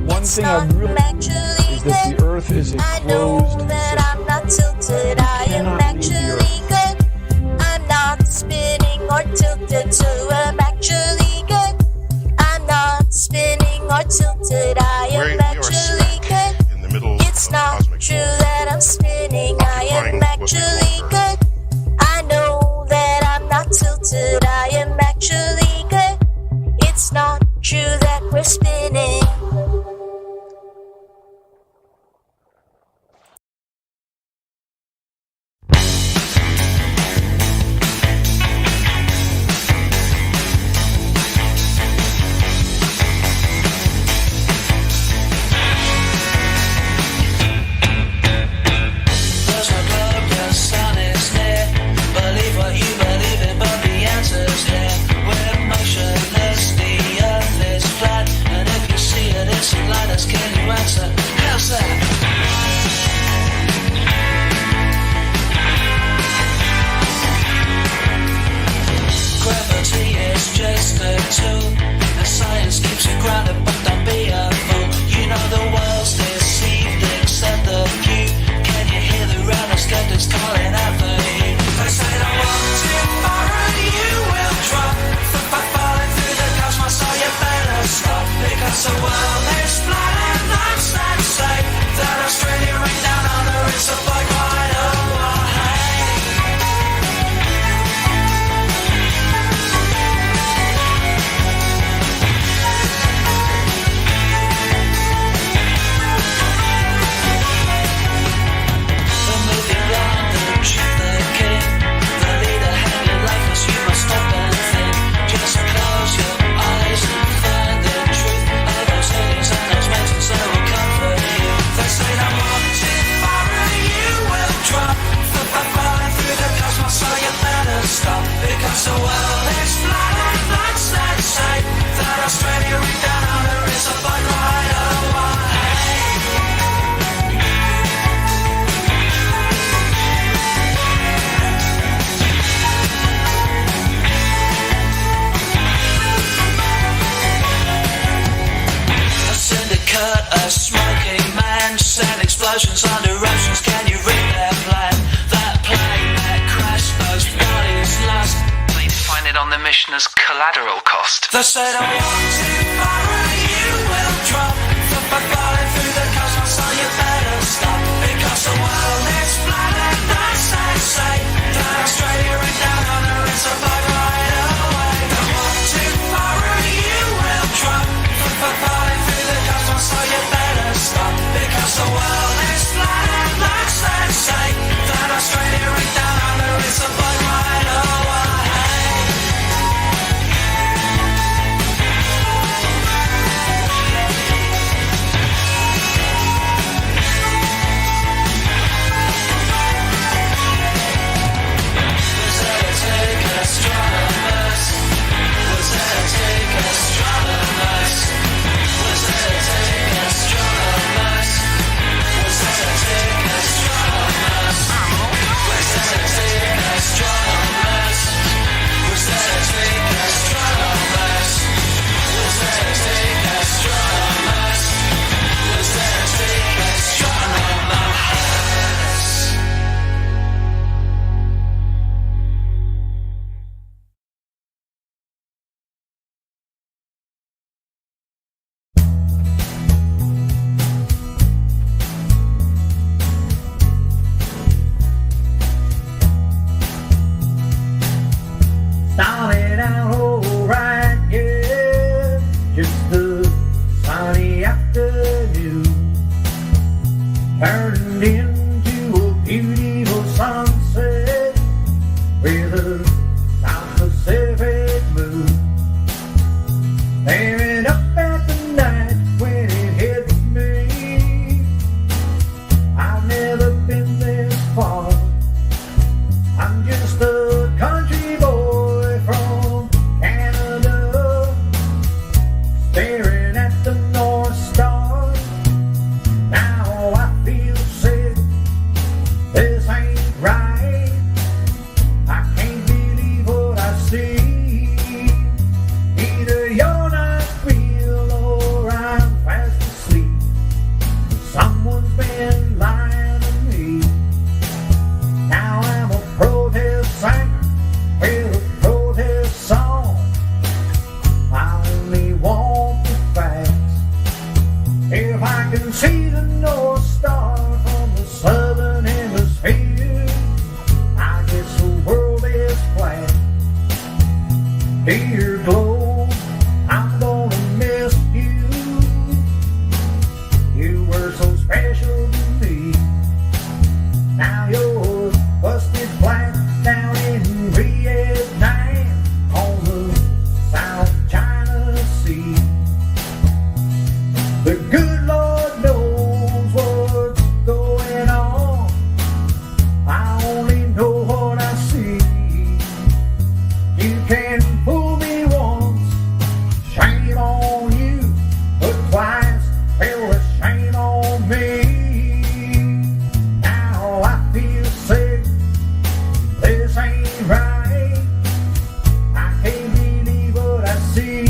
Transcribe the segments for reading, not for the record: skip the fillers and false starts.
one thing I really know is that the Earth is a closed system. I'm not tilted, I am actually good. I'm not spinning or tilted, so I'm actually good. I'm not spinning or tilted, I am actually good. It's not true that I'm spinning, I am actually good. I know that I'm not tilted, I am actually good. It's not true that we're spinning. Under oceans, can you read their plan? That plane that crashed, those bodies lost. They define it on the mission as collateral cost. They said, I want to fire, you will drop. Falling through the cosmos, so you better stop. Because the world is flat and that's they say. That Australia and down under is a bug right away. I want to fire, you will drop. Falling through the cosmos, so you better stop. Because the world is flat and that's they say. That Australia and down under is a bug right away. Started out alright, yeah, just a sunny afternoon, turned into a beautiful sunset with a South Pacific moon, staring up at the night when it hits me. I've never been this far, I'm just a country boy from Canada, staring at the North Star. Now I feel I can see the North Star from the southern hemisphere, I guess the world is flat. Dear globe, I'm gonna miss you. You were so special to me. Now you're busted flat down in Vietnam on the South China Sea. The good Lord knows what's going on. I only know what I see. You can fool me once, shame on you, but twice, well, it's shame on me. Now I feel sick, this ain't right. I can't believe what I see.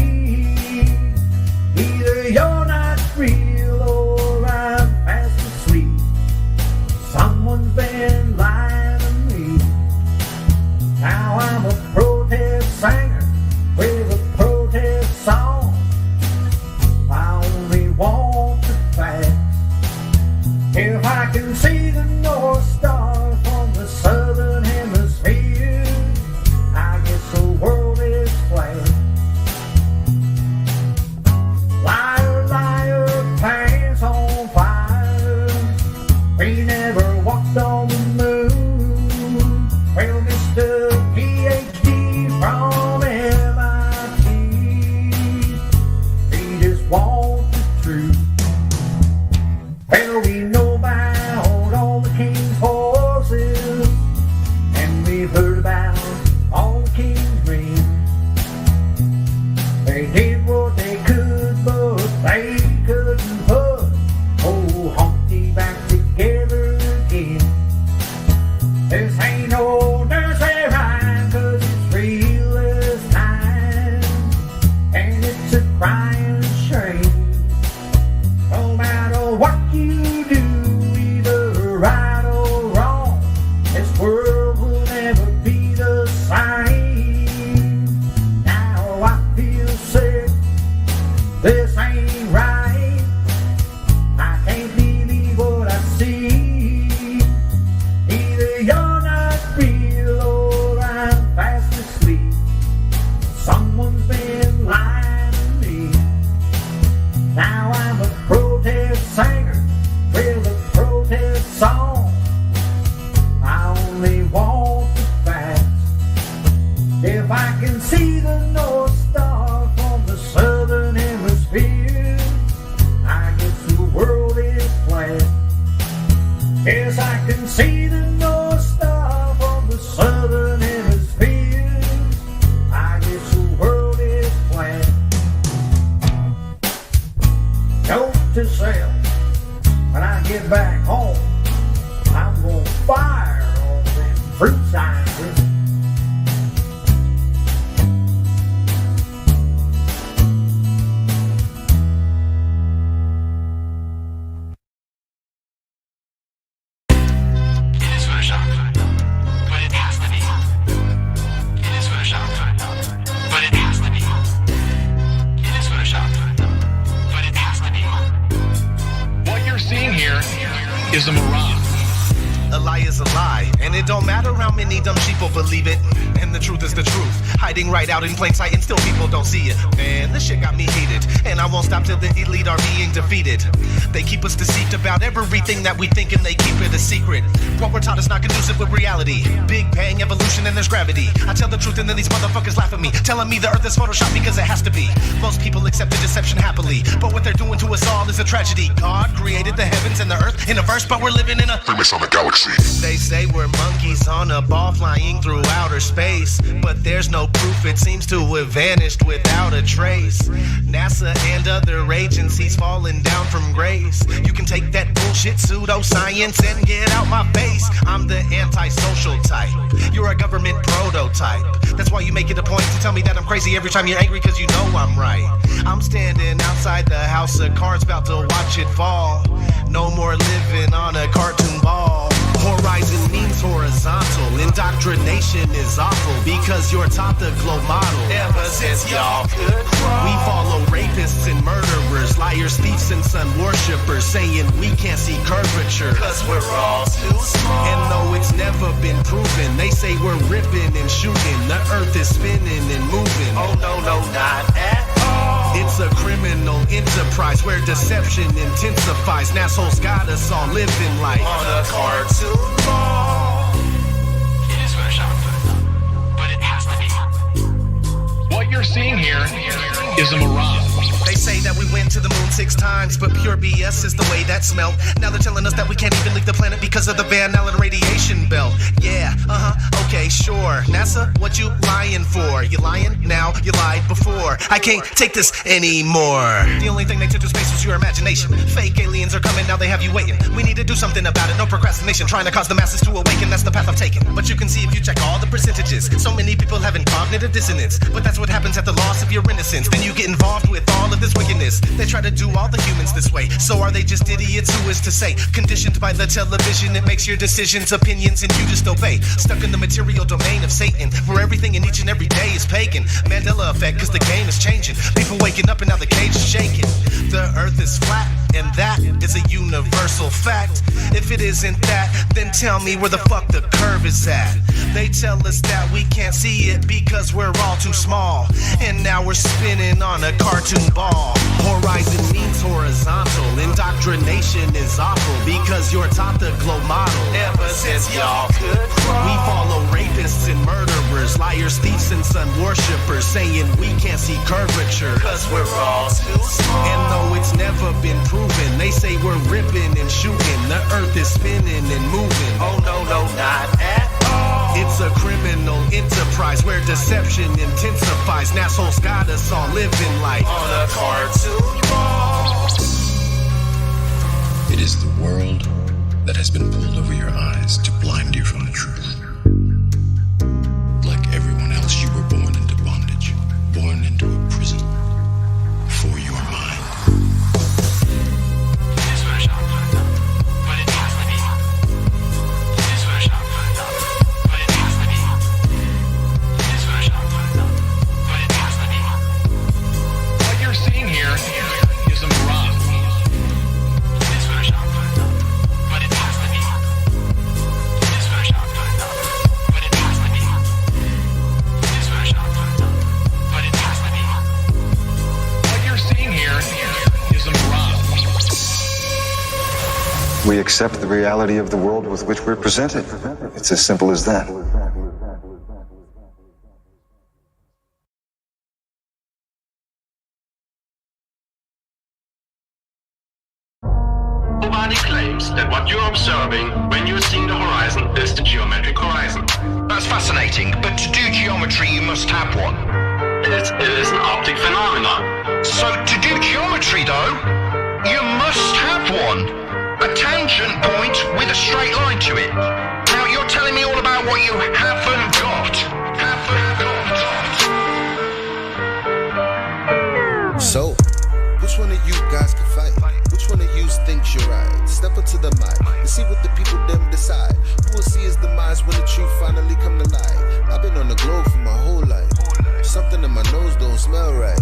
Either you're not real or I'm fast asleep. Someone's been lying to me. Now I'm a protest singer with a protest song. I only want the facts. If I can see the North Star from the southern hemisphere, I guess the world is flat. Liar, liar, pants on fire. We never walked on the moon. Well, Mr. PhD from MIT, we just want the truth. Well, we know about all the king's horses, and we've heard about all the king's rings. They did what they could, but they couldn't put old Humpty back together again. This ain't no nursery rhyme, 'cause it's real as time, and it's a crying shame. No matter what you do, either right or wrong, this world will never be the same. Now I feel sick, this ain't right. I can't believe what I see. Either you're not real or I'm fast asleep. Someone's been lying to me. Now I'm a protest singer with a protest song. I only want the facts. If I can see the North Star from the southern hemisphere, I guess the world is flat. Yes, I can see the North Star from the southern hemisphere, I guess the world is flat. Note to self, when I get back home, I'm gonna fire all them fruit scientists. It is for chocolate, but it has to be. It is for chocolate, but it has to be. It is for chocolate, but it has to be. What you're seeing here is a mirage. A lie is a lie, and it don't matter how many dumb sheeple believe it. And the truth is the truth, hiding right out in plain sight, and still people don't see it. Man, this shit got me heated, and I won't stop till the elite are being defeated. They keep us deceived about everything that we think, and they keep it a secret. What we're taught is not conducive with reality. Big bang, evolution, and there's gravity. I tell the truth, and then these motherfuckers laugh at me, telling me the earth is photoshopped because it has to be. Most people accept the deception happily, but what they're doing to us all is a tragedy. God created the heavens and the earth in a verse, but we're living in a Freemasonic galaxy. They say we're monkeys on a ball flying through outer space, but there's no proof, it seems to have vanished without a trace. NASA and other agencies falling down from grace. You can take that bullshit pseudoscience and get out my face. I'm the antisocial type, you're a government prototype. That's why you make it a point to tell me that I'm crazy every time you're angry, cause you know I'm right. I'm standing outside the house of cards about to watch it fall. No more living on a cartoon ball. Horizon means horizontal, in Indoctrination is awful because you're taught the glow model. Ever since y'all could crawl, we follow rapists and murderers, liars, thieves, and sun worshippers, saying we can't see curvature cause we're all too small. And though it's never been proven, they say we're ripping and shooting. The earth is spinning and moving. Oh no, no, not at all. It's a criminal enterprise where deception intensifies. Assholes got us all living like on a cartoon ball. It is Photoshopped, but it has to be. What you're seeing here is a mirage. They say that we went to the moon 6 times, but pure BS is the way that smelled. Now they're telling us that we can't even leave the planet because of the Van Allen radiation belt. Yeah, okay, sure. NASA, what you lying for? You lying now, you lied before. I can't take this anymore. The only thing they took to space was your imagination. Fake aliens are coming, now they have you waiting. We need to do something about it, no procrastination. Trying to cause the masses to awaken, that's the path I've taken. But you can see if you check all the percentages. So many people having cognitive dissonance. But that's what happens at the loss of your innocence. Then you get involved with all of this wickedness. They try to do all the humans this way. So are they just idiots? Who is to say? Conditioned by the television, it makes your decisions, opinions, and you just obey. Stuck in the material domain of Satan, where everything in each and every day is pagan. Mandela effect, cause the game is changing. People waking up and now the cage is shaking. The earth is flat, and that is a universal fact. If it isn't that, then tell me where the fuck the curve is at. They tell us that we can't see it because we're all too small. And now we're spinning on a cartoon ball. Horizon means horizontal. Indoctrination is awful because you're taught the glow model. Ever since y'all could crawl, we follow rapists and murderers, liars, thieves, and sun worshippers, saying we can't see curvature cause we're all too small. And though it's never been proven, they say we're ripping and shooting. The earth is spinning and moving. Oh no, no, not at all. It's a criminal enterprise where deception intensifies. Assholes got us all living like on a cartoon ball. It is the world that has been pulled over your eyes to blind you from the truth. Like everyone else, you were born into bondage, born into a prison for your mind. It is Photoshopped, but it has to be. It is Photoshopped, but it has to be. It is Photoshopped, but it has to be. What you're seeing here is a mirage. It is Photoshopped, but it has to be. It is Photoshopped, but it has to be. It is Photoshopped, but it has to be. What you're seeing here is a mirage. We accept the reality of the world with which we're presented. It's as simple as that. Nobody claims that what you're observing when you're seeing the horizon is the geometric horizon. That's fascinating, but to do geometry you must have one. It is an optic phenomenon. So to do geometry though, you must have one. A tangent point with a straight line to it. Now you're telling me all about what you haven't got. So, which one of you guys can fight? Which one of you thinks you're right? Step up to the mic and see what the people them decide. Who will see his demise when the truth finally come to light? I've been on the globe for my whole life. Something in my nose don't smell right.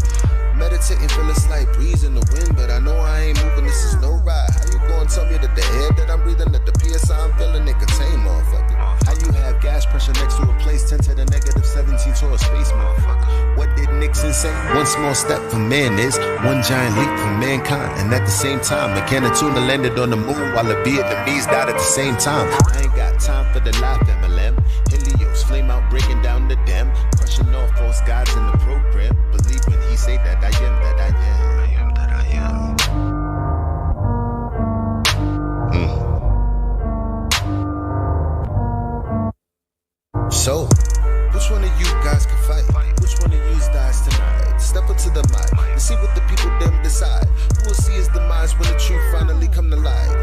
Meditating, feel a slight breeze in the wind, but I know I ain't moving, this is no ride. How you gonna tell me that the air that I'm breathing, that the PSI I'm feeling, it contain, motherfucker? How you have gas pressure next to a place 10 to the negative 17 to a space, motherfucker? What did Nixon say? One small step for man is one giant leap for mankind. And at the same time, McKenna-Tuna landed on the moon while the Vietnamese died at the same time. I ain't got time for the life MLM. Helios, flame out, breaking down the dam. Crushing all false gods in the program. Believe when he say that I am that I am. I am that I am. So, which one of you guys can fight? Which one of you dies tonight? Step up to the mic and see what the people them decide. Who will see his demise when the truth finally come to light?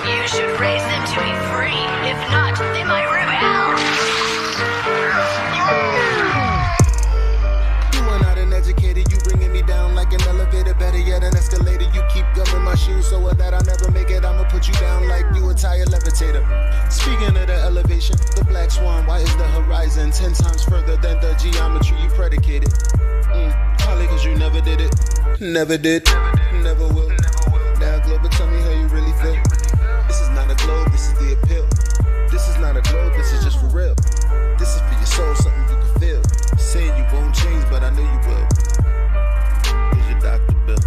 You should raise them to be free. If not, they might rebel. You went out and educated, you bringing me down like an elevator. Better yet, an escalator. You keep gumming my shoes so that I never make it. I'ma put you down like you a entire levitator. Speaking of the elevation, the black swan, why is the horizon 10 times further than the geometry you predicated? Probably cause you never did it. Never did, never will. Now globe, tell me how you really feel. This is not a globe, this is the appeal. This is not a globe, this is just for real. This is for your soul, something you can feel. Saying you won't change, but I know you will. Here's your Dr. Bill.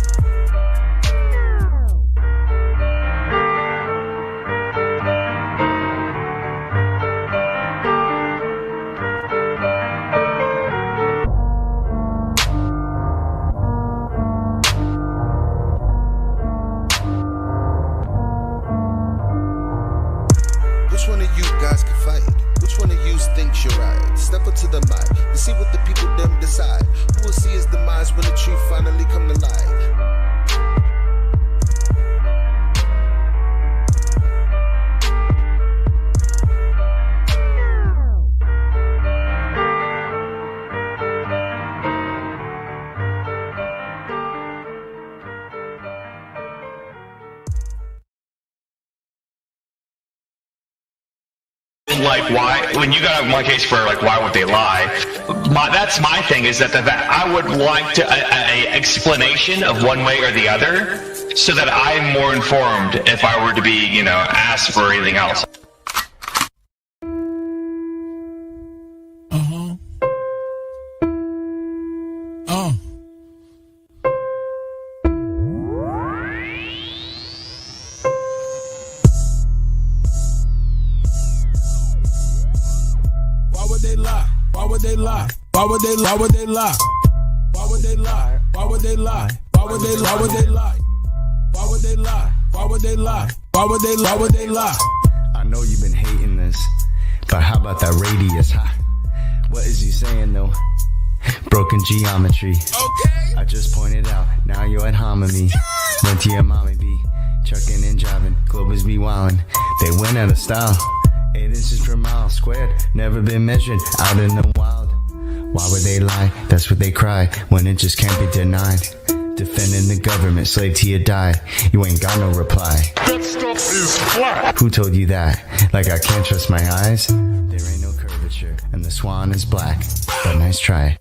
Which one of you guys can fight? Which one of you thinks you're right? Step up to the mic and see what the people them decide. Who will see his demise when the truth finally come to light? Like, why, when you got one case for like, why would they lie? That's my thing, is that I would like to a explanation of one way or the other, so that I'm more informed if I were to be, asked for anything else. Why would they lie? Why would they lie? Why would they lie? Why would they lie? Why would they lie? Why would they lie? Why would they lie? Why would they lie? Why would they lie? Why would they lie? Why would they lie? I know you've been hating this, but how about that radius, huh? What is he saying though? Broken geometry. Okay. I just pointed out, now you're at hominy. Went to your mommy be trucking and driving, Globers be wildin'. They went out of style. 8 inches per mile squared, never been measured out in the wild. Why would they lie? That's what they cry when it just can't be denied. Defending the government, slave till you die. You ain't got no reply. That stuff is flat. Who told you that? Like I can't trust my eyes? There ain't no curvature, and the swan is black. But nice try.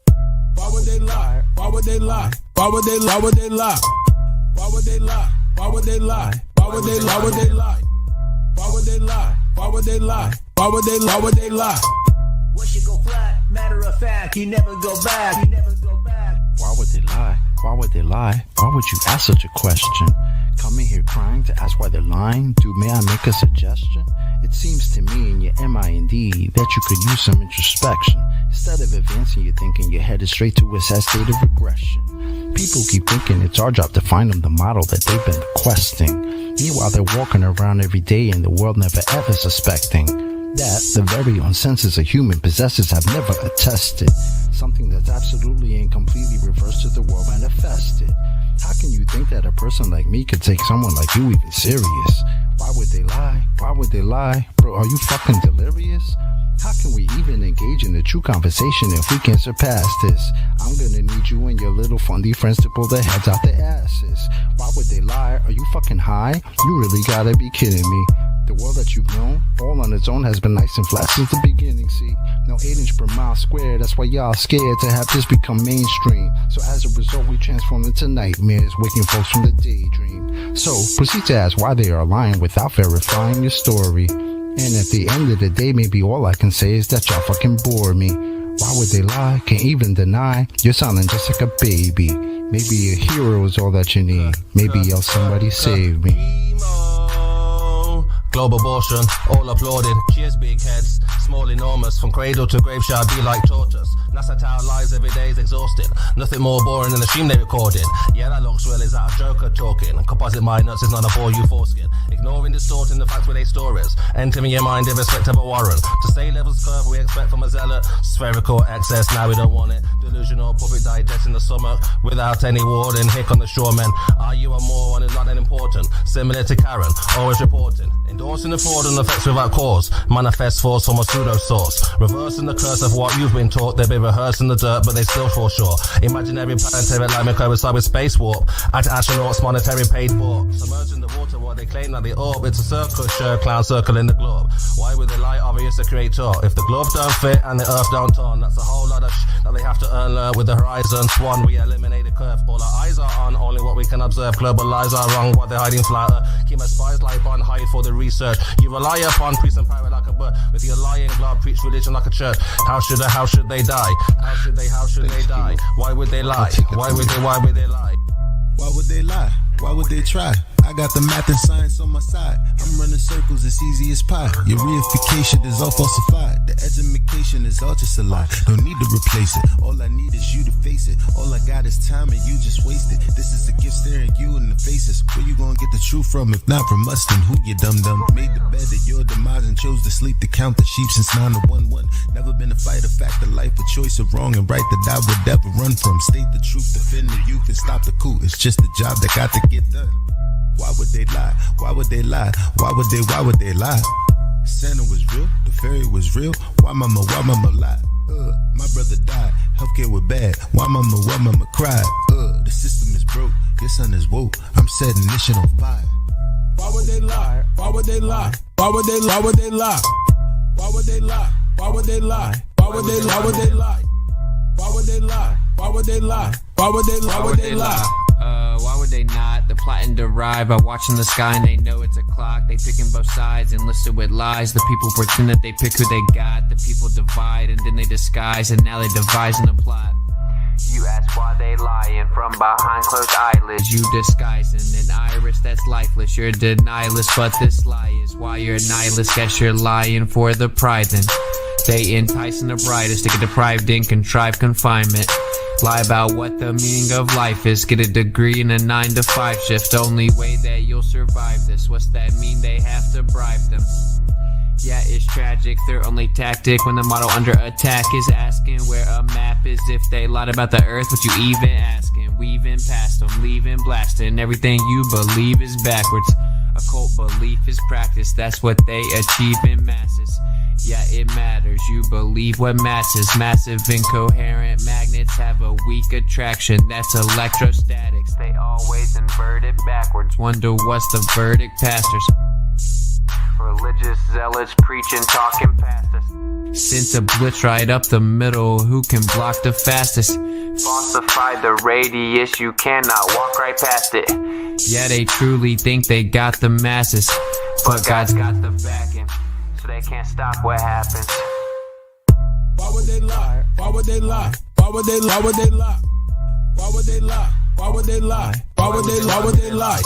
Why would they lie? Why would they lie? Why would they lie? Why would they lie? Why would they lie? Why would they lie? Why would they lie? Why would they lie? Why would they lie? Why would they lie? Why would they lie? Why would they lie? Once you go flat, matter of fact, you never go back. You never go back. Why would they lie? Why would they lie? Why would you ask such a question? Coming here crying to ask why they're lying? Dude, may I make a suggestion? It seems to me in your mind that you could use some introspection. Instead of advancing your thinking, you're headed straight to a sad state of regression. People keep thinking it's our job to find them the model that they've been questing. Meanwhile, they're walking around every day in the world never ever suspecting that the very own senses a human possesses have never attested. Something that's absolutely and completely reversed to the world manifested. How can you think that a person like me could take someone like you even serious? Why would they lie? Why would they lie? Bro, are you fucking delirious? How can we even engage in a true conversation if we can't surpass this? I'm gonna need you and your little fundy friends to pull their heads out their asses. Why would they lie? Are you fucking high? You really gotta be kidding me. The world that you've known, all on its own, has been nice and flat since the beginning, see? No 8 inch per mile square, that's why y'all scared to have this become mainstream. So as a result, we transform into nightmares, waking folks from the daydream. So proceed to ask why they are lying without verifying your story. And at the end of the day, maybe all I can say is that y'all fucking bore me. Why would they lie? Can't even deny. You're sounding just like a baby. Maybe a hero is all that you need. Maybe else somebody save me. Global abortion, all applauded. Cheers, big heads, small, enormous. From cradle to grave shall be like tortoise. NASA Tower lies every day is exhausted. Nothing more boring than the stream they recorded. Yeah, that looks real, is that a joker talking? Composite mind nuts is not a bore you foreskin. Ignoring, distorting the facts where they store is. Entering your mind irrespective of warrant. To say levels curve we expect from a zealot. Spherical excess, now we don't want it. Delusional puppet digesting the stomach without any warning. Hick on the shoremen. Are you a moron is not that important? Similar to Karen, always reporting. Endorsing the fraud and effects without cause. Manifest force from a pseudo source. Reversing the curse of what you've been taught. They've been rehearsed in the dirt, but they still fall short. Imaginary planetary like coincide with space warp. At astronauts monetary paid for. Submerging the water. But they claim that the orb, it's a circle, cloud circle in the globe. Why would they lie? Obvious the creator. If the globe don't fit and the earth don't turn, that's a whole lot of that they have to earn with the horizon swan. We eliminate the curve. All our eyes are on only what we can observe. Global lies are wrong, what they're hiding flat. Keep my spies like on hide for the research. You rely upon priest and pirate like a bird. With your lying blood, preach religion like a church. How should they die? How should they die? Why would they lie? Why would they lie? Why would they lie? Why would they try? I got the math and science on my side. I'm running circles, it's easy as pie. Your reification is all falsified. The education is all just a lie. No need to replace it. All I need is you to face it. All I got is time and you just wasted. This is a gift staring you in the faces. Where you gonna get the truth from if not from us? Then who you dum-dum? Made the bed of your demise and chose to sleep to count the sheep since 9 to 1-1. Never been a fighter, fact of life, a choice of wrong and right that I would never run from. State the truth, defend the youth and stop the coup. It's just a job that got to get done. Why would they lie? Why would they lie? Why would they lie? Santa was real, the fairy was real. Why mama lie? My brother died, healthcare was bad. Why mama cried? The system is broke, your son is woke. I'm setting this shit on fire. Why would they lie? Why would they lie? Why would they lie? Why would they lie? Why would they lie? Why would they lie? Why would they lie? Why would they lie? Why would they lie? Why would they lie? Why would they lie? Why would they lie? Why would they not? The plot and derive by watching the sky and they know it's a clock. They picking both sides and listen with lies. The people pretend that they pick who they got. The people divide and then they disguise and now they devising a plot. You ask why they lying from behind closed eyelids. You disguising an iris that's lifeless. You're denialist, but this lie is why you're a nihilist. Guess you're lying for the pride then. They enticing the brightest to get deprived in contrived confinement. Lie about what the meaning of life is. Get a degree in a 9-to-5 shift. Only way that you'll survive this. What's that mean? They have to bribe them. Yeah, it's tragic. Their only tactic when the model under attack is asking where a map is. If they lied about the earth, what you even asking? Weaving past them, leaving blasting. Everything you believe is backwards. Occult belief is practice. That's what they achieve in masses. Yeah, it matters. You believe what masses. Massive incoherent magnets have a weak attraction. That's electrostatics. They always invert it backwards. Wonder what's the verdict, pastors? Religious zealots preaching, talking past us. Sent a blitz right up the middle. Who can block the fastest? Falsify the radius. You cannot walk right past it. Yeah, they truly think they got the masses, but God's got the backing, so they can't stop what happens. Why would they lie? Why would they lie? Why would they lie? Why would they lie? Why would they lie? Why would they lie? Why would they lie? Why would they lie?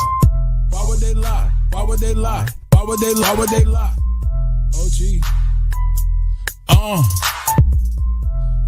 Why would they lie? Why would they lie? Why would they lie? Why would they lie? OG.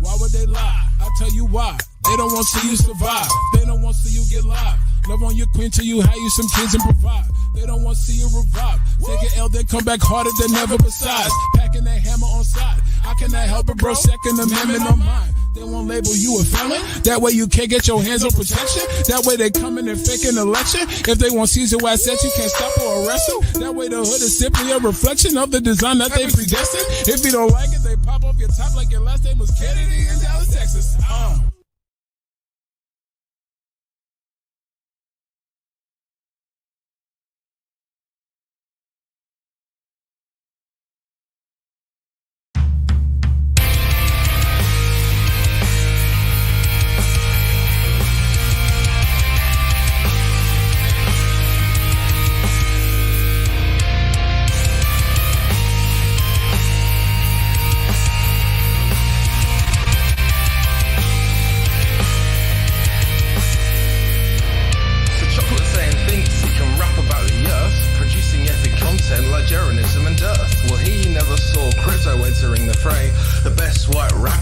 Why would they lie? I'll tell you why. They don't want to see you survive. They don't want to see you get live. Love on your queen till you hire you some kids and provide. They don't want to see you revive. Take an L, then come back harder than ever besides. Packing that hammer on side. How can I help it, bro? Second Amendment on mine. They won't label you a felon. That way you can't get your hands on protection. That way they come in and fake an election. If they want Caesar assets, you can't stop or arrest them. That way the hood is simply a reflection of the design that they predestined. If you don't like it, they pop off your top like your last name was Kennedy in Dallas, Texas.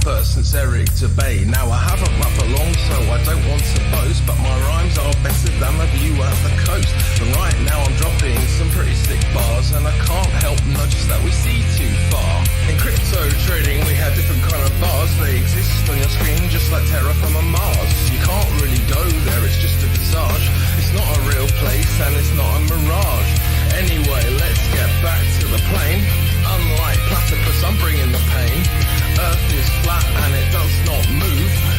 Since Eric to Bay. Now I haven't rapped for long, so I don't want to boast, but my rhymes are better than the view at the coast. And right now I'm dropping some pretty sick bars, and I can't help notice that we see too far. In crypto trading we have different kind of bars. They exist on your screen just like terraforming Mars. You can't really go there, it's just a visage. It's not a real place and it's not a mirage. Anyway, let's get back to the plane. Unlike platypus, I'm bringing the pain. Earth is flat and it does not move.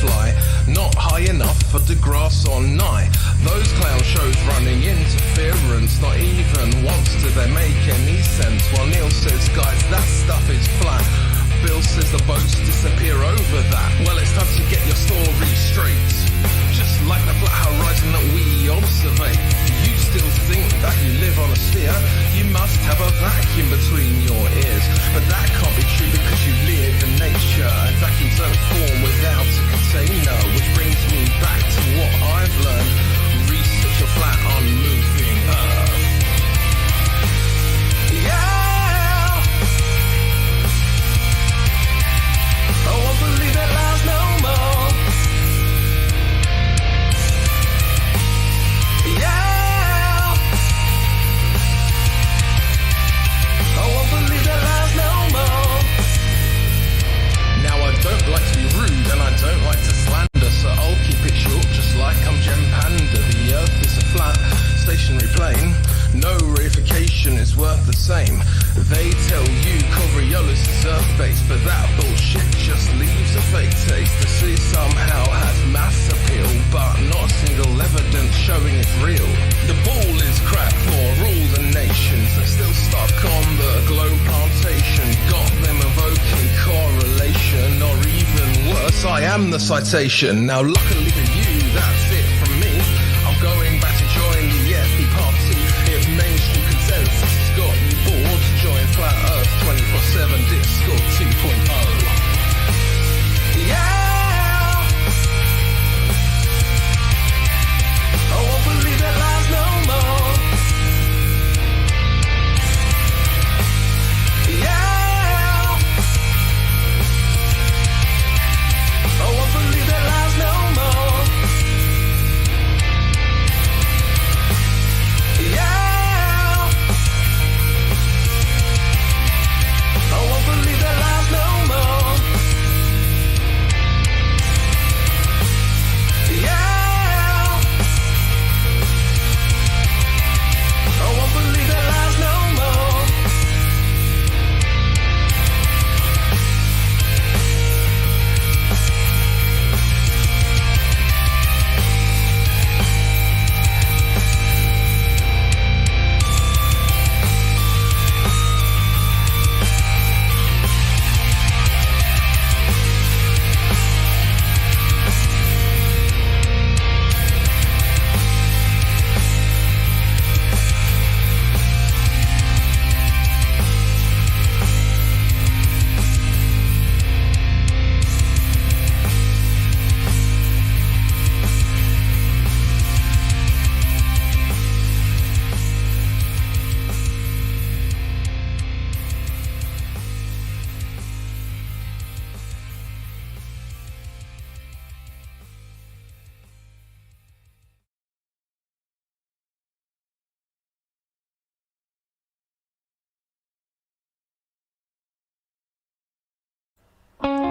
fly, not high enough for the grass or nigh. Those clown shows running interference, not even once do they make any sense. While Neil says, guys, that stuff is flat. Bill says the boats disappear over that. Well, it's time to get your story straight, just like the flat horizon that we observe. You still think that you live on a sphere? You must have a vacuum between your ears, but that can't be true because you live in nature, and vacuums don't form without a container. Which brings me back to what I've learned: research a flat unmoving earth. Yeah, I won't believe that lies no more. Yeah, I won't believe that lies no more. Now I don't like to be rude and I don't like to slander, so I'll keep it short, just like I'm Jem Panda. The earth is a flat, stationary plane. No reification is worth the same. They tell you Coriolis is earth-based, but that bullshit just leaves a fake taste. The sea somehow has mass appeal, but not a single evidence showing it's real. The ball is cracked for all the nations. They're still stuck on the globe plantation. Got them evoking correlation, or even worse, I am the citation. Now luckily for you, that's it from me. I'm going back to join the FP party. If mainstream consensus has got you bored, join Flat Earth 24/7 Discord 2.0. Yeah, I won't believe that lies no more. Yeah, I won't believe that lies no more. Yeah, I won't believe that lies no more. Yeah, I won't believe that lies no more.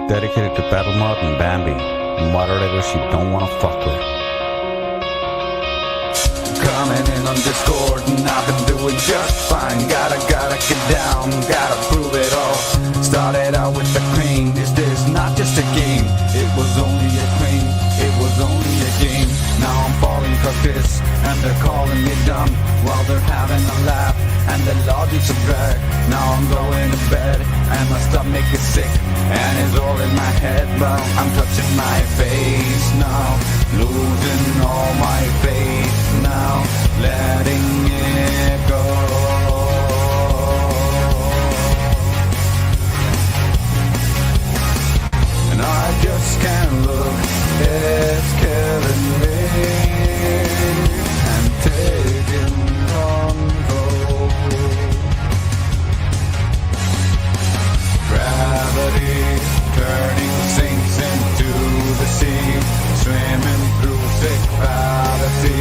Dedicated to Battle Mod and Bambi, moderators you don't want to fuck with. Coming in on Discord and I've been doing just fine. Gotta get down, gotta prove it all. Started out with the cream, is this not just a game? It was only a cream, it was only a game. Now I'm falling for this, and they're calling me dumb, while they're having a laugh, and the logic's a drag. Now I'm going to bed, and my stomach is sick, and it's all in my head, but I'm touching my face now, losing all my faith now, letting it go. And I just can't look, it's killing me, and taking control. Gravity turning sinks into the sea, swimming through sick fallacy.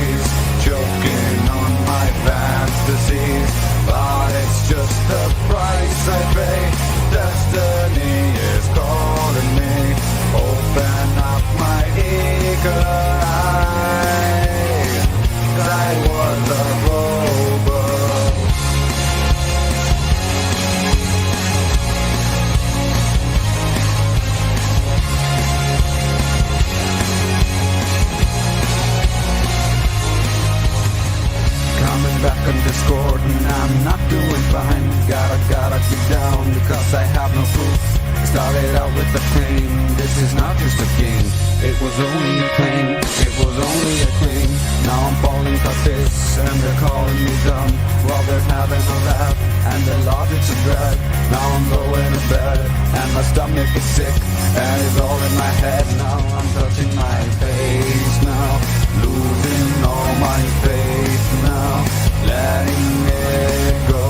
and discord, and I'm not doing fine. Gotta get down because I have no proof. Started out with a claim, this is not just a game. It was only a claim, it was only a claim. Now I'm falling for this, and they're calling me dumb. While they're having a laugh, and the logic's a drag. Now I'm going to bed, and my stomach is sick, and it's all in my head. Now I'm touching my face now, losing all my faith now, letting it go.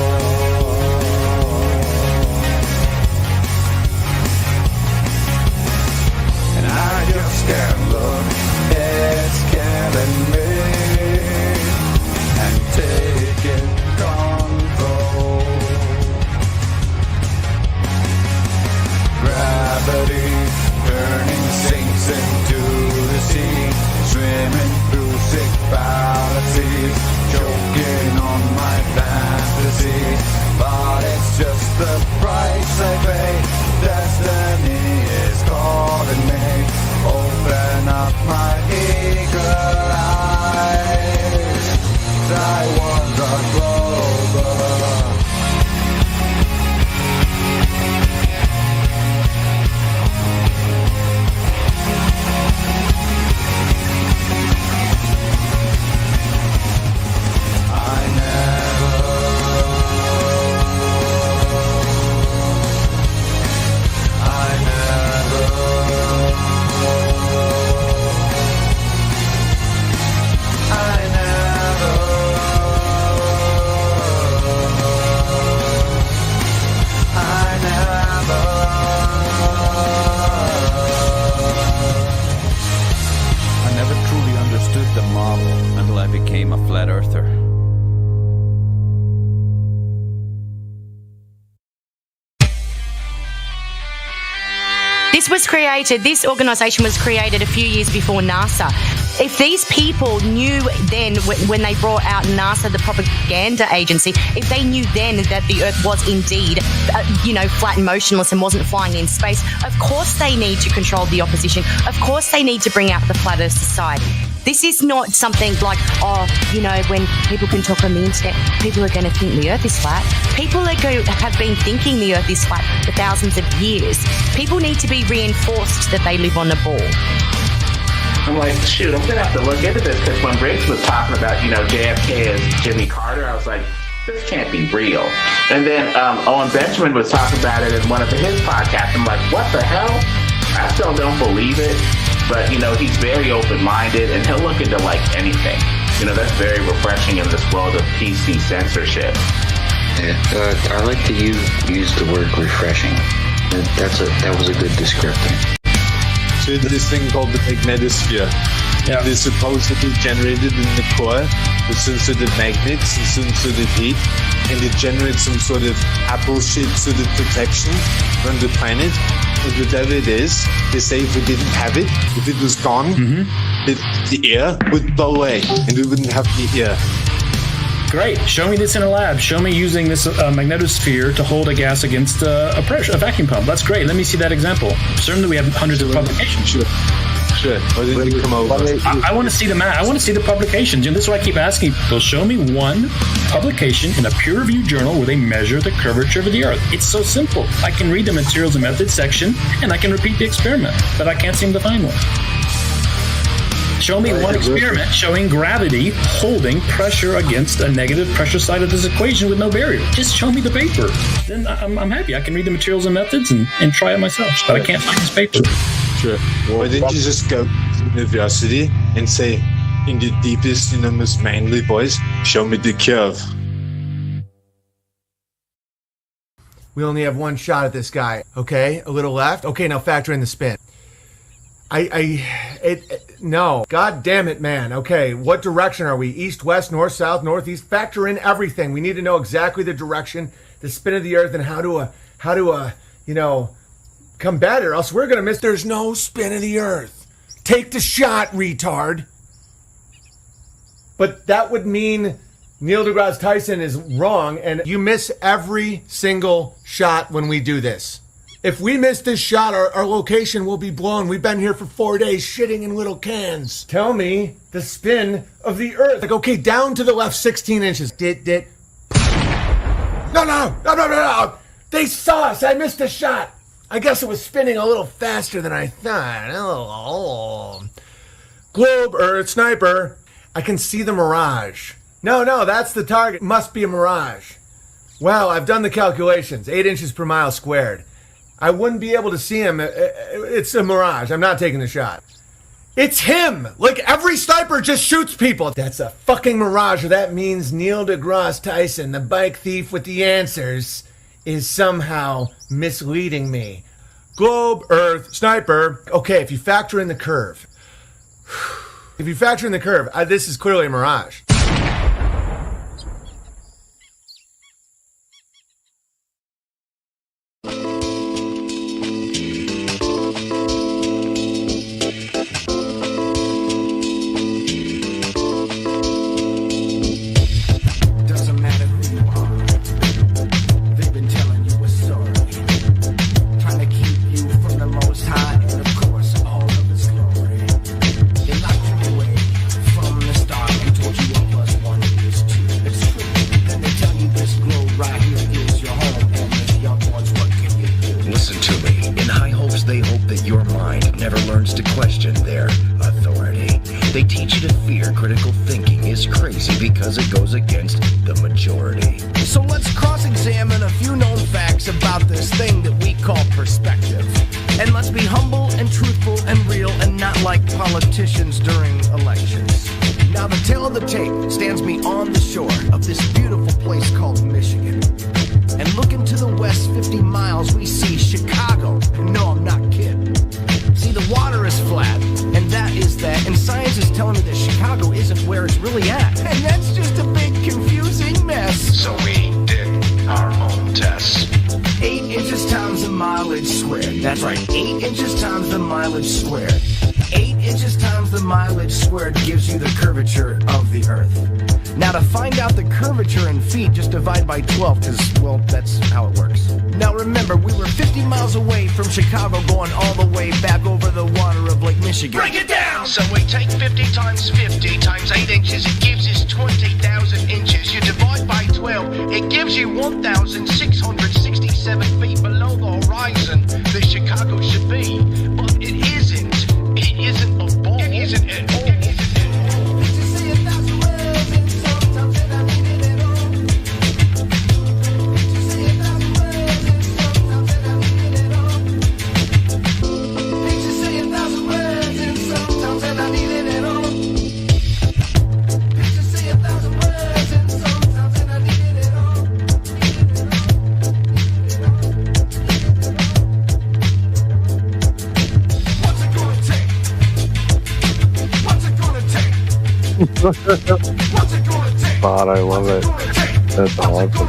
And I just can't look, it's killing me, and taking control. Gravity turning sinks into the sea, swimming through sick fallacies, choking on my fantasy. But it's just the price I pay. Destiny is calling me. Open up my eagle eyes. I was a global. Became a flat earther. This organization was created a few years before NASA. If these people knew then, when they brought out NASA, the propaganda agency, if they knew then that the Earth was indeed, flat and motionless and wasn't flying in space, of course they need to control the opposition. Of course they need to bring out the flat Earth side. This is not something like, when people can talk on the internet, people are going to think the Earth is flat. People have been thinking the Earth is flat for thousands of years. People need to be reinforced that they live on a ball. I'm like, shoot, I'm going to have to look into this, because when Briggs was talking about, JFK as Jimmy Carter, I was like, this can't be real. And then Owen Benjamin was talking about it in one of his podcasts. I'm like, what the hell? I still don't believe it. But, he's very open-minded, and he'll look into, anything. That's very refreshing in this world of PC censorship. Yeah, I like to use the word refreshing. That was a good descriptor. So this thing called the magnetosphere. Yeah. It is supposedly generated in the core with some sort of magnets and some sort of heat, and it generates some sort of apple-shaped sort of protection around the planet. And whatever it is, they say if we didn't have it, if it was gone, the air would blow away, and we wouldn't have the air. Great. Show me this in a lab. Show me using this magnetosphere to hold a gas against a vacuum pump. That's great. Let me see that example. Certainly we have hundreds of publications. Sure. Why didn't you come over? I want to see the map. I want to see the publications. And this is what I keep asking people. Show me one publication in a peer-reviewed journal where they measure the curvature of the Earth. It's so simple. I can read the materials and methods section, and I can repeat the experiment, but I can't seem to find one. Show me one experiment showing gravity holding pressure against a negative pressure side of this equation with no barrier. Just show me the paper. Then I'm happy. I can read the materials and methods and try it myself. But I can't find this paper. Sure. Why didn't you just go to university and say, in the deepest, most manly voice, show me the curve? We only have one shot at this guy. Okay, a little left. Okay, now factor in the spin. No. God damn it, man. Okay, what direction are we? East, west, north, south, northeast? Factor in everything. We need to know exactly the direction, the spin of the Earth, and how to combat it, or else we're gonna miss. There's no spin of the Earth. Take the shot, retard. But that would mean Neil deGrasse Tyson is wrong, and you miss every single shot when we do this. If we miss this shot, our location will be blown. We've been here for 4 days shitting in little cans. Tell me the spin of the Earth. Like, okay, down to the left 16 inches. No. They saw us. I missed a shot. I guess it was spinning a little faster than I thought. Oh. Globe, Earth, sniper. I can see the mirage. No, that's the target. Must be a mirage. Well, I've done the calculations. 8 inches per mile squared. I wouldn't be able to see him. It's a mirage. I'm not taking the shot. It's him! Like, every sniper just shoots people. That's a fucking mirage. That means Neil deGrasse Tyson, the bike thief with the answers, is somehow misleading me. Globe, Earth, sniper. Okay, if you factor in the curve. This is clearly a mirage. Chicago going all the way back over the water of Lake Michigan. Break it down! So we take 50 times 50 times 8 inches, it gives us 20,000 inches. You divide by 12, it gives you 1,667 feet below the horizon that Chicago should be. But it isn't. It isn't a ball. It isn't at all. God, I love it. That's awesome.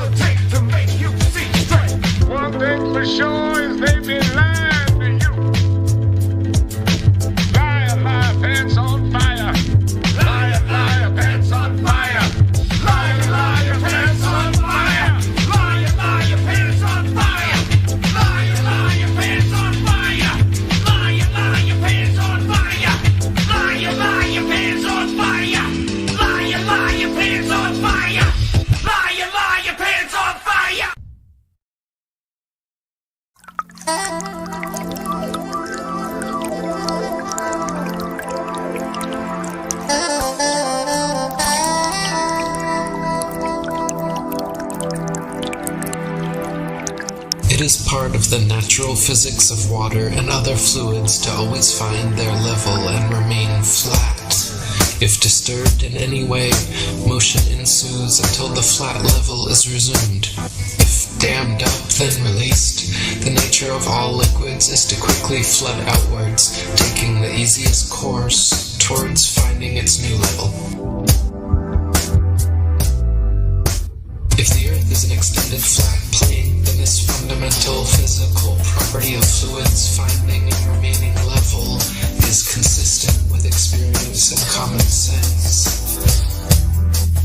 One thing for sure is they've been lying to you. Liar, liar, pants on fire. Liar, liar, pants on fire. Liar, liar, pants on fire. Liar, liar, pants on fire. Liar, liar, pants on fire. Liar, liar, pants on fire. Liar, liar, pants on fire. Liar, liar, pants on fire. Liar, liar, pants on fire. It is part of the natural physics of water and other fluids to always find their level and remain flat. If disturbed in any way, motion ensues until the flat level is resumed. If dammed up, then released, the nature of all liquids is to quickly flood outwards, taking the easiest course towards finding its new level. If the Earth is an extended flat plane, then this fundamental physical property of fluids finding and remaining level is consistent with experience and common sense.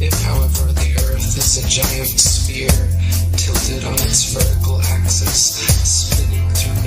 If, however, the Earth is a giant sphere tilted on its vertical axis, spinning through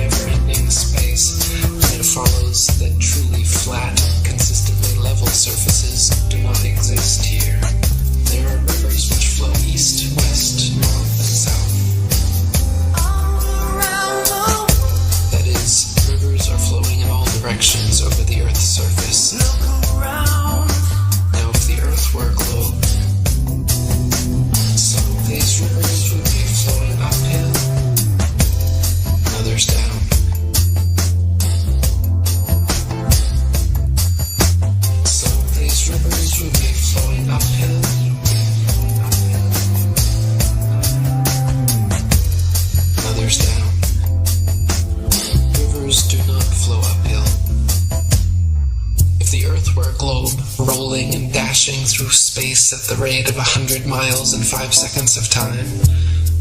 through space at the rate of 100 miles in 5 seconds of time.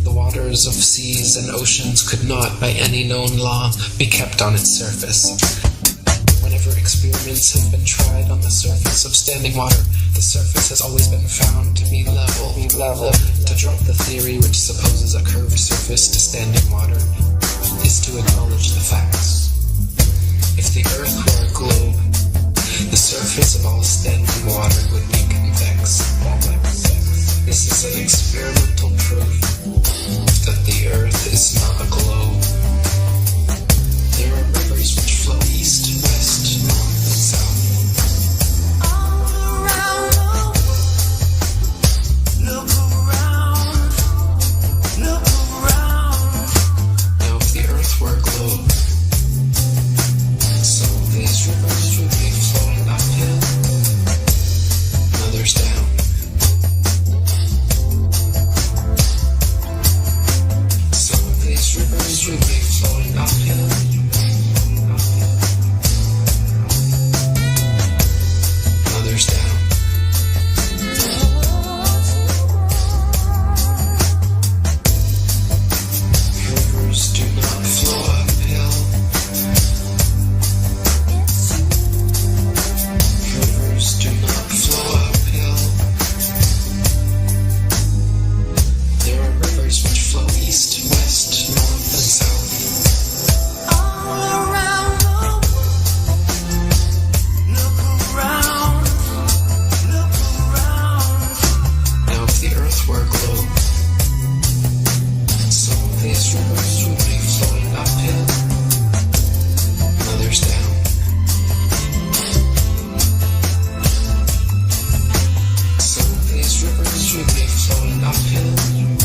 The waters of seas and oceans could not, by any known law, be kept on its surface. Whenever experiments have been tried on the surface of standing water, the surface has always been found to be level. To drop the theory which supposes a curved surface to standing water is to acknowledge the facts. If the Earth were a globe, the surface of all standing water would be convex. This is an experimental proof that the Earth is not a globe. There are rivers which flow east, west, north, and south. Now, if the Earth were a globe, some of these rivers would be flowing uphill, and others down. Some of these rivers would be flowing uphill, and others down. Rivers do not flow uphill. Rivers do not flow uphill. There are rivers which flow east, west, north, and south. Now, if the Earth were a globe, some of these rivers would be flowing uphill, and others down. Some of these rivers would be flowing uphill, and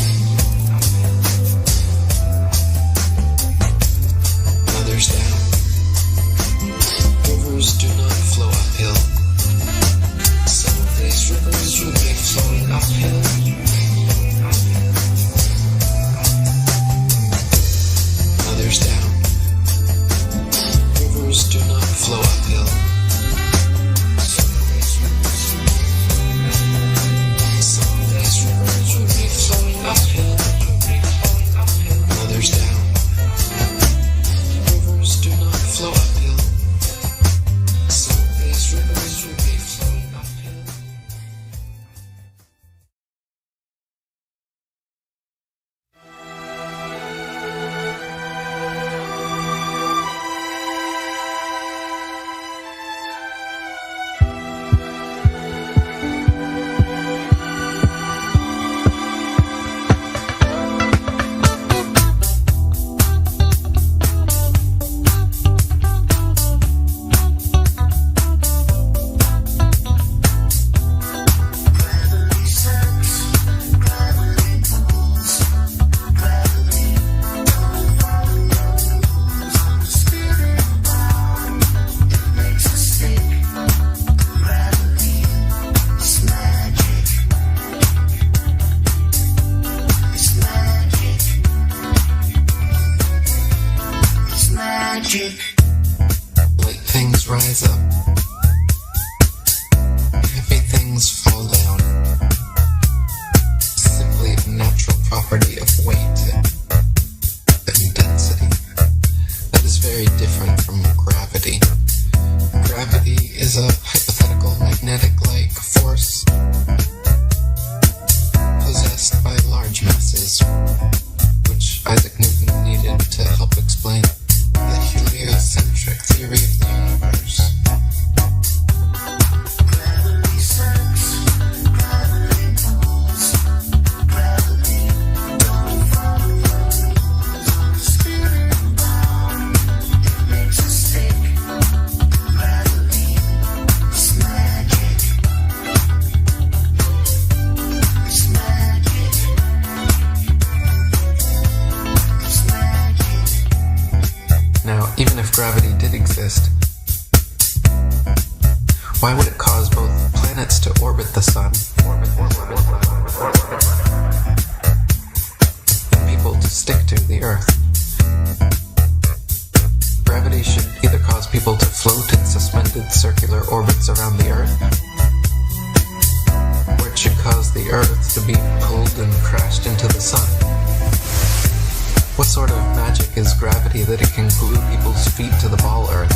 others down. Rivers do not flow uphill. Some of these rivers would be flowing uphill, others down. Rivers do not flow uphill. Some of these rivers would be flowing uphill, others down. Rivers do not flow uphill. Some of these rivers would be flowing uphill. Light things rise up. Heavy things fall down. Simply a natural property of weight and density. That is very different from gravity. Gravity is a hypothetical magnetic-like force possessed by large masses, which Isaac Newton needed to help explain the heliocentric theory of the universe. Now, even if gravity did exist, why would it cause both planets to orbit the sun and people to stick to the Earth? Gravity should either cause people to float in suspended circular orbits around the Earth, the beam pulled and crashed into the sun. What sort of magic is gravity that it can glue people's feet to the ball Earth?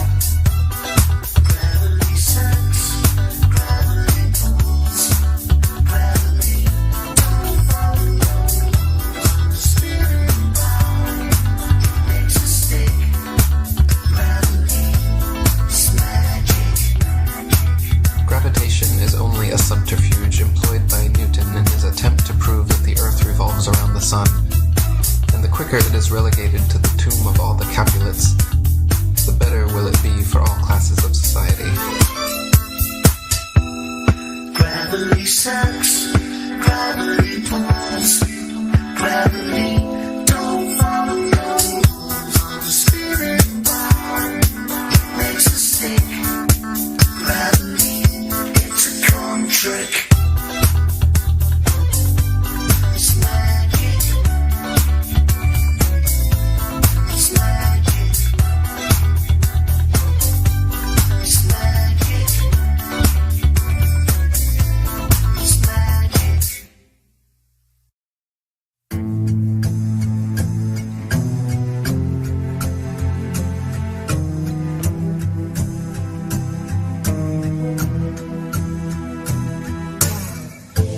Gravitation is only a subterfuge employed by Newton in his attempt to prove that the Earth revolves around the sun. And the quicker it is relegated to the tomb of all the Capulets, the better will it be for all classes of society. Gravity sucks, gravity pulls, gravity don't follow no rules. The spirit bar makes us sick. Gravity, it's a con trick. It's magic. It's magic. It's magic. It's magic.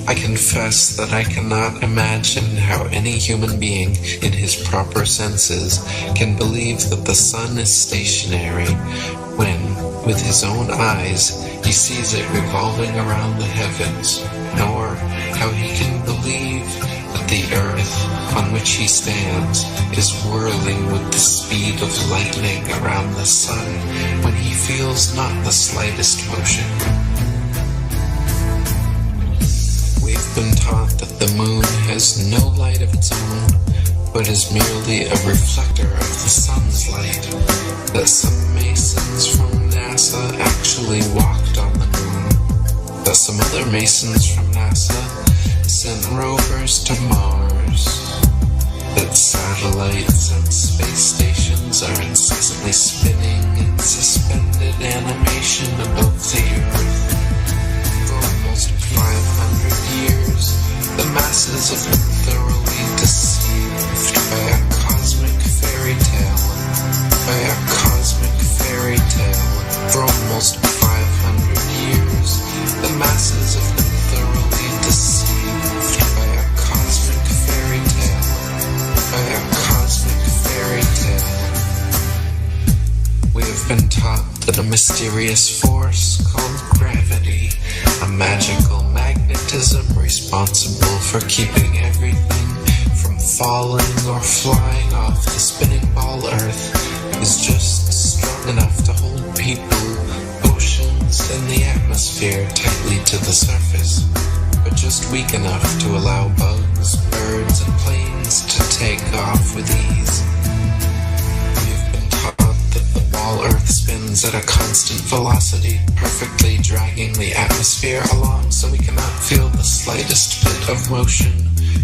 I confess that I cannot imagine how any human being in his proper senses can believe that the sun is stationary when, with his own eyes, he sees it revolving around the heavens, nor how he can believe that the earth on which he stands is whirling with the speed of lightning around the sun when he feels not the slightest motion. We've been taught that the moon has no light of its own, but is merely a reflector of the sun's light, that some masons from NASA actually walked on the moon, that some other masons from NASA sent rovers to Mars, that satellites and space stations are incessantly spinning in suspended animation above the Earth. For almost 500 years, the masses have been thoroughly deceived by a cosmic fairy tale. By a cosmic fairy tale. For almost 500 years, the masses have been thoroughly deceived by a cosmic fairy tale. By a cosmic fairy tale. We have been taught that a mysterious force called gravity, a magical magnetism responsible for keeping everything from falling or flying off the spinning ball Earth, is just strong enough to hold people, oceans, and the atmosphere tightly to the surface, but just weak enough to allow bugs, birds, and planes to take off with ease. We've been taught that the ball Earth spins at a constant velocity, perfectly dragging the atmosphere along so we cannot feel the slightest bit of motion,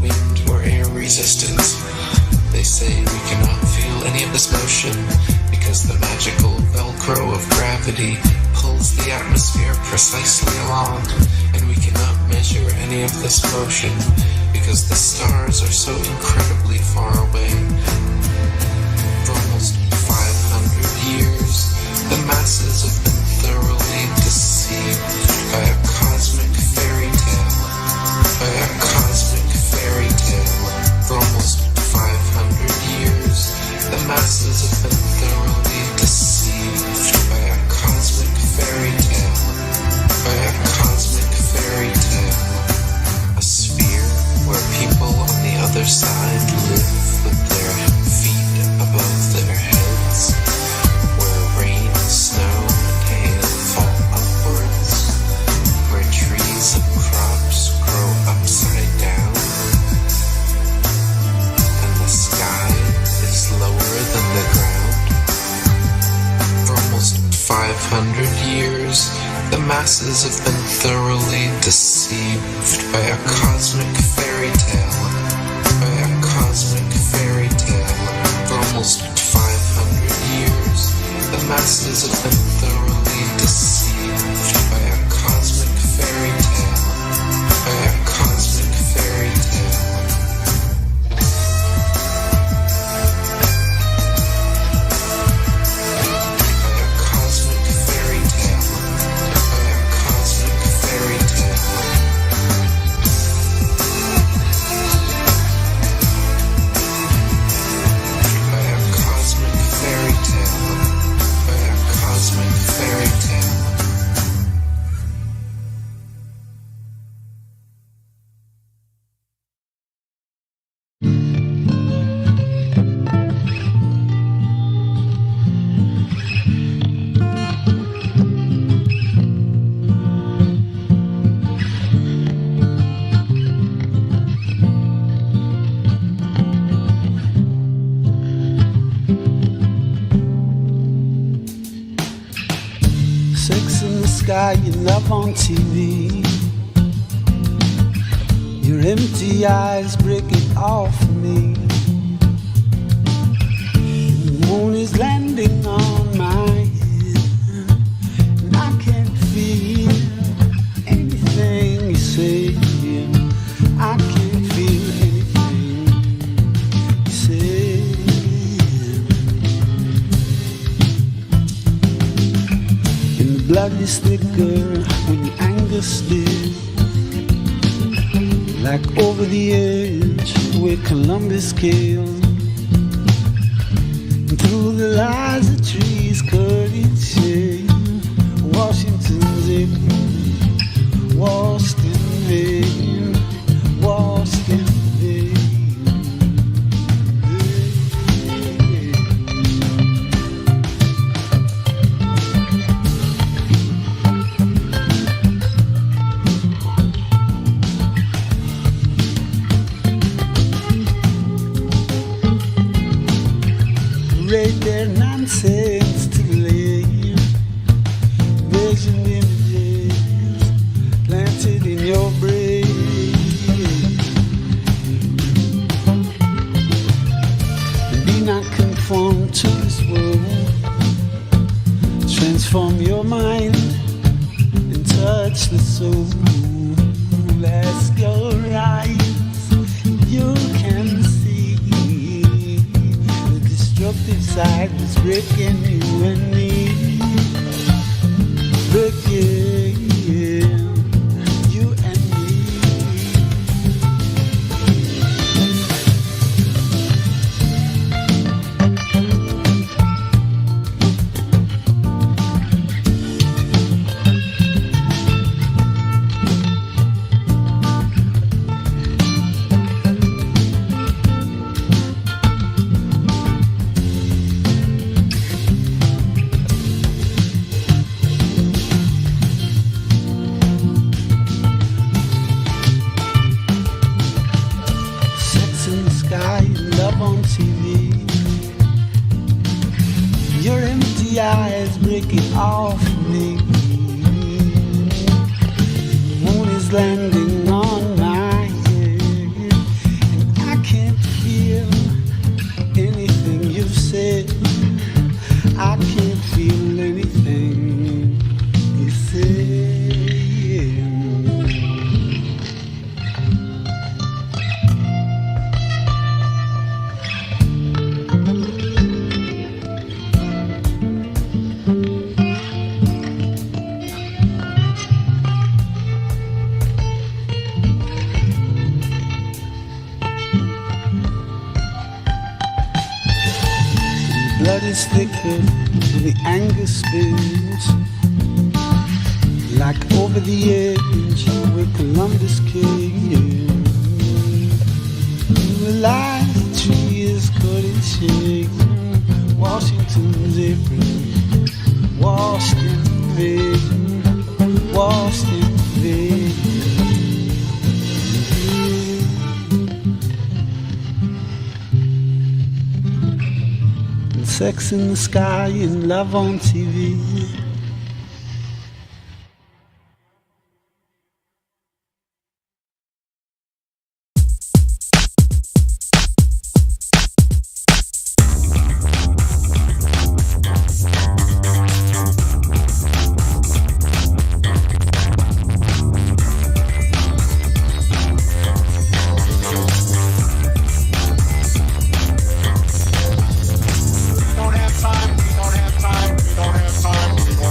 wind, or air resistance. They say we cannot feel any of this motion because the magical Velcro of gravity pulls the atmosphere precisely along, and we cannot measure any of this motion because the stars are so incredibly far away. For almost 500 years, the masses have been thoroughly deceived by a cosmic fairy tale. By a cosmic fairy tale. For almost 500 years, the masses have been thoroughly deceived by a cosmic fairy tale. By a cosmic fairy tale. A sphere where people on the other side live with their feet above their heads, where rain, snow, and hail fall upwards, where trees and crops grow upside down, and the sky is lower than the ground. For almost 500 years, the masses have been thoroughly deceived by a cosmic fairy tale. By a cosmic fairy tale. For almost 500 years, the masses have been thoroughly deceived by a cosmic fairy tale. By a cosmic fairy sky and love on TV. Your empty eyes break it off me. The moon is landing on my head, and I can't feel anything you say. I can't feel anything you say. And the blood is thicker when the anger stirs, like over the edge where Columbus killed. And through the lies of trees cut in shade, Washington's aching, washed in vain, washed in vain. Read their nonsense to lay vision images planted in your brain. Be not conformed to this world. Transform your mind and touch the soul. Ask your eyes, you can see the destructive side is breaking you and me. Breaking you and me. Sex in the sky and love on TV. Your empty eyes break it off me. Moon is landing on my head, and I can't feel anything you've said. I can't feel anything you say. Blood is thicker and the anger spills, like over the edge where Columbus came. The light tree is cut and shaken, Washington's apron, washed in vain, washed in vain. Sex in the sky and love on TV. We don't have time, we don't have time, we don't have time, we don't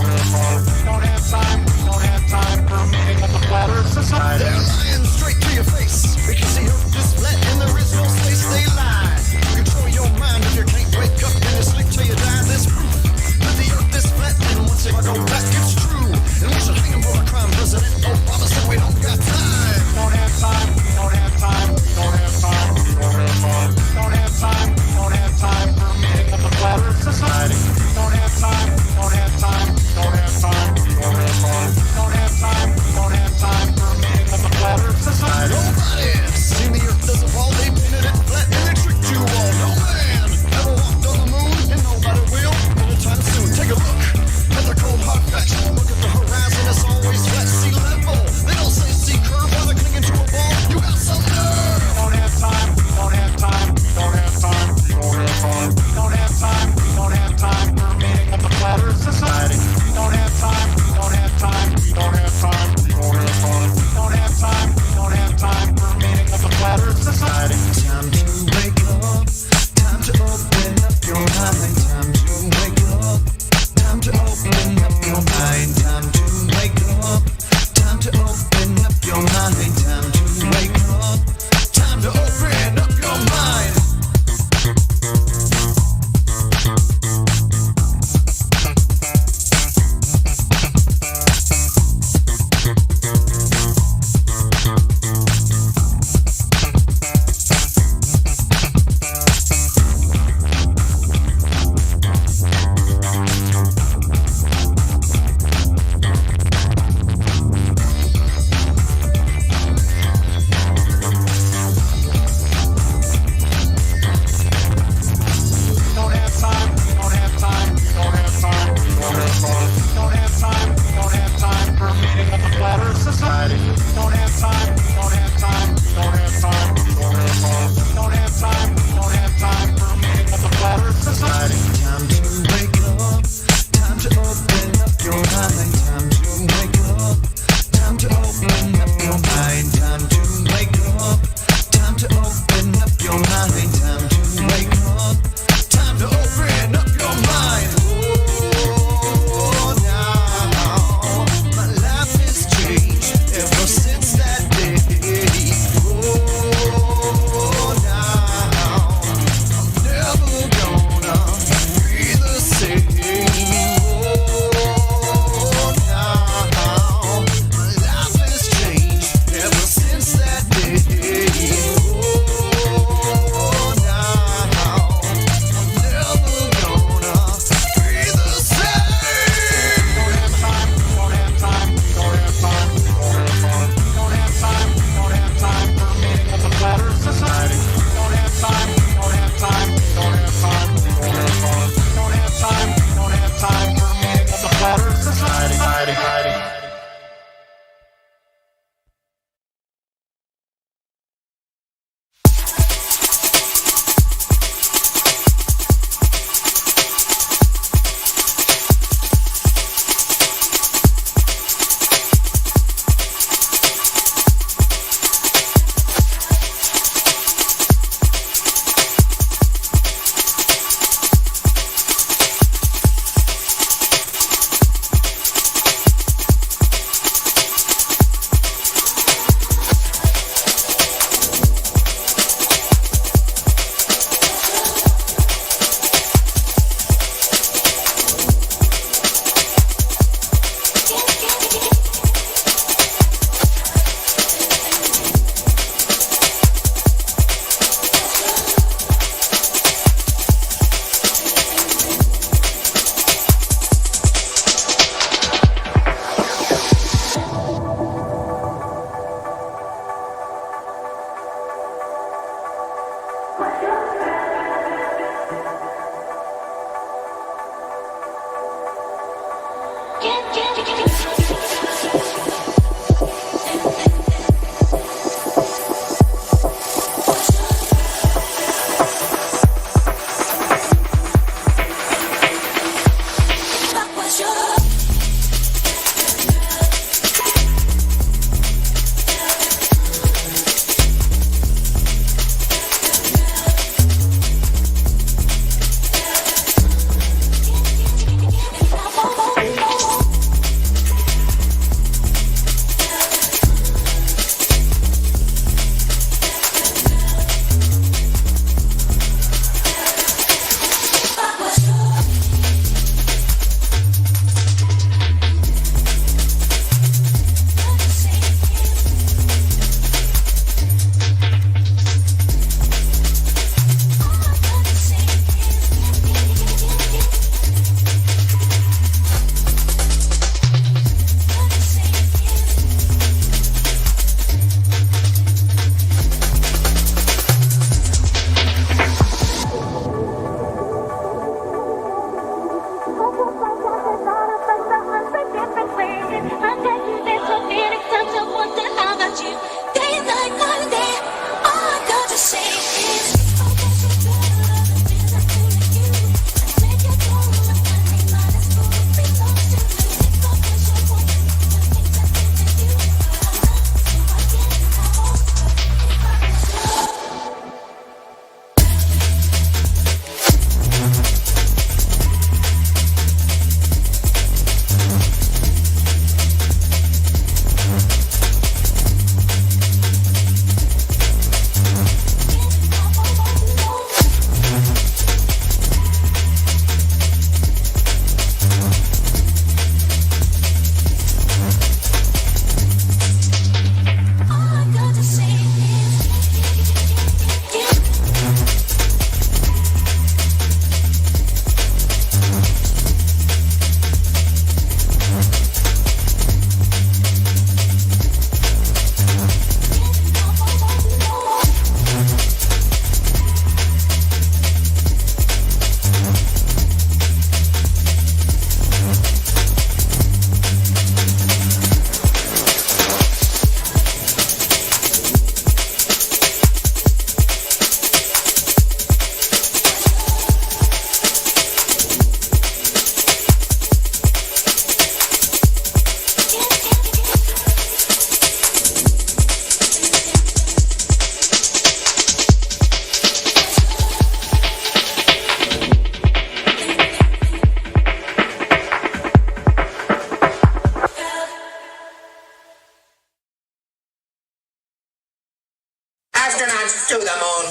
astronauts to the moon.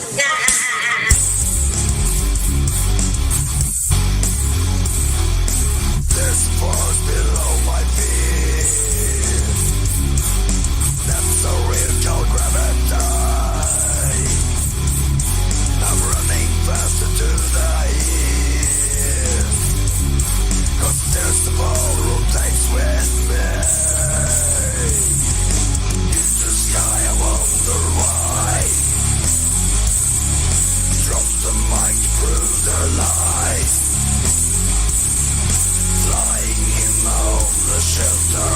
This force below my feet, that's a real cold gravity. I'm running faster to the east, 'cause there's the ball rotates with me. In the sky I wonder why. Drop the mic through the lights. Flying in the shelter.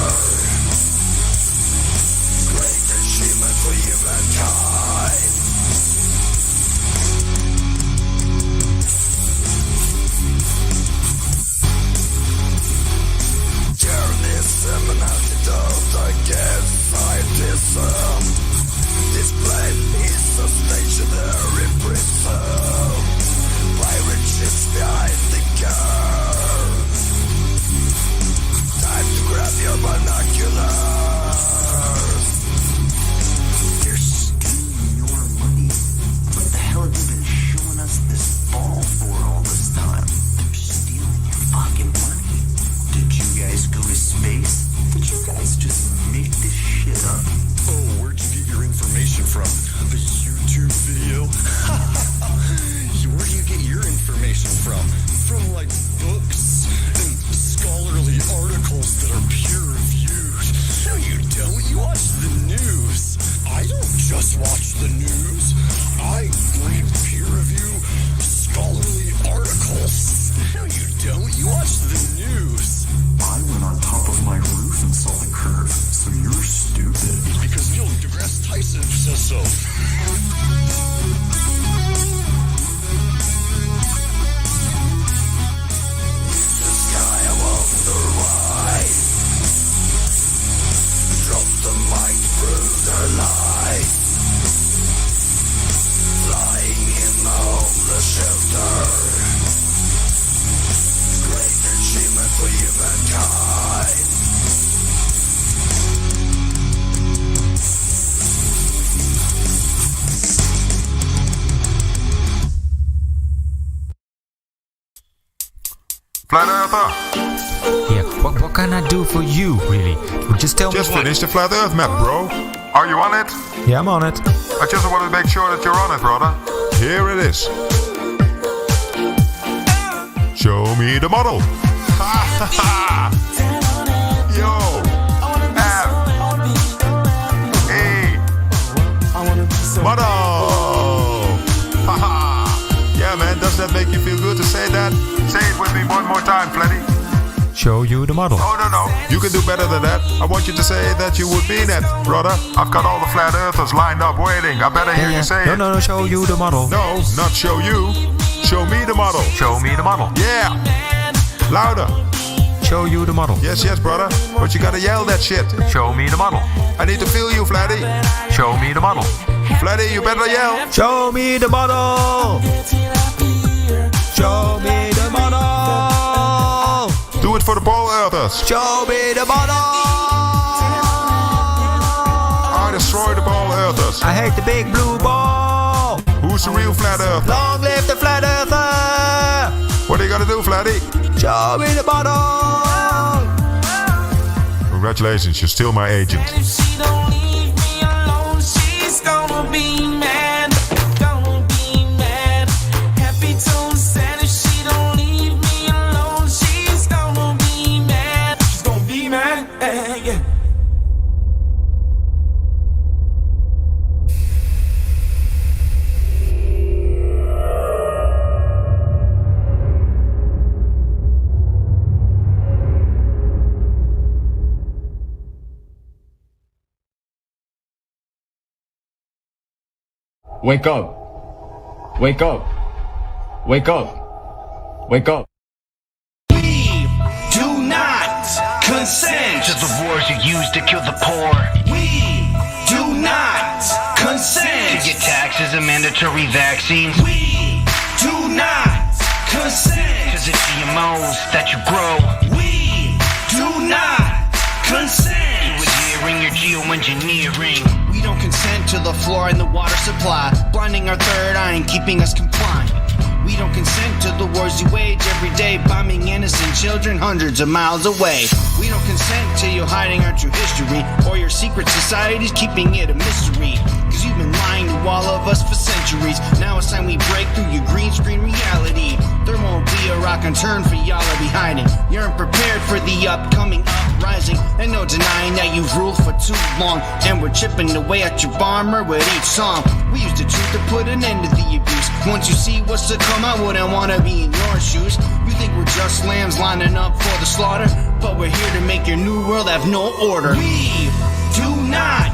Great achievement for humankind. Journalism and antidote against scientism. This plane is a stationary prison. Pirate ships behind the curve. Time to grab your binoculars. They're stealing your money. What the hell have you been showing us this ball for all this time? They're stealing your fucking money. Did you guys go to space? Did you guys just make this shit up? Oh, where'd you get your information from? The YouTube video? Where do you get your information from? From like books and scholarly articles that are peer-reviewed. No, you don't. You watch the news. I don't just watch the news. I read peer-review scholarly articles. No, you don't. You watch the news. I went on top of my roof and saw the curve, so you're stupid. Because Neil deGrasse Tyson says so. Drop the mic through the lights. Flying in the homeless shelter. Great achievement for humankind. Flat Earther. Yeah, what can I do for you, really? Just tell me. Just finished the Flat Earth map, bro. Are you on it? Yeah, I'm on it. I just want to make sure that you're on it, brother. Here it is. Show me the model. Yo. Model. Yeah, man, does that make you feel good to say that? Say it with me one more time, Flatty. Show you the model. Oh, no. You can do better than that. I want you to say that you would mean it, brother. I've got all the Flat Earthers lined up waiting. I better hear you say it. No, show you the model. No, not show you. Show me the model. Show me the model. Yeah. Louder. Show you the model. Yes, brother. But you gotta yell that shit. Show me the model. I need to feel you, Flatty. Show me the model. Flatty, you better yell. Show me the model. Show me the model. Do it for the ball earthers. Show me the model. I destroy the ball earthers. I hate the big blue ball. Who's the real Flat Earther? Long live the Flat Earther. What are you gonna do, Flatty? Show me the model. Congratulations, you're still my agent. If she don't leave me alone, she's gonna be mad. Gonna be mad. Happy tone sad if she don't leave me alone, she's gonna be mad. She's gonna be mad. Yeah. Wake up. Wake up. Wake up. Wake up. We do not consent to the wars you use to kill the poor. We do not consent to your taxes and mandatory vaccines. We do not consent to the GMOs that you grow. We do not consent to adhering your geoengineering. We We don't consent to the floor and the water supply, blinding our third eye and keeping us compliant. We don't consent to the wars you wage every day, bombing innocent children hundreds of miles away. We don't consent to you hiding our true history, or your secret societies keeping it a mystery. Cause you've been lying to all of us for centuries. Now it's time we break through your green screen reality. There won't be a rock and turn for y'all to be hiding. You're unprepared for the upcoming uprising, and no denying that you've ruled for too long. And we're chipping away at your armor with each song. We use the truth to put an end to the abuse. Once you see what's to come, I wouldn't want to be in your shoes. You think we're just lambs lining up for the slaughter, but we're here to make your new world have no order. We do not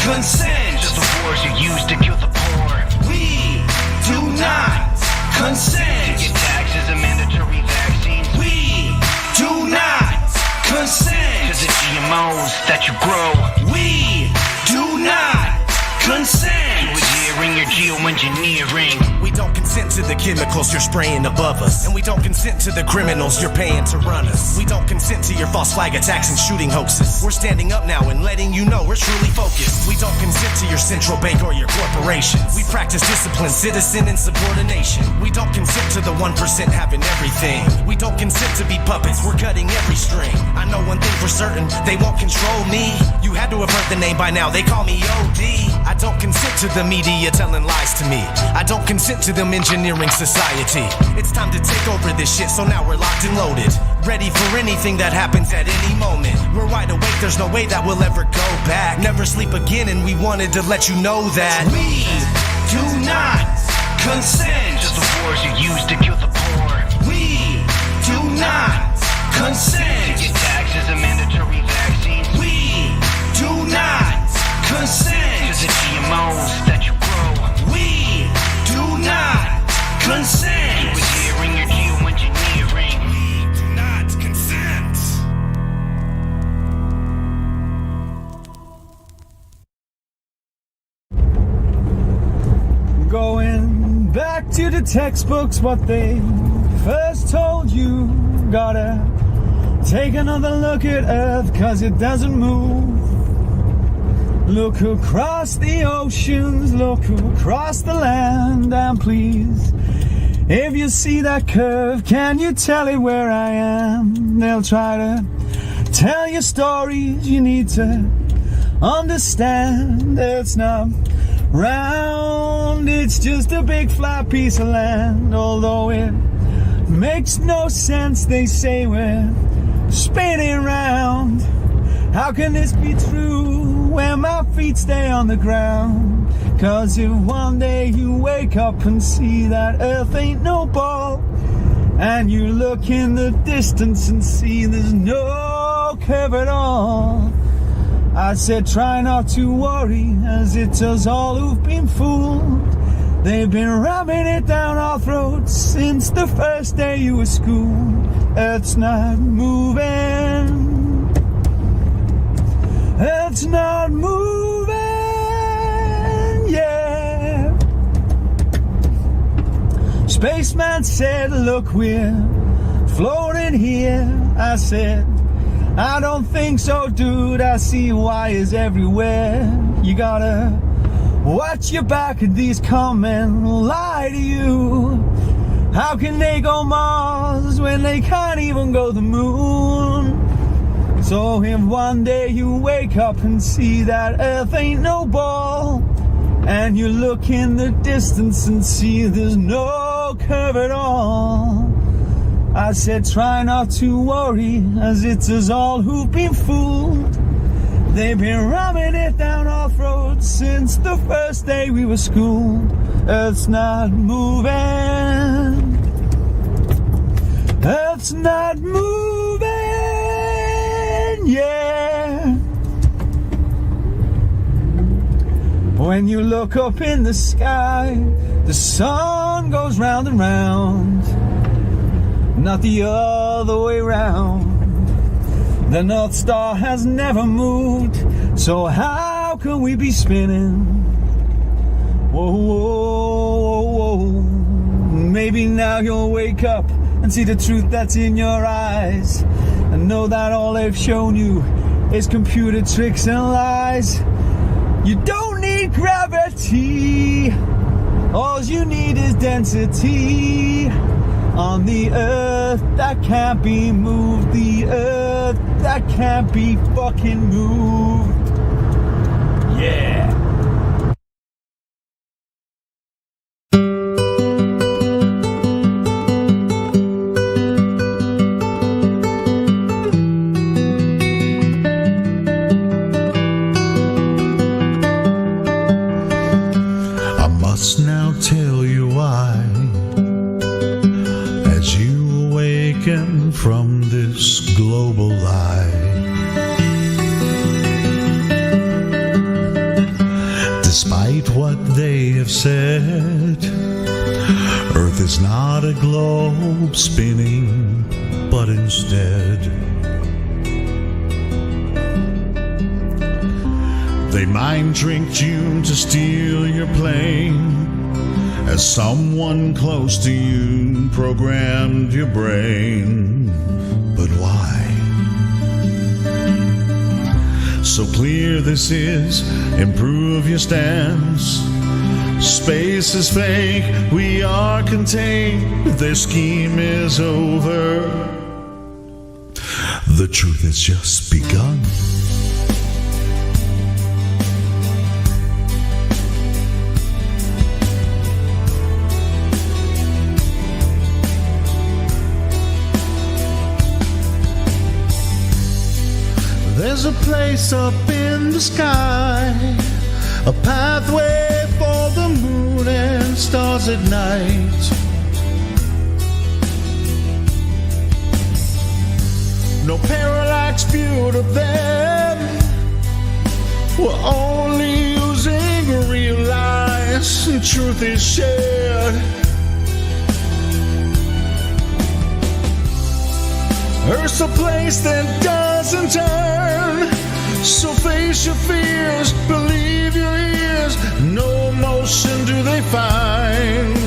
consent to the wars you use to kill the poor. We do not consent to your taxes and mandatory vaccines. We do not consent to the GMOs that you grow. We do not consent to adhering your geoengineering. We don't consent to the chemicals you're spraying above us, and we don't consent to the criminals you're paying to run us. We don't consent to your false flag attacks and shooting hoaxes. We're standing up now and letting you know we're truly focused. We don't consent to your central bank or your corporations. We practice discipline, citizen, and subordination. We don't consent to the 1% having everything. We don't consent to be puppets, we're cutting every string. I know one thing for certain, they won't control me. You had to have heard the name by now, they call me OD. I don't consent to the media telling lies to me. I don't consent to them engineering society. It's time to take over this shit, so now we're locked and loaded, ready for anything that happens at any moment. We're wide awake, there's no way that we'll ever go back. Never sleep again, and we wanted to let you know that we do not consent to the wars you use to kill the poor. We do not consent to your taxes and mandatory vaccines. We do not consent to the GMOs that you grow. We do not consent to adhering your geoengineering. We do not consent. Going back to the textbooks, what they first told you. Gotta take another look at Earth, cause it doesn't move. Look across the oceans, look across the land, and please, if you see that curve, can you tell it where I am? They'll try to tell you stories you need to understand. It's not round, it's just a big flat piece of land. Although it makes no sense, they say we're spinning round. How can this be true when my feet stay on the ground? Cause if one day you wake up and see that Earth ain't no ball, and you look in the distance and see there's no curve at all, I said try not to worry, as it does all who've been fooled. They've been ramming it down our throats since the first day you were schooled. Earth's not moving, Earth's not moving, yeah. Spaceman said, look, we're floating here. I said, I don't think so, dude. I see wires everywhere. You gotta watch your back, these come and lie to you. How can they go Mars when they can't even go the moon? So if one day you wake up and see that Earth ain't no ball, and you look in the distance and see there's no curve at all, I said try not to worry, as it's us all who've been fooled. They've been ramming it down our throats since the first day we were schooled. Earth's not moving, Earth's not moving, yeah. When you look up in the sky, the sun goes round and round, not the other way round. The North Star has never moved, so how can we be spinning? Whoa, whoa, whoa, whoa. Maybe now you'll wake up and see the truth that's in your eyes, and know that all they've shown you is computer tricks and lies. You don't density. All you need is density. On the earth that can't be moved. The earth that can't be fucking moved. Yeah. I must now tell you why, as you awaken from this global lie. Despite what they have said, Earth is not a globe spinning, but instead they mind tricked you to steal your plane, as someone close to you programmed your brain. But why? So clear this is, improve your stance. Space is fake, we are contained. Their scheme is over, the truth has just begun. There's a place up in the sky, a pathway for the moon and stars at night. No parallax viewed of them, we're only using real lies, and truth is shared. Earth's a place that doesn't turn, so face your fears, believe your ears. No motion do they find.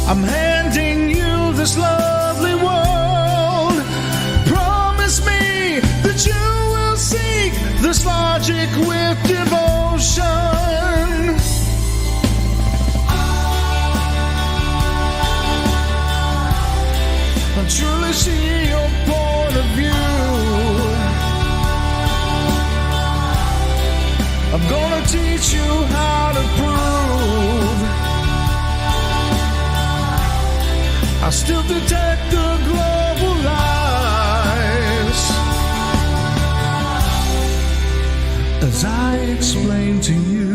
I'm handing you this lovely world. Promise me that you will seek this logic with devotion. Truly see your point of view. I'm gonna teach you how to prove. I still detect the global lies as I explain to you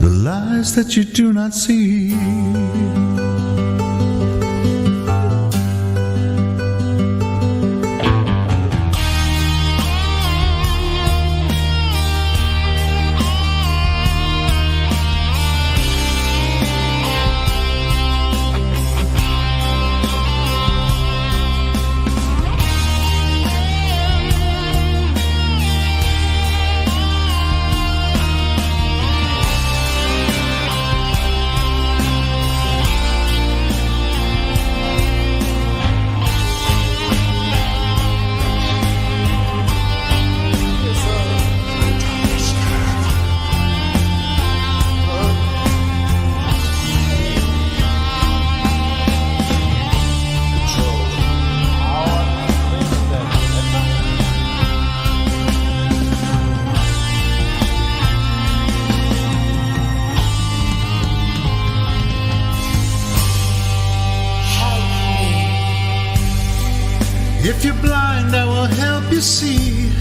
the lies that you do not see. If you're blind, I will help you see.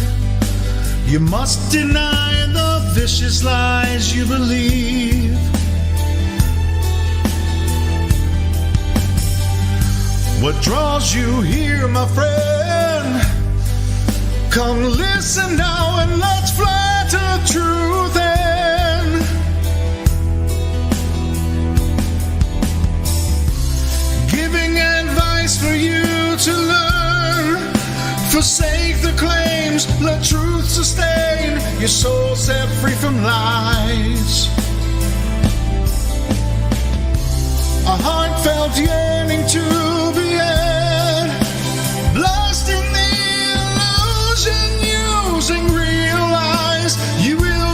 You must deny the vicious lies you believe. What draws you here, my friend? Come listen now and let's fly to the truth end. Giving advice for you to learn. Forsake the claims, let truth sustain your soul set free from lies. A heartfelt yearning to be had, lost in the illusion using real lies. You will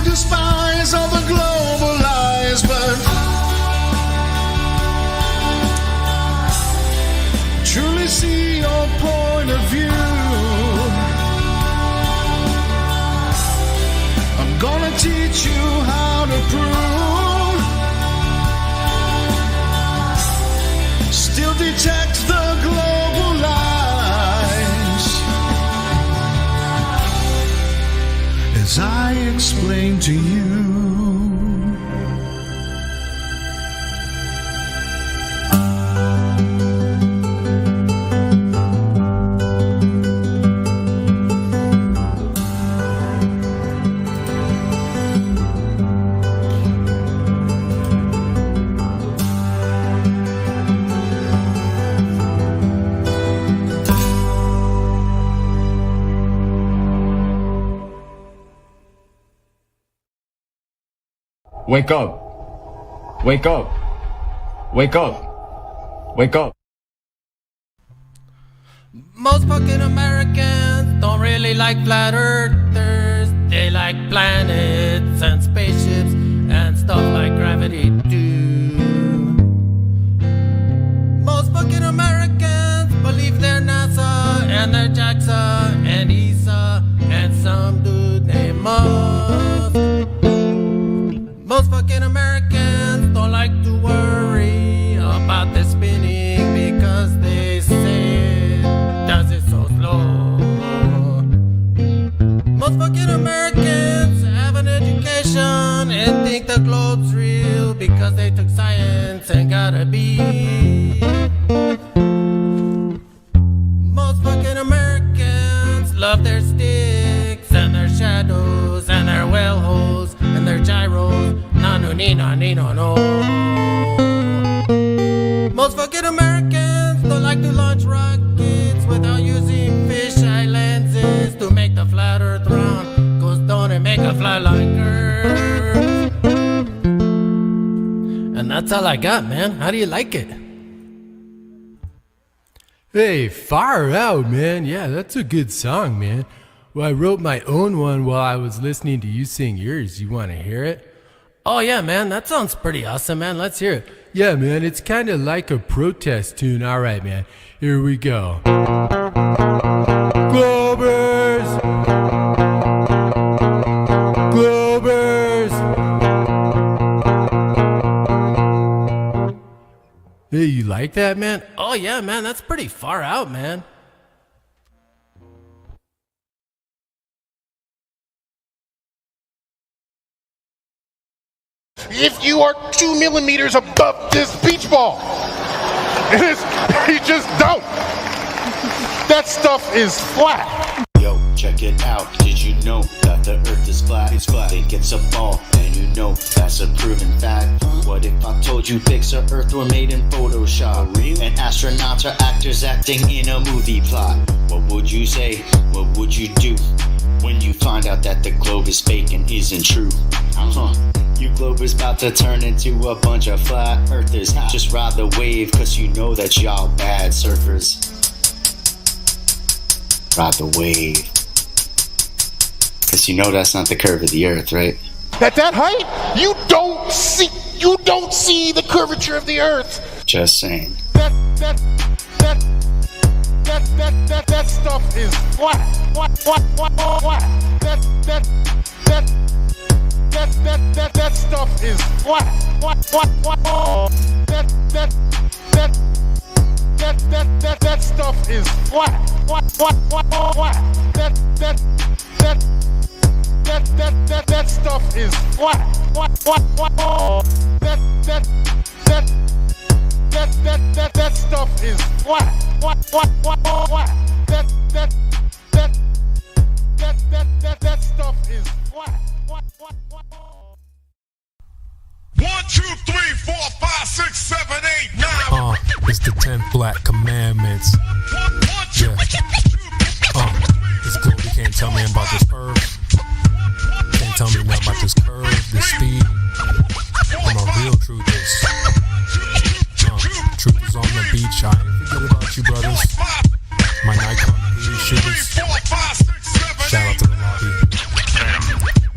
teach you how to prove. Still detect the global lies as I explain to you. Wake up. Wake up. Wake up. Wake up. Most fucking Americans don't really like flat earthers. They like planets and spaceships and stuff like gravity too. Most fucking Americans believe they're NASA and they're JAXA and ESA and some dude named Musk. Most fucking Americans don't like to worry about the spinning because they say it does it so slow. Most fucking Americans have an education and think the globe's real because they took science and got a B. Most fucking Americans love their sticks and their shadows and their well holes and their gyros. No. Most fucking Americans don't like to launch rockets without using fisheye lenses to make the flat earth round. Cause don't it make a fly like Earth? And that's all I got, man. How do you like it? Hey, far out, man. Yeah, that's a good song, man. Well, I wrote my own one while I was listening to you sing yours. You want to hear it? Oh, yeah, man. That sounds pretty awesome, man. Let's hear it. Yeah, man. It's kind of like a protest tune. All right, man. Here we go. Globers! Globers! Hey, you like that, man? Oh, yeah, man. That's pretty far out, man. If you are 2 millimeters above this beach ball, you just don't. That stuff is flat. Yo, check it out. Did you know that the earth is flat? It's flat. Think it's a ball, and you know that's a proven fact. What if I told you pics of Earth were made in Photoshop? And astronauts are actors acting in a movie plot? What would you say? What would you do when you find out that the globe is fake and isn't true? You globers about to turn into a bunch of flat earthers. Just ride the wave, cause you know that y'all bad surfers. Ride the wave. Cause you know that's not the curve of the earth, right? At that height, you don't see the curvature of the earth. Just saying. That stuff is flat. That stuff is flat. That stuff is flat. That stuff is flat. That stuff is flat. That stuff is flat. 1, 2, 3, 4, 5, 6, 7, 8, 9. It's the 10 Black Commandments. Yeah. This globe, you can't tell me about this curve. Can't tell me nothing about this curve, this speed. I'm a real truthist. Truth is on the beach. I ain't forget about you, brothers. My Nikon beauty shooters. Shout out to the lobby.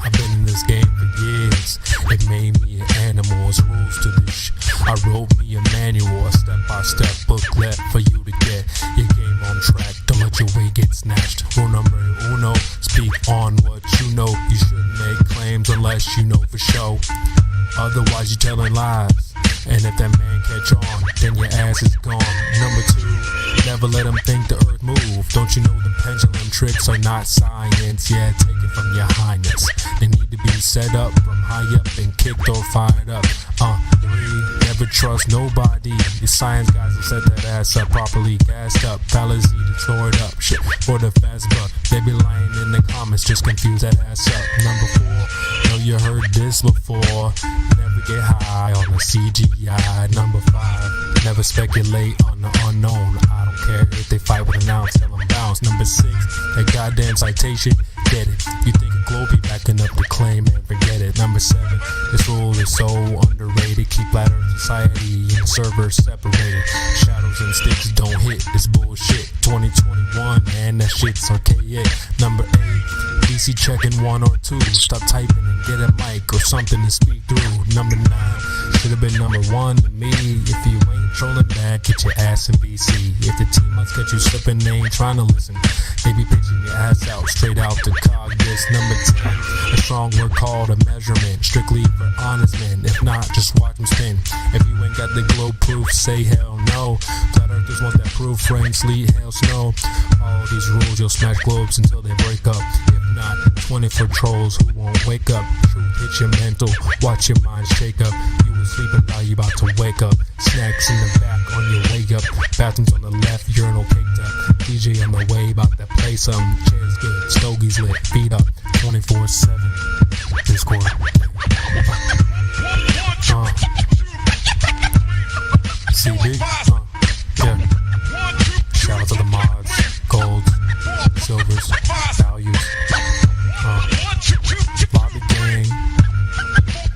I've been in this game for years. It made me an animal. It's rules to this. I wrote me a manual, a step-by-step booklet for you to get your game on track. Don't let your way get snatched. Rule number uno, speak on what you know. You shouldn't make claims unless best you know for sure. Otherwise you telling lies, and if that man catch on, then your ass is gone. Number 2, never let them think the earth move. Don't you know the pendulum tricks are not science? Yeah, take it from your highness. They need to be set up from high up and kicked or fired up. 3, never trust nobody. The science guys will set that ass up properly gassed up. Fellas need to throw it up, shit, for the fast buck. They be lying in the comments, just confuse that ass up. Number 4, know you heard this before. Never get high on the CGI. Number 5, never speculate on the unknown. I don't care if they fight with an ounce, tell them bounce. Number 6, that goddamn citation, get it. You think a globe be backing up the claim and forget it. Number 7, this rule is so underrated. Keep flat earth society and servers separated. Shadows and sticks don't hit this bullshit. 2021, man, that shit's archaic. Number 8, DC checking 1 or 2. Stop typing and get a mic or something to speak through. Number 9, should've been number 1 to me. If you ain't trolling back, get your ass in BC. If the team must get you slipping, they ain't trying to listen. They be pitching your ass out straight out to Congress. Number 10, a strong word called a measurement, strictly for honest men. If not, just watch them spin. If you ain't got the globe proof, say hell no. Flat earthers want that proof, rain, sleet, hail, snow. All these rules, you'll smash globes until they break up. If not, 20 for trolls who won't wake up. Truth hit your mental, watch your mind shake up. You was sleeping, now you about to wake up. Snacks in the back on your way up. Bathrooms on the left, urinal caked up. DJ on the way, about to play some. Chairs good, stogies lit, feet up, 24/7. Discord. CB, yeah. Shout out to the mods, golds, silvers, values, lobby gang,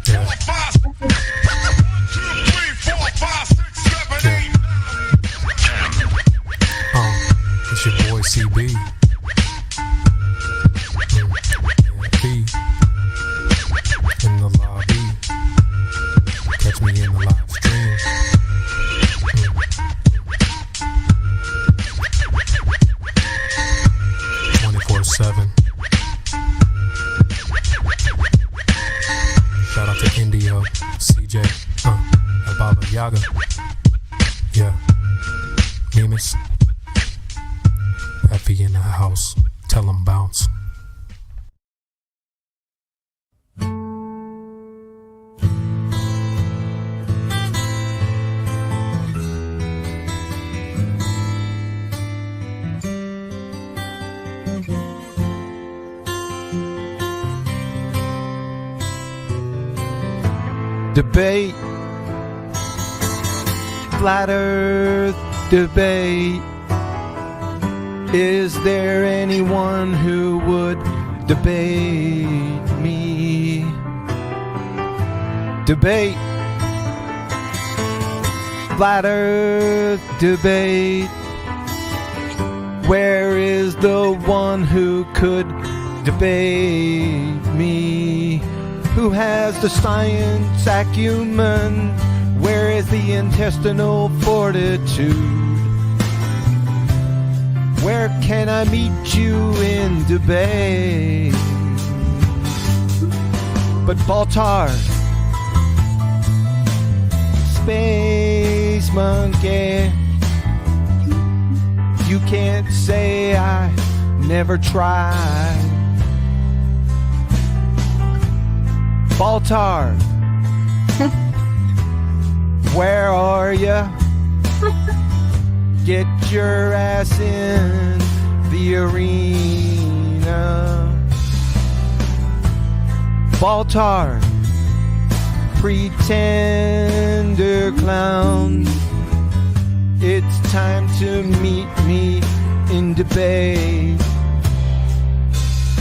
yeah. It's your boy CB. In the lobby. Catch me in the live stream. 24/7. Shout out to Indio, CJ, Baba Yaga. Yeah. Nemus. Effie in the house. Tell him bounce. Debate, flat earth debate. Is there anyone who would debate me? Debate, flat earth debate. Where is the one who could debate me? Who has the science acumen? Where is the intestinal fortitude? Where can I meet you in debate? But Baltar, Space Monkey, you can't say I never tried. Baltar, where are ya? Get your ass in the arena. Baltar, pretender clown, it's time to meet me in debate.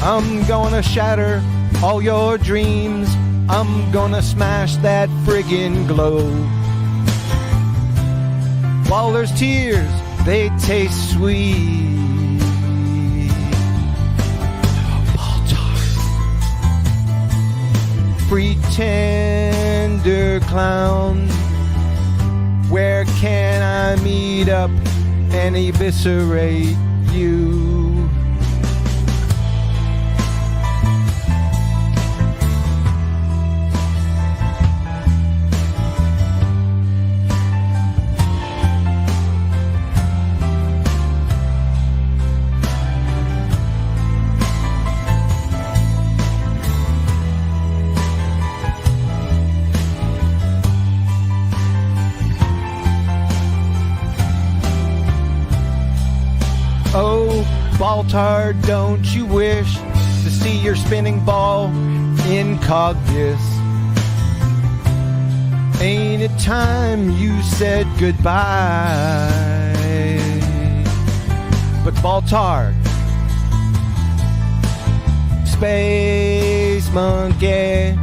I'm gonna shatter all your dreams. I'm gonna smash that friggin' globe. While there's tears, they taste sweet. Baltar, pretender clown, where can I meet up and eviscerate you? Baltar, don't you wish to see your spinning ball in Cogdis? Ain't it time you said goodbye? But Baltar, Space Monkey,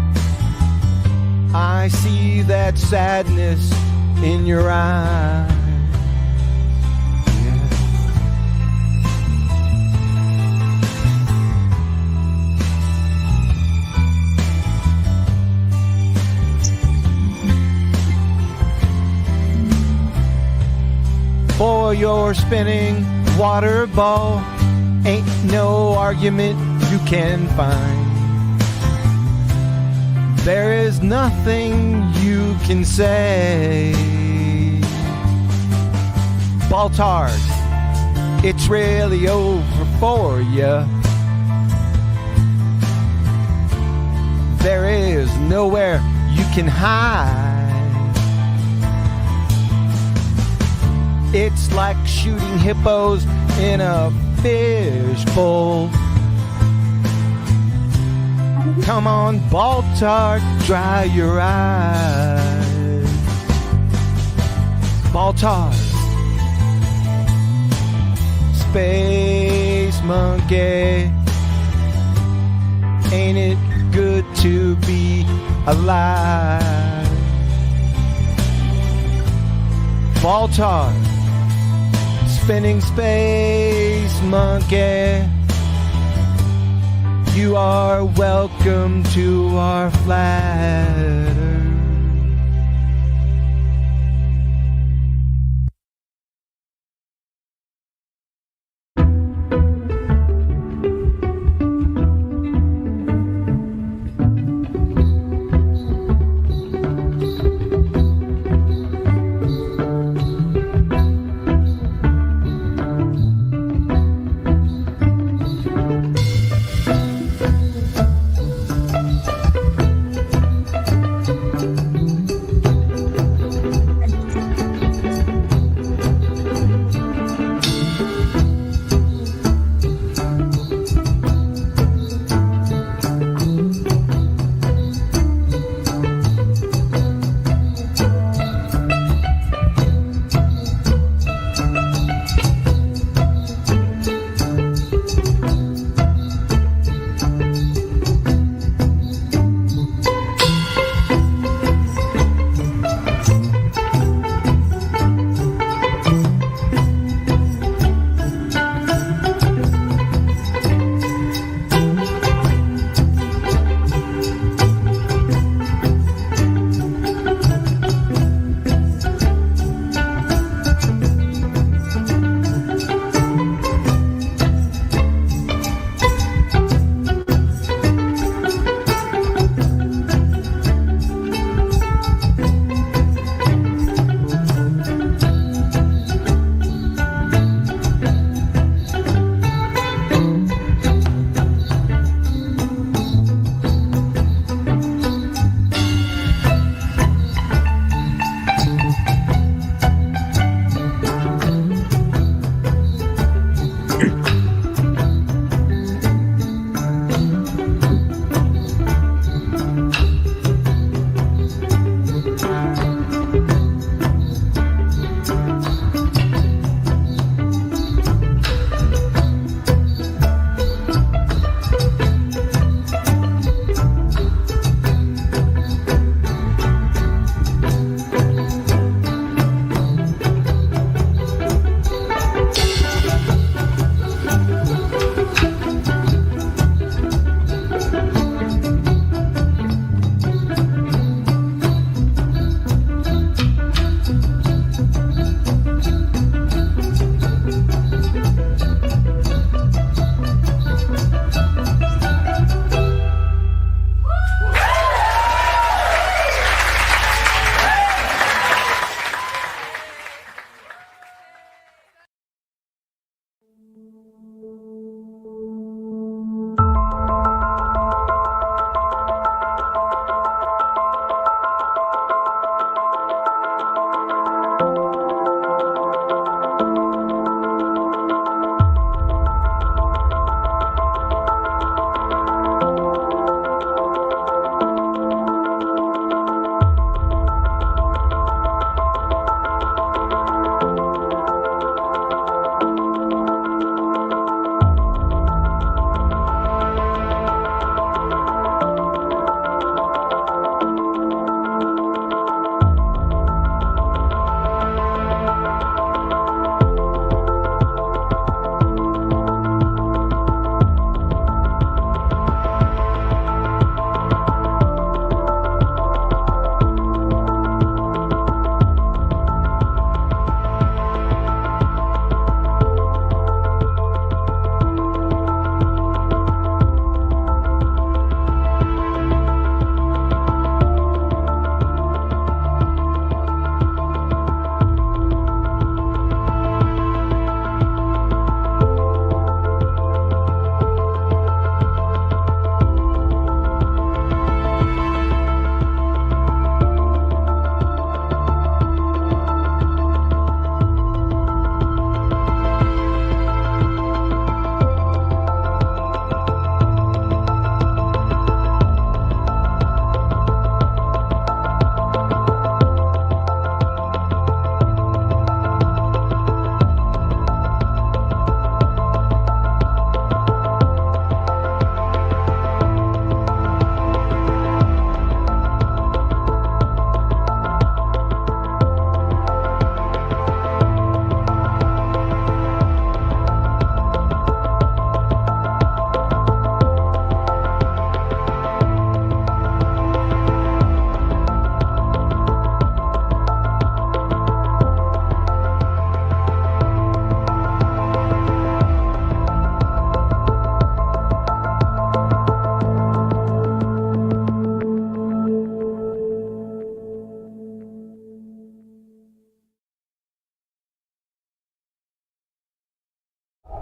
I see that sadness in your eyes. For your spinning water ball, ain't no argument you can find. There is nothing you can say. Baltard, it's really over for ya. There is nowhere you can hide. It's like shooting hippos in a fishbowl. Come on, Baltar, dry your eyes. Baltar, Space Monkey, ain't it good to be alive? Baltar, spinning Space Monkey, you are welcome to our flat Earth.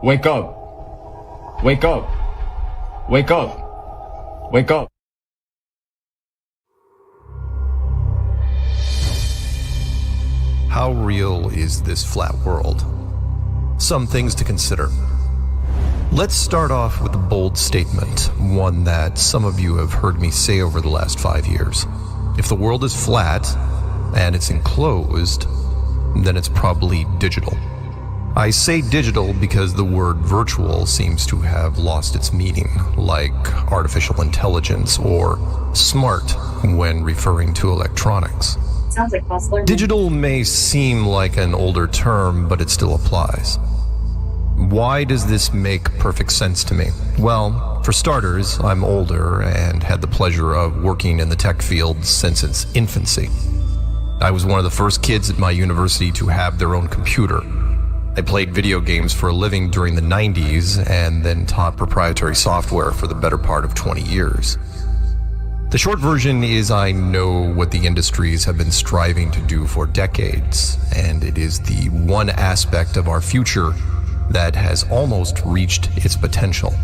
Wake up. Wake up. Wake up. Wake up. How real is this flat world? Some things to consider. Let's start off with a bold statement, one that some of you have heard me say over the last 5 years. If the world is flat and it's enclosed, then it's probably digital. I say digital because the word virtual seems to have lost its meaning, like artificial intelligence or smart when referring to electronics. Sounds like false learning. Digital may seem like an older term, but it still applies. Why does this make perfect sense to me? Well, for starters, I'm older and had the pleasure of working in the tech field since its infancy. I was one of the first kids at my university to have their own computer. I played video games for a living during the 90s and then taught proprietary software for the better part of 20 years. The short version is I know what the industries have been striving to do for decades, and it is the one aspect of our future that has almost reached its potential.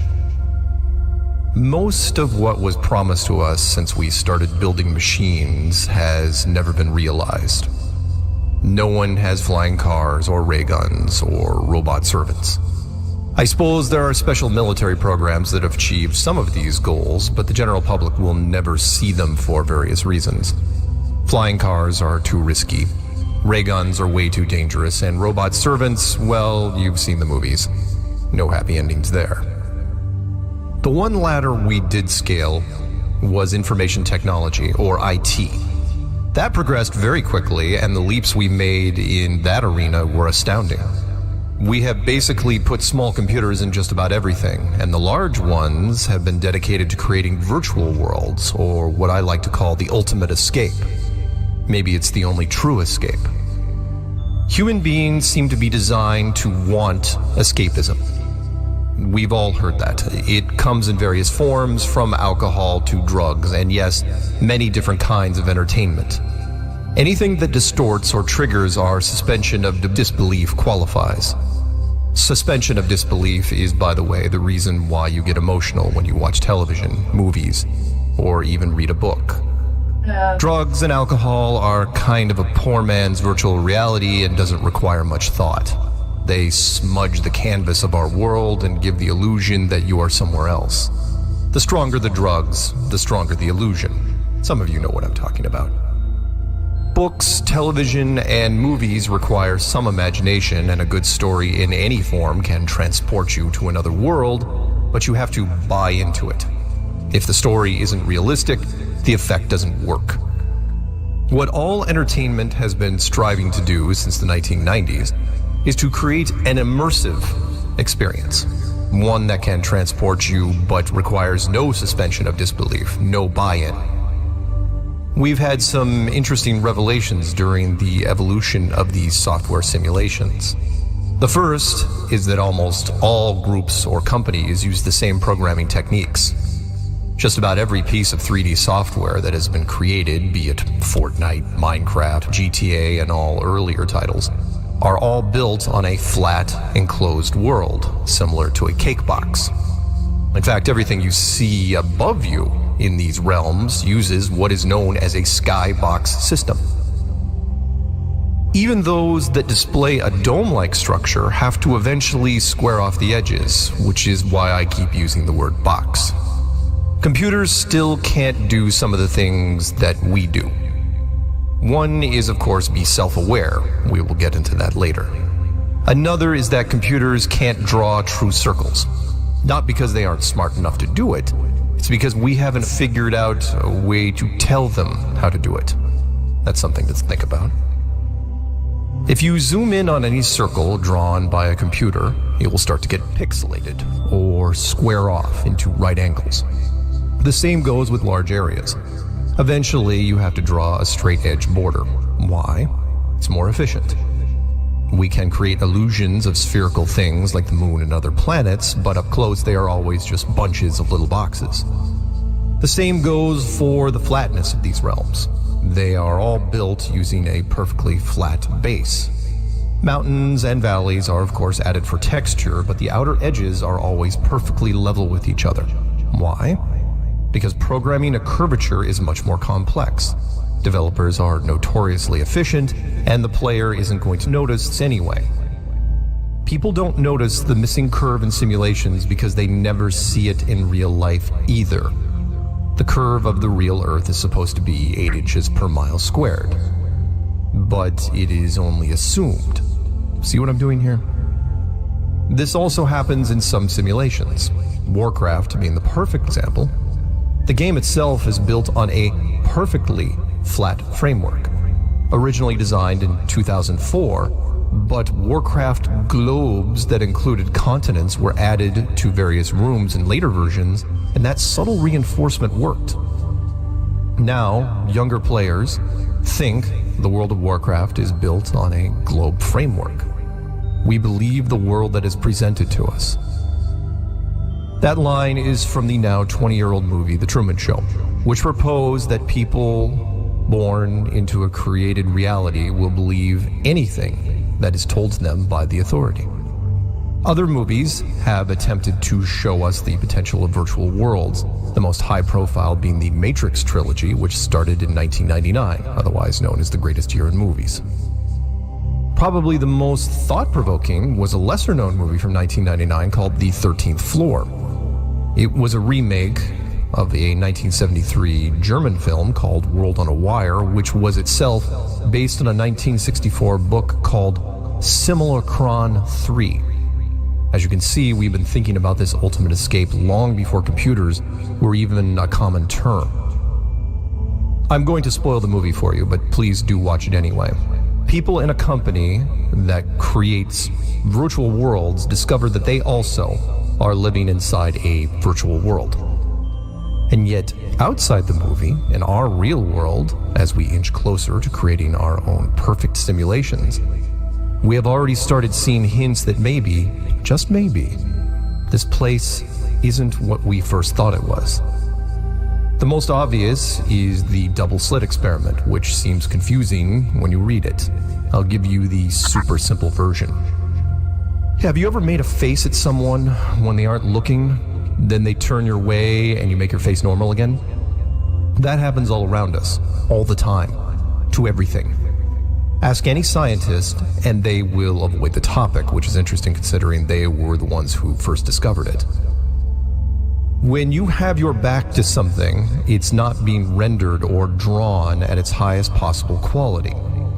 Most of what was promised to us since we started building machines has never been realized. No one has flying cars or ray guns or robot servants. I suppose there are special military programs that have achieved some of these goals, but the general public will never see them for various reasons. Flying cars are too risky. Ray guns are way too dangerous, and robot servants, well, you've seen the movies. No happy endings there. The one ladder we did scale was information technology, or IT. That progressed very quickly, and the leaps we made in that arena were astounding. We have basically put small computers in just about everything, and the large ones have been dedicated to creating virtual worlds, or what I like to call the ultimate escape. Maybe it's the only true escape. Human beings seem to be designed to want escapism. We've all heard that. It comes in various forms, from alcohol to drugs, and yes, many different kinds of entertainment. Anything that distorts or triggers our suspension of disbelief qualifies. Suspension of disbelief is, by the way, the reason why you get emotional when you watch television, movies, or even read a book. Drugs and alcohol are kind of a poor man's virtual reality and doesn't require much thought. They smudge the canvas of our world and give the illusion that you are somewhere else. The stronger the drugs, the stronger the illusion. Some of you know what I'm talking about. Books, television, and movies require some imagination, and a good story in any form can transport you to another world, but you have to buy into it. If the story isn't realistic, the effect doesn't work. What all entertainment has been striving to do since the 1990s is to create an immersive experience, one that can transport you but requires no suspension of disbelief, no buy-in. We've had some interesting revelations during the evolution of these software simulations. The first is that almost all groups or companies use the same programming techniques. Just about every piece of 3D software that has been created, be it Fortnite, Minecraft, GTA, and all earlier titles, are all built on a flat, enclosed world, similar to a cake box. In fact, everything you see above you in these realms uses what is known as a skybox system. Even those that display a dome-like structure have to eventually square off the edges, which is why I keep using the word box. Computers still can't do some of the things that we do. One is, of course, be self-aware. We will get into that later. Another is that computers can't draw true circles. Not because they aren't smart enough to do it, it's because we haven't figured out a way to tell them how to do it. That's something to think about. If you zoom in on any circle drawn by a computer, it will start to get pixelated or square off into right angles. The same goes with large areas. Eventually, you have to draw a straight edge border. Why? It's more efficient. We can create illusions of spherical things like the moon and other planets, but up close they are always just bunches of little boxes. The same goes for the flatness of these realms. They are all built using a perfectly flat base. Mountains and valleys are of course added for texture, but the outer edges are always perfectly level with each other. Why? Because programming a curvature is much more complex. Developers are notoriously efficient, and the player isn't going to notice anyway. People don't notice the missing curve in simulations because they never see it in real life either. The curve of the real Earth is supposed to be 8 inches per mile squared. But it is only assumed. See what I'm doing here? This also happens in some simulations, Warcraft being the perfect example. The game itself is built on a perfectly flat framework, originally designed in 2004, but Warcraft globes that included continents were added to various rooms in later versions, and that subtle reinforcement worked. Now, younger players think the World of Warcraft is built on a globe framework. We believe the world that is presented to us. That line is from the now 20-year-old movie The Truman Show, which proposed that people born into a created reality will believe anything that is told to them by the authority. Other movies have attempted to show us the potential of virtual worlds, the most high-profile being the Matrix trilogy, which started in 1999, otherwise known as the greatest year in movies. Probably the most thought-provoking was a lesser-known movie from 1999 called The 13th Floor. It was a remake of a 1973 German film called World on a Wire, which was itself based on a 1964 book called Simulacron 3. As you can see, we've been thinking about this ultimate escape long before computers were even a common term. I'm going to spoil the movie for you, but please do watch it anyway. People in a company that creates virtual worlds discover that they also are living inside a virtual world. And yet, outside the movie, in our real world, as we inch closer to creating our own perfect simulations, we have already started seeing hints that maybe, just maybe, this place isn't what we first thought it was. The most obvious is the double slit experiment, which seems confusing when you read it. I'll give you the super simple version. Have you ever made a face at someone when they aren't looking, then they turn your way and you make your face normal again? That happens all around us, all the time, to everything. Ask any scientist and they will avoid the topic, which is interesting considering they were the ones who first discovered it. When you have your back to something, it's not being rendered or drawn at its highest possible quality.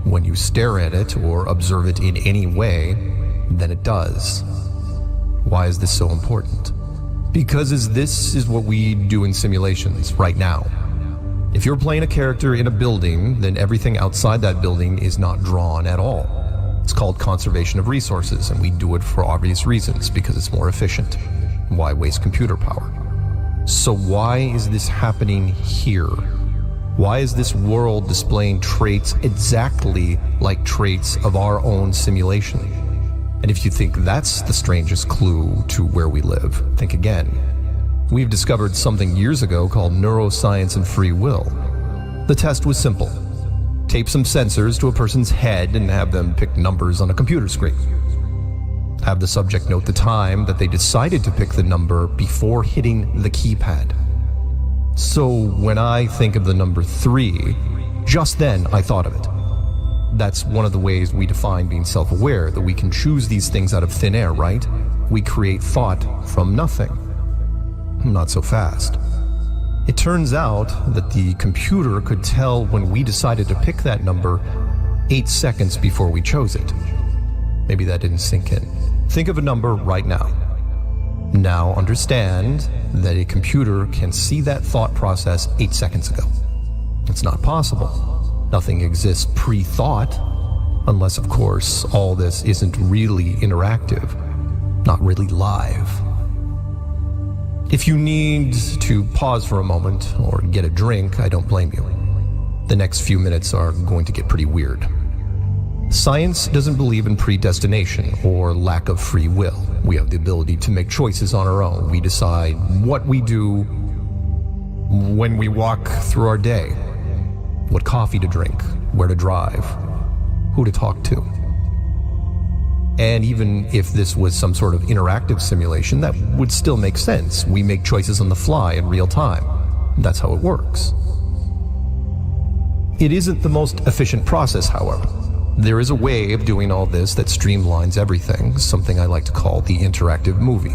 When you stare at it or observe it in any way, then it does. Why is this so important? Because this is what we do in simulations right now. If you're playing a character in a building, then everything outside that building is not drawn at all. It's called conservation of resources, and we do it for obvious reasons, because it's more efficient. Why waste computer power? So why is this happening here? Why is this world displaying traits exactly like traits of our own simulation? And if you think that's the strangest clue to where we live, think again. We've discovered something years ago called neuroscience and free will. The test was simple. Tape some sensors to a person's head and have them pick numbers on a computer screen. Have the subject note the time that they decided to pick the number before hitting the keypad. So when I think of the number 3, just then I thought of it. That's one of the ways we define being self-aware, that we can choose these things out of thin air, right? We create thought from nothing. Not so fast. It turns out that the computer could tell when we decided to pick that number 8 seconds before we chose it. Maybe that didn't sink in. Think of a number right now. Now understand that a computer can see that thought process 8 seconds ago. It's not possible. Nothing exists pre-thought, unless, of course, all this isn't really interactive, not really live. If you need to pause for a moment or get a drink, I don't blame you. The next few minutes are going to get pretty weird. Science doesn't believe in predestination or lack of free will. We have the ability to make choices on our own. We decide what we do when we walk through our day, what coffee to drink, where to drive, who to talk to. And even if this was some sort of interactive simulation, that would still make sense. We make choices on the fly in real time. That's how it works. It isn't the most efficient process, however. There is a way of doing all this that streamlines everything, something I like to call the interactive movie.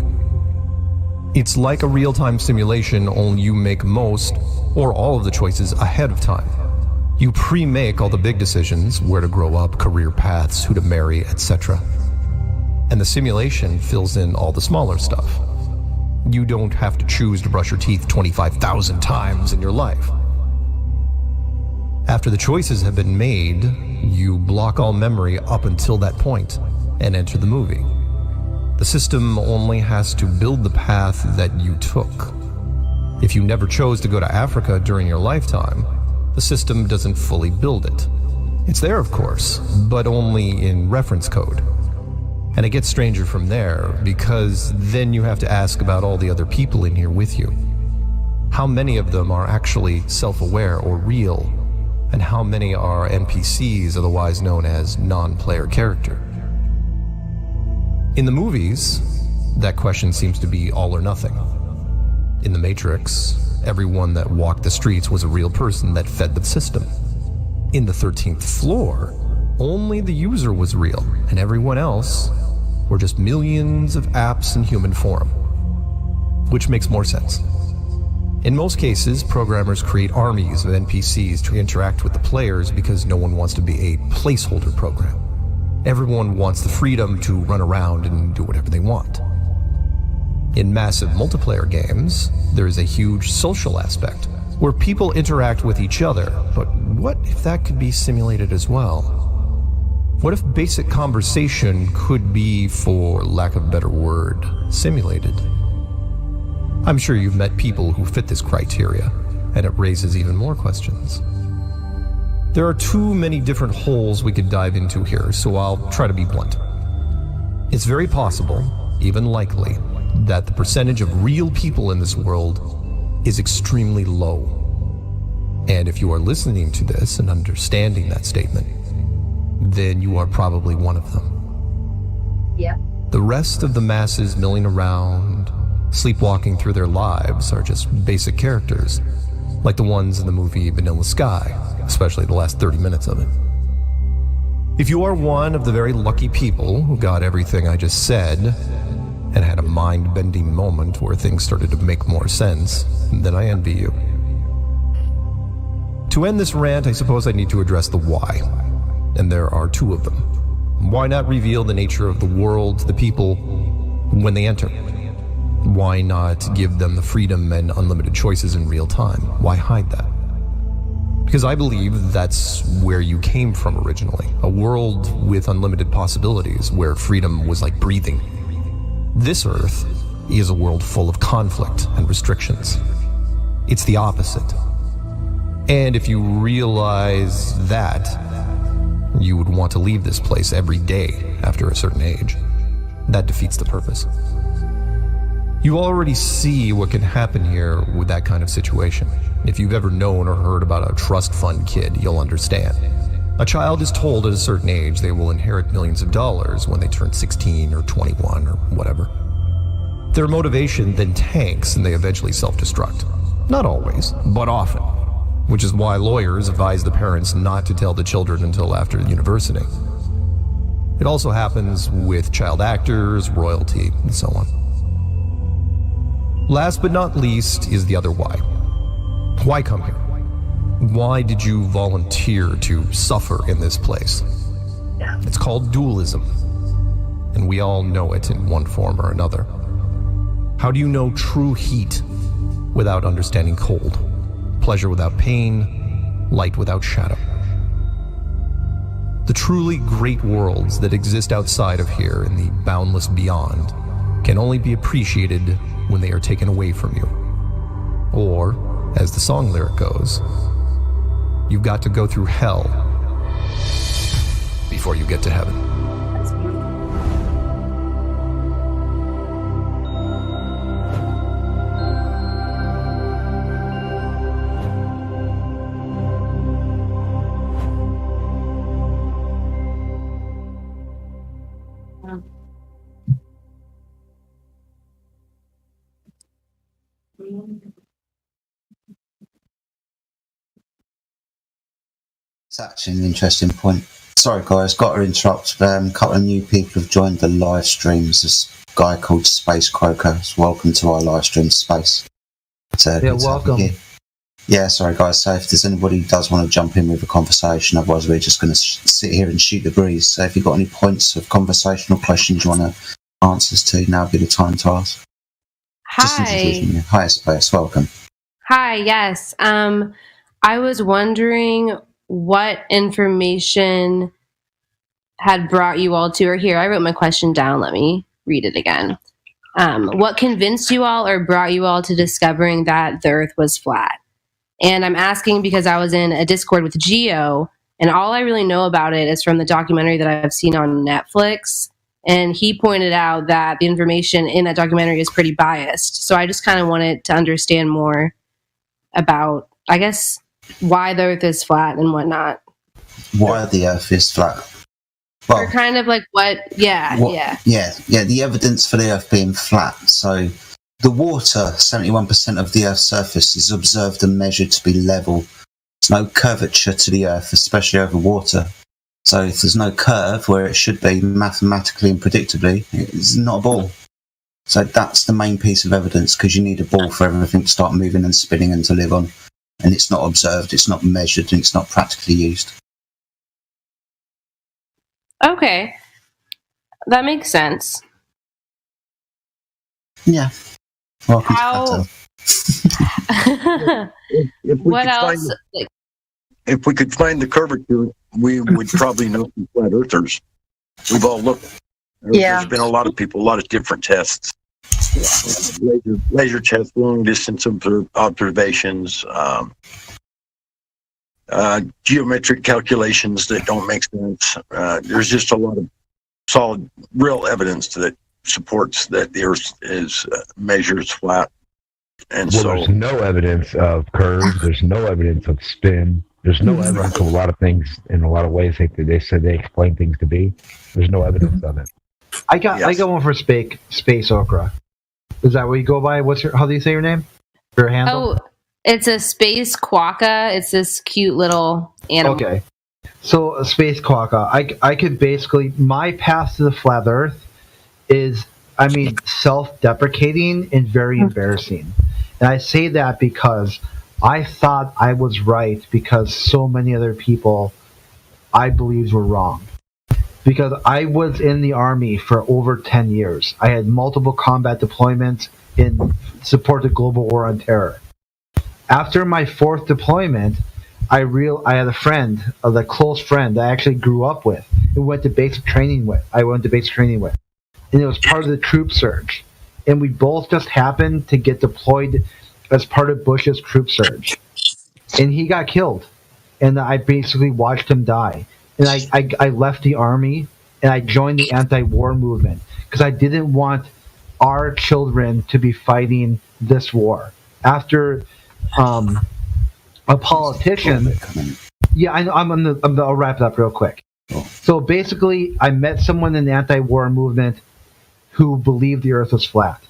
It's like a real-time simulation, only you make most or all of the choices ahead of time. You pre-make all the big decisions, where to grow up, career paths, who to marry, etc. And the simulation fills in all the smaller stuff. You don't have to choose to brush your teeth 25,000 times in your life. After the choices have been made, you block all memory up until that point and enter the movie. The system only has to build the path that you took. If you never chose to go to Africa during your lifetime, the system doesn't fully build it. It's there, of course, but only in reference code. And it gets stranger from there, because then you have to ask about all the other people in here with you. How many of them are actually self-aware or real? And how many are NPCs, otherwise known as non-player character? In the movies, that question seems to be all or nothing. In The Matrix, everyone that walked the streets was a real person that fed the system. In the 13th Floor, only the user was real, and everyone else were just millions of apps in human form. Which makes more sense. In most cases, programmers create armies of NPCs to interact with the players because no one wants to be a placeholder program. Everyone wants the freedom to run around and do whatever they want. In massive multiplayer games, there is a huge social aspect, where people interact with each other, but what if that could be simulated as well? What if basic conversation could be, for lack of a better word, simulated? I'm sure you've met people who fit this criteria, and it raises even more questions. There are too many different holes we could dive into here, so I'll try to be blunt. It's very possible, even likely, that the percentage of real people in this world is extremely low. And if you are listening to this and understanding that statement, then you are probably one of them. Yeah. The rest of the masses milling around, sleepwalking through their lives, are just basic characters, like the ones in the movie Vanilla Sky, especially the last 30 minutes of it. If you are one of the very lucky people who got everything I just said, and had a mind-bending moment where things started to make more sense, then I envy you. To end this rant, I suppose I need to address the why, and there are two of them. Why not reveal the nature of the world to the people when they enter? Why not give them the freedom and unlimited choices in real time? Why hide that? Because I believe that's where you came from originally. A world with unlimited possibilities, where freedom was like breathing. This Earth is a world full of conflict and restrictions. It's the opposite. And if you realize that, you would want to leave this place every day after a certain age. That defeats the purpose. You already see what can happen here with that kind of situation. If you've ever known or heard about a trust fund kid, you'll understand. A child is told at a certain age they will inherit millions of dollars when they turn 16 or 21 or whatever. Their motivation then tanks and they eventually self-destruct. Not always, but often. Which is why lawyers advise the parents not to tell the children until after university. It also happens with child actors, royalty, and so on. Last but not least is the other why. Why come here? Why did you volunteer to suffer in this place? It's called dualism, and we all know it in one form or another. How do you know true heat without understanding cold? Pleasure without pain, light without shadow. The truly great worlds that exist outside of here in the boundless beyond can only be appreciated when they are taken away from you. Or, as the song lyric goes, you've got to go through hell before you get to heaven. It's actually an interesting point. Sorry, guys, got to interrupt. A couple of new people have joined the live streams. This guy called Space Croker. Welcome to our live stream, Space. Yeah, welcome. Yeah, sorry, guys. So if there's anybody who does want to jump in with a conversation, otherwise we're just going to sit here and shoot the breeze. So if you've got any points of conversational questions you want to answers to, now would be the time to ask. Hi. Hi, Space. Welcome. Hi, yes. I was wondering what information had brought you all to, or here, I wrote my question down. Let me read it again. What convinced you all or brought you all to discovering that the Earth was flat? And I'm asking because I was in a Discord with Geo, and all I really know about it is from the documentary that I've seen on Netflix. And he pointed out that the information in that documentary is pretty biased. So I just kind of wanted to understand more about, I guess, why the Earth is flat and whatnot. Why the Earth is flat? Well, or kind of like yeah. The evidence for the Earth being flat. So the water, 71% of the Earth's surface, is observed and measured to be level. There's no curvature to the Earth, especially over water. So if there's no curve where it should be mathematically and predictably, it's not a ball. So that's the main piece of evidence, because you need a ball for everything to start moving and spinning and to live on. And it's not observed, it's not measured, and it's not practically used. Okay. That makes sense. Yeah. Welcome to what else? If we could find the curvature, we would probably know some flat earthers. We've all looked. There's been a lot of people, a lot of different tests. Laser tests, long distance observations, geometric calculations that don't make sense. There's just a lot of solid, real evidence that supports that the Earth is measures flat. And there's no evidence of curves. There's no evidence of spin. There's no evidence of a lot of things in a lot of ways they said they explain things to be. There's no evidence of it. I got one for Space Okra. Is that what you go by? How do you say your name? Your handle? Oh, it's a Space Quokka. It's this cute little animal. Okay. So Space Quokka, I could basically, my path to the flat Earth is, self-deprecating and very embarrassing. And I say that because I thought I was right because so many other people I believed were wrong. Because I was in the Army for over 10 years. I had multiple combat deployments in support of the global war on terror. After my 4th deployment, I had a friend, a close friend that I actually grew up with, who I went to basic training with. And it was part of the troop surge. And we both just happened to get deployed as part of Bush's troop surge. And he got killed. And I basically watched him die. And I left the Army and I joined the anti-war movement because I didn't want our children to be fighting this war. After a politician, I'll wrap it up real quick. So basically, I met someone in the anti-war movement who believed the Earth was flat.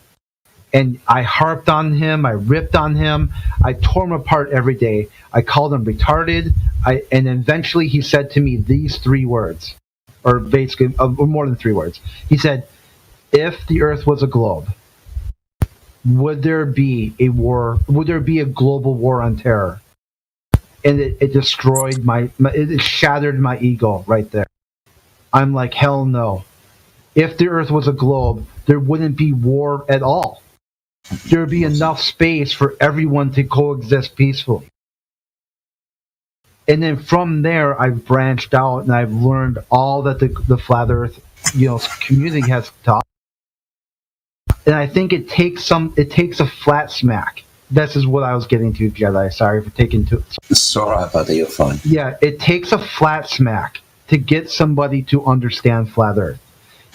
And I harped on him, I ripped on him, I tore him apart every day. I called him retarded, and eventually he said to me these 3 words, or basically more than 3 words. He said, if the Earth was a globe, would there be a war? Would there be a global war on terror? And it destroyed it shattered my ego right there. I'm like, hell no. If the Earth was a globe, there wouldn't be war at all. There would be enough space for everyone to coexist peacefully. And then from there, I've branched out and I've learned all that the flat Earth, community has taught. And I think it takes a flat smack. This is what I was getting to, Jedi. Sorry for taking too. It's all right, buddy. You're fine. Yeah, it takes a flat smack to get somebody to understand flat Earth.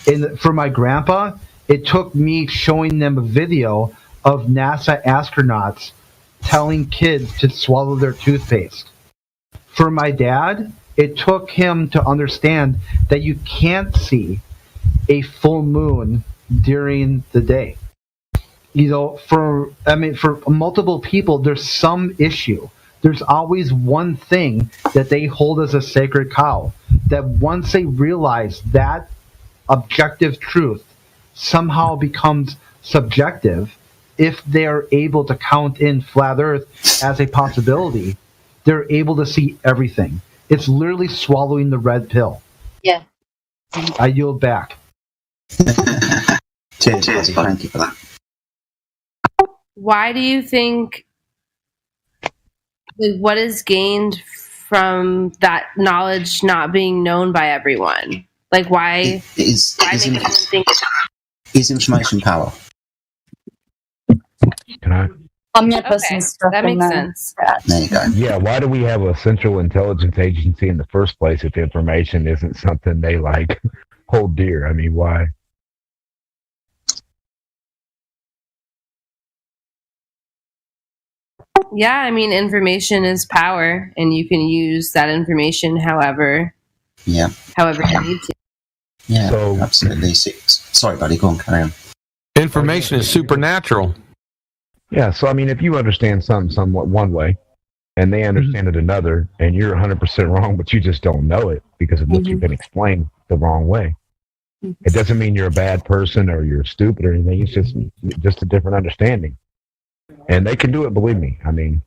And for my grandpa, it took me showing them a video of NASA astronauts telling kids to swallow their toothpaste. For my dad, it took him to understand that you can't see a full moon during the day. For multiple people, there's some issue. there's always one thing that they hold as a sacred cow. That once they realize that objective truth somehow becomes subjective, if they're able to count in flat Earth as a possibility, they're able to see everything. It's literally swallowing the red pill. Yeah. I yield back. Cheers, thank you for that. Why do you think, like, what is gained from that knowledge not being known by everyone? Like, why Is make everyone think information power? Can I? Okay, that makes sense. There you go. Yeah, why do we have a central intelligence agency in the first place if information isn't something they like hold dear? I mean, why? Yeah, I mean, information is power, and you can use that information however you need to. Yeah, absolutely. Sorry, buddy, go on, carry on. Information is supernatural. Yeah, so I mean, if you understand something somewhat one way, and they understand it another, and you're 100% wrong, but you just don't know it because of what you've been explained the wrong way. It doesn't mean you're a bad person or you're stupid or anything. It's just a different understanding. And they can do it, believe me. I mean,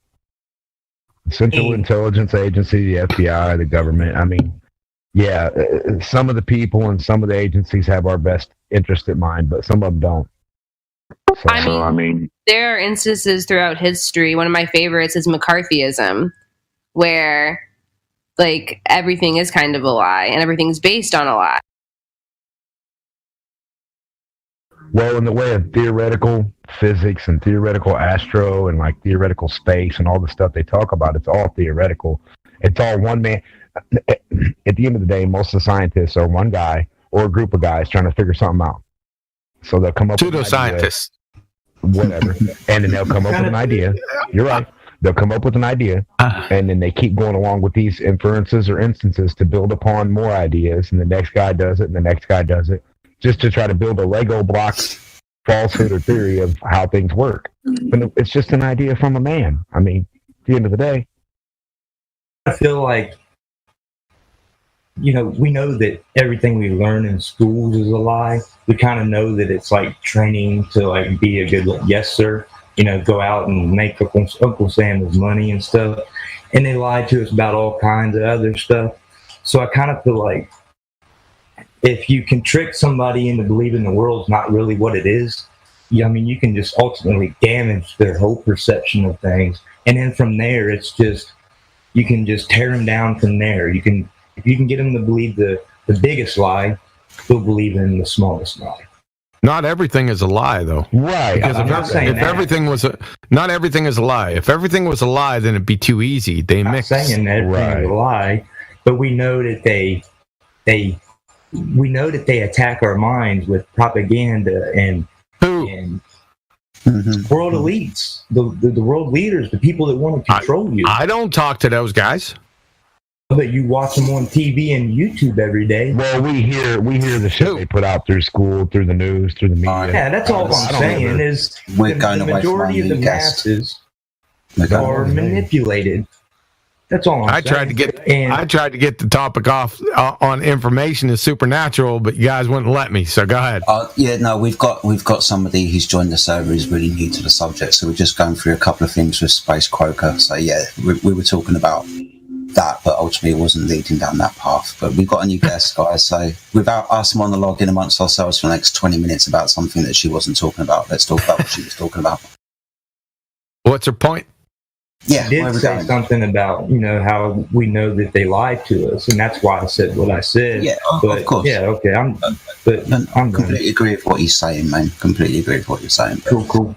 the Central Intelligence Agency, the FBI, the government, I mean, yeah, some of the people and some of the agencies have our best interest in mind, but some of them don't. So, I mean, there are instances throughout history. One of my favorites is McCarthyism, where, like, everything is kind of a lie and everything's based on a lie. well, in the way of theoretical physics and theoretical astro and like theoretical space and all the stuff they talk about, it's all theoretical. It's all one man. At the end of the day, most of the scientists are one guy or a group of guys trying to figure something out. So they'll come up with pseudoscientists, whatever, and then they'll come up with an idea. You're right. They'll come up with an idea, and then they keep going along with these inferences or instances to build upon more ideas, and the next guy does it, and the next guy does it, just to try to build a Lego block falsehood or theory of how things work. But it's just an idea from a man. I mean, at the end of the day. I feel like, you know, we know that everything we learn in schools is a lie. We kind of know that it's like training to like be a good yes sir, you know, go out and make Uncle Sam his money and stuff. And they lie to us about all kinds of other stuff. So I kind of feel like if you can trick somebody into believing the world's not really what it is, I mean, you can just ultimately damage their whole perception of things. And then from there, it's just, you can just tear them down from there. You can, if you can get them to believe the biggest lie, they'll believe in the smallest lie. Not everything is a lie, though. Right. Because if everything was not everything is a lie. If everything was a lie, then it'd be too easy. They mix. Saying that everything is a lie, but we know that we know that they attack our minds with propaganda and world elites, the world leaders, the people that want to control you. I don't talk to those guys. But you watch them on TV and YouTube every day. Well, we hear the shit they put out through school, through the news, through the media. Yeah, that's all I'm saying is the majority of the masses are manipulated. That's all I'm saying. I tried to get the topic off on information is supernatural, but you guys wouldn't let me. So go ahead. Yeah, no, we've got somebody who's joined the server who's really new to the subject, so we're just going through a couple of things with Space Croaker. So yeah, we were talking about that, but ultimately it wasn't leading down that path. But we've got a new guest, guys. So without us monologuing amongst ourselves for the next 20 minutes about something that she wasn't talking about, let's talk about what she was talking about. What's her point? Yeah, she did say something about, you know, how we know that they lied to us, and that's why I said what I said. Yeah, but, of course. Yeah, okay. I'm completely agree with what you're saying, man. Completely agree with what you're saying. Cool.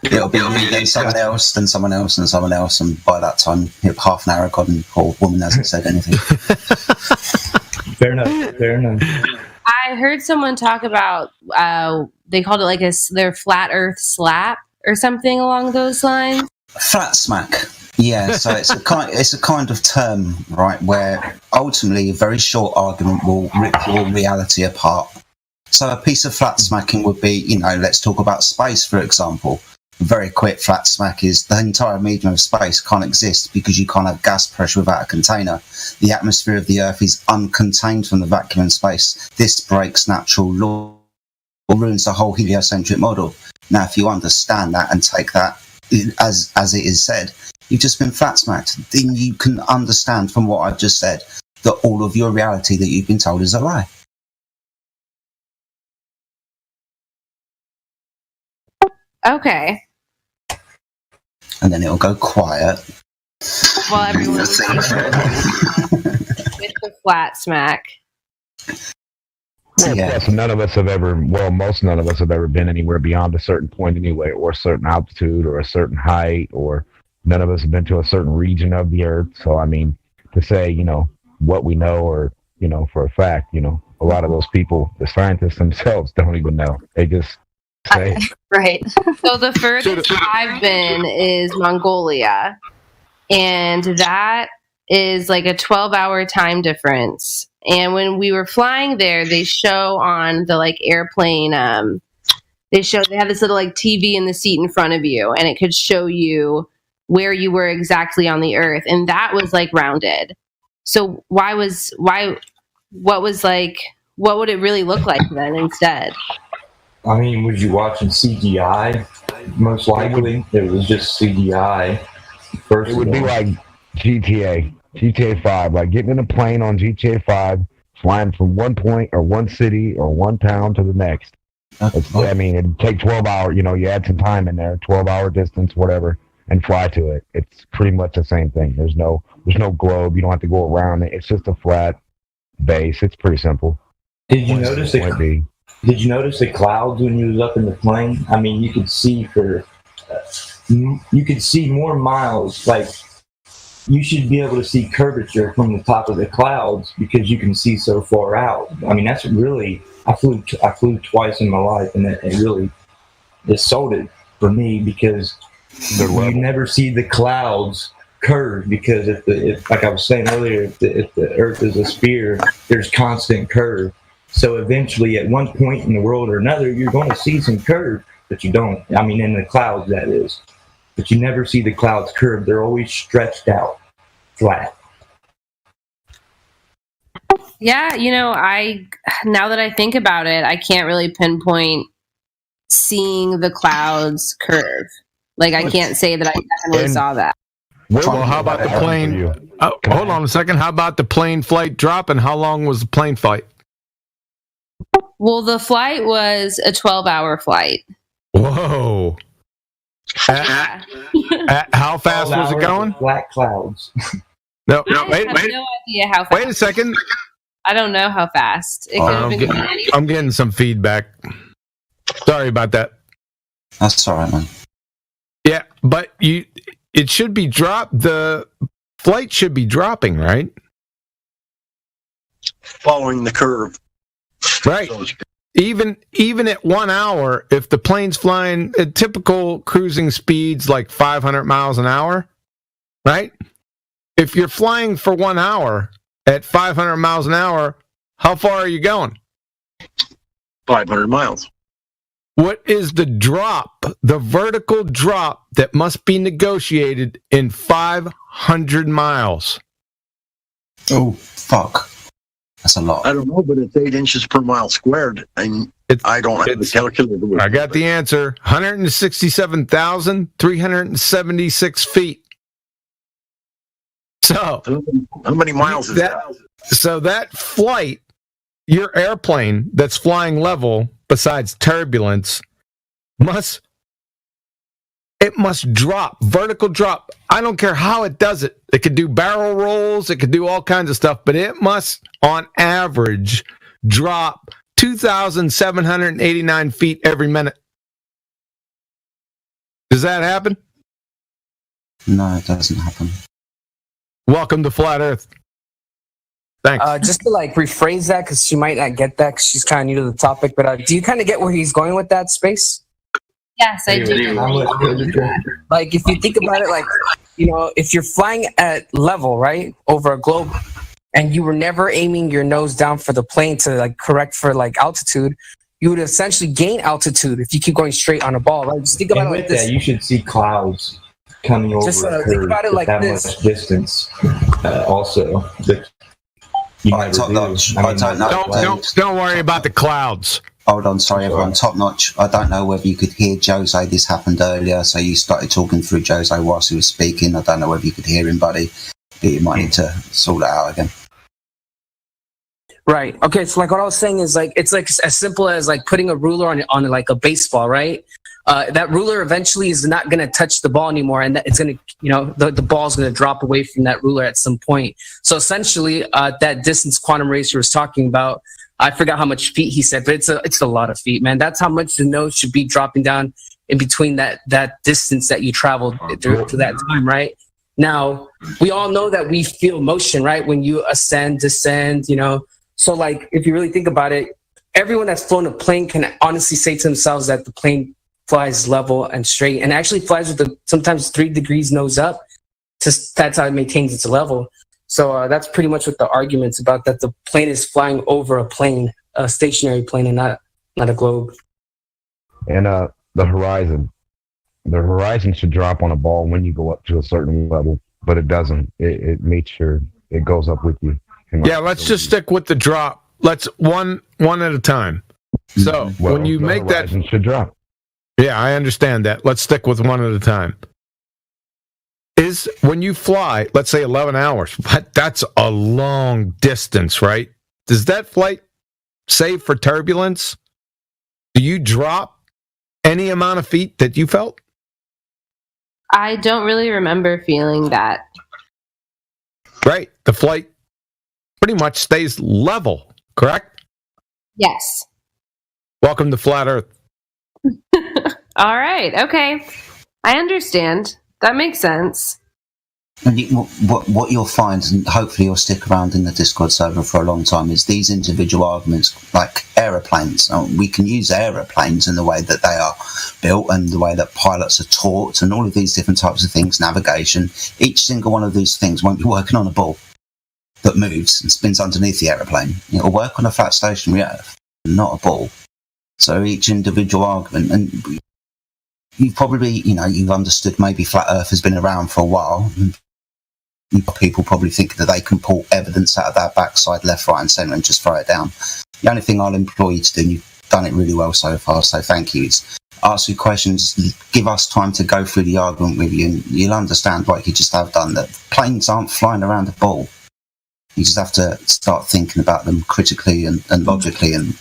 It'll be me, then someone else, then someone else, and someone else, and by that time, half an hour gone, and poor woman hasn't said anything. Fair enough. I heard someone talk about they called it like their flat Earth slap or something along those lines. Flat smack. Yeah, so it's a kind of term, right, where ultimately a very short argument will rip your reality apart. So a piece of flat smacking would be, you know, let's talk about space, for example. very quick flat smack is the entire medium of space can't exist because you can't have gas pressure without a container. The atmosphere of the Earth is uncontained from the vacuum in space. This breaks natural law or ruins the whole heliocentric model. Now, if you understand that and take that as it is said, you've just been flat smacked. Then you can understand from what I've just said that all of your reality that you've been told is a lie. Okay. And then it'll go quiet. Well, everyone's with the flat smack. Well, plus, none of us have ever, most none of us have ever been anywhere beyond a certain point anyway, or a certain altitude, or a certain height, or none of us have been to a certain region of the Earth. So, I mean, to say, what we know, or, for a fact, a lot of those people, the scientists themselves, don't even know. They just say it. Right. So the furthest I've been is Mongolia, and that is like a 12-hour time difference. And when we were flying there, they show on the airplane, they have this little TV in the seat in front of you, and it could show you where you were exactly on the Earth, and that was rounded. So what would it really look like then instead? I mean, was you watching CGI? Most likely, it was just CGI. It would be like GTA 5, like getting in a plane on GTA 5, flying from one point or one city or one town to the next. I mean, it'd take 12 hours, you add some time in there, 12-hour distance, whatever, and fly to it. It's pretty much the same thing. There's no globe. You don't have to go around it. It's just a flat base. It's pretty simple. Did you notice the clouds when you was up in the plane? I mean, you could see more miles. Like, you should be able to see curvature from the top of the clouds because you can see so far out. I mean, that's really. I flew twice in my life, and it really sold it for me because you never see the clouds curve because if like I was saying earlier, if the Earth is a sphere, there's constant curve. So eventually, at one point in the world or another, you're going to see some curve, but you don't. I mean, in the clouds, that is. But you never see the clouds curve. They're always stretched out, flat. Yeah, now that I think about it, I can't really pinpoint seeing the clouds curve. I can't say that I definitely saw that. Well, how about the plane? Hold on a second. How about the plane flight drop, and how long was the plane flight? Well, the flight was a 12-hour flight. Whoa. How fast was it going? Black clouds. No, I have no idea how fast. Wait a second. I don't know how fast. It could have been I'm getting some feedback. Sorry about that. That's all right, man. Yeah, but it should be dropped. The flight should be dropping, right? Following the curve. Right. Even at 1 hour, if the plane's flying at typical cruising speeds like 500 miles an hour, right? If you're flying for 1 hour at 500 miles an hour, how far are you going? 500 miles. What is the drop, the vertical drop that must be negotiated in 500 miles? Oh, fuck. That's a lot. I don't know, but it's 8 inches per mile squared, and I don't have the calculator. I got the answer. 167,376 feet. So, how many miles is that? So that flight, your airplane that's flying level, besides turbulence, must drop, vertical drop. I don't care how it does it. It could do barrel rolls, it could do all kinds of stuff, but it must, on average, drop 2,789 feet every minute. Does that happen? No, it doesn't happen. Welcome to Flat Earth. Thanks. Just to rephrase that, because she might not get that because she's kind of new to the topic, but do you kind of get where he's going with that, Space? Yes, I do. If you think about it, if you're flying at level, right, over a globe, and you were never aiming your nose down for the plane to correct for altitude, you would essentially gain altitude if you keep going straight on a ball, right? Just think about And it with like this. that, you should see clouds coming over Just, a think curve about it with like that this. much distance. Also, that you never top do. notch. I I mean, don't know. Don't worry about the clouds. Hold on, sorry everyone. Top notch. I don't know whether you could hear Jose. This happened earlier, so you started talking through Jose whilst he was speaking. I don't know whether you could hear him, buddy. But you might need to sort that out again. Right. Okay. So like what I was saying is like it's like as simple as like putting a ruler on like a baseball, right? That ruler eventually is not going to touch the ball anymore, and that it's going to, the ball's going to drop away from that ruler at some point. So essentially, that distance quantum racer was talking about, I forgot how much feet he said, but it's a lot of feet, man. That's how much the nose should be dropping down in between that distance that you traveled through that time, right? Now, we all know that we feel motion, right? When you ascend, descend, So like, if you really think about it, everyone that's flown a plane can honestly say to themselves that the plane flies level and straight, and actually flies with sometimes 3 degrees nose up. That's how it maintains its level. So that's pretty much what the argument's about, that the plane is flying over a plane, a stationary plane, and not a globe. And the horizon should drop on a ball when you go up to a certain level, but it doesn't. It makes sure it goes up with you. Yeah, let's just stick with the drop. Let's one at a time. So when you make that, should drop. Yeah, I understand that. Let's stick with one at a time. Is when you fly, let's say 11 hours, but that's a long distance, right? Does that flight save for turbulence? Do you drop any amount of feet that you felt? I don't really remember feeling that. Right. The flight pretty much stays level, correct? Yes. Welcome to Flat Earth. All right. Okay. I understand. That makes sense. And what you'll find, and hopefully you'll stick around in the Discord server for a long time, is these individual arguments, like aeroplanes. We can use aeroplanes in the way that they are built and the way that pilots are taught and all of these different types of things, navigation. Each single one of these things won't be working on a ball that moves and spins underneath the aeroplane. It'll work on a flat stationary Earth, not a ball. So each individual argument, and you've probably, you've understood maybe flat Earth has been around for a while. People probably think that they can pull evidence out of their backside, left, right, and centre, and just throw it down. The only thing I'll employ you to do, and you've done it really well so far, so thank you, is ask you questions, give us time to go through the argument with you, and you'll understand, like you just have done, that planes aren't flying around a ball. You just have to start thinking about them critically and logically, and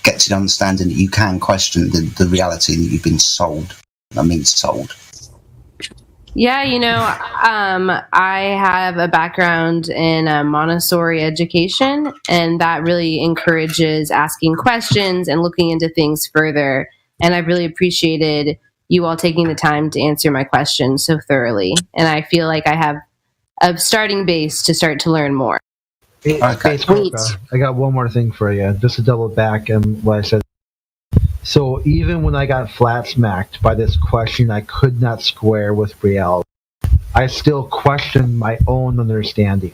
get to the understanding that you can question the reality that you've been sold. I mean, sold. Yeah, I have a background in Montessori education, and that really encourages asking questions and looking into things further. And I've really appreciated you all taking the time to answer my questions so thoroughly. And I feel like I have a starting base to start to learn more. Okay. I got one more thing for you, just to double back on what I said. So even when I got flat smacked by this question I could not square with reality, I still questioned my own understanding.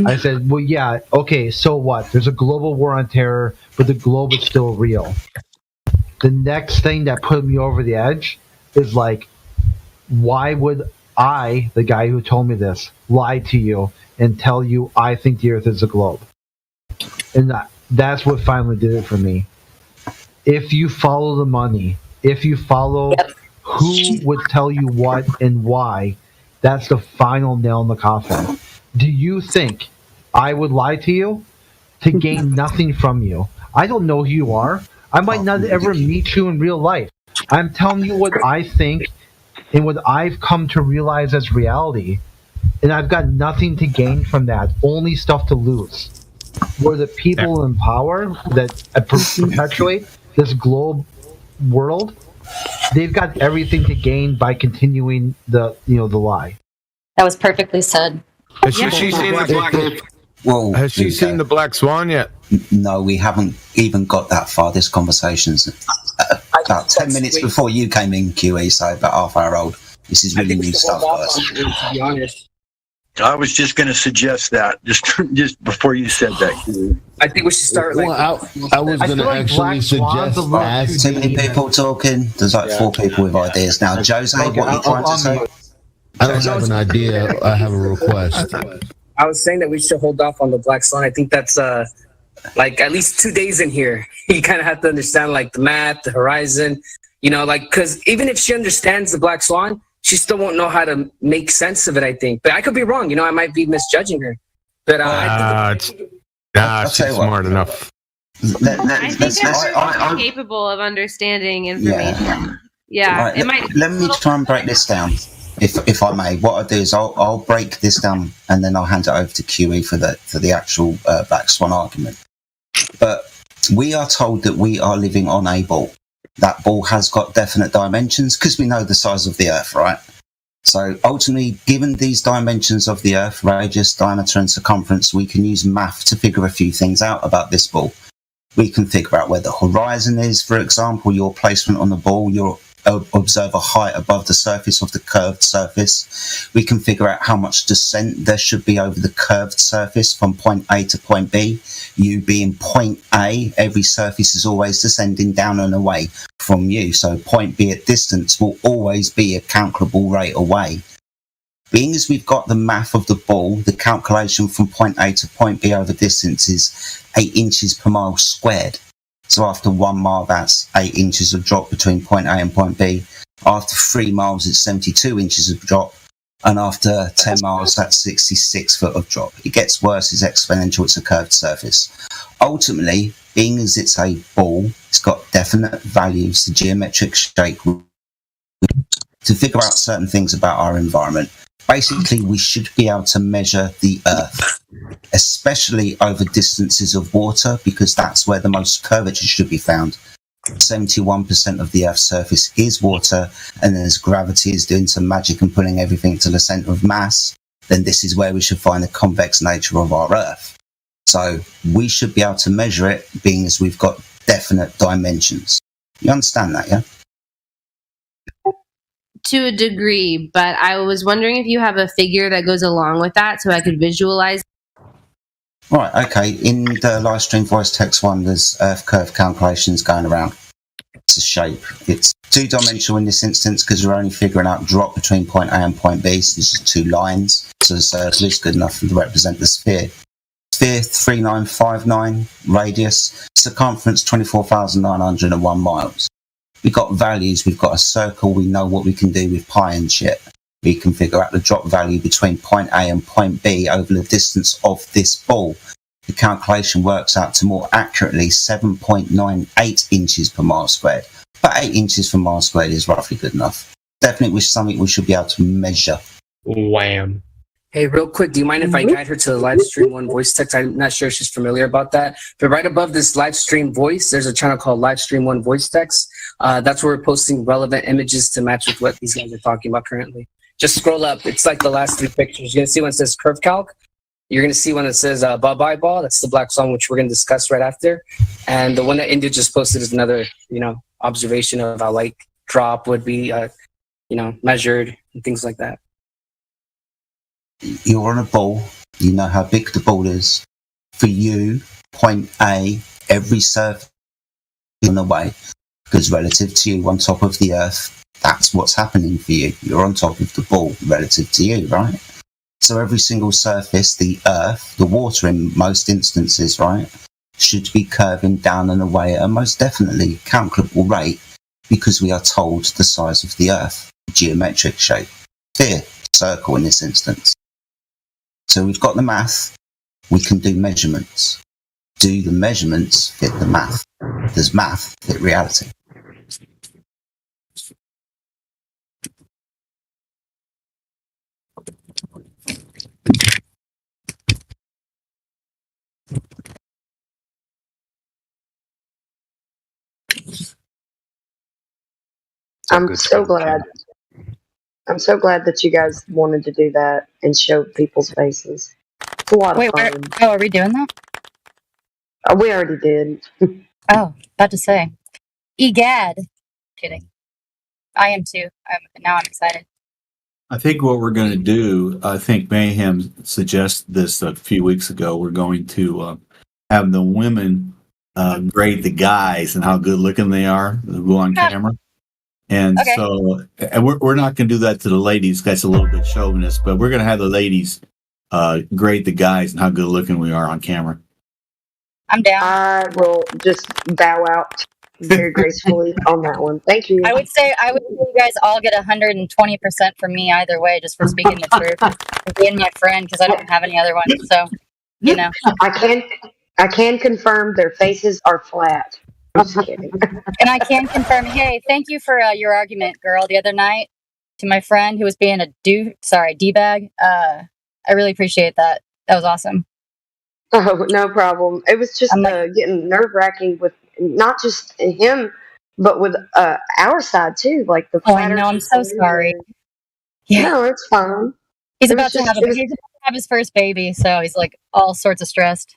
I said, well, yeah, okay, so what? There's a global war on terror, but the globe is still real. The next thing that put me over the edge is like, why would I, the guy who told me this, lie to you and tell you I think the Earth is a globe? And that's what finally did it for me. If you follow the money, if you follow who would tell you what and why, that's the final nail in the coffin. Do you think I would lie to you to gain nothing from you? I don't know who you are. I might not ever meet you in real life. I'm telling you what I think and what I've come to realize as reality. And I've got nothing to gain from that, only stuff to lose. Where the people in power that perpetuate this globe world, they've got everything to gain by continuing the lie. That was perfectly said. Has she seen the Black Swan yet? No, we haven't even got that far. This conversation's about 10 minutes before you came in, QE, so about half hour old. This is really new stuff for us. To be honest. I was just going to suggest that just before you said that. I think we should start like. Well, I was going to actually suggest asking. Too many people talking. There's like 4 people with ideas now. Jose, what are you trying to say? I don't have an idea. I have a request. I was saying that we should hold off on the Black Swan. I think that's like at least 2 days in here. You kind of have to understand like the math, the horizon, you know, like because even if she understands the Black Swan, she still won't know how to make sense of it. I think, but I could be wrong. You know, I might be misjudging her. But she's smart enough. I think I'm capable of understanding information. Yeah, Right, it might. let me try and break this down, if I may. What I'll do is I'll break this down and then I'll hand it over to QE for the actual Black Swan argument. But we are told that we are living on a ball. That ball has got definite dimensions because we know the size of the Earth, right? So ultimately, given these dimensions of the Earth, radius, diameter, and circumference, we can use math to figure a few things out about this ball. We can figure out where the horizon is, for example, your placement on the ball, your observer height above the surface of the curved surface. We can figure out how much descent there should be over the curved surface from point A to point B. You being point A, every surface is always descending down and away from you. So point B at distance will always be a calculable rate away. Being as we've got the math of the ball, the calculation from point A to point B over distance is 8 inches per mile squared. So after 1 mile, that's 8 inches of drop between point A and point B. After 3 miles, it's 72 inches of drop. And after 10 miles, that's 66 foot of drop. It gets worse, it's exponential, it's a curved surface. Ultimately, being as it's a ball, it's got definite values, the geometric shape, to figure out certain things about our environment. Basically, we should be able to measure the Earth, especially over distances of water, because that's where the most curvature should be found. 71% of the Earth's surface is water, and as gravity is doing some magic and pulling everything to the centre of mass, then this is where we should find the convex nature of our Earth. So we should be able to measure it, being as we've got definite dimensions. You understand that, yeah? To a degree, but I was wondering if you have a figure that goes along with that so I could visualize. Right, okay. In the live stream voice text one, there's Earth curve calculations going around. It's a shape. It's 2-dimensional in this instance because we're only figuring out drop between point A and point B. So this is 2 lines. So the circle is good enough to represent the sphere. Sphere 3959 radius, circumference 24,901 miles. We've got values, we've got a circle, we know what we can do with pi and shit. We can figure out the drop value between point A and point B over the distance of this ball. The calculation works out to more accurately 7.98 inches per mile squared. But 8 inches per mile squared is roughly good enough. Definitely something we should be able to measure. Wham. Hey, real quick, do you mind if I guide her to the live stream one voice text? I'm not sure if she's familiar about that. But right above this live stream voice, there's a channel called Live Stream One Voice Text. That's where we're posting relevant images to match with what these guys are talking about currently. Just scroll up. It's like the last 3 pictures. You're going to see one that says Curve Calc. You're going to see one that says Bob Eyeball. That's the Black Swan, which we're going to discuss right after. And the one that India just posted is another, observation of how light drop would be, measured and things like that. You're on a ball. You know how big the ball is. For you, point A, every surface in the way, because relative to you on top of the Earth, that's what's happening for you. You're on top of the ball relative to you, right? So every single surface, the Earth, the water in most instances, right, should be curving down and away at a most definitely calculable rate because we are told the size of the Earth, geometric shape, sphere, circle in this instance. So we've got the math, we can do measurements. Do the measurements fit the math? Does math fit reality? I'm so glad that you guys wanted to do that and show people's faces. It's a lot of fun. Are we doing that? We already did. Oh, about to say. Egad. Kidding. I am too. Now I'm excited. I think what we're going to do, I think Mayhem suggested this a few weeks ago. We're going to have the women grade the guys and how good looking they are who go on camera. And Okay. so and we're not going to do that to the ladies. That's a little bit chauvinist, but we're going to have the ladies grade the guys and how good looking we are on camera. I'm down. I will just bow out very gracefully on that one. Thank you. I would say you guys all get 120% from me either way, just for speaking the truth, for being my friend, because I don't have any other ones. So, you know. I can confirm their faces are flat. I'm just kidding. And I can confirm, hey, thank you for your argument, girl, the other night to my friend who was being a D-bag. I really appreciate that. That was awesome. Oh, no problem. It was just getting nerve-wracking with not just him, but with our side too. Like the Oh, I know. I'm so sorry. Yeah. No, it's fine. He's It about was to just- have it was- his first baby, so he's like all sorts of stressed.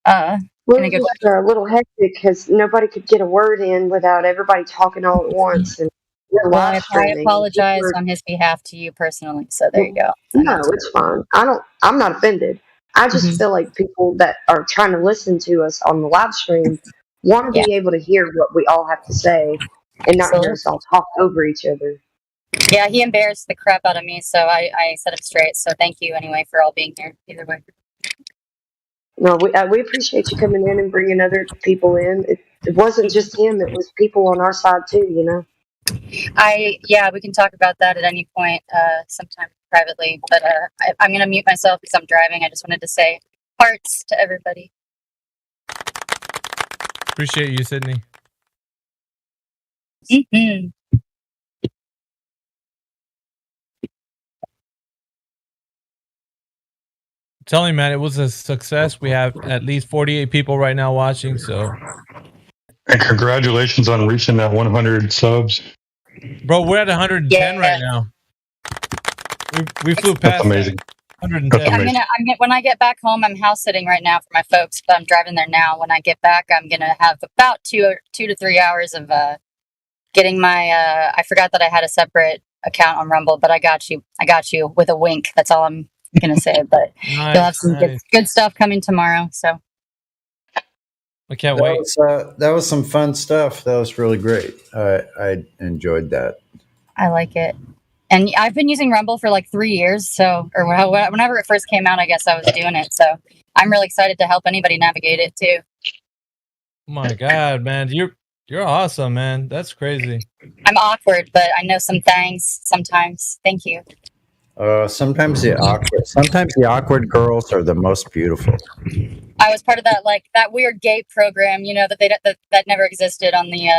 Well, In a it good was just a little hectic because nobody could get a word in without everybody talking all at once. And we're Well, live I streaming. apologize We're- on his behalf to you personally. So there you go. No, it's fine. I'm not offended. I just Mm-hmm. feel like people that are trying to listen to us on the live stream want to be able to hear what we all have to say and not hear us all talk over each other. Yeah, he embarrassed the crap out of me, so I set him straight. So thank you anyway for all being here. Either way. No, we appreciate you coming in and bringing other people in. It wasn't just him; it was people on our side too. You know. We can talk about that at any point, sometime privately. But I'm gonna mute myself because I'm driving. I just wanted to say hearts to everybody. Appreciate you, Sydney. Mm-hmm. Telling you, man, it was a success. We have at least 48 people right now watching. So, And congratulations on reaching that 100 subs. bro, we're at 110 right now. We flew past. That's amazing. 110. I'm gonna when I get back home, I'm house sitting right now for my folks, but I'm driving there now. When I get back, I'm gonna have about 2 to 3 hours of getting my. I forgot that I had a separate account on Rumble, but I got you with a wink. That's all I'm gonna say. But you'll have some good stuff coming tomorrow. So I can't wait. That was some fun stuff. That was really great. I enjoyed that. I like it. And I've been using Rumble for like 3 years, so whenever it first came out, I guess I was doing it. So I'm really excited to help anybody navigate it too. Oh my God, man, you're awesome, man. That's crazy. I'm awkward, but I know some things sometimes. Thank you. Sometimes the awkward girls are the most beautiful. I was part of that weird gay program, that never existed on the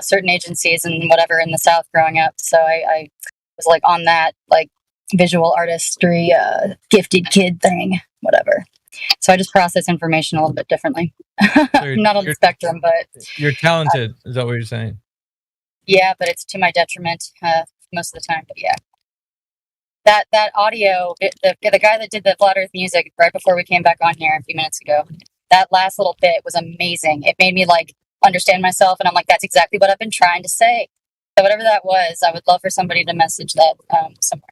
certain agencies and whatever in the South growing up. So I was like on that like visual artistry, gifted kid thing, whatever. So I just process information a little bit differently. Not on the spectrum, but You're talented. Is that what you're saying? yeah, but it's to my detriment most of the time. But yeah, that audio, the guy that did the Flat Earth music right before we came back on here a few minutes ago, that last little bit was amazing. It made me like understand myself, and I'm like, that's exactly what I've been trying to say. So whatever that was, I would love for somebody to message that somewhere.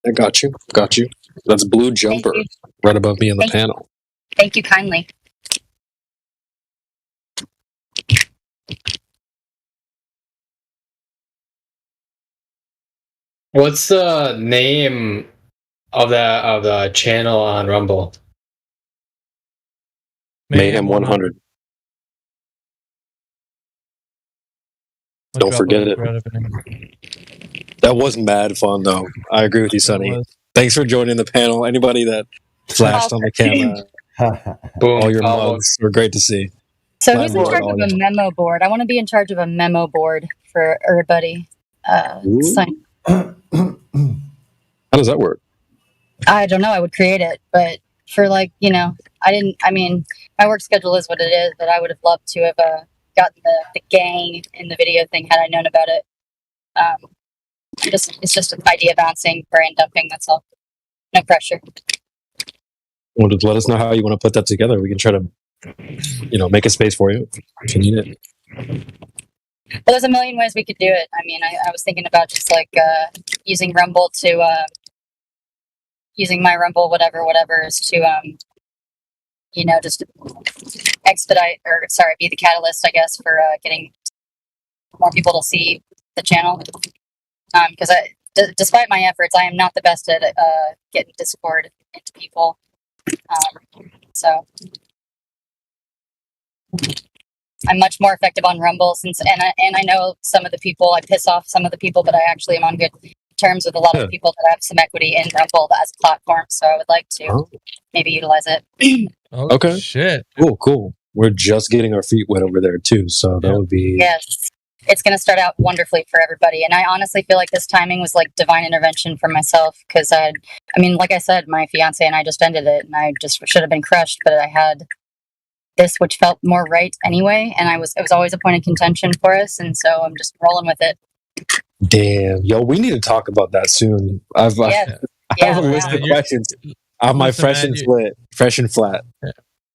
I got you. That's Blue Jumper you. right above me in the Thank you. panel. Thank you kindly. What's the name of the channel on Rumble? Mayhem 100. Don't forget it. That was mad fun, though. I agree with you, Sonny. Thanks for joining the panel. Anybody that flashed on the camera, all your mugs were great to see. So who's in Landlord, charge all of your- a memo board? I want to be in charge of a memo board for everybody. Sign- How does that work? I don't know. I would create it, but for my work schedule is what it is, but I would have loved to have gotten the gang in the video thing had I known about it. It's just an idea bouncing, brain dumping. That's all. No pressure. Well, just let us know how you want to put that together. We can try to, make a space for you if you need it. But there's a million ways we could do it. I mean, I was thinking about just like using Rumble to using my Rumble, whatever is to just expedite be the catalyst, I guess, for getting more people to see the channel. Because despite my efforts, I am not the best at getting Discord into people. So I'm much more effective on Rumble and I know some of the people, I piss off some of the people, but I actually am on good terms with a lot of people that have some equity in Rumble as a platform. So I would like to maybe utilize it. Okay. Shit. Cool. We're just getting our feet wet over there too, so that would be. Yes. It's going to start out wonderfully for everybody. And I honestly feel like this timing was like divine intervention for myself. Because like I said, my fiance and I just ended it and I just should have been crushed, but I had this, which felt more right anyway. And it was always a point of contention for us. And so I'm just rolling with it. Damn. Yo, we need to talk about that soon. I have a list of questions. I have my fresh and flat. Yeah.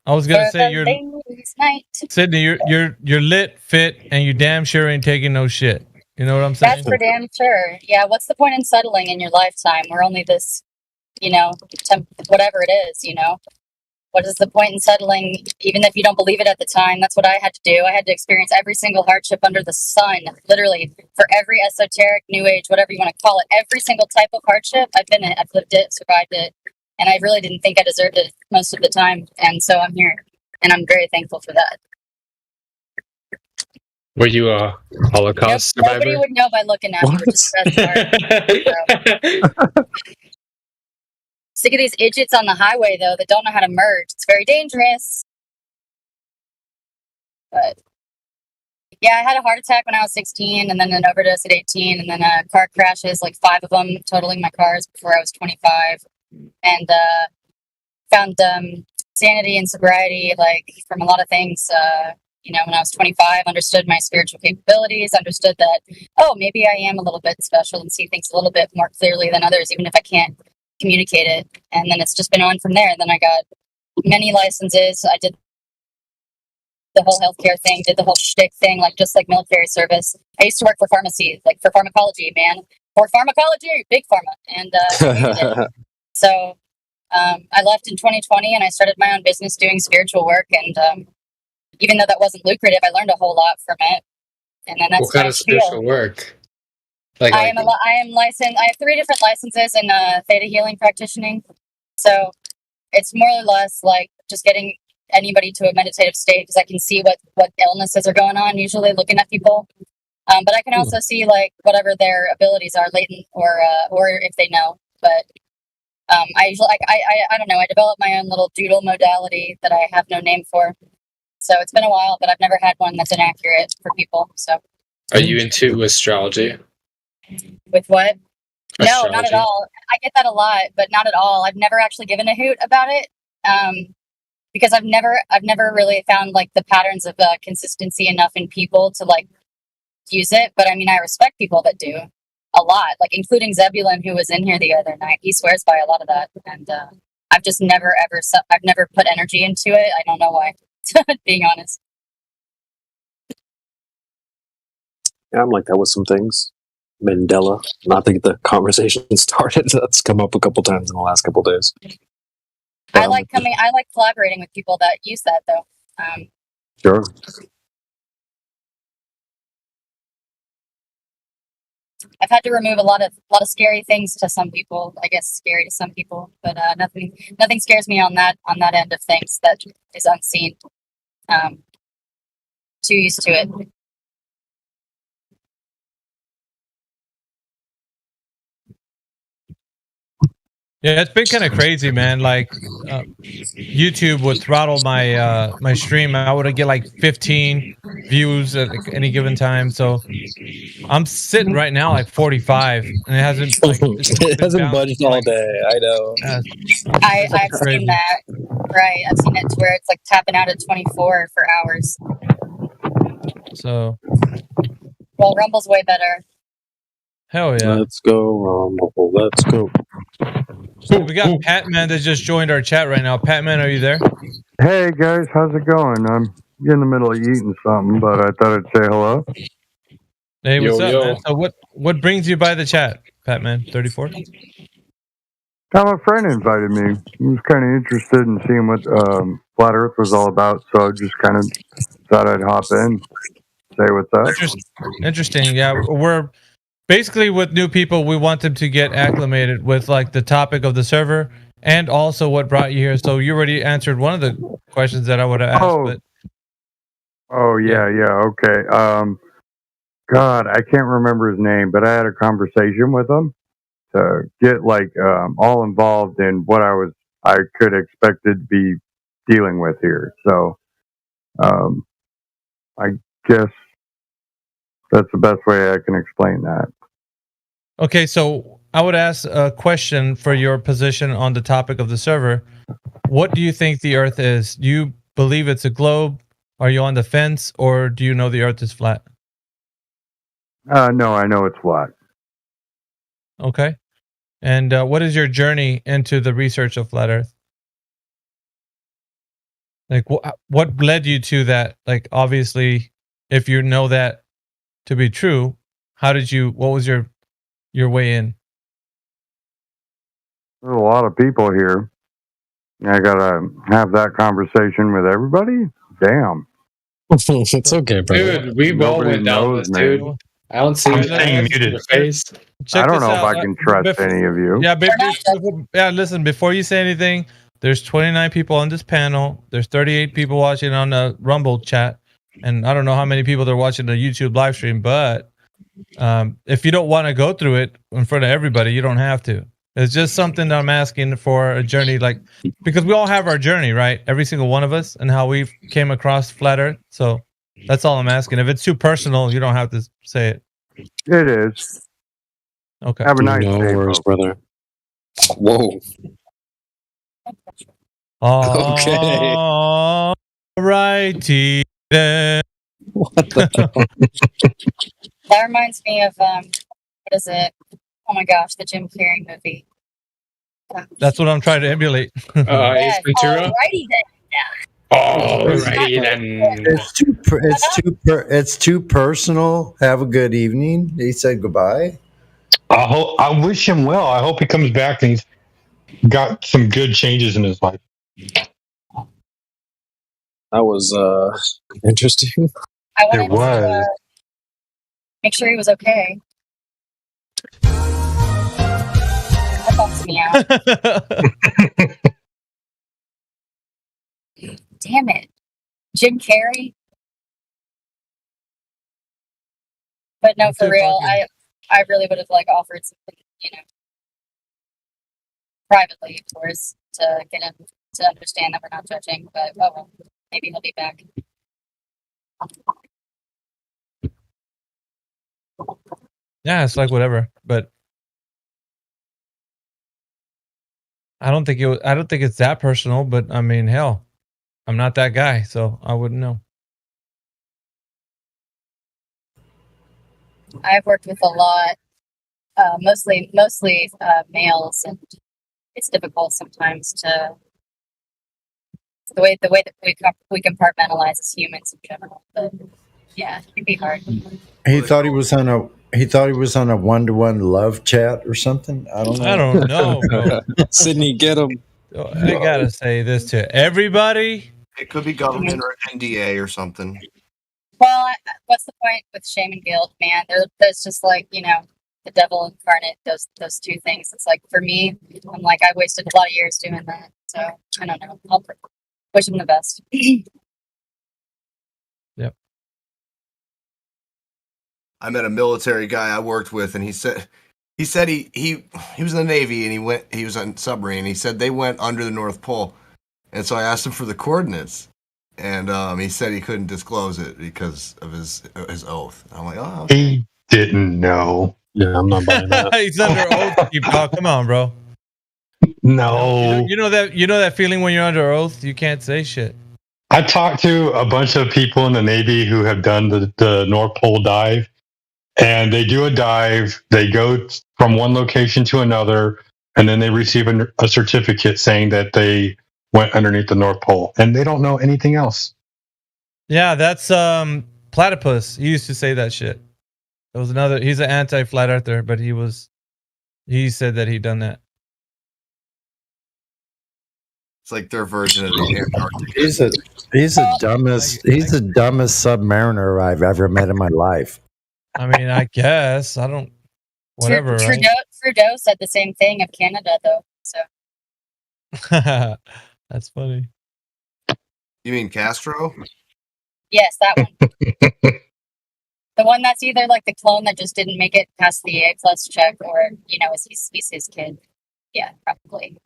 I was gonna say Sydney, you're lit, fit, and you damn sure ain't taking no shit. You know what I'm saying? That's for damn sure. Yeah. What's the point in settling in your lifetime? We're only this, whatever it is. What is the point in settling? Even if you don't believe it at the time, that's what I had to do. I had to experience every single hardship under the sun, literally, for every esoteric, new age, whatever you want to call it. Every single type of hardship, I've been it. I've lived it, survived it. And I really didn't think I deserved it most of the time. And so I'm here. And I'm very thankful for that. Were you a Holocaust survivor? Nobody would know by looking at me. Just sick of these idiots on the highway, though, that don't know how to merge. It's very dangerous. But yeah, I had a heart attack when I was 16, and then an overdose at 18, and then car crashes, like 5 of them, totaling my cars before I was 25. And found sanity and sobriety, like, from a lot of things. When I was 25, understood my spiritual capabilities, understood that, maybe I am a little bit special and see things a little bit more clearly than others, even if I can't communicate it. And then it's just been on from there. And then I got many licenses. I did the whole healthcare thing, did the whole shtick thing, just like military service. I used to work for pharmacy, like for pharmacology, man. For pharmacology, big pharma. And so I left in 2020 and I started my own business doing spiritual work. And even though that wasn't lucrative, I learned a whole lot from it. And then that's what kind of spiritual work? I am licensed. I have 3 different licenses in theta healing practitioning. So it's more or less like just getting anybody to a meditative state, because I can see what illnesses are going on, usually looking at people. But I can also see like whatever their abilities are, latent or if they know. But I usually I don't know. I developed my own little doodle modality that I have no name for. So it's been a while, but I've never had one that's inaccurate for people. So are you into astrology? With what? Astrology? No, not at all. I get that a lot, but not at all. I've never actually given a hoot about it. Because I've never really found like the patterns of consistency enough in people to like use it. But I mean, I respect people that do a lot, like including Zebulon, who was in here the other night. He swears by a lot of that. And I've just I've never put energy into it. I don't know why, being honest. Yeah, I'm like that with some things. Mandela, not to get the conversation started. That's come up a couple times in the last couple days. I like collaborating with people that use that, though. Sure. I've had to remove a lot of scary things to some people. I guess scary to some people, but nothing scares me on that end of things that is unseen. Too used to it. Yeah, it's been kind of crazy, man. Like YouTube would throttle my my stream. I would get like 15 views at any given time. So I'm sitting right now like 45, and it hasn't it hasn't budged all day. I know. I've seen that. Right, I've seen it to where it's like tapping out at 24 for hours. So, well, Rumble's way better. Hell yeah! Let's go, Rumble. Let's go. So we got Patman that just joined our chat right now. Patman, are you there? Hey guys, how's it going? I'm in the middle of eating something, but I thought I'd say hello. Hey, what's Yo, up, yo. man? So what brings you by the chat, Patman 34? My friend invited me. He was kind of interested in seeing what Flat Earth was all about, so I just kind of thought I'd hop in, say what's up. Interesting. Yeah, we're basically with new people. We want them to get acclimated with like the topic of the server and also what brought you here. So you already answered one of the questions that I would have asked. But Oh yeah, okay. God, I can't remember his name, but I had a conversation with him to get like all involved in what I could expected to be dealing with here. So I guess that's the best way I can explain that. okay, so I would ask a question for your position on the topic of the server. What do you think the Earth is? Do you believe it's a globe? Are you on the fence, or do you know the Earth is flat? No, I know it's flat. Okay. And what is your journey into the research of flat Earth? Like, what led you to that? Like, obviously, if you know that to be true, what was your way in? There's a lot of people here. I gotta have that conversation with everybody. Damn. It's okay, brother. Dude, we've all Nobody went down knows, this, man. dude. I don't see staying in your face. I don't know if I can trust any of you. Yeah, listen, before you say anything, there's 29 people on this panel. There's 38 people watching on the Rumble chat. And I don't know how many people they're watching the YouTube live stream, but if you don't want to go through it in front of everybody, you don't have to. It's just something that I'm asking for a journey, like, because we all have our journey, right? Every single one of us, and how we came across flat Earth. So that's all I'm asking. If it's too personal, you don't have to say it. It is. Okay. Have a nice No day, worries, folks. brother. Whoa. All righty then. What the hell? That reminds me of what is it? Oh my gosh, the Jim Carrey movie. That's what I'm trying to emulate. Yes, Ace Ventura? alrighty then. Alrighty then. It's too personal. Have a good evening. He said goodbye. I wish him well. I hope he comes back and he's got some good changes in his life. That was interesting. I wanted It was. to make sure he was okay. That bumps me out. Damn it. Jim Carrey? But no, for real, I really would have like offered something, privately, of course, to get him to understand that we're not judging. But oh well, maybe he'll be back. Yeah, it's like whatever, but I don't think it's that personal. But I mean, hell, I'm not that guy, so I wouldn't know. I've worked with a lot, mostly males, and it's difficult sometimes to the way that we compartmentalize as humans in general. But yeah, it'd be hard. He thought he was on a 1-to-1 love chat or something. I don't know. I don't know, bro. Sydney, get him. I gotta say this to everybody. It could be government or NDA or something. Well, what's the point with shame and guilt, man? There's just like, the devil incarnate, those two things. It's like, for me, I'm like, I wasted a lot of years doing that. So, I don't know. I'll wish him the best. Yep. I met a military guy I worked with, and he said he was in the Navy, and he was on submarine. He said they went under the North Pole. And so I asked him for the coordinates. And he said he couldn't disclose it because of his oath. I'm like, oh, okay. He didn't know. Yeah, I'm not buying that. He's under oath. Come on, bro. No. You know that feeling when you're under oath, you can't say shit. I talked to a bunch of people in the Navy who have done the North Pole dive, and they do a dive. They go from one location to another, and then they receive a certificate saying that they went underneath the North Pole, and they don't know anything else. Yeah, that's Platypus. He used to say that shit. There was another. He's an anti-flat earther, but he said that he'd done that. It's like their version of the Antarctic. He's the dumbest submariner I've ever met in my life. I mean, I guess I don't. Whatever. Right? Trudeau said the same thing of Canada, though. So that's funny. You mean Castro? Yes, that one. The one that's either like the clone that just didn't make it past the A+ check, or he's his kid. Yeah, probably.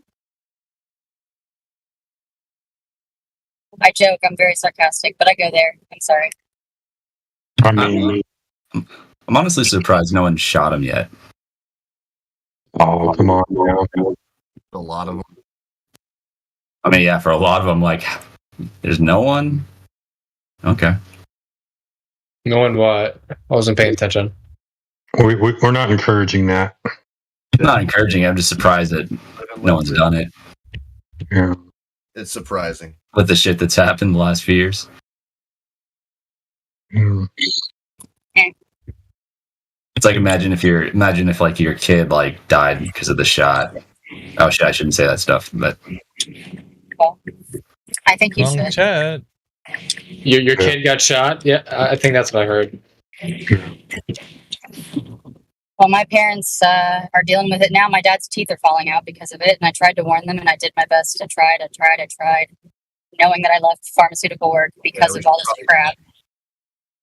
I joke. I'm very sarcastic, but I go there. I'm sorry. I mean, I'm honestly surprised no one shot him yet. Oh, come on, now. A lot of them. I mean, yeah, for a lot of them, like, there's no one. Okay. No one what? I wasn't paying attention. We're not encouraging that. Not encouraging. I'm just surprised that no one's done it. Yeah. It's surprising. With the shit that's happened the last few years. Mm. It's like imagine if like your kid like died because of the shot. Oh shit, I shouldn't say that stuff, but well, I think you Wrong should. chat. Your kid got shot? Yeah, I think that's what I heard. Well, my parents are dealing with it now. My dad's teeth are falling out because of it, and I tried to warn them, and I did my best to try, knowing that I left pharmaceutical work because of all this crap.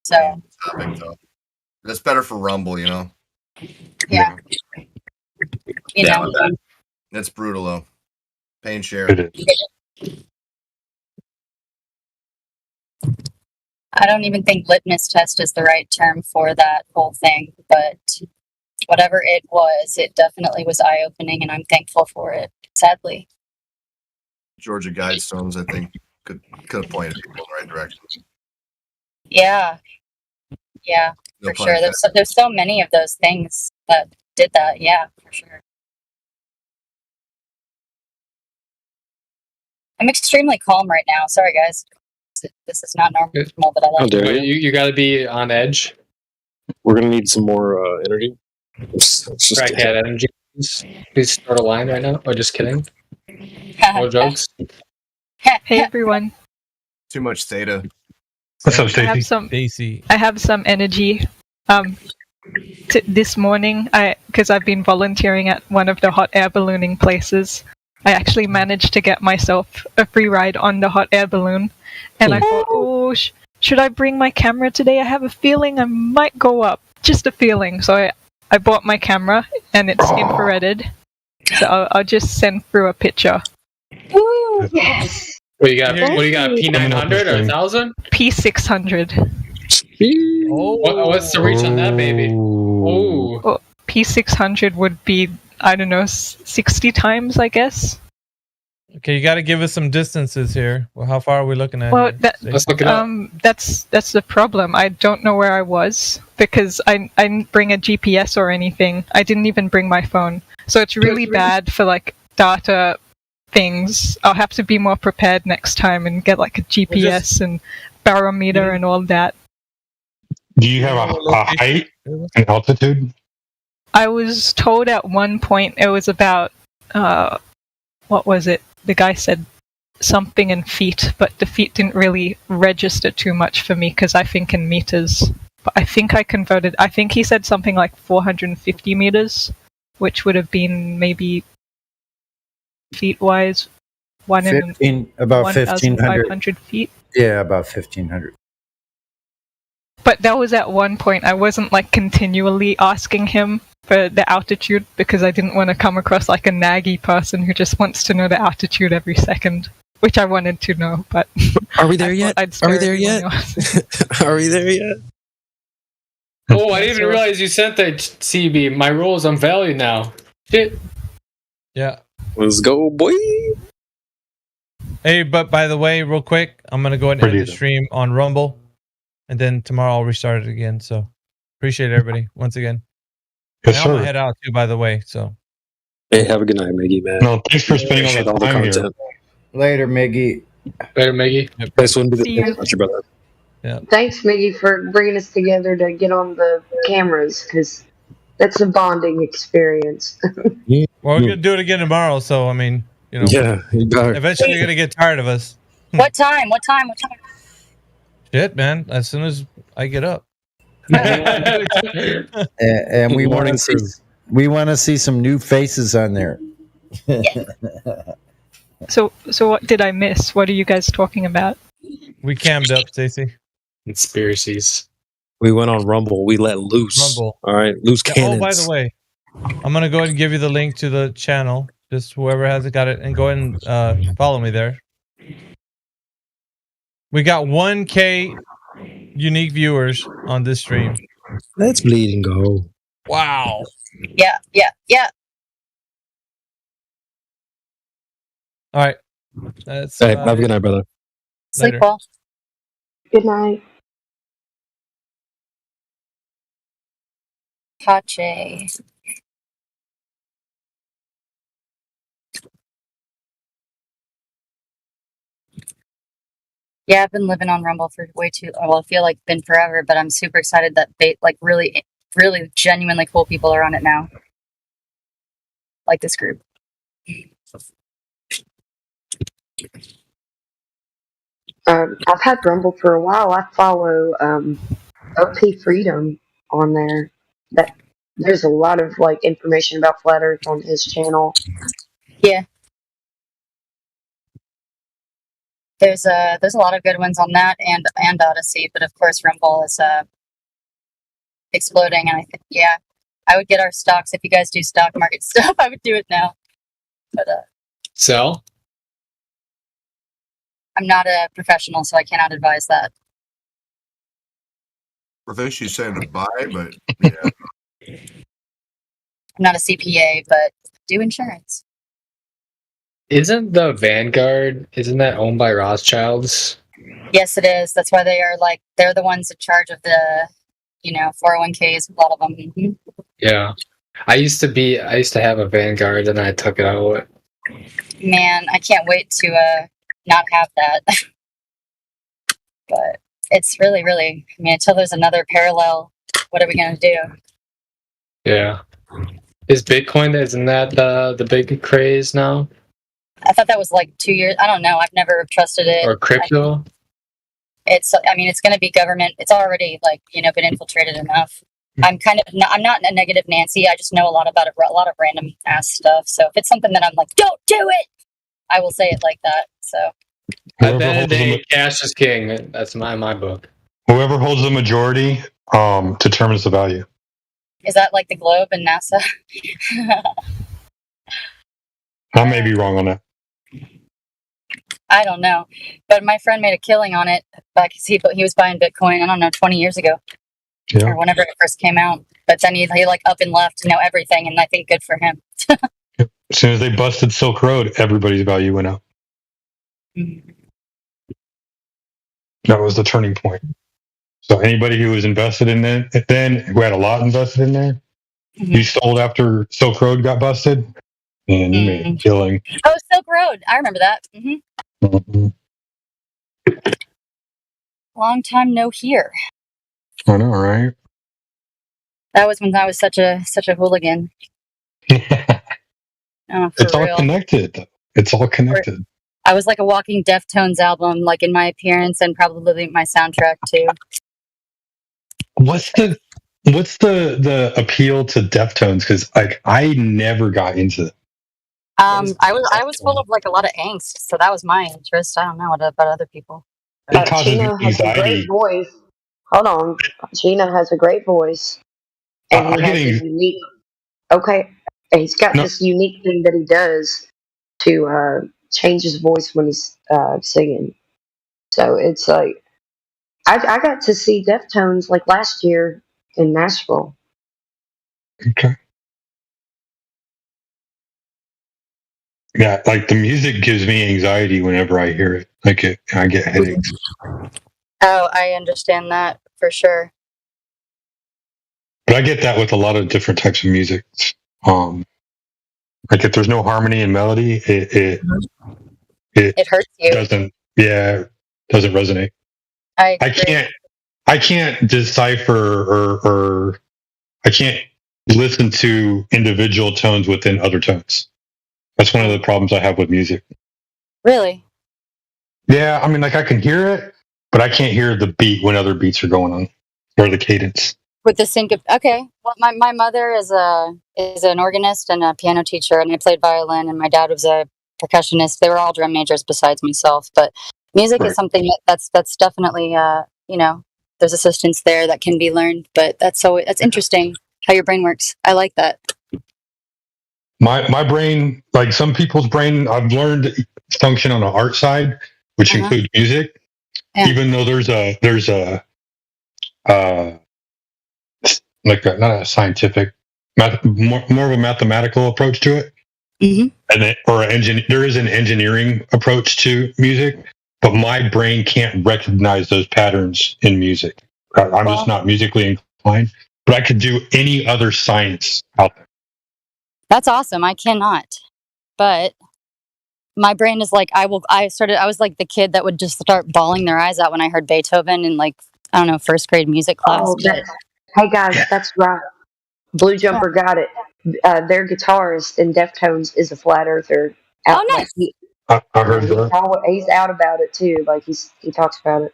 So that's better for Rumble, you know. Yeah. You know. That's brutal though. Pain share. I don't even think litmus test is the right term for that whole thing, but whatever it was, it definitely was eye-opening, and I'm thankful for it, sadly. Georgia Guidestones, I think, could have pointed people in the right direction. Yeah, No for pun sure. intended. There's so many of those things that did that. Yeah, for sure. I'm extremely calm right now. Sorry, guys. This is not normal, but I like it. Wait, you got to be on edge. We're gonna need some more energy. Crackhead energy. Please start a line right now. Oh, just kidding. No jokes. Hey everyone. Too much theta. What's up, I have some energy. This morning, because I've been volunteering at one of the hot air ballooning places, I actually managed to get myself a free ride on the hot air balloon, and I thought, oh, should I bring my camera today? I have a feeling I might go up, just a feeling. So I bought my camera, and it's infrareded, so I'll just send through a picture. Ooh, yes. What do you got? P900 or 1000? P600. What's the reach on that baby? Oh. Well, P600 would be, I don't know, 60 times, I guess. Okay, you got to give us some distances here. Well, how far are we looking at? Well, let's look it up. That's the problem. I don't know where I was because I didn't bring a GPS or anything. I didn't even bring my phone, so it's really bad for like data things. I'll have to be more prepared next time and get like a GPS and barometer and all that. Do you have a height and altitude? I was told at one point it was about what was it? The guy said something in feet, but the feet didn't really register too much for me because I think in meters. But I think I converted. I think he said something like 450 meters, which would have been maybe feet wise, about 1,500 1,500 feet. Yeah, about 1,500. But that was at one point. I wasn't like continually asking him for the altitude because I didn't want to come across like a naggy person who just wants to know the altitude every second, which I wanted to know. But are we there yet? Are we there yet? Are we there yet? Oh, I didn't even realize you sent that, CB. My role is unvalued now. Shit. Yeah. Let's go, boy. Hey, but by the way, real quick, I'm gonna go ahead and end the stream on Rumble, and then tomorrow I'll restart it again. So appreciate everybody once again. Yes, I'm sir. gonna head out too, by the way. So Hey, have a good night, Miggy, man. No, thanks for spending Appreciate all the time here. Later, Miggy. Later, Miggy. This wouldn't be See the you. much, brother. Thanks, Miggy, for bringing us together to get on the cameras, because that's a bonding experience. Well, we're gonna do it again tomorrow. So I mean, you know, eventually you're gonna get tired of us. What time? What time? What time? Shit, man! As soon as I get up. And we want to see some new faces on there. So what did I miss? What are you guys talking about? We cammed up, Stacey. Conspiracies. We went on Rumble. We let loose. Rumble. All right, loose cannons. Oh, by the way, I'm gonna go ahead and give you the link to the channel. Just whoever hasn't got it, and go ahead and follow me there. We got 1K unique viewers on this stream. Let's bleed and go. Wow. Yeah. All right. That's, hey, have a good night, brother. Sleep well. Good night. Pache. Yeah, I've been living on Rumble for way too well. I feel like been forever, but I'm super excited that really genuinely cool people are on it now. Like this group. I've had Rumble for a while. I follow OP Freedom on there. There's a lot of information about Flat Earth on his channel. Yeah. There's a lot of good ones on that and Odyssey, but of course Rumble is exploding, and I think I would get our stocks if you guys do stock market stuff. I would do it now, but sell. I'm not a professional, so I cannot advise that. Ravish, you said to buy, but yeah. I'm not a CPA, but do insurance. Isn't the Vanguard? Isn't that owned by Rothschilds? Yes, it is. That's why they're the ones in charge of the 401ks. A lot of them. Mm-hmm. Yeah, I used to have a Vanguard, and I took it out. Man, I can't wait to not have that. But it's really, really. I mean, until there's another parallel, what are we gonna do? Yeah, is Bitcoin? Isn't that the big craze now? I thought that was like 2 years. I don't know. I've never trusted it. Or crypto? It's going to be government. It's already been infiltrated enough. I'm not a negative Nancy. I just know a lot about it, a lot of random ass stuff. So if it's something that I'm like, don't do it, I will say it like that. So at the end of the day, cash is king. That's my book. Whoever holds the majority determines the value. Is that like the globe and NASA? I may be wrong on that. I don't know, but my friend made a killing on it because he was buying Bitcoin. I don't know, 20 years ago, or whenever it first came out. But then he up and left to know everything, and I think good for him. As soon as they busted Silk Road, everybody's value went up. Mm-hmm. That was the turning point. So anybody who was invested in it then, who had a lot invested in there, you sold after Silk Road got busted, and you made a killing. Oh, Silk Road! I remember that. Mm-hmm. Long time no hear. I know, right? That was when I was such a hooligan. It's all connected. It's all connected. I was like a walking Deftones album, like in my appearance and probably my soundtrack too. What's the appeal to Deftones? Because I never got into it. I was full of like a lot of angst, so that was my interest. I don't know about other people. Chino has a great voice. Hold on, Chino has a great voice, and he has a unique. Okay, and he's got this unique thing that he does to change his voice when he's singing. So it's like I got to see Deftones like last year in Nashville. Okay. Yeah, like the music gives me anxiety whenever I hear it. I get headaches. Oh, I understand that for sure. But I get that with a lot of different types of music. Like if there's no harmony and melody, it hurts you. Doesn't resonate. I can't decipher or I can't listen to individual tones within other tones. That's one of the problems I have with music. Really? Yeah, I mean, like I can hear it, but I can't hear the beat when other beats are going on or the cadence. With the sync. Okay. Well, my mother is an organist and a piano teacher, and I played violin, and my dad was a percussionist. They were all drum majors besides myself, but music is something that's definitely there's assistance there that can be learned, but that's interesting how your brain works. I like that. My brain, like some people's brain, I've learned function on the art side, which includes music. Yeah. Even though there's a not a scientific, more of a mathematical approach to it, and there is an engineering approach to music, but my brain can't recognize those patterns in music. I'm just not musically inclined, but I could do any other science out there. That's awesome. I cannot, but my brain is like, I was like the kid that would just start bawling their eyes out when I heard Beethoven in first grade music class. Hey guys, that's right. Blue Jumper got it. Their guitarist in Deftones is a flat earther. Oh, nice. I heard that. He's out about it too. Like he talks about it.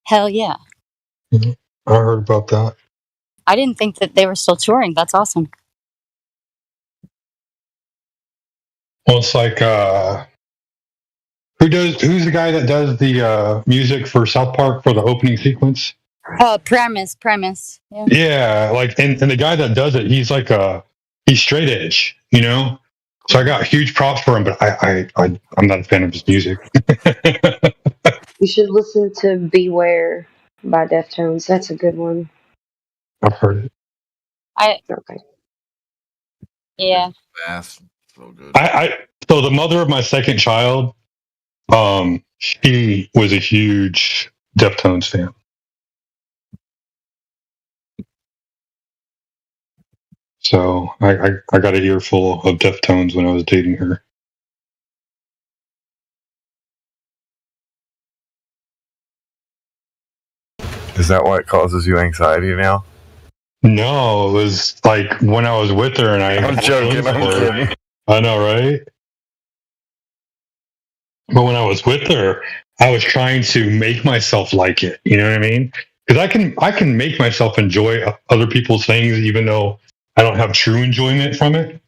Hell yeah. I heard about that. I didn't think that they were still touring. That's awesome. Well, it's like who's the guy that does the music for South Park for the opening sequence? Oh, Premise. Yeah. Yeah, like and the guy that does it, he's like he's straight edge, So I got huge props for him, but I'm not a fan of his music. You should listen to Beware by Deftones. That's a good one. I've heard it. Okay. Yeah. So good. So the mother of my second child, she was a huge Deftones fan. So I got an earful of Deftones when I was dating her. Is that why it causes you anxiety now? No, it was like when I was with her and I'm joking. I'm kidding. I know, right? But when I was with her, I was trying to make myself like it. You know what I mean? Because I can make myself enjoy other people's things, even though I don't have true enjoyment from it.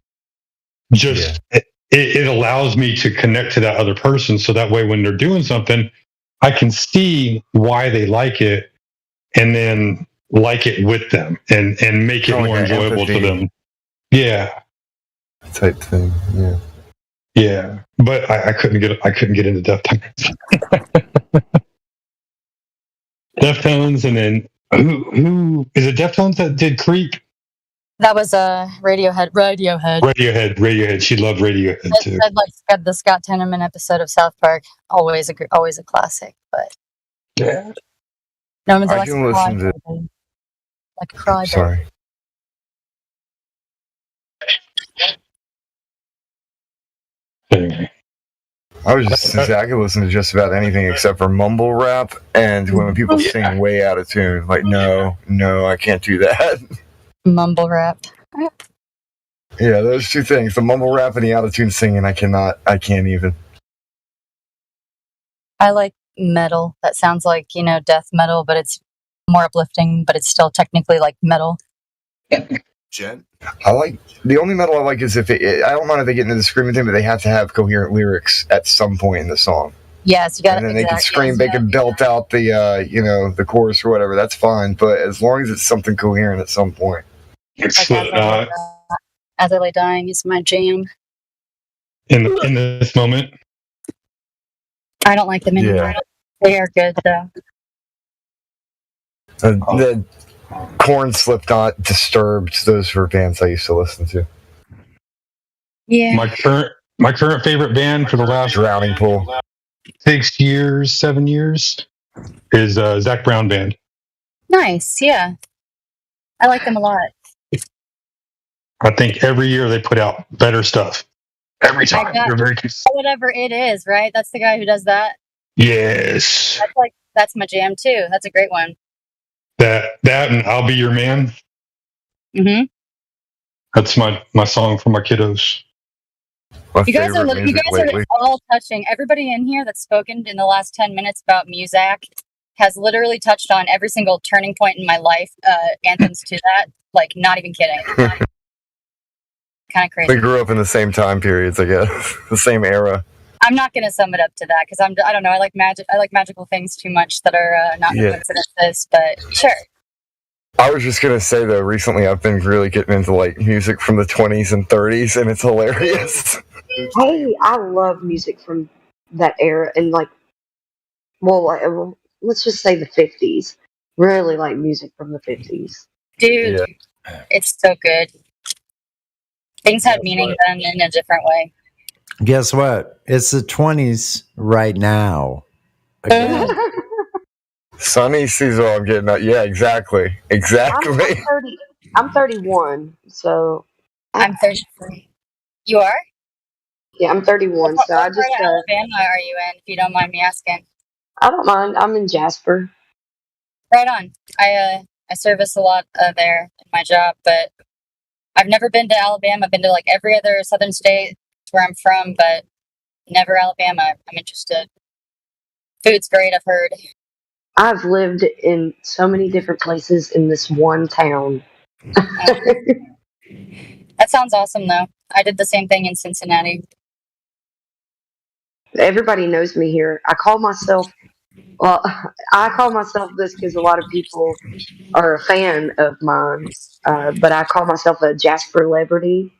It allows me to connect to that other person, so that way when they're doing something, I can see why they like it, and then like it with them, and make it more enjoyable to them. Yeah, type thing. Yeah. Yeah, but I couldn't get into Deftones. Deftones, and then who is it? Deftones that did Creep? That was Radiohead. Radiohead. She loved Radiohead too. I'd like the Scott Tenorman episode of South Park. Always a classic. But yeah, no, I can listen to. Like a cry. Sorry. Anyway. I was just saying I can listen to just about anything except for mumble rap, and when people sing way out of tune, like no, I can't do that. Mumble rap. Yeah, those two things, the mumble rap and the out of tune singing, I can't even. I like metal. That sounds like, death metal, but it's more uplifting, but it's still technically like metal. Jen? The only metal I like is I don't mind if they get into the screaming thing, but they have to have coherent lyrics at some point in the song. Yes, you got to. And then they can scream, they can belt out the the chorus or whatever. That's fine, but as long as it's something coherent at some point. As I Lay Dying is my jam. In this moment, I don't like them anymore. Yeah. They are good though. The Korn, Slipknot, Disturbed, those were bands I used to listen to. Yeah. My current favorite band for the last Drowning Pool 7 years is Zac Brown Band. Nice, yeah. I like them a lot. I think every year they put out better stuff. Every time. They're very whatever it is, right? That's the guy who does that. Yes. That's my jam too. That's a great one. That and I'll Be Your Man. Mm-hmm. That's my song for my kiddos. You guys are all touching. Everybody in here that's spoken in the last 10 minutes about Muzak has literally touched on every single turning point in my life. Anthems to that, like not even kidding. Kind of crazy. We grew up in the same time periods, I guess, the same era. I'm not going to sum it up to that because I don't know. I like magic. I like magical things too much that are not coincidences. But sure. I was just gonna say though, recently I've been really getting into like music from the 20s and 30s, and it's hilarious. Hey, I love music from that era, and let's just say the 50s. Really like music from the 50s. Dude, it's so good. Things had meaning then in a different way. Guess what? It's the 20s right now. Again. Sonny sees what I'm getting at. Yeah, exactly. I'm 31, so I'm 33. You are? Yeah, I'm 31. So I just. What part of Alabama are you in? If you don't mind me asking. I don't mind. I'm in Jasper. Right on. I service a lot there in my job, but I've never been to Alabama. I've been to like every other southern state where I'm from, but never Alabama. I'm interested. Food's great, I've heard. I've lived in so many different places in this one town. That sounds awesome, though. I did the same thing in Cincinnati. Everybody knows me here. I call myself this because a lot of people are a fan of mine, but I call myself a Jasper celebrity,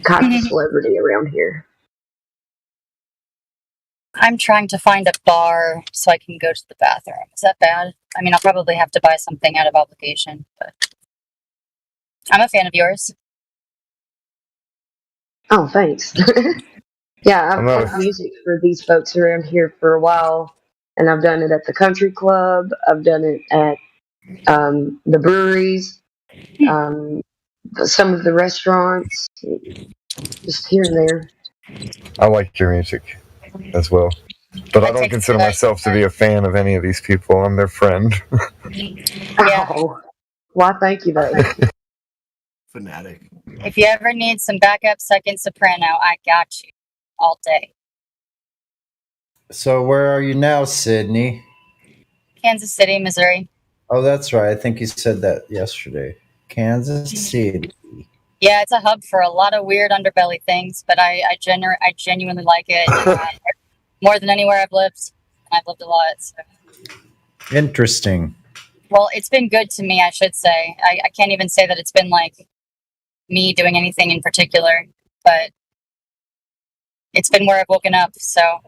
kind of celebrity around here. I'm trying to find a bar so I can go to the bathroom. Is that bad? I mean, I'll probably have to buy something out of obligation, but I'm a fan of yours. Oh, thanks. Yeah, I've played music for these folks around here for a while, and I've done it at the country club. I've done it at the breweries, some of the restaurants, just here and there. I like your music as well, but I don't consider myself to be a fan of any of these people. I'm their friend. Yeah. Oh, why? Thank you, buddy. Fanatic. If you ever need some backup second soprano, I got you all day. So where are you now, Sydney? Kansas City, Missouri. Oh, that's right. I think you said that yesterday. Kansas City. Yeah, it's a hub for a lot of weird underbelly things, but I genuinely like it more than anywhere I've lived. I've lived a lot. So. Interesting. Well, it's been good to me, I should say. I can't even say that it's been like me doing anything in particular, but it's been where I've woken up. So.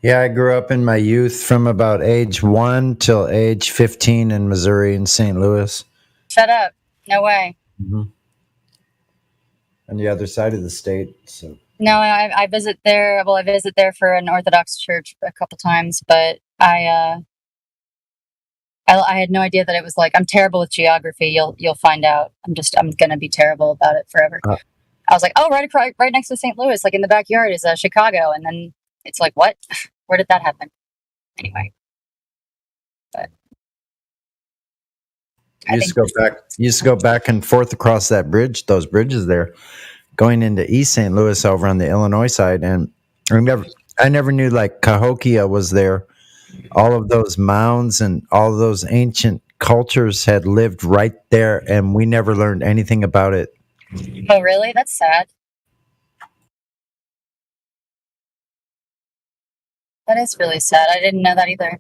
Yeah, I grew up in my youth from about age 1 till age 15 in Missouri and St. Louis. Shut up. No way. Mm-hmm. On the other side of the state. So. No, I visit there. Well, I visit there for an Orthodox church a couple times, but I had no idea that it was like, I'm terrible with geography. You'll find out. I'm gonna be terrible about it forever. I was like, oh, right next to St. Louis, like in the backyard is Chicago, and then it's like, what? Where did that happen? Anyway, but you used to go back and forth across that bridge, those bridges there, going into East St. Louis over on the Illinois side, and I never knew like Cahokia was there. All of those mounds and all of those ancient cultures had lived right there, and we never learned anything about it. Oh, really? That's sad. That is really sad. I didn't know that either.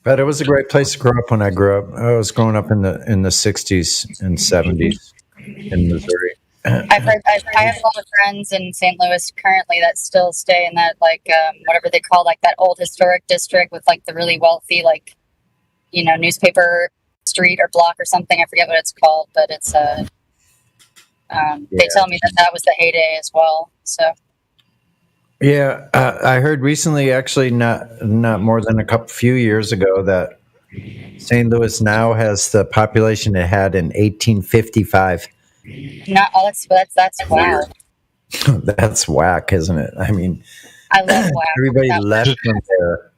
But it was a great place to grow up when I grew up. I was growing up in the 60s and 70s in Missouri. I have a lot of friends in St. Louis currently that still stay in that whatever they call like that old historic district with like the really wealthy newspaper street or block or something. I forget what it's called, but it's they tell me that was the heyday as well. So. Yeah, I heard recently, actually, not more than few years ago, that St. Louis now has the population it had in 1855. Not all. That's wow. That's whack, isn't it? I mean, I love whack. everybody That- left from there.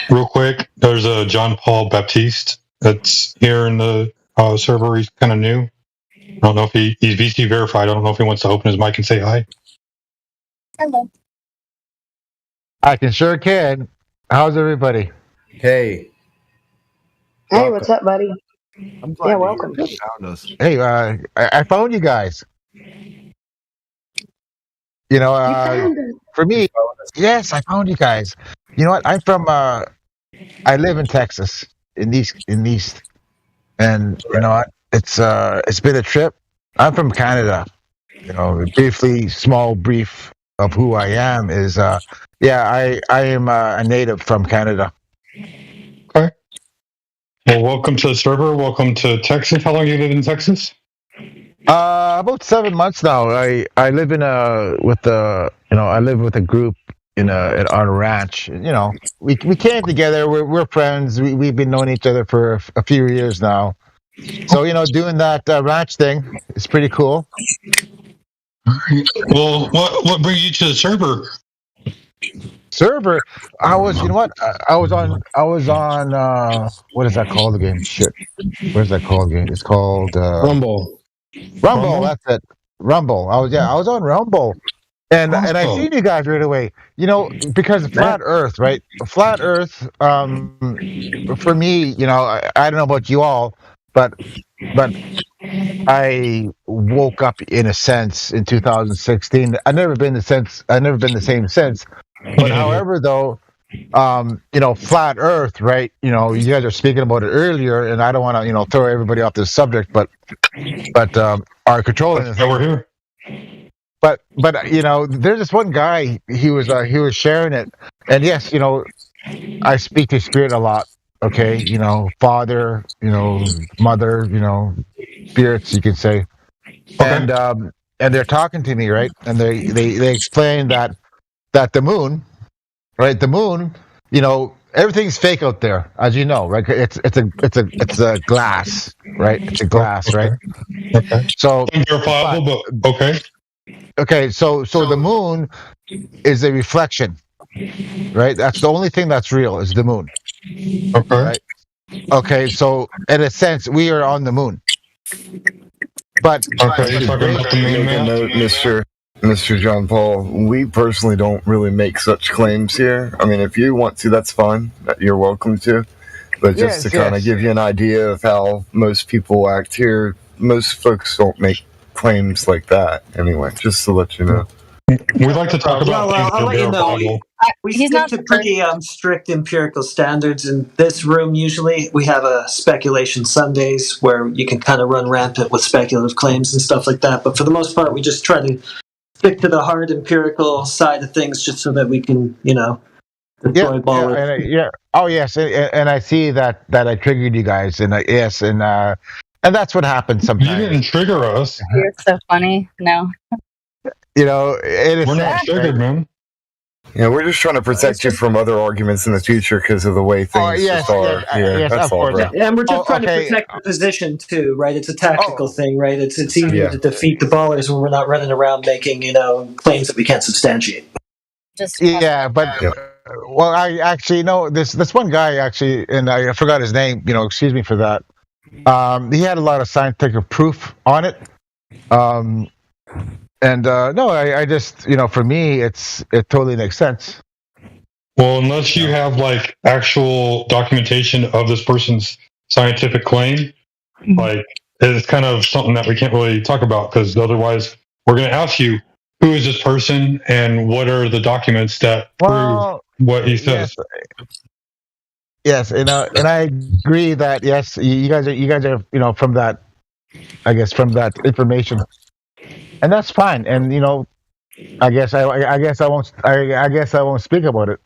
Real quick, there's a John Paul Baptiste that's here in the server. He's kind of new. I don't know if he's VC verified. I don't know if he wants to open his mic and say hi. Hello. I can. How's everybody? Hey. Hey, what's up, buddy? I'm glad Yeah, you welcome. found us. Hey, I found you guys. You know, found us. for me, yes, I found you guys. You know what? I'm from. I live in Texas, in East, and you know what? It's been a trip. I'm from Canada. You know, brief of who I am is I am a native from Canada. Okay. Well, welcome to the server. Welcome to Texas. How long have you lived in Texas? About 7 months now. I live I live with a group on a ranch. You know, we came together. We're friends. We've been knowing each other for a few years now. So you know, doing that ranch thing is pretty cool. Well, what brings you to the server? Server, I was on what is that called again? Shit, what is that called again? It's called Rumble. Rumble. That's it. Rumble. I was on Rumble, and I seen you guys right away. You know, because flat Earth, right? Flat Earth. For me, you know, I don't know about you all, but I woke up in a sense in 2016. I've never been the same since. But however, though, you know, flat Earth, right? You know, you guys are speaking about it earlier, and I don't want to, you know, throw everybody off this subject, but our controlling this. We're here. But you know, there's this one guy. He was sharing it, and yes, you know, I speak to spirit a lot. Okay, you know, father, you know, mother, you know, spirits, you could say, and they're talking to me, right? And they explain that the moon, right? The moon, you know, everything's fake out there, as you know, right? It's a glass, right? It's a glass, right? Okay. So verifiable, but okay. Okay, so the moon is a reflection, right? That's the only thing that's real is the moon. Okay. Right? Okay, so in a sense, we are on the moon. But okay, you're talking about the moon, Make a note, Mr. John Paul. We personally don't really make such claims here. I mean, if you want to, that's fine. You're welcome to. But just to kind of give you an idea of how most people act here, most folks don't make claims like that anyway, just to let you know. We like to talk about things I'll that let you are know. verifiable. We stick to pretty strict empirical standards in this room. Usually, we have a speculation Sundays where you can kind of run rampant with speculative claims and stuff like that. But for the most part, we just try to stick to the hard empirical side of things, just so that we can, you know, deploy ball. Oh yes, and I see that I triggered you guys, and and that's what happens sometimes. You didn't trigger us. You're so funny. No. You know, we're not triggered, man. Yeah, we're just trying to protect you from other arguments in the future because of the way things just are here. That's all, bro. And we're just trying to protect the position too, right? It's a tactical thing, right? It's easier to defeat the ballers when we're not running around making, you know, claims that we can't substantiate. Well, I actually know this one guy actually, and I forgot his name. You know, excuse me for that. He had a lot of scientific proof on it. I just, you know, for me, it totally makes sense. Well, unless you have like actual documentation of this person's scientific claim, like it's kind of something that we can't really talk about because otherwise we're going to ask you, who is this person and what are the documents that prove what he says? Yes, and I agree that yes, you guys are you know from that, I guess from that information, and that's fine. And you know, I guess I won't speak about it.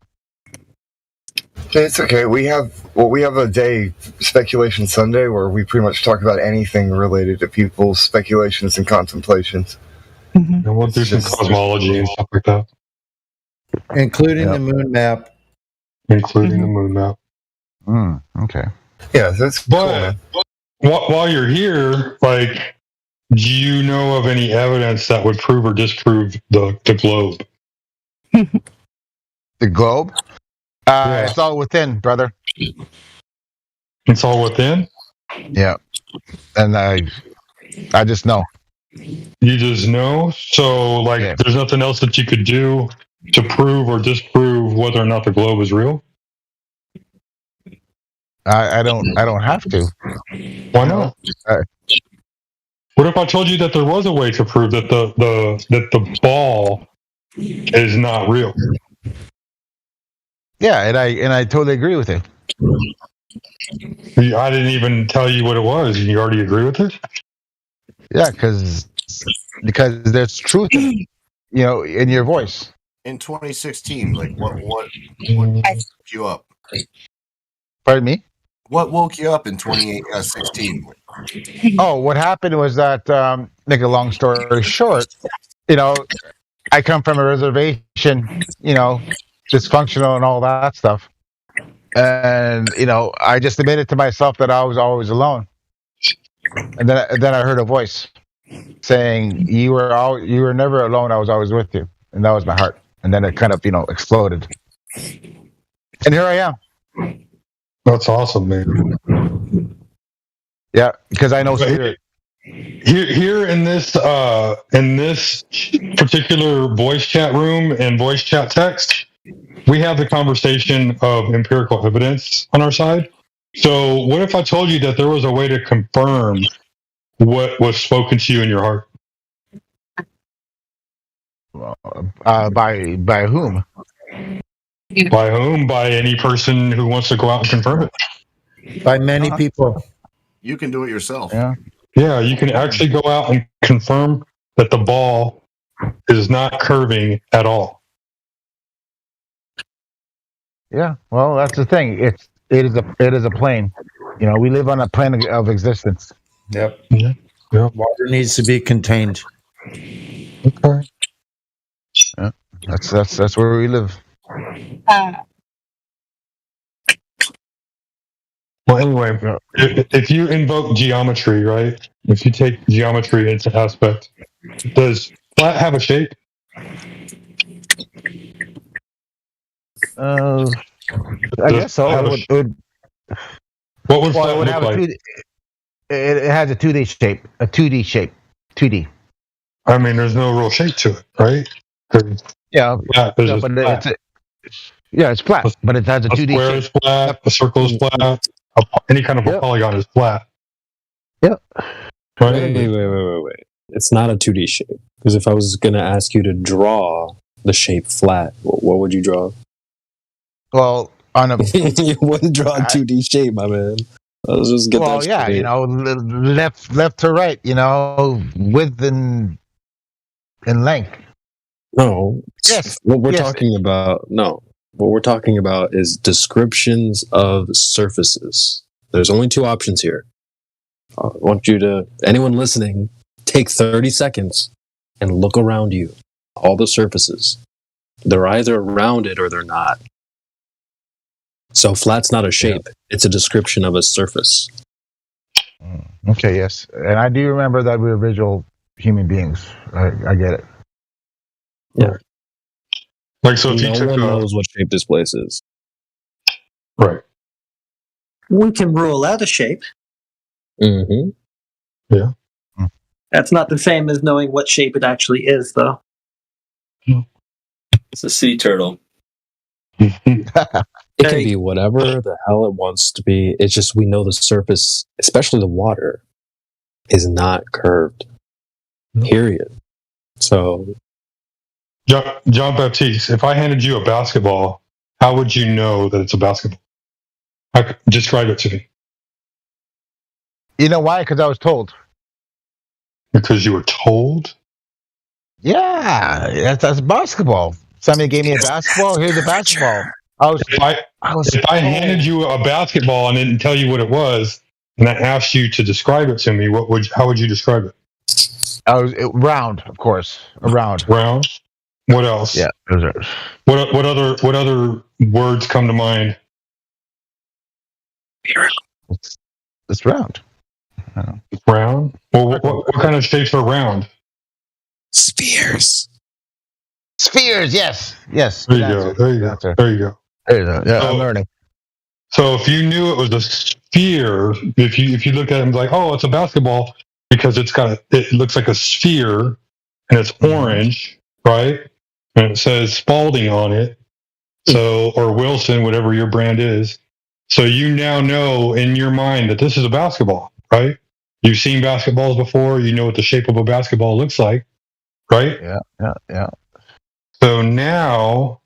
It's okay. We have a day, Speculation Sunday, where we pretty much talk about anything related to people's speculations and contemplations. And we'll do some cosmology and stuff like that. Including the moon map. Including the moon map. Okay. Yeah, that's but cool, man. While you're here, like do you know of any evidence that would prove or disprove the globe? The globe? Yeah. It's all within, brother. It's all within? Yeah. And I just know. You just know? So, like, there's nothing else that you could do to prove or disprove whether or not the globe is real? I don't have to. Why not? What if I told you that there was a way to prove that the ball is not real? Yeah, and I totally agree with it. I didn't even tell you what it was. You already agree with it? Yeah, because there's truth, in your voice. In 2016, like what woke you up? Pardon me? What woke you up in 2016? Oh, what happened was that, make a long story short, I come from a reservation, dysfunctional and all that stuff. And, I just admitted to myself that I was always alone. And then I heard a voice saying, you were never alone. I was always with you. And that was my heart. And then it kind of, exploded. And here I am. That's awesome, man. Yeah, because I know spirit. Here in this particular voice chat room and voice chat text, we have the conversation of empirical evidence on our side. So what if I told you that there was a way to confirm what was spoken to you in your heart? By whom? By whom? By any person who wants to go out and confirm it. By many people. You can do it yourself. Yeah, you can actually go out and confirm that the ball is not curving at all. Yeah, well, that's the thing. It is a plane. We live on a plane of existence. Yep. Yeah. Water needs to be contained. Okay. Yeah, that's where we live. Well, anyway, if you invoke geometry, right? If you take geometry into aspect, does flat have a shape? I guess so. What would flat look like? It has a 2D shape. A 2D shape. 2D. I mean, there's no real shape to it, right? Yeah, but it's flat, but it has a 2D square shape. is flat, a circle is flat, any kind of a polygon is flat. Yep. Right? Wait. It's not a 2D shape. Because if I was going to ask you to draw the shape flat, what would you draw? Well, on a you wouldn't draw a 2D shape, my man. Let's just get that straight. left to right, width and length. No. Yes. What we're talking about, what we're talking about is descriptions of surfaces. There's only two options here. I want you to, anyone listening, take 30 seconds and look around you. All the surfaces. They're either rounded or they're not. So flat's not a shape. It's a description of a surface. Okay, yes. And I do remember that we're visual human beings. I get it. Yeah. Like, so if no one knows what shape this place is. Right. We can rule out a shape. Mm-hmm. Yeah. That's not the same as knowing what shape it actually is, though. It's a sea turtle. It can be whatever the hell it wants to be. It's just we know the surface, especially the water, is not curved. Period. So, John Baptiste, if I handed you a basketball, how would you know that it's a basketball? Describe it to me. You know why? Because I was told. Because you were told? Yeah, that's basketball. Somebody gave me a basketball. Here's a basketball. If I handed you a basketball and didn't tell you what it was, and I asked you to describe it to me, how would you describe it? Round, of course. Round. Round. What else? Yeah. What other words come to mind? It's round. It's round. Round? Well, what kind of shapes are round? Spheres. Spheres, yes. There you go. There you go. There you go. Yeah, I'm learning. So if you knew it was a sphere, if you look at it and be like, oh, it's a basketball because it looks like a sphere and it's orange, right? And it says Spalding on it. So, or Wilson, whatever your brand is. So you now know in your mind that this is a basketball, right? You've seen basketballs before. You know what the shape of a basketball looks like, right? Yeah. So now,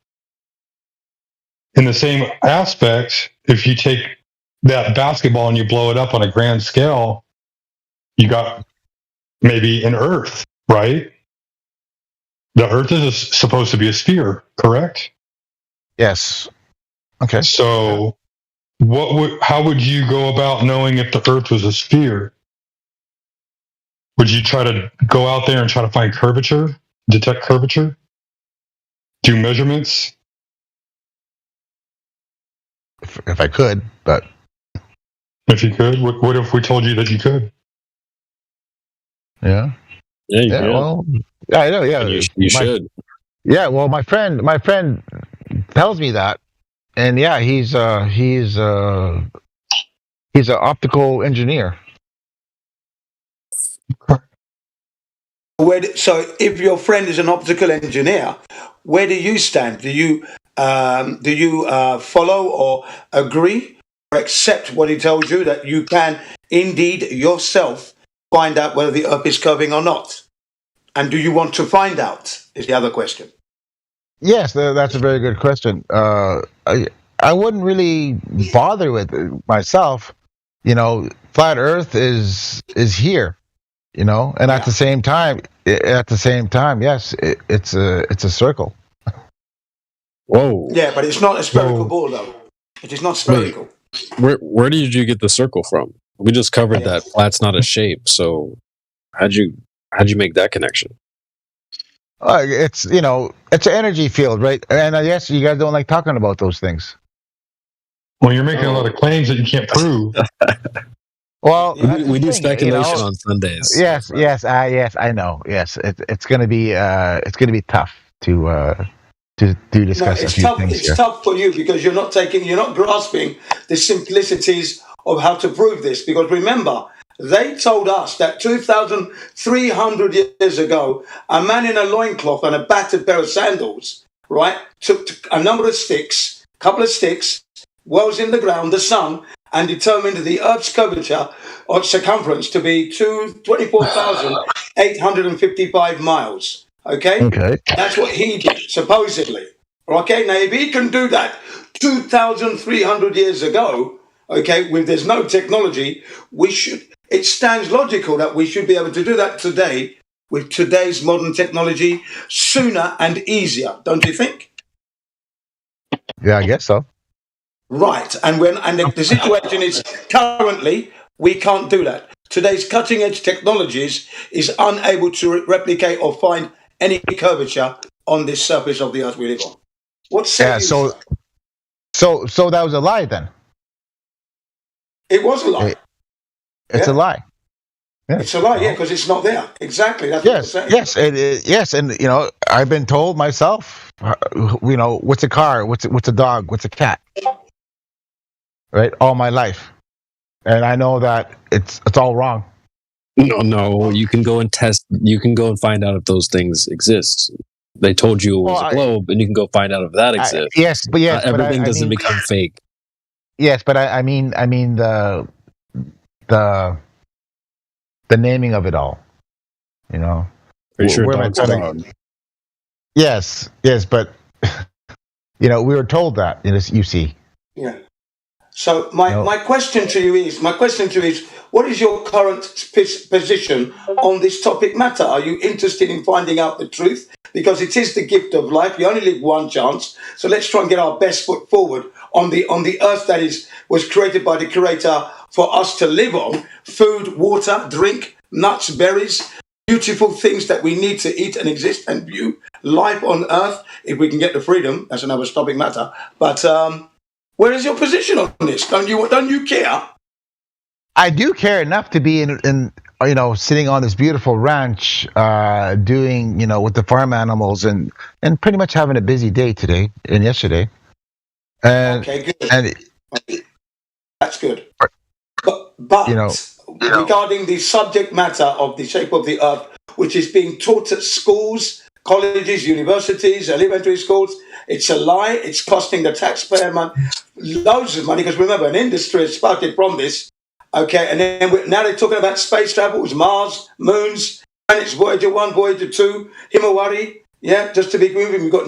in the same aspect, if you take that basketball and you blow it up on a grand scale, you got maybe an Earth, right? The Earth is supposed to be a sphere, correct? Yes. Okay. So, how would you go about knowing if the Earth was a sphere? Would you try to go out there and try to find curvature, detect curvature, do measurements? If I could, but if you could, what if we told you that you could? Yeah. Yeah, you could. Well, yeah, I know. Yeah, you should. Yeah. Well, my friend tells me that, and yeah, he's an optical engineer. So, if your friend is an optical engineer, where do you stand? Do you follow or agree or accept what he tells you, that you can indeed yourself find out whether the Earth is curving or not? And do you want to find out? Is the other question. Yes, that's a very good question. I wouldn't really bother with it myself. Flat Earth is here. And at the same time, yes, it's a circle. Whoa. Yeah, but it's not a spherical ball, though. It is not spherical. Wait, where did you get the circle from? We just covered that flat's not a shape. So how'd you make that connection? It's it's an energy field, right? And I guess you guys don't like talking about those things. Well, you're making a lot of claims that you can't prove. Well, we do speculation on Sundays. Yes, I know. Yes, it's going to be tough to discuss a few things It's here. tough for you because you're not grasping the simplicities of how to prove this. Because remember, they told us that 2,300 years ago, a man in a loincloth and a battered pair of sandals, right, took a couple of sticks, wells in the ground, the sun, and determined the Earth's curvature or circumference to be 24,855 miles. Okay? That's what he did, supposedly. Okay, now if he can do that 2,300 years ago, okay, with there's no technology, it stands logical that we should be able to do that today with today's modern technology sooner and easier, don't you think? Yeah, I guess so. Right, and the situation is currently we can't do that. Today's cutting edge technologies is unable to replicate or find any curvature on this surface of the Earth we live on. So that was a lie then. It was a lie. It's a lie. Yeah. It's a lie, because it's not there. Exactly. That's what I'm saying. Yes, and I've been told myself, what's a car, what's a dog, what's a cat, right? All my life, and I know that it's all wrong. No, you can go and test. You can go and find out if those things exist. They told you it was a globe, and you can go find out if that exists. Yes, everything doesn't become fake. Yes, but I mean the naming of it all, Pretty sure dog's a dog. Yes, but we were told that. You see. Yeah. So my question to you is, what is your current position on this topic matter? Are you interested in finding out the truth? Because it is the gift of life. You only live one chance. So let's try and get our best foot forward on the earth that was created by the Creator for us to live on. Food, water, drink, nuts, berries, beautiful things that we need to eat and exist and view life on earth. If we can get the freedom, that's another topic matter. But where is your position on this? Don't you care? I do care enough to be in sitting on this beautiful ranch, doing with the farm animals and pretty much having a busy day today and yesterday. And okay, good. And that's good. But regarding the subject matter of the shape of the earth, which is being taught at schools, colleges, universities, elementary schools, it's a lie. It's costing the taxpayer loads of money, because remember, an industry has sprouted from this. Okay, and then now they're talking about space travel. It was Mars, moons, planets, Voyager 1, Voyager 2, Himawari. Yeah, just to be moving. We've got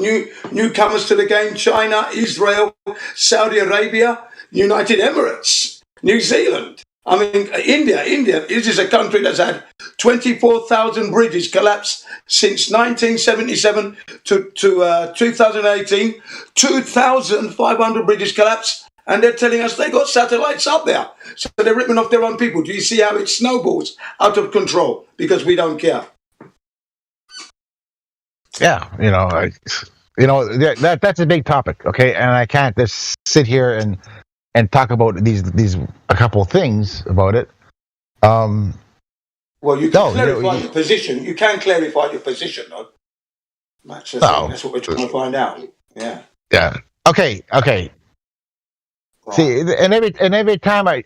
newcomers to the game: China, Israel, Saudi Arabia, United Emirates, New Zealand. I mean, India. This is a country that's had 24,000 bridges collapse since 1977 to 2018. 2,500 bridges collapsed, and they're telling us they got satellites up there. So they're ripping off their own people. Do you see how it snowballs out of control? Because we don't care. Yeah, that's a big topic, okay? And I can't just sit here and talk about these a couple of things about it. Well, you can clarify your position. You can clarify your position, though. That's the thing. That's what we're trying to find out. Yeah. Yeah. Okay. Right. See, and every time I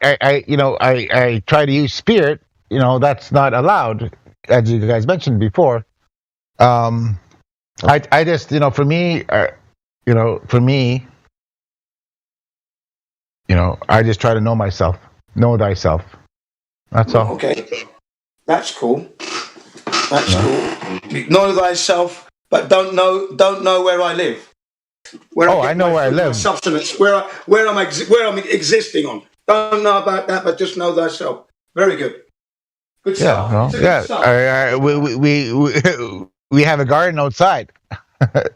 try to use spirit, that's not allowed, as you guys mentioned before. I just, for me, I just try to know myself, know thyself. That's all. Okay, that's cool. That's cool. Know thyself, but don't know where I live. I know where I live. Substance, where I'm existing on. Don't know about that, but just know thyself. Very good. Good stuff. We have a garden outside.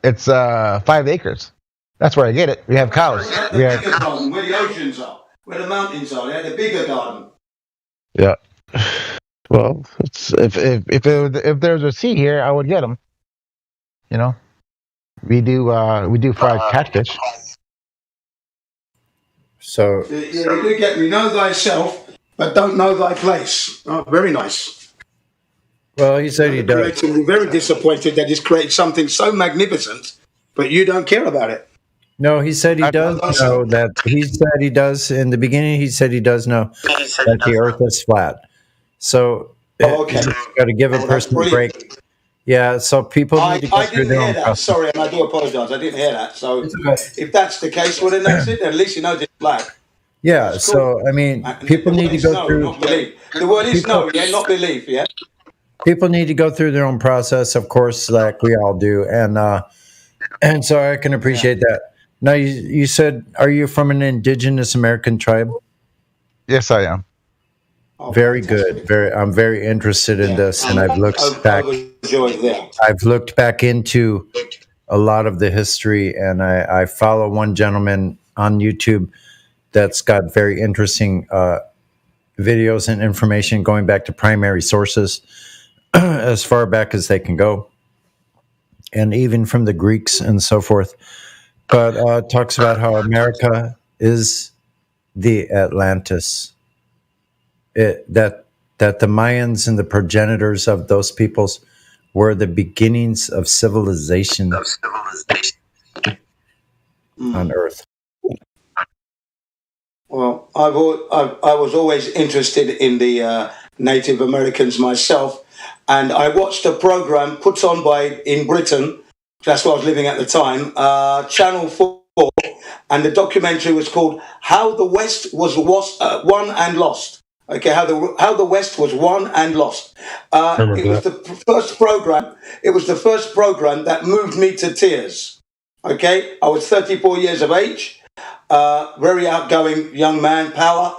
It's 5 acres. That's where I get it. We have cows. Where the oceans are, where the mountains are. They had a bigger garden. Yeah. Well, if there's a sea here, I would get them. We do fried catfish. So you do get me. Know thyself, but don't know thy place. Oh, very nice. Well, he said he does. I'm very disappointed that he's created something so magnificent, but you don't care about it. No, he said he does know that. He said he does. In the beginning, he said he does know that the earth is flat. So okay. You got to give a person a break. Yeah, so people need to go through their own process. Sorry, and I do apologize. I didn't hear that. So if that's the case, well, then that's it. At least you know it's black. Yeah, cool. So, I mean, people need to go through... Not believe. The word is know, yeah, not believe, yeah? People need to go through their own process, of course, like we all do. And so I can appreciate that. Now, you said, are you from an indigenous American tribe? Yes, I am. Very good. I'm very interested in this, and I've looked back. I've looked back into a lot of the history, and I follow one gentleman on YouTube that's got very interesting videos and information going back to primary sources as far back as they can go, and even from the Greeks and so forth. But talks about how America is the Atlantis. That the Mayans and the progenitors of those peoples were the beginnings of civilization on Earth. Well, I was always interested in the Native Americans myself, and I watched a program put on in Britain. That's where I was living at the time, Channel 4, and the documentary was called "How the West was Won and Lost." Okay, how the West was won and lost. It was the first program. It was the first program that moved me to tears. Okay, I was 34 years of age, very outgoing young man, power,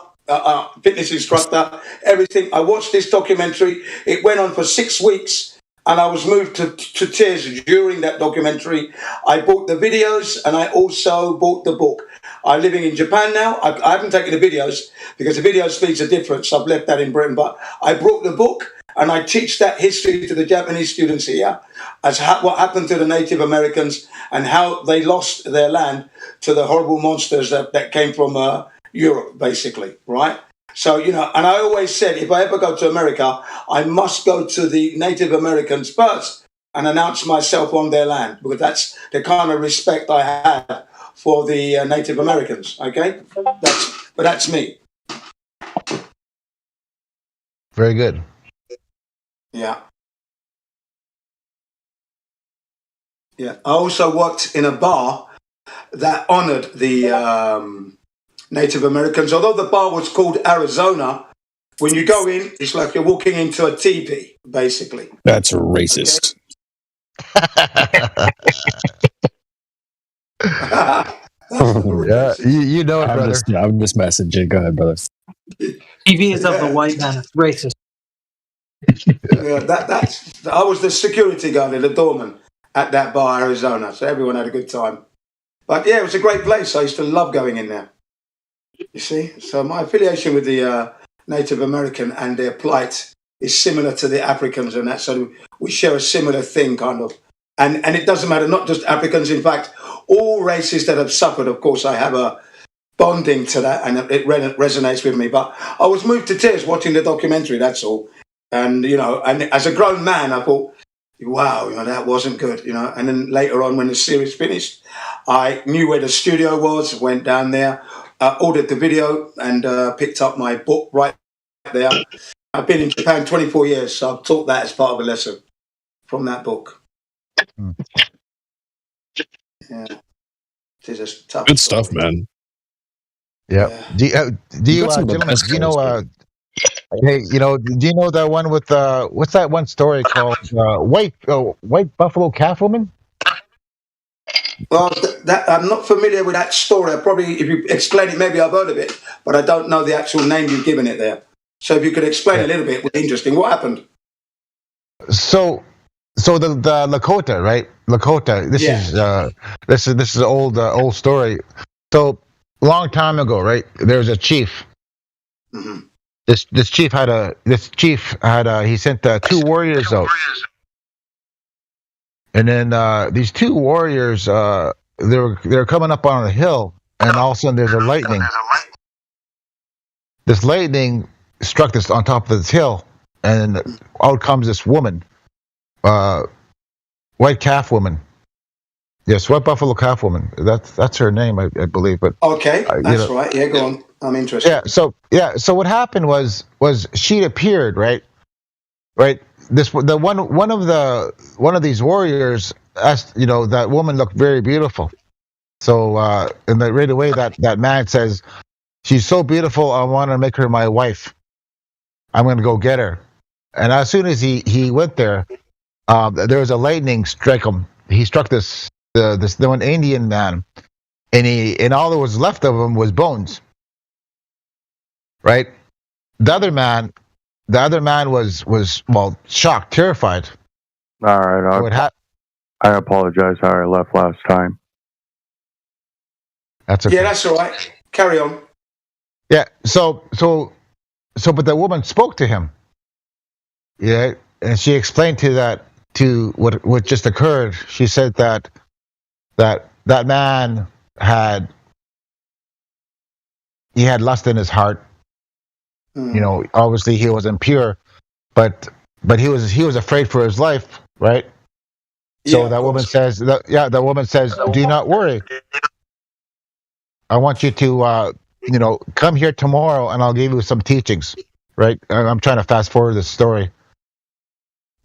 fitness instructor, everything. I watched this documentary. It went on for 6 weeks, and I was moved to tears during that documentary. I bought the videos, and I also bought the book. I'm living in Japan now. I haven't taken the videos because the video speeds are different, so I've left that in Britain. But I brought the book, and I teach that history to the Japanese students here, as what happened to the Native Americans and how they lost their land to the horrible monsters that came from Europe, basically, right? So, and I always said, if I ever go to America, I must go to the Native Americans first and announce myself on their land, because that's the kind of respect I have for the Native Americans. Okay, that's me. Very good. Yeah. Yeah. I also worked in a bar that honored the Native Americans. Although the bar was called Arizona, when you go in, it's like you're walking into a teepee, basically. That's racist. Yeah, you know it, brother. I'm just messaging. Go ahead, brother. TV is of the white man. It's racist. Yeah, I was the security guard, the doorman at that bar, Arizona. So everyone had a good time. But yeah, it was a great place. I used to love going in there. You see, so my affiliation with the Native American and their plight is similar to the Africans, and that. So we share a similar thing, kind of. And it doesn't matter, not just Africans. In fact, all races that have suffered. Of course, I have a bonding to that, and it resonates with me. But I was moved to tears watching the documentary. That's all. And and as a grown man, I thought, wow, that wasn't good, And then later on, when the series finished, I knew where the studio was, went down there, ordered the video, and picked up my book right there. I've been in Japan 24 years, so I've taught that as part of a lesson from that book. Yeah, it is a tough. Good stuff, man. Yeah. Do you gentlemen? Do you know? Hey, do you know that one with what's that one story called White Buffalo Calf Woman? Well, I'm not familiar with that story. If you explain it, maybe I've heard of it, but I don't know the actual name you've given it there. So if you could explain a little bit, it would be interesting. What happened? So the Lakota, right? Lakota. This is an old story. So long time ago, right? There was a chief. Mm-hmm. This chief had he sent 2 warriors out, and then these 2 warriors they were coming up on a hill, and all of a sudden there's a lightning. This lightning struck this on top of this hill, and out comes this woman, white calf woman. Yes, white buffalo calf woman. That's her name, I believe. But okay, that's right. Yeah, go on. I'm interested. So what happened was she appeared, right? Right. One of these warriors asked, that woman looked very beautiful. So and then right away that man says, she's so beautiful, I want to make her my wife. I'm going to go get her. And as soon as he went there was a lightning strike him. He struck this one Indian man, and all that was left of him was bones. Right? The other man was shocked, terrified. All right. I apologize how I left last time. That's okay. Yeah, that's all right. Carry on. Yeah. So, but the woman spoke to him. Yeah, and she explained to what just occurred. She said that man had lust in his heart. Obviously he was impure, but he was afraid for his life, right? So that woman says, the woman says, do not worry. I want you to, come here tomorrow, and I'll give you some teachings, right? I'm trying to fast forward this story.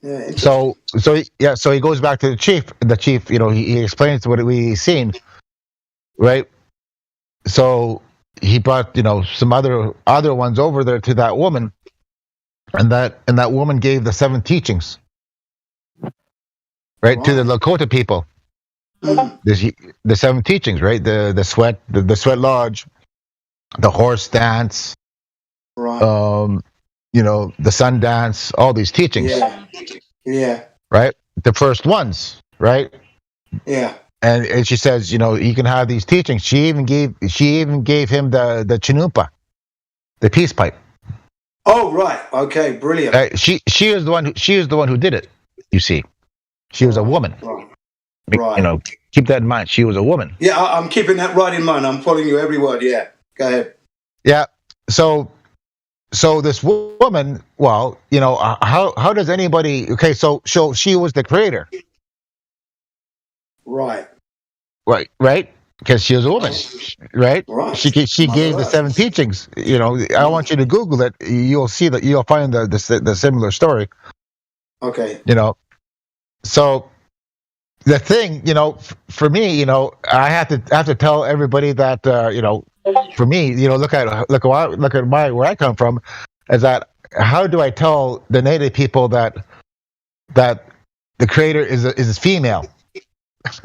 Yeah. So he goes back to the chief. The chief, he explains what we've seen, right? So he brought, some other ones over there to that woman, and that woman gave the 7 teachings, right, to the Lakota people. The 7 teachings, right? The sweat lodge, the horse dance, right? The sun dance, all these teachings. Yeah. Right? The first ones, right? Yeah. And she says, you can have these teachings. She even gave him the chinumpa, the peace pipe. Oh, right. Okay, brilliant. She is the one who did it. You see, she was a woman. Right. Keep that in mind. She was a woman. Yeah, I'm keeping that right in mind. I'm following you every word. Yeah. Go ahead. Yeah. So so this woman, well, how does anybody? Okay, so she was the creator, Right. Right, because she was a woman, right? She gave the 7 teachings. I want you to Google it. You'll see that you'll find the similar story. Okay. So the thing, for me, I have to tell everybody that, for me, look at where I come from, is that how do I tell the native people that the creator is female? That's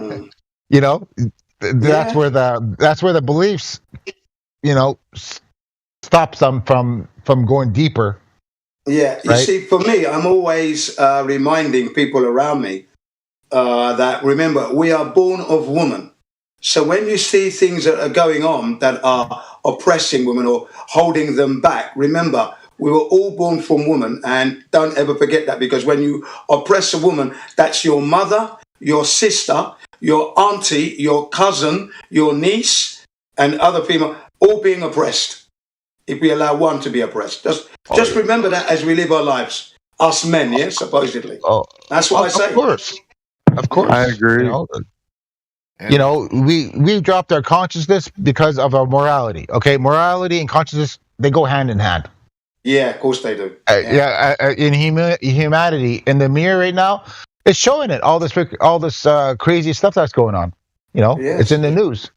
where the beliefs, stops them from going deeper. Yeah, you see, for me, I'm always reminding people around me that, remember, we are born of woman. So when you see things that are going on that are oppressing women or holding them back, remember, we were all born from woman, and don't ever forget that, because when you oppress a woman, that's your mother, your sister, your auntie, your cousin, your niece, and other female, all being oppressed. If we allow one to be oppressed, just remember that as we live our lives, us men, yeah, supposedly. That's what I say. Of course, I agree. We dropped our consciousness because of our morality. Okay, morality and consciousness, they go hand in hand. Yeah, of course they do. In humanity, in the mirror right now, it's showing it. All this crazy stuff that's going on. It's in the news.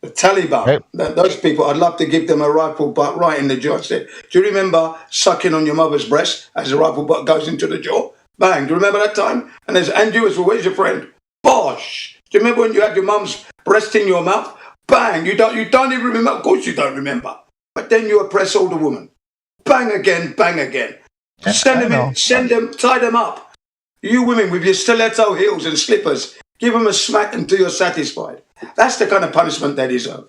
The Taliban, those people, I'd love to give them a rifle butt right in the jaw. I said, do you remember sucking on your mother's breast as the rifle butt goes into the jaw? Bang, do you remember that time? And you as well, where's your friend? Bosh! Do you remember when you had your mum's breast in your mouth? Bang, you don't even remember. Of course you don't remember. But then you oppress older women. Bang again, bang again. Send them in, tie them up. You women with your stiletto heels and slippers, give them a smack until you're satisfied. That's the kind of punishment they deserve.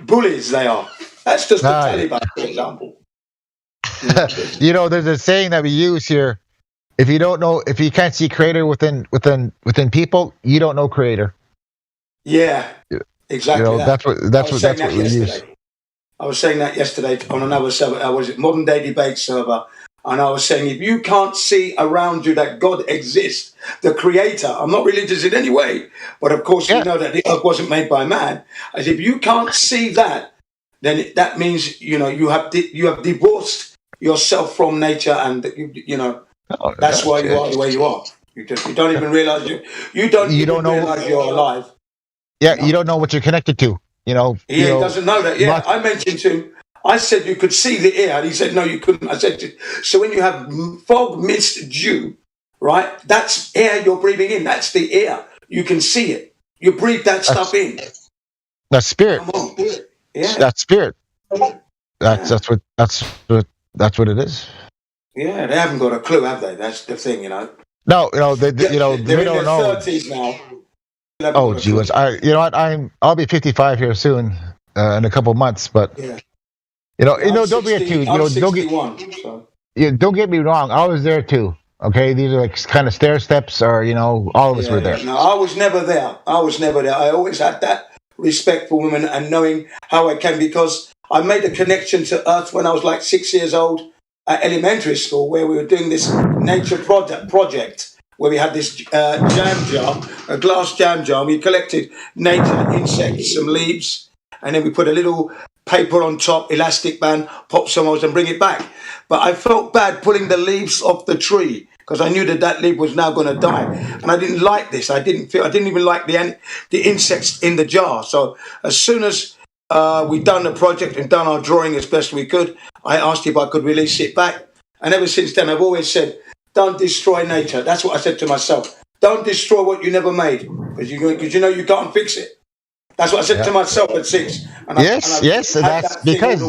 Bullies they are. That's just the Taliban, for example. There's a saying that we use here. If you can't see creator within people, you don't know creator. Yeah, exactly. That's what we use. I was saying that yesterday on another server. Modern Day Debate server. And I was saying, if you can't see around you that God exists, the creator, I'm not religious in any way, but of course you know that the earth wasn't made by man. As if you can't see that, then that means, you have divorced yourself from nature, and that's why you are the way you are. You don't even realize you don't realize you're alive. Yeah, you don't know what you're connected to. He doesn't know that. Yeah, I mentioned to him. I said you could see the air, and he said no, you couldn't. I said so when you have fog, mist, dew, right? That's air you're breathing in. That's the air. You can see it. You breathe that stuff in. That's spirit. Come on. Yeah. That's spirit. That's what it is. Yeah, they haven't got a clue, have they? That's the thing, No, they're they don't in know. their 30s now. Oh, gee whiz! I'll be 55 here soon, in a couple months, but. Yeah. Don't be too. I'm 61, so. Don't get me wrong. I was there too. Okay, these are like kind of stair steps, or all of us were there. No, I was never there. I always had that respect for women and knowing how I can, because I made a connection to Earth when I was like 6 years old at elementary school, where we were doing this nature project where we had this jam jar, a glass jam jar, and we collected nature, insects, some leaves, and then we put a little paper on top, elastic band, pop some holes and bring it back. But I felt bad pulling the leaves off the tree because I knew that leaf was now going to die. And I didn't like this. I didn't even like the insects in the jar. So as soon as we'd done the project and done our drawing as best we could, I asked if I could release it back. And ever since then, I've always said, don't destroy nature. That's what I said to myself. Don't destroy what you never made, because you can't fix it. That's what I said to myself at 6. And yes, that's because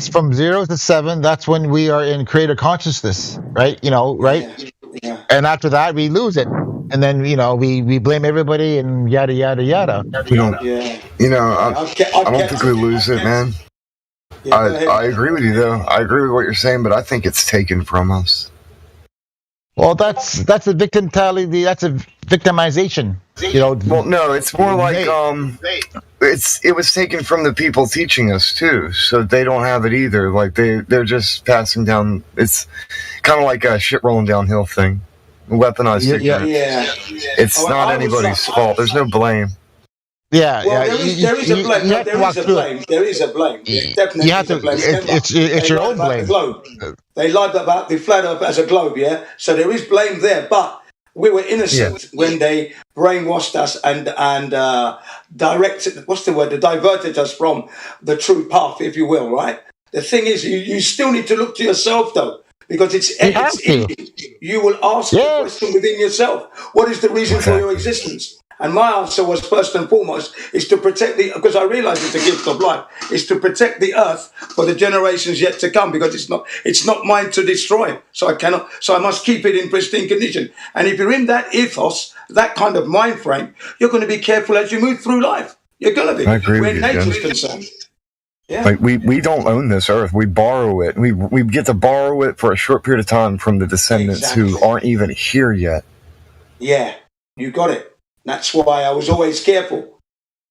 from 0 to 7, that's when we are in creator consciousness, right? Right? Yeah. And after that, we lose it, and then we blame everybody and yada yada yada. We don't. I don't think we lose it, man. I agree with you though. I agree with what you're saying, but I think it's taken from us. Well, that's a victimtality. That's a victimization. You know. Well, no, it's more like it was taken from the people teaching us too, so they don't have it either. Like they're just passing down. It's kind of like a shit rolling downhill thing, weaponized ignorance. Yeah. It's not anybody's fault. There's no blame. Yeah, Well, there is a blame. There is a blame. Definitely, you have to. It's your own blame. They lied about the flat Earth as a globe. Yeah, so there is blame there, but we were innocent when they brainwashed us and directed. What's the word? They diverted us from the true path, if you will. Right. The thing is, you still need to look to yourself, though. Because it's you will ask the question within yourself. What is the reason for your existence? And my answer was, first and foremost, is to protect because I realize it's a gift of life, is to protect the earth for the generations yet to come, because it's not mine to destroy. So I must keep it in pristine condition. And if you're in that ethos, that kind of mind frame, you're going to be careful as you move through life. You're going to be. I agree with you, nature's concerned. Yeah. Like we don't own this earth. We borrow it. We get to borrow it for a short period of time from the descendants who aren't even here yet. Yeah, you got it. That's why I was always careful.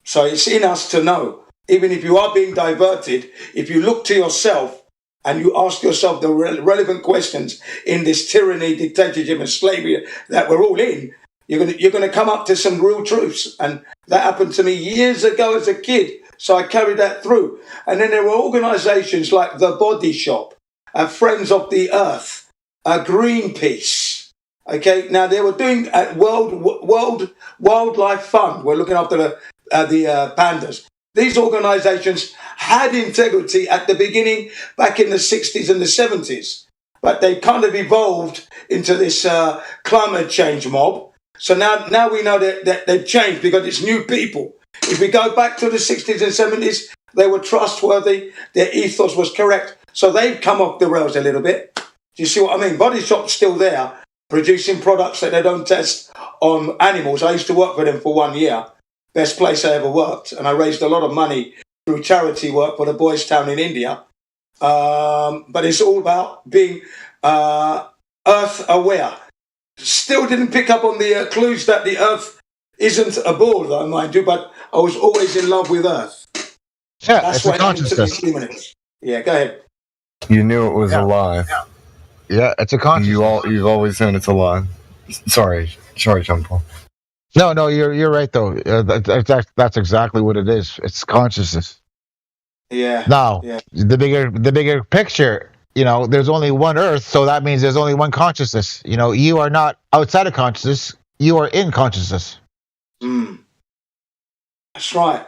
So it's in us to know, even if you are being diverted, if you look to yourself and you ask yourself the relevant questions in this tyranny, dictatorship and slavery that we're all in, you're going to come up to some real truths. And that happened to me years ago as a kid. So I carried that through. And then there were organizations like The Body Shop, Friends of the Earth, Greenpeace. Okay, now they were doing World Wildlife Fund. We're looking after the pandas. These organizations had integrity at the beginning, back in the 60s and the 70s. But they kind of evolved into this climate change mob. So now we know that they've changed because it's new people. If we go back to the 60s and 70s, they were trustworthy. Their ethos was correct. So they've come off the rails a little bit. Do you see what I mean? Body Shop's still there, producing products that they don't test on animals. I used to work for them for 1 year. Best place I ever worked. And I raised a lot of money through charity work for the Boys Town in India. But it's all about being earth aware. Still didn't pick up on the clues that the earth isn't a ball, though, mind you, but I was always in love with earth. Yeah, that's it's a consciousness. Yeah, go ahead. You knew it was a lie. Yeah, it's a consciousness. You've always known it's a lie. Sorry, John Paul. No, you're right though. That's exactly what it is. It's consciousness. Yeah. Now, the bigger picture. You know, there's only one Earth, so that means there's only one consciousness. You know, you are not outside of consciousness. You are in consciousness. That's right.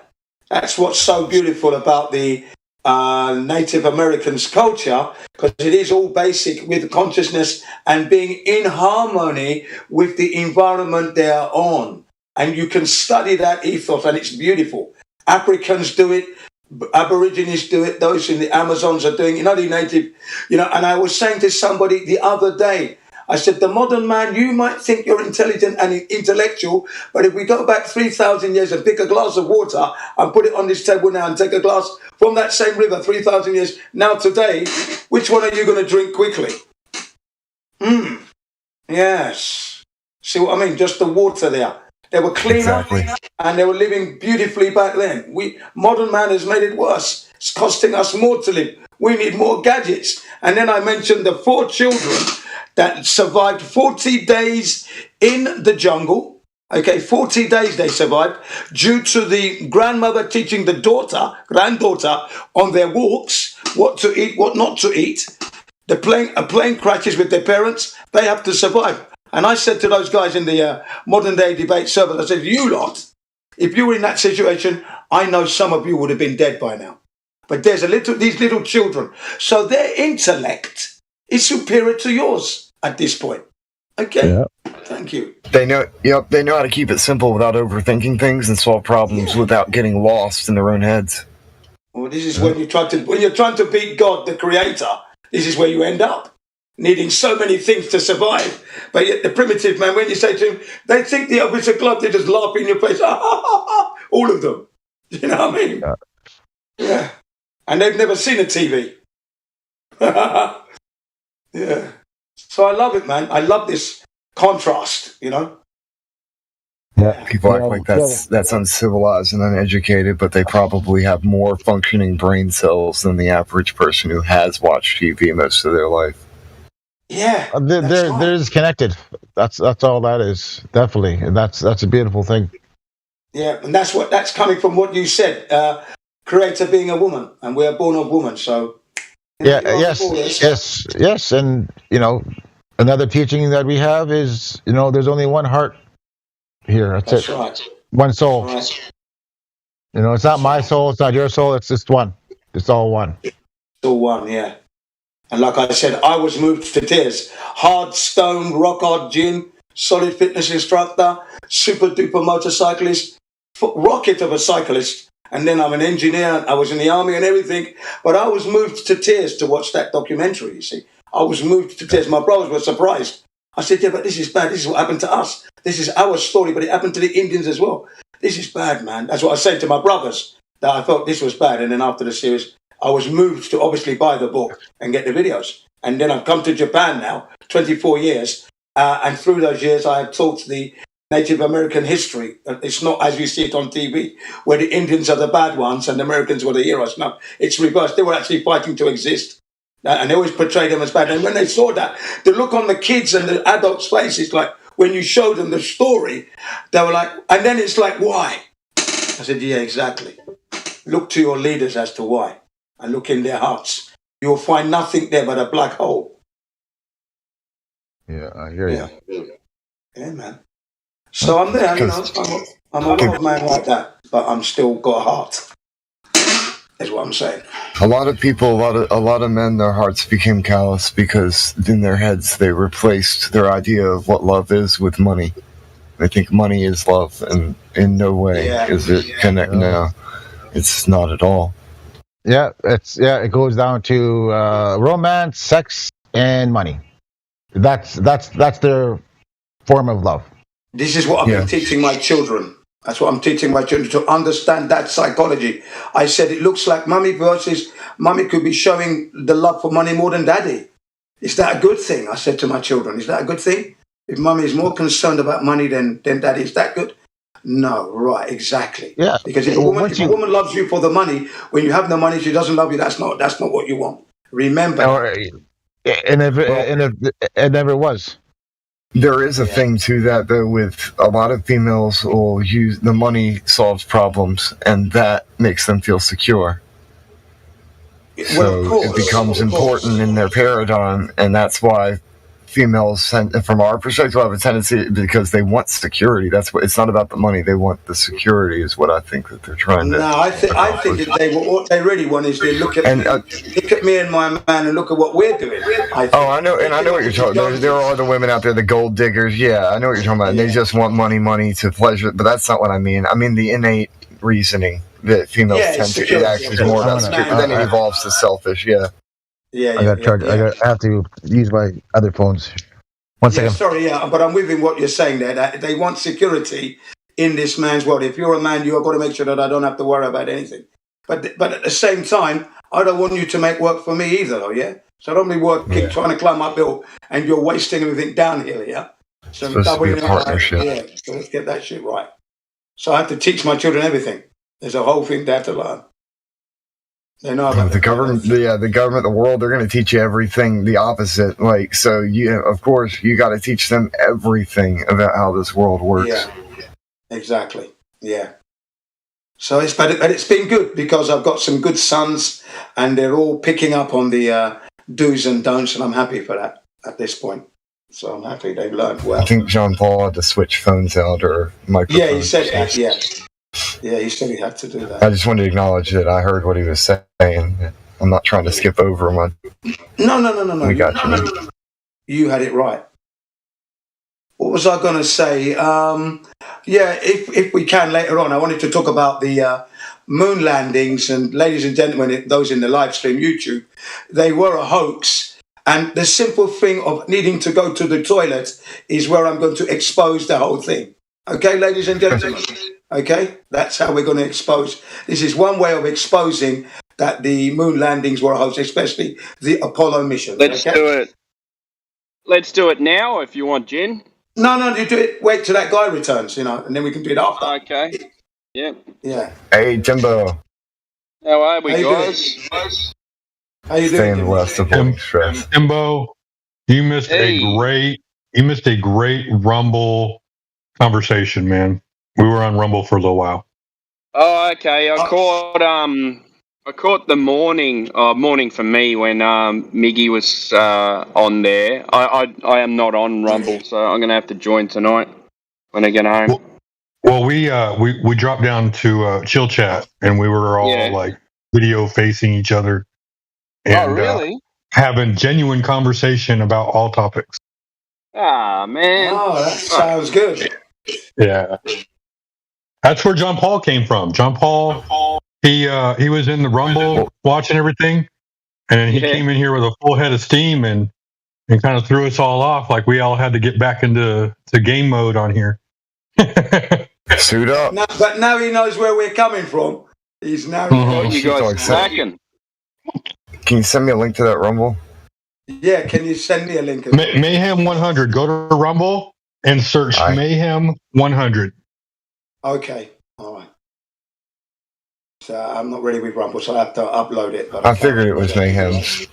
That's what's so beautiful about the Native Americans' culture, because it is all basic with consciousness and being in harmony with the environment they are on. And you can study that ethos, and it's beautiful. Africans do it. Aborigines do it. Those in the Amazons are doing it. The native, and I was saying to somebody the other day, I said, the modern man, you might think you're intelligent and intellectual, but if we go back 3,000 years and pick a glass of water and put it on this table now and take a glass from that same river 3,000 years now today, which one are you going to drink quickly? Yes. See what I mean? Just the water there. They were cleaner and they were living beautifully back then. Modern man has made it worse. It's costing us more to live. We need more gadgets. And then I mentioned the 4 children that survived 40 days in the jungle. Okay, 40 days they survived due to the grandmother teaching the granddaughter on their walks, what to eat, what not to eat. A plane crashes with their parents. They have to survive. And I said to those guys in the modern day debate server, I said, you lot, if you were in that situation, I know some of you would have been dead by now. But there's these little children. So their intellect is superior to yours at this point. Okay. Yeah. Thank you. They know how to keep it simple without overthinking things and solve problems without getting lost in their own heads. Well, this is when you're trying to beat God, the creator, this is where you end up. Needing so many things to survive. But yet the primitive man, when you say to him, they think the earth is a globe, they just laugh in your face. All of them. You know what I mean? Yeah. And they've never seen a TV. Yeah. So I love it, man. I love this contrast, you know. Yeah, people act like that's uncivilized and uneducated, but they probably have more functioning brain cells than the average person who has watched TV most of their life. Yeah, they're disconnected. That's all that is, definitely, and that's a beautiful thing. Yeah, and that's coming from what you said. Creator being a woman, and we are born of woman, so. Yes, and another teaching that we have is there's only one heart here. That's it. Right. One soul. That's right. It's not my soul. It's not your soul. It's just one. It's all one. It's all one, yeah. And like I said, I was moved to tears. Hard stone, rock hard gym, solid fitness instructor, super duper motorcyclist, rocket of a cyclist. And then I'm an engineer. I was in the army and everything. But I was moved to tears to watch that documentary, you see. I was moved to tears. My brothers were surprised. I said, yeah, but this is bad. This is what happened to us. This is our story, but it happened to the Indians as well. This is bad, man. That's what I said to my brothers, that I felt this was bad. And then after the series, I was moved to obviously buy the book and get the videos. And then I've come to Japan now, 24 years. And through those years, I have taught the Native American history. It's not as you see it on TV, where the Indians are the bad ones and the Americans were the heroes. No, it's reversed. They were actually fighting to exist. And they always portrayed them as bad. And when they saw that, the look on the kids and the adults' faces, like when you showed them the story, they were like, and then it's like, why? I said, yeah, exactly. Look to your leaders as to why. And look in their hearts. You'll find nothing there but a black hole. Yeah, I hear you. Yeah, man. So I'm there, I'm a love man like that, but I'm still got a heart. Is what I'm saying. A lot of people, a lot of men, their hearts became callous because in their heads they replaced their idea of what love is with money. They think money is love, and in no way is it connect. No, it's not at all. Yeah, it goes down to romance, sex, and money. That's their form of love. This is what I've been teaching my children. That's what I'm teaching my children, to understand that psychology. I said it looks like mummy could be showing the love for money more than daddy. Is that a good thing? I said to my children, is that a good thing? If mummy is more concerned about money than daddy, is that good? No, right, exactly. Yeah. Because if a woman loves you for the money, when you have no money, she doesn't love you. That's not what you want. Remember. It never was. There is a thing to that, though, with a lot of females will use the money solves problems, and that makes them feel secure. So it becomes important in their paradigm, and that's why females, from our perspective, have a tendency, because they want security. That's what, it's not about the money. They want the security, is what I think that they're trying to. No, I think that what they really want is they look at me and my man and look at what we're doing. I know what you're talking about. There are other women out there, the gold diggers. Yeah, I know what you're talking about. They just want money to pleasure, but that's not what I mean. I mean the innate reasoning that females tend to act is more about security, but then it evolves to selfish. Yeah. Yeah, I got charged. I have to use my other phones. One second. Sorry, but I'm with what you're saying there. That they want security in this man's world. If you're a man, you've got to make sure that I don't have to worry about anything. But at the same time, I don't want you to make work for me either, though. Yeah. So don't be keep trying to climb uphill and you're wasting everything downhill. Yeah. So it's supposed to be a partnership. Yeah. So let's get that shit right. So I have to teach my children everything. There's a whole thing they have to learn. They know about the government, the world, they're going to teach you everything the opposite. Like, so of course, you got to teach them everything about how this world works. Yeah, exactly. Yeah. So it's been good because I've got some good sons and they're all picking up on the do's and don'ts, and I'm happy for that at this point. So I'm happy they've learned well. I think John Paul had to switch phones out or microphones. Yeah, he said that, yeah. Yeah, he said he had to do that. I just wanted to acknowledge that I heard what he was saying. I'm not trying to skip over him. No. We got you. You had it right. What was I going to say? If we can later on, I wanted to talk about the moon landings. And ladies and gentlemen, those in the live stream, YouTube, they were a hoax. And the simple thing of needing to go to the toilet is where I'm going to expose the whole thing. Okay, ladies and gentlemen? Okay, that's how we're going to expose. This is one way of exposing that the moon landings were a hoax, especially the Apollo mission. Let's do it. let's do it now if you want, Jen. No, you do it. Wait till that guy returns, and then we can do it after. Okay. Yeah. Yeah. Hey, Jimbo. How are we, How you guys? How you Staying doing? west of Holy Stress. Timbo, you missed a great Rumble conversation, man. We were on Rumble for a little while. Oh, okay. I caught the morning for me when Miggy was on there. I am not on Rumble, so I'm gonna have to join tonight when I get home. Well, we dropped down to chill chat, and we were all like video facing each other, and really? having genuine conversation about all topics. Ah, man. Oh, that sounds good. Yeah, that's where John Paul came from. John Paul, he was in the Rumble watching everything, and then he came in here with a full head of steam and kind of threw us all off. Like we all had to get back into game mode on here. Suit up. But now he knows where we're coming from. He's now. You guys slacking. Can you send me a link to that Rumble? Yeah, can you send me a link? Mayhem 100. Go to Rumble and search Mayhem 100. Okay, all right. So I'm not ready with Rumble, so I have to upload it. But I figured it was Mayhem's.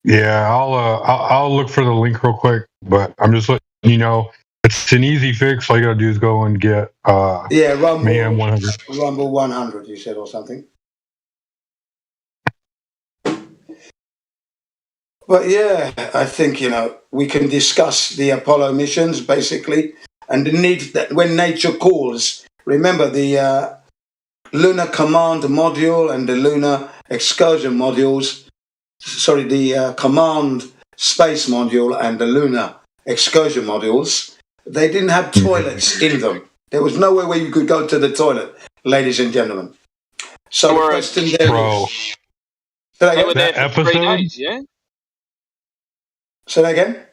Yeah, I'll look for the link real quick, but I'm just letting you know it's an easy fix. All you gotta do is go and get Rumble Mayhem 100. Rumble 100, you said, or something. But yeah, I think we can discuss the Apollo missions basically, and the need that when nature calls. Remember the Lunar Command module and the Lunar Excursion modules. Sorry, the Command Space module and the Lunar Excursion modules. They didn't have toilets in them. There was nowhere where you could go to the toilet, ladies and gentlemen. So the question there is... They were there for 3 days, yeah? Say that again?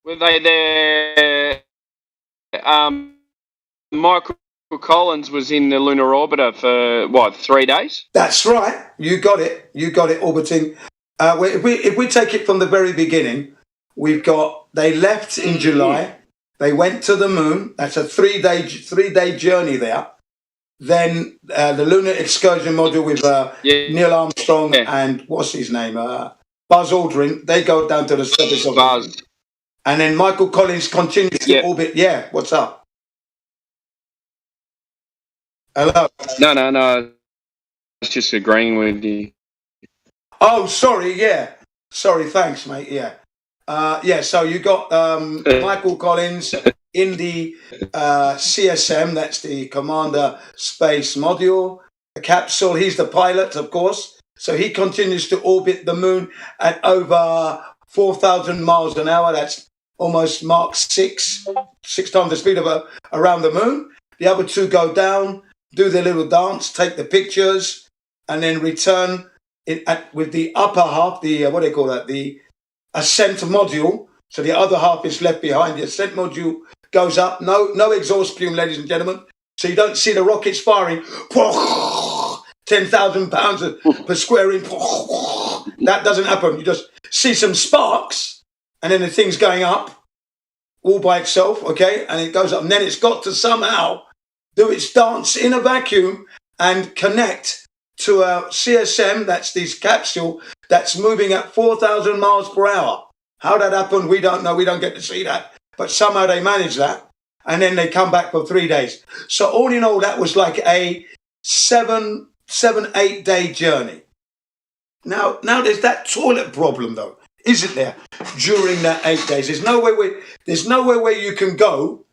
Were they there... Michael Collins was in the lunar orbiter for, 3 days? That's right. You got it, orbiting. If we take it from the very beginning, we've got... They left in July... They went to the moon. That's a 3-day journey there. Then the Lunar Excursion module with Neil Armstrong and what's his name, Buzz Aldrin. They go down to the surface of the moon. And then Michael Collins continues to orbit. Yeah, what's up? Hello. No. I was just agreeing with you. Oh, sorry. Yeah. Sorry. Thanks, mate. Yeah. So you got Michael Collins in the CSM, that's the Commander Space Module, the capsule. He's the pilot, of course. So he continues to orbit the moon at over 4,000 miles an hour. That's almost Mach 6 times the speed of around the moon. The other two go down, do their little dance, take the pictures, and then return with the upper half, the ascent module. So the other half is left behind. The ascent module goes up. No exhaust plume, ladies and gentlemen. So you don't see the rockets firing. 10,000 pounds per square inch. That doesn't happen. You just see some sparks, and then the thing's going up all by itself, okay? And it goes up. And then it's got to somehow do its dance in a vacuum and connect to a CSM, that's this capsule, that's moving at 4,000 miles per hour. How that happened, we don't know. We don't get to see that. But somehow they managed that. And then they come back for 3 days. So all in all, that was like a 8 day journey. Now there's that toilet problem, though, isn't there? During that 8 days, there's nowhere where you can go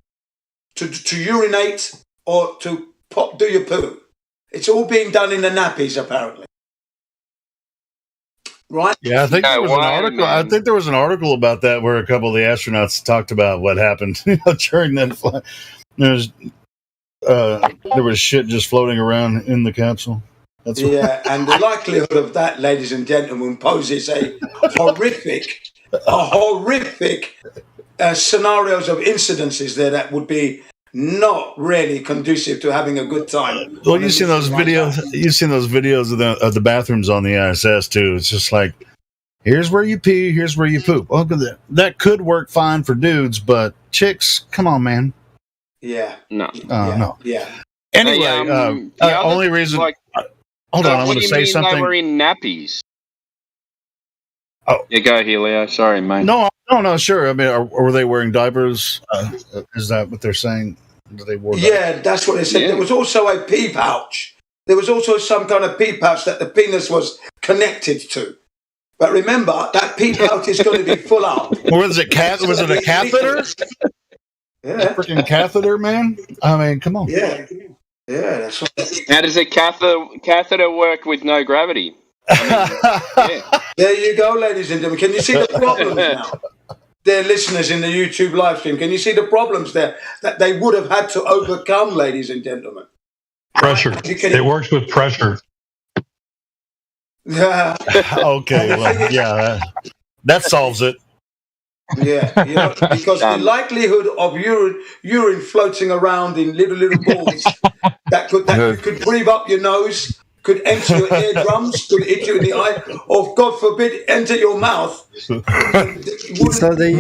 to urinate or to do your poo. It's all being done in the nappies, apparently. Right? Yeah, I think there was an article. I think there was an article about that where a couple of the astronauts talked about what happened during that flight. There was shit just floating around in the capsule. And the likelihood of that, ladies and gentlemen, poses a horrific scenarios of incidences there that would be not really conducive to having a good time. Well, you've seen those videos. You've seen those videos of the bathrooms on the ISS too. It's just like, Here's where you pee. Here's where you poop. Well, that could work fine for dudes, but chicks, come on, man. Yeah. No. No. Yeah. Anyway, the only reason. like, hold on, I what want do to you say mean something. they were in nappies? Oh, yeah, go here, Leo. Sorry, mate. No, sure. I mean, were they wearing diapers? Is that what they're saying? They wore diapers? Yeah, that's what they said. Yeah. There was also a pee pouch. There was also some kind of pee pouch that the penis was connected to. But remember, that pee pouch is going to be full up. Was it was it a catheter? Yeah. Freaking catheter, man. I mean, come on. Yeah. Yeah, that's right. How does a catheter work with no gravity? There you go, ladies and gentlemen. Can you see the problems now? Dear listeners in the YouTube live stream, can you see the problems there that they would have had to overcome, ladies and gentlemen? Pressure. It works with pressure. Yeah. Okay. Well, yeah, that solves it. Yeah, because the likelihood of urine floating around in little balls that could breathe up your nose, could enter your eardrums, could hit you in the eye, or God forbid, enter your mouth. So they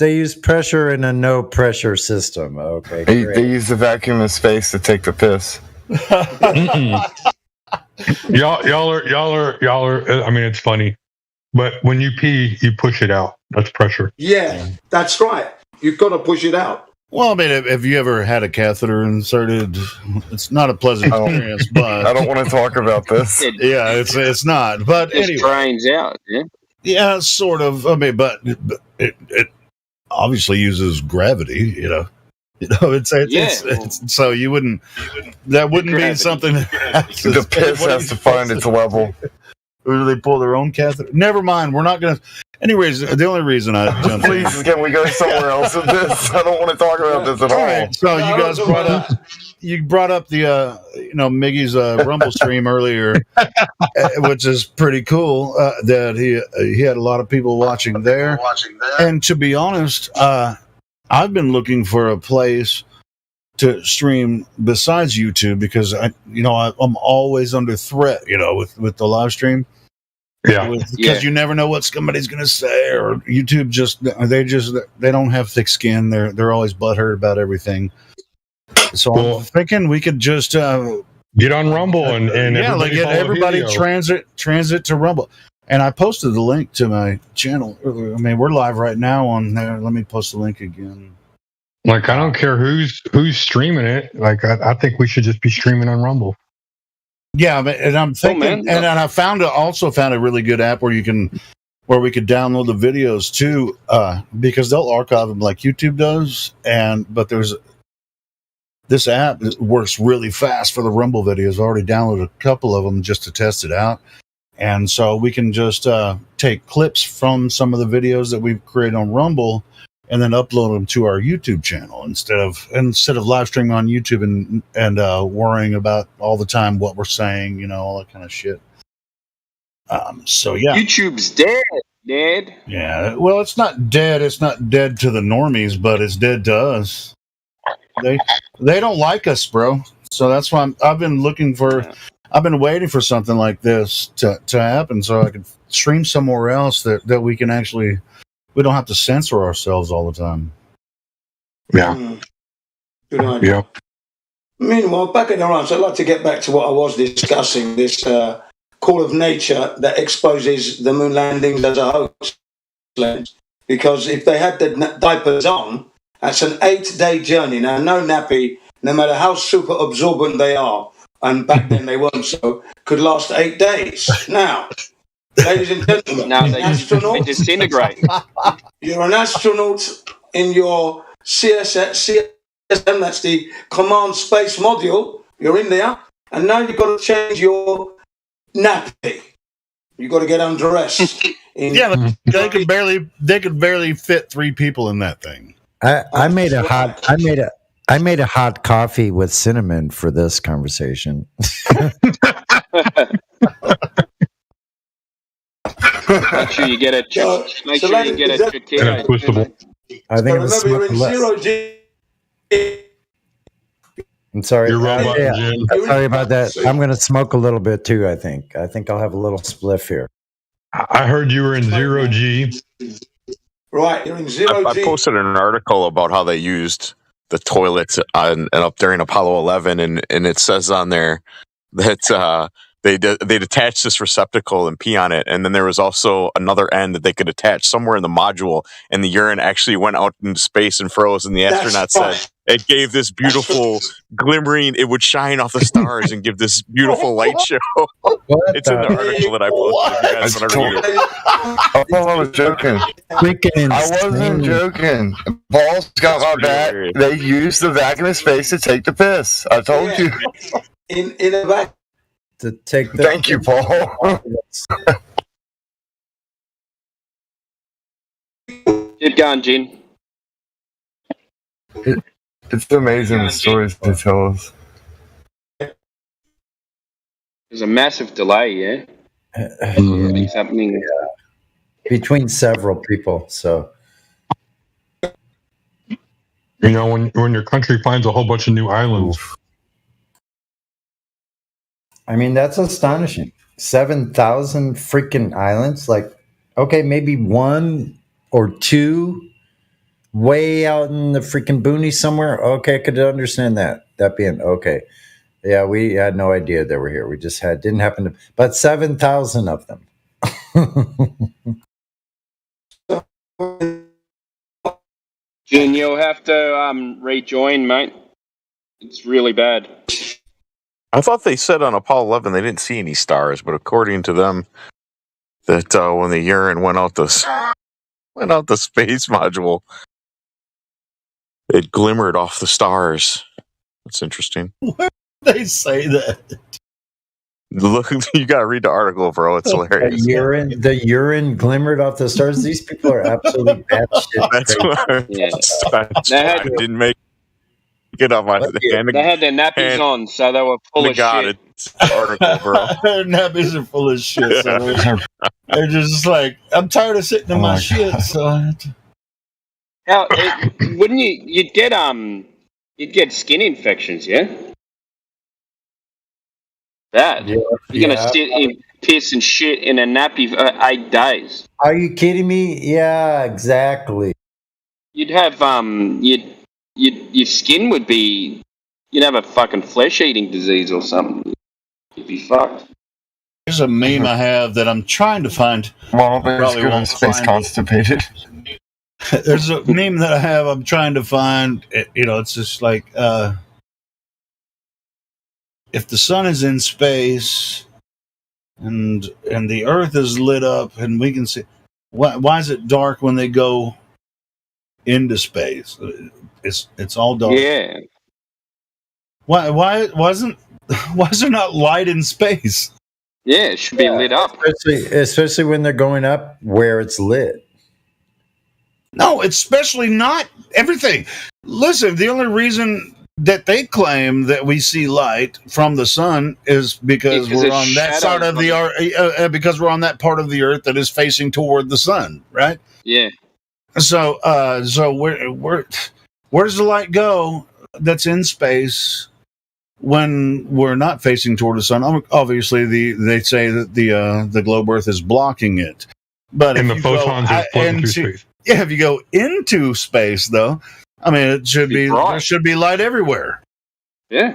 use pressure in a no pressure system. Okay, they use the vacuum of space to take the piss. Y'all are. I mean, it's funny, but when you pee, you push it out. That's pressure. Yeah, that's right. You've got to push it out. Well, I mean, have you ever had a catheter inserted? It's not a pleasant experience, but I don't want to talk about this. Yeah, it's not. But It anyway, drains out. Yeah. yeah, sort of. I mean, but it obviously uses gravity. It's so you wouldn't. That wouldn't be something. The piss has to find its level. Or do they pull their own catheter? Never mind. We're not going to. Anyways, the only reason I jumped in. Please, can we go somewhere else with this? I don't want to talk about this at all. Right, so you guys brought up the Miggy's Rumble stream earlier, which is pretty cool. That he had a lot of people watching there. And to be honest, I've been looking for a place to stream besides YouTube because I'm always under threat, with the live stream. Yeah, because you never know what somebody's going to say, or YouTube they don't have thick skin. They're always butthurt about everything. So I'm thinking we could just get on Rumble and get everybody transit to Rumble. And I posted the link to my channel. I mean, we're live right now on there. Let me post the link again. Like, I don't care who's streaming it. Like, I think we should just be streaming on Rumble. Yeah, and I'm thinking, and I also found a really good app where we could download the videos too, because they'll archive them like YouTube does. But there's this app that works really fast for the Rumble videos. I already downloaded a couple of them just to test it out, and so we can just take clips from some of the videos that we've created on Rumble and then upload them to our YouTube channel instead of live streaming on YouTube and worrying about all the time what we're saying, all that kind of shit. So yeah, YouTube's dead. Yeah, well, it's not dead. It's not dead to the normies, but it's dead to us. They don't like us, bro. So that's why I've been waiting for something like this to happen, so I can stream somewhere else that we can actually. We don't have to censor ourselves all the time. Yeah. Good idea. Yeah. Meanwhile, back in around, so I'd like to get back to what I was discussing, this call of nature that exposes the moon landings as a hoax. Because if they had the diapers on, that's an 8-day journey. Now, no nappy, no matter how super absorbent they are, and back then they weren't so, could last 8 days. Now, ladies and gentlemen, they disintegrate. You're an astronaut in your CSM, that's the Command Space Module. You're in there, and now you've got to change your nappy. You've got to get undressed. Yeah, they could barely fit 3 people in that thing. I made a hot coffee with cinnamon for this conversation. Make sure you get a Chiquita. I think it was I'm sorry. Sorry about that. I'm going to smoke a little bit too. I think I'll have a little spliff here. I heard you were in 0G. Right, you're in 0G. I posted an article about how they used the toilets and up during Apollo 11, and it says on there that they'd attach this receptacle and pee on it, and then there was also another end that they could attach somewhere in the module, and the urine actually went out into space and froze, and the astronaut said it gave this beautiful glimmering, it would shine off the stars and give this beautiful light show. It's in the article that I posted. You guys want to read it. I was joking. I wasn't joking. Paul's got my back. They used the vacuum of space to take the piss. I told you. In a vacuum. To take the Thank you, Paul. Keep going, Gene. It's amazing the stories they tell us. There's a massive delay, yeah? Something's happening. between several people. So, you know, when your country finds a whole bunch of new islands. I mean, that's astonishing. 7,000 freaking islands. Like, okay, maybe one or two way out in the freaking boonies somewhere. Okay, I could understand that. That being okay. Yeah, we had no idea they were here. We just didn't happen to, but 7,000 of them. June, you'll have to rejoin, mate. It's really bad. I thought they said on Apollo 11 they didn't see any stars, but according to them, that when the urine went out the space module, it glimmered off the stars. That's interesting. Where did they say that? Look, you gotta read the article, bro. It's hilarious. The urine glimmered off the stars. These people are absolutely batshit. That's why I didn't make it up my hand. They had their nappies on, so they were full of shit. Article, bro. Their nappies are full of shit. So they're just like, I'm tired of sitting in my shit. So I have to... Now, wouldn't you'd get skin infections, yeah? Bad. Yeah, you're gonna sit in piss and shit in a nappy for 8 days. Are you kidding me? Yeah, exactly. You'd have your skin would be, you'd have a fucking flesh-eating disease or something. You'd be fucked. There's a meme I have that I'm trying to find. Well, probably won't space constipated. There's a meme that I have. I'm trying to find. It's just like if the sun is in space and the Earth is lit up and we can see, why is it dark when they go into space? It's all dark. Yeah. Why is there not light in space? Yeah, it should be lit up. Especially when they're going up where it's lit. No, especially not everything. Listen, the only reason that they claim that we see light from the sun is because we're on that side of the earth, because we're on that part of the earth that is facing toward the sun, right? Yeah. So where does the light go that's in space when we're not facing toward the sun? Obviously, they say that the globe Earth is blocking it, but and the photons are floating through space. Yeah, if you go into space, though, I mean, it should be there should be light everywhere. Yeah.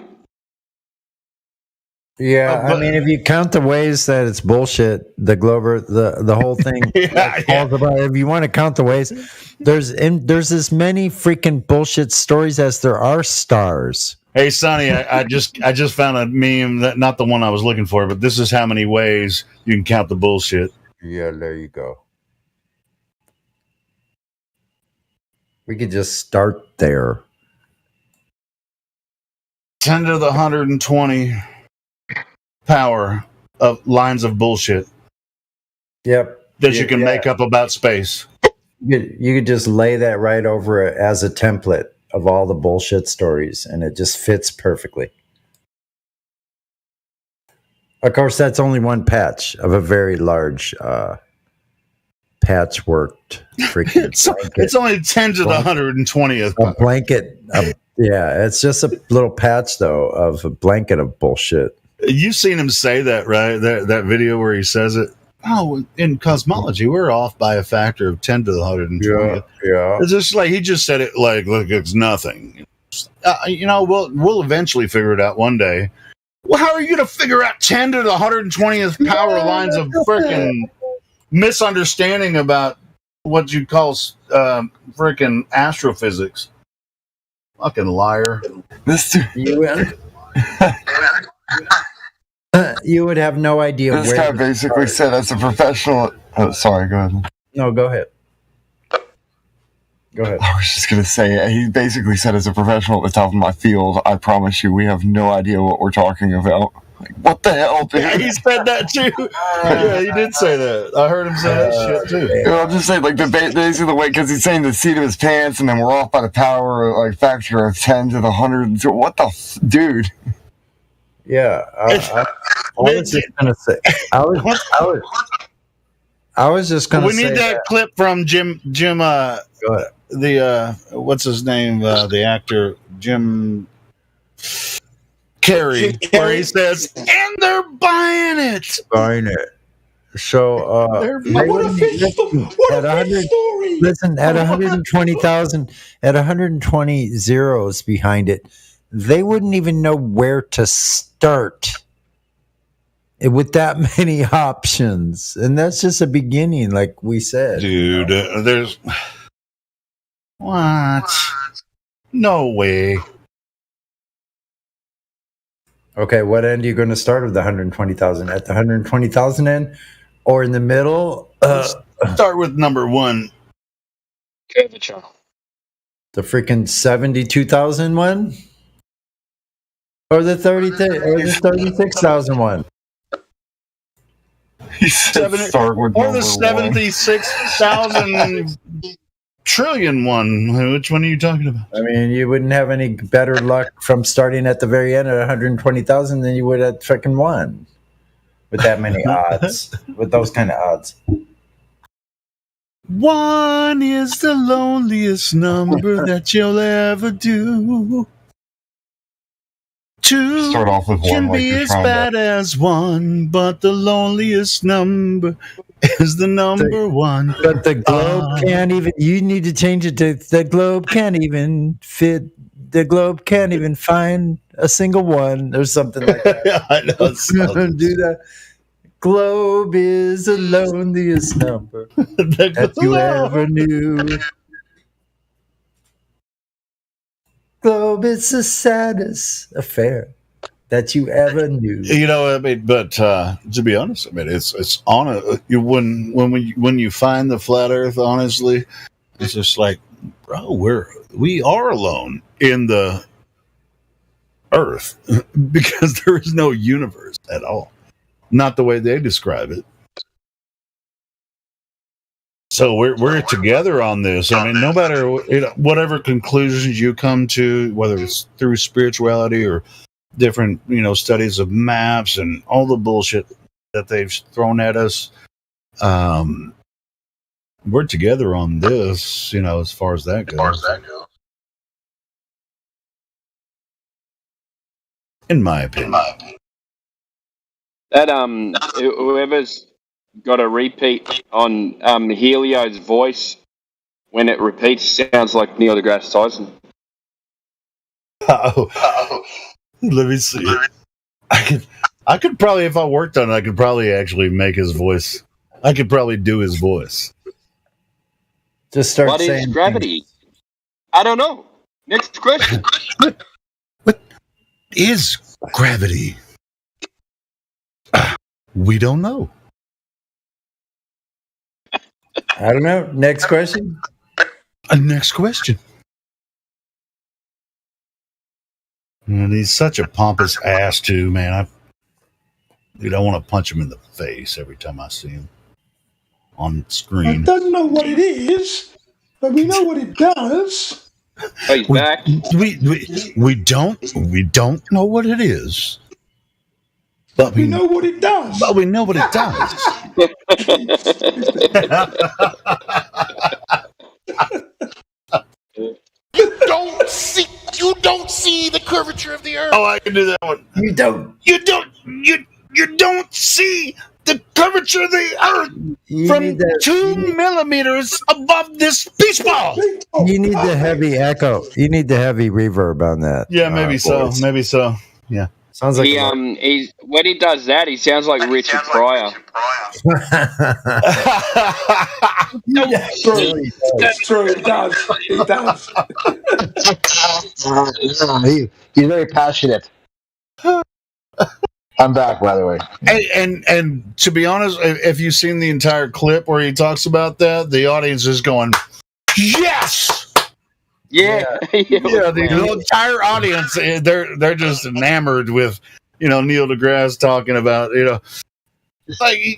Yeah, I mean, if you count the ways that it's bullshit, the globe Earth, the whole thing. If you want to count the ways, there's as many freaking bullshit stories as there are stars. Hey, Sonny, I just found a meme that not the one I was looking for, but this is how many ways you can count the bullshit. Yeah, there you go. We could just start there. 10 to the 120 power of lines of bullshit. Yep. That you can make up about space. You could just lay that right over it as a template of all the bullshit stories, and it just fits perfectly. Of course, that's only one patch of a very large patchworked freaking it's only 10 to the 120th. A blanket. It's just a little patch, though, of a blanket of bullshit. You've seen him say that, right? That video where he says it. in cosmology, we're off by a factor of 10 to the 120th. Yeah. It's just like he just said it like it's nothing. We'll eventually figure it out one day. Well, how are you to figure out 10 to the 120th power lines of freaking misunderstanding about what you call freaking astrophysics? Fucking liar. You would have no idea this guy basically said as a professional. Oh, sorry, go ahead. No, go ahead. Go ahead. I was just going to say, he basically said as a professional at the top of my field, I promise you, we have no idea what we're talking about. Like, what the hell, dude? Yeah, he said that too. Yeah, he did say that. I heard him say that shit too. I'll just say, like, basically the way, because he's saying the seat of his pants, and then we're off by the power, like, factor of 10 to the 100. What the dude? Yeah, I was just gonna say. I was just gonna say. We need that clip from Jim. Go ahead. The what's his name? The actor Jim Carrey, where he says, "And they're buying it." Buying it. So listen, at 120,000, at 120 zeros behind it, they wouldn't even know where to start with that many options, and that's just a beginning, like we said. Dude, there's what? No way. Okay, what end are you going to start with the 120,000? At the 120,000 end, or in the middle? Start with number one. Curvature. The freaking 72,000 one, or the 36,000 one. He said start with or the 76,000 trillion one. Which one are you talking about? I mean, you wouldn't have any better luck from starting at the very end at 120,000 than you would at freaking one, with that many odds, with those kind of odds. One is the loneliest number that you'll ever do. Two Start off with one, can like be you're as trying bad as one, but the loneliest number is the number one. But the globe can't even. You need to change it to the globe can't even fit. The globe can't even find a single one, or something like that. Yeah, I know. Do that. Globe is the loneliest number that you ever knew. Globe is the saddest affair that you ever knew. You know, I mean, but to be honest, I mean, it's on it. When you find the flat Earth, honestly, it's just like, bro, we are alone in the Earth because there is no universe at all. Not the way they describe it. So we're together on this. I mean, no matter whatever conclusions you come to, whether it's through spirituality or different, studies of maps and all the bullshit that they've thrown at us, we're together on this. As far as that goes. In my opinion. That whoever's got a repeat on Helio's voice when it repeats sounds like Neil deGrasse Tyson. Let me see. I could probably, if I worked on it, I could probably actually make his voice. I could probably do his voice. Just start What saying is gravity? I don't know. Next question. What is gravity? We don't know. I don't know. Next question. Next question. And he's such a pompous ass too, man. I want to punch him in the face every time I see him on screen. I don't know what it is, but we know what it does. He's back. We don't know what it is. But we know what it does. But we know what it does. You don't see the curvature of the Earth. Oh, I can do that one. You don't see the curvature of the Earth from 2 millimeters above this beach ball. You need the heavy echo. You need the heavy reverb on that. Yeah, maybe so. voice. Maybe so. Yeah. Sounds like He when he does that, he sounds like Richard Pryor. It's true. It does. It does. He's very passionate. I'm back, by the way. And to be honest, if you've seen the entire clip where he talks about that, the audience is going, "Yes!" Yeah. The entire audience, they're just enamored with, Neil deGrasse talking about, like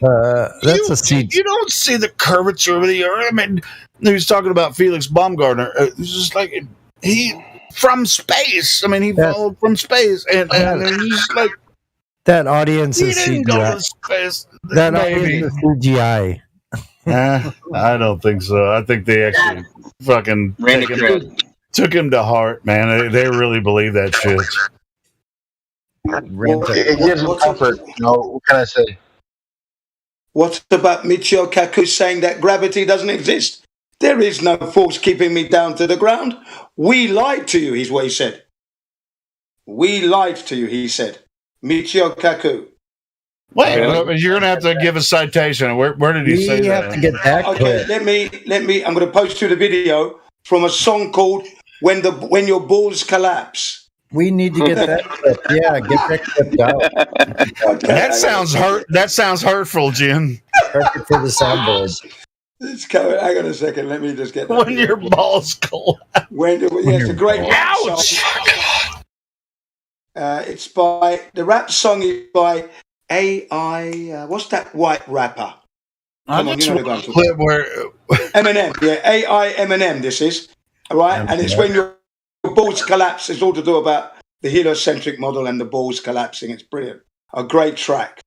that's a seed. You don't see the curvature of the Earth. I mean, he was talking about Felix Baumgartner. It's just like he from space. I mean, he followed from space, and it's just like that audience he is didn't go CGI. to space. That Maybe. audience is CGI. I don't think so. I think they actually fucking took him to heart, man. They really believe that shit. It gives him comfort. What can I say? What about Michio Kaku saying that gravity doesn't exist? There is no force keeping me down to the ground. We lied to you, is what he said. We lied to you, he said. Michio Kaku. Wait, you're gonna have to give a citation. Where did he say that? We have to get that Okay, let me. I'm going to post you the video from a song called "When Your Balls Collapse." We need to get that clip. Yeah, get that clip out. Okay, That sounds hurtful, Jim. Perfect for the soundboard. It's coming. Hang on a second. Let me just get that. When your balls collapse. It's a great rap Ouch! song. It's by the rap song is by AI. What's that white rapper? Come on, you know the guy. Clip where Eminem. Yeah, AI Eminem. This is all right, and it's when your balls collapse. It's all to do about the heliocentric model and the balls collapsing. It's brilliant. A great track.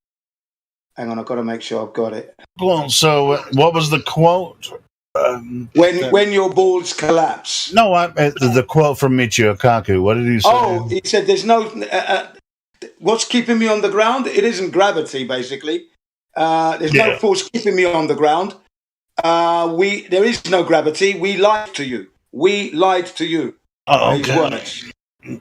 Hang on, I've got to make sure I've got it. Well, so what was the quote? When your balls collapse. No, the quote from Michio Kaku. What did he say? Oh, he said, "There's no. What's keeping me on the ground? It isn't gravity, basically. There's no force keeping me on the ground. There is no gravity. We lied to you. We lied to you." Oh, These okay. words.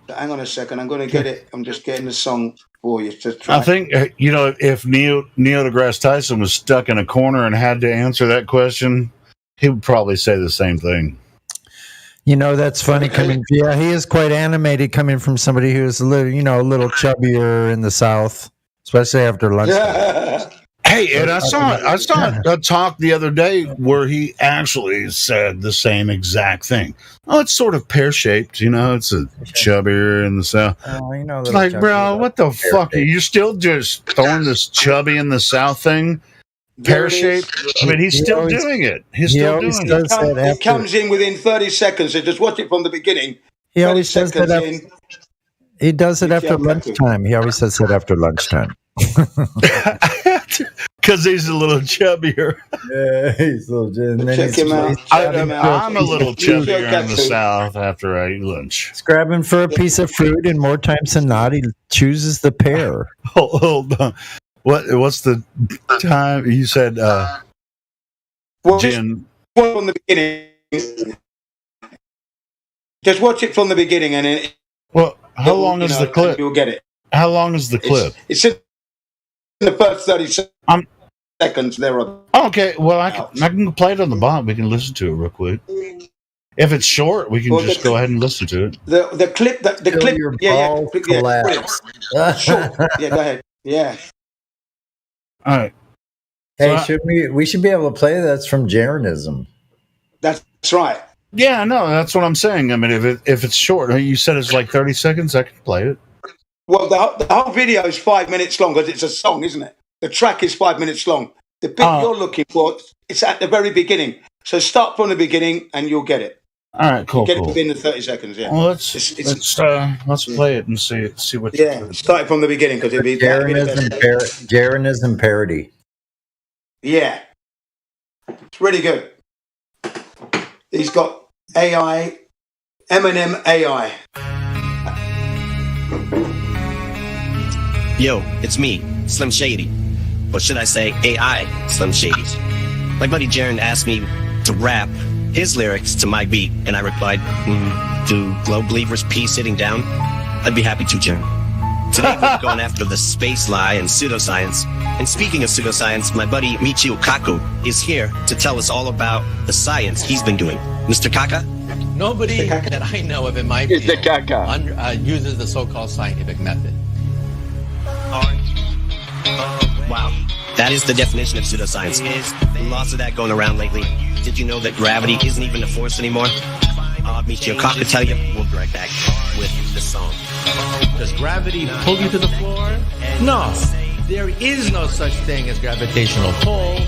Hang on a second. I'm going to get it. I'm just getting the song for you to try. I think if Neil deGrasse Tyson was stuck in a corner and had to answer that question, he would probably say the same thing. That's funny coming. Yeah, he is quite animated coming from somebody who's a little chubbier in the South, especially after lunch. Hey, and I saw a talk the other day where he actually said the same exact thing. Oh, it's sort of pear-shaped, It's a chubbier in the South. Oh, It's like, bro, what the fuck? Are you still just throwing this chubby in the South thing? Pear-shaped? I mean, he's still doing it. He's still doing it. It comes in within 30 seconds. So just watch it from the bebeginning. He always says that. He does it after lunchtime. He always says it after lunchtime. Because he's a little chubbier. Yeah, he's a little. Check him out. I'm a little chubbier in the South after I eat lunch. He's grabbing for a piece of fruit, and more times than not, he chooses the pear. Hold on. What's the time you said? Jim. From the beginning. Just watch it from the beginning, and it. Well, how long is the clip? You'll get it. How long is the clip? It's in the first 30 seconds. Okay, well, I can play it on the bottom. We can listen to it real quick. If it's short, we can just go ahead and listen to it. The clip. The clip. Sure. Yeah, go ahead. Yeah. All right. Hey, we should be able to play that. That's from Jeranism. That's right. Yeah, no, that's what I'm saying. I mean, if it's short, you said it's like 30 seconds, I can play it. Well, the whole video is 5 minutes long because it's a song, isn't it? The track is 5 minutes long. The bit you're looking for, it's at the very beginning. So start from the beginning and you'll get it. All right, cool. Get it within the 30 seconds, yeah. Well, let's play it and see what. Yeah, start it from the beginning because it'll be Jeranism parody. Yeah, it's really good. He's got AI, Eminem AI. Yo, it's me, Slim Shady. or should I say AI, Slim Shady. My buddy Jaron asked me to rap his lyrics to my beat, and I replied, do globe believers pee sitting down? I'd be happy to, Jaron. Today we're going after the space lie and pseudoscience. And speaking of pseudoscience, my buddy Michio Kaku is here to tell us all about the science he's been doing. Mr. Kaka? Nobody that I know of in my field uses the so-called scientific method. Wow. That is the definition of pseudoscience. Lots of that going around lately. Did you know that gravity isn't even a force anymore? Michio Kaku tell you. We'll be right back with the song. Does gravity pull you to the floor? No. There is no such thing as gravitational pull.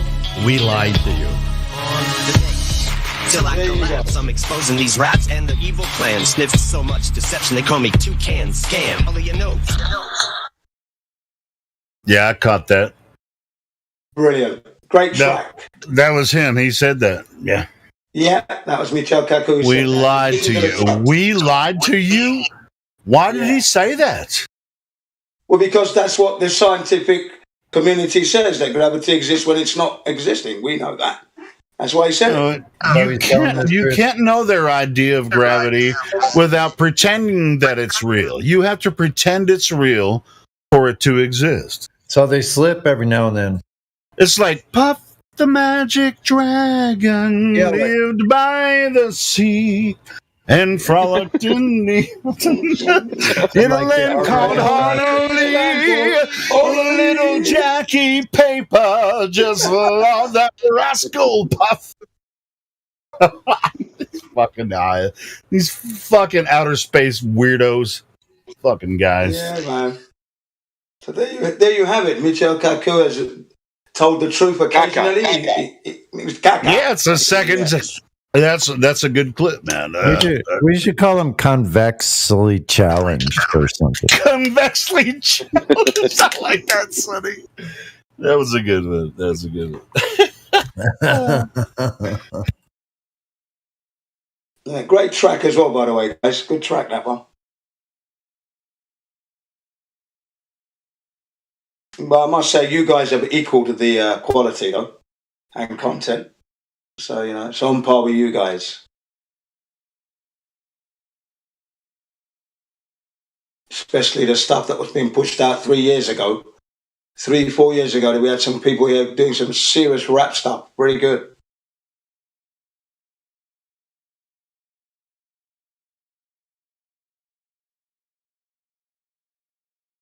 We lied to you. Till I collapse, I'm exposing these rats and the evil plan. Sniffed so much deception, they call me Toucan Scam. All of you know. Yeah, I caught that. Brilliant. Great track. That was him. He said that. Yeah. Yeah, that was Michio Kaku. We lied to you. We lied to you? Why did he say that? Well, because that's what the scientific community says, that gravity exists when it's not existing. We know that. That's why he said it. You can't know their idea of gravity without pretending that it's real. You have to pretend it's real for it to exist. So they slip every now and then. It's like Puff the Magic Dragon lived by the sea and frolicked in a land called Honolulu. Oh, little Jackie Paper just loved that rascal Puff. These fucking outer space weirdos. Fucking guys. Yeah, man. So there you have it. Michio Kaku has told the truth occasionally. It was Kaka. Yeah, it's a second. That's a good clip, man. We should call him convexly challenged or something. Convexly challenged. I like that, Sonny. That was a good one. That was a good one. Yeah, great track as well, by the way, guys. Good track, that one. But I must say, you guys have equaled the quality, though, and content. So, it's on par with you guys. Especially the stuff that was being pushed out 3 years ago. 4 years ago, we had some people here doing some serious rap stuff. Very good.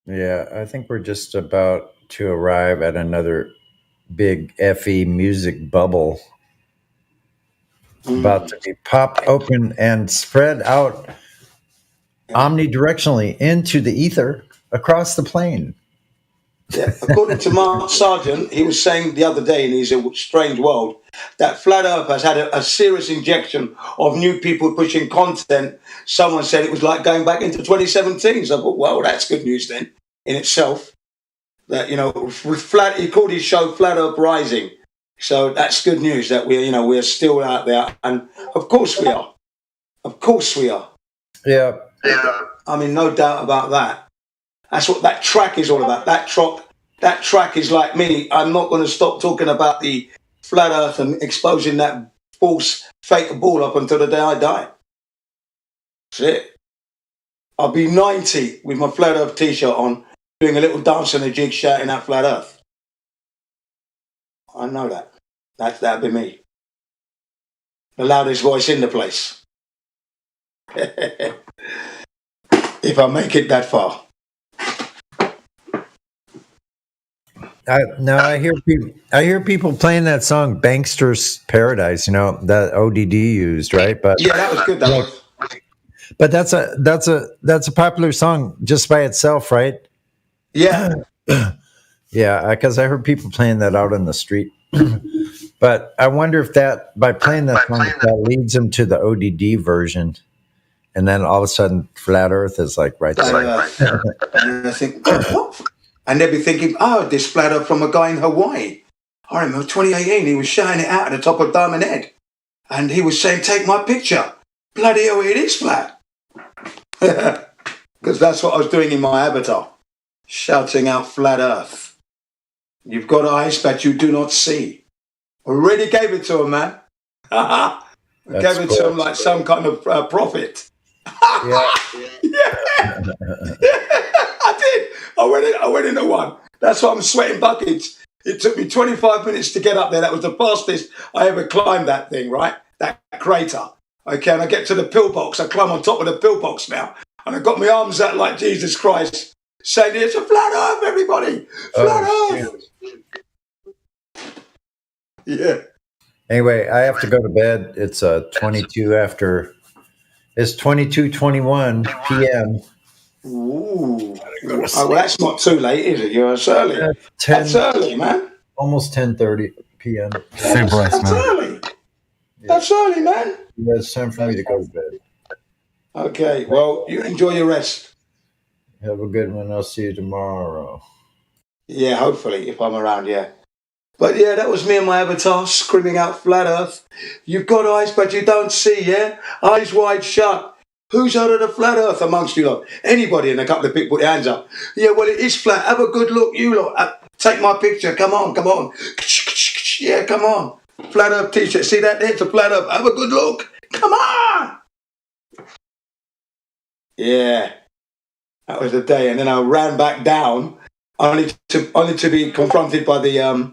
Yeah, I think we're just about to arrive at another big FE music bubble. About to be popped open and spread out omnidirectionally into the ether across the plane. Yeah, according to Mark Sargent, he was saying the other day in his Strange World that Flat Earth has had a serious injection of new people pushing content. Someone said it was like going back into 2017. So I thought, well, that's good news then in itself. That, with he called his show Flat Earth Rising. So that's good news that we're still out there. And of course we are. Of course we are. Yeah. I mean, no doubt about that. That's what that track is all about. That track is like me. I'm not going to stop talking about the flat earth and exposing that false fake ball up until the day I die. That's it. I'll be 90 with my flat earth t-shirt on, doing a little dance on a jig, shouting at flat earth. I know that. That'd be me. The loudest voice in the place. If I make it that far. I hear people playing that song "Bankster's Paradise." That ODD used, right? But yeah, that was good. But that's a popular song just by itself, right? Yeah, yeah. Because I heard people playing that out on the street. But I wonder if that by playing that song that leads them to the ODD version, and then all of a sudden, Flat Earth is like right there. And I think. And they'd be thinking, this flat earth from a guy in Hawaii. I remember 2018, he was shouting it out at the top of Diamond Head. And he was saying, take my picture. Bloody hell, it is flat. Because that's what I was doing in my avatar. Shouting out flat earth. You've got eyes, but you do not see. Already gave it to him, man. Gave it to him like some kind of prophet. Yeah. I did. I went into one. That's why I'm sweating buckets. It took me 25 minutes to get up there. That was the fastest I ever climbed that thing, right? That crater. Okay, and I get to the pillbox. I climb on top of the pillbox now. And I got my arms out like Jesus Christ, saying, it's a flat earth, everybody. Flat earth. Yeah. Anyway, I have to go to bed. It's 22:21 p.m. Ooh. Oh, well, that's not too late, is it? It's early. That's early, man. Almost 10:30 p.m. That's early. That's early, man. Yeah, it's time for me to go to bed. Okay, well, you enjoy your rest. Have a good one. I'll see you tomorrow. Yeah, hopefully, if I'm around, yeah. But yeah, that was me and my avatar screaming out flat earth. You've got eyes, but you don't see, yeah? Eyes wide shut. Who's heard of the flat earth amongst you lot? Anybody? And a couple of people put their hands up. Yeah, well, it is flat. Have a good look, you lot. Take my picture. Come on, come on. Yeah, come on. Flat earth t-shirt. See that there? It's a flat earth. Have a good look. Come on. Yeah. That was the day. And then I ran back down only to be confronted by the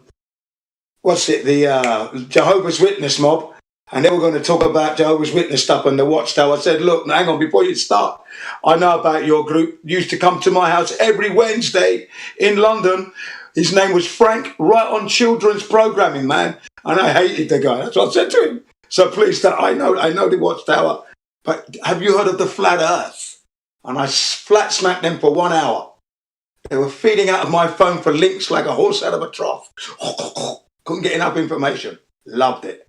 Jehovah's Witness mob, and they were going to talk about Jehovah's Witness stuff and the Watchtower. I said, look, hang on, before you start, I know about your group. Used to come to my house every Wednesday in London. His name was Frank, right on children's programming, man. And I hated the guy. That's what I said to him. So please, I know the Watchtower, but have you heard of the flat earth? And I flat smacked them for 1 hour. They were feeding out of my phone for links like a horse out of a trough. Couldn't get enough information. Loved it.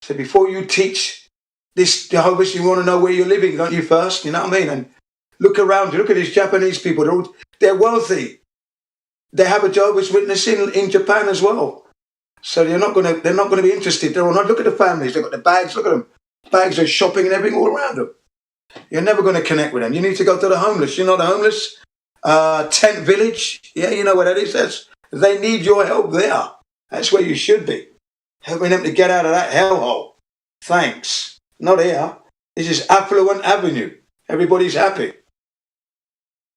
So before you teach this Jehovah's, you want to know where you're living, don't you, first? You know what I mean? And look around you. Look at these Japanese people. They're wealthy. They have a Jehovah's Witness in Japan as well. So they're not going to be interested. They're all not. Look at the families. They've got the bags. Look at them. Bags of shopping and everything all around them. You're never going to connect with them. You need to go to the homeless. You know the homeless? Tent village. Yeah, you know what that is? They need your help there. That's where you should be. Helping them to get out of that hellhole. Thanks. Not here. This is Affluent Avenue. Everybody's happy.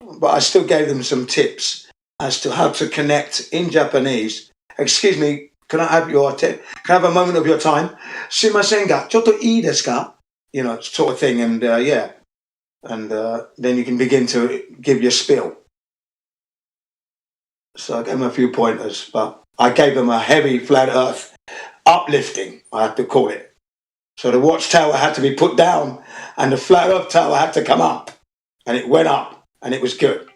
But I still gave them some tips as to how to connect in Japanese. Excuse me, can I have a moment of your time? Sumimasen ga, chotto ii desu ka? You know, sort of thing. And yeah. And then you can begin to give your spiel. So I gave them a few pointers, but I gave them a heavy flat earth uplifting, I have to call it. So the Watchtower had to be put down and the flat earth tower had to come up. And it went up and it was good.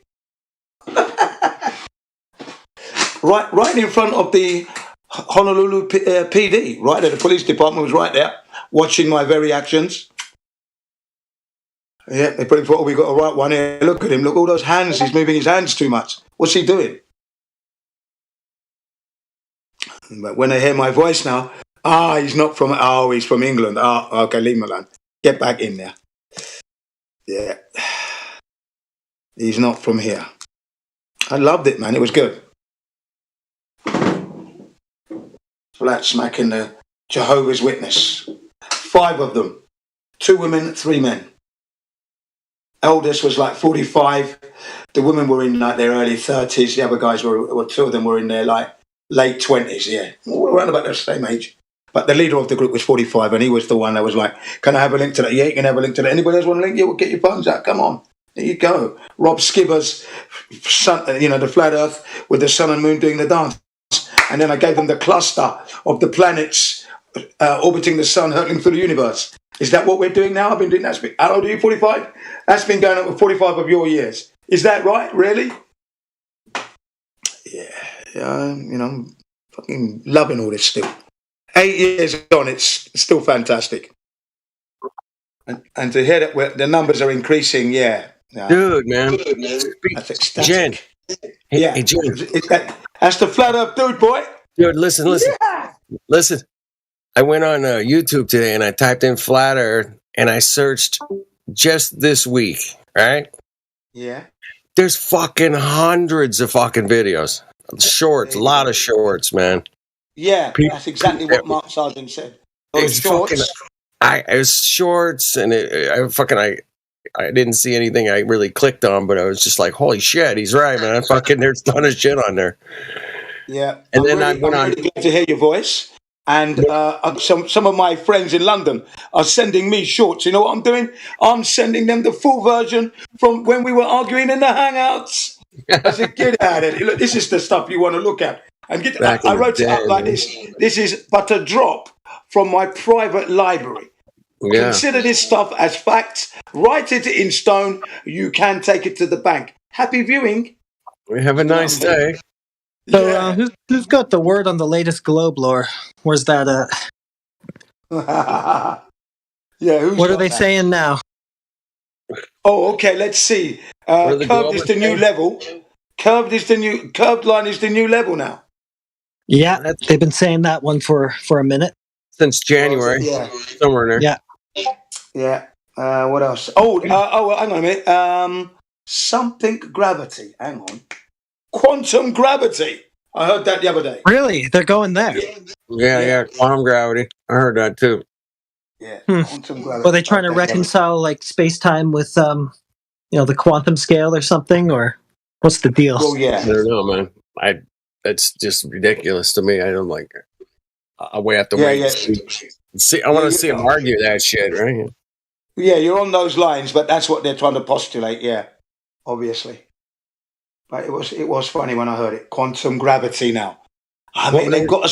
right in front of the Honolulu PD, right there. The police department was right there, watching my very actions. Yeah, they probably thought, oh, we got a right one here. Look at him. Look, all those hands. He's moving his hands too much. What's he doing? But when they hear my voice now, he's from England. Okay, leave him alone. Get back in there. Yeah. He's not from here. I loved it, man. It was good. Flat smacking the Jehovah's Witness. 5 of them. 2 women, 3 men. Eldest was like 45. The women were in like their early 30s. The other guys were 2 of them were in their like late 20s, yeah. All around about the same age. But the leader of the group was 45 and he was the one that was like, can I have a link to that? Yeah, you can have a link to that. Anybody else want a link? Yeah, we'll get your phones out. Come on. There you go. Rob Skivers, the flat earth with the sun and moon doing the dance. And then I gave them the cluster of the planets orbiting the sun, hurtling through the universe. Is that what we're doing now? I've been doing that. How old are you, 45? That's been going up with 45 of your years. Is that right? Really? Yeah, fucking loving all this still. 8 years on, it's still fantastic. And to hear that the numbers are increasing, yeah. Dude, man. That's ecstatic. Jen. Hey, Jen. That's the flat earth dude, boy. Dude, listen. Yeah. Listen. I went on YouTube today and I typed in flat earth and I searched just this week, right? Yeah. There's fucking hundreds of fucking videos. Shorts, a lot of shorts, man. Yeah, that's exactly what Mark Sargent said. It's fucking. It was shorts, and I didn't see anything I really clicked on, but I was just like, holy shit, he's right, man. There's a ton of shit on there. Yeah, and I'm really glad to hear your voice. And some of my friends in London are sending me shorts. You know what I'm doing? I'm sending them the full version from when we were arguing in the Hangouts. I said, get out of it. Look, this is the stuff you want to look at. And I wrote it up like this. This is but a drop from my private library. Yeah. Consider this stuff as facts. Write it in stone. You can take it to the bank. Happy viewing. We have a nice day. So who's got the word on the latest globe lore? Where's that at? What are they saying now? Oh, okay. Let's see. Curved is the new level. Curved line is the new level now. Yeah, they've been saying that one for a minute since January. Somewhere in there. Yeah. What else? Hang on a minute. Something gravity. Hang on. Quantum gravity. I heard that the other day. Really? They're going there? Yeah. Quantum gravity. I heard that too. Yeah. Quantum gravity. Are they trying to reconcile like space-time with the quantum scale or something, or what's the deal? Well, yeah. I don't know, man. It's just ridiculous to me. I don't like it. We have to wait. Yeah. See, I want to see them argue that shit, right? Yeah, you're on those lines, but that's what they're trying to postulate. Yeah, obviously. But it was funny when I heard it. Quantum gravity now. I mean, they've got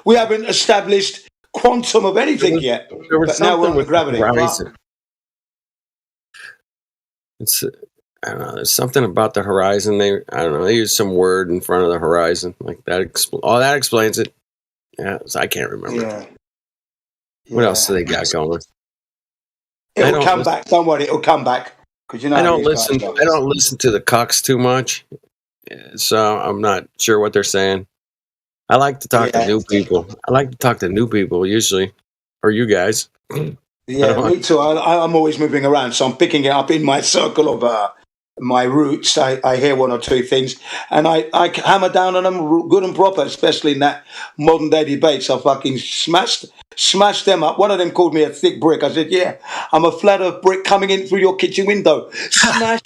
we haven't established quantum of anything yet. There was but now we're with gravity. Horizon. I don't know. There's something about the horizon. They use some word in front of the horizon like that. That explains it. Yeah, I can't remember. Yeah. What else do they got going? It'll come back. Don't worry, it'll come back. Because I don't listen. I don't listen to the cucks too much, so I'm not sure what they're saying. I like to talk to new people. I like to talk to new people usually, or you guys. Yeah, me too. I'm always moving around, so I'm picking it up in my circle of my roots. I hear one or two things, and I hammer down on them good and proper, especially in that modern day debates. I fucking smashed them up. One of them called me a thick brick. I said, yeah, I'm a flat earth brick coming in through your kitchen window. Smash,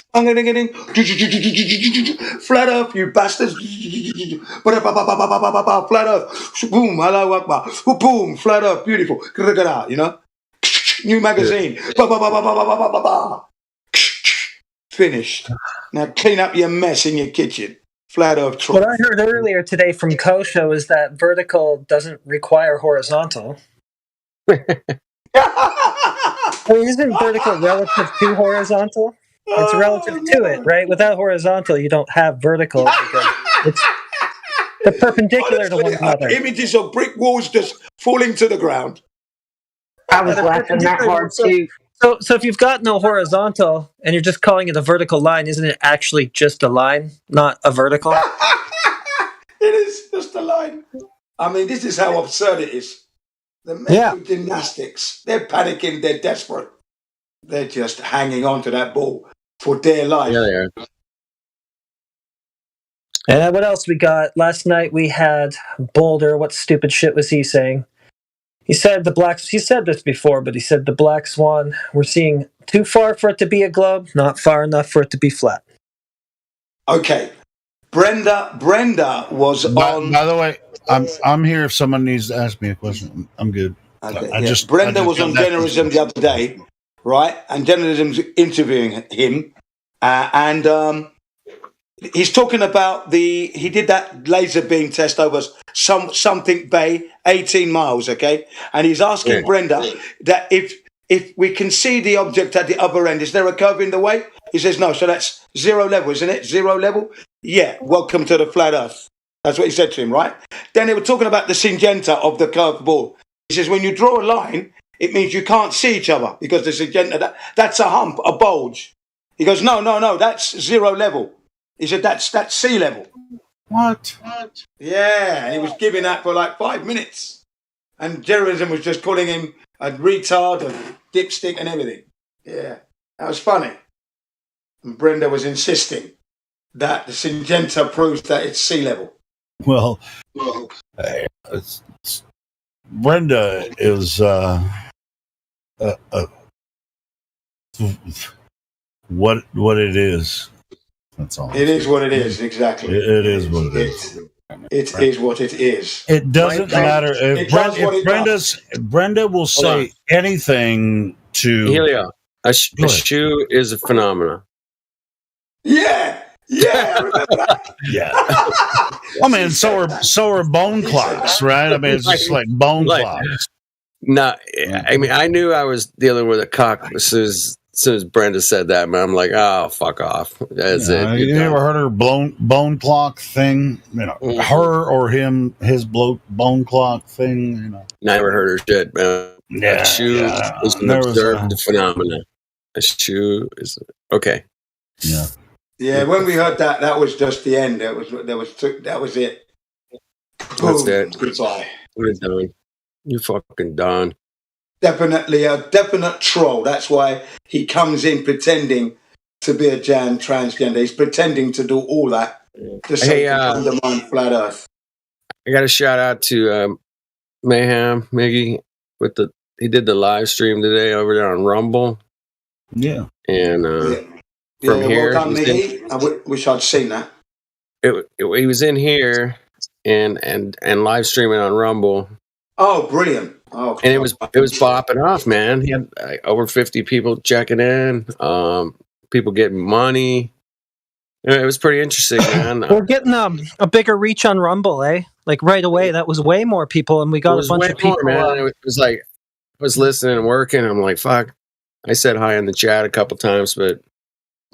flat earth, you bastards. Flat earth. Boom, hello, Akbar. Boom, flat earth, beautiful. You know? New magazine. Finished. Now clean up your mess in your kitchen. Flat earth truck. What I heard earlier today from Kosho is that vertical doesn't require horizontal. I mean, isn't vertical relative to horizontal? It's relative to it, right? Without horizontal, you don't have vertical because they're perpendicular to one another. Images of brick walls just falling to the ground. I was laughing that hard too. So if you've got no horizontal and you're just calling it a vertical line, isn't it actually just a line, not a vertical? It is just a line. I mean, this is how absurd it is. The mental gymnastics, they're panicking, they're desperate. They're just hanging on to that ball for dear life. Yeah, they are. And what else we got? Last night we had Boulder. What stupid shit was he saying? He said he said this before, but he said the Black Swan, we're seeing too far for it to be a globe, not far enough for it to be flat. Okay. Brenda was on. By the way, I'm here if someone needs to ask me a question. I'm good. Okay, Brenda was on Generalism the other day, right? And Generalism's interviewing him, and he's talking about he did that laser beam test over something bay, 18 miles, okay? And he's asking Brenda that if we can see the object at the other end, is there a curve in the way? He says no, so that's zero level, isn't it? Zero level? Yeah, welcome to the flat earth. That's what he said to him, right? Then they were talking about the Syngenta of the curved ball. He says when you draw a line, it means you can't see each other because the Syngenta, that's a hump, a bulge. He goes, no, that's zero level. He said, that's sea level. What? Yeah, and he was giving that for like 5 minutes. And Generalism was just calling him a retard and dipstick and everything. Yeah, that was funny. And Brenda was insisting that the Syngenta proves that it's sea level. Well, Brenda is what it is. That's all. It is what it is. Exactly. It is what it is. It is what it is. It doesn't matter if Brenda will say anything to Helio. A shoe is a phenomenon. Yeah, I remember that. Yeah. I mean, so are bone clocks, right? I mean, it's just like bone clocks. No, I mean, I knew I was dealing with a cock as soon as Brenda said that, man. I'm like, oh, fuck off. That's it. You ever heard her bone clock thing? You know, her or him, his bone clock thing. You know, never heard her shit, man. Yeah, a shoe is an observed phenomenon. A shoe is okay. Yeah. Yeah, when we heard that, that was just the end. That was it. That's it. Goodbye. We're done. You fucking done. Definitely a definite troll. That's why he comes in pretending to be a transgender. He's pretending to do all that just so he can undermine flat Earth. I got a shout out to Mayhem Miggy he did the live stream today over there on Rumble. Yeah, and from here, well done, Miggy. I wish I'd seen that. He was in here and live streaming on Rumble. Oh, brilliant! Oh, and it was bopping off, man. He had over 50 people checking in, people getting money. It was pretty interesting, man. We're getting a bigger reach on Rumble, eh? Like right away, that was way more people, and we got a bunch of people. Man. It was like I was listening and working. I'm like, fuck. I said hi in the chat a couple times, but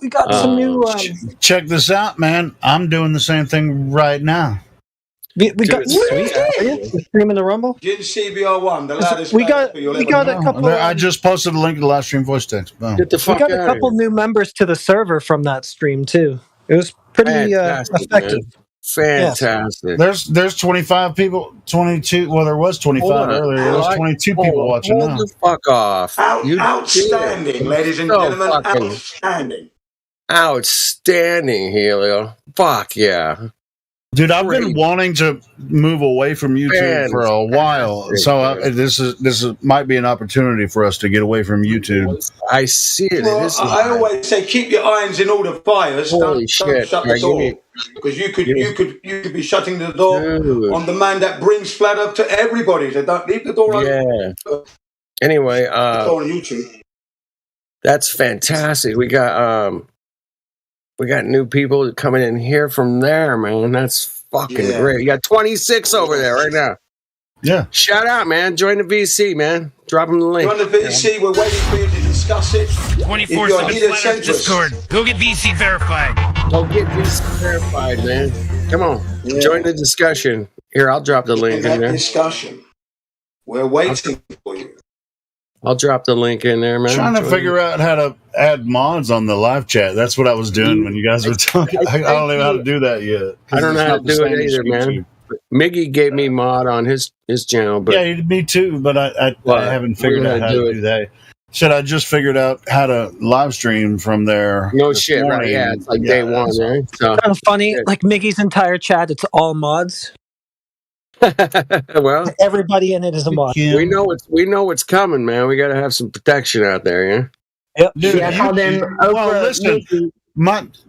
we got some new. Check this out, man. I'm doing the same thing right now. We got streaming the Rumble. Get CBR1, the loudest. We got a couple. I just posted a link to the live stream voice text. Boom. We got a couple new members to the server from that stream too. It was pretty effective. Man. Fantastic. There's 25 people, 22. Well, there was 25 earlier. There's 22 people watching now. The fuck off! Outstanding, ladies and gentlemen. Outstanding, Helio. Fuck yeah. Dude, I've been wanting to move away from YouTube for a while, so this might be an opportunity for us to get away from YouTube. I see it. Well, I always say keep your irons in all the fires. Don't shut the door, because you could be shutting the door on the man that brings flat up to everybody. So don't leave the door open. Yeah. Anyway, on YouTube. That's fantastic. We got new people coming in here from there, man. That's fucking great. You got 26 over there right now. Yeah. Shout out, man. Join the VC, man. Drop them the link. Join the VC. We're waiting for you to discuss it. 24/7 Discord. Go get VC verified. Go get VC verified, man. Come on. Yeah. Join the discussion. Here, I'll drop the link in there. Discussion. We're waiting for you. I'll drop the link in there, man. Trying to figure out how to add mods on the live chat. That's what I was doing when you guys were talking. I don't know how to do that yet. I don't know how to do it either, man. Miggy gave me mod on his channel, but yeah, me too. But I haven't figured out how to do that. Should I just figured out how to live stream from there? No shit, right? Yeah, it's like day one, right? So, kind of funny. Like Miggy's entire chat, it's all mods. Well, everybody in it is a mod. We know what's coming, man. We got to have some protection out there, yeah. Yep. Dude, I call them well, listen,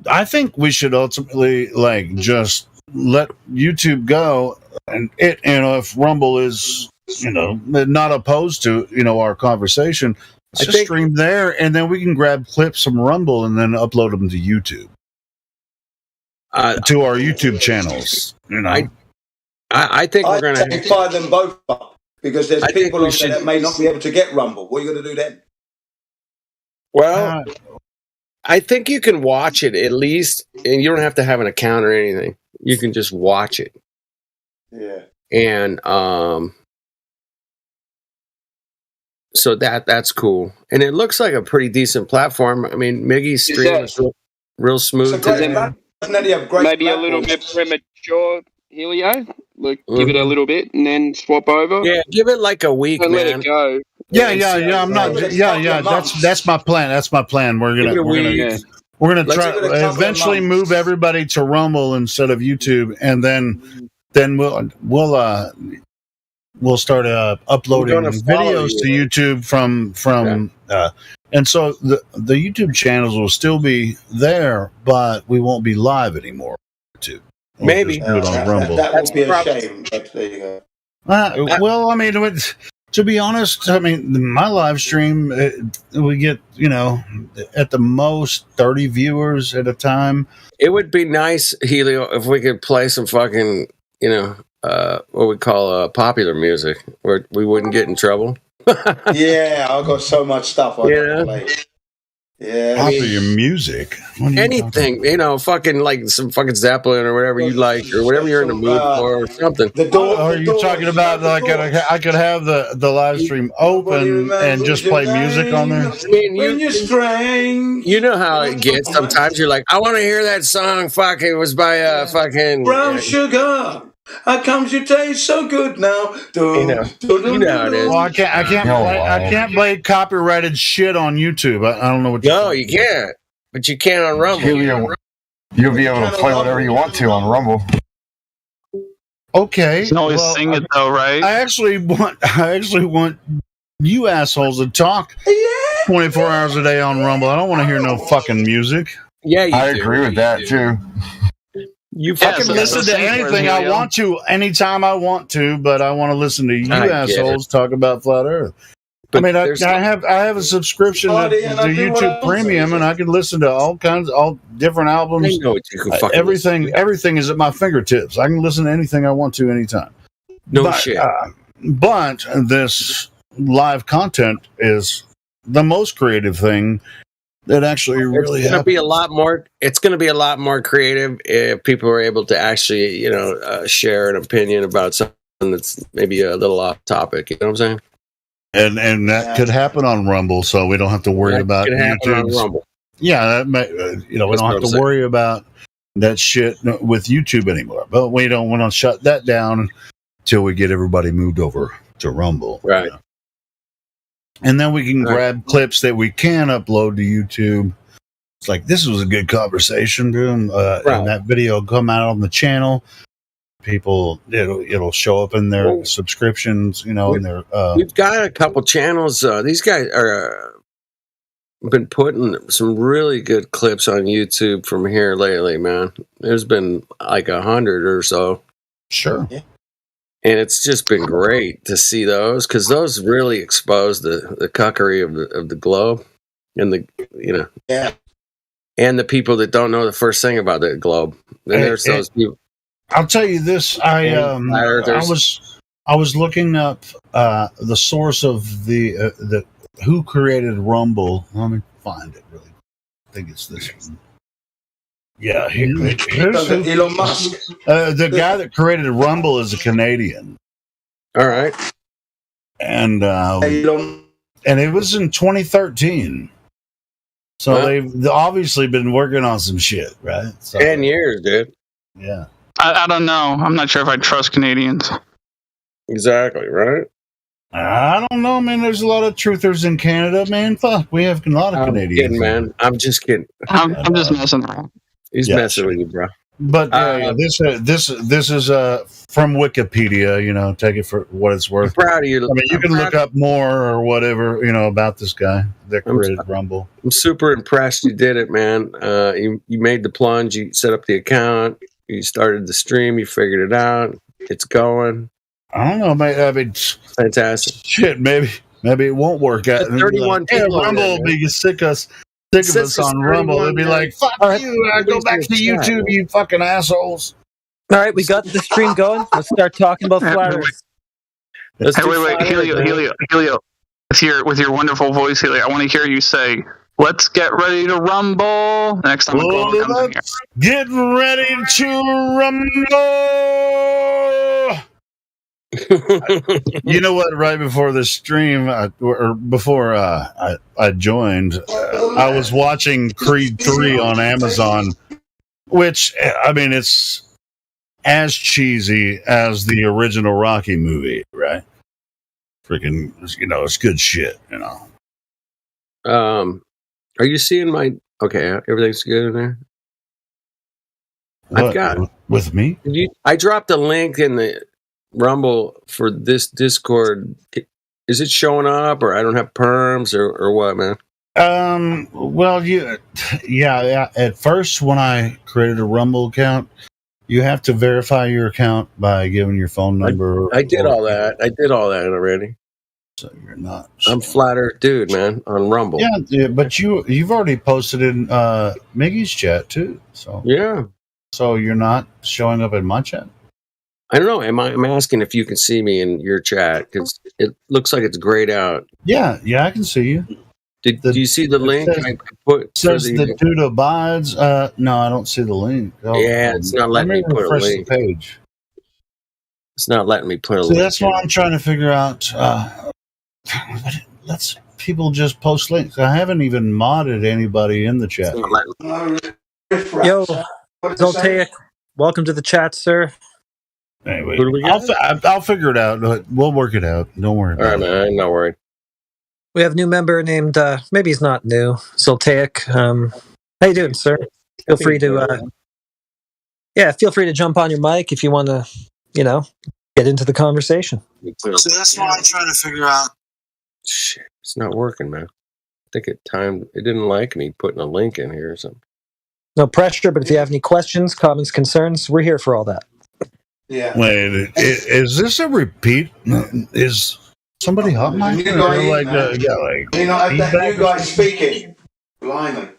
I think we should ultimately just let YouTube go, and if Rumble is not opposed to our conversation, let's just stream there, and then we can grab clips from Rumble and then upload them to YouTube, to our YouTube channels. I think we're going to fire them both up, because there's people on there that may not be able to get Rumble. What are you going to do then? Well, I think you can watch it at least, and you don't have to have an account or anything. You can just watch it. Yeah. And so that's cool, and it looks like a pretty decent platform. I mean, Miggy's stream is real smooth. Maybe a little bit premature, Helio. Give it a little bit and then swap over. Yeah, give it like a week, and man. let it go. Yeah. I'm not. Yeah. That's my plan. That's my plan. We're gonna try eventually move everybody to Rumble instead of YouTube, and then then we'll start uploading videos to YouTube from and so the YouTube channels will still be there, but we won't be live anymore. Maybe do it on Rumble. That would be a shame. But there you go. Well, I mean, to be honest, I mean, my live stream, we get, at the most 30 viewers at a time. It would be nice, Helio, if we could play some fucking, what we call popular music, where we wouldn't get in trouble. Yeah, I've got so much stuff I can play. Yeah, popular music. Anything, fucking like some fucking Zeppelin or whatever you like, or whatever you're in the mood for, or something. Are you talking about like I could have the live stream open and just play music on there? When you're strange, you know how it gets. Sometimes you're like, I want to hear that song. Fuck, it was by fucking Brown Sugar. How comes you taste so good now? You know how it is. Well, I can't play copyrighted shit on YouTube. I don't know what. No, you can't. But you can on Rumble. You'll be able to play whatever you want to on Rumble. Okay. You can always sing it though, right? I actually want you assholes to talk 24 hours a day on Rumble. I don't want to hear no fucking music. Yeah, I agree with that too. You fucking listen to anything I want to, anytime I want to, but I want to listen to you assholes talk about flat Earth. But I mean, I have a subscription to YouTube Premium, and I can listen to all different albums. I know what you can fucking everything is at my fingertips. I can listen to anything I want to anytime. Shit. But this live content is the most creative thing that actually really It's going to be a lot more. It's going to be a lot more creative if people are able to actually, share an opinion about something that's maybe a little off topic. You know what I'm saying? And that could happen on Rumble, so we don't have to worry about YouTube. Yeah, we don't have to worry about that shit with YouTube anymore. But we don't want to shut that down until we get everybody moved over to Rumble. Right. And then we can grab clips that we can upload to YouTube. It's like, this was a good conversation, and that video will come out on the channel. People, it'll show up in their subscriptions, in their. We've got a couple channels. These guys are been putting some really good clips on YouTube from here lately, man. There's been like 100 or so. Sure. Yeah. And it's just been great to see those, because those really expose the cuckery of the globe, and and the people that don't know the first thing about the globe. And there's those people. I'll tell you this: I was looking up the source of the who created Rumble. Let me find it. Really, I think it's this one. Yeah, here's Elon Musk. The guy that created Rumble is a Canadian. All right, and it was in 2013. So they've obviously been working on some shit, right? 10 years, dude. Yeah. I don't know. I'm not sure if I trust Canadians. Exactly, right? I don't know, man. There's a lot of truthers in Canada, man. Fuck, we have a lot of Canadians. Kidding, man. I'm just kidding. I'm just messing around. He's messing with you, bro. But this is from Wikipedia. Take it for what it's worth. I'm proud of you. I mean, you can look up more or whatever about this guy that created Rumble. I'm super impressed you did it, man. You made the plunge. You set up the account. You started the stream. You figured it out. It's going. I don't know, mate. I mean, fantastic. Shit, maybe it won't work out. 31 people. Rumble will be sick of us on Rumble. It'll be like, fuck you. Go back to YouTube, you fucking assholes. All right, we got the stream going. Let's start talking about flat Earth. Wait, Helio. With your wonderful voice, Helio, I want to hear you say, "Let's get ready to rumble." Next time comes in here. Get ready to rumble. You know what? Right before the stream, or before I joined, I was watching Creed 3 on Amazon, which, I mean, it's as cheesy as the original Rocky movie, right? Freaking, it's good shit, Are you seeing my? Okay, everything's good in there. I've got with me. I dropped a link in the Rumble for this Discord. Is it showing up, or I don't have perms, or what, man? Well, yeah. At first, when I created a Rumble account, you have to verify your account by giving your phone number. I did all that. I did all that already. So you're not. I'm flat earth dude, man, on Rumble. Yeah, but you've already posted in Miggy's chat too. So yeah. So you're not showing up in my chat? I don't know. I'm asking if you can see me in your chat because it looks like it's grayed out. Yeah, I can see you. Do you see the link I put? Says the dude abides. No, I don't see the link. Oh, yeah, it's not letting me put a link. The page. It's not letting me put a link. So that's what I'm trying to figure out. Let's people just post links. I haven't even modded anybody in the chat. Yo, Zoltaic, welcome to the chat, sir. Anyway, I'll figure it out. We'll work it out. Don't worry about it. All right, man. I'm not worried. We have a new member named, maybe he's not new, Zoltaic. How you doing, sir? Feel free to, feel free to jump on your mic if you want to, get into the conversation. So that's what I'm trying to figure out. Shit, it's not working, man. I think it didn't like me putting a link in here or something. No pressure, but if you have any questions, comments, concerns, we're here for all that. Yeah. Wait, is this a repeat? Is somebody hot mic? New guy speaking. Blimey.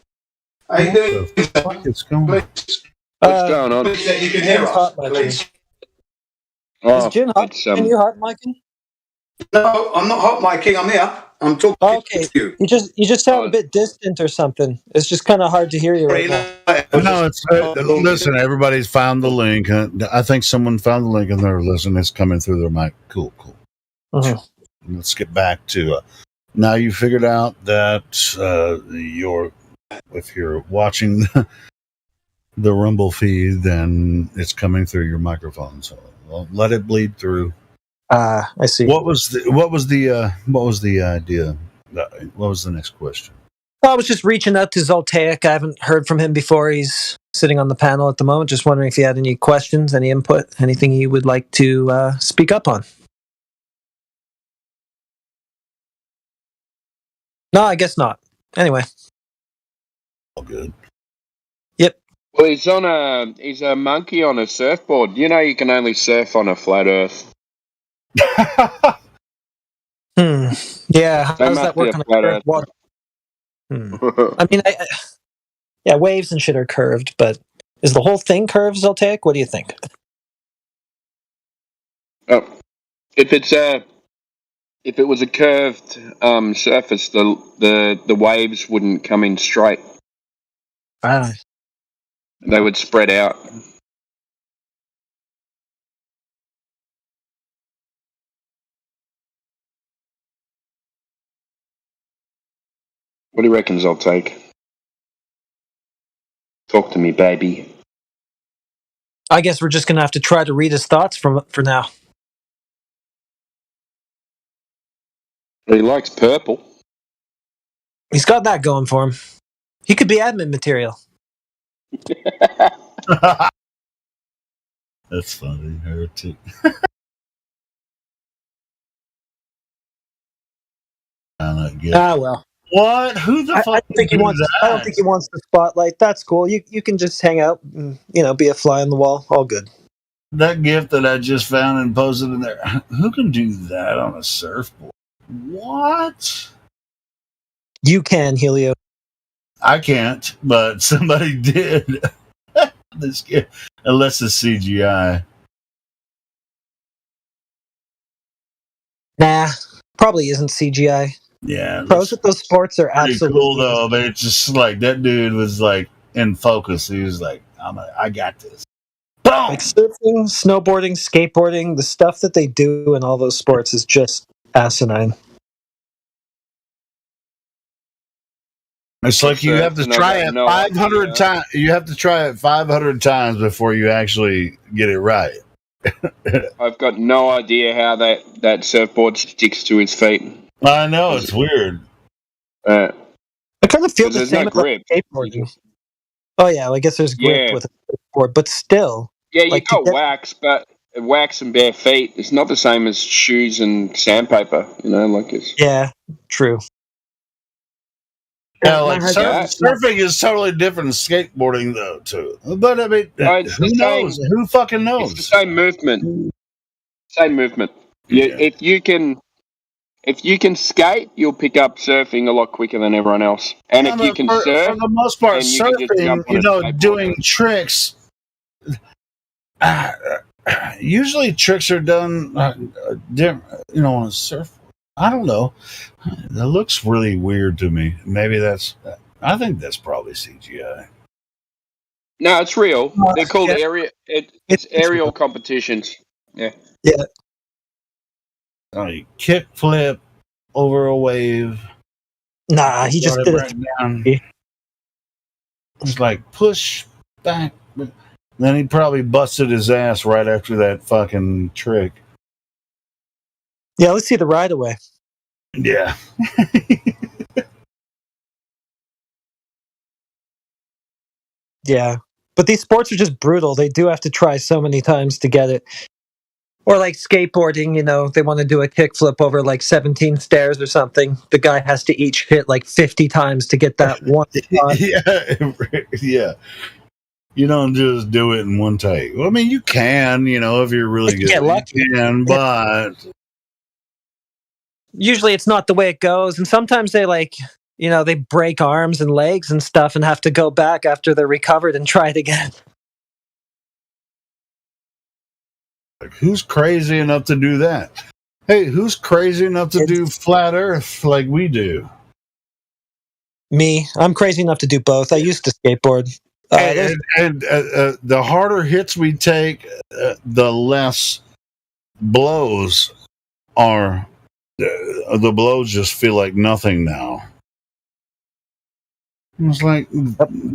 How you doing? What's going on? What's going on? You can hear us, please. Is Jin hot? Can you hot micing? No, I'm not hot micing. I'm here. I'm talking to you. You just sound a bit distant or something. It's just kind of hard to hear you right now. No, it's listen. Everybody's found the link. I think someone found the link and they're listening. It's coming through their mic. Cool. Let's get back to now. You figured out that if you're watching the Rumble feed, then it's coming through your microphone. So let it bleed through. I see. What was the idea? What was the next question? I was just reaching out to Zoltaic. I haven't heard from him before. He's sitting on the panel at the moment. Just wondering if he had any questions, any input, anything he would like to speak up on. No, I guess not. Anyway. All good. Yep. Well, he's a monkey on a surfboard. You know you can only surf on a flat earth. Yeah, how does that work on a curved water? I mean, waves and shit are curved, but is the whole thing curved, Zoltaic? What do you think? If it was a curved surface, the waves wouldn't come in straight. They would spread out. What do you reckon, Zoltaic? Talk to me, baby. I guess we're just going to have to try to read his thoughts for now. He likes purple. He's got that going for him. He could be admin material. That's funny. Heretic. Well. What? Who the fuck? I don't think he wants the spotlight. That's cool. You can just hang out and be a fly on the wall. All good. That gift that I just found and posted in there. Who can do that on a surfboard? What? You can, Helio. I can't, but somebody did. This kid, unless it's CGI. Nah, probably isn't CGI. Yeah, pros at those sports are absolutely cool though. But it's just like that dude was like in focus. He was like, "I got this." Boom! Like surfing, snowboarding, skateboarding, the stuff that they do in all those sports is just asinine. It's like you have to try it 500 times. You have to try it 500 times before you actually get it right. I've got no idea how that surfboard sticks to his feet. I know, it's weird. I kind of feel the same about skateboarding. Oh yeah, I guess there's grip with it. skateboard, but still. Yeah, you got wax, but wax and bare feet. It's not the same as shoes and sandpaper. Like it's. Yeah, true. Yeah, like surfing is totally different than skateboarding, though, too. But I mean, who knows? Who fucking knows? It's the same movement. Same movement. Yeah. If you can skate, you'll pick up surfing a lot quicker than everyone else. And if you can surf, for the most part, surfing, doing tricks. Usually, tricks are done, on a surf. I don't know. That looks really weird to me. Maybe I think that's probably CGI. No, it's real. They're called It's aerial competitions. Yeah. Yeah. You kick flip over a wave. Nah, he just did it down. It's like push back. Then he probably busted his ass right after that fucking trick. Yeah, let's see the ride away. Yeah. Yeah. But these sports are just brutal. They do have to try so many times to get it. Or like skateboarding, they want to do a kickflip over like 17 stairs or something. The guy has to each hit like 50 times to get that one. Yeah. You don't just do it in one take. Well, I mean, you can, if you're really good. Get lucky. You can, but usually it's not the way it goes. And sometimes they they break arms and legs and stuff and have to go back after they're recovered and try it again. Like, who's crazy enough to do that? Hey, who's crazy enough to do flat Earth like we do? Me. I'm crazy enough to do both. I used to skateboard. And the harder hits we take, the less blows are. The blows just feel like nothing now. It's like,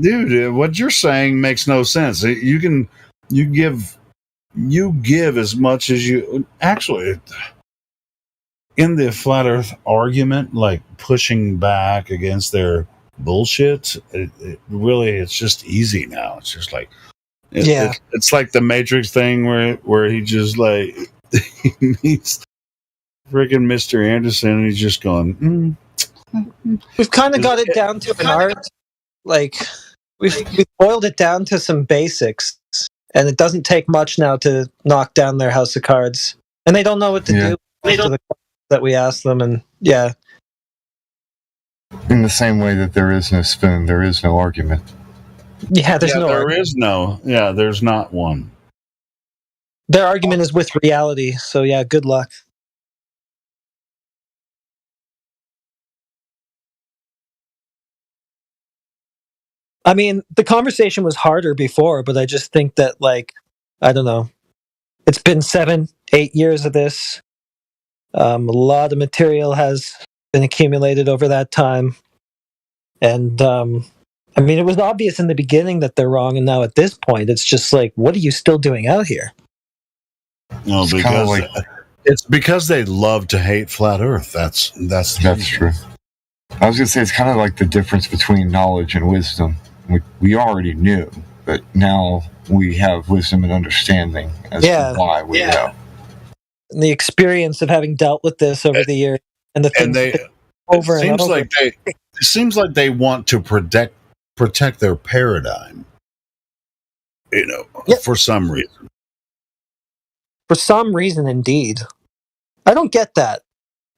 dude, what you're saying makes no sense. You give as much as you actually. In the flat Earth argument, like pushing back against their bullshit, it's just easy now. It's just like, it's like the Matrix thing where he just like he meets freaking Mr. Anderson and he's just going. We've kind of got it down to an art. Like we've boiled it down to some basics, and it doesn't take much now to knock down their house of cards. And they don't know what to do. They don't. That we ask them, and in the same way that there is no spoon, there is no argument. Yeah, there's not one. Their argument is with reality, so good luck. I mean, the conversation was harder before, but I just think that, I don't know. It's been 7-8 years of this. A lot of material has been accumulated over that time. And, I mean, it was obvious in the beginning that they're wrong, and now at this point, it's just like, what are you still doing out here? No, it's because they love to hate flat Earth. That's true. I was going to say, it's kind of like the difference between knowledge and wisdom. We already knew, but now we have wisdom and understanding as to why we know. And the experience of having dealt with this over the years, and the things over and over. It seems like they want to protect their paradigm, for some reason. For some reason, indeed. I don't get that.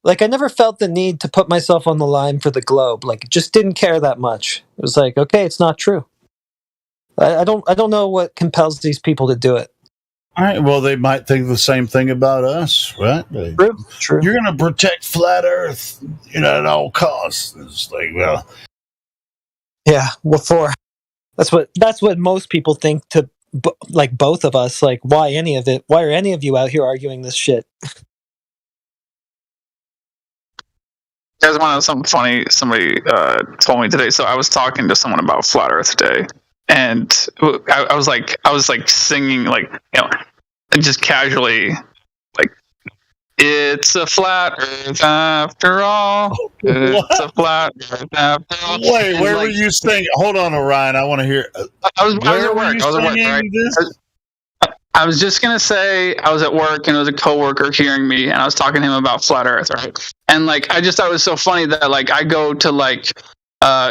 Like, I never felt the need to put myself on the line for the globe. Like, just didn't care that much. It was like, okay, it's not true. I don't know what compels these people to do it. All right, well, they might think the same thing about us, right? True. You're going to protect flat Earth, at all costs. It's like, well, yeah. Well, that's what most people think. To like both of us, like, why any of it? Why are any of you out here arguing this shit? You guys want to know something funny? Somebody told me today. So I was talking to someone about Flat Earth Day, and I was like singing, just casually, It's a flat Earth after all. It's a flat Earth after all. Wait, And, where like, were you singing? Hold on, Orion. I want to hear. I was Where at were work. you I was at work, singing right? this? I was just gonna say I was at work and it was a coworker hearing me, and I was talking to him about flat Earth, right? And like I just thought it was so funny that like I go to like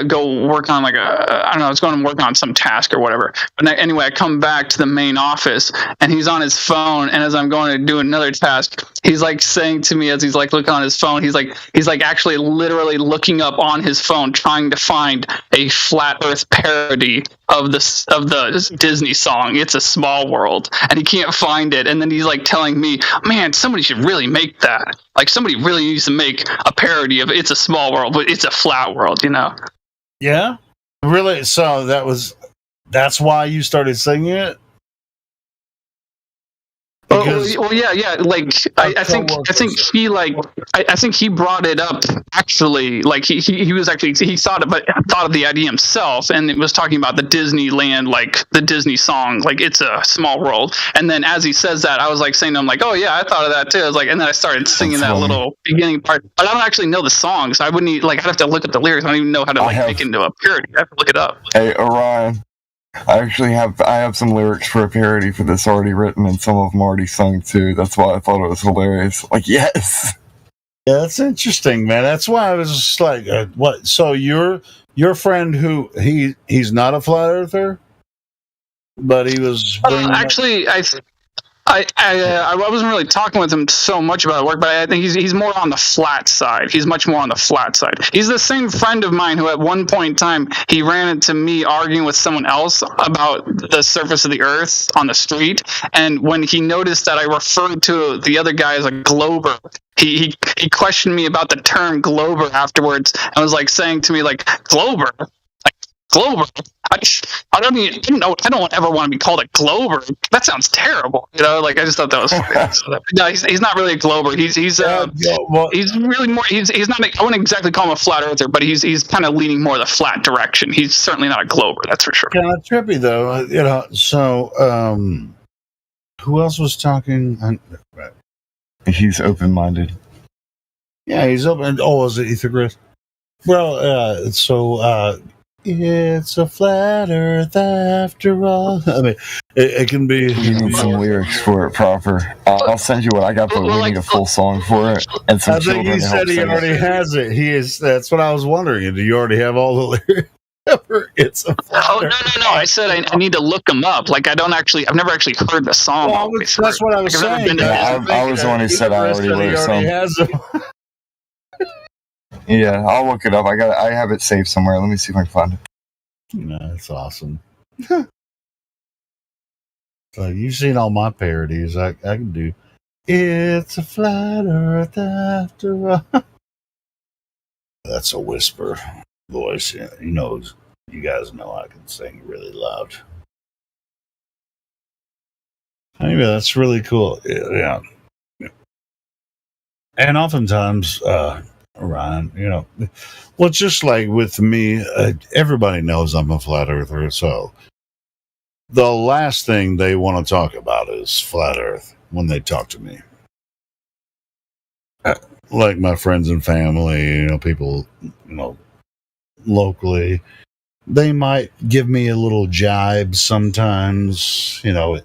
go work on like I don't know, I was going to work on some task or whatever. But anyway, I come back to the main office and he's on his phone, and as I'm going to do another task, he's like saying to me as he's like looking on his phone, he's like actually literally looking up on his phone trying to find a flat Earth parody of the Disney song "It's a Small World," and he can't find it. And then he's like telling me, "Man, somebody should really make that. Like somebody really needs to make a parody of "It's a Small World, but it's a flat world," you know?" Yeah, really. So that's why you started singing it. Well, yeah. Like I think he I think he brought it up actually. Like he was actually he thought of the idea himself, and it was talking about the Disneyland, like the Disney song, like "It's a Small World." And then as he says that, I was like saying to him like, "Oh yeah, I thought of that too." I was like, and then I started singing that little beginning part. But I don't actually know the song, so I wouldn't like I'd have to look at the lyrics. I don't even know how to make it into a parody. I have to look it up. Hey, Orion. I have some lyrics for a parody for this already written, and some of them already sung too. That's why I thought it was hilarious. Like, yes. Yeah, that's interesting, man. That's why I was just like, what? So your friend who he's not a flat earther, but he was actually I wasn't really talking with him so much about work, but I think he's more on the flat side. He's much more on the flat side. He's the same friend of mine who at one point in time, he ran into me arguing with someone else about the surface of the earth on the street. And when he noticed that I referred to the other guy as a glober, he questioned me about the term glober afterwards and was like saying to me like, glober? Glober? I don't ever want to be called a glober. That sounds terrible. You know, like I just thought that was funny. So no, he's not really a glober. He's really more. He's not. I wouldn't exactly call him a flat earther, but he's kind of leaning more the flat direction. He's certainly not a glober. That's for sure. Kind of trippy though, you know. So who else was talking? He's open-minded. Yeah, he's open. Oh, was it Ether Chris? Well, it's a flat earth after all. I mean, it can be. You need some lyrics for it proper. I'll send you what I got, but we need a full song for it. And some I think he said he already has it. That's what I was wondering. Do you already have all the lyrics? It's a no. I said I need to look them up. Like I've never actually heard the song. Well, that's what I was saying. I was the one who said I already wrote some. Yeah, I'll look it up. I have it saved somewhere. Let me see if I can find it. No, that's awesome. So you've seen all my parodies. I can do. It's a flat earth after all. That's a whisper voice. He knows. You guys know I can sing really loud. Anyway, that's really cool. Yeah. And oftentimes, Ryan, you know, well, just like with me, everybody knows I'm a flat earther, so the last thing they want to talk about is flat earth when they talk to me. Like my friends and family, you know, people, you know, locally, they might give me a little jibe sometimes, you know,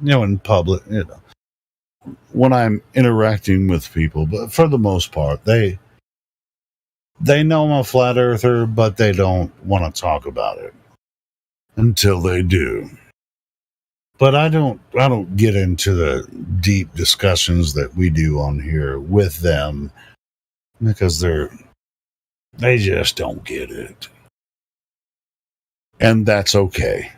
in public, you know, when I'm interacting with people. But for the most part, they know I'm a flat earther, but they don't want to talk about it until they do. But I don't get into the deep discussions that we do on here with them because they just don't get it. And that's okay.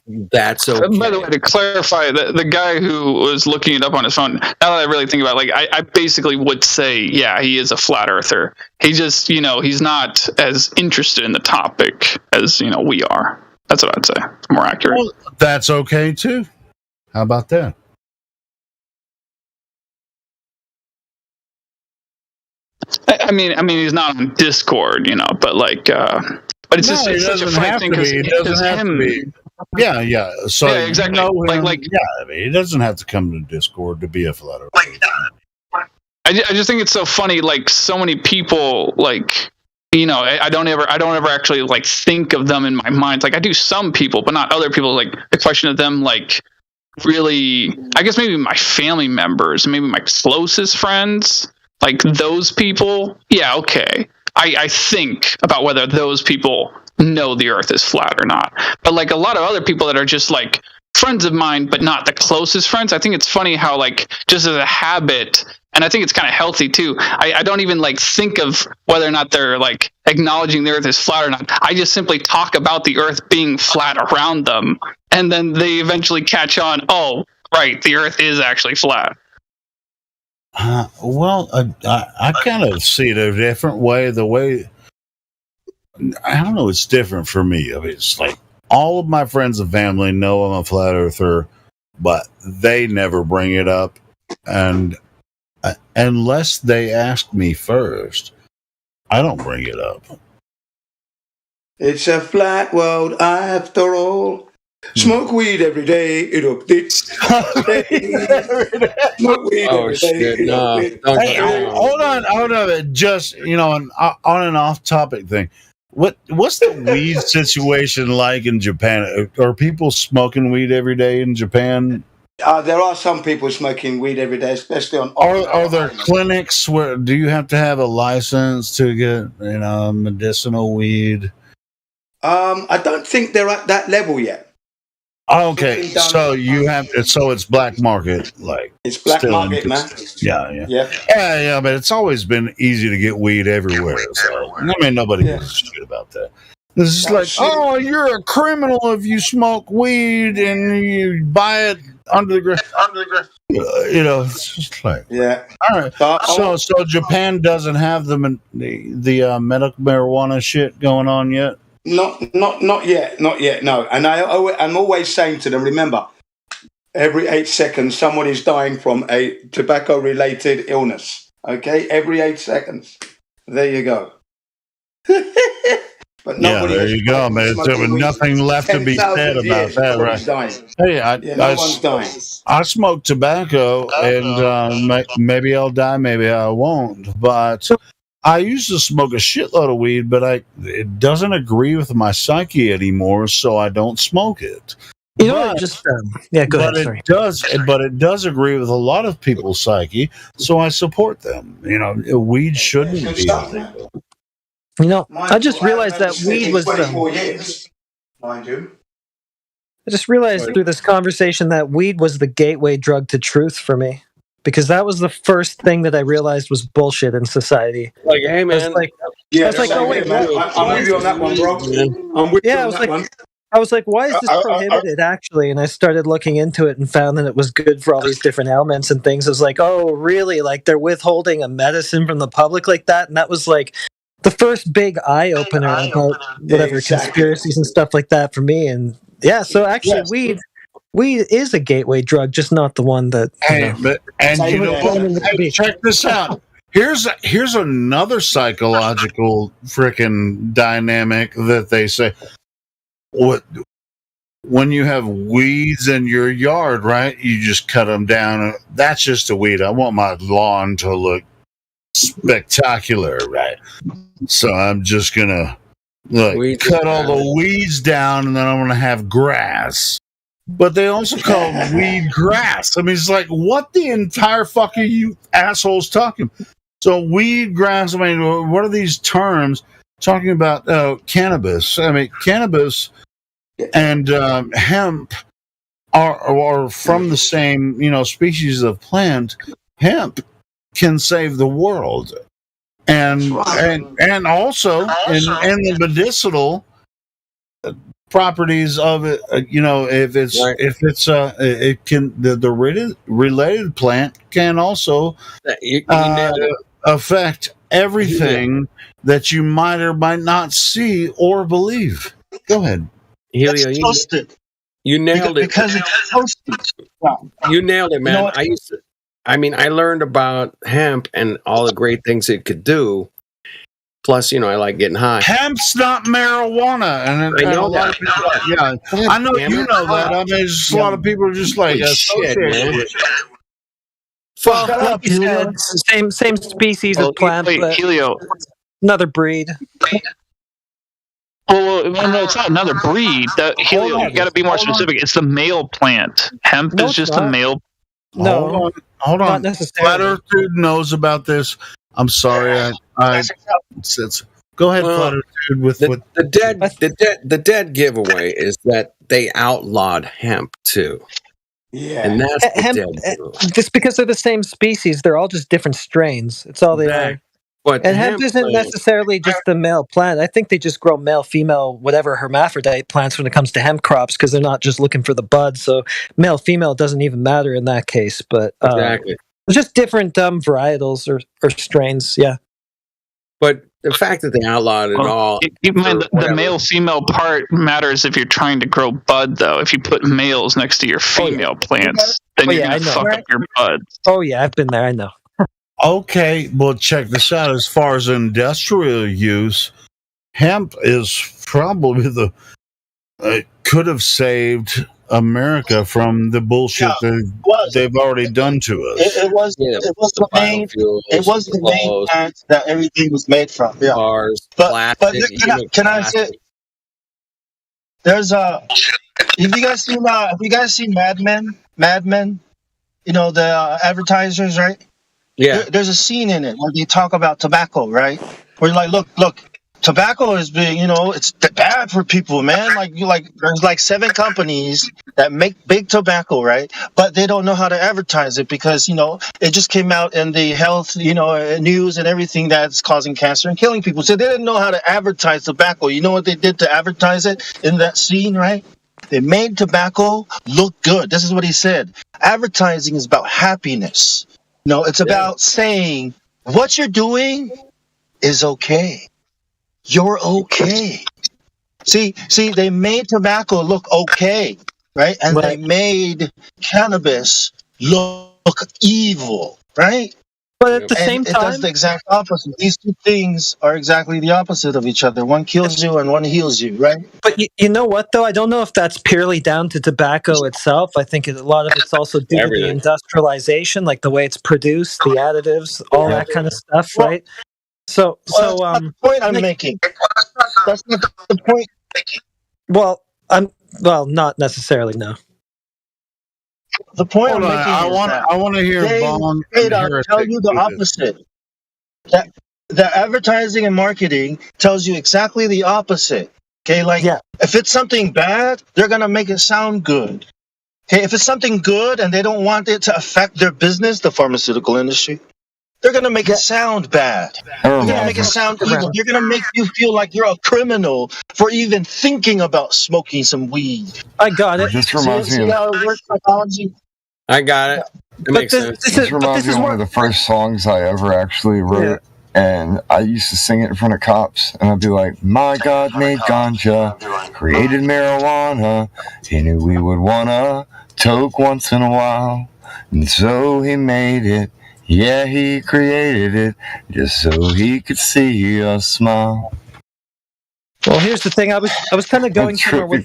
That's okay. By the way, to clarify, the guy who was looking it up on his phone, now that I really think about it, like I basically would say, yeah, he is a flat earther. He just, you know, he's not as interested in the topic as, you know, we are. That's what I'd say. More accurate. Well, that's okay too. How about that? I mean, he's not on Discord, you know, but like, but it's just it's such a funny thing because it doesn't have to be. Yeah. So yeah, exactly. I mean, it doesn't have to come to Discord to be a flat earther. I just think it's so funny. Like so many people, like I don't ever actually like think of them in my mind. Like I do some people, but not other people. Like the question of them, like really, I guess maybe my family members, maybe my closest friends, like those people. Yeah, okay. I think about whether those people know the Earth is flat or not. But like a lot of other people that are just like friends of mine, but not the closest friends. I think it's funny how like just as a habit, and I think it's kind of healthy too. I don't even like think of whether or not they're like acknowledging the Earth is flat or not. I just simply talk about the Earth being flat around them, and then they eventually catch on. Oh, right, the Earth is actually flat. Well, I kind of see it a different way. The way I don't know, it's different for me. I mean, it's like all of my friends and family know I'm a flat earther, but they never bring it up, and unless they ask me first, I don't bring it up. It's a flat world after all. Smoke weed every day. Smoke weed every day. No. Hey, hold on. Just on an off-topic thing. What's the weed situation like in Japan? Are people smoking weed every day in Japan? There are some people smoking weed every day, especially on. Are there clinics where do you have to have a license to get medicinal weed? I don't think they're at that level yet. Okay, so you have to. So it's black market, like it's black market, man. Yeah. But it's always been easy to get weed everywhere. So I mean, nobody gives a shit about that. This is like, oh, you're a criminal if you smoke weed and you buy it under the ground. It's just like, all right. So Japan doesn't have the medical marijuana shit going on yet. Not yet. No, and I'm always saying to them, remember, every 8 seconds somebody's dying from a tobacco-related illness. Okay, every 8 seconds. There you go. But there you go, man. There was nothing left to be said about that, right? Dying. Hey, no one's dying. I smoke tobacco, and maybe I'll die, maybe I won't. But I used to smoke a shitload of weed, but it doesn't agree with my psyche anymore, so I don't smoke it. You know, go ahead. Sorry. It does agree with a lot of people's psyche, so I support them. Weed shouldn't be illegal. I just realized that weed was 24 years, mind you. I just realized through this conversation that weed was the gateway drug to truth for me. Because that was the first thing that I realized was bullshit in society. Like, hey, man. I was like, oh, wait, I'm with you on that one, bro. I'm with you on that one. I was like, why is this prohibited, actually? And I started looking into it and found that it was good for all these different ailments and things. I was like, oh, really? Like, they're withholding a medicine from the public like that? And that was like the first big eye-opener about whatever conspiracies and stuff like that for me. And yeah, so actually weed is a gateway drug, just not the one that. Check this out. Here's another psychological freaking dynamic that they say. When you have weeds in your yard, right? You just cut them down. That's just a weed. I want my lawn to look spectacular, right? So I'm just gonna cut all the weeds down, and then I'm gonna have grass. But they also call weed grass. I mean, it's like, what the entire fuck are you assholes talking? So weed, grass, I mean, what are these terms talking about? Cannabis. I mean, cannabis and hemp are from the same, species of plant. Hemp can save the world. And also in the medicinal properties of it, the related plant can also affect everything that you might or might not see or believe. Go ahead. Helio, you nailed it. Because it's toasted. You nailed it, man. I learned about hemp and all the great things it could do. Plus, I like getting high. Hemp's not marijuana, and I know that. I know you know that. I mean, just a lot of people are just like shit, man. Well, like you said, same species of plant, but Helio. Another breed. Well, no, it's not another breed. Helio, you got to be more specific. It's the male plant. Hemp is just a male. No, hold on. Not necessarily. Flat Earth Dude knows about this. I'm sorry. Go ahead, Flat Earth Dude. With the dead giveaway is that they outlawed hemp too. Yeah, and that's hemp. Just because they're the same species, they're all just different strains. It's all they are. But and hemp isn't necessarily just the male plant. I think they just grow male, female, whatever hermaphrodite plants when it comes to hemp crops because they're not just looking for the bud. So male, female doesn't even matter in that case. But exactly, it's just different varietals or strains. Yeah. But the fact that they outlawed it all, the male female part matters if you're trying to grow bud. Though, if you put males next to your female plants, then you're gonna fuck up your buds. Oh yeah, I've been there. I know. Okay, well, check this out. As far as industrial use, hemp is probably could have saved America from the bullshit they've already done to us. It was the main plant that everything was made from. Yeah. Cars, but plastic, can I say? There's have you guys seen Mad Men? Mad Men, the advertisers, right? Yeah. There's a scene in it where they talk about tobacco, right? Where you're like, look, tobacco is being, it's bad for people, man. There's 7 companies that make big tobacco, right? But they don't know how to advertise it because, it just came out in the health, news and everything that's causing cancer and killing people. So they didn't know how to advertise tobacco. You know what they did to advertise it in that scene, right? They made tobacco look good. This is what he said. Advertising is about happiness. It's about saying what you're doing is okay. You're okay. See, they made tobacco look okay, right? And they made cannabis look evil, right? But at the same it time, does the exact opposite. These two things are exactly the opposite of each other. One kills you and one heals you, right? But you know what, though? I don't know if that's purely down to tobacco itself. I think a lot of it's also due to the industrialization, like the way it's produced, the additives, all that kind of stuff, right? That's not the point I'm making. That's not the point. Well, not necessarily, no. The point Hold I'm on, making I want to hear Bong and Harris tell you the opposite. That the advertising and marketing tells you exactly the opposite. Okay, if it's something bad, they're gonna make it sound good. Okay, if it's something good and they don't want it to affect their business, the pharmaceutical industry, they're gonna make it sound bad. They're gonna make it sound evil. They're gonna make you feel like you're a criminal for even thinking about smoking some weed. I got it. This reminds me of how it works, psychology. I got it. It makes sense. This reminds me of one of the first songs I ever actually wrote. And I used to sing it in front of cops, and I'd be like, my God made ganja, created marijuana, he knew we would wanna toke once in a while, and so he made it, yeah, he created it, just so he could see us smile. Well, here's the thing, I was kind of going somewhere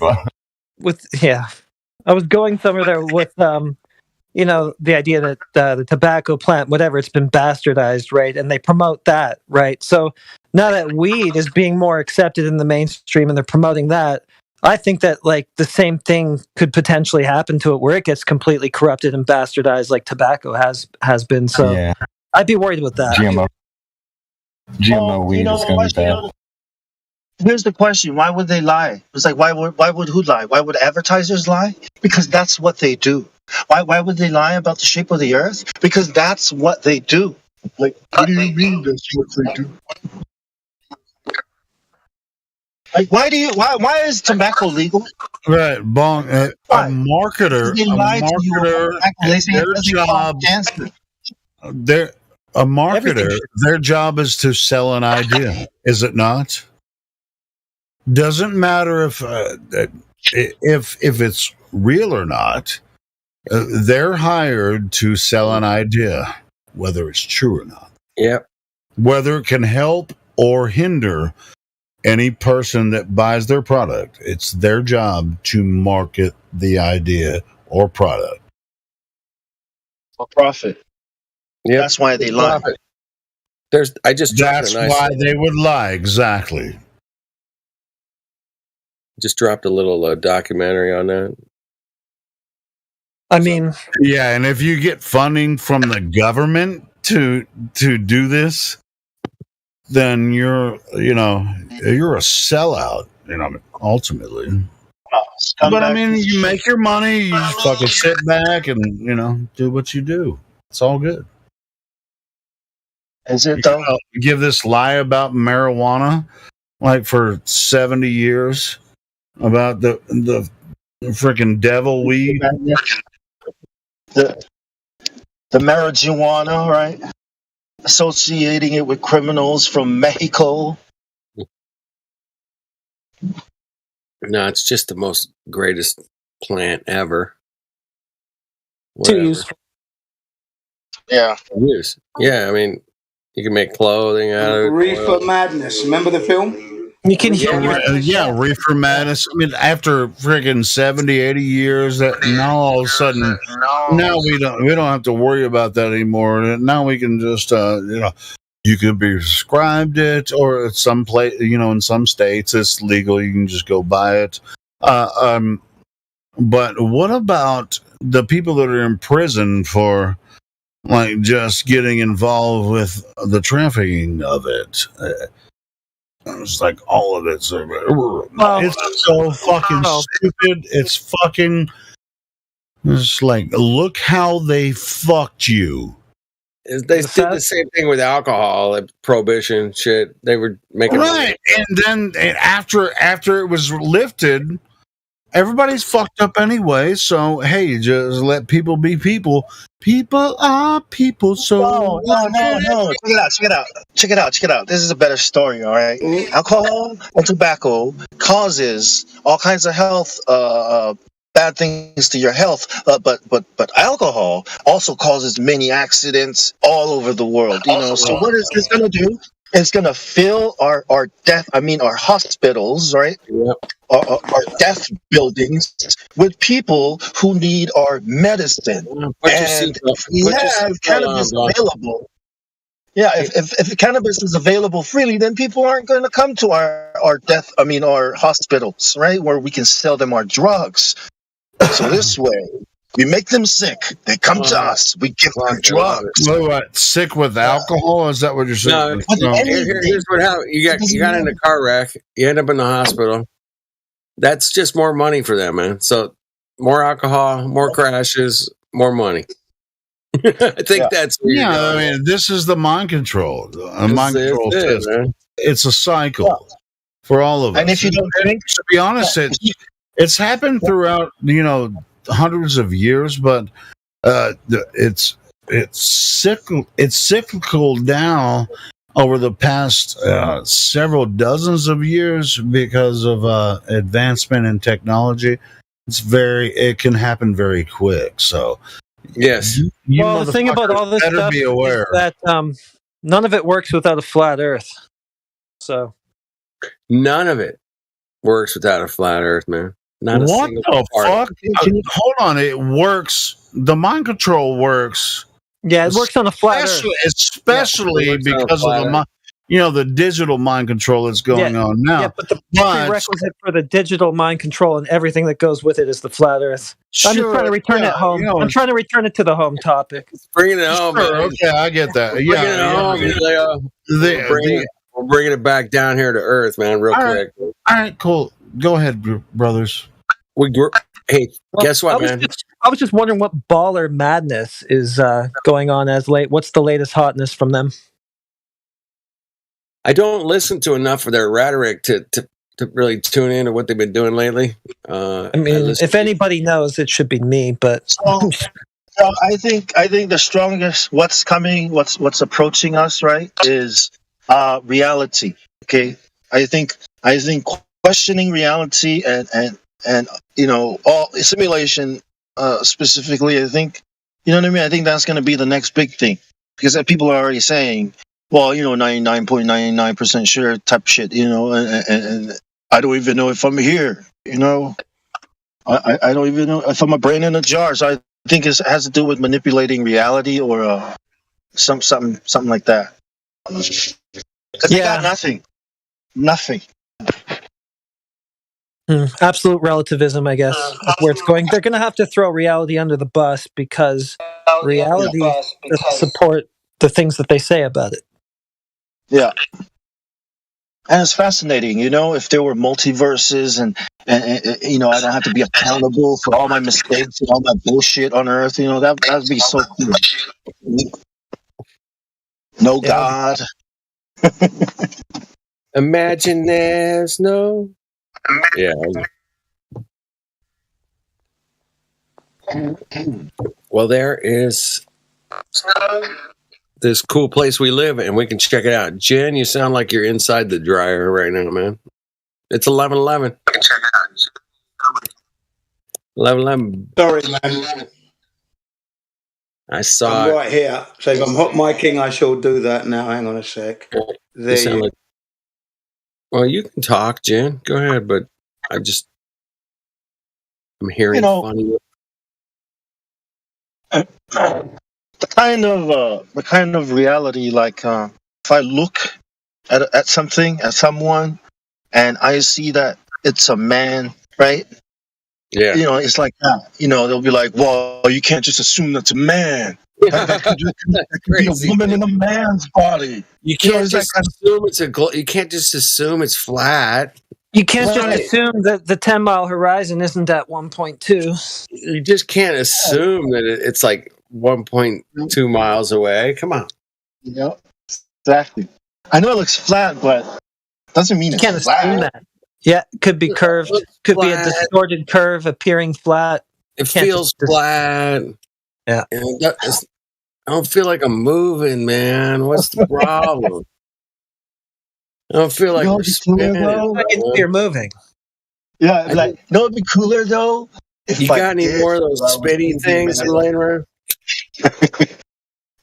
I was going somewhere there with, the idea that the tobacco plant, whatever, it's been bastardized, right? And they promote that, right? So now that weed is being more accepted in the mainstream and they're promoting that, I think that the same thing could potentially happen to it where it gets completely corrupted and bastardized like tobacco has been. So I'd be worried about that. GMO weed is going to be bad. Here's the question: why would they lie? It's like why would who lie? Why would advertisers lie? Because that's what they do. Why would they lie about the shape of the earth? Because that's what they do. What do you mean that's what they do? Why is tobacco legal? Right, Bong. A marketer. Their job is to sell an idea, is it not? Doesn't matter if it's real or not. They're hired to sell an idea, whether it's true or not. Yep. Whether it can help or hinder any person that buys their product. It's their job to market the idea or product. For profit. Yeah, that's why they lie. That's why they would lie. Exactly. Just dropped a little documentary on that. I mean, yeah, and if you get funding from the government to do this, then you're a sellout. Ultimately. But I mean, you make your money, you just fucking sit back and do what you do. It's all good. Is it though? Give this lie about marijuana like for 70 years about the freaking devil weed. The marijuana, right? Associating it with criminals from Mexico. No, it's just the most greatest plant ever. To use. Yeah. Use. Yeah, I mean, you can make clothing out of it. Reefer Madness. Remember the film? You can hear Reefer Madness. I mean, after friggin' 70, 80 years, that now all of a sudden, now we don't have to worry about that anymore. Now we can just, you can be prescribed it, or at some place, in some states it's legal. You can just go buy it. But what about the people that are in prison for, like, just getting involved with the trafficking of it? It's like all of it's so fucking stupid. It's like, look how they fucked you. They did the same thing with alcohol, like prohibition shit. They were making right, and then after it was lifted, everybody's fucked up anyway. So hey, just let people be people. People are people. So no. Check it out. This is a better story. All right, alcohol and tobacco causes all kinds of health bad things to your health, but alcohol also causes many accidents all over the world. So what is this going to do? It's going to fill our hospitals, right? Yep. Our death buildings with people who need our medicine. And if we have cannabis available, if cannabis is available freely, then people aren't going to come to our hospitals, right? Where we can sell them our drugs. So this way, we make them sick. They come to us. We give them drugs. What? Sick with alcohol? Is that what you're saying? No. Here's what happens. You got in a car wreck. You end up in the hospital. That's just more money for them, man. So more alcohol, more crashes, more money. I think that's I mean, this is the mind control. Mind control system. It's a cycle for all of us. And if you don't drink, to be honest, it's happened throughout hundreds of years, but it's cyclical now over the past several dozens of years because of advancement in technology. It can happen very quick. So yes. Well, the thing about all this stuff is that none of it works without a flat Earth. So none of it works without a flat Earth, man. Not what the fuck? Hold on, it works. The mind control works. Yeah, it works on a flat Earth. Especially because of the digital mind control that's going on now. Yeah, but the prerequisite for the digital mind control and everything that goes with it is the flat Earth. I'm just trying to return it home. I'm trying to return it to the home topic. Bringing it home. Okay, I get that. We're bringing it back down here to Earth, man, real quick. All right, cool. Go ahead, brothers. Guess what, man? I was just wondering what baller madness is going on as late. What's the latest hotness from them? I don't listen to enough of their rhetoric to really tune in to what they've been doing lately. If anybody knows, it should be me. But so I think the strongest what's approaching us, right, is reality. Okay, I think questioning reality and all simulation specifically. I think I think that's going to be the next big thing, because people are already saying well, 99.99% sure type shit, and I don't even know if I'm here, I don't even know if I'm a brain in a jar. So I think it has to do with manipulating reality or something like that. Because they got nothing. Absolute relativism, I guess, is where it's going. They're going to have to throw reality under the bus because reality doesn't support the things that they say about it. Yeah. And it's fascinating, if there were multiverses and I don't have to be accountable for all my mistakes and all my bullshit on Earth, that'd be so cool. No God. Imagine there's no. Yeah. Well, there is this cool place we live in. We can check it out. Jen, you sound like you're inside the dryer right now, man. It's 11:11. 11:11. Sorry, man. I saw I'm right here. So if I'm hot micing, I shall do that now. Hang on a sec. You sound like. Well, you can talk, Jen. Go ahead, but I'm hearing funny. The kind of reality, like if I look at something, at someone, and I see that it's a man, right? Yeah. It's like that. They'll be like, "Well, you can't just assume that's a man. That could be a woman in a man's body." You can't just assume you can't just assume it's flat. You can't just assume that the 10-mile horizon isn't at 1.2. You just can't assume that it's like 1.2 miles away. Come on. Exactly. I know it looks flat, but it doesn't mean it's can't flat. assume that. Yeah, it could be curved. Could be a distorted curve appearing flat. It feels flat. Yeah. I don't feel like I'm moving, man. What's the problem? I don't feel like we're spinning. You're moving. Yeah, it'd be cooler though. You got any more of those spinny things laying around?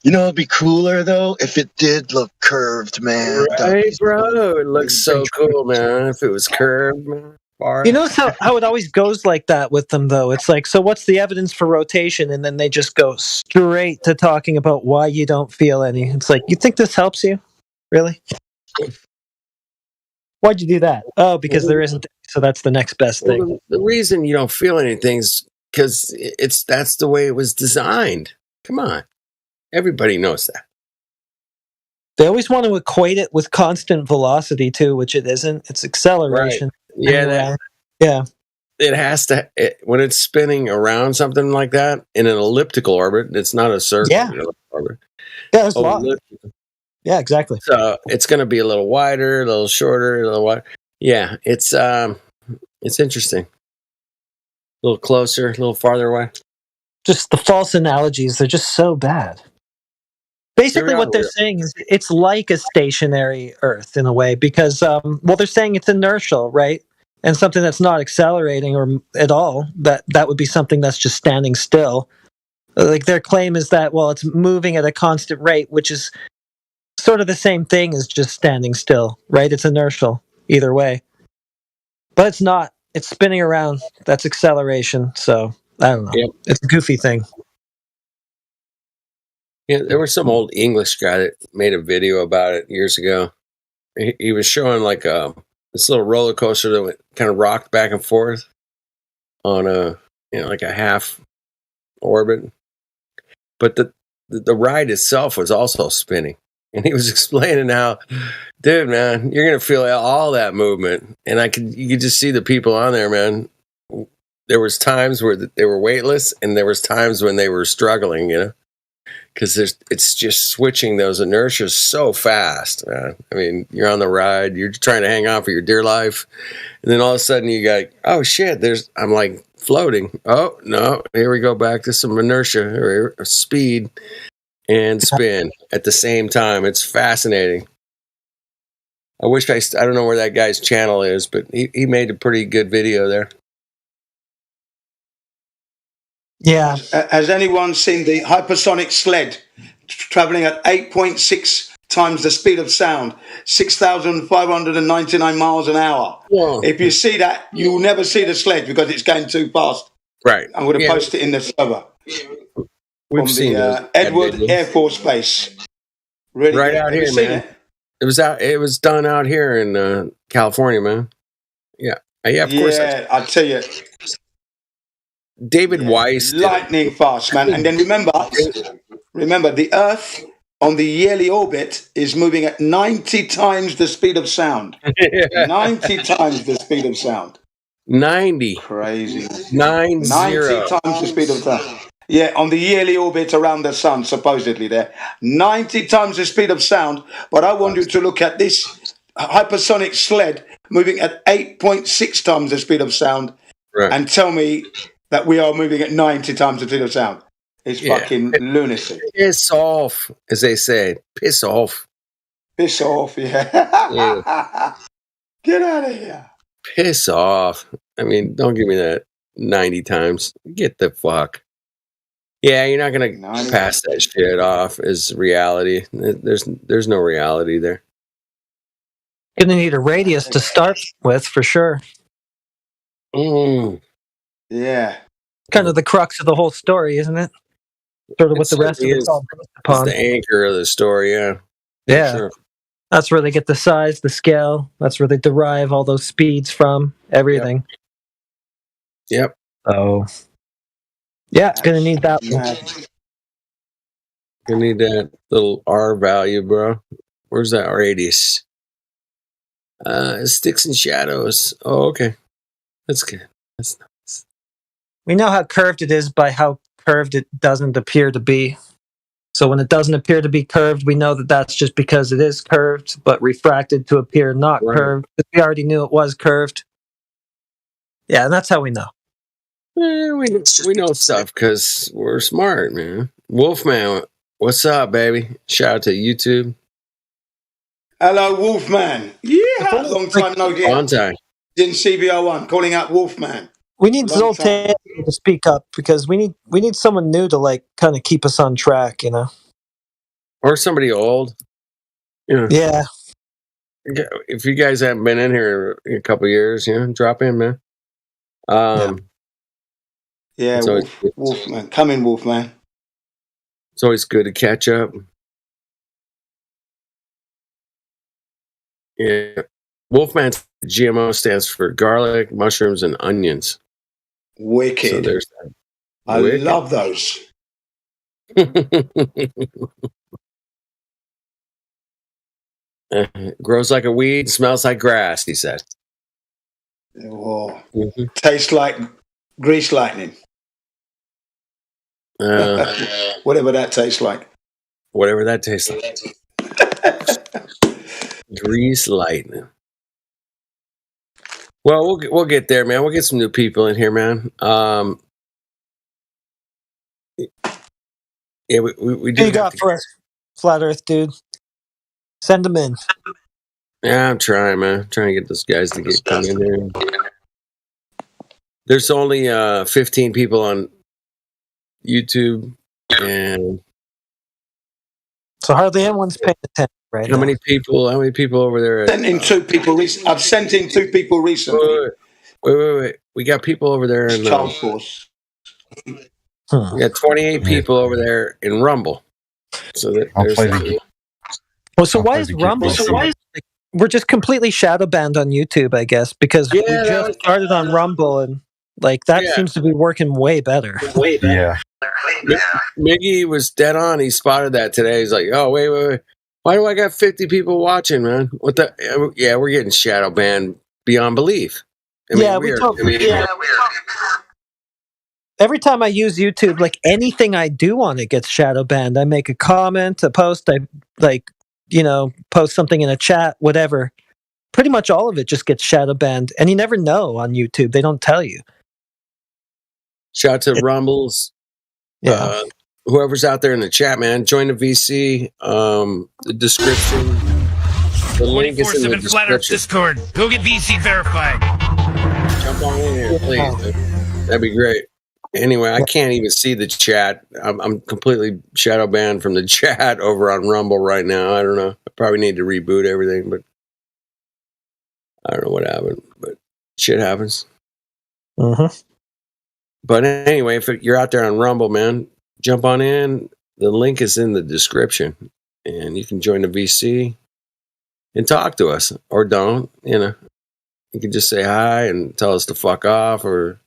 It'd be cooler though if it did look curved, man. Right, bro. It looks so cool, man. If it was curved, man. You notice how it always goes like that with them, though? It's like, so what's the evidence for rotation? And then they just go straight to talking about why you don't feel any. It's like, you think this helps you? Really? Why'd you do that? Oh, because there isn't. So that's the next best thing. Well, the reason you don't feel anything is because that's the way it was designed. Come on. Everybody knows that. They always want to equate it with constant velocity, too, which it isn't. It's acceleration. Right. Yeah. Yeah. It has to, when it's spinning around something like that in an elliptical orbit, it's not a circular orbit. Yeah, it's yeah, exactly. So it's going to be a little wider, a little shorter, a little wider. Yeah, it's interesting. A little closer, a little farther away. Just the false analogies, they're just so bad. Basically, what they're saying is it's like a stationary Earth in a way because, they're saying it's inertial, right? And something that's not accelerating or at all, that would be something that's just standing still. Like their claim is that, it's moving at a constant rate, which is sort of the same thing as just standing still, right? It's inertial either way. But it's not. It's spinning around. That's acceleration. So, I don't know. Yep. It's a goofy thing. Yeah, there was some old English guy that made a video about it years ago. He was showing like this little roller coaster that kind of rocked back and forth on like a half orbit. But the ride itself was also spinning. And he was explaining how, dude, man, you're going to feel all that movement. And you could just see the people on there, man. There was times where they were weightless and there was times when they were struggling, because it's just switching those inertias so fast, man. I mean, you're on the ride, you're trying to hang on for your dear life, and then all of a sudden you got, oh shit, I'm like floating. Oh no, here we go back to some inertia or speed and spin at the same time. It's fascinating. I wish I don't know where that guy's channel is, but he made a pretty good video there. Yeah. Has anyone seen the hypersonic sled traveling at 8.6 times the speed of sound, 6,599 miles an hour. Whoa. If you see that, you'll never see the sled because it's going too fast. Right. I'm going to post it in the server. We've seen the Edward Air Force Base. Really right good. out Have here, you seen man. it? It was done out here in California, man. Yeah, of course. Yeah, I tell you, David Weiss, lightning fast, man. And then remember, the Earth on the yearly orbit is moving at 90 times the speed of sound. 90 times the speed of sound. 90. Crazy. 90 times the speed of sound. Yeah, on the yearly orbit around the sun, supposedly there. 90 times the speed of sound. But I want you to look at this hypersonic sled moving at 8.6 times the speed of sound and tell me that we are moving at 90 times the speed of sound. It's fucking lunacy. Piss off, as they say. Piss off. Piss off, yeah. Get out of here. Piss off. I mean, don't give me that 90 times. Get the fuck. Yeah, you're not going to pass that shit off as reality. There's no reality there. Gonna need a radius to start with for sure. Yeah. Kind of the crux of the whole story, isn't it? Sort of what the rest of it's all based upon. It's the anchor of the story, yeah. Yeah. Sure. That's where they get the size, the scale. That's where they derive all those speeds from, everything. Yep. Oh. Yeah, gonna need that one. Gonna need that little R value, bro. Where's that radius? Sticks and shadows. Oh, okay. That's good. That's nice. We know how curved it is by how curved it doesn't appear to be. So when it doesn't appear to be curved, we know that that's just because it is curved, but refracted to appear not curved. But we already knew it was curved. Yeah, and that's how we know. We know stuff because we're smart, man. Wolfman, what's up, baby? Shout out to YouTube. Hello, Wolfman. Yeah, long time no get. Long time. In CBR1, calling out Wolfman. We need Zoltan to speak up because we need someone new to like kind of keep us on track, you know. Or somebody old. You know. Yeah. If you guys haven't been in here in a couple of years, drop in, man. Yeah, Wolfman. Come in, Wolfman. It's always good to catch up. Yeah. Wolfman's GMO stands for garlic, mushrooms, and onions. Wicked. So there's that. I love those. Grows like a weed, smells like grass, he said. Oh. Tastes like grease lightning. Whatever that tastes like. Whatever that tastes like. Grease lightning. Well, we'll get there, man. We'll get some new people in here, man. Yeah, we do. What you got for us, Flat Earth dude? Send them in. Yeah, I'm trying, man. I'm trying to get those guys to get come in there. There's only 15 people on YouTube, and so hardly anyone's paying attention right now. How many people over there? I've sent in two people recently. Wait. We got people over there in Child Force. We got 28 people over there in Rumble. So so why is Rumble? We're just completely shadow banned on YouTube, I guess, because we just started on Rumble, and like that seems to be working way better. Yeah. Miggy was dead on. He spotted that today. He's like, "Oh, wait. Why do I got 50 people watching, man? What the? Yeah, we're getting shadow banned beyond belief." Every time I use YouTube, like anything I do on it gets shadow banned. I make a comment, a post, I post something in a chat, whatever. Pretty much all of it just gets shadow banned, and you never know on YouTube. They don't tell you. Shout out to Rumbles. Yeah. Whoever's out there in the chat, man, join the VC. The description. The link is in the description. Flat Earth Discord. Go get VC verified. Jump on in here, please. That'd be great. Anyway, I can't even see the chat. I'm completely shadow banned from the chat over on Rumble right now. I don't know. I probably need to reboot everything, but I don't know what happened. But shit happens. But anyway, if you're out there on Rumble, man, jump on in. The link is in the description, and you can join the VC and talk to us, or don't. You know, you can just say hi and tell us to fuck off, or.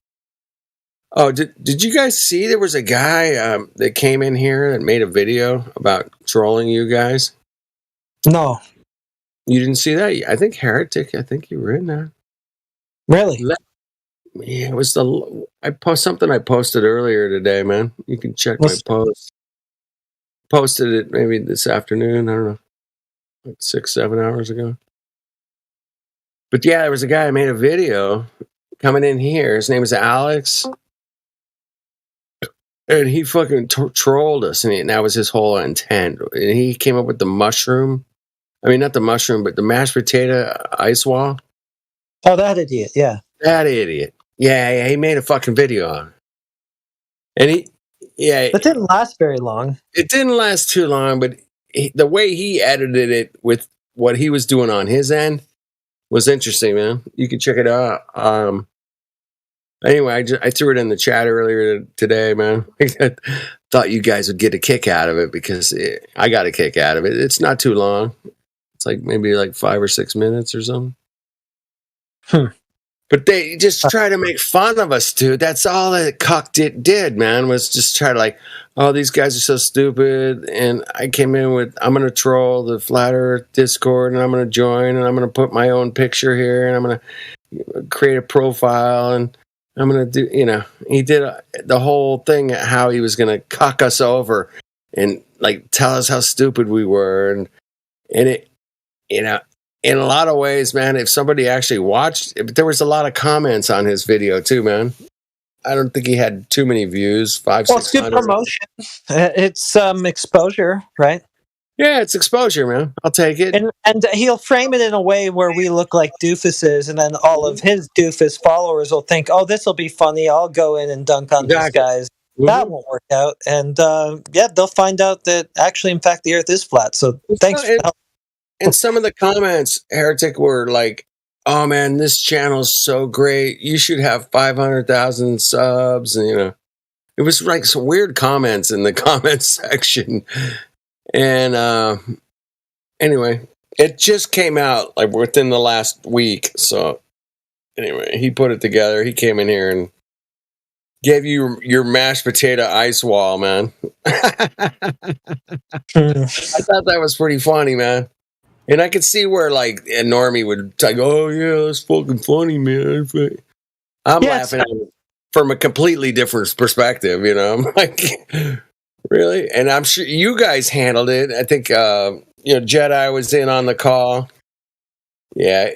Oh, did you guys see there was a guy that came in here that made a video about trolling you guys? No. You didn't see that? I think Heretic, I think you were in there. Really? Yeah, it was I posted earlier today, man. You can check my post. Posted it maybe this afternoon, I don't know, like 6-7 hours ago. But yeah, there was a guy that made a video coming in here. His name is Alex. And he fucking trolled us, and that was his whole intent. And he came up with the mushroom. I mean, not the mushroom, but the mashed potato ice wall. Oh, that idiot, yeah. That idiot. Yeah, he made a fucking video on it. And It didn't last very long. It didn't last too long, but the way he edited it with what he was doing on his end was interesting, man. You can check it out. Anyway, I threw it in the chat earlier today, man. I thought you guys would get a kick out of it because I got a kick out of it. It's not too long. It's like maybe like 5 or 6 minutes or something. But they just try to make fun of us, dude. That's all that cuck did, man, was just try to like, oh, these guys are so stupid. And I came in with, I'm going to troll the Flat Earth Discord, and I'm going to join, and I'm going to put my own picture here, and I'm going to create a profile, and I'm going to do, you know, he did the whole thing, how he was going to cuck us over and like tell us how stupid we were. And it, you know, in a lot of ways, man, if somebody actually watched, there was a lot of comments on his video too, man. I don't think he had too many views, 500, well, it's good promotion. It's exposure, right? Yeah, it's exposure, man. I'll take it. And he'll frame it in a way where we look like doofuses, and then all of his doofus followers will think, oh, this will be funny. I'll go in and dunk on these guys. That won't work out. And yeah, they'll find out that actually, in fact, the earth is flat. So thanks for helping. And some of the comments, Heretic, were like, oh, man, this channel's so great. You should have 500,000 subs. And, you know, it was like some weird comments in the comment section. And anyway, it just came out like within the last week. So anyway, he put it together. He came in here and gave you your mashed potato ice wall, man. I thought that was pretty funny, man. And I could see where like a normie would like, oh yeah, that's fucking funny, man. I'm laughing at it from a completely different perspective, you know. I'm like, really? And I'm sure you guys handled it. I think, you know, Jedi was in on the call. Yeah,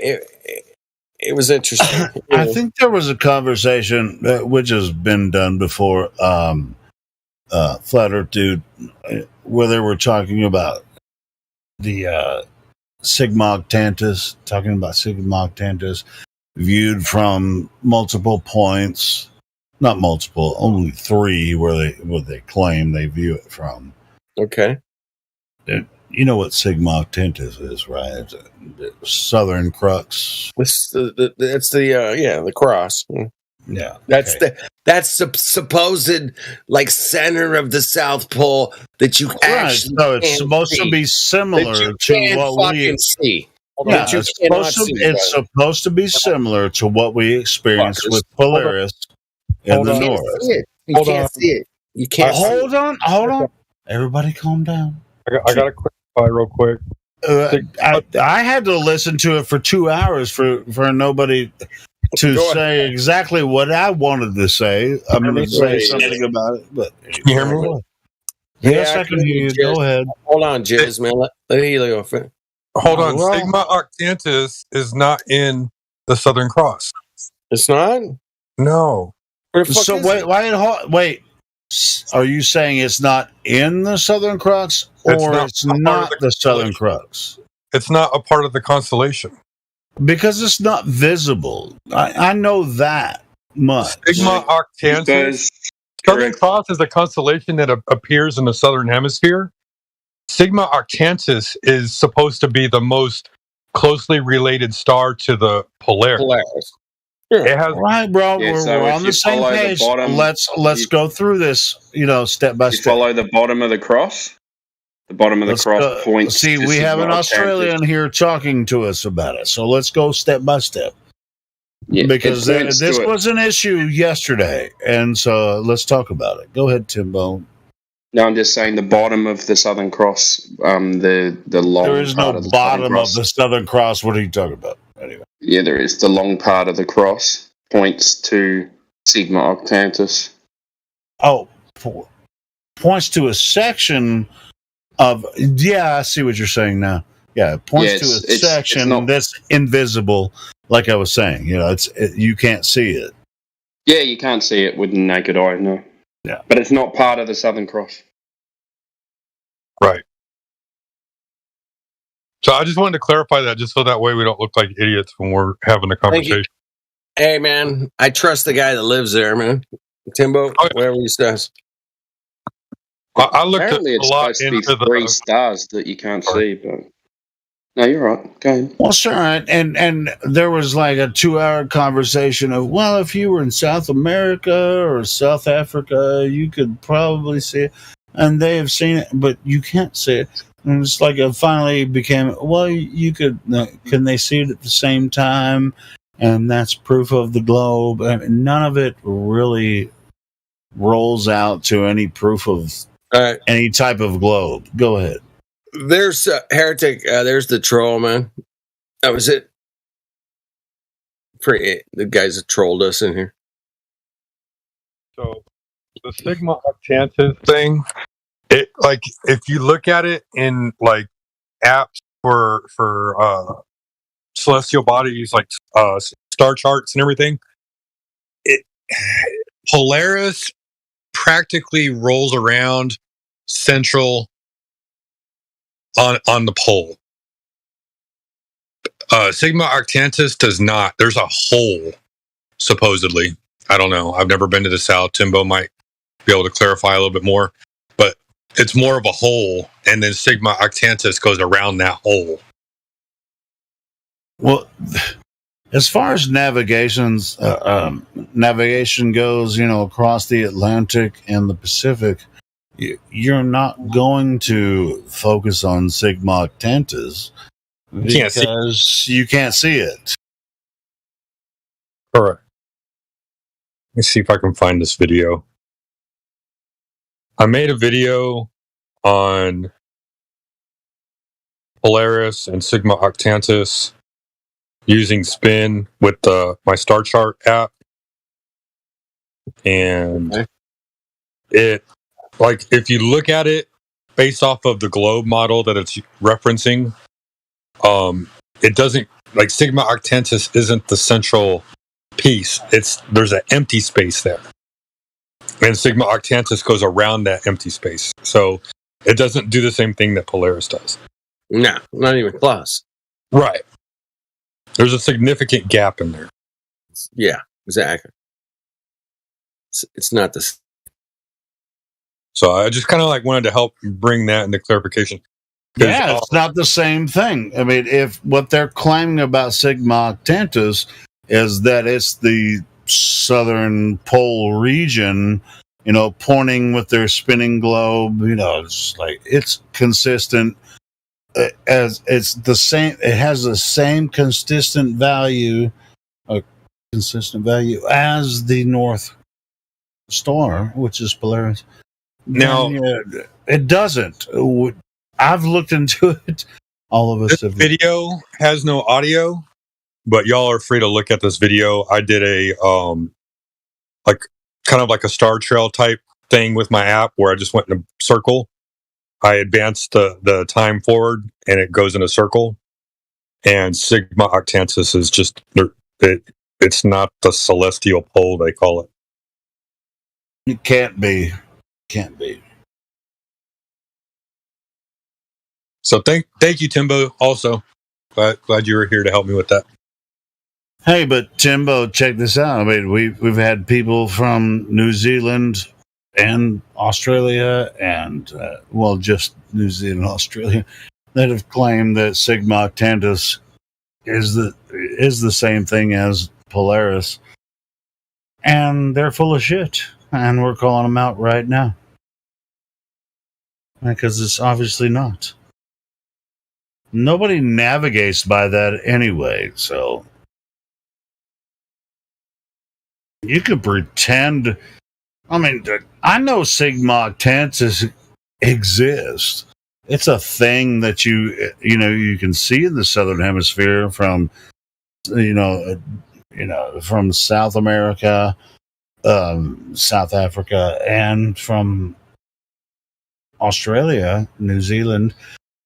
it was interesting. I think there was a conversation, which has been done before, Flat Earth Dude, where they were talking about the Sigma Octantis, talking about Sigma Octantis viewed from multiple points. Not multiple, only 3 where they claim they view it from. Okay. You know what Sigma Octantis is, right? It's a Southern Crux. That's the cross. Yeah. That's the supposed like center of the South Pole that you actually so it's supposed to be similar to what we see. Yeah, it's supposed to be similar to what we experienced with Polaris in the north. You can't see it. You can't. Hold on. Everybody, calm down. I got to clarify real quick. I had to listen to it for 2 hours for nobody to say exactly what I wanted to say. I'm going to say something about it, but can you hear me? Yes, I can hear you. Go ahead. Hold on, Jizz, man. Let Helio go. Hold on. Sigma Octantis is not in the Southern Cross. It's not? No. So wait. Are you saying it's not in the Southern Cross, or it's not the Southern Cross? It's not a part of the constellation. Because it's not visible. I know that much. Sigma Octantis Southern Cross is a constellation that appears in the southern hemisphere. Sigma Octantis is supposed to be the most closely related star to the Polaris. It has, right, bro. We're on the same page. Let's go through this, step by step. Follow the bottom of the cross. The bottom of the cross points. See, we have an Australian here talking to us about it, so let's go step by step. Yeah, because this was an issue yesterday, and so let's talk about it. Go ahead, Timbo. No, I'm just saying the bottom of the Southern Cross, the long. There is no bottom of the Southern Cross. What are you talking about? Anyway. Yeah, there is. The long part of the cross points to Sigma Octantis. Oh, points to a section of. Yeah, I see what you're saying now. Yeah, it points to a section that's invisible. Like I was saying, you can't see it. Yeah, you can't see it with the naked eye, no. Yeah. But it's not part of the Southern Cross. Right. So I just wanted to clarify that, just so that way we don't look like idiots when we're having a conversation. Hey, man, I trust the guy that lives there, man. Timbo, whatever he says. I looked Apparently a lot into the 3 stars that you can't see, but no, you're right. Go ahead. Well, sure, and there was like a 2-hour conversation of, well, if you were in South America or South Africa, you could probably see it, and they have seen it, but you can't see it. And it's like it finally became, well, you could. Can they see it at the same time? And that's proof of the globe. I mean, none of it really rolls out to any proof of any type of globe. Go ahead. There's Heretic. There's the troll, man. That was it. The guys that trolled us in here. So the Sigma Octantis thing, it like if you look at it in like apps for celestial bodies, like star charts and everything, Polaris practically rolls around central on the pole. Sigma Octantis does not. There's a hole, supposedly. I don't know. I've never been to the south. Timbo might be able to clarify a little bit more, but it's more of a hole, and then Sigma Octantis goes around that hole. Well, as far as navigation goes, across the Atlantic and the Pacific, you're not going to focus on Sigma Octantis because you can't see it. Correct. Let me see if I can find this video. I made a video on Polaris and Sigma Octantis using Spin with my Star Chart app, and it, like, if you look at it based off of the globe model that it's referencing, it doesn't, like, Sigma Octantis isn't the central piece. There's an empty space there, and Sigma Octantis goes around that empty space, so it doesn't do the same thing that Polaris does. No, not even close. Right. There's a significant gap in there. Yeah, exactly. It's not this. So I just kind of like wanted to help bring that into clarification. Yeah, it's not the same thing. I mean, if what they're claiming about Sigma Octantis is that it's the southern pole region, pointing with their spinning globe, it's like it's consistent. As it's the same, it has the same consistent value as the North Star, which is Polaris. Now, it doesn't. I've looked into it. All of us. This video has no audio, but y'all are free to look at this video. I did a kind of like a star trail type thing with my app where I just went in a circle. I advanced the time forward, and it goes in a circle. And Sigma Octantis is just it's not the celestial pole they call it. It can't be. Can't be. So thank you, Timbo. Also, glad you were here to help me with that. Hey, but Timbo, check this out. I mean, we've had people from New Zealand, and Australia and just New Zealand and Australia that have claimed that Sigma Octantis is the same thing as Polaris, and they're full of shit, and we're calling them out right now because it's obviously not. Nobody navigates by that anyway, so you could pretend. I mean, I know Sigma Octantis exists. It's a thing that you can see in the Southern Hemisphere from from South America, South Africa, and from Australia, New Zealand.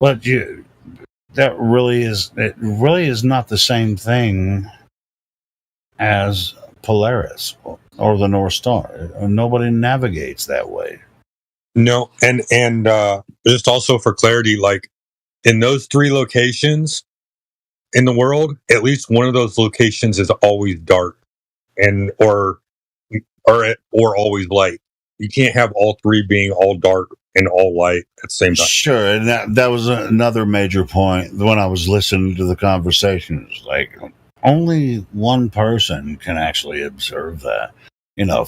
But it really is not the same thing as Polaris or the North Star. Nobody navigates that way. No, and just also for clarity, like in those 3 locations in the world, at least one of those locations is always dark and or always light. You can't have all 3 being all dark and all light at the same time. Sure, and that was another major point when I was listening to the conversations. Like, only one person can actually observe that,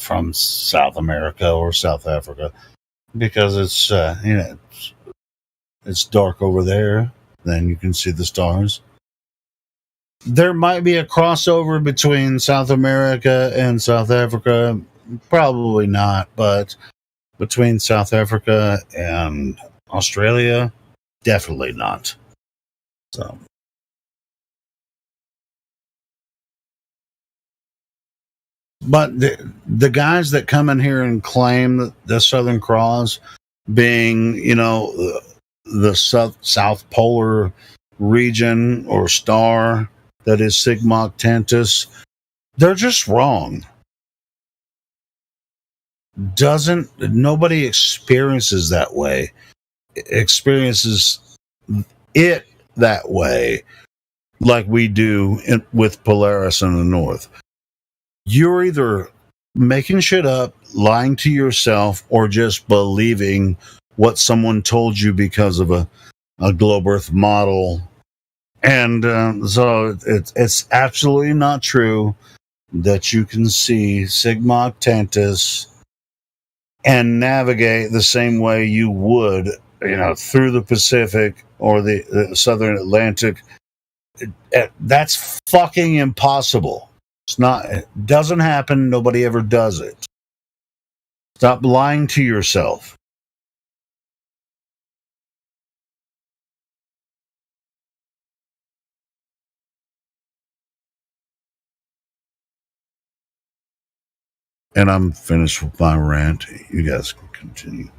from South America or South Africa, because it's it's dark over there. Then you can see the stars. There might be a crossover between South America and South Africa. Probably not, but between South Africa and Australia, definitely not. So, but the guys that come in here and claim the Southern Cross being, the South Polar region or star that is Sigma Octantis, they're just wrong. Nobody experiences that way, experiences it that way like we do with Polaris in the North. You're either making shit up, lying to yourself, or just believing what someone told you because of a globe earth model. And so it's absolutely not true that you can see Sigma Octantis and navigate the same way you would, through the Pacific or the Southern Atlantic. That's fucking impossible. It doesn't happen. Nobody ever does it. Stop lying to yourself. And I'm finished with my rant. You guys can continue.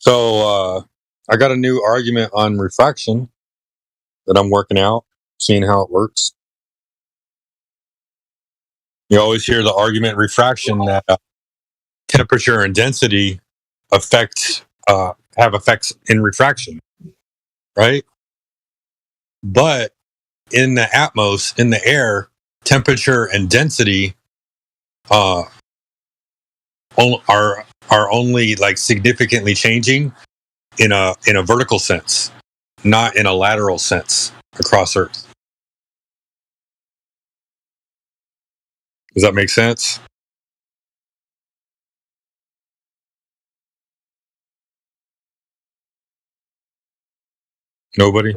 So I got a new argument on refraction that I'm working out, seeing how it works. You always hear the argument refraction that temperature and density have effects in refraction, right? But in the atmos, in the air, temperature and density are only like significantly changing in a vertical sense, not in a lateral sense across Earth. Does that make sense? Nobody?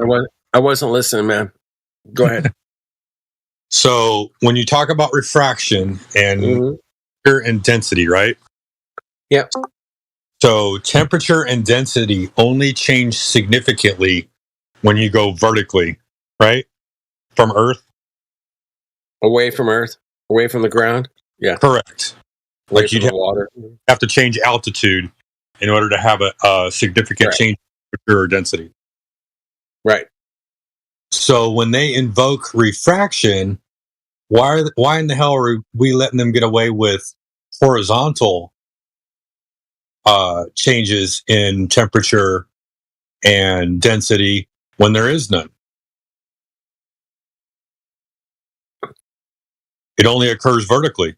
I wasn't listening, man. Go ahead. So when you talk about refraction and temperature and density, right? Yep. So temperature and density only change significantly when you go vertically, right? From Earth? Away from Earth? Away from the ground? Yeah. Correct. Away like you'd have to change altitude in order to have a significant change in temperature or density. Right. So when they invoke refraction, why in the hell are we letting them get away with horizontal changes in temperature and density when there is none? It only occurs vertically.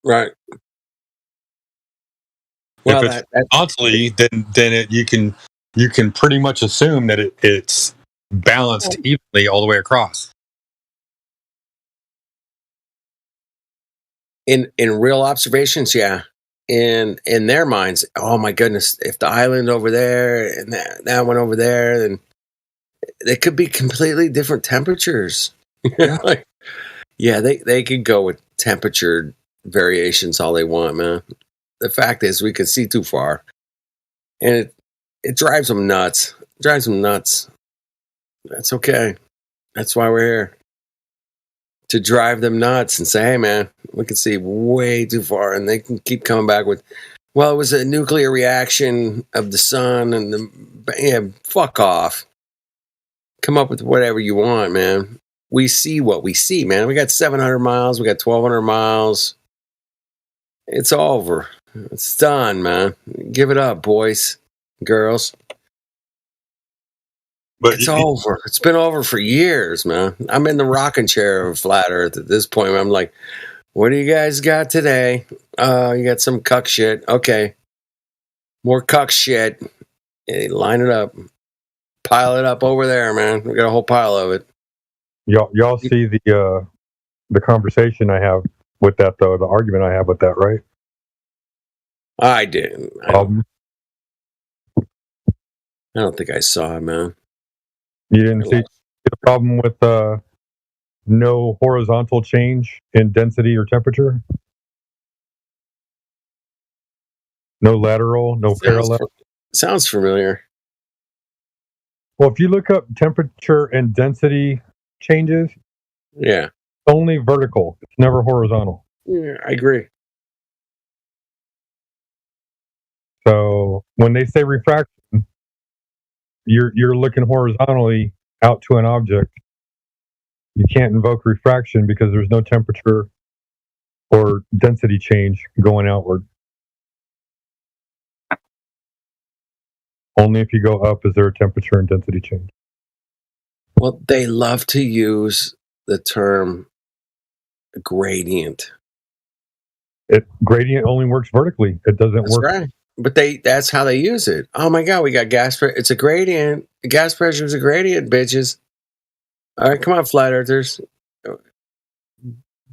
Right. Well, if it's horizontally, then you can pretty much assume that it's balanced evenly all the way across. In real observations, yeah. In their minds, oh my goodness, if the island over there and that one over there, then they could be completely different temperatures. Yeah, they could go with temperature variations all they want, man. The fact is, we could see too far, and it drives them nuts. It drives them nuts. That's okay. That's why we're here, to drive them nuts and say, hey, man, we can see way too far, and they can keep coming back with, well, it was a nuclear reaction of the sun, and fuck off. Come up with whatever you want, man. We see what we see, man. We got 700 miles. We got 1,200 miles. It's over. It's done, man. Give it up, boys, girls. But it's over. It's been over for years, man. I'm in the rocking chair of Flat Earth at this point. I'm like, what do you guys got today? You got some cuck shit. Okay. More cuck shit. Hey, line it up. Pile it up over there, man. We got a whole pile of it. Y'all see the conversation I have with that, though, the argument I have with that, right? I didn't. I don't think I saw it, man. You didn't see the problem with no horizontal change in density or temperature? No lateral, no parallel? Sounds familiar. Well, if you look up temperature and density changes, yeah, only vertical. It's never horizontal. Yeah, I agree. So when they say refraction, you're looking horizontally out to an object. You can't invoke refraction because there's no temperature or density change going outward. Only if you go up is there a temperature and density change. Well, they love to use the term gradient. Gradient only works vertically. It doesn't work. Right. But that's how they use it. Oh my God, we got gas pressure. It's a gradient. Gas pressure is a gradient, bitches. All right, come on, flat earthers.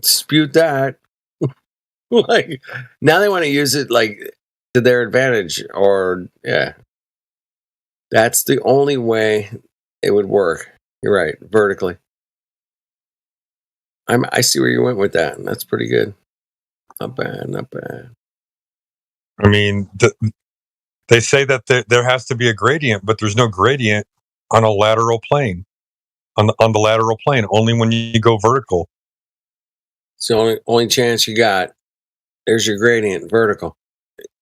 Dispute that. Like, now they want to use it like to their advantage, or yeah. That's the only way it would work. You're right, vertically. I see where you went with that. That's pretty good. Not bad, not bad. I mean, they say that there has to be a gradient, but there's no gradient on a lateral plane. On the lateral plane, only when you go vertical. It's the only chance you got. There's your gradient, vertical.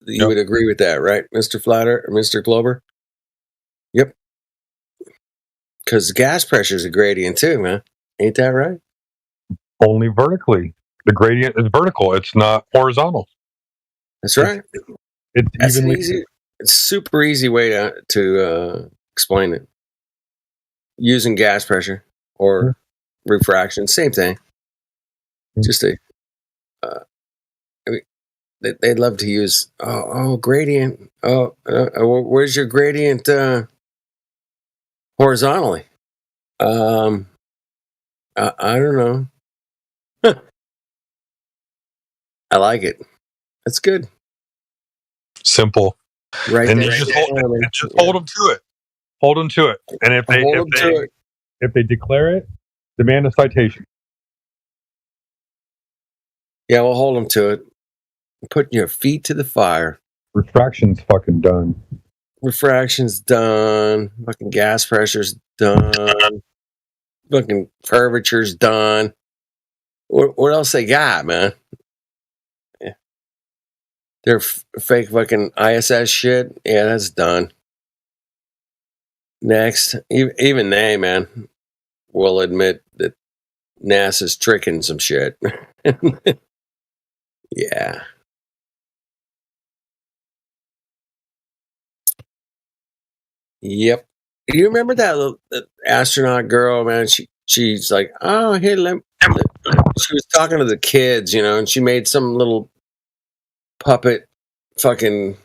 You would agree with that, right, Mr. Flatter or Mr. Glober? Yep. Because gas pressure is a gradient too, man. Ain't that right? Only vertically. The gradient is vertical. It's not horizontal. That's right. That's an easy. It's super easy way to explain it. Using gas pressure or refraction, same thing. Just I mean, they'd love to use gradient. Where's your gradient horizontally? I don't know. I like it. That's good. Simple. Right. And just hold them to it. Hold them to it. And if they declare it, demand a citation. Yeah, we'll hold them to it. Putting your feet to the fire. Refraction's fucking done. Refraction's done. Fucking gas pressure's done. Fucking curvature's done. What else they got, man? Yeah. Their fake fucking ISS shit. Yeah, that's done. Next, even they, man, will admit that NASA's tricking some shit. Yeah. Yep. You remember that astronaut girl, man? She's like, oh, hey, she was talking to the kids, and she made some little puppet fucking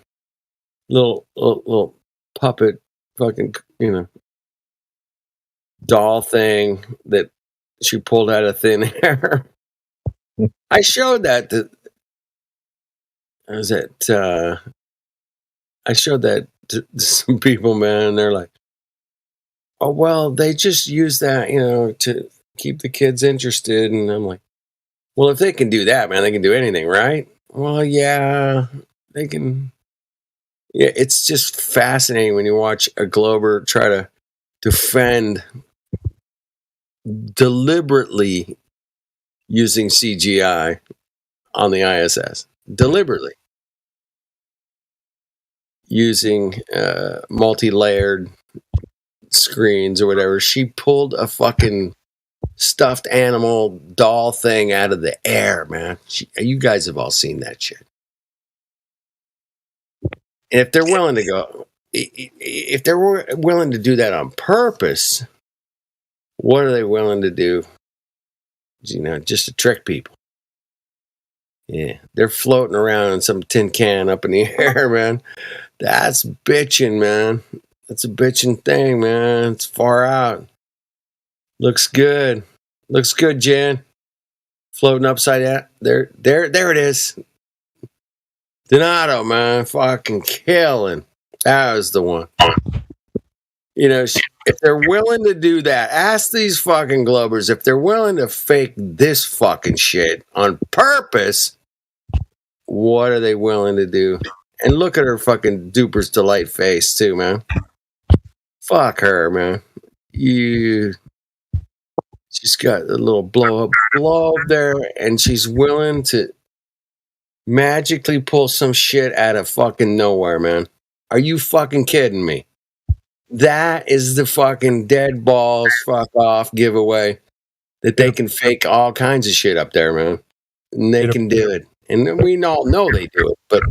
little puppet fucking, doll thing that she pulled out of thin air. I showed that to some people, man, and they're like, oh, well, they just use that, to keep the kids interested. And I'm like, well, if they can do that, man, they can do anything, right? Well, yeah, they can. Yeah, it's just fascinating when you watch a Glober try to defend deliberately using CGI on the ISS. Deliberately. Using multi-layered screens or whatever. She pulled a fucking stuffed animal doll thing out of the air, man. You guys have all seen that shit. And if they're willing to go, if they're willing to do that on purpose, what are they willing to do? Just to trick people. Yeah, they're floating around in some tin can up in the air, man. That's bitching, man. That's a bitching thing, man. It's far out. Looks good. Looks good, Jen. Floating upside down. There it is. Donato, man. Fucking killing. That was the one. If they're willing to do that, ask these fucking Globers if they're willing to fake this fucking shit on purpose, what are they willing to do? And look at her fucking Duper's Delight face, too, man. Fuck her, man. She's got a little blow up there, and she's willing to magically pull some shit out of fucking nowhere, man. Are you fucking kidding me? That is the fucking dead balls fuck off giveaway that they can fake all kinds of shit up there, man. And they can do it. And we all know they do it, but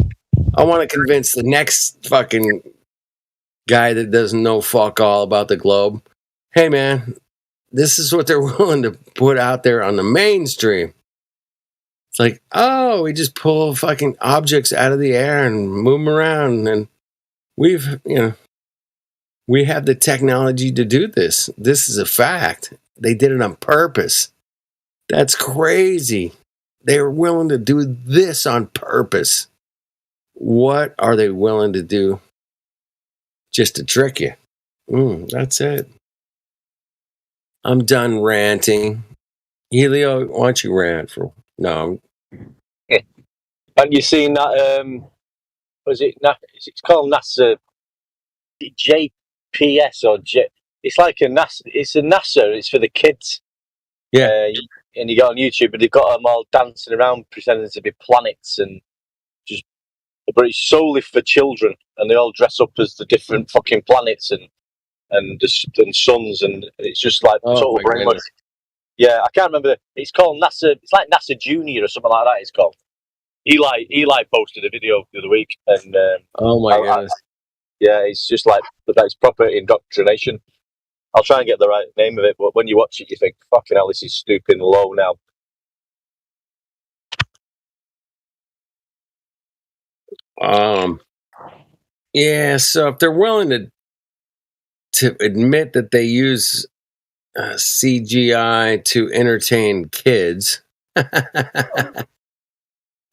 I want to convince the next fucking guy that doesn't know fuck all about the globe. Hey, man, this is what they're willing to put out there on the mainstream. It's like, oh, we just pull fucking objects out of the air and move them around. And we have the technology to do this. This is a fact. They did it on purpose. That's crazy. They were willing to do this on purpose. What are they willing to do just to trick you? That's it. I'm done ranting. Helio, why don't you rant for... No. Have you seen that? Was it? It's called NASA JPS or J. It's like a NASA. It's a NASA. It's for the kids. Yeah. And you go on YouTube, and they've got them all dancing around, pretending to be planets, and just. But it's solely for children, and they all dress up as the different fucking planets and suns, and it's just like total brainwash. Yeah, I can't remember. It's called NASA. It's like NASA Junior or something like that. It's called. Eli posted a video the other week, and oh my goodness, yeah, it's just like it's proper indoctrination. I'll try and get the right name of it, but when you watch it, you think, "Fucking hell, this is stooping low now." Yeah. So if they're willing to admit that they use CGI to entertain kids.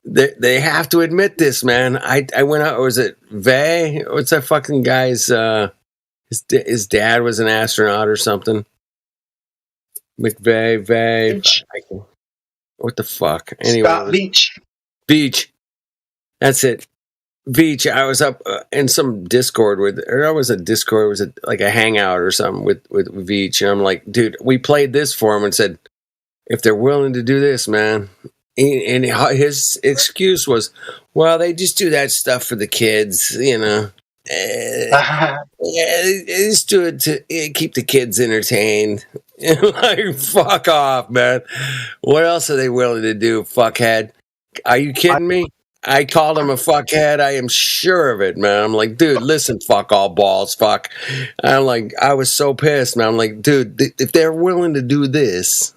They have to admit this, man. I went out. Was it Vay? What's that fucking guy's? His dad was an astronaut or something. McVeigh. What the fuck? Anyway, Scott Beach. That's it. Beach. I was up in some Discord was it like a hangout or something with Beach, and I'm like, dude, we played this for him and said, if they're willing to do this, man. And his excuse was, well, they just do that stuff for the kids, Yeah, they just do it to keep the kids entertained. Like, fuck off, man. What else are they willing to do, fuckhead? Are you kidding me? I called him a fuckhead. I am sure of it, man. I'm like, dude, listen, fuck all balls, fuck. I'm like, I was so pissed, man. I'm like, dude, if they're willing to do this,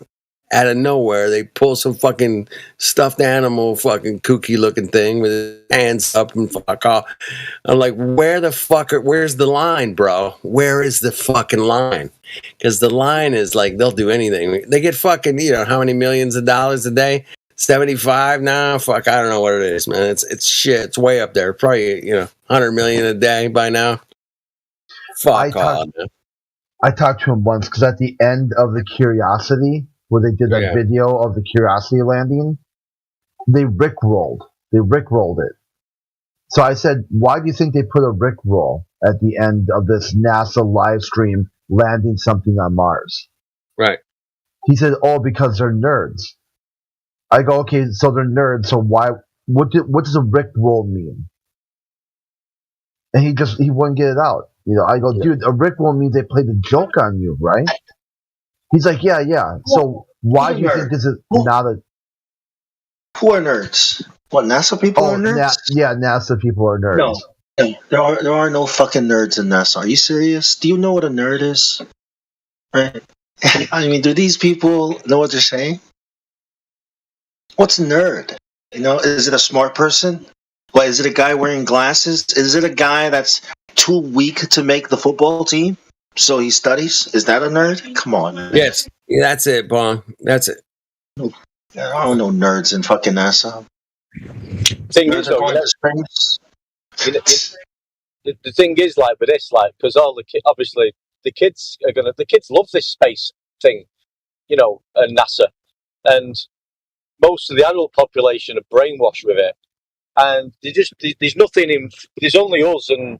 out of nowhere, they pull some fucking stuffed animal, fucking kooky looking thing with his hands up and fuck off. I'm like, where's the line, bro? Where is the fucking line? Because the line is like, they'll do anything. They get fucking, how many millions of dollars a day? 75 now? Fuck, I don't know what it is, man. It's shit. It's way up there. Probably, 100 million a day by now. Fuck off, man. I talked to him once because at the end of the Curiosity, where they did that video of the Curiosity landing, they rickrolled it. So I said, why do you think they put a rickroll at the end of this NASA live stream landing something on Mars? Right. He said, because they're nerds. I go, okay, so they're nerds, so what does a rickroll mean? And he wouldn't get it out. I go, dude, a rickroll means they played a joke on you, right? He's like, yeah. So why do you think this is not a... Who are nerds? What, NASA people are nerds? NASA people are nerds. No, there are no fucking nerds in NASA. Are you serious? Do you know what a nerd is? Right? I mean, do these people know what they're saying? What's a nerd? Is it a smart person? What, is it a guy wearing glasses? Is it a guy that's too weak to make the football team, so he studies? Is that a nerd? Come on, man. Yes, that's it, Bong. That's it. There are no nerds in fucking NASA. Thing is, though, the thing is, like with this, like, because obviously the kids love this space thing, and NASA, and most of the adult population are brainwashed with it. And there's nothing there's only us, and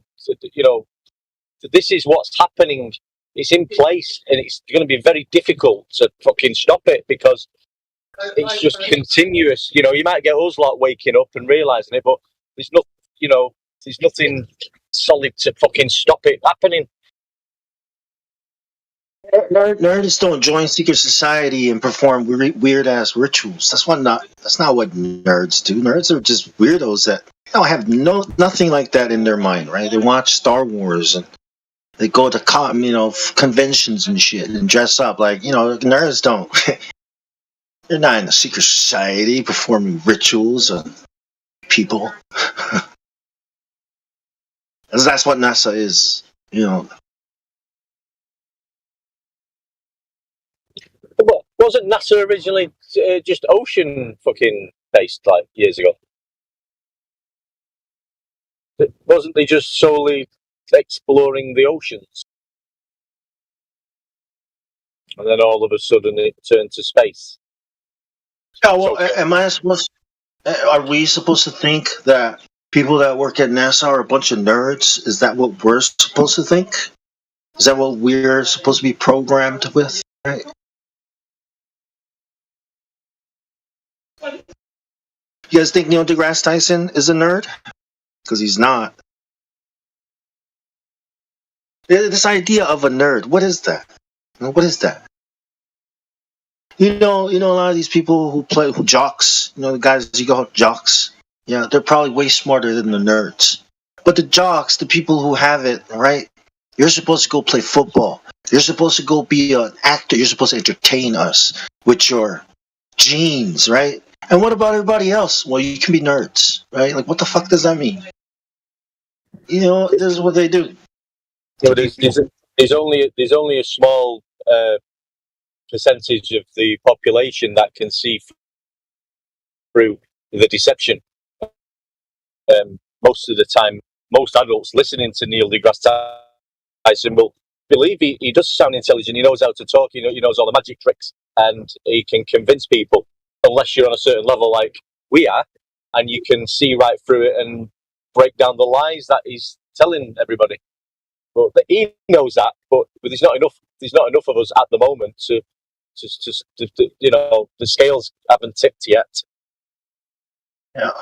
this is what's happening. It's in place, and it's going to be very difficult to fucking stop it because it's just continuous. You might get us like waking up and realizing it, but there's nothing solid to fucking stop it happening. Nerds don't join secret society and perform weird ass rituals. That's not what nerds do. Nerds are just weirdos that have nothing like that in their mind, right? They watch Star Wars and they go to conventions and shit and dress up like nerds don't. They're not in a secret society performing rituals on people. That's what NASA is, Wasn't NASA originally just ocean fucking based like years ago? Wasn't they just solely exploring the oceans? And then all of a sudden it turned to space. Yeah, well, are we supposed to think that people that work at NASA are a bunch of nerds? Is that what we're supposed to think? Is that what we're supposed to be programmed with? Right? You guys think Neil deGrasse Tyson is a nerd? Because he's not. This idea of a nerd, what is that? What is that? A lot of these people who jocks, the guys you call jocks, they're probably way smarter than the nerds. But the jocks, the people who have it, right? You're supposed to go play football. You're supposed to go be an actor. You're supposed to entertain us with your genes, right? And what about everybody else? Well, you can be nerds, right? Like, what the fuck does that mean? This is what they do. There's only a small percentage of the population that can see through the deception. Most of the time, most adults listening to Neil deGrasse Tyson will believe he does sound intelligent. He knows how to talk. He knows all the magic tricks, and he can convince people. Unless you're on a certain level like we are, and you can see right through it and break down the lies that he's telling everybody. But he knows that, but there's not enough of us at the moment to the scales haven't tipped yet. Yeah.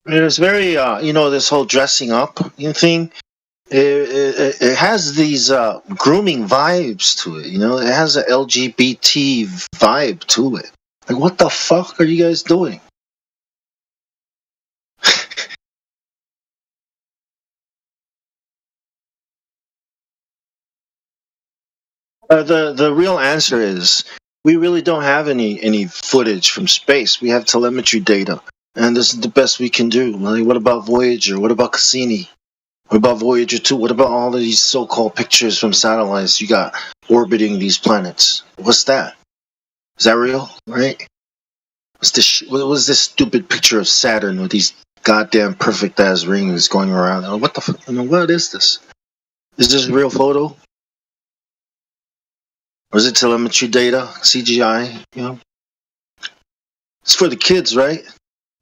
It's very, this whole dressing up thing. It has these grooming vibes to it. It has an LGBT vibe to it. Like, what the fuck are you guys doing? The real answer is we really don't have any footage from space. We have telemetry data, and this is the best we can do. Like, what about Voyager? What about Cassini? What about Voyager 2? What about all of these so-called pictures from satellites you got orbiting these planets? What's that? Is that real? Right? What was this stupid picture of Saturn with these goddamn perfect-ass rings going around? What the fuck? What is this? Is this a real photo? Or is it telemetry data? CGI? You know? It's for the kids, right?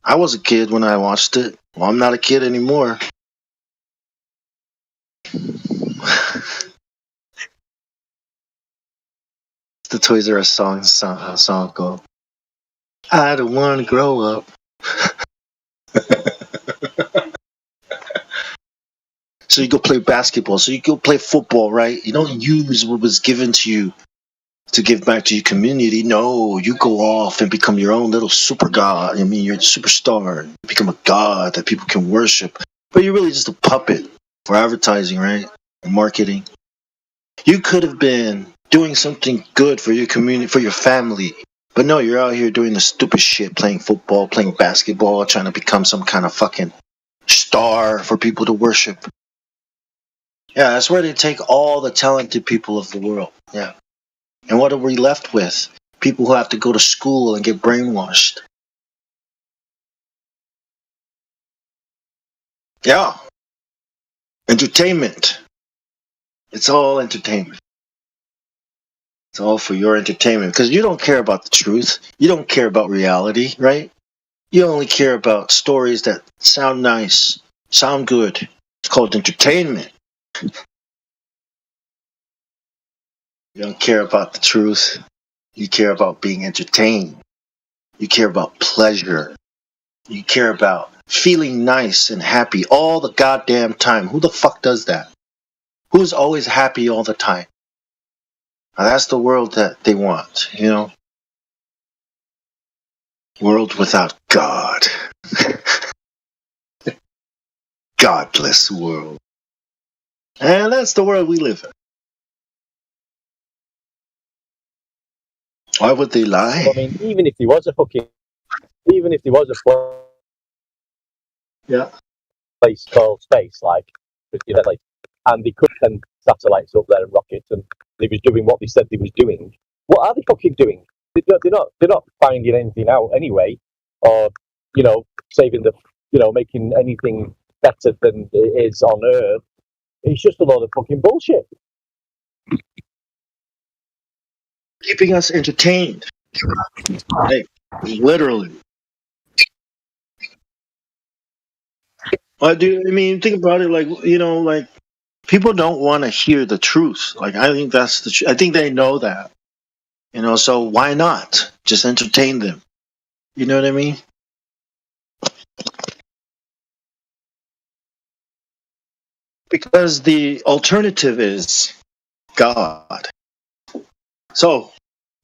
I was a kid when I watched it. Well, I'm not a kid anymore. The Toys R Us song go. I don't want to grow up. So you go play basketball. So you go play football, right? You don't use what was given to you to give back to your community. No, you go off and become your own little super god. I mean, you're a superstar. You become a god that people can worship. But you're really just a puppet for advertising, right? And marketing. You could have been doing something good for your community, for your family. But no, you're out here doing the stupid shit, playing football, playing basketball, trying to become some kind of fucking star for people to worship. Yeah, that's where they take all the talented people of the world. Yeah. And what are we left with? People who have to go to school and get brainwashed. Yeah. Entertainment. It's all entertainment. It's all for your entertainment. Because you don't care about the truth. You don't care about reality, right? You only care about stories that sound nice, sound good. It's called entertainment. You don't care about the truth. You care about being entertained. You care about pleasure. You care about feeling nice and happy all the goddamn time. Who the fuck does that? Who's always happy all the time? Now that's the world that they want, you know? World without God. Godless world. And that's the world we live in. Why would they lie? I mean, even if there was a place called space, like, you know, like, and they could send satellites up there and rockets, and they was doing what they said they was doing. What are they fucking doing? They're not finding anything out anyway, or, you know, saving the, you know, making anything better than it is on Earth. It's just a load of fucking bullshit. Keeping us entertained. Hey, literally. I mean, think about it, like, you know, like, people don't want to hear the truth. Like, I think that's I think they know that. You know, so why not just entertain them? You know what I mean? Because the alternative is God. So,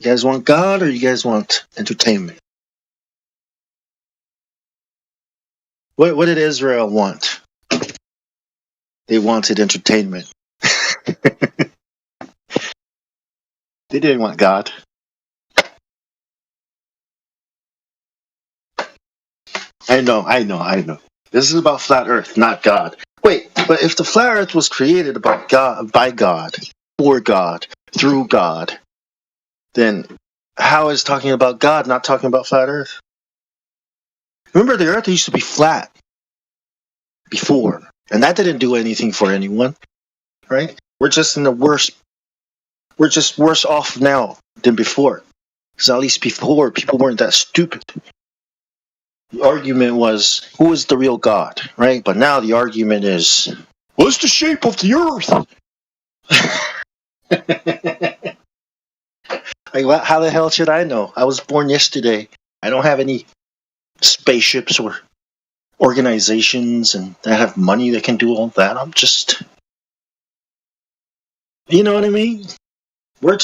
you guys want God or you guys want entertainment? What did Israel want? They wanted entertainment. They didn't want God. I know. This is about flat Earth, not God. Wait, but if the flat Earth was created by God, for God, through God, then how is talking about God not talking about flat Earth? Remember, the Earth used to be flat before, and that didn't do anything for anyone, right? We're just worse off now than before. Because at least before, people weren't that stupid. The argument was, who is the real God, right? But now the argument is, what's the shape of the Earth? Like, how the hell should I know? I was born yesterday. I don't have any spaceships or organizations and that have money that can do all that. I'm just, you know what I mean? We're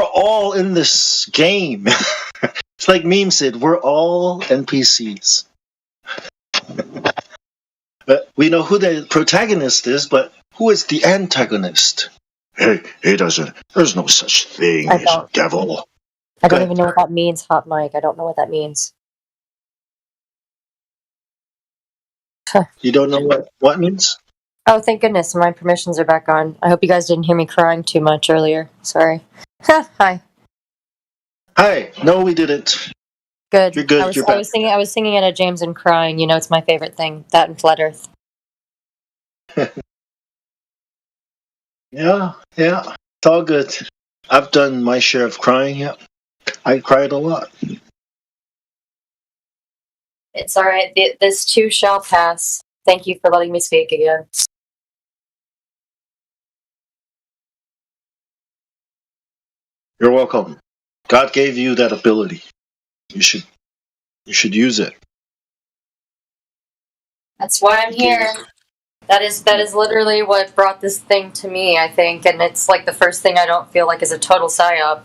all in this game. It's like Meme said, we're all NPCs. But we know who the protagonist is, but who is the antagonist? He doesn't. There's no such thing as devil. I don't even know what that means, Hot Mike. I don't know what that means. You don't know what means? Oh, thank goodness. My permissions are back on. I hope you guys didn't hear me crying too much earlier. Sorry. Hi. Hi. No, we didn't. Good. You're good. You're back. I was singing it at James and crying. You know, it's my favorite thing. That and Flat Earth. Yeah. It's all good. I've done my share of crying. Yeah. I cried a lot. It's all right. This too shall pass. Thank you for letting me speak again. You're welcome. God gave you that ability. You should use it. That's why I'm here. That is literally what brought this thing to me, I think, and it's like the first thing I don't feel like is a total psyop,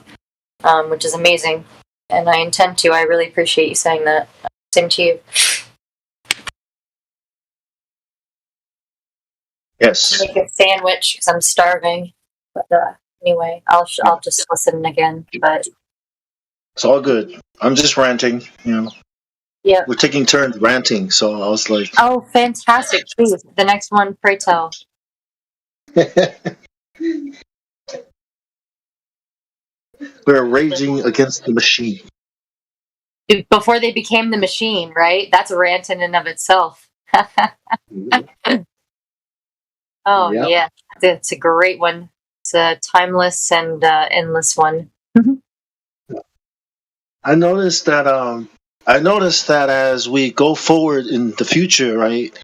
which is amazing, and I intend to. I really appreciate you saying that. Same to you. Yes. Make a sandwich because I'm starving. But anyway, I'll just listen again. But it's all good. I'm just ranting. You know. Yeah. We're taking turns ranting, so I was like, oh, fantastic! Please, the next one, pray tell. We're raging against the machine. Before they became the machine, right? That's a rant in and of itself. Oh, Yep. yeah. It's a great one. It's a timeless and endless one. I noticed that as we go forward in the future, right?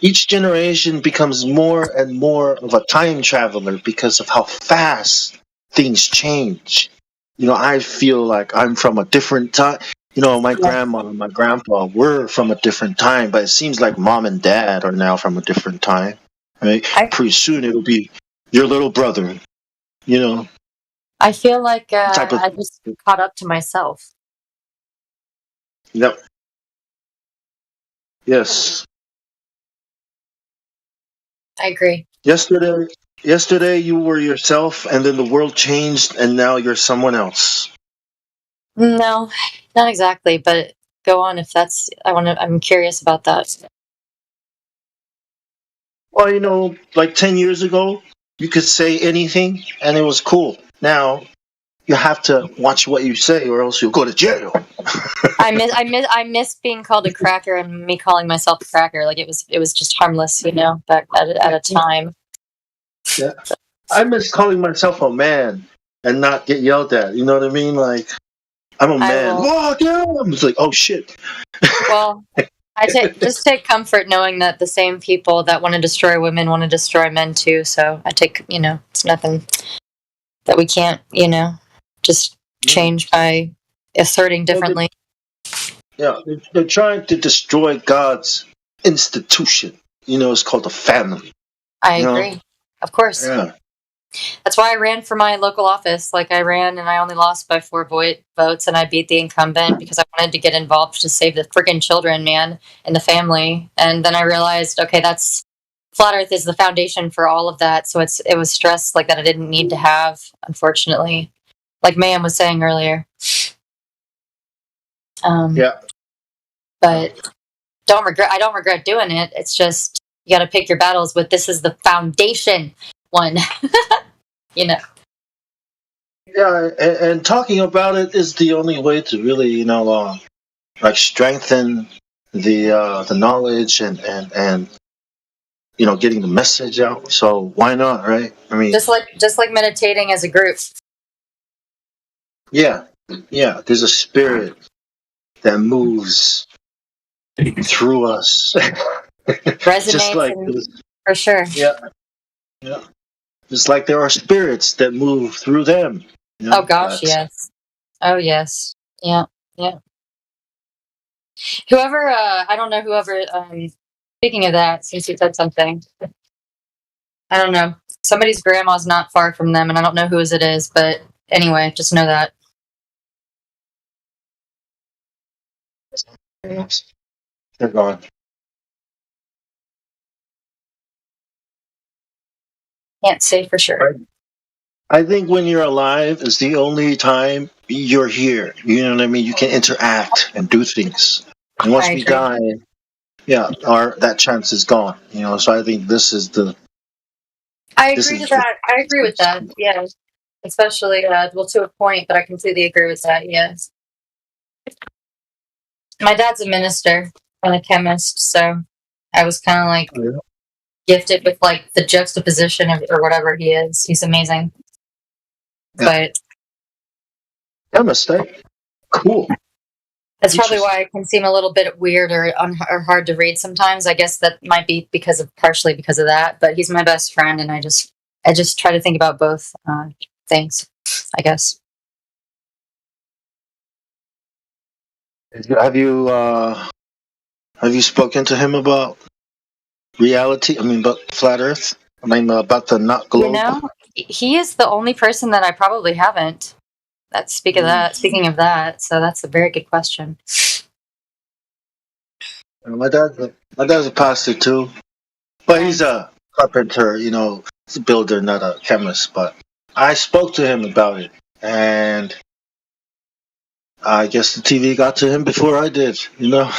Each generation becomes more and more of a time traveler because of how fast things change. You know, I feel like I'm from a different time. You know, my grandma and my grandpa were from a different time, but it seems like mom and dad are now from a different time, right? Pretty soon it'll be your little brother, you know. I feel like I just caught up to myself. Yep. Yes. I agree. Yesterday you were yourself, and then the world changed, and now you're someone else. No, not exactly, but go on if that's. I'm curious about that. Well, you know, like 10 years ago, you could say anything, and it was cool. Now you have to watch what you say, or else you'll go to jail. I miss being called a cracker and me calling myself a cracker. Like it was just harmless, you know, back at a time. Yeah. I miss calling myself a man and not get yelled at. You know what I mean? Like, I'm a man. Whoa, yeah. I'm just like, oh shit. Well, I take comfort knowing that the same people that want to destroy women want to destroy men too. So I take, you know, it's nothing that we can't, you know, just change by asserting differently. Yeah, they're trying to destroy God's institution. You know, it's called the family. I agree. Of course. Yeah. That's why I ran for my local office. Like I ran and I only lost by 4 votes and I beat the incumbent because I wanted to get involved to save the friggin' children, man, and the family. And then I realized, okay, that's Flat Earth is the foundation for all of that. So it was stress like that I didn't need to have, unfortunately. Like Mayhem was saying earlier. Yeah. But I don't regret doing it. It's just you got to pick your battles with this is the foundation one. You know. Yeah, and talking about it is the only way to really, you know, like strengthen the knowledge and you know, getting the message out. So why not, right? I mean, just like meditating as a group. Yeah, there's a spirit that moves through us. Resonates Just like for sure. Yeah. Just like there are spirits that move through them. You know? Oh gosh, yes. Oh yes. Yeah. Whoever, I don't know whoever, speaking of that, since you said something, I don't know. Somebody's grandma's not far from them, and I don't know whose it is, but anyway, just know that. They're gone. Can't say for sure. I think when you're alive is the only time you're here. You know what I mean? You can interact and do things. And once we die, that chance is gone. You know, so I think this is the. I agree with that. I agree with that. Yeah, especially to a point, but I completely agree with that. Yes. My dad's a minister and a chemist, so I was kind of like gifted with like the juxtaposition of or whatever he is. He's amazing. But chemist, cool. That's probably why it can seem a little bit weird or hard to read sometimes. I guess that might be partially because of that. But he's my best friend, and I just try to think about both things, I guess. Have you spoken to him about reality? I mean, about flat Earth? I mean, about the not globe? You know, he is the only person that I probably haven't. Speaking of that, so that's a very good question. My dad's a pastor too, but he's a carpenter. You know, he's a builder, not a chemist. But I spoke to him about it, and I guess the TV got to him before I did. You know.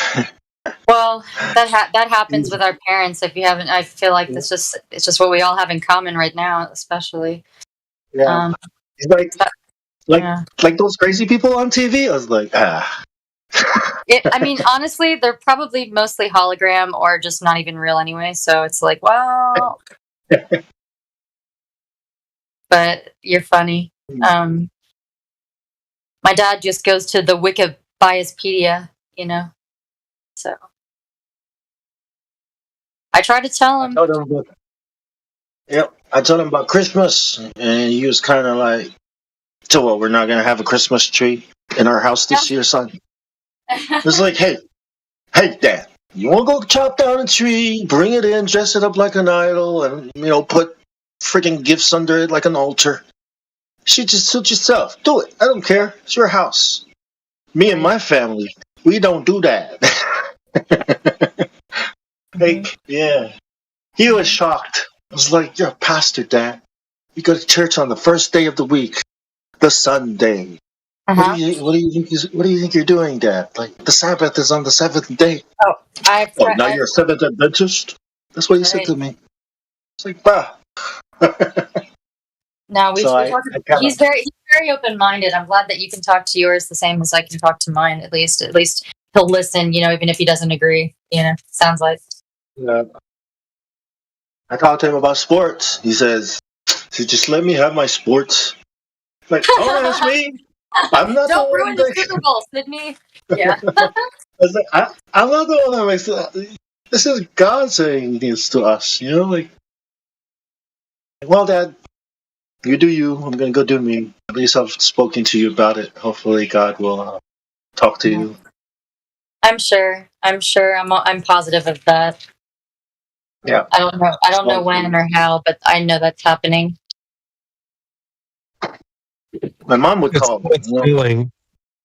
Well, that happens with our parents. If you haven't, I feel like it's just what we all have in common right now, especially. Yeah. Like those crazy people on TV. I was like, I mean, honestly, they're probably mostly hologram or just not even real anyway. So it's like, well, but you're funny. My dad just goes to the Wikipedia, you know. So I try to tell him. I told him about Christmas, and he was kind of like, "So what? We're not gonna have a Christmas tree in our house this year, son." It's like, hey, Dad, you want to go chop down a tree, bring it in, dress it up like an idol, and put freaking gifts under it like an altar. Just suit yourself. Do it. I don't care. It's your house. Me and my family, we don't do that. Yeah. He was shocked. I was like, "You're a pastor, Dad. You go to church on the first day of the week, the Sunday. What do you think you're doing, Dad? Like the Sabbath is on the seventh day." Now you're a Seventh Adventist? That's what he said to me. It's like, bah. No, he's very open-minded. I'm glad that you can talk to yours the same as I can talk to mine. At least he'll listen. Even if he doesn't agree. Sounds like. Yeah. I talked to him about sports. He says, "Just let me have my sports." Like, don't ask me. I'm not Don't the ruin one the Super Bowl, Sydney. Yeah. I was like, I'm not the one that makes it. This is God saying this to us, like, well, Dad, you do you. I'm going to go do me. At least I've spoken to you about it. Hopefully God will talk to you. I'm sure. I'm positive of that. Yeah. I don't know when or how, but I know that's happening. My mom would call me.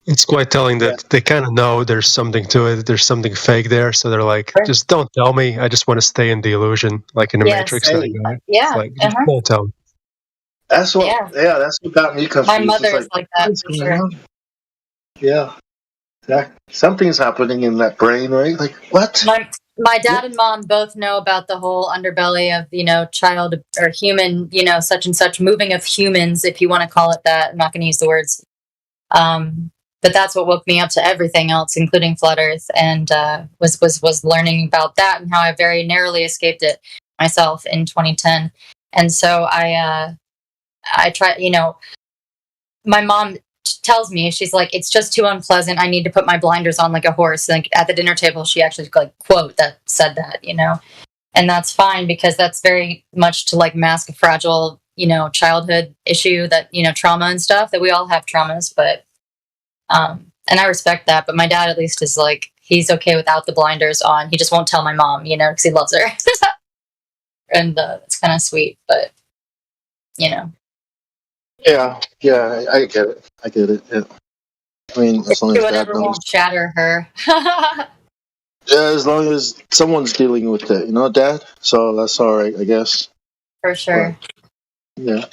It's quite telling that they kind of know there's something to it. There's something fake there. So they're like, just don't tell me. I just want to stay in the illusion, like in the Matrix. Yeah. Like, just don't tell me. That's what, that's what got me confused. My mother is like that, for sure. Yeah. Something's happening in that brain, right? Like, what? My dad and mom both know about the whole underbelly of, child or human, such and such moving of humans, if you want to call it that. I'm not going to use the words. But that's what woke me up to everything else, including Flat Earth, and was learning about that and how I very narrowly escaped it myself in 2010. And so I try, my mom tells me, she's like, it's just too unpleasant. I need to put my blinders on like a horse. Like at the dinner table, she actually quote that said that, and that's fine because that's very much to like mask a fragile, childhood issue that, trauma and stuff that we all have traumas, but, and I respect that, but my dad at least is like, he's okay without the blinders on. He just won't tell my mom, because he loves her. And it's kind of sweet, but, Yeah, I get it. Yeah. I mean, as long as whatever won't shatter her. Yeah, as long as someone's dealing with it, Dad. So that's all right, I guess. For sure. Yeah.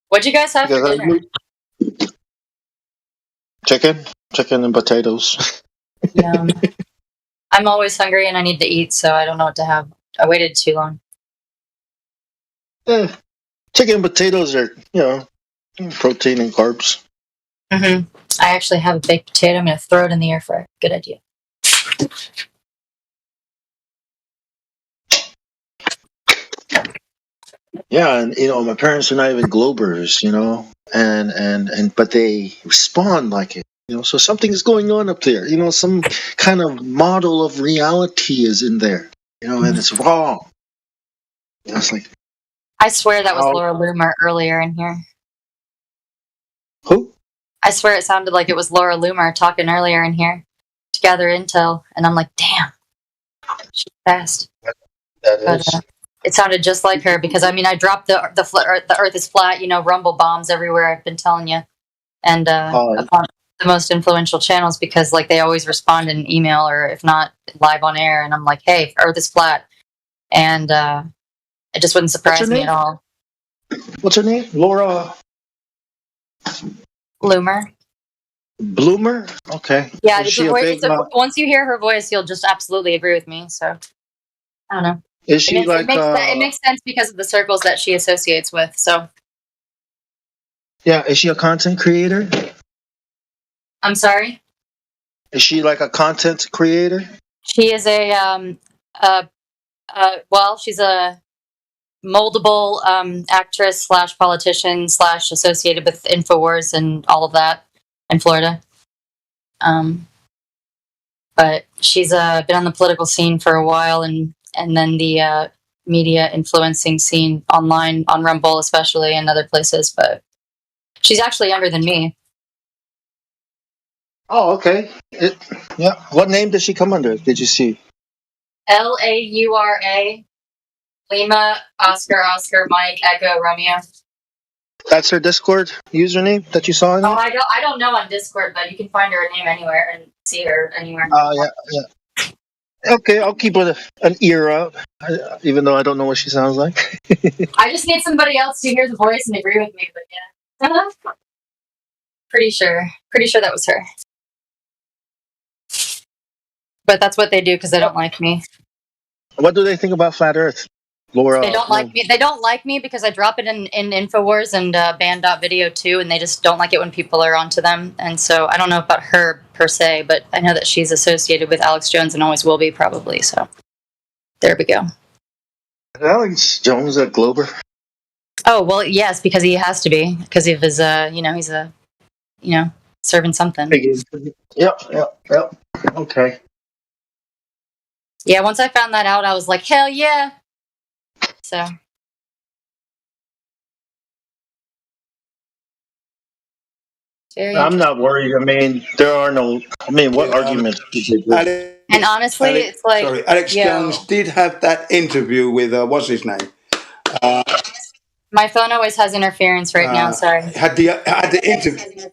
What'd you guys have for dinner? Chicken and potatoes. Yum. I'm always hungry and I need to eat, so I don't know what to have. I waited too long. Chicken and potatoes are, protein and carbs. I actually have a baked potato. I'm going to throw it in the air fryer. Good idea. Yeah, and my parents are not even Globers, but they respond like it. So something is going on up there. Some kind of model of reality is in there. And it's wrong. It's like, I swear that was Laura Loomer earlier in here. Who? I swear it sounded like it was Laura Loomer talking earlier in here to gather intel, and I'm like, damn, she's fast. That is. It sounded just like her because I dropped the Earth is flat, rumble bombs everywhere. I've been telling you, and upon the most influential channels because they always respond in email or if not live on air, and I'm like, hey, Earth is flat, and it just wouldn't surprise me at all. What's her name? Laura Loomer. Bloomer? Okay. Yeah, once you hear her voice, you'll just absolutely agree with me. So I don't know. Is she it makes sense because of the circles that she associates with. So yeah, is she a content creator? I'm sorry? Is she like a content creator? She is she's a moldable actress / politician / associated with InfoWars and all of that in Florida. But she's been on the political scene for a while and then the media influencing scene online on Rumble especially and other places. But she's actually younger than me. Oh, okay. Yeah. What name does she come under? Did you see? LAURA, Lima, Oscar, Mike, Echo, Romeo. That's her Discord username that you saw in there? Oh, I don't know on Discord, but you can find her name anywhere and see her anywhere. Oh, yeah. Okay, I'll keep an ear out, even though I don't know what she sounds like. I just need somebody else to hear the voice and agree with me, but yeah. Pretty sure that was her. But that's what they do because they don't like me. What do they think about Flat Earth? Laura, they don't like me. They don't like me because I drop it in InfoWars and Band.video too, and they just don't like it when people are onto them. And so I don't know about her per se, but I know that she's associated with Alex Jones and always will be probably. So there we go. Alex Jones a Glober? Oh well, yes, because he has to be because of his he's serving something. Yep. Okay. Yeah, once I found that out, I was like, hell yeah. So. I'm not worried. I mean, what argument did they do? And honestly, it's like... Sorry, Alex Jones did have that interview with, what's his name? My phone always has interference right now, sorry. Had the interview...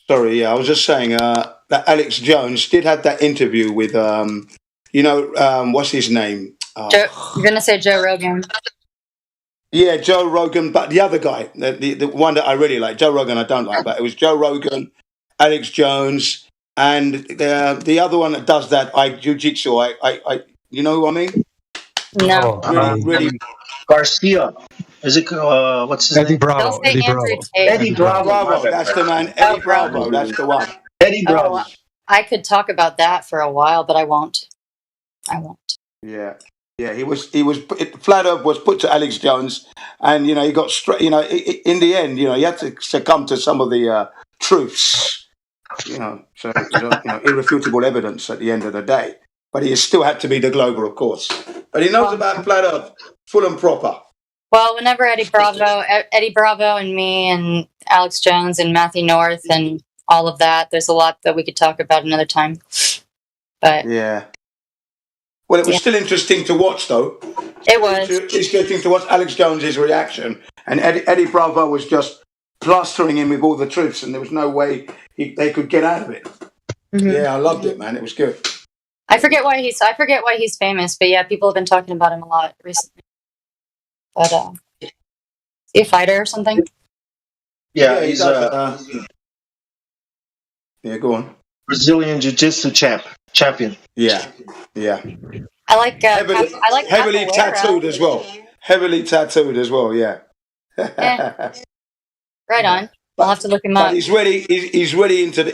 Sorry, yeah, I was just saying that Alex Jones did have that interview with, what's his name? You're going to say Joe Rogan. Yeah, Joe Rogan, but the other guy, the one that I really like, Joe Rogan I don't like, but it was Joe Rogan, Alex Jones, and the other one that does that, jiu-jitsu, I you know who I mean? No. Really. Garcia. Is it, what's his Eddie name? Bravo. Eddie Bravo. That's the man, Eddie Bravo, that's the one. Eddie Bravo. Oh, I could talk about that for a while, but I won't. Yeah, he was. Flat Earth was put to Alex Jones, and he got straight. In the end, he had to succumb to some of the truths. So irrefutable evidence at the end of the day. But he still had to be the Glober, of course. But he knows about Flat Earth, full and proper. Well, whenever Eddie Bravo and me and Alex Jones and Matthew North and all of that, there's a lot that we could talk about another time. But yeah. Well, it was still interesting to watch, though. It was. It's interesting to watch Alex Jones's reaction. And Eddie Bravo was just plastering him with all the truths, and there was no way they could get out of it. Mm-hmm. Yeah, I loved it, man. It was good. I forget why he's famous, but yeah, people have been talking about him a lot recently. But he a fighter or something? Yeah, he's yeah, go on. Brazilian Jiu-Jitsu champion. Yeah. I like heavily capoeira. tattooed as well. Heavily tattooed as well. Yeah. Right on. I'll have to look him up. But he's really into the.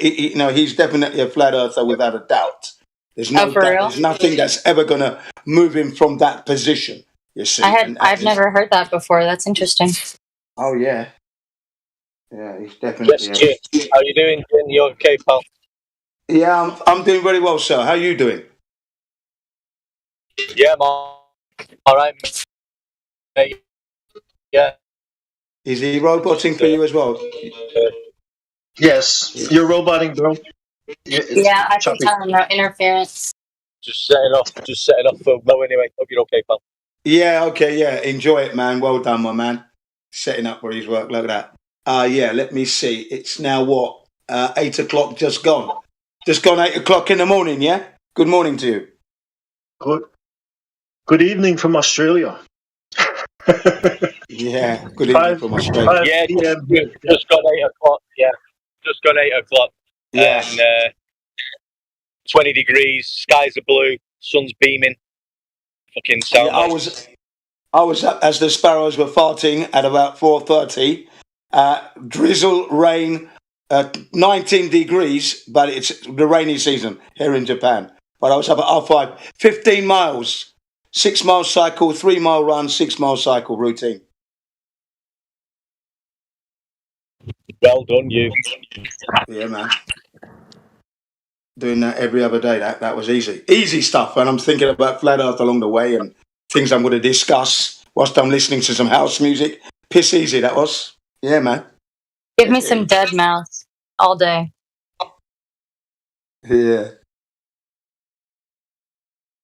He's definitely a flat earther without a doubt. There's no doubt. Real? There's nothing that's ever going to move him from that position. You see. I've never heard that before. That's interesting. Oh yeah. Yeah, he's definitely. Yes, Jim. How you doing, Jim? You okay, pal? Yeah, I'm doing very well, sir. How are you doing? Yeah, I'm all right. Mate. Yeah. Is he roboting for you as well? Yes, you're roboting, bro. Yeah, I can tell him no interference. Just setting off for Mo anyway. Hope you're okay, pal. Yeah, okay, yeah. Enjoy it, man. Well done, my man. Setting up for his work. Look at that. Yeah, let me see. It's now what? 8 o'clock just gone. Just gone 8 o'clock in the morning, yeah? Good morning to you. Good evening from Australia. Yeah, good evening from Australia. Yeah, just gone 8 o'clock. Yeah, just gone 8 o'clock. Yeah. And 20 degrees, skies are blue, sun's beaming. Fucking sound. Yeah, I was up as the sparrows were farting at about 4:30. Drizzle, rain, 19 degrees, but it's the rainy season here in Japan. But I was up at R5, 15 miles, 6 mile cycle, 3 mile run, 6 mile cycle routine. Well done, you. Yeah, man. Doing that every other day. That was easy stuff. And I'm thinking about flat earth along the way and things I'm going to discuss whilst I'm listening to some house music. Piss easy that was. Yeah, man. Give me some dead mouse all day. Yeah.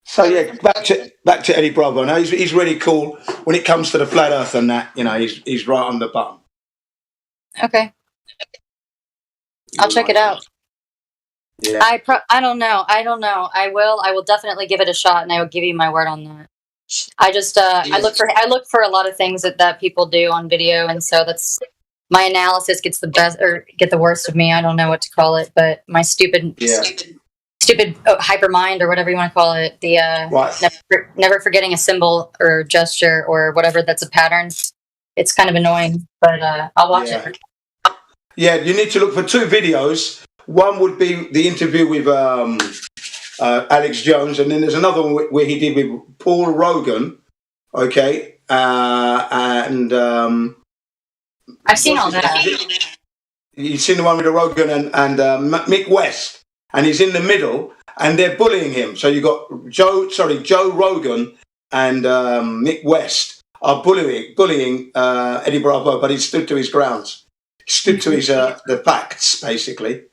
So yeah, back to Eddie Bravo. Now he's really cool when it comes to the flat earth and that. He's right on the button. Okay. I'll check it out. Yeah. I don't know. I will. I will definitely give it a shot, and I will give you my word on that. I just I look for a lot of things that people do on video, and so that's my analysis gets the best or get the worst of me. I don't know what to call it, but my stupid hyper mind or whatever you want to call it. The never forgetting a symbol or gesture or whatever that's a pattern. It's kind of annoying, but I'll watch it. Yeah, you need to look for 2 videos. One would be the interview with Alex Jones, and then there's another one where he did with Paul Rogan. Okay, and I've seen all that. You've seen the one with the Rogan and Mick West, and he's in the middle, and they're bullying him. So you got Joe Rogan and Mick West are bullying Eddie Bravo, but he stood to his grounds. He stood to his the facts, basically.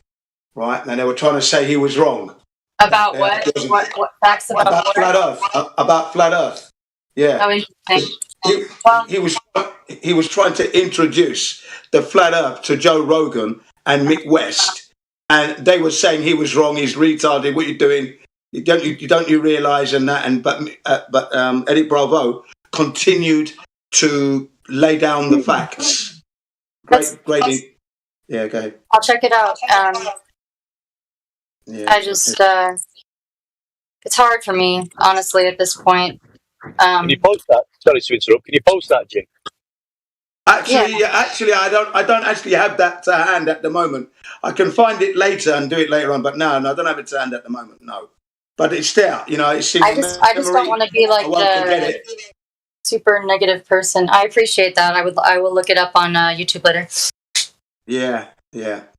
Right, and they were trying to say he was wrong. About what? What facts about flat Earth? About flat Earth. Yeah. Oh, interesting. He was trying to introduce the flat Earth to Joe Rogan and Mick West, and they were saying he was wrong. He's retarded. What are you doing? You don't realise and that. But Eddie Bravo continued to lay down the facts. Great. Yeah, go ahead. I'll check it out. Yeah, I just, it's hard for me, honestly, at this point. Can you post that? Sorry to interrupt. Can you post that, Jim? Actually, I don't actually have that to hand at the moment. I can find it later and do it later on, but no, I don't have it to hand at the moment. No, but it's there. It's in I just don't want to be like the super negative person. I appreciate that. I will look it up on YouTube later. Yeah.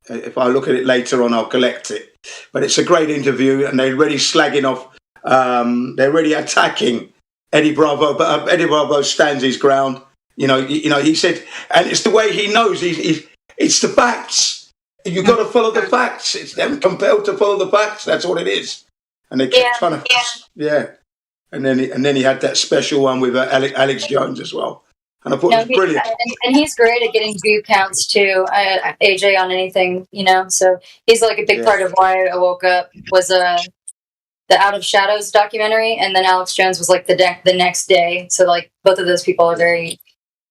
If I look at it later on, I'll collect it. But it's a great interview, and they're really slagging off. They're really attacking Eddie Bravo, but Eddie Bravo stands his ground. He said, and it's the way he knows. It's the facts. You've got to follow the facts. It's them compelled to follow the facts. That's what it is. And they keep trying to, And then he had that special one with Alex Jones as well. And I thought it was brilliant. And he's great at getting view counts too, AJ, on anything, So he's like a big part of why I woke up was the Out of Shadows documentary, and then Alex Jones was like the next day. So like both of those people are very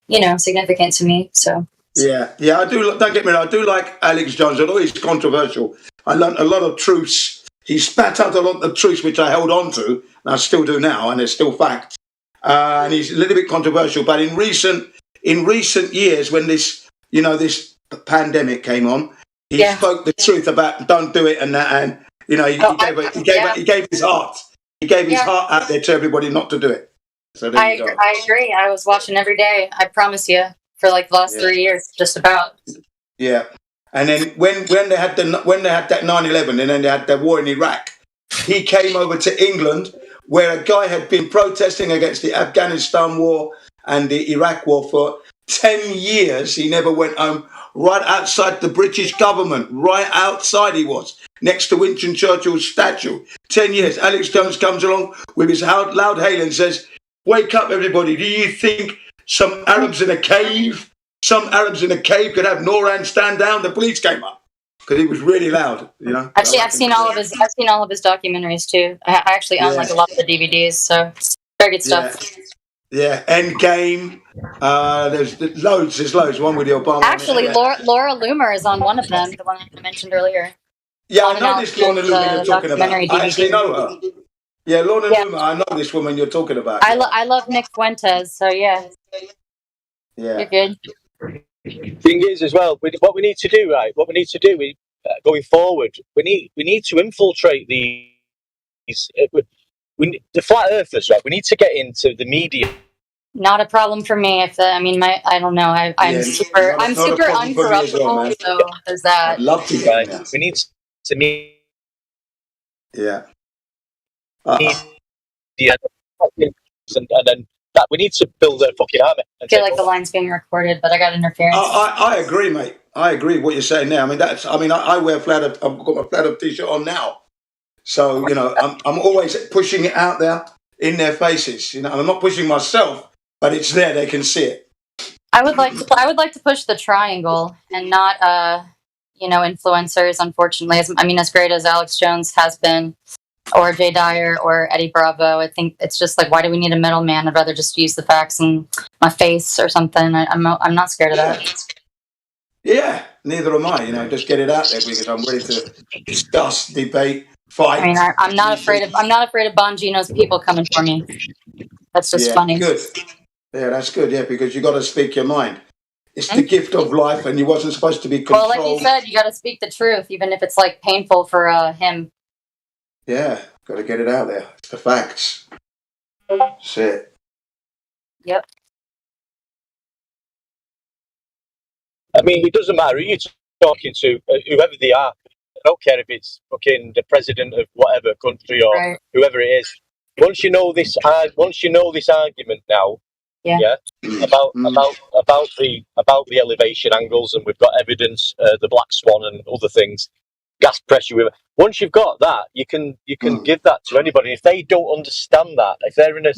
significant to me. So yeah, I do. Don't get me wrong. I do like Alex Jones, although he's controversial. I learned a lot of truths. He spat out a lot of truths which I held on to, and I still do now, and they're still facts. And he's a little bit controversial. But in recent years, when this pandemic came on, he spoke the truth about don't do it and that, and he gave his heart. He gave his heart out there to everybody not to do it. So I agree. I was watching every day. I promise you, for like the last 3 years, just about. Yeah, and then when they had that 9/11, and then they had the war in Iraq, he came over to England, where a guy had been protesting against the Afghanistan war and the Iraq war for 10 years. He never went home. Right outside the British government, right outside he was, next to Winston Churchill's statue. 10 years. Alex Jones comes along with his loud hail and says, "Wake up, everybody. Do you think some Arabs in a cave could have Noran stand down?" The police came up because he was really loud, Actually, I've seen all of his documentaries too. I actually own like a lot of the DVDs, so very good stuff. Yeah, Endgame. There's loads. One with the Obama. Actually, Laura Loomer is on one of them, the one I mentioned earlier. Yeah, I know this Lorna Loomer you're talking about. I actually know her. Yeah, Lorna Loomer, I know this woman you're talking about. I love Nick Fuentes, so yeah. Yeah. You're good. Thing is, as well, what we need to do, right? What we need to do going forward, we need to infiltrate these. The flat earthers, right? We need to get into the media. Not a problem for me. I don't know. I'm super uncorruptible, so there's that. I'd love to get in. We need to meet. Yeah. And then that we need to build a fucking army. I feel like the line's being recorded, but I got interference. I agree, mate. I agree with what you're saying now. I wear I've got my flat up t-shirt on now. So, I'm always pushing it out there in their faces. I'm not pushing myself, but it's there. They can see it. I would like to push the triangle and not, influencers, unfortunately. As great as Alex Jones has been, or Jay Dyer, or Eddie Bravo, I think it's just like, why do we need a middleman? I'd rather just use the facts in my face or something. I'm not scared of that. Yeah, neither am I. Just get it out there because I'm ready to discuss, debate, fight. I'm not afraid of Bongino's people coming for me. That's just funny. Good. Yeah, that's good. Yeah, because you got to speak your mind. It's the gift of life, and you wasn't supposed to be controlled. Well, like you said, you got to speak the truth, even if it's like painful for him. Yeah, got to get it out there. It's the facts. That's it. Yep. It doesn't matter who you're talking to, whoever they are. I don't care if it's fucking the president of whatever country or whoever it is. Once you know this argument now, about the elevation angles, and we've got evidence, the black swan and other things, gas pressure. Once you've got that, you can give that to anybody. If they don't understand that, if they're in a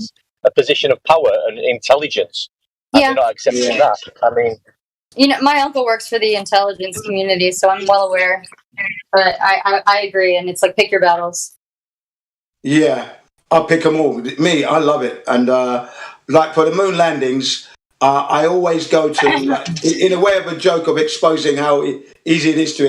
position of power and intelligence, and they're not accepting that, my uncle works for the intelligence community, so I'm well aware. But I agree, and it's like pick your battles. Yeah, I'll pick them all. Me, I love it. And like for the moon landings, I always go to, in a way of a joke of exposing how easy it is to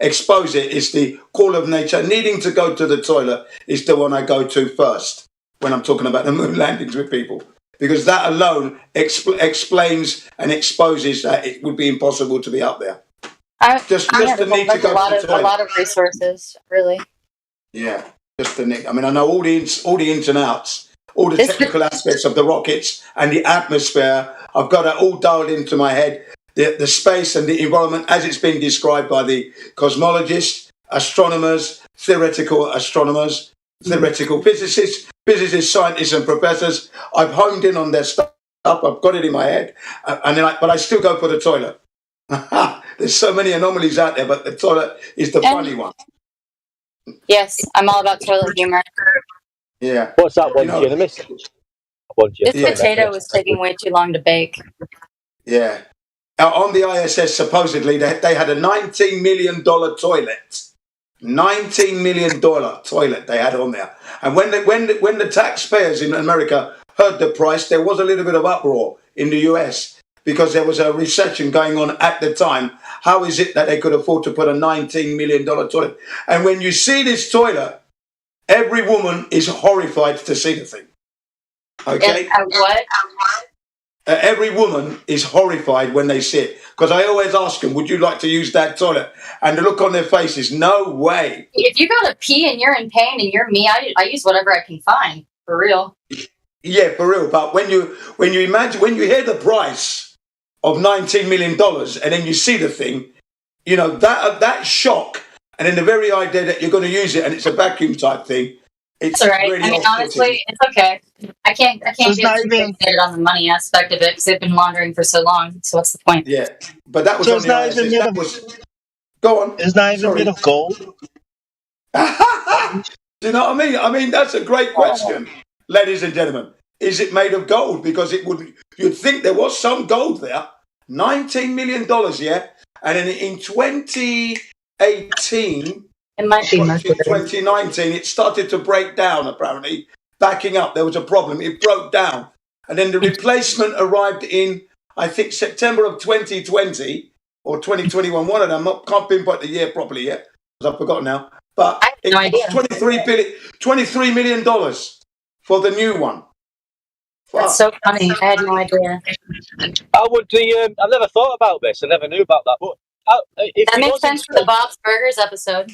expose it. It's the call of nature. Needing to go to the toilet is the one I go to first when I'm talking about the moon landings with people. Because that alone explains and exposes that it would be impossible to be up there. Just the need to go to the toilet. A lot of resources, really. Yeah, just the need. I know all the ins and outs, all the technical aspects of the rockets and the atmosphere. I've got it all dialed into my head. The space and the environment as it's been described by the cosmologists, astronomers, theoretical astronomers, theoretical physicists, scientists and professors. I've honed in on their stuff. I've got it in my head. But I still go for the toilet. There's so many anomalies out there, but the toilet is the funny one. Yes, I'm all about toilet humor. Yeah. What's that one? You know, this potato was taking way too long to bake. Yeah. On the ISS, supposedly, they had a $19 million toilet. $19 million toilet they had on there. And when the taxpayers in America heard the price, there was a little bit of uproar in the US. because there was a recession going on at the time. How is it that they could afford to put a $19 million toilet? And when you see this toilet, every woman is horrified to see the thing. Okay? What? Every woman is horrified when they see it. Because I always ask them, would you like to use that toilet? And the look on their face is, no way. If you go to pee and you're in pain and you're me, I use whatever I can find. For real. Yeah, for real. But when you imagine, when you hear the price of $19 million and then you see the thing, you know, that shock, and then the very idea that you're going to use it and it's a vacuum type thing, it's all right. really I mean, honestly, it's okay. I can't get too fixated on the money aspect of it because they've been laundering for so long. So what's the point? Yeah, but that was So on it's the not ISS. even made That of, was. Go on. it's not even made of gold. Do you know what I mean? I mean, that's a great question, ladies and gentlemen. Is it made of gold? Because it would. You'd think there was some gold there. $19 million, yeah. And then in 2018, it might be mercury. 2019, it started to break down. Apparently, backing up, there was a problem. It broke down, and then the replacement arrived in, I think, September of 2020 or 2021. One of them. Can't pinpoint the year properly yet because I've forgotten now. But it cost $23 million for the new one. That's so funny. I had no idea. How would I've never thought about this. I never knew about that. But that makes sense for the Bob's Burgers episode.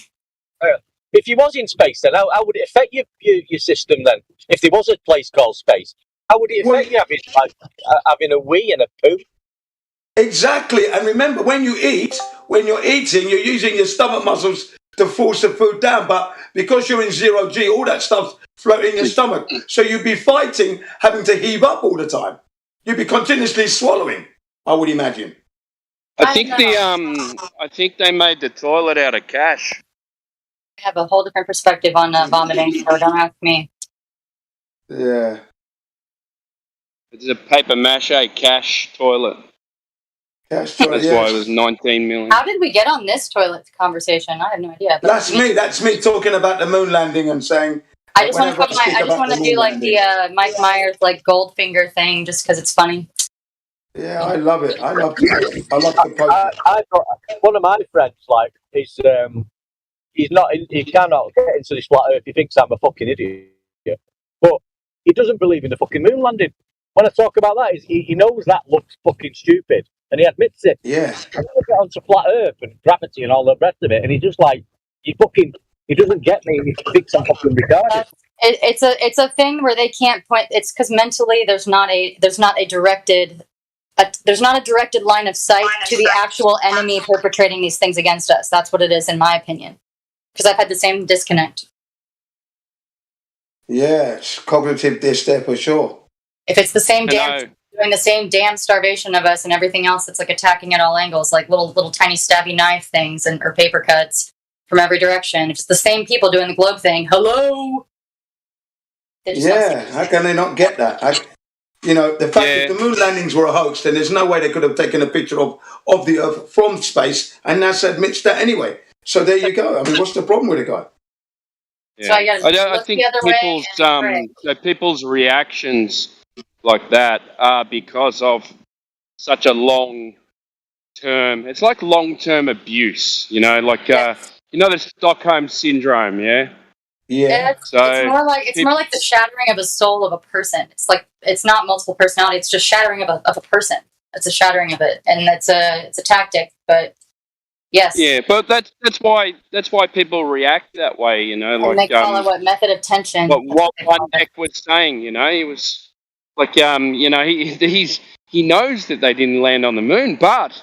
If you was in space, then how would it affect your system then? If there was a place called space, how would it affect you having a wee and a poo? Exactly. And remember, when you're eating, you're using your stomach muscles to force the food down. But because you're in zero G, all that stuff's floating in your stomach. So you'd be fighting, having to heave up all the time. You'd be continuously swallowing, I would imagine. I think they made the toilet out of cash. I have a whole different perspective on vomiting, so don't ask me. Yeah. It's a paper mache cash toilet. That's why it was 19 million. How did we get on this toilet conversation? I have no idea. That's me talking about the moon landing and saying. I just want to do like the Mike Myers like Goldfinger thing, just because it's funny. Yeah, I love it. I love the one of my friends, like, he cannot get into this flat earth. He thinks I'm a fucking idiot, but he doesn't believe in the fucking moon landing. When I talk about that, he knows that looks fucking stupid, and he admits it. Yeah. I want to get onto flat earth and gravity and all the rest of it, and he's just like, he doesn't get me, and he thinks I'm fucking retarded. It's a thing where they can't point. It's because mentally there's not a directed line of sight to the actual enemy perpetrating these things against us. That's what it is, in my opinion. Because I've had the same disconnect. Yeah, it's cognitive dish there for sure. If it's the same doing the same damn starvation of us and everything else that's like attacking at all angles, like little tiny stabby knife things or paper cuts from every direction. If it's the same people doing the globe thing, hello. Yeah, how can they not get that? The fact that the moon landings were a hoax, then there's no way they could have taken a picture of the Earth from space, and NASA admits that anyway. So there you go. I mean, what's the problem with the guy? Yeah. So I think people's reactions like that are because of such a long-term. It's like long-term abuse, the Stockholm syndrome, yeah. Yeah. It's more like the shattering of a soul of a person. It's not multiple personality. It's just shattering of a person. It's a shattering of it, and it's a tactic. But yes. Yeah, but that's why people react that way. And they call it what method of tension. What One Deck was saying, he was like, he knows that they didn't land on the moon, but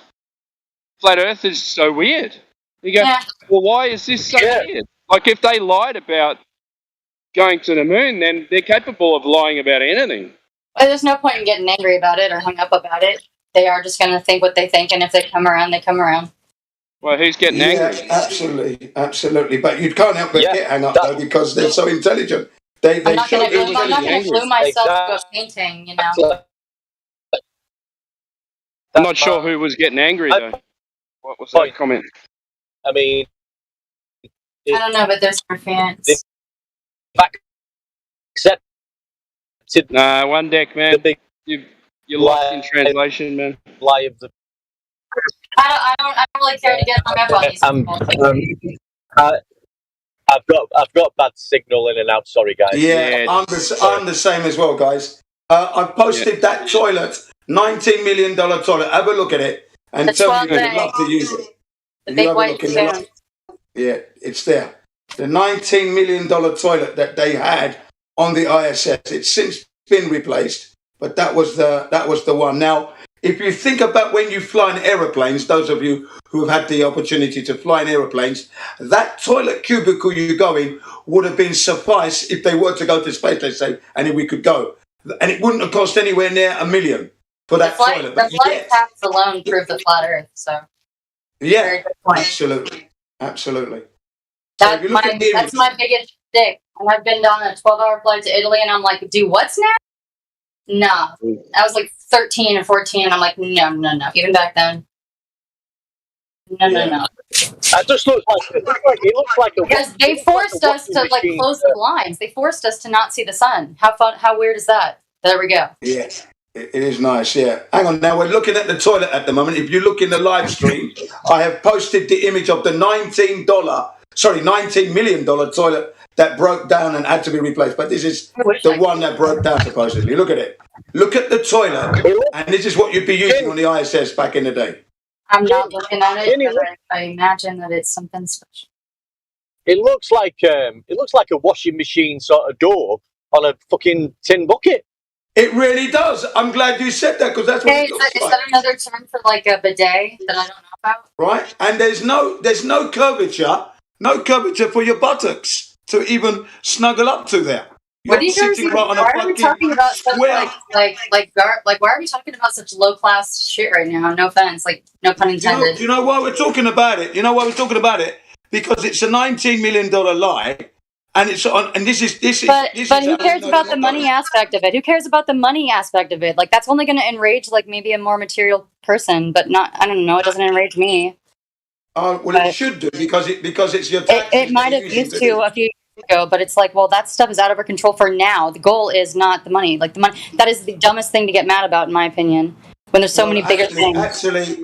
flat Earth is so weird. You go, well, why is this so weird? Like, if they lied about going to the moon, then they're capable of lying about anything. Well, there's no point in getting angry about it or hung up about it. They are just going to think what they think, and if they come around, they come around. Well, who's getting angry? Absolutely. But you can't help but get hung up, though, because they're so intelligent. I'm not going to glue myself to a painting, I'm not sure who was getting angry, though. What was that comment? I mean, I don't know, but there's more fans. One Deck, man. You're lost in translation, man. Lie of the. I don't really care to get hung up on these. I've got bad signal in and out. Sorry, guys. Yeah, I'm the same as well, guys. I've posted that toilet, $19 million toilet. Have a look at it and tell me you'd love to use it. The big white can. Yeah, it's there. The $19 million toilet that they had on the ISS. It's since been replaced, but that was the one. Now, if you think about when you fly in aeroplanes, those of you who have had the opportunity to fly in aeroplanes, that toilet cubicle you go in would have been suffice if they were to go to space, let's say, and we could go. And it wouldn't have cost anywhere near $1 million for that toilet. The flight paths alone prove the flat Earth, so. Yeah, absolutely. That's my biggest stick. And I've been on a 12-hour flight to Italy, and I'm like, do what's now? No. I was like 13 or 14, and I'm like, no. Even back then. No. That just looks like a because they forced us to like close the blinds. They forced us to not see the sun. How weird is that? There we go. Yeah, it is nice. Yeah. Hang on. Now we're looking at the toilet at the moment. If you look in the live stream, I have posted the image of the $19 million toilet that broke down and had to be replaced. But this is the one that broke down supposedly. Look at it. Look at the toilet, and this is what you'd be using on the ISS back in the day. I'm not looking at it, but I imagine that it's something special. It looks like a washing machine sort of door on a fucking tin bucket. It really does. I'm glad you said that because that's what it looks like. Is that another term for like a bidet that I don't know about? Right, and there's no curvature for your buttocks to even snuggle up to there. What are you sitting right on a fucking talking about such why are we talking about such low class shit right now? No offense, like no pun intended. Do you know why we're talking about it? Because it's a $19 million lie, and it's on. And this is. But who cares about the money aspect of it? Who cares about the money aspect of it? Like that's only going to enrage like maybe a more material person, but not. I don't know. It doesn't enrage me. It should do because it's your. It might have used to a few years ago, but it's like, well, that stuff is out of our control for now. The goal is not the money. Like the money, that is the dumbest thing to get mad about, in my opinion. When there's so many bigger things.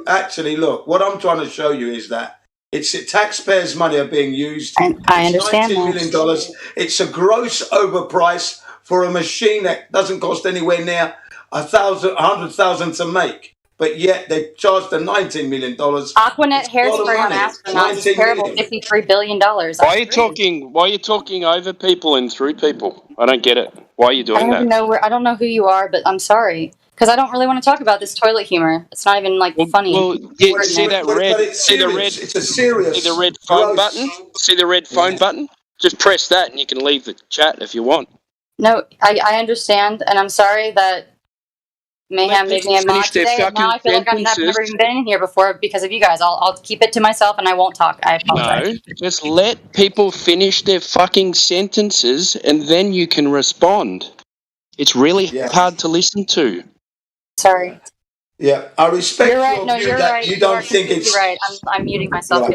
Actually, look. What I'm trying to show you is that it's taxpayers' money are being used. I understand $19 million. It's a gross overprice for a machine that doesn't cost anywhere near $100,000 to make. But yet they charged the $19 million. Aquanet hairspray on astronauts is terrible. $53 billion. Why are you talking over people and through people? I don't get it. Why are you doing that? I don't know who you are, but I'm sorry because I don't really want to talk about this toilet humor. It's not even like funny. Well, yeah, see that red? It's a serious. See the red phone button? See the red phone button? Just press that, and you can leave the chat if you want. No, I understand, and I'm sorry that. Mayhem made me a mod today, and now I feel like I've never even been in here before because of you guys. I'll keep it to myself and I won't talk. I apologize. No, just let people finish their fucking sentences and then you can respond. It's really hard to listen to. Sorry. Yeah, I respect your view that you don't think it's... Right, I'm muting myself.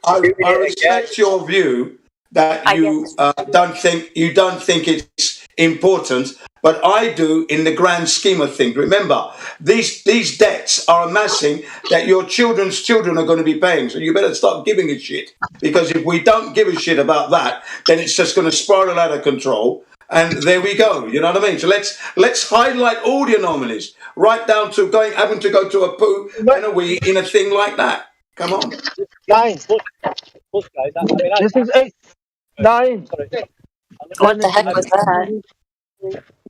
I respect your view that you don't think it's important. But I do in the grand scheme of things. Remember, these debts are amassing that your children's children are going to be paying. So you better start giving a shit. Because if we don't give a shit about that, then it's just going to spiral out of control. And there we go. You know what I mean? So let's highlight all the anomalies, right down to having to go to a poo and a wee in a thing like that. Come on. Guys. This is 8, 9. What the heck was that?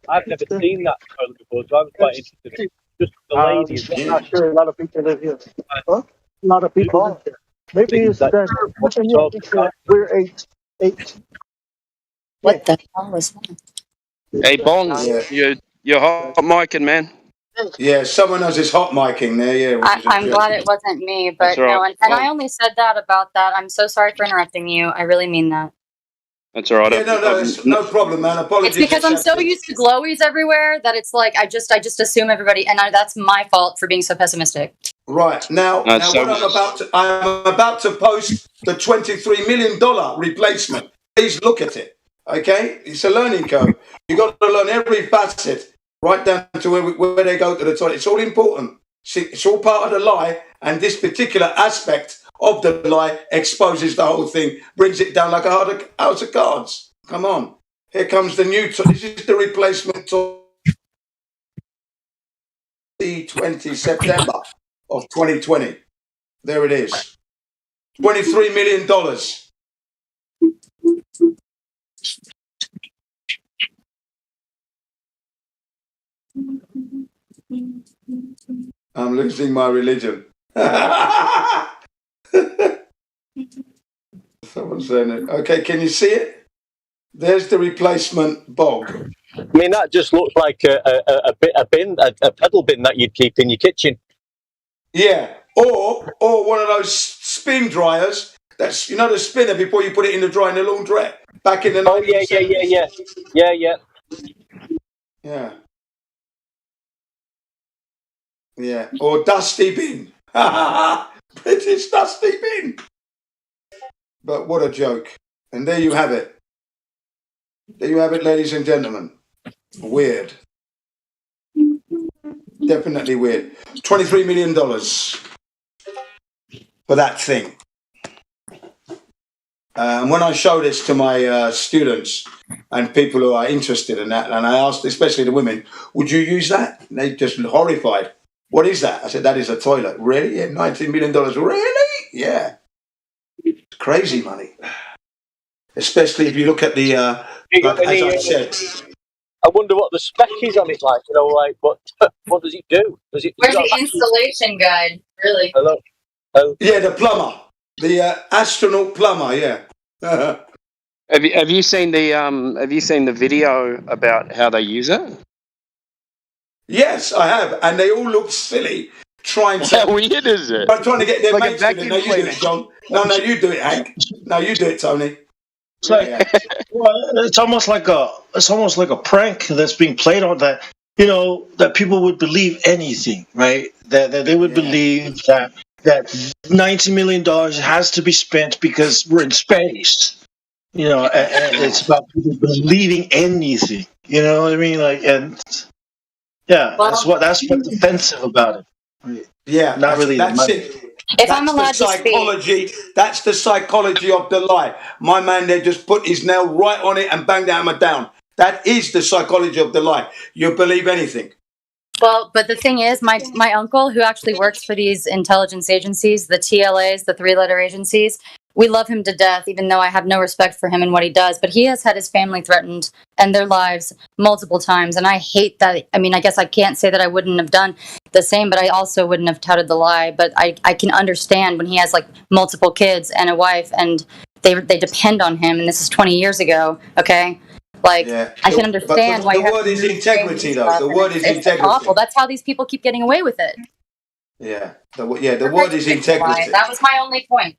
I've never seen that toilet before, so I'm quite interested. Just the ladies. I'm not sure a lot of people live here. Huh? A lot of people live here. Maybe it's that we're 8. What the hell was that? Hey, Bong, you're hot micing, man. Yeah, someone else is hot micing there. Yeah, I'm glad it wasn't me, but no, and I only said that about that. I'm so sorry for interrupting you. I really mean that. That's all right. Yeah, no problem, man. Apologies. It's because I'm so used to glowies everywhere that it's like I just assume everybody, and that's my fault for being so pessimistic. Right now, what I'm about to post the $23 million replacement. Please look at it. Okay, it's a learning curve. You got to learn every facet right down to where they go to the toilet. It's all important. See, it's all part of the lie, and this particular aspect of the lie exposes the whole thing, brings it down like a house of cards. Come on. Here comes the new this is the replacement to the 20 September of 2020. There it is. $23 million. I'm losing my religion. Someone's saying it. Okay, can you see it? There's the replacement bog. I mean, that just looks like a pedal bin that you'd keep in your kitchen. Yeah, or one of those spin dryers. That's, you know, the spinner before you put it in the dryer in the laundrette back in the 1970s. Yeah. Or dusty bin. British dusty bin. But what a joke. And there you have it. There you have it, ladies and gentlemen. Weird. Definitely weird. $23 million for that thing. When I show this to my students and people who are interested in that, and I asked, especially the women, would you use that? And they just horrified. What is that? I said, that is a toilet. Really? Yeah, $19 million. Really? Yeah. It's crazy money. Especially if you look at the, as I said. I wonder what the spec is on it like. You know, like what does it do? Does it? Where's the installation guide? Really? Hello. Yeah, the plumber, the astronaut plumber. Yeah. Have you seen the video about how they use it? Yes, I have, and they all look silly trying to. How weird is it? I'm trying to get their Like a mates to do it. No, you do it, John. No, you do it, Hank. No, you do it, Tony. It's like, well, it's almost like a prank that's being played on that. You know, that people would believe anything, right? That they would believe that $90 million has to be spent because we're in space. You know, and it's about people believing anything. You know what I mean? Like, and yeah, that's what's offensive about it. Yeah, not really. That's it. If I'm allowed to speak, that's the psychology of the lie. My man there just put his nail right on it and banged the hammer down. That is the psychology of the lie. You believe anything. Well, but the thing is, my uncle, who actually works for these intelligence agencies, the TLAs, the three-letter agencies, we love him to death, even though I have no respect for him and what he does. But he has had his family threatened and their lives multiple times. And I hate that. I mean, I guess I can't say that I wouldn't have done the same, but I also wouldn't have touted the lie. But I can understand when he has like multiple kids and a wife and they depend on him. And this is 20 years ago. Okay. Like, I can understand why. The word is integrity, though. The word is integrity. It's awful. That's how these people keep getting away with it. Yeah. The word is integrity. That was my only point.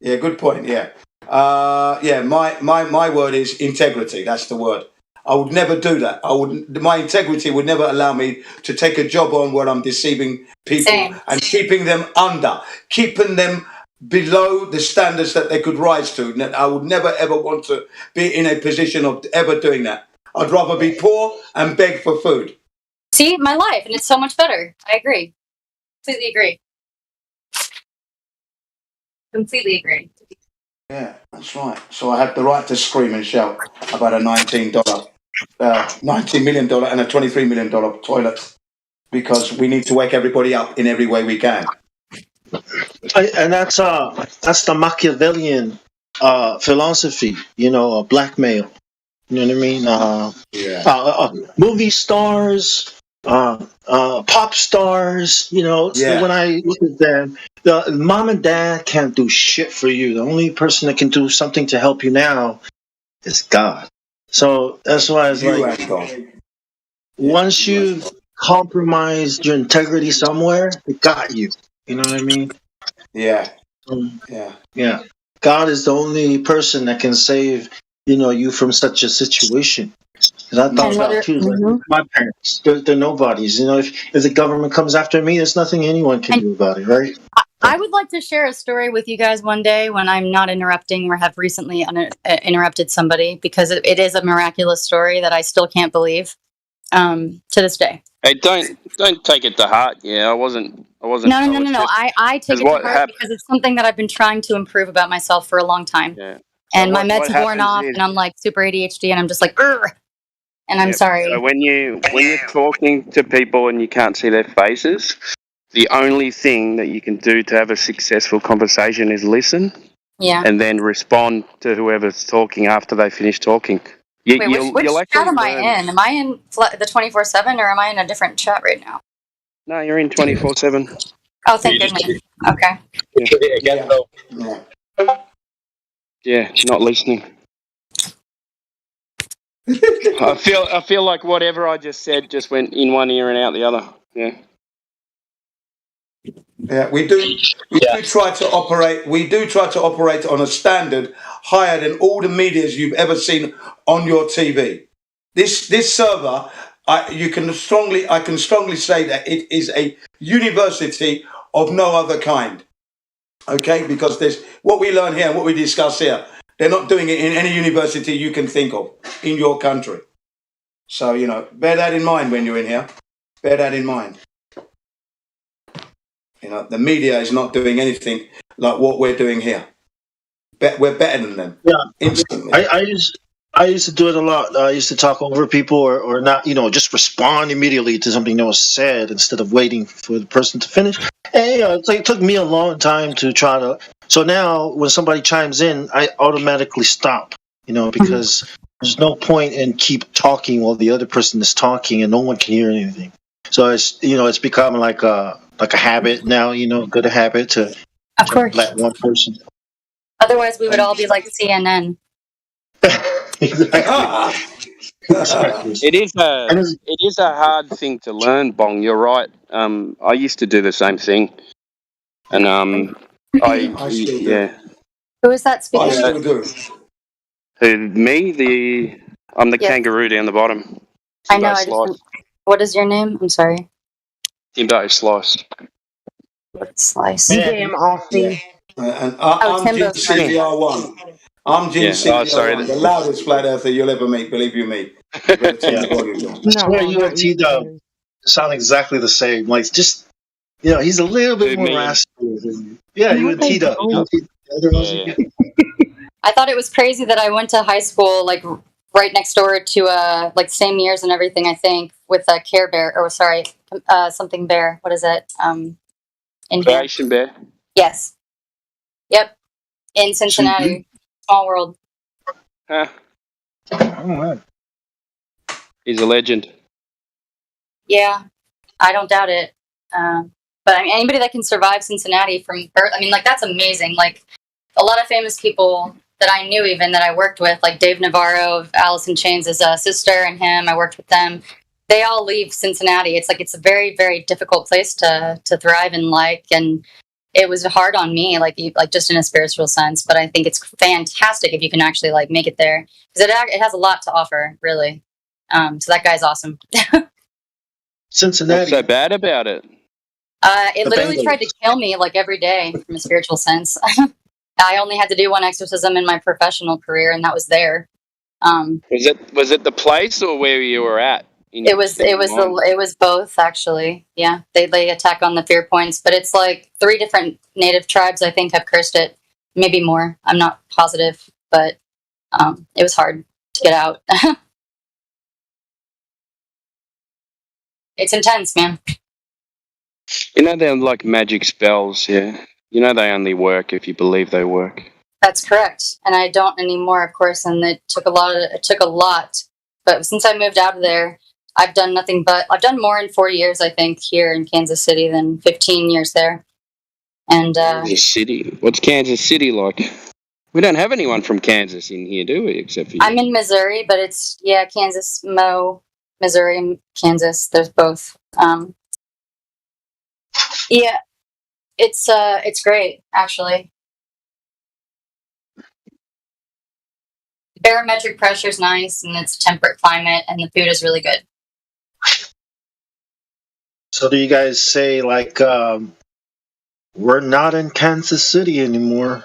Yeah, good point. Yeah. My word is integrity. That's the word. I would never do that. My integrity would never allow me to take a job on where I'm deceiving people and keeping them keeping them below the standards that they could rise to. I would never ever want to be in a position of ever doing that. I'd rather be poor and beg for food. See, my life, and it's so much better. I agree. Completely agree. Yeah, that's right. So I have the right to scream and shout about a $19 million and a $23 million toilet because we need to wake everybody up in every way we can. And that's the Machiavellian philosophy, blackmail. You know what I mean? Movie stars, pop stars. When I look at them, the mom and dad can't do shit for you. The only person that can do something to help you now is God. So that's why it's like, once you've compromised your integrity somewhere, they got you. You know what I mean? Yeah. Yeah. God is the only person that can save, you from such a situation. Because I thought about too, like my parents, they're nobodies. If the government comes after me, there's nothing anyone can do about it, right? I would like to share a story with you guys one day when I'm not interrupting or have recently interrupted somebody, because it is a miraculous story that I still can't believe. to this day. Hey, don't take it to heart. Yeah, I wasn't. No. I take it to heart because it's something that I've been trying to improve about myself for a long time. Yeah. And my meds have worn off, and I'm like super ADHD, and I'm just like, Urgh! And I'm sorry. So when you're talking to people and you can't see their faces, the only thing that you can do to have a successful conversation is listen. Yeah. And then respond to whoever's talking after they finish talking. Wait, which chat am I in? Am I in the 24/7 or am I in a different chat right now? No, you're in 24/7. Oh, thank goodness. Okay. Yeah, not listening. I feel like whatever I just said just went in one ear and out the other. Yeah. Yeah, we do try to operate on a standard higher than all the medias you've ever seen on your TV. This server, I can strongly say that it is a university of no other kind. Okay, because there's what we learn here and what we discuss here. They're not doing it in any university you can think of in your country. So, bear that in mind when you're in here. Bear that in mind. The media is not doing anything like what we're doing here. We're better than them. Yeah, instantly. I used to do it a lot. I used to talk over people or not, just respond immediately to something that was said instead of waiting for the person to finish. And it took me a long time to try to. So now when somebody chimes in, I automatically stop. Because there's no point in keep talking while the other person is talking and no one can hear anything. So it's become like a habit now. Good habit to let one person. Otherwise, we would all be like CNN. It is a hard thing to learn, Bong. You're right. I used to do the same thing, and yeah. Who is that speaking? Who, me? I'm the kangaroo down the bottom. I know. What is your name? I'm sorry. Timbo Slice. Slice. Damn, Aussie. And I'm Jim CVR1. I'm Jim CVR1, the loudest flat earther you'll ever meet, believe you me. You better turn the volume down. No, you and T-Dub sound exactly the same. Like, just, he's a little bit more raspy. Yeah, you and T-Dub. I thought it was crazy that I went to high school, like, right next door to, same years and everything, I think, with a Care Bear, or sorry, something Bear. What is it? Creation Bear? Yes. Yep. In Cincinnati. Small world. Huh. He's a legend. Yeah, I don't doubt it. But I mean, anybody that can survive Cincinnati from birth, that's amazing. Like, a lot of famous people that I knew, even that I worked with, like Dave Navarro of Alice in Chains' sister and him, I worked with them. They all leave Cincinnati. It's a very, very difficult place to thrive and and it was hard on me, just in a spiritual sense. But I think it's fantastic if you can actually make it there, because it has a lot to offer, really. So that guy's awesome. Cincinnati. What's so bad about it? It literally tried to kill me every day from a spiritual sense. I only had to do one exorcism in my professional career, and that was there. Was it the place or where you were at? It was both, actually. Yeah, they attack on the fear points, but it's 3 different native tribes I think have cursed it, maybe more. I'm not positive, but it was hard to get out. It's intense, man. They're like magic spells, yeah. They only work if you believe they work. That's correct, and I don't anymore, of course. And it took a lot. But since I moved out of there, I've done nothing but I've done more in 4 years, I think, here in Kansas City than 15 years there. And Kansas City. What's Kansas City like? We don't have anyone from Kansas in here, do we? Except for you. I'm in Missouri, but it's Kansas, Missouri, and Kansas. There's both. Yeah, it's great, actually. Barometric pressure is nice, and it's a temperate climate, and the food is really good. So do you guys say, we're not in Kansas City anymore?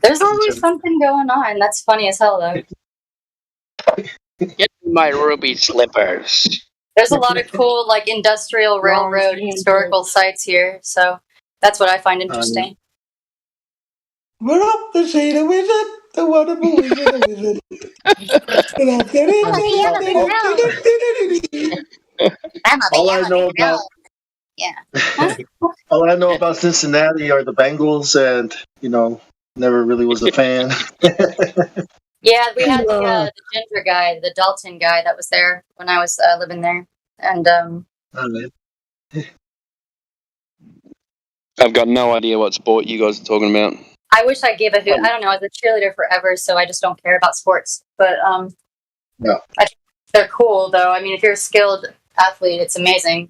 There's always something going on. That's funny as hell, though. Getting my ruby slippers. There's a lot of cool, like, industrial railroad historical sites here, so that's what I find interesting. We're up to see the wizard, the wonderful wizard, the wizard. All I know about Yeah. all I know about Cincinnati are the Bengals, and never really was a fan. Yeah, we had the ginger guy, the Dalton guy that was there when I was living there. And I've got no idea what sport you guys are talking about. I wish I gave a hoot. I don't know, I was a cheerleader forever, so I just don't care about sports. But No. I think they're cool, though. I mean, if you're a skilled athlete, it's amazing.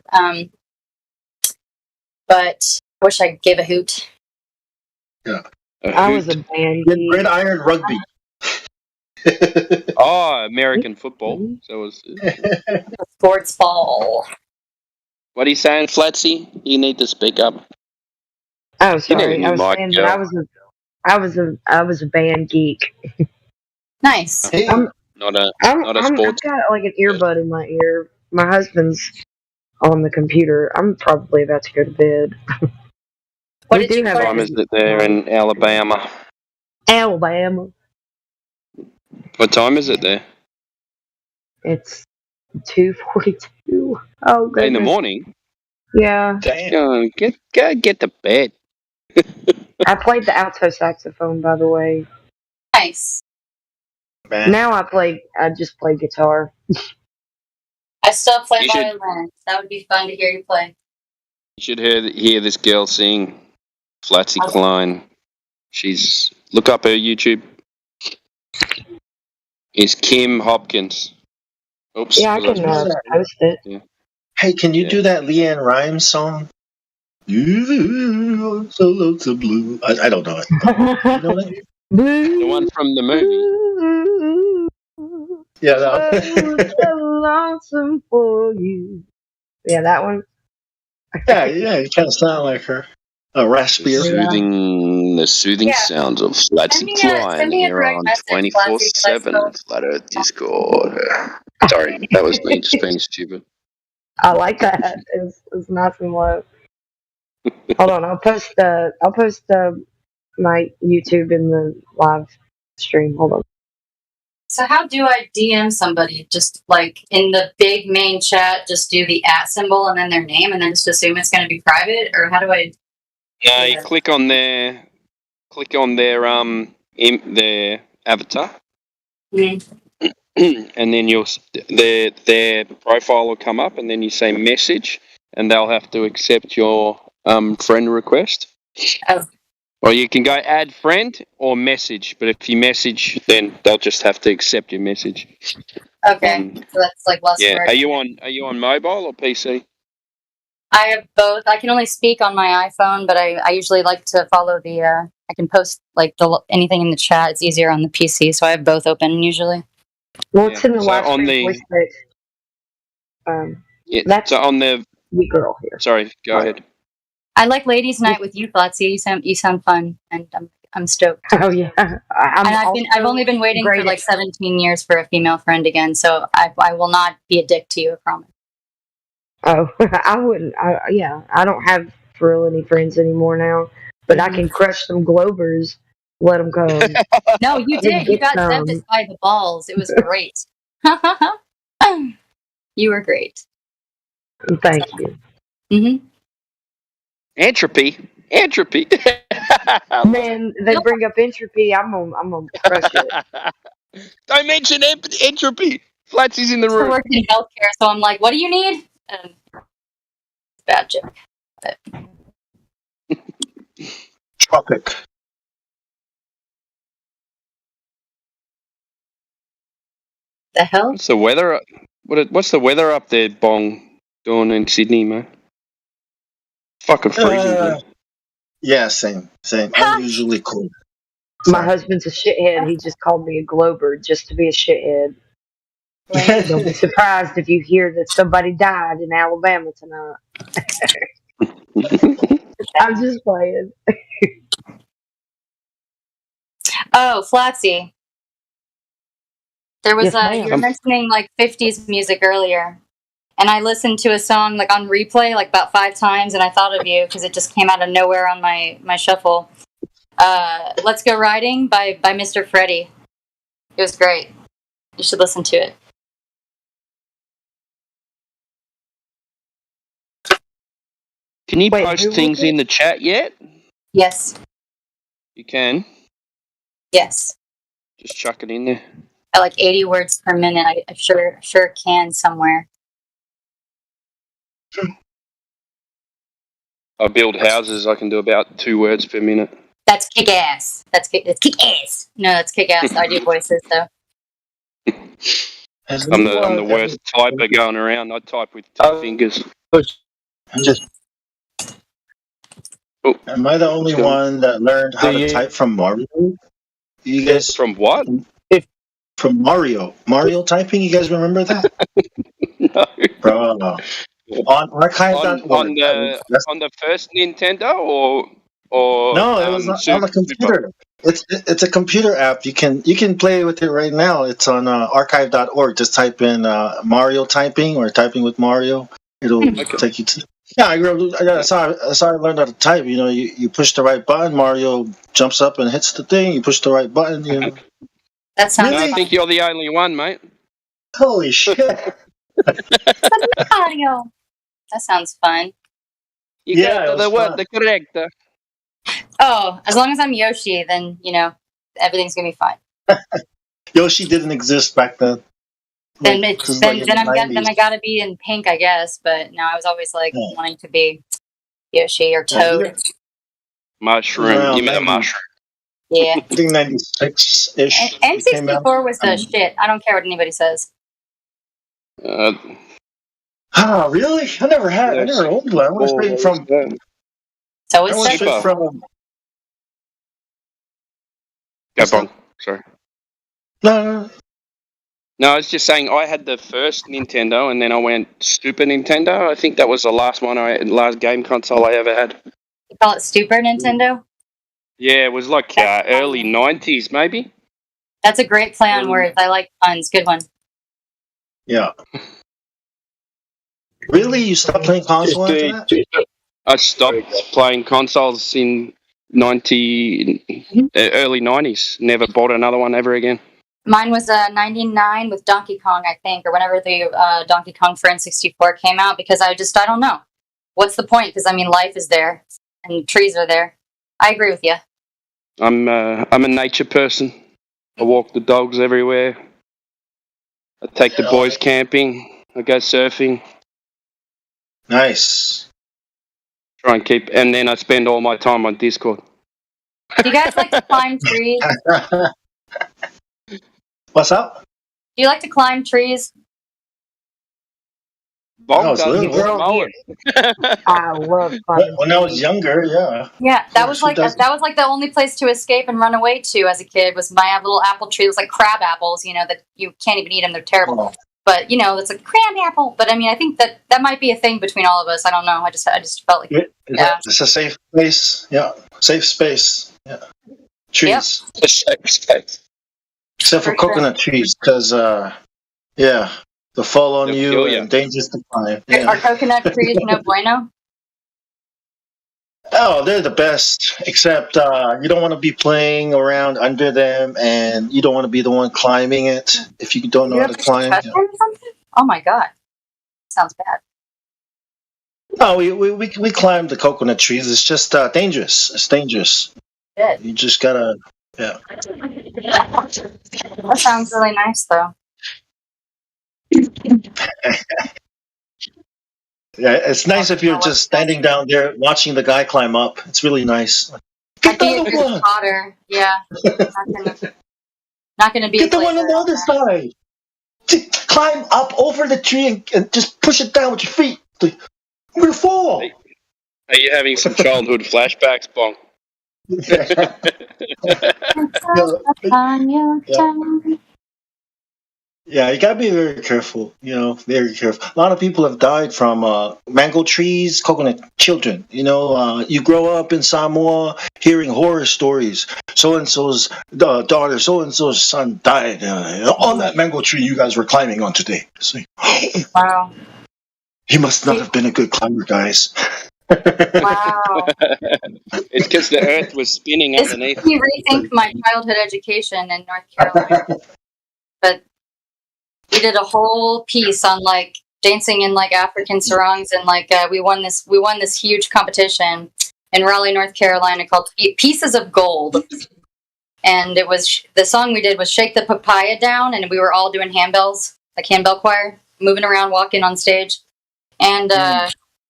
But I wish I gave a hoot. Yeah. I was a band. Gridiron rugby. Oh, American football. So it was sports ball. What are you saying, Flatsy? You need to speak up. Oh, sorry. I was mic, saying girl. that I was a band geek. Nice. Not a sports. I've got like an earbud in my ear. My husband's on the computer. I'm probably about to go to bed. What time is it there in Alabama? Alabama. What time is it there? It's 2:42. Oh, goodness. In the morning? Yeah. Damn. Go get to bed. I played the alto saxophone, by the way. Nice. Now I just play guitar. I still play You should- violin. That would be fun to hear you play. You should hear this girl sing, Flatsy Klein. Look up her YouTube. It's Kim Hopkins. Oops. Yeah, I can post it. Yeah. Hey, can you do that Leanne Rimes song? You so lonesome blue. I don't know it. You know that? The one from the movie. Yeah, so lonesome for you. Yeah, that one. yeah, you kind of sound like her. A raspier. The soothing sounds of Flatsy Klein here on 24/7 Flat Earth Discord. Sorry, that was me just being stupid. I like that. It's nice and low. Hold on, I'll post my YouTube in the live stream. Hold on. So how do I DM somebody? Just like in the big main chat, just do the @ symbol and then their name, and then just assume it's going to be private, or how do I? No, you click on their their avatar, and then their profile will come up, and then you say message, and they'll have to accept your friend request. Oh. Or you can go add friend or message, but if you message, then they'll just have to accept your message. Okay, so that's like less Yeah. work. Are you on mobile or PC? I have both. I can only speak on my iPhone, but I usually like to follow the. I can post like anything in the chat. It's easier on the PC, so I have both open usually. Well, it's in the So live on stream voice that. So on the girl here. Sorry, go ahead. I like ladies' night with you, Flatsy. You sound fun, and I'm stoked. Oh yeah, I've only been waiting for like 17 years for a female friend again, so I will not be a dick to you. I promise. Oh, I wouldn't. I don't have really any friends anymore now, but I can crush some Globers. Let them go. No, you did. You got Zeptus by the balls. It was great. You were great. Thank you. Mm-hmm. Entropy. Man, they bring up entropy. I'm gonna crush it. Don't mention entropy. Flatsy's in the room. I work in healthcare, so I'm like, what do you need? Bad joke. Tropic. The hell? What's the weather? What's the weather up there, Bong, doing in Sydney, man? Fucking freezing. Yeah, same. Unusually cold. My husband's a shithead. He just called me a Glober just to be a shithead. Don't be surprised if you hear that somebody died in Alabama tonight. I'm just playing. Oh, Flatsy. There was Yes, you were mentioning like 50s music earlier, and I listened to a song like on replay like about 5 times, and I thought of you because it just came out of nowhere on my shuffle. "Let's Go Riding" by Mr. Freddie. It was great. You should listen to it. Can you post things in the chat yet? Yes. You can. Yes. Just chuck it in there. At like 80 words per minute. I sure can somewhere. I build houses. I can do about 2 words per minute. That's kick ass. That's kick ass. No, that's kick ass. I do voices though. I'm the worst typer going around. I type with 2 fingers. Am I the only one that learned how to type from Mario? You guys from what? From Mario typing. You guys remember that? No. Bro. On archive.org. On the first Nintendo or no, it was on the computer. It's a computer app. You can play with it right now. It's on archive.org. Just type in Mario typing or typing with Mario. It'll take you to. Yeah, that's how I learned how to type. You know, you push the right button, Mario jumps up and hits the thing. You push the right button. You know. That sounds. I think you're the only one, mate. Holy shit! Mario. That sounds fun. You got the word, the correct. Oh, as long as I'm Yoshi, then everything's gonna be fine. Yoshi didn't exist back then. Then I gotta be in pink, I guess. But no, I was always like wanting to be Yoshi or Toad. Mushroom. You meant a mushroom. Yeah. I think 96-ish. N64 was the shit. I don't care what anybody says. Oh, really? I never owned one. I went straight from. So it's from. Go on. Sorry. No, I was just saying I had the first Nintendo, and then I went Super Nintendo. I think that was the last game console I ever had. You call it Super Nintendo? Yeah, it was like early 90s, maybe. That's a great play on words. I like puns. Good one. Yeah. Really? You stopped playing console after that? I stopped playing consoles in early 90s. Never bought another one ever again. Mine was 99 with Donkey Kong, I think, or whenever the Donkey Kong for N64 came out, because I don't know. What's the point? Because, life is there, and trees are there. I agree with you. I'm a nature person. I walk the dogs everywhere. I take the boys camping. I go surfing. Nice. Try and and then I spend all my time on Discord. Do you guys like to climb trees? What's up? Do you like to climb trees? I love climbing. When I was younger, yeah. Yeah, that was like the only place to escape and run away to as a kid was my little apple tree. It was like crab apples, that you can't even eat them; they're terrible. Oh. But it's a crab apple. But I think that might be a thing between all of us. I don't know. I just felt like it's a safe place. Yeah, safe space. Yeah, trees. Yep. A safe space. Except for coconut trees, because they'll fall on you and dangerous to climb. Yeah. Are coconut trees no bueno? Oh, they're the best. Except you don't want to be playing around under them, and you don't want to be the one climbing it if you don't know how to climb. Oh my god, sounds bad. No, we climb the coconut trees. It's just dangerous. It's dangerous. Good. You just gotta. Yeah. That sounds really nice, though. Yeah, it's nice if you're just standing down there watching the guy climb up. It's really nice. Get the other one. Hotter. Yeah. Not gonna be. Get the one on the other side. Climb up over the tree and just push it down with your feet. I'm gonna fall. Are you having some childhood flashbacks, Bong? Yeah, you gotta be very careful. Very careful. A lot of people have died from mango trees, coconut children. You grow up in Samoa hearing horror stories. So and so's daughter, so and so's son died on that mango tree you guys were climbing on today. It's like, Wow. He must not have been a good climber, guys. Wow. It's because the Earth was spinning This underneath. made me rethink my childhood education in North Carolina. But we did a whole piece on like dancing in like African sarongs, and like we won this huge competition in Raleigh, North Carolina, called Pieces of Gold. And it was the song we did was Shake the Papaya Down, and we were all doing handbells, like handbell choir, moving around, walking on stage. And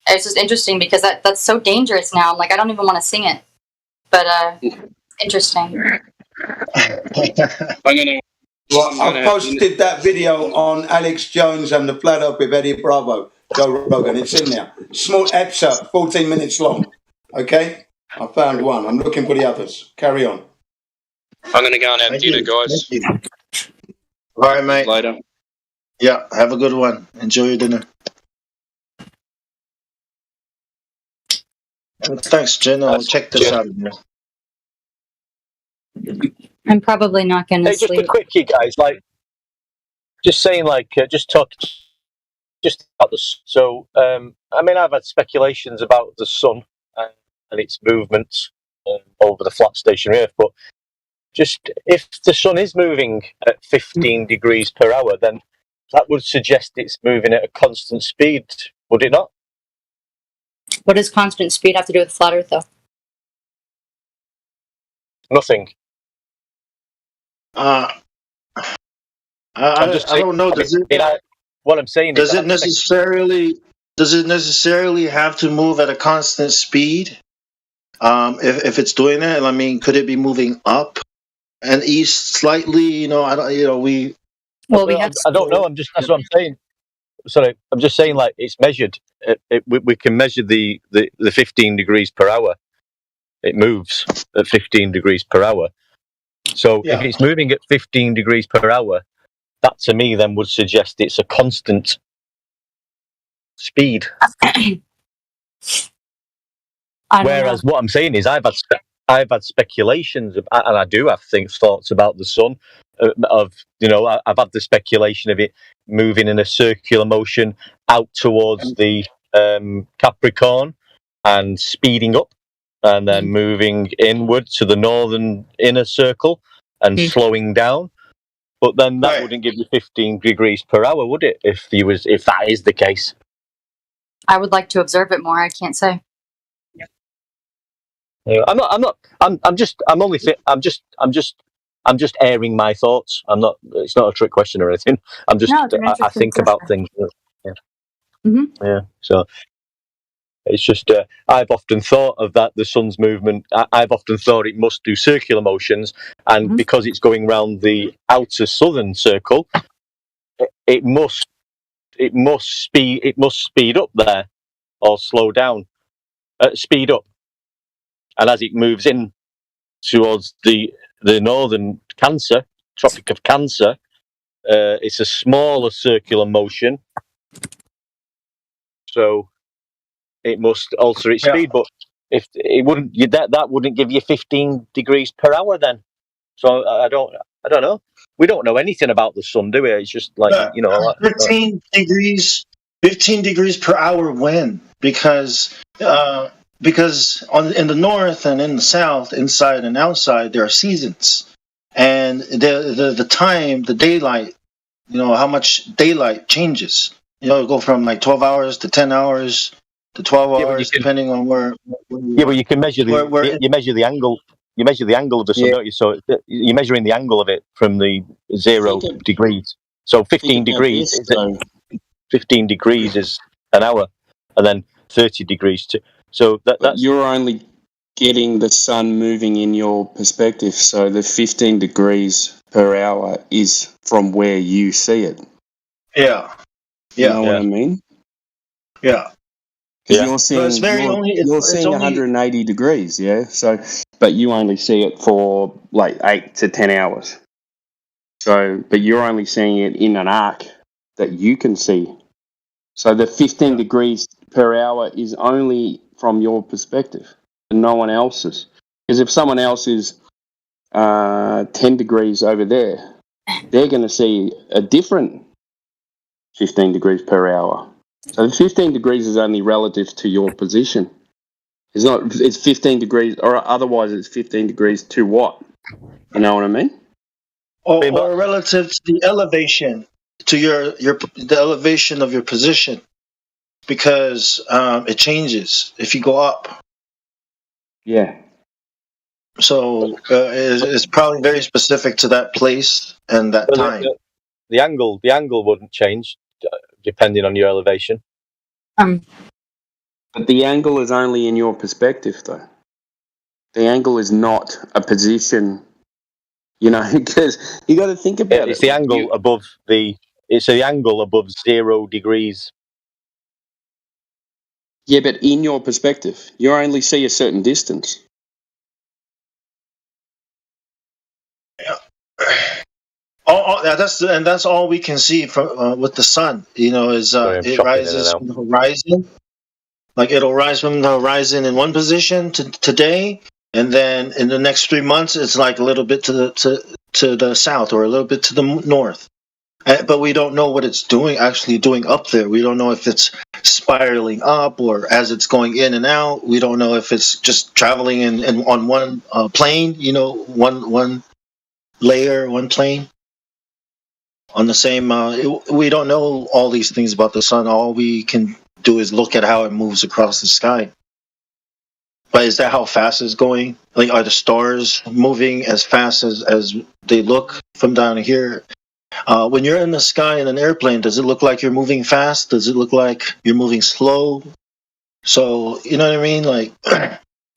it's just interesting because that's so dangerous now. I'm like, I don't even want to sing it. But interesting. I've posted that video on Alex Jones and the Flat Earth with Eddie Bravo, Joe Rogan. It's in there. Small excerpt, 14 minutes long. Okay? I found one. I'm looking for the others. Carry on. I'm going to go and have dinner, guys. All right, mate. Later. Yeah, have a good one. Enjoy your dinner. Thanks, Jen. I'll check this out. I'm probably not going to Hey, just sleep. a quickie, guys. Like, just saying, like, just about the. So, I mean, I've had speculations about the sun and its movements over the flat stationary Earth, but just if the sun is moving at 15 degrees per hour, then that would suggest it's moving at a constant speed, would it not? What does constant speed have to do with flat Earth, though? Nothing. I don't know. What I'm saying does is it necessarily have to move at a constant speed? If it's doing that, I mean, could it be moving up and east slightly? I don't. We. Well, we have. I don't know. That's what I'm saying. Sorry, I'm just saying, like, it's measured. We can measure the 15 degrees per hour. It moves at 15 degrees per hour. So if it's moving at 15 degrees per hour, that to me then would suggest it's a constant speed. Whereas what I'm saying is I've had speculations and I do have thoughts about the sun. I've had the speculation of it moving in a circular motion out towards the Capricorn and speeding up, and then moving inward to the northern inner circle and slowing down. But then that wouldn't give you 15 degrees per hour, would it? If that is the case, I would like to observe it more. I can't say. I'm just airing my thoughts. It's not a trick question or anything. I think about things. Yeah. Mm-hmm. Yeah. So it's just I've often thought of that the sun's movement. I've often thought it must do circular motions, and because it's going round the outer southern circle, it must speed up there or slow down. Speed up. And as it moves in towards the northern Cancer, Tropic of Cancer, it's a smaller circular motion. So it must alter its speed, but if it wouldn't, that wouldn't give you 15 degrees per hour then. So I don't know. We don't know anything about the sun, do we? It's just like 15 degrees per hour when? Because in the north and in the south, inside and outside, there are seasons, and the time, the daylight, how much daylight changes. Go from like 12 hours to 10 hours to 12 hours, depending on where. But you can measure you measure the angle. You measure the angle of the sun, don't you? So you're measuring the angle of it from the 0 degrees. So 15 degrees. 15 degrees is an hour, and then 30 degrees too. So that's you're only getting the sun moving in your perspective. So the 15 degrees per hour is from where you see it. Yeah. You know what I mean? Yeah. Because you're seeing 180 degrees, yeah. So, but you only see it for like 8 to 10 hours. So, but you're only seeing it in an arc that you can see. So the 15 degrees per hour is only from your perspective and no one else's. Because if someone else is 10 degrees over there, they're going to see a different 15 degrees per hour. So the 15 degrees is only relative to your position. It's not. It's 15 degrees, or otherwise it's 15 degrees to what? You know what I mean? Or relative to the elevation, to the elevation of your position, because it changes if you go up. Yeah. So it's probably very specific to that place and that time. The angle wouldn't change depending on your elevation. But the angle is only in your perspective, though. The angle is not a position, you know, because you got to think about it. It's the angle above the. It's the angle above 0 degrees. Yeah, but in your perspective, you only see a certain distance. That's all we can see from with the sun. You know, is it rises from the horizon. Like it'll rise from the horizon in one position today, and then in the next 3 months, it's like a little bit to the south or a little bit to the north. But we don't know what it's actually doing up there. We don't know if it's spiraling up or as it's going in and out. We don't know if it's just traveling in on one plane. You know, one layer, one plane on the same. We don't know all these things about the sun. All we can do is look at how it moves across the sky. But is that how fast it's going? Like, are the stars moving as fast as they look from down here? When you're in the sky in an airplane, does it look like you're moving fast? Does it look like you're moving slow? So, you know what I mean? Like,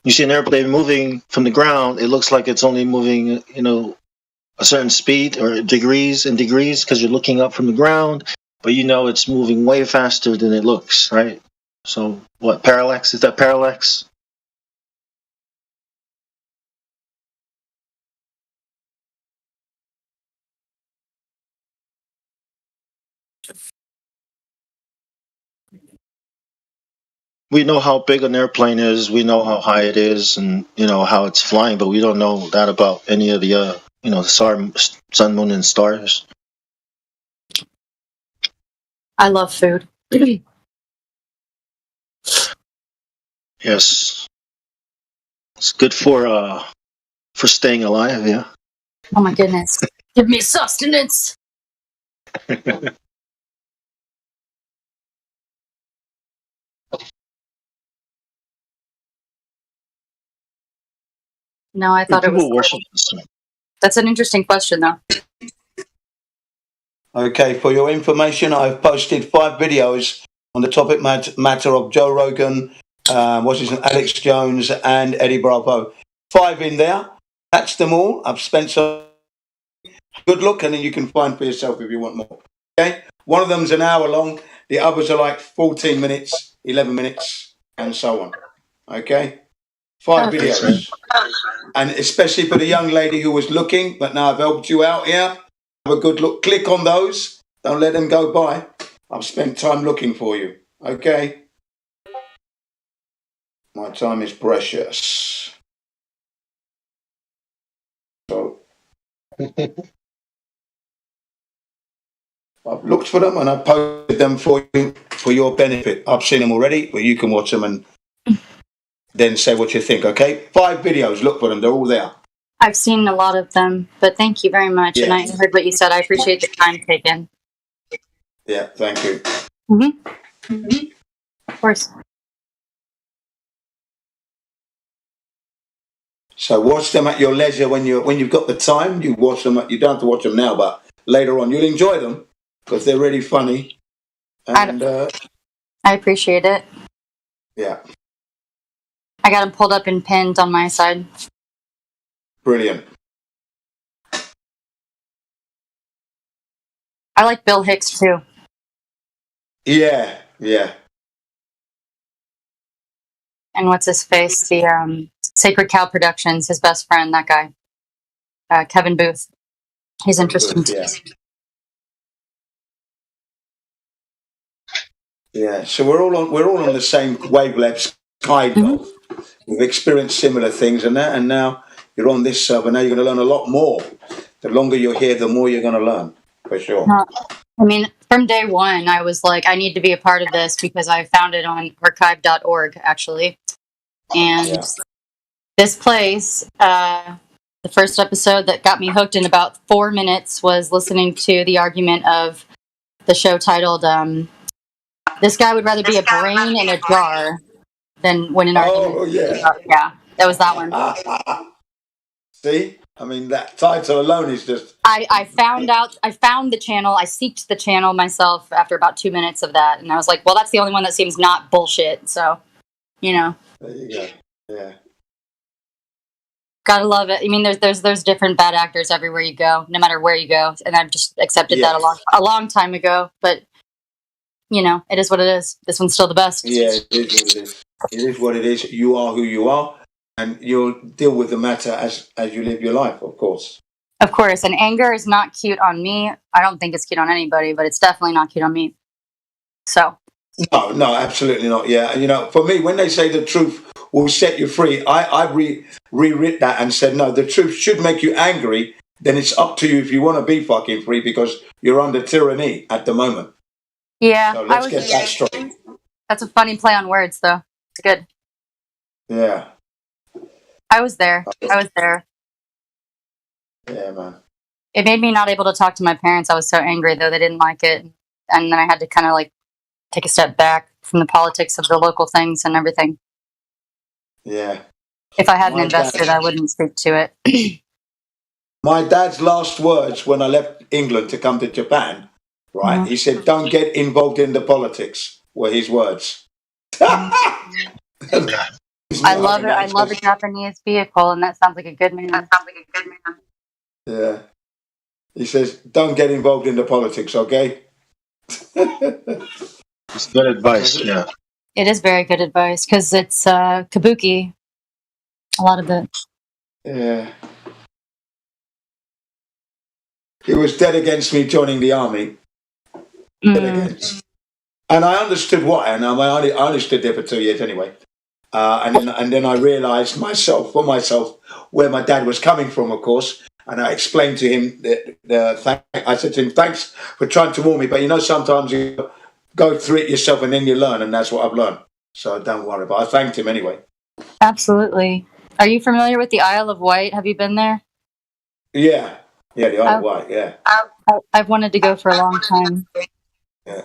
you see an airplane moving from the ground, it looks like it's only moving, you know, a certain speed or degrees because you're looking up from the ground, but you know it's moving way faster than it looks, right? So, what, parallax? Is that parallax? We know how big an airplane is. We know how high it is, and you know how it's flying. But we don't know that about any of the, you know, sun, moon, and stars. I love food. Yes, it's good for staying alive. Yeah. Oh my goodness! Give me sustenance. No, I thought it was. That's an interesting question, though. Okay, for your information, I've posted 5 videos on the topic matter of Joe Rogan, Alex Jones, and Eddie Bravo. 5 in there. That's them all. I've spent some good look, and then you can find for yourself if you want more. Okay, one of them's an hour long. The others are like 14 minutes, 11 minutes, and so on. Okay, 5 videos. And especially for the young lady who was looking, but now I've helped you out here. Have a good look. Click on those. Don't let them go by. I've spent time looking for you. Okay? My time is precious. So I've looked for them and I've posted them for you for your benefit. I've seen them already, but you can watch them and then say what you think. Okay? 5 videos. Look for them. They're all there. I've seen a lot of them, but thank you very much. Yeah. And I heard what you said. I appreciate the time taken. Yeah, thank you. Of course. So watch them at your leisure when you've got the time. You watch them. You don't have to watch them now, but later on you'll enjoy them because they're really funny. And I appreciate it. Yeah. I got them pulled up and pinned on my side. Brilliant. I like Bill Hicks too. Yeah. And what's his face? The Sacred Cow Productions, his best friend, that guy. Kevin Booth. He's interesting. Yeah. Yeah. So we're all on the same wavelength, kind of. We've experienced similar things and that, and now you're on this server. Now you're going to learn a lot more. The longer you're here, the more you're going to learn, for sure. I mean, from day one, I was like, I need to be a part of this because I found it on archive.org, actually. And this place, the first episode that got me hooked in about 4 minutes was listening to the argument of the show titled, This Guy Would Rather Be a Brain in a Jar Than Win an Argument. Oh, yeah. Yeah, that was that one. See? I mean, that title alone is just... I found the channel, I seeked the channel myself after about 2 minutes of that, and I was like, well, that's the only one that seems not bullshit, so, you know. There you go, yeah. Gotta love it. I mean, there's different bad actors everywhere you go, no matter where you go, and I've just accepted that a long time ago, but, you know, it is what it is. This one's still the best. Yeah, it is what it is. It is what it is. You are who you are. And you'll deal with the matter as you live your life, of course. Of course. And anger is not cute on me. I don't think it's cute on anybody, but it's definitely not cute on me. So. No, absolutely not. Yeah. You know, for me, when they say the truth will set you free, I rewrit that and said, no, the truth should make you angry. Then it's up to you if you want to be fucking free because you're under tyranny at the moment. Yeah. So let's get that straight. That's a funny play on words, though. It's good. Yeah. I was there. Yeah, man. It made me not able to talk to my parents. I was so angry, though. They didn't like it. And then I had to kind of, like, take a step back from the politics of the local things and everything. Yeah. If I hadn't invested, I wouldn't speak to it. My dad's last words when I left England to come to Japan, right? He said, don't get involved in the politics, were his words. I love it. I love a Japanese vehicle, and that sounds like a good man. Yeah. He says, don't get involved in the politics, okay? It's good advice, yeah. It is very good advice, because it's kabuki. A lot of it. Yeah. He was dead against me joining the army. Dead against. And I understood why, and I only stood there for 2 years anyway. And then I realised for myself where my dad was coming from, of course, and I explained to him I said to him, thanks for trying to warn me, but you know sometimes you go through it yourself and then you learn, and that's what I've learned. So don't worry. But I thanked him anyway. Absolutely. Are you familiar with the Isle of Wight? Have you been there? Yeah, the Isle of Wight. Yeah. I've wanted to go for a long time. Yeah.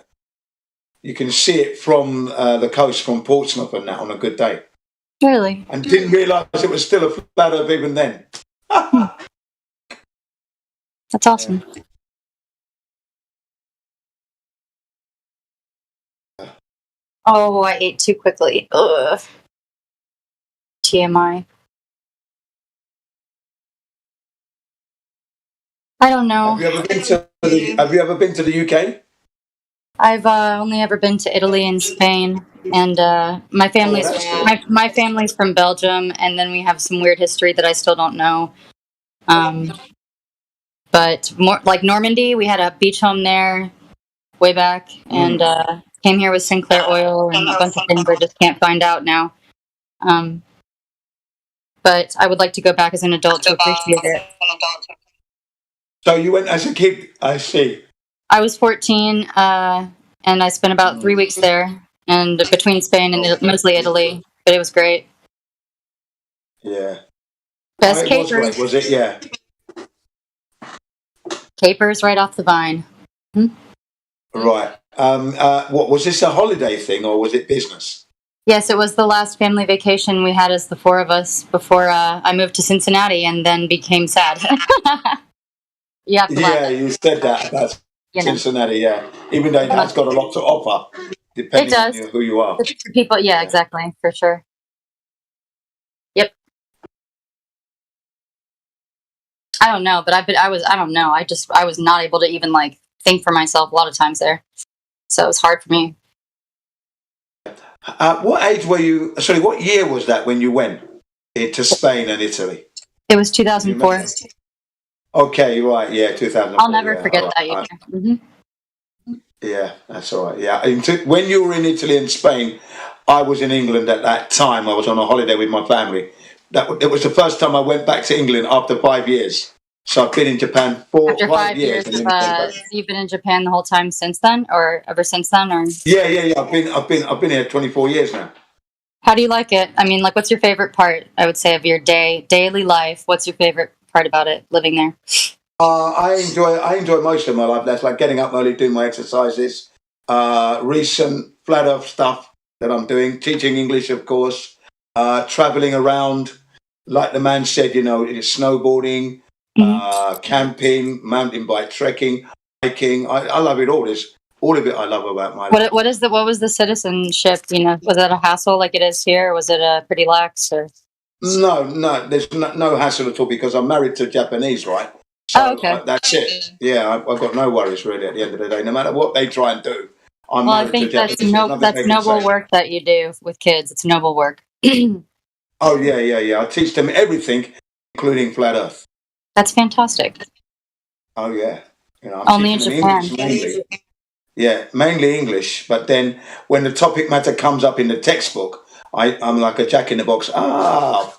You can see it from the coast, from Portsmouth and that on a good day. Really? And didn't realise it was still a flat earth even then. That's awesome. Yeah. Oh, I ate too quickly. Ugh. TMI. I don't know. Have you ever been to the UK? I've only ever been to Italy and Spain, and my family's from Belgium, and then we have some weird history that I still don't know. But more like Normandy, we had a beach home there way back, and came here with Sinclair Oil and a bunch of things I just can't find out now. But I would like to go back as an adult to appreciate it. So you went as a kid, I see. I was 14, and I spent about 3 weeks there, and between Spain and mostly Italy, but it was great. Yeah. Best capers. Was it? Yeah. Capers right off the vine. Right. What was this, a holiday thing or was it business? Yes, it was the last family vacation we had as the four of us before I moved to Cincinnati and then became sad. You have to laugh. You said that. That's Cincinnati, yeah. Even though that's got a lot to offer, depending on who you are. The people, yeah, exactly, for sure. Yep. I don't know, but I was not able to even like think for myself a lot of times there. So it was hard for me. What age were you? Sorry, what year was that when you went to Spain and Italy? It was 2004. Okay, right. Yeah, 2004. I'll never forget right, that year. Mm-hmm. Yeah, that's all right. Yeah, when you were in Italy and Spain, I was in England at that time. I was on a holiday with my family. It was the first time I went back to England after 5 years. So I've been in Japan for After 5 years, you've been in Japan the whole time since then, or ever since then, or? Yeah. I've been here 24 years now. How do you like it? I mean, like, what's your favorite part? I would say of your daily life. What's your favorite part about it? Living there. I enjoy most of my life. That's like getting up early, doing my exercises. Recent flat earth stuff that I'm doing, teaching English, of course. Traveling around, like the man said, snowboarding, camping, mountain bike, trekking, hiking. I love it all. All of it I love about my life. What was the citizenship? Was it a hassle like it is here? Or was it pretty lax? Or? No, there's no hassle at all because I'm married to Japanese, right? So okay. That's it. Yeah, I've got no worries really at the end of the day. No matter what they try and do, I'm married to Japanese. That's noble work that you do with kids. It's noble work. Oh yeah. I teach them everything, including flat Earth. That's fantastic. Oh yeah, I'm only in Japan. English, mainly. Yeah, mainly English. But then when the topic matter comes up in the textbook, I'm like a jack in the box. Now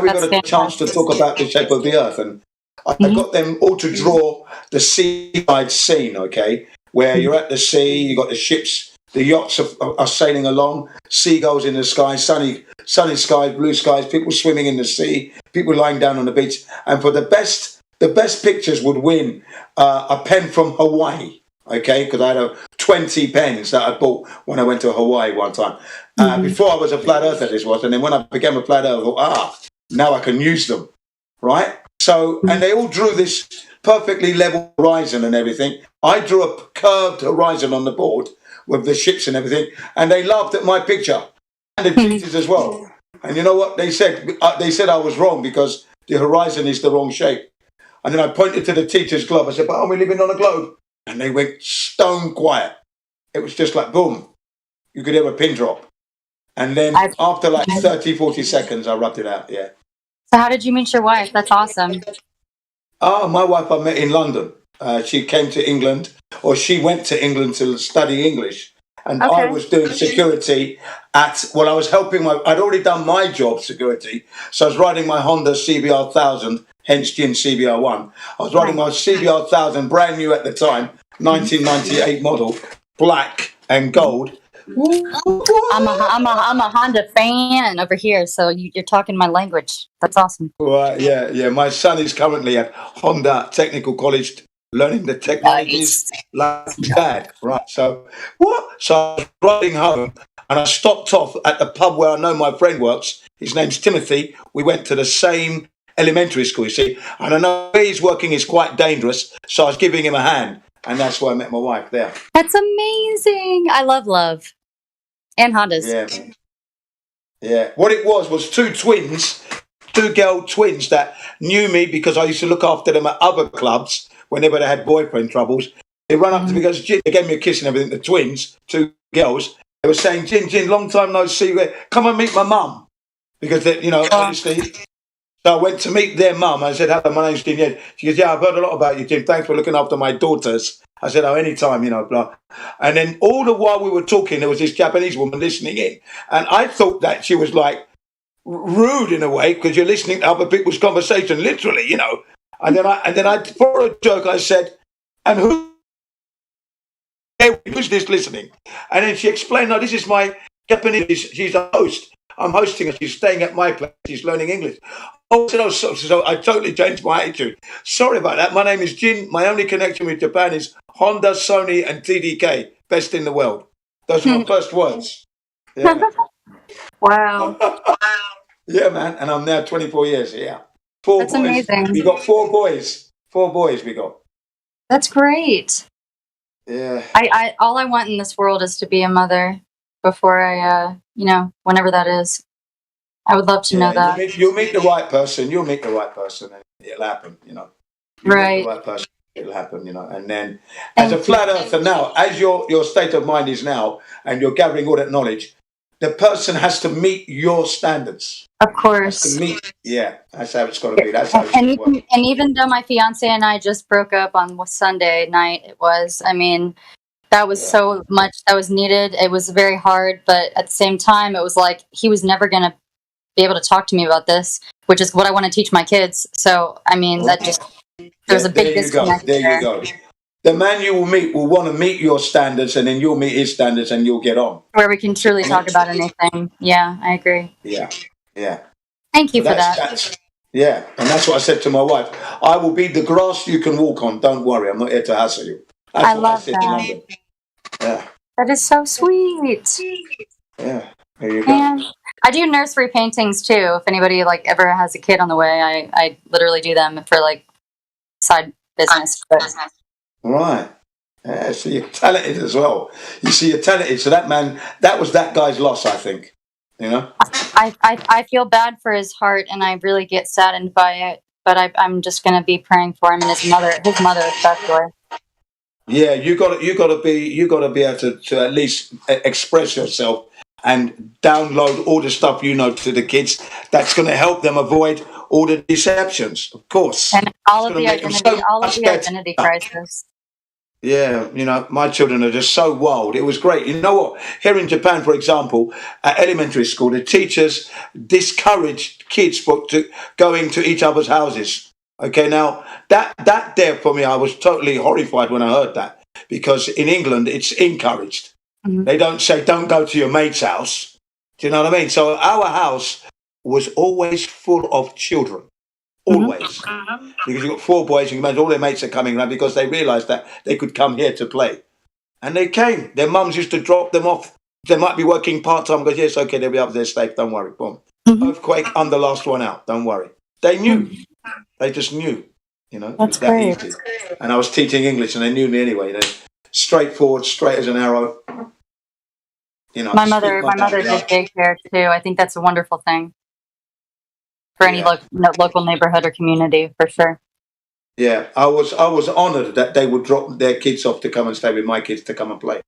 we've got a chance to talk about the shape of the Earth, and I got them all to draw the seaside scene. Okay, where you're at the sea, you got the ships, the yachts are sailing along, seagulls in the sky, sunny skies, blue skies, people swimming in the sea, people lying down on the beach, and for the best pictures would win a pen from Hawaii. Okay, because I had 20 pens that I bought when I went to Hawaii one time. Before I was a flat earther, this was, and then when I became a flat earther, I thought, now I can use them, right? So, and they all drew this perfectly level horizon and everything. I drew a curved horizon on the board with the ships and everything, and they laughed at my picture, and the teachers as well. And you know what they said? They said I was wrong because the horizon is the wrong shape. And then I pointed to the teacher's globe. I said, but aren't we living on a globe? And they went stone quiet. It was just like, boom. You could hear a pin drop. And then after like 30, 40 seconds, I rubbed it out, yeah. So how did you meet your wife? That's awesome. Oh, my wife I met in London. She came to England, or she went to England to study English. And I was doing security I was helping I'd already done my job, security. So I was riding my Honda CBR 1000, hence Gin CBR 1. I was riding my CBR 1000, brand new at the time, 1998 model, black and gold. I'm a Honda fan over here, so you're talking my language. That's awesome. Right, yeah. My son is currently at Honda Technical College learning the technologies like dad. Right, so I was riding home and I stopped off at the pub where I know my friend works. His name's Timothy. We went to the same elementary school, you see, and I know where he's working is quite dangerous, so I was giving him a hand, and that's where I met my wife there. That's amazing. I love. And Hondas. Yeah. Yeah. What it was two girl twins that knew me because I used to look after them at other clubs whenever they had boyfriend troubles. They ran up to me because they gave me a kiss and everything, the twins, two girls. They were saying, Jin, long time no see. Come and meet my mum. Because, obviously. So I went to meet their mum. I said, hello, my name's Jin. Yeah. She goes, yeah, I've heard a lot about you, Jin. Thanks for looking after my daughters. I said, anytime, blah. And then all the while we were talking, there was this Japanese woman listening in. And I thought that she was like rude in a way because you're listening to other people's conversation, literally, And then I, for a joke, I said, and who's this listening? And then she explained, no, this is my Japanese, she's a host. I'm hosting her. She's staying at my place. She's learning English. So I totally changed my attitude. Sorry about that. My name is Jin. My only connection with Japan is Honda, Sony, and TDK. Best in the world. Those are my first words. Yeah. Wow. Yeah, man. And I'm now 24 years. Yeah. Four That's boys. Amazing. We got 4 boys. 4 boys we got. That's great. Yeah. I all I want in this world is to be a mother before I, whenever that is. I would love to know that. You'll meet the right person. You'll meet the right person, and it'll happen. Right. Meet the right person, it'll happen. And then, as a flat earther now, as your state of mind is now, and you're gathering all that knowledge, the person has to meet your standards. Of course. Has to meet, that's how it's got to be. That's how it's got to work. And even though my fiance and I just broke up on Sunday night, that was so much that was needed. It was very hard, but at the same time, it was like he was never going to be able to talk to me about this, which is what I want to teach my kids. So, that just, there's a big disconnect there. There you go. The man you will meet will want to meet your standards, and then you'll meet his standards, and you'll get on. Where we can truly talk about anything. Yeah, I agree. Yeah. Thank you for that. And that's what I said to my wife. I will be the grass you can walk on. Don't worry, I'm not here to hassle you. That's I love that. Yeah. That is so sweet. Yeah. There you go. And I do nursery paintings too. If anybody ever has a kid on the way, I literally do them for side business. Right. Yeah, so you're talented as well. You see, you're talented. So that was that guy's loss, I think. I feel bad for his heart, and I really get saddened by it. But I'm just going to be praying for him and his mother especially. Yeah, you got to be able to at least express yourself and download all the stuff to the kids. That's going to help them avoid all the deceptions, of course. And all of the identity crisis. Yeah, my children are just so wild. It was great. You know what? Here in Japan, for example, at elementary school, the teachers discouraged kids going to each other's houses. Okay, now that there for me, I was totally horrified when I heard that, because in England it's encouraged. Mm-hmm. They don't say don't go to your mate's house. Do you know what I mean? So our house was always full of children. Always. Mm-hmm. Because you've got 4 boys, and all their mates are coming around because they realised that they could come here to play. And they came. Their mums used to drop them off. They might be working part-time. Goes, yes, okay, they'll be up there safe. Don't worry. Boom. Mm-hmm. Earthquake, I'm the last one out. Don't worry. They knew. Mm-hmm. They just knew. That's great. Easy. And I was teaching English, and they knew me anyway. They're straightforward, straight as an arrow. My mother did daycare too. I think that's a wonderful thing for any local neighborhood or community, for sure. Yeah, I was honoured that they would drop their kids off to come and stay with my kids to come and play.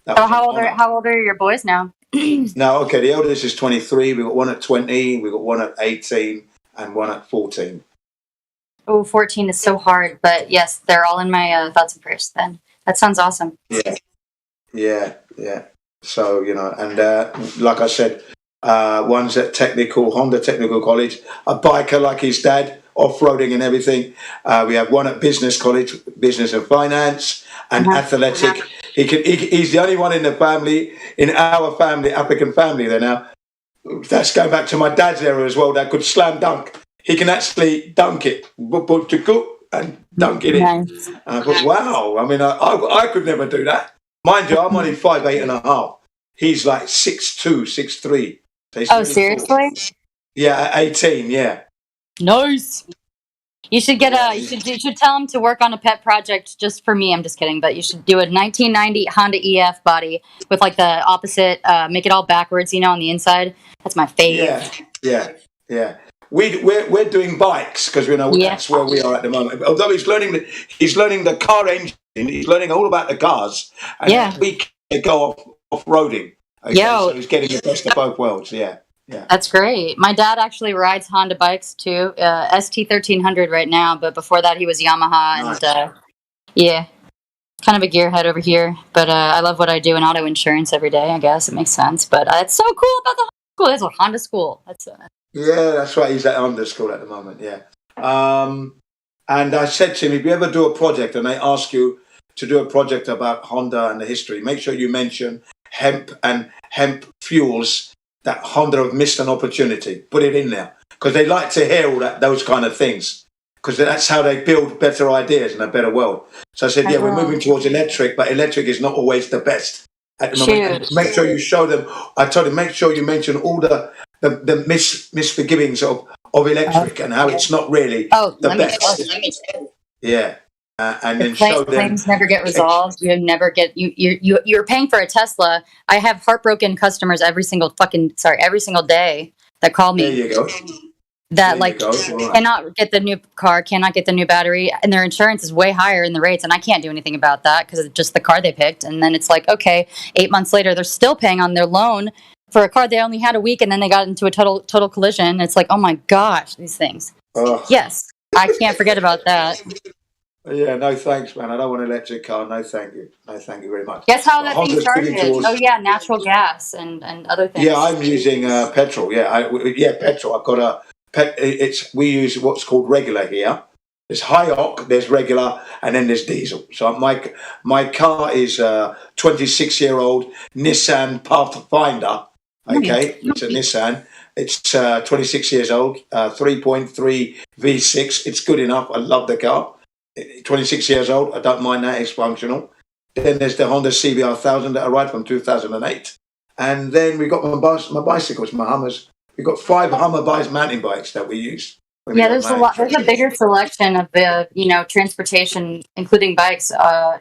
So how old are your boys now? No, okay, the oldest is 23. We got one at 20. We got one at 18, and one at 14. Oh, 14 is so hard, but yes, they're all in my thoughts and prayers. Then that sounds awesome. Yeah. So and like I said, one's at Honda Technical College, a biker like his dad, off-roading and everything. We have one at Business College, Business and Finance, and athletic. He's the only one in the family, in our family, African family there now. That's going back to my dad's era as well. That could slam dunk. He can actually dunk it, and dunk it in. Nice. And I thought, wow. I mean, I could never do that. Mind you, I'm only 5'8.5". He's like 6'2", 6'3". Oh, seriously? Yeah, at 18. Yeah. Nice. You should you should tell him to work on a pet project just for me. I'm just kidding, but you should do a 1990 Honda EF body with the opposite, make it all backwards, on the inside. That's my fave. Yeah. We're doing bikes because that's where we are at the moment. Although he's learning the car engine, he's learning all about the cars, and we can go off-roading. Okay? So he's getting the best of both worlds. Yeah. That's great. My dad actually rides Honda bikes too, ST1300 right now, but before that he was Yamaha. Nice. And kind of a gearhead over here, but I love what I do in auto insurance every day. I guess it makes sense, but it's so cool about the school. There's a Honda school. That's right. He's at Honda school at the moment. Yeah. And I said to him, if you ever do a project and they ask you to do a project about Honda and the history, make sure you mention hemp and hemp fuels. That Honda have missed an opportunity. Put it in there because they like to hear all those kind of things, because that's how they build better ideas and a better world. So I said, we're moving towards electric, but electric is not always the best at the moment. Make sure you show them. I told him, make sure you mention all the misforgivings of electric and how it's not really the best. Yeah. And then show them. Claims never get resolved. You never get you're paying for a Tesla. I have heartbroken customers every single day that call me. There you go. That cannot get the new car, cannot get the new battery, and their insurance is way higher in the rates, and I can't do anything about that because it's just the car they picked. And then it's like, okay, 8 months later, they're still paying on their loan for a car they only had a week, and then they got into a total collision. It's like, oh my gosh, these things. Yes, I can't forget about that. Yeah, no thanks, man. I don't want an electric car. No, thank you. No, thank you very much. Guess how that Honda's thing started? towards- Oh yeah, natural gas and other things. Yeah, I'm using petrol. Yeah, petrol. I've got we use what's called regular here. There's high octane, there's regular, and then there's diesel. So my car is a 26-year-old Nissan Pathfinder. Okay, it's a Nissan. It's 26 years old, 3.3 V6. It's good enough. I love the car. 26 years old. I don't mind that. It's functional. Then there's the Honda CBR 1000 that I ride from 2008. And then we got my bicycles, my Hummers. We've got 5 Hummer mountain bikes that we use. Yeah, there's a bigger selection of transportation, including bikes,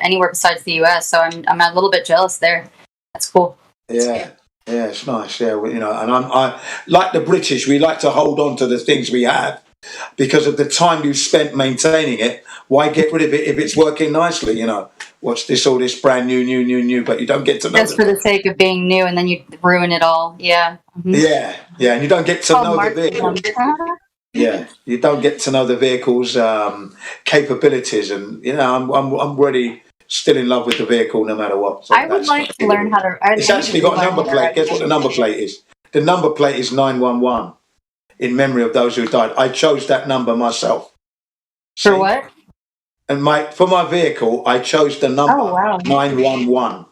anywhere besides the U.S. So I'm a little bit jealous there. That's cool. Yeah, it's nice. Yeah, and I like the British. We like to hold on to the things we have because of the time you've spent maintaining it. Why get rid of it if it's working nicely? What's this? All this brand new, but you don't get to know. Just for the sake of being new, and then you ruin it all. Yeah. Mm-hmm. Yeah, and you don't get to know the vehicle. Yeah, you don't get to know the vehicle's capabilities, and I'm really still in love with the vehicle no matter what. So I would like to learn how to. It's actually got a number plate. Guess what the number plate is? The number plate is 911 in memory of those who died. I chose that number myself. For what? And for my vehicle, I chose the number 911.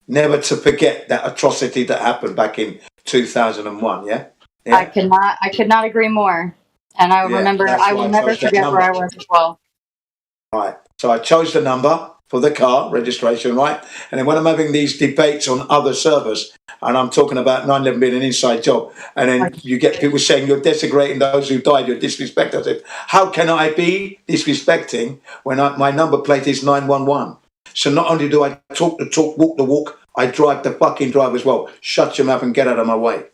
Never to forget that atrocity that happened back in 2001. Yeah. I could not agree more. And I remember, I will never forget where I was as well. Right. So I chose the number for the car registration, right? And then when I'm having these debates on other servers, and I'm talking about 9/11 being an inside job, and then you get people saying you're desecrating those who died, you're disrespecting. I said, how can I be disrespecting when my number plate is 911? So not only do I talk the talk, walk the walk, I drive the fucking drive as well. Shut your mouth and get out of my way.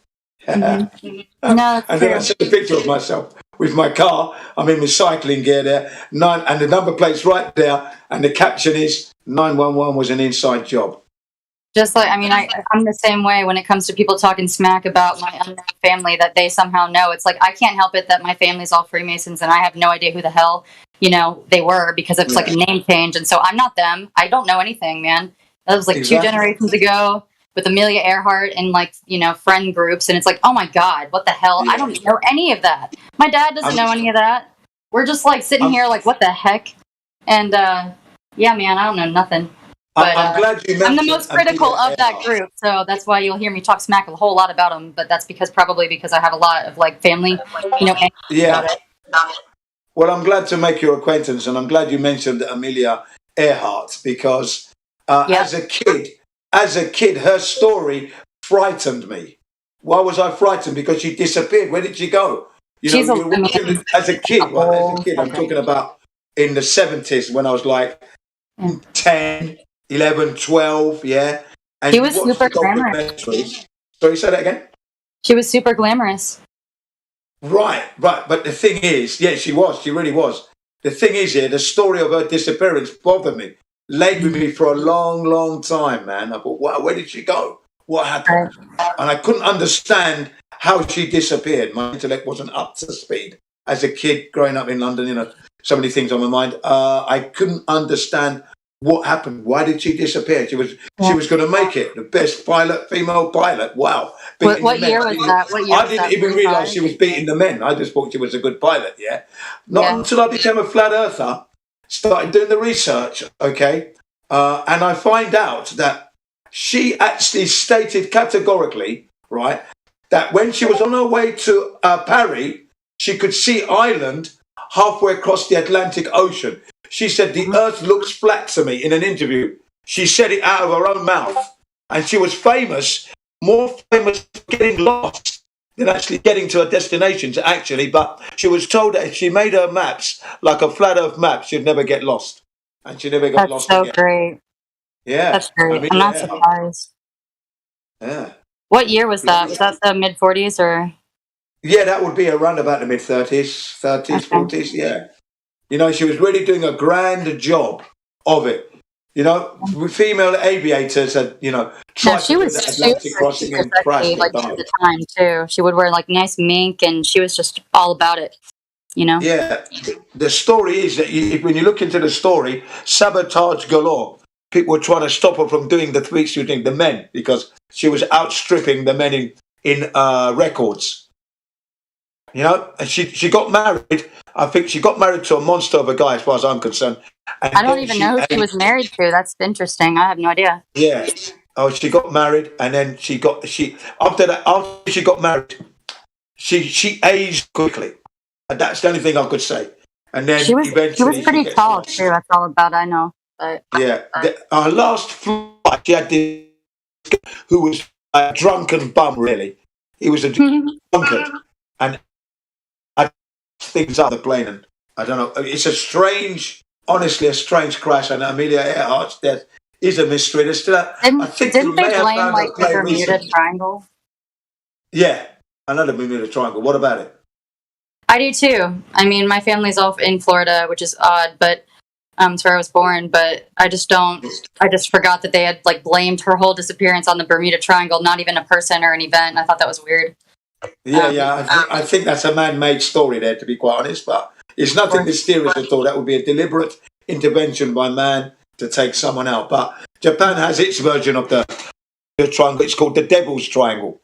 Mm-hmm. And then I sent a picture of myself with my car. I'm in my cycling gear there, and the number plate's right there, and the caption is 911 was an inside job. Just like, I'm the same way when it comes to people talking smack about my unknown family that they somehow know. It's like, I can't help it that my family's all Freemasons and I have no idea who the hell, they were, because it's like a name change. And so I'm not them. I don't know anything, man. That was like 2 generations ago with Amelia Earhart and friend groups. And it's like, oh my God, what the hell? I don't know any of that. My dad doesn't know any of that. We're just like sitting here like, what the heck? And yeah, man, I don't know nothing. But I'm glad you mentioned I'm the most critical of that group, so that's why you'll hear me talk smack a whole lot about them. But that's probably because I have a lot of family, Yeah. Well, I'm glad to make your acquaintance, and I'm glad you mentioned Amelia Earhart because as a kid, her story frightened me. Why was I frightened? Because she disappeared. Where did she go? As a kid, I'm talking about in the 70s when I was like 10. 11, 12, yeah. And she was super glamorous. Sorry, say that again? She was super glamorous. Right. But the thing is, she was. She really was. The thing is, the story of her disappearance bothered me. Laid with me for a long, long time, man. I thought, wow, where did she go? What happened? And I couldn't understand how she disappeared. My intellect wasn't up to speed. As a kid growing up in London, so many things on my mind. I couldn't understand what happened? Why did she disappear? She was going to make it. The best female pilot. Wow. What year was that? I didn't even realise she was beating the men. I just thought she was a good pilot, Not until I became a flat earther, started doing the research, okay? And I find out that she actually stated categorically, right, that when she was on her way to Paris, she could see Ireland halfway across the Atlantic Ocean. She said, the earth looks flat to me in an interview. She said it out of her own mouth. And she was more famous for getting lost than actually getting to her destinations, actually. But she was told that if she made her maps, like a flat earth map, she'd never get lost. And she never got lost again. That's so great. Yeah. That's great. I'm not surprised. Yeah. What year was that? Was that the mid-40s or? Yeah, that would be around about the mid-30s, 30s, 40s, yeah. She was really doing a grand job of it. You know, female aviators had, tried No, she to do was the she Atlantic was crossing super and crashed sexy, and like at died. the time too. She would wear like nice mink, and she was just all about it. You know. Yeah, the story is that when you look into the story, sabotage galore. People were trying to stop her from doing the three shooting, the men, because she was outstripping the men in records. You know, and she got married. I think she got married to a monster of a guy, as far as I'm concerned. And I don't then even know who she was married to. That's interesting. I have no idea. Yeah. Oh, she got married, and then after she got married, she aged quickly, and that's the only thing I could say. And then She was eventually pretty gets tall lost. too. That's all about I know. But Yeah, our last flight, she had this who was a drunken bum. Really, he was a drunkard, and I things up the plane, and I don't know. It's honestly, a strange crash, and Amelia Earhart's death is a mystery. There's still, I think didn't may they have blame found like a the plane Bermuda recently. Triangle? Yeah, another Bermuda Triangle. What about it? I do too. I mean, my family's all in Florida, which is odd, but it's where I was born. But I just forgot that they had like blamed her whole disappearance on the Bermuda Triangle, not even a person or an event. I thought that was weird. Yeah. I think that's a man-made story there, to be quite honest. But it's nothing mysterious at all. That would be a deliberate intervention by man to take someone out. But Japan has its version of the triangle. It's called the Devil's Triangle,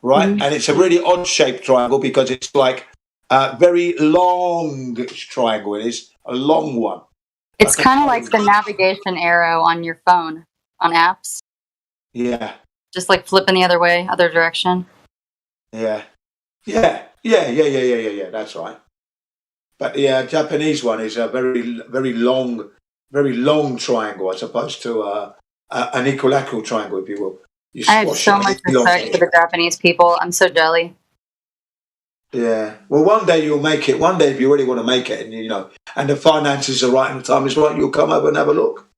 right? And it's a really odd-shaped triangle because it's like a very long triangle. It is a long one. It's kind of like the navigation arrow on your phone on apps. Yeah. Just like flipping the other way, other direction. Yeah. That's right. But the Japanese one is a very, very long triangle, as opposed to an equilateral triangle, if you will. I have so much respect for the Japanese people. I'm so jelly. Yeah. Well, one day you'll make it. One day, if you really want to make it, and and the finances are right and the time is right, you'll come over and have a look.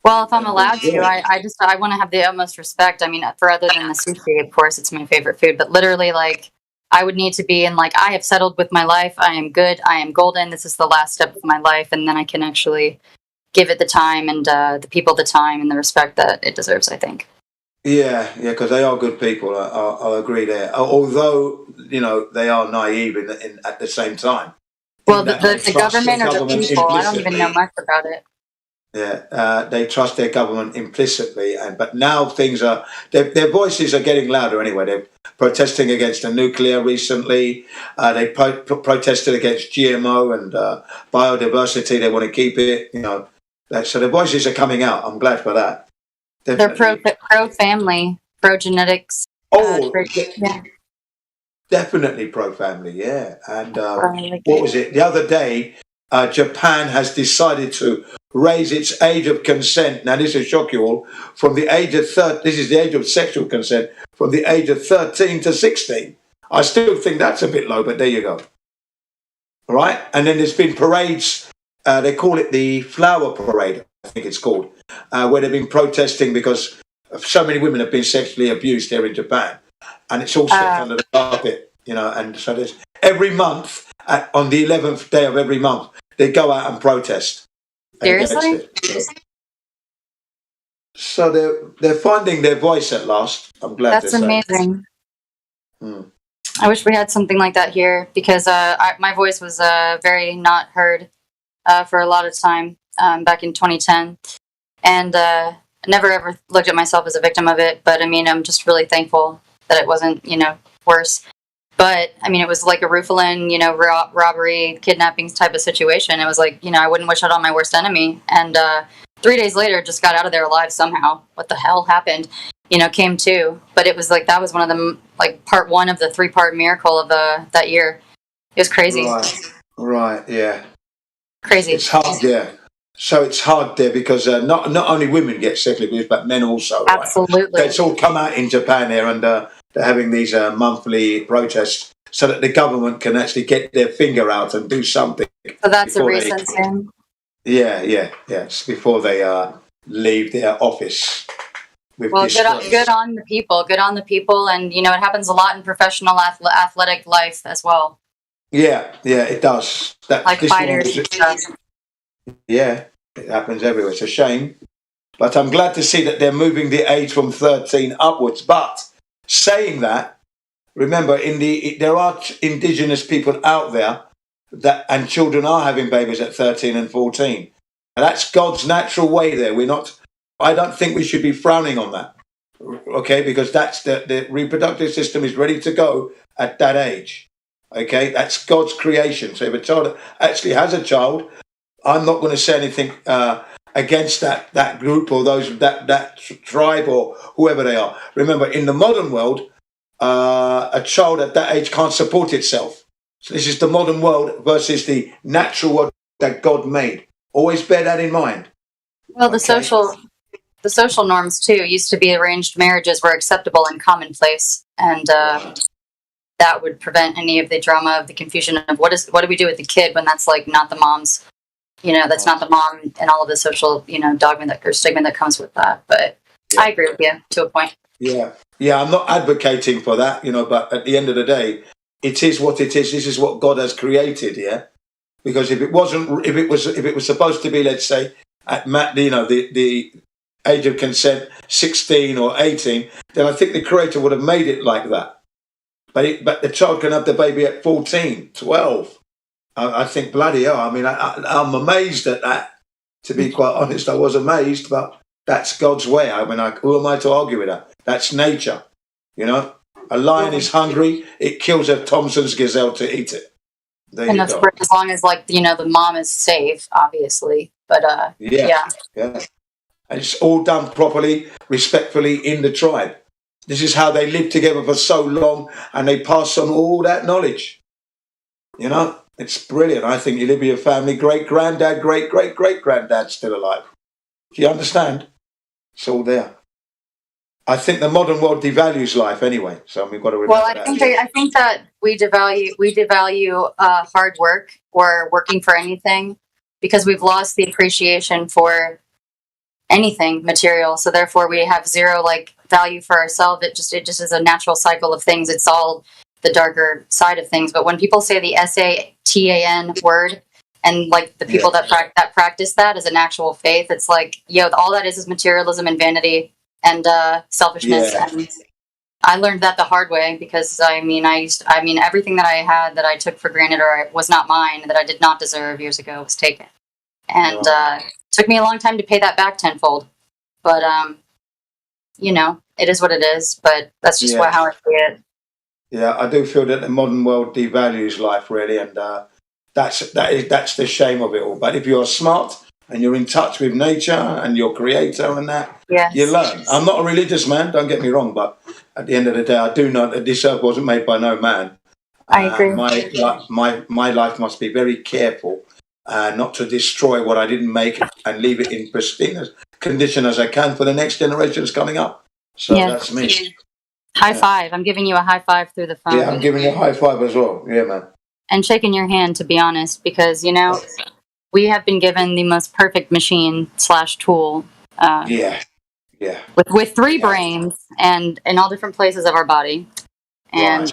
Well, if I'm allowed to, I want to have the utmost respect. I mean, for other than the sushi, of course, it's my favorite food. But literally, like, I would need to be in like, I have settled with my life. I am good. I am golden. This is the last step of my life, and then I can actually give it the time and the people the time and the respect that it deserves, I think. Yeah, because they are good people. I'll agree there. Although they are naive at the same time. Well, the government or the people, I don't even know much about it. Yeah, they trust their government implicitly, but now things are their voices are getting louder. Anyway, they're protesting against the nuclear recently. They protested against GMO and biodiversity. They want to keep it. So their voices are coming out. I'm glad for that. Definitely. They're pro-family, pro-genetics. Definitely pro-family, yeah. And what was it? The other day, Japan has decided to raise its age of consent. Now, this will shock you all. From the age of 13, this is the age of sexual consent, from the age of 13 to 16. I still think that's a bit low, but there you go. All right? And then there's been parades. They call it the Flower Parade, I think it's called, where they've been protesting because so many women have been sexually abused here in Japan. And it's all swept under the carpet, and so there's every month, on the 11th day of every month, they go out and protest. Seriously? So they're finding their voice at last. I'm glad. That's amazing. I wish we had something like that here because my voice was very not heard for a lot of time back in 2010, and I never ever looked at myself as a victim of it. But I mean, I'm just really thankful that it wasn't, worse. But I mean, it was like a Rufalin, robbery, kidnappings type of situation. It was like, I wouldn't wish it on my worst enemy. And 3 days later, just got out of there alive somehow. What the hell happened? Came to. But it was like that was one of them, like part one of the 3-part miracle of that year. It was crazy. Right. Yeah. Crazy. It's hard. Yeah. So it's hard there because not only women get sexually abused, but men also. Right? Absolutely. It's all come out in Japan here, and they're having these monthly protests so that the government can actually get their finger out and do something. So that's a recent thing. Yes. Before they leave their office. Well, good on the people. Good on the people, and it happens a lot in professional athletic life as well. Yeah, it does. Like fighters and stuff. Yeah, it happens everywhere. It's a shame. But I'm glad to see that they're moving the age from 13 upwards. But saying that, remember, there are indigenous people out there and children are having babies at 13 and 14. And that's God's natural way there. I don't think we should be frowning on that. Okay, because that's the reproductive system is ready to go at that age. Okay, that's God's creation. So if a child actually has a child, I'm not going to say anything against that group or that tribe or whoever they are. Remember, in the modern world, a child at that age can't support itself. So this is the modern world versus the natural world that God made. Always bear that in mind. Well, the social norms too used to be arranged marriages were acceptable and commonplace, and that would prevent any of the drama of the confusion of what do we do with the kid when that's like not the mom's, that's not the mom, and all of the social dogma or stigma that comes with that. But I agree with you to a point. Yeah, I'm not advocating for that, but at the end of the day, it is what it is. This is what God has created, yeah. Because if it was supposed to be, let's say, at the age of consent 16 or 18, then I think the Creator would have made it like that. But the child can have the baby at 14, 12. I think bloody hell. I mean, I'm amazed at that. To be quite honest, I was amazed, but that's God's way. I mean, who am I to argue with that? That's nature. A lion is hungry; it kills a Thompson's gazelle to eat it. And that's where, as long as the mom is safe, obviously. But yeah. And it's all done properly, respectfully in the tribe. This is how they lived together for so long, and they pass on all that knowledge. It's brilliant. I think you live with your family, great-granddad, great-great-great-granddad still alive. Do you understand? It's all there. I think the modern world devalues life anyway, so we've got to remember that. I think that we devalue hard work or working for anything because we've lost the appreciation for anything material. So therefore, we have zero value for ourselves. It just is a natural cycle of things. It's all the darker side of things. But when people say the Satan word, and the people that practice that as an actual faith, it's all that is materialism and vanity and selfishness. Yeah. And I learned that the hard way because everything that I had that I took for granted or was not mine, that I did not deserve years ago, was taken. And it took me a long time to pay that back tenfold. But it is what it is. But that's just how I see it. Yeah, I do feel that the modern world devalues life really, and that's the shame of it all. But if you're smart and you're in touch with nature and your Creator and that, you learn. I'm not a religious man, don't get me wrong, but at the end of the day, I do know that this earth wasn't made by no man. I agree. My life must be very careful not to destroy what I didn't make and leave it in pristine condition as I can for the next generations coming up. So that's me. High five. I'm giving you a high five through the phone. Yeah, I'm giving you a high five as well. Yeah, man. And shaking your hand, to be honest, because, we have been given the most perfect machine / tool. With 3 brains and in all different places of our body. And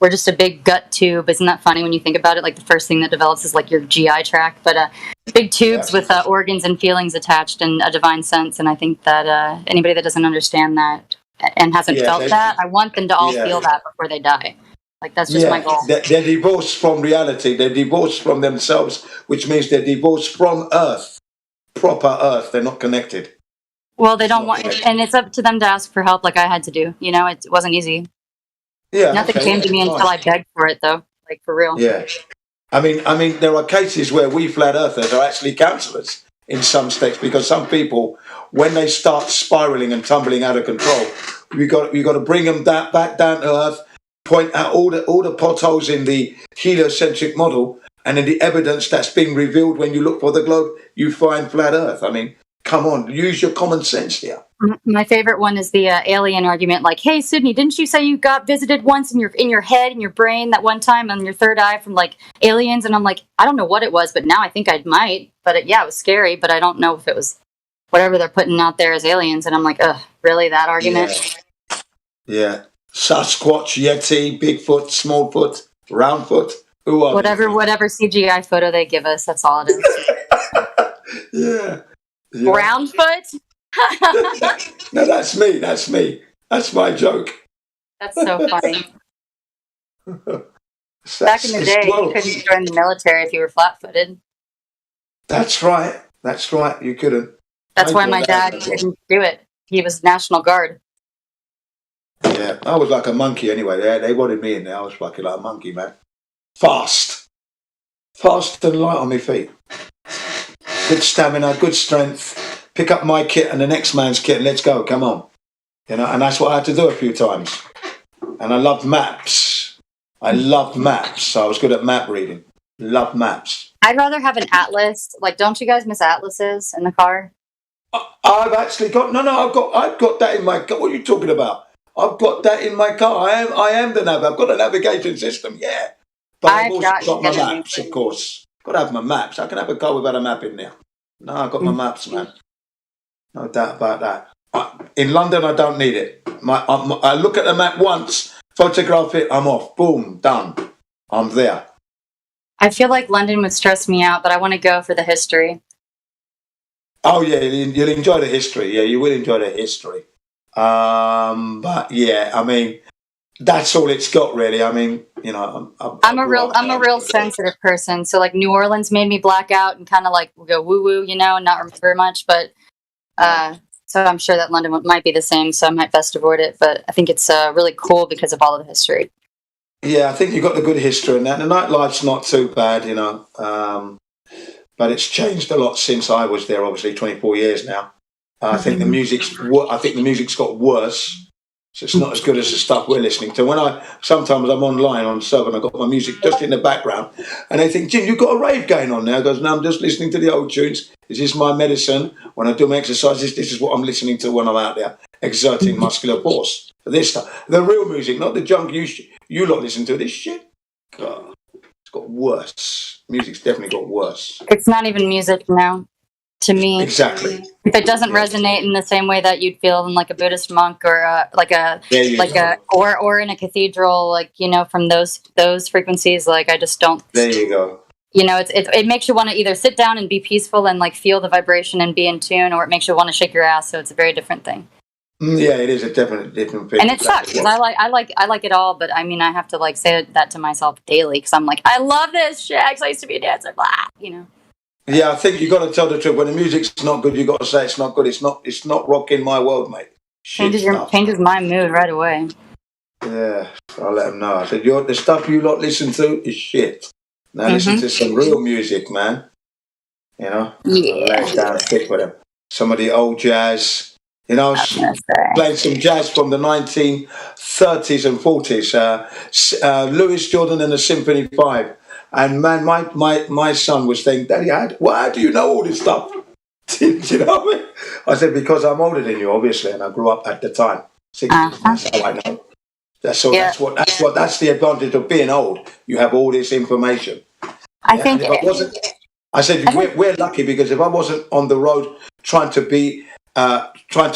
we're just a big gut tube. Isn't that funny when you think about it? The first thing that develops is your GI tract, but big tubes with organs and feelings attached and a divine sense. And I think that anybody that doesn't understand that and hasn't felt that, I want them to all feel that before they die. That's just my goal. They're divorced from reality. They're divorced from themselves, which means they're divorced from Earth, proper Earth. They're not connected. Well, they don't want, and it's up to them to ask for help, like I had to do. It wasn't easy. Yeah, nothing came to me until I begged for it, though. For real. Yeah, I mean, there are cases where we flat earthers are actually counsellors in some states because some people, when they start spiraling and tumbling out of control, we got to bring them back down to earth. Point out all the potholes in the heliocentric model, and in the evidence that's been revealed when you look for the globe, you find flat Earth. I mean, come on, use your common sense here. My favorite one is the alien argument. Hey, Sydney, didn't you say you got visited once in your head, in your brain, that one time on your third eye from aliens? And I'm I don't know what it was, but now I think I might. But it was scary, but I don't know if it was whatever they're putting out there as aliens. And I'm ugh, really, that argument? Yeah. Sasquatch, Yeti, Bigfoot, Smallfoot, Roundfoot. Who are whatever CGI photo they give us, that's all it is. Yeah. Roundfoot? No, that's me. That's me. That's my joke. That's so funny. Back in the day, you couldn't join the military if you were flat-footed. That's right. That's right. You couldn't. That's why my dad didn't do it. He was National Guard. Yeah, I was like a monkey anyway. They wanted me in there. I was fucking like a monkey, man. Fast and light on my feet. Good stamina, good strength. Pick up my kit and the next man's kit and let's go. Come on. You know, and that's what I had to do a few times. And I loved maps. So I was good at map reading. Loved maps. I'd rather have an atlas. Like, don't you guys miss atlases in the car? I've actually got I've got that in my car. What are you talking about? I've got that in my car. I am the nav. I've got a navigation system. Yeah, but I've also got my maps, of course. Got to have my maps. I can have a car without a map in there. No, I've got my maps, man. No doubt about that. In London, I don't need it. I look at the map once, photograph it, I'm off. Boom, done. I'm there. I feel like London would stress me out, but I want to go for the history. Oh yeah, you'll enjoy the history. Yeah, you will enjoy the history. But yeah, I mean, that's all it's got really. I mean, you know, I'm a real sensitive person. So like New Orleans made me black out and kind of like go woo woo, you know, and not remember much. But so I'm sure that London might be the same. So I might best avoid it. But I think it's really cool because of all of the history. Yeah, I think you've got the good history in that. The nightlight's not too bad, you know. But it's changed a lot since I was there. Obviously, 24 years now. I think the music's got worse, so it's not as good as the stuff we're listening to. Sometimes I'm online on server and I've got my music just in the background, and they think, Jim, you've got a rave going on now. I goes, no, I'm just listening to the old tunes. This is my medicine. When I do my exercises, this is what I'm listening to when I'm out there exerting muscular force. This stuff, the real music, not the junk you lot listen to. This shit, God, it's got worse. Music's definitely got worse. It's not even music now. To me, exactly. If it doesn't resonate in the same way that you'd feel in like a Buddhist monk or or in a cathedral, like, you know, from those frequencies, like I just don't. There you go. You know, it makes you want to either sit down and be peaceful and like feel the vibration and be in tune, or it makes you want to shake your ass. So it's a very different thing. Yeah, it is a definite different thing. And it sucks because I like it all, but I mean, I have to like say that to myself daily because I'm like, I love this shit. I used to be a dancer, blah, you know. Yeah, I think you got to tell the truth. When the music's not good, you got to say it's not good. It's not rocking my world, mate. Changes my mood right away. Yeah, I'll let them know. I said, the stuff you lot listen to is shit. Now listen to some real music, man. You know, lay it down thick with them. Some of the old jazz. You know, playing some jazz from the 1930s and 40s. Louis Jordan and the Symphony 5. And man, my son was saying, Daddy, how do you know all this stuff? Do you know what I mean? I said, because I'm older than you, obviously, and I grew up at the time. 60s, that's how I know. That's the advantage of being old. You have all this information. I think we're lucky because if I wasn't on the road trying to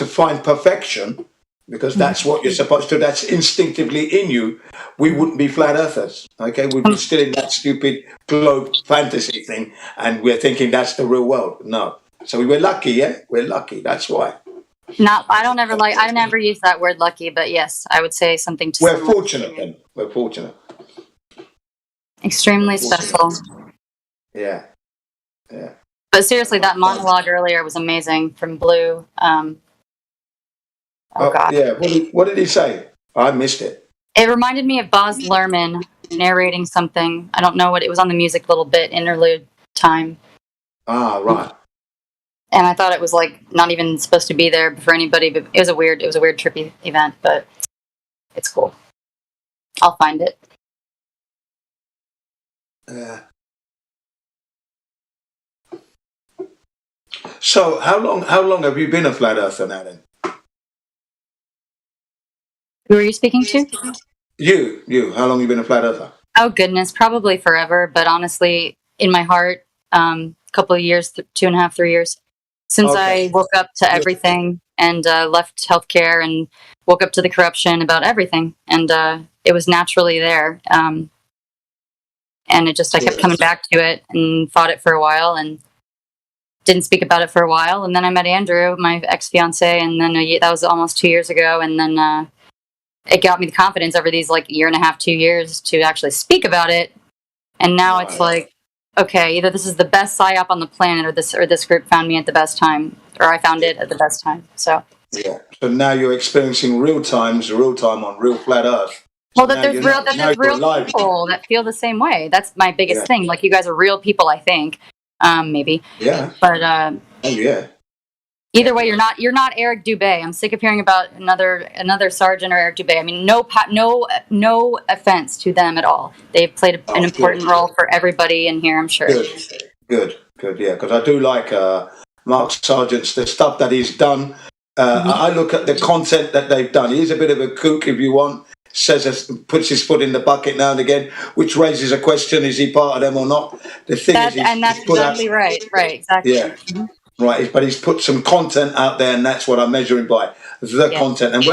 find perfection, because that's what you're supposed to, that's instinctively in you, we wouldn't be flat earthers, okay? We'd be still in that stupid globe fantasy thing, and we're thinking that's the real world. No. So we were lucky, yeah? We're lucky, that's why. I never use that word lucky, but yes, I would say something to We're fortunate then. We're fortunate. Extremely special. Yeah. Yeah. But seriously, that monologue earlier was amazing from Blue. God. Yeah. What did he say? I missed it. It reminded me of Baz Luhrmann narrating something. I don't know what it was on the music, little bit interlude time. Ah, right. And I thought it was like not even supposed to be there for anybody, but it was a weird trippy event, but it's cool. I'll find it. Yeah. So how long have you been a flat earther now then? Who are you speaking to? You. How long have you been a flat earther? Oh goodness, probably forever. But honestly, in my heart, a couple of years, 2.5, 3 years, since I woke up to everything and left healthcare and woke up to the corruption about everything, and it was naturally there. And I kept coming back to it and fought it for a while, and didn't speak about it for a while. And then I met Andrew, my ex-fiance, and then that was almost 2 years ago. And then it got me the confidence over these like year and a half, 2 years to actually speak about it. And now it's like, okay, either this is the best PSYOP on the planet, or this group found me at the best time, or I found it at the best time. So yeah. So now you're experiencing real time on real flat Earth. Well, that there's real people that feel the same way. That's my biggest thing. Like, you guys are real people, I think. Maybe. Yeah. But yeah. Either way, you're not Eric Dubé. I'm sick of hearing about another sergeant or Eric Dubé. I mean, no offense to them at all. They've played an important role for everybody in here, I'm sure. Good. Yeah, because I do like Mark Sargent's the stuff that he's done. I look at the content that they've done. He's a bit of a kook, if you want. Puts his foot in the bucket now and again, which raises a question: is he part of them or not? The thing that's exactly right. Right, exactly. Yeah. Mm-hmm. Right, but he's put some content out there, and that's what I'm measuring by the content. And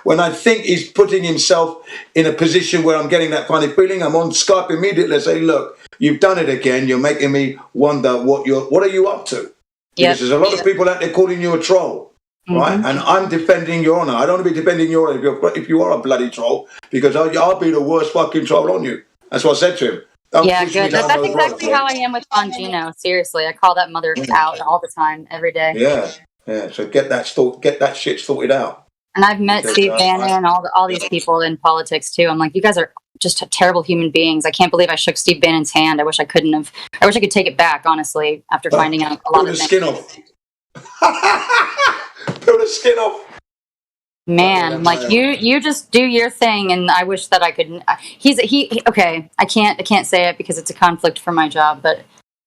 when I think he's putting himself in a position where I'm getting that funny feeling, I'm on Skype immediately. I say, look, you've done it again. You're making me wonder what are you up to? Because there's a lot of people out there calling you a troll, right? And I'm defending your honor. I don't want to be defending your honor if you are a bloody troll, because I'll be the worst fucking troll on you. That's what I said to him. Good. That's exactly how I am with Bongino. Seriously, I call that mother out all the time, every day. Yeah. So get that shit sorted out. And I've met Steve Bannon and all these people in politics too. I'm like, you guys are just terrible human beings. I can't believe I shook Steve Bannon's hand. I wish I could take it back, honestly, after finding out a lot of things. Peel the skin off. Man, I'm like, you just do your thing, and I wish that I could. Okay. I can't say it because it's a conflict for my job. But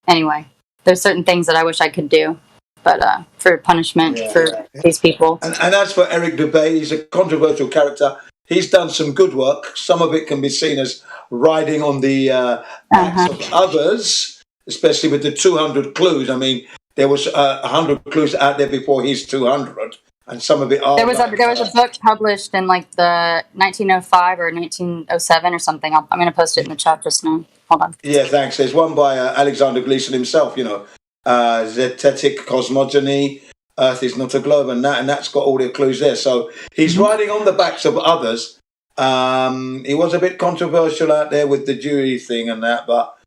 anyway, there's certain things that I wish I could do, but for punishment for these people. And as for Eric Dubé, he's a controversial character. He's done some good work. Some of it can be seen as riding on the backs of others, especially with the 200 clues. I mean, there was 100 clues out there before his 200. And some of it are. There was a book published in like the 1905 or 1907 or something. I'm going to post it in the chat just now. Hold on. Yeah, thanks. There's one by Alexander Gleason himself. Zetetic Cosmogony, Earth is not a globe, and that's got all the clues there. So he's riding on the backs of others. He was a bit controversial out there with the jury thing and that, but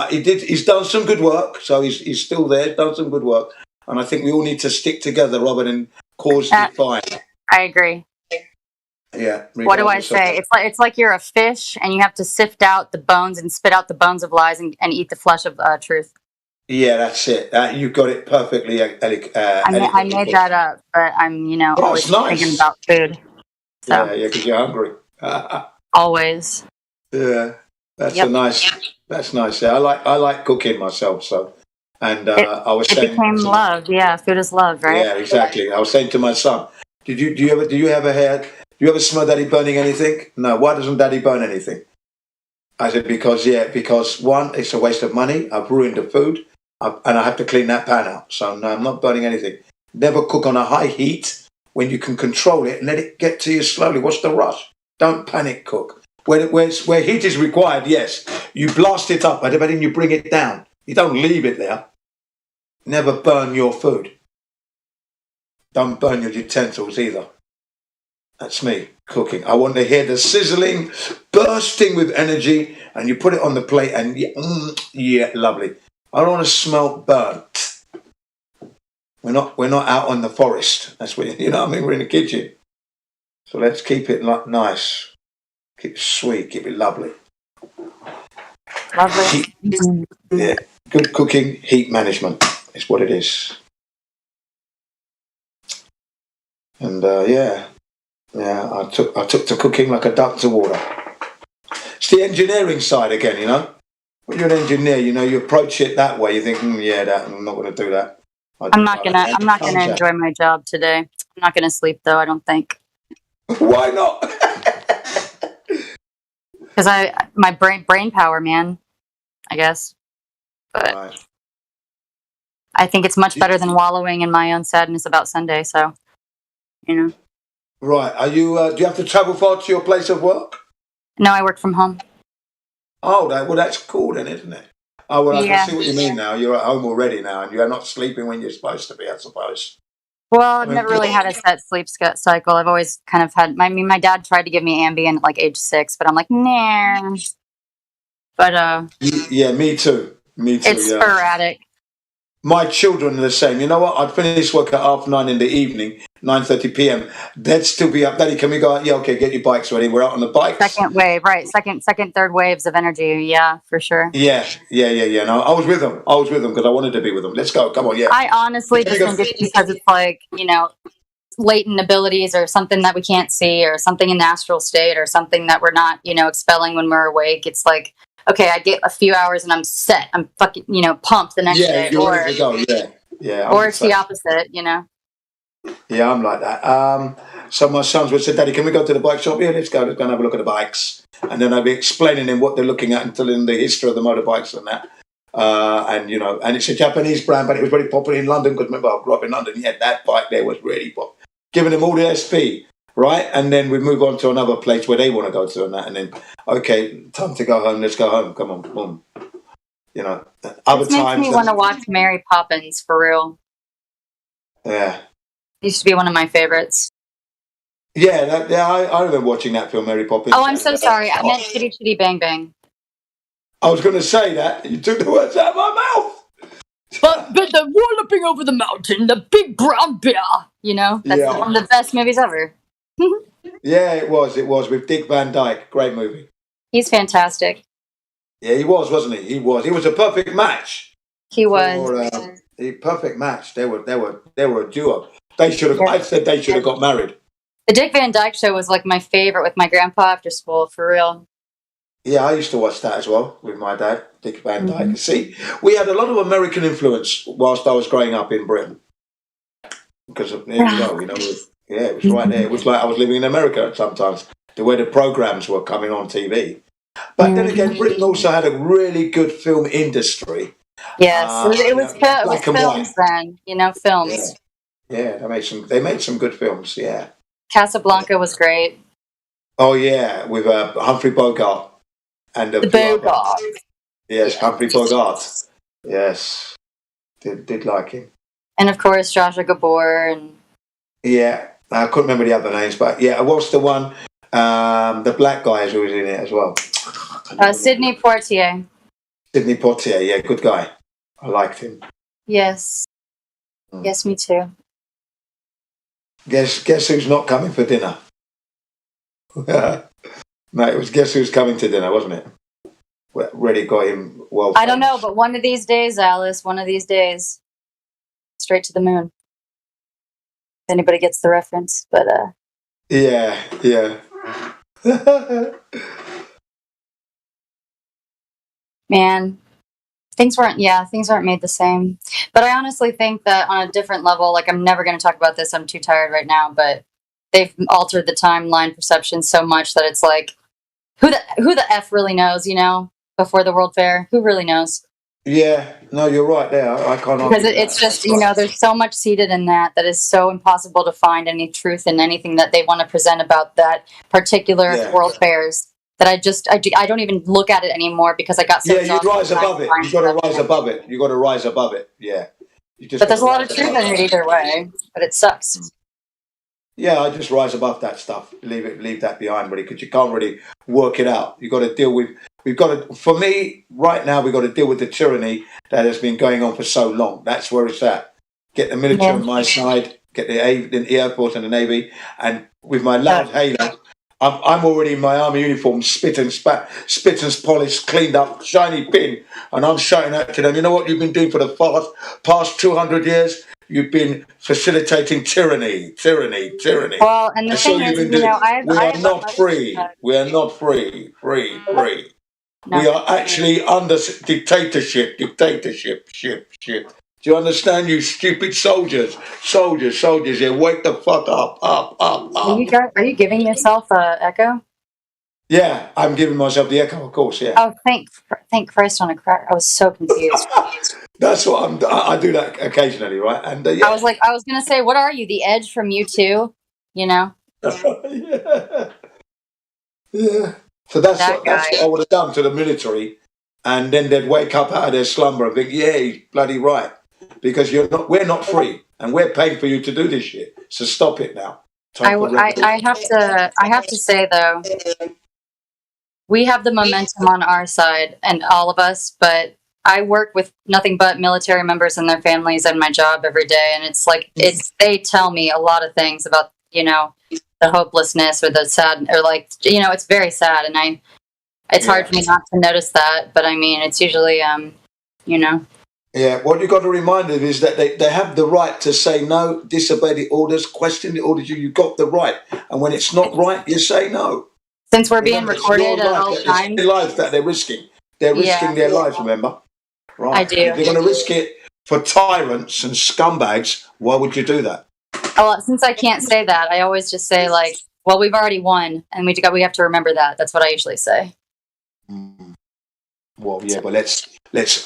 he's done some good work. So he's still there, done some good work, and I think we all need to stick together, Robert, and cause the fight. I agree. Yeah. What do I say? It's like you're a fish, and you have to sift out the bones and spit out the bones of lies and eat the flesh of truth. Yeah, that's it. You got it perfectly. I made that up, but I'm always thinking about food. So. Yeah, because you're hungry. Always. Yeah, that's nice. Yeah, I like cooking myself. So. And I was saying, it became love. Yeah, food is love, right? Yeah, exactly. I was saying to my son, do you ever smell Daddy burning anything? No. Why doesn't Daddy burn anything? I said because one, it's a waste of money. I've ruined the food, and I have to clean that pan out. So no, I'm not burning anything. Never cook on a high heat when you can control it and let it get to you slowly. What's the rush? Don't panic cook. Where heat is required, yes, you blast it up, but then you bring it down. You don't leave it there. Never burn your food. Don't burn your utensils either. That's me cooking. I want to hear the sizzling, bursting with energy, and you put it on the plate, and lovely. I don't want to smell burnt. We're not out on the forest. That's what what I mean. We're in the kitchen, so let's keep it nice, keep it sweet, keep it lovely. Lovely. Yeah, good cooking, heat management is what it is. And I took to cooking like a duck to water. It's the engineering side again, When you're an engineer, you approach it that way. You think, I'm not going to do that. I'm not gonna enjoy my job today. I'm not gonna sleep though. I don't think. Why not? Because my brain power, man. I guess, but right. I think it's much better than wallowing in my own sadness about Sunday. So, Right. Are you? Do you have to travel far to your place of work? No, I work from home. Oh, that's cool then, isn't it? Oh, well, I can see what you mean now. You're at home already now, and you're not sleeping when you're supposed to be, I suppose. Well, I've never really had a set sleep cycle. I've always kind of had. My dad tried to give me Ambien at like age 6, but I'm like, nah. But yeah, me too. It's sporadic. My children are the same. You know what? I'd finish work at 9:30 in the evening, 9:30 p.m. They'd still be up. Daddy, can we go out? Yeah, okay, get your bikes ready. We're out on the bikes. Second wave, right? Second, third waves of energy. Yeah, for sure. Yeah. No, I was with them. Because I wanted to be with them. Let's go. Come on, yeah. I honestly just think it's because it's like, latent abilities or something that we can't see or something in the astral state or something that we're not, expelling when we're awake. It's like, okay, I get a few hours and I'm set. I'm fucking, pumped the next day. You're ready to go. Yeah. Or it's the opposite, Yeah, I'm like that. So my sons would say, Daddy, can we go to the bike shop? Yeah, let's go. Let's go and have a look at the bikes. And then I'd be explaining them what they're looking at and telling them the history of the motorbikes and that. And it's a Japanese brand, but it was very popular in London because remember, I grew up in London. Yeah, that bike there was really popular. Giving them all the SP, right? And then we move on to another place where they want to go to and that. And then, okay, time to go home. Let's go home. Come on, boom. Other times. It makes me want to watch Mary Poppins for real. Yeah. It used to be one of my favorites. Yeah, I remember watching that film, Mary Poppins. Oh, I'm so sorry. I meant Chitty Chitty Bang Bang. I was going to say that. You took the words out of my mouth. But they're walloping over the mountain, the big brown bear. That's one of the best movies ever. Yeah, it was with Dick Van Dyke. Great movie. He's fantastic. Yeah, he was, wasn't he? He was. He was a perfect match. He was. A perfect match. They were a duo. They should have. I said they should have got married. The Dick Van Dyke Show was like my favorite with my grandpa after school, for real. Yeah, I used to watch that as well with my dad, Dick Van Dyke. See, we had a lot of American influence whilst I was growing up in Britain. Because there you go, it was right there. It was like I was living in America sometimes, the way the programs were coming on TV. But then again, Britain also had a really good film industry. Yes, it was films then, films. Yeah, they made some good films, yeah. Casablanca was great. Oh, yeah, with Humphrey Bogart. And the Bogart. Yes, Humphrey Bogart. Yes, did like him. And of course, Joshua Gabor. And yeah, I couldn't remember the other names, but yeah, what's the one? The black guy who was in it as well. Sidney Poitier. Sidney Poitier, yeah, good guy. I liked him. Yes. Yes, me too. Guess who's not coming for dinner? No, it was Guess Who's Coming to Dinner, wasn't it? Really got him well. I don't know, but one of these days, Alice, straight to the moon. If anybody gets the reference, but yeah. Man, things aren't made the same. But I honestly think that on a different level, like I'm never going to talk about this. I'm too tired right now, but they've altered the timeline perception so much that it's like, who the F really knows, before the World Fair? Who really knows? Yeah, no, you're right there. I can't because it's just, there's so much seated in that is so impossible to find any truth in anything that they want to present about that particular World Fairs that I don't even look at it anymore because I got so you rise above it. You got to rise above it. You got to rise above it. Yeah. But there's a lot of truth in it either way, but it sucks. Yeah, I just rise above that stuff. Leave that behind, really, because you can't really work it out. You've got to deal with. For me, right now, we've got to deal with the tyranny that has been going on for so long. That's where it's at. Get the military on my side. Get the Air Force and the Navy, and with my loud halo, I'm already in my army uniform, spit and polished, cleaned up, shiny pin, and I'm shouting out to them. You know what you've been doing for the past 200 years? You've been facilitating tyranny. Well, and the thing is, we are not free. We are not free. No. We are actually under dictatorship. Do you understand, you stupid soldiers? Soldiers, yeah, wake the fuck up. Are you giving yourself an echo? Yeah, I'm giving myself the echo, of course, yeah. Oh, thank Christ on a crack. I was so confused. That's what I do that occasionally, right? And I was going to say, what are you, the Edge from U2? Yeah. So that's what I would have done to the military. and then they'd wake up out of their slumber and think, yeah, he's bloody right, because we're not free, and we're paying for you to do this shit. So stop it now. I have to say though, we have the momentum on our side, and all of us, but I work with nothing but military members and their families in my job every day, and it's like they tell me a lot of things about, you know, the hopelessness or the sad, or like, you know, it's very sad, and it's hard for me not to notice that, but I mean, it's usually you know. Yeah, what you've got to remind them is that they have the right to say no, disobey the orders, question the orders. You've got the right, and when it's not right, you say no. Since we're being recorded at all times, it's their lives that they're risking. They're risking their lives. Remember, right? I do. If they're going to risk it for tyrants and scumbags, why would you do that? Well, since I can't say that, I always just say like, "Well, we've already won, and we have to remember that." That's what I usually say. Well, yeah, but let's.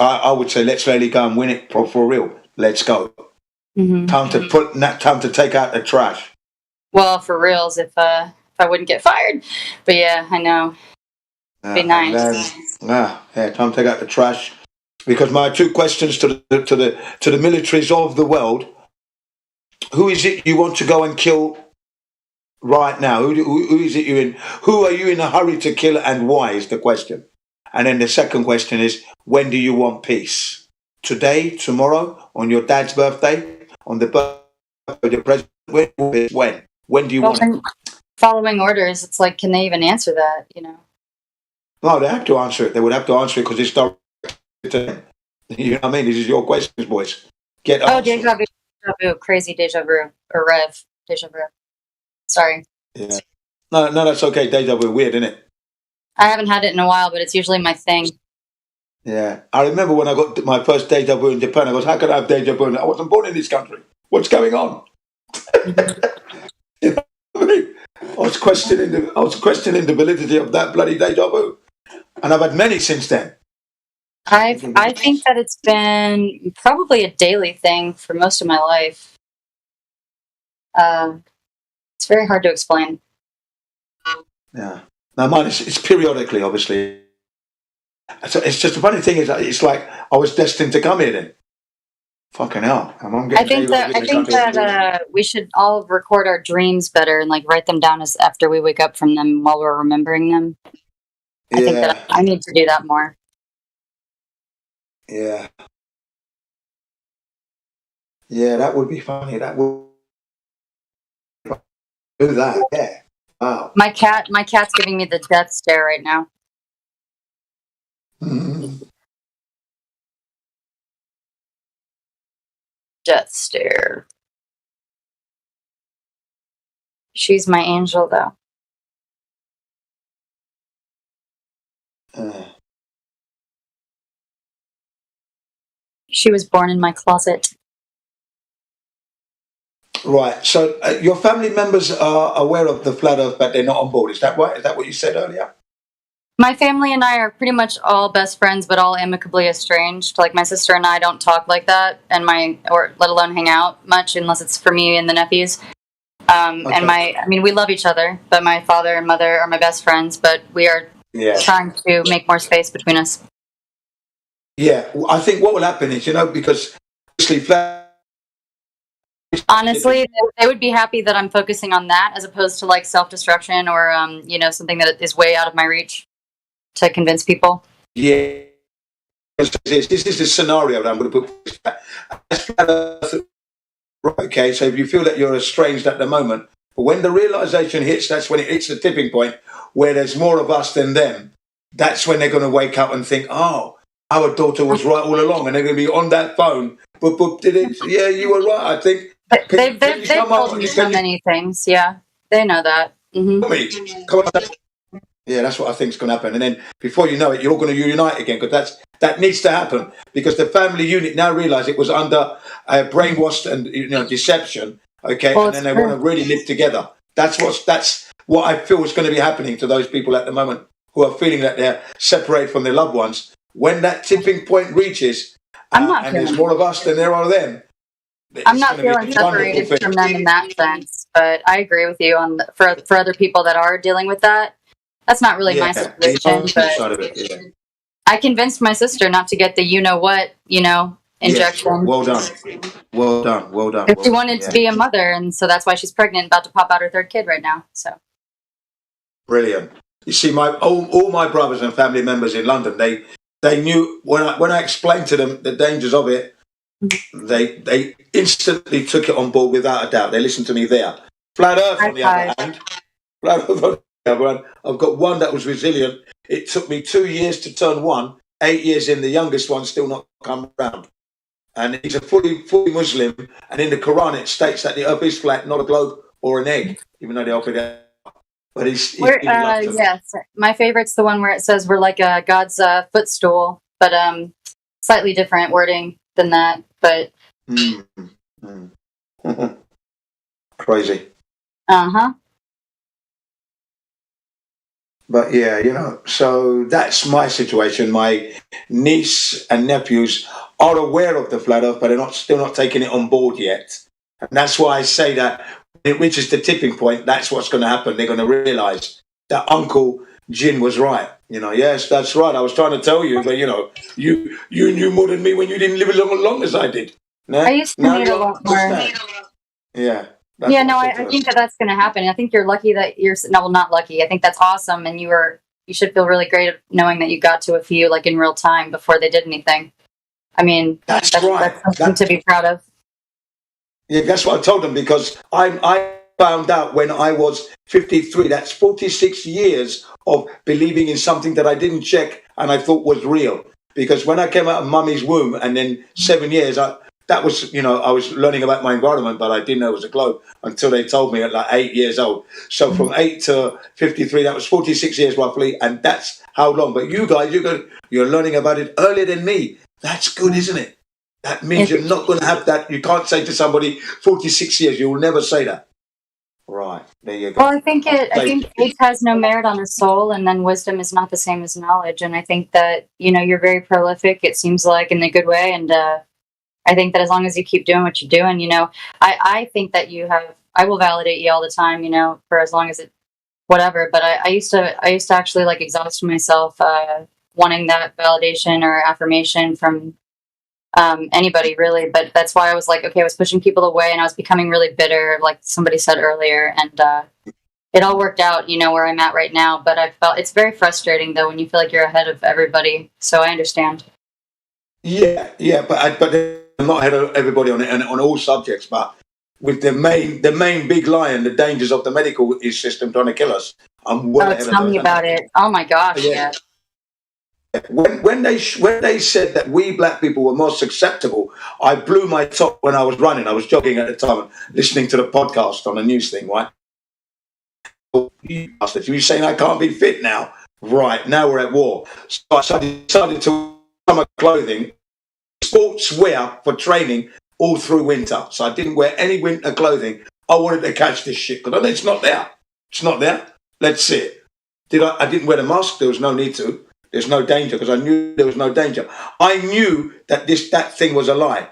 I would say let's really go and win it for real. Let's go. Mm-hmm. Time to take out the trash. Well, for reals, if I wouldn't get fired, but yeah, I know. It'd be nice. Time to take out the trash. Because my two questions to the militaries of the world: who is it you want to go and kill right now? Who is it you in? Who are you in a hurry to kill, and why is the question? And then the second question is, when do you want peace? Today, tomorrow, on your dad's birthday, on the birthday of the president? When? When do you want it? Following orders, it's like, can they even answer that, you know? No, they have to answer it. They would have to answer it because it's directed to them. You know what I mean? This is your questions, boys. Deja vu, crazy deja vu, or deja vu. Sorry. Yeah. No, that's okay. Deja vu, weird, isn't it? I haven't had it in a while, but it's usually my thing. Yeah. I remember when I got my first deja vu in Japan, I goes, how could I have deja vu? I wasn't born in this country. What's going on? You know what I mean? I was questioning the validity of that bloody deja vu. And I've had many since then. I think that it's been probably a daily thing for most of my life. It's very hard to explain. Yeah. Now mine it's periodically, obviously. So it's just the funny thing is, it's like I was destined to come here then. Fucking hell! I think that we should all record our dreams better and like write them down as after we wake up from them while we're remembering them. I think that I need to do that more. Yeah. Yeah, that would be funny. That would do that. Yeah. Wow. My cat's giving me the death stare right now. Mm-hmm. Death stare. She's my angel, though. She was born in my closet. Right. So your family members are aware of the flat earth, but they're not on board. Is that right? Is that what you said earlier? My family and I are pretty much all best friends, but all amicably estranged. Like my sister and I don't talk like that, or let alone hang out much, unless it's for me and the nephews. And we love each other, but my father and mother are my best friends. But we are trying to make more space between us. Yeah, I think what will happen is, because honestly, they would be happy that I'm focusing on that as opposed to like self-destruction or something that is way out of my reach to convince people. Yeah, this is the scenario that I'm going to put. Okay, so if you feel that you're estranged at the moment, but when the realization hits, that's when it hits the tipping point where there's more of us than them. That's when they're going to wake up and think, oh, our daughter was right all along, and they're going to be on that phone. Boop, boop, did it? Yeah, you were right, I think. They've told me so many things. Yeah, they know that. Mm-hmm. Come on. Yeah, that's what I think is going to happen. And then before you know it, you're all going to unite again, because that needs to happen, because the family unit now realise it was under brainwashed and deception. Okay, and then they want to really live together. That's what I feel is going to be happening to those people at the moment who are feeling that they're separated from their loved ones. When that tipping point reaches, and there's more of us than there are them. I'm not feeling separated from them in that sense, but I agree with you on for other people that are dealing with that. That's not really my situation. I convinced my sister not to get the injection. Yes. Well done. Well done. Well done. If she wanted to be a mother, and so that's why she's pregnant, about to pop out her third kid right now. So brilliant. You see, all my brothers and family members in London, they knew when I explained to them the dangers of it, they instantly took it on board without a doubt. They listened to me there. Flat Earth, on the other hand, I've got one that was resilient. It took me 2 years to turn one. 8 years in, the youngest one still not come around. And he's a fully Muslim. And in the Quran, it states that the earth is flat, not a globe or an egg, even though they offer that. But he's yes, my favorite's the one where it says we're like God's footstool, but slightly different wording than that. But crazy. Uh-huh. But yeah, so that's my situation. My niece and nephews are aware of the flat earth, but they're still not taking it on board yet. And that's why I say that when it reaches the tipping point, that's what's going to happen. They're going to realize that Uncle Jin was right. Yes, that's right. I was trying to tell you, but you knew more than me when you didn't live as long as I did. No? I used to need a lot more. Yeah. I think that's going to happen. I think you're lucky that not lucky. I think that's awesome, and you should feel really great knowing that you got to a few like in real time before they did anything. I mean, that's right. That's something to be proud of. Yeah, that's what I told them, because I found out when I was 53. That's 46 years of believing in something that I didn't check and I thought was real. Because when I came out of mummy's womb, and then 7 years, I was learning about my environment, but I didn't know it was a globe until they told me at like 8 years old. So from 8 to 53, that was 46 years roughly, and that's how long. But you guys, you're learning about it earlier than me. That's good, isn't it? That means you're not going to have that. You can't say to somebody 46 years. You will never say that. Right. There you go. Well, I think faith has no merit on the soul, and then wisdom is not the same as knowledge. And I think that, you're very prolific, it seems like, in a good way. And I think that as long as you keep doing what you're doing, I think that I will validate you all the time, for as long as whatever. But I used to actually like exhaust myself wanting that validation or affirmation from anybody really. But that's why I was like, okay, I was pushing people away, and I was becoming really bitter, like somebody said earlier. And it all worked out, where I'm at right now. But I felt it's very frustrating though when you feel like you're ahead of everybody. So I understand. Yeah, but I'm not ahead of everybody on all subjects. But with the main big lion, the dangers of the medical system trying to kill us, I'm well ahead of them. Tell me about it. Oh my gosh, yeah. When they said that we black people were more susceptible, I blew my top when I was running. I was jogging at the time, listening to the podcast on the news thing, right? You bastards, you saying I can't be fit now? Right, now we're at war. So I decided to summer clothing, sportswear for training all through winter. So I didn't wear any winter clothing. I wanted to catch this shit because it's not there. It's not there. Let's see it. I didn't wear the mask. There was no need to. There's no danger because I knew there was no danger. I knew that that thing was a lie.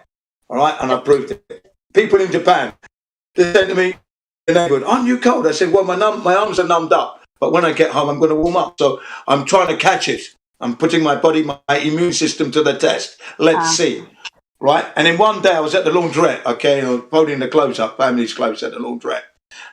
All right, and I proved it. People in Japan, they said to me, in the neighborhood, "Aren't you cold?" I said, "Well, my arms are numbed up, but when I get home, I'm going to warm up. So I'm trying to catch it. I'm putting my immune system to the test. Let's see." Right? And then one day I was at the laundrette, okay, and I was folding the clothes up, family's clothes at the laundrette.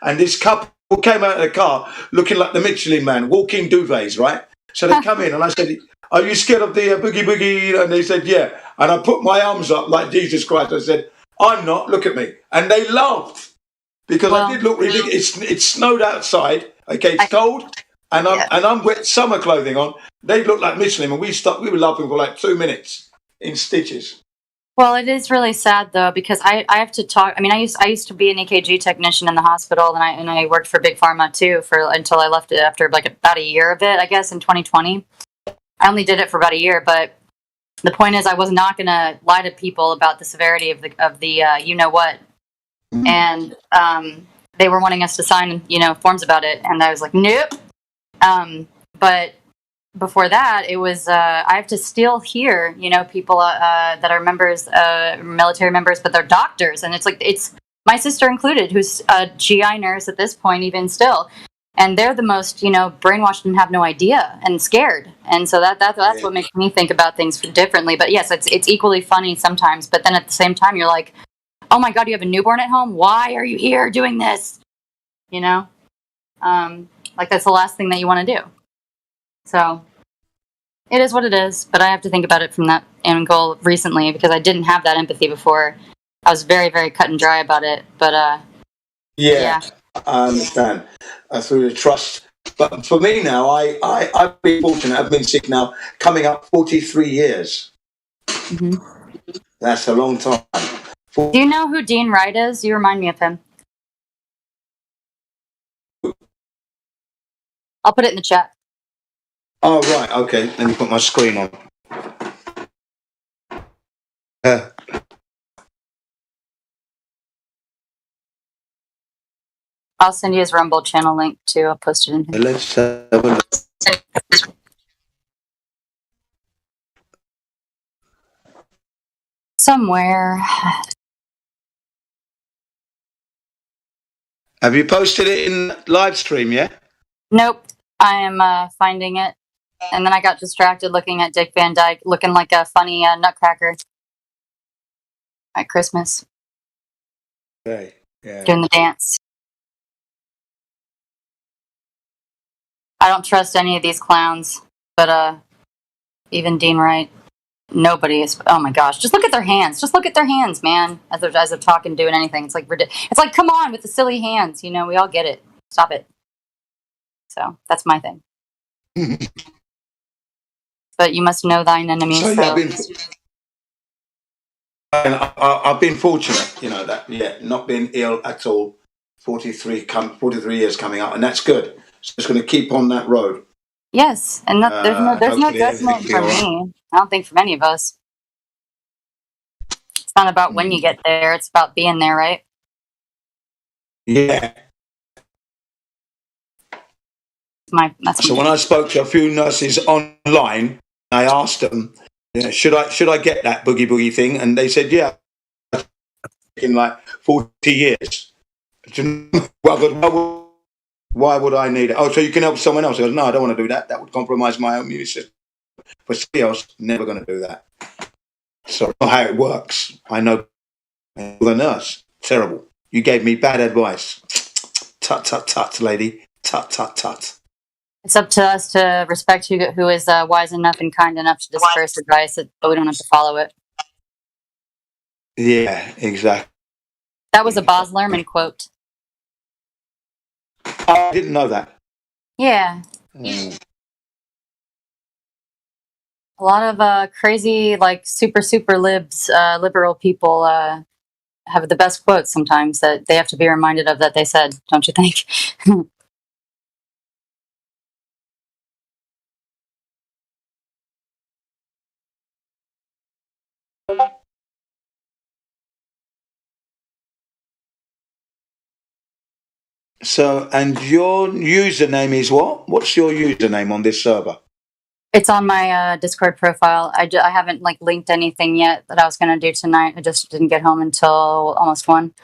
And this couple came out of the car looking like the Michelin Man, walking duvets, right? So they come in and I said, "Are you scared of the boogie boogie?" And they said, "Yeah." And I put my arms up like Jesus Christ. I said, "I'm not, look at me." And they laughed because I did look ridiculous. It snowed outside, okay, it's cold. And I'm with summer clothing on. They look like Michelin, and we were laughing for like 2 minutes in stitches. Well, it is really sad though, because I have to talk. I mean, I used to be an EKG technician in the hospital, and I worked for Big Pharma too until I left it after like about a year of it, I guess, in 2020. I only did it for about a year, but the point is, I was not going to lie to people about the severity of the you know what, and they were wanting us to sign forms about it, and I was like, nope. But before that, it was I have to still hear people that are members, military members, but they're doctors, and it's my sister included, who's a GI nurse at this point, even still, and they're the most, brainwashed and have no idea and scared. And so that's what makes me think about things differently. But yes, it's equally funny sometimes. But then at the same time, you're like, oh my God, you have a newborn at home? Why are you here doing this? Like that's the last thing that you want to do. So it is what it is. But I have to think about it from that angle recently because I didn't have that empathy before. I was very, very cut and dry about it. But yeah. I understand. Through the trust. But for me now, I've been fortunate. I've been sick now, coming up 43 years. Mm-hmm. That's a long time. Do you know who Dean Wright is? You remind me of him. I'll put it in the chat. Oh, right. Okay. Let me put my screen on. I'll send you his Rumble channel link too. I'll post it in here. Let's have a look. Somewhere. Have you posted it in live stream yet? Nope. I am finding it. And then I got distracted looking at Dick Van Dyke looking like a funny nutcracker at Christmas. Okay. Yeah. Doing the dance. I don't trust any of these clowns, but even Dean Wright, nobody is. Oh my gosh! Just look at their hands. Just look at their hands, man. As they're talking, doing anything, it's like it's like, come on with the silly hands. We all get it. Stop it. So that's my thing. But you must know thine enemy. So I've been fortunate, that not being ill at all. 43 years coming up, and that's good. So it's going to keep on that road. Yes, and there's no judgment from me. I don't think from any of us. It's not about when you get there; it's about being there, right? Yeah. So when I spoke to a few nurses online, I asked them, should I get that boogie thing? And they said, yeah, in like 40 years. Why would I need it? Oh, so you can help someone else? I goes, no, I don't want to do that. That would compromise my own immune system. For somebody else, never going to do that. So I know how it works. I know the nurse. Terrible. You gave me bad advice. Tut, tut, tut, lady. Tut, tut, tut. It's up to us to respect who is wise enough and kind enough to disperse advice, but we don't have to follow it. Yeah, exactly. That was a Baz Luhrmann quote. I didn't know that. Yeah. A lot of crazy, like super libs, liberal people have the best quotes sometimes that they have to be reminded of that they said, don't you think? So, and your username is what? What's your username on this server? It's on my Discord profile. I haven't linked anything yet that I was going to do tonight. I just didn't get home until almost 1.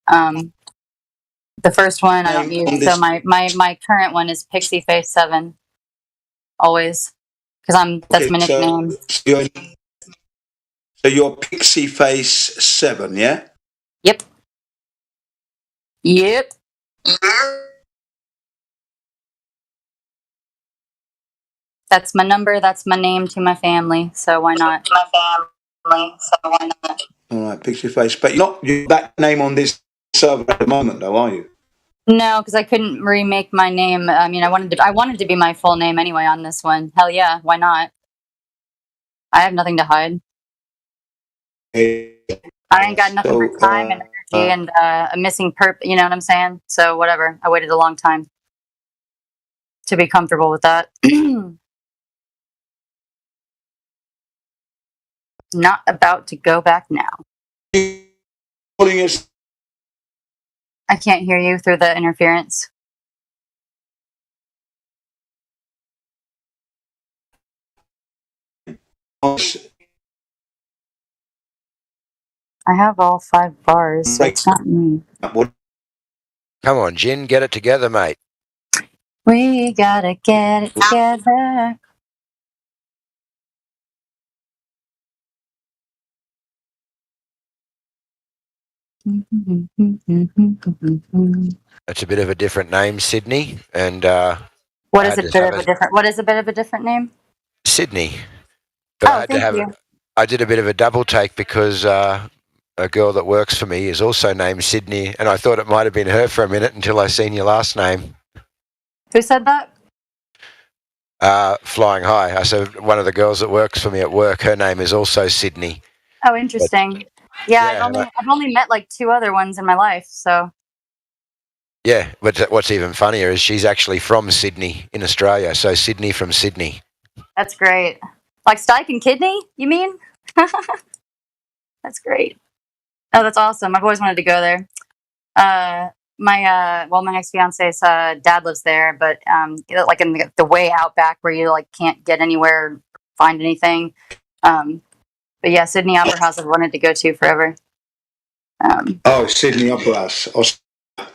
The first one I don't use, so my current one is PixieFace7. Always, because that's my nickname. So you're PixieFace7, yeah? Yep. That's my number. That's my name to my family. So why not? All right, PixieFace. But you're not that name on this server at the moment, though, are you? No, because I couldn't remake my name. I mean, I wanted to be my full name anyway on this one. Hell yeah, why not? I have nothing to hide. I ain't got nothing but time and energy and a missing you know what I'm saying? So whatever. I waited a long time to be comfortable with that. Not about to go back now. I can't hear you through the interference. I have all 5 bars, so it's not me. Come on, Jin, get it together, mate. We gotta get it together. It's a bit of a different name, Sydney, and What is a bit of a different? What is a bit of a different name? Sydney. But I had to have you. I did a bit of a double take because a girl that works for me is also named Sydney, and I thought it might have been her for a minute until I seen your last name. Who said that? Flying High. I said one of the girls that works for me at work, her name is also Sydney. Oh, interesting. I've only met like 2 other ones in my life, so. Yeah, but what's even funnier is she's actually from Sydney in Australia, so Sydney from Sydney. That's great. Like Steak and Kidney, you mean? That's great. Oh, that's awesome. I've always wanted to go there. My ex-fiance's dad lives there, but like in the way out back where you like can't get anywhere, find anything. But yeah, Sydney Opera House I've wanted to go to forever. Sydney Opera House.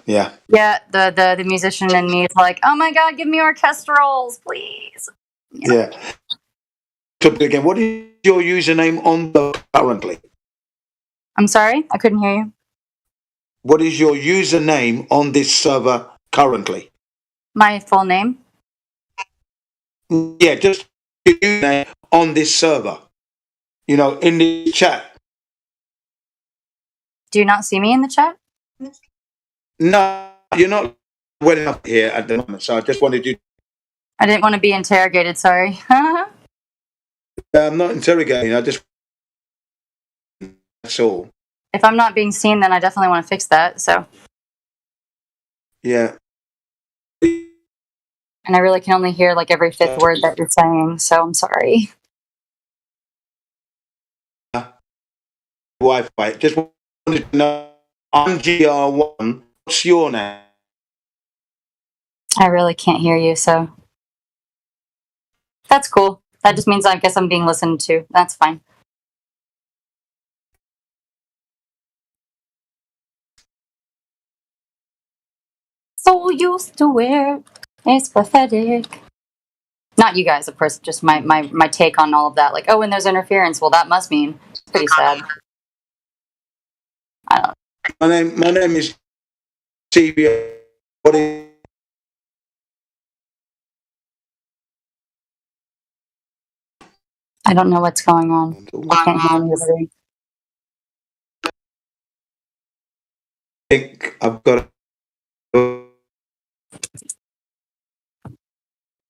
Yeah. Yeah, the musician in me is like, oh my god, give me orchestrals, please. Yeah. Again, what is your username on the currently? I'm sorry, I couldn't hear you. What is your username on this server currently? My full name? Yeah, just your username on this server. You know, in the chat. Do you not see me in the chat? No, you're not well enough here at the moment, so I just wanted you. I didn't want to be interrogated, sorry. I'm not interrogating, that's all. If I'm not being seen, then I definitely want to fix that, so. Yeah. And I really can only hear like every 5th word that you're saying, so I'm sorry. Wi-Fi. Just wanted to know, I'm GR1. What's your name? I really can't hear you, so. That's cool. That just means I guess I'm being listened to. That's fine. So used to it. It's pathetic. Not you guys, of course, just my take on all of that. Like, oh, when there's interference, well, that must mean it's pretty sad. I don't know. My name is CBA. What is... I don't know what's going on. I can't hear anybody. I think I've got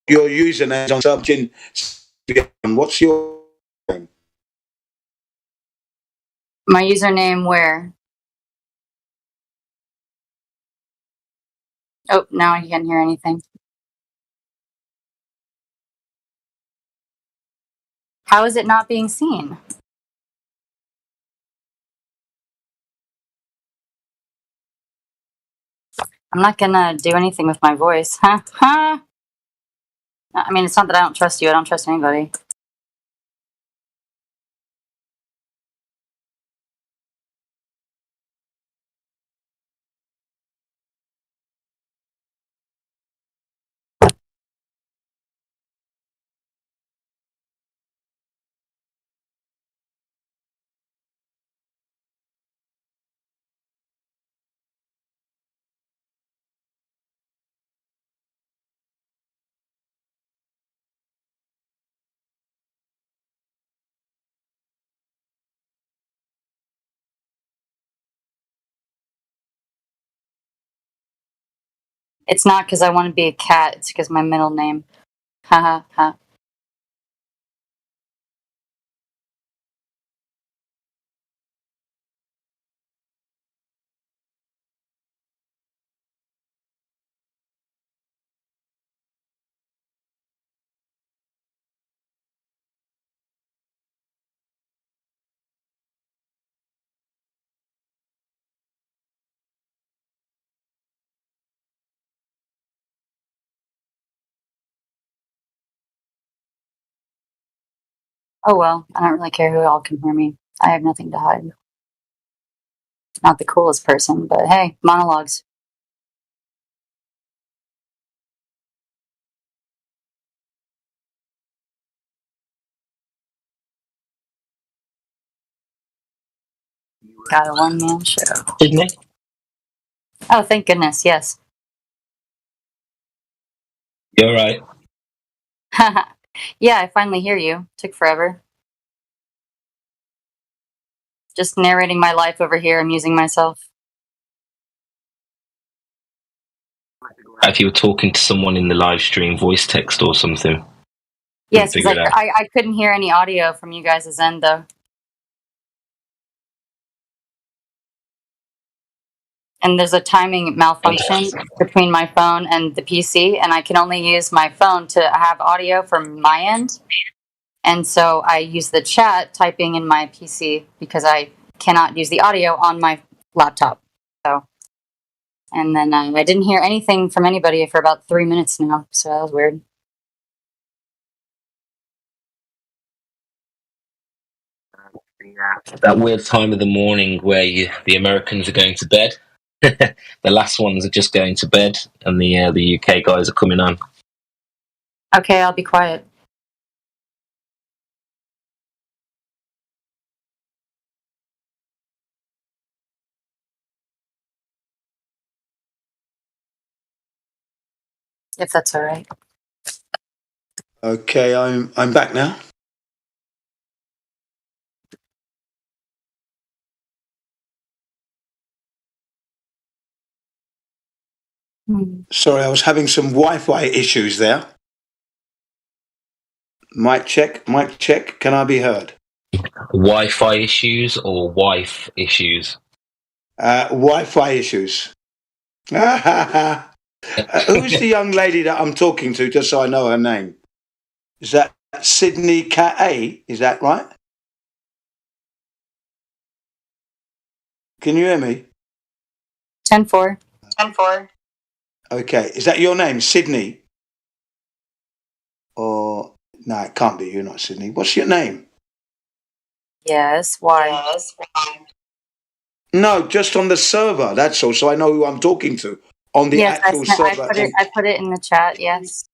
your username on subject. What's your name? My username where? Oh, now I can't hear anything. How is it not being seen? I'm not gonna do anything with my voice. Huh? I mean, it's not that I don't trust you. I don't trust anybody. It's not because I want to be a cat. It's because my middle name. Ha ha ha. Oh well, I don't really care who all can hear me. I have nothing to hide. Not the coolest person, but hey, monologues. Got a one-man show. Sydney? Oh, thank goodness, yes. You alright? Yeah, I finally hear you. Took forever. Just narrating my life over here, amusing myself. If you were talking to someone in the live stream, voice text or something. Yes, Figure because it out. I couldn't hear any audio from you guys' end, though. And there's a timing malfunction between my phone and the PC, and I can only use my phone to have audio from my end. And so I use the chat typing in my PC because I cannot use the audio on my laptop. So, and then I didn't hear anything from anybody for about 3 minutes now, so that was weird. That weird time of the morning where the Americans are going to bed. The last ones are just going to bed, and the UK guys are coming on. Okay, I'll be quiet. If that's all right. Okay, I'm back now. Sorry, I was having some Wi-Fi issues there. Mic check. Can I be heard? Wi-Fi issues or wife issues? Wi-Fi issues. Who's the young lady that I'm talking to, just so I know her name? Is that Sydney Cat A? Is that right? Can you hear me? 10-4. 10-4. Okay, is that your name, Sydney? Or no, it can't be. You're not Sydney. What's your name? Yes, why? No, just on the server. That's all. So I know who I'm talking to on the Yes, actual server. I put it in the chat, yes.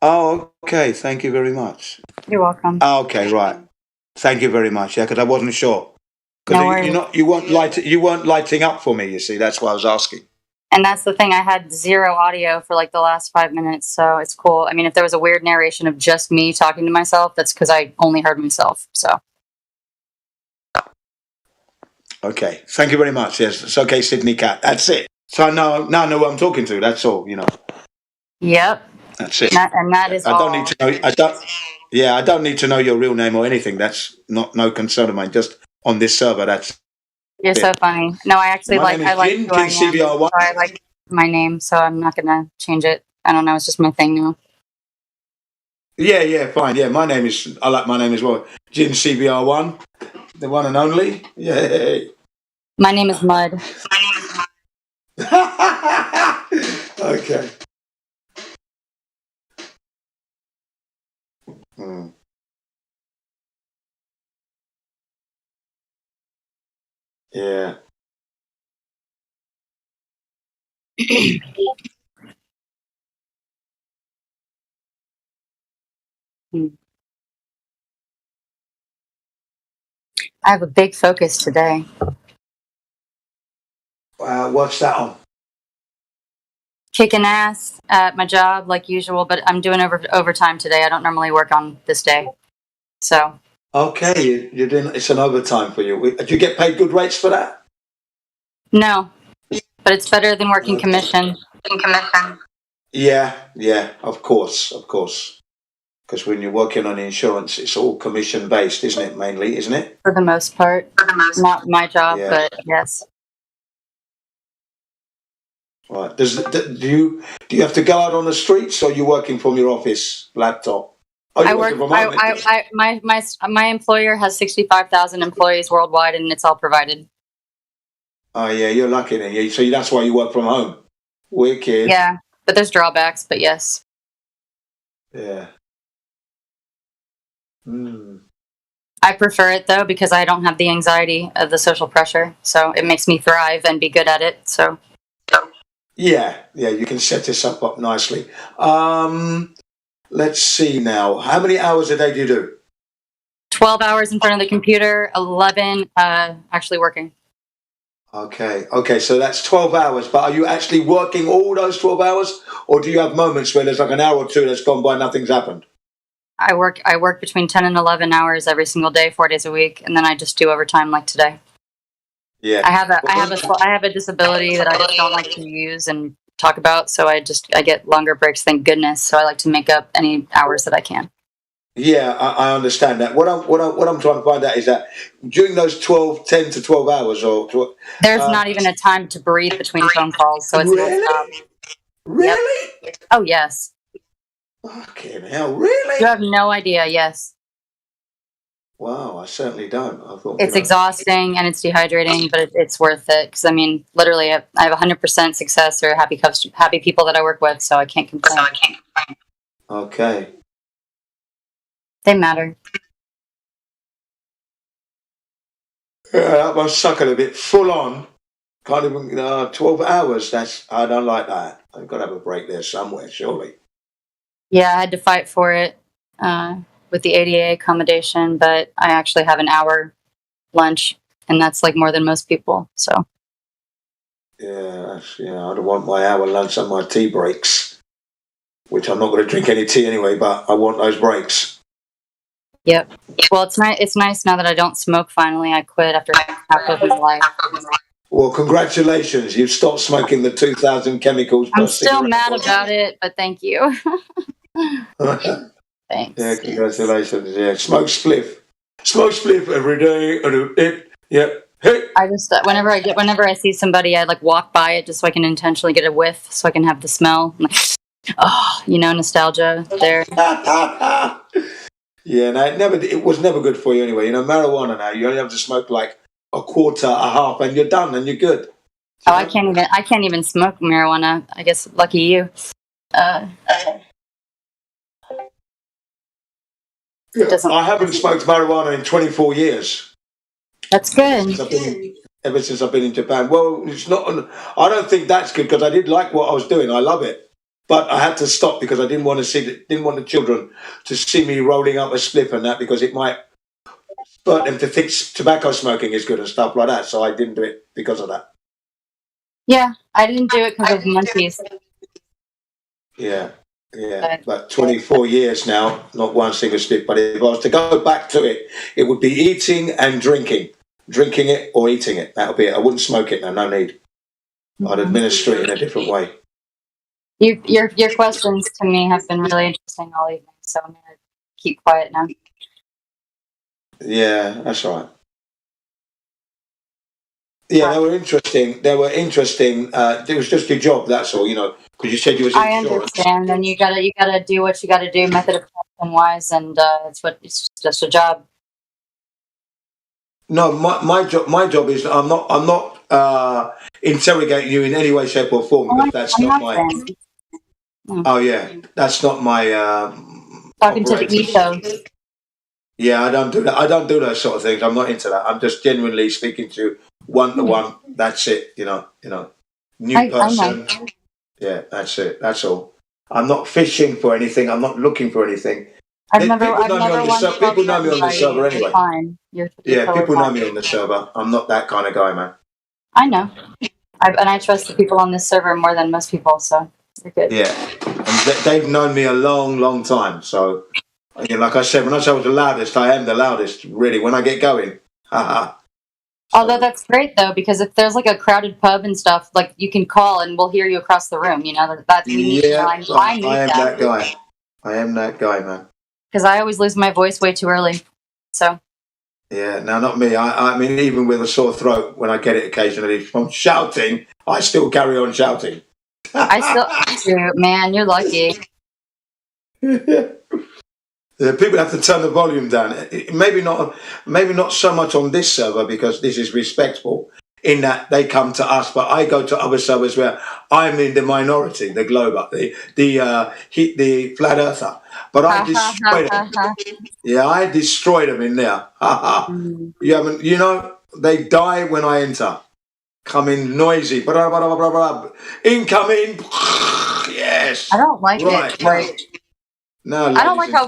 Oh, okay. Thank you very much. You're welcome. Oh, okay, right. Thank you very much. Yeah, because I wasn't sure. No worries. You weren't lighting up for me. You see, that's why I was asking. And that's the thing, I had zero audio for like the last 5 minutes, so it's cool. I mean, if there was a weird narration of just me talking to myself, that's because I only heard myself, so. Okay, thank you very much. Yes, it's okay, Sydney Cat. That's it. So now I know who I'm talking to. That's all, you know. Yep. That's it. And that is I all. don't need to know. I don't need to know your real name or anything. That's no concern of mine. Just on this server, that's. You're so funny. No, I actually My like name is who I Jin, am, CBR1. so I like my name, so I'm not gonna change it. I don't know, it's just my thing now. Yeah, fine. Yeah, I like my name as well. Jin CBR1, the one and only. Yay. My name is Mud. Okay. Yeah. I have a big focus today. What's that on? Kicking ass at my job like usual, but I'm doing overtime today. I don't normally work on this day. So. Okay, you're doing. It's an overtime for you. Do you get paid good rates for that? No, but it's better than working commission. Yeah, of course. Because when you're working on insurance, it's all commission based, isn't it? Mainly, isn't it? For the most part. Not my job, but yes. Right. Do you have to go out on the streets, or are you working from your office laptop? Oh, I work. My employer has 65,000 employees worldwide, and it's all provided. Oh yeah, you're lucky then. So that's why you work from home. Wicked. Yeah, but there's drawbacks. But yes. Yeah. I prefer it though because I don't have the anxiety of the social pressure, so it makes me thrive and be good at it. So. Yeah, you can set this up nicely. Let's see now. How many hours a day do you do? 12 hours in front of the computer, 11 actually working. Okay, so that's 12 hours, but are you actually working all those 12 hours, or do you have moments where there's like an hour or two that's gone by and nothing's happened? I work between 10 and 11 hours every single day, 4 days a week, and then I just do overtime like today. Yeah. I have a disability that I just don't like to use and talk about, so I get longer breaks, thank goodness, so I like to make up any hours that I can. Yeah, I understand that. What I'm trying to find out is that during those 10 to 12 hours, there's not even a time to breathe between phone calls, so it's nonstop. Really? Yep. Oh yes. Fucking hell! Really? You have no idea. Yes. Wow, I certainly don't. I thought it's exhausting and it's dehydrating, but it's worth it because I mean, literally, I have 100% success or happy people that I work with, so I can't complain. Okay. They matter. Yeah, that must suck a bit full on. Can't even 12 hours. I don't like that. I've got to have a break there somewhere, surely. Yeah, I had to fight for it with the ADA accommodation, but I actually have an hour lunch, and that's like more than most people. So. Yeah, I don't want my hour lunch and my tea breaks, which I'm not going to drink any tea anyway. But I want those breaks. Yep. Well, it's nice now that I don't smoke. Finally, I quit after half of my life. Well, congratulations! You've stopped smoking the 2,000 chemicals. I'm still mad about it, but thank you. Thanks. Yeah, congratulations. Yeah, smoke spliff every day, and I just whenever I see somebody, I like walk by it just so I can intentionally get a whiff, so I can have the smell. I'm like, oh, nostalgia there. Yeah, no, it was never good for you anyway. Marijuana now, you only have to smoke like a quarter, a half, and you're done, and you're good. Oh, I can't even smoke marijuana. I guess lucky you. I haven't smoked marijuana in 24 years. That's good. Ever since I've been in Japan. Well, it's not. I don't think that's good because I did like what I was doing. I love it. But I had to stop because I didn't want the children to see me rolling up a spliff and that because it might spurt them to think tobacco smoking is good and stuff like that. So I didn't do it because of that. Yeah, I didn't do it because of monkeys. Yeah. But 24 years now, not one single spliff. But if I was to go back to it, it would be eating and drinking it or eating it. That would be it. I wouldn't smoke it now. No need. I'd administer it in a different way. Your questions to me have been really interesting all evening, so I'm gonna keep quiet now. Yeah, that's right. Yeah, they were interesting. It was just your job, that's all, because you said you was in insurance. I understand, and you gotta do what you gotta do, method of wise, and it's just a job. No, my job is I'm not interrogating you in any way, shape, or form because that's not my. Oh yeah, that's not my. Talking to the ethos. Yeah, I don't do that. I don't do those sort of things. I'm not into that. I'm just genuinely speaking to one. That's it. New person. Yeah, that's it. That's all. I'm not fishing for anything. I'm not looking for anything. People know me on the server anyway. Fine. People know me on the server. I'm not that kind of guy, man. I know. And I trust the people on this server more than most people, so you're good. Yeah. And they've known me a long, long time. So, like I said, when I say I was the loudest, I am the loudest, really, when I get going. Although that's great, though, because if there's like a crowded pub and stuff, like you can call and we'll hear you across the room. That's unique. I am that guy. I am that guy, man. Because I always lose my voice way too early. So. Yeah, no, not me. I mean, even with a sore throat, when I get it occasionally from shouting, I still carry on shouting. I still do. Man, you're lucky. People have to turn the volume down. Maybe not so much on this server because this is respectful in that they come to us, but I go to other servers where I'm in the minority, the globe, the flat earther. But I destroy them. Yeah, I destroy them in there. They die when I enter. Come in noisy. Blah, blah, blah, blah, blah. Incoming. Yes. I don't like it. No, I don't like how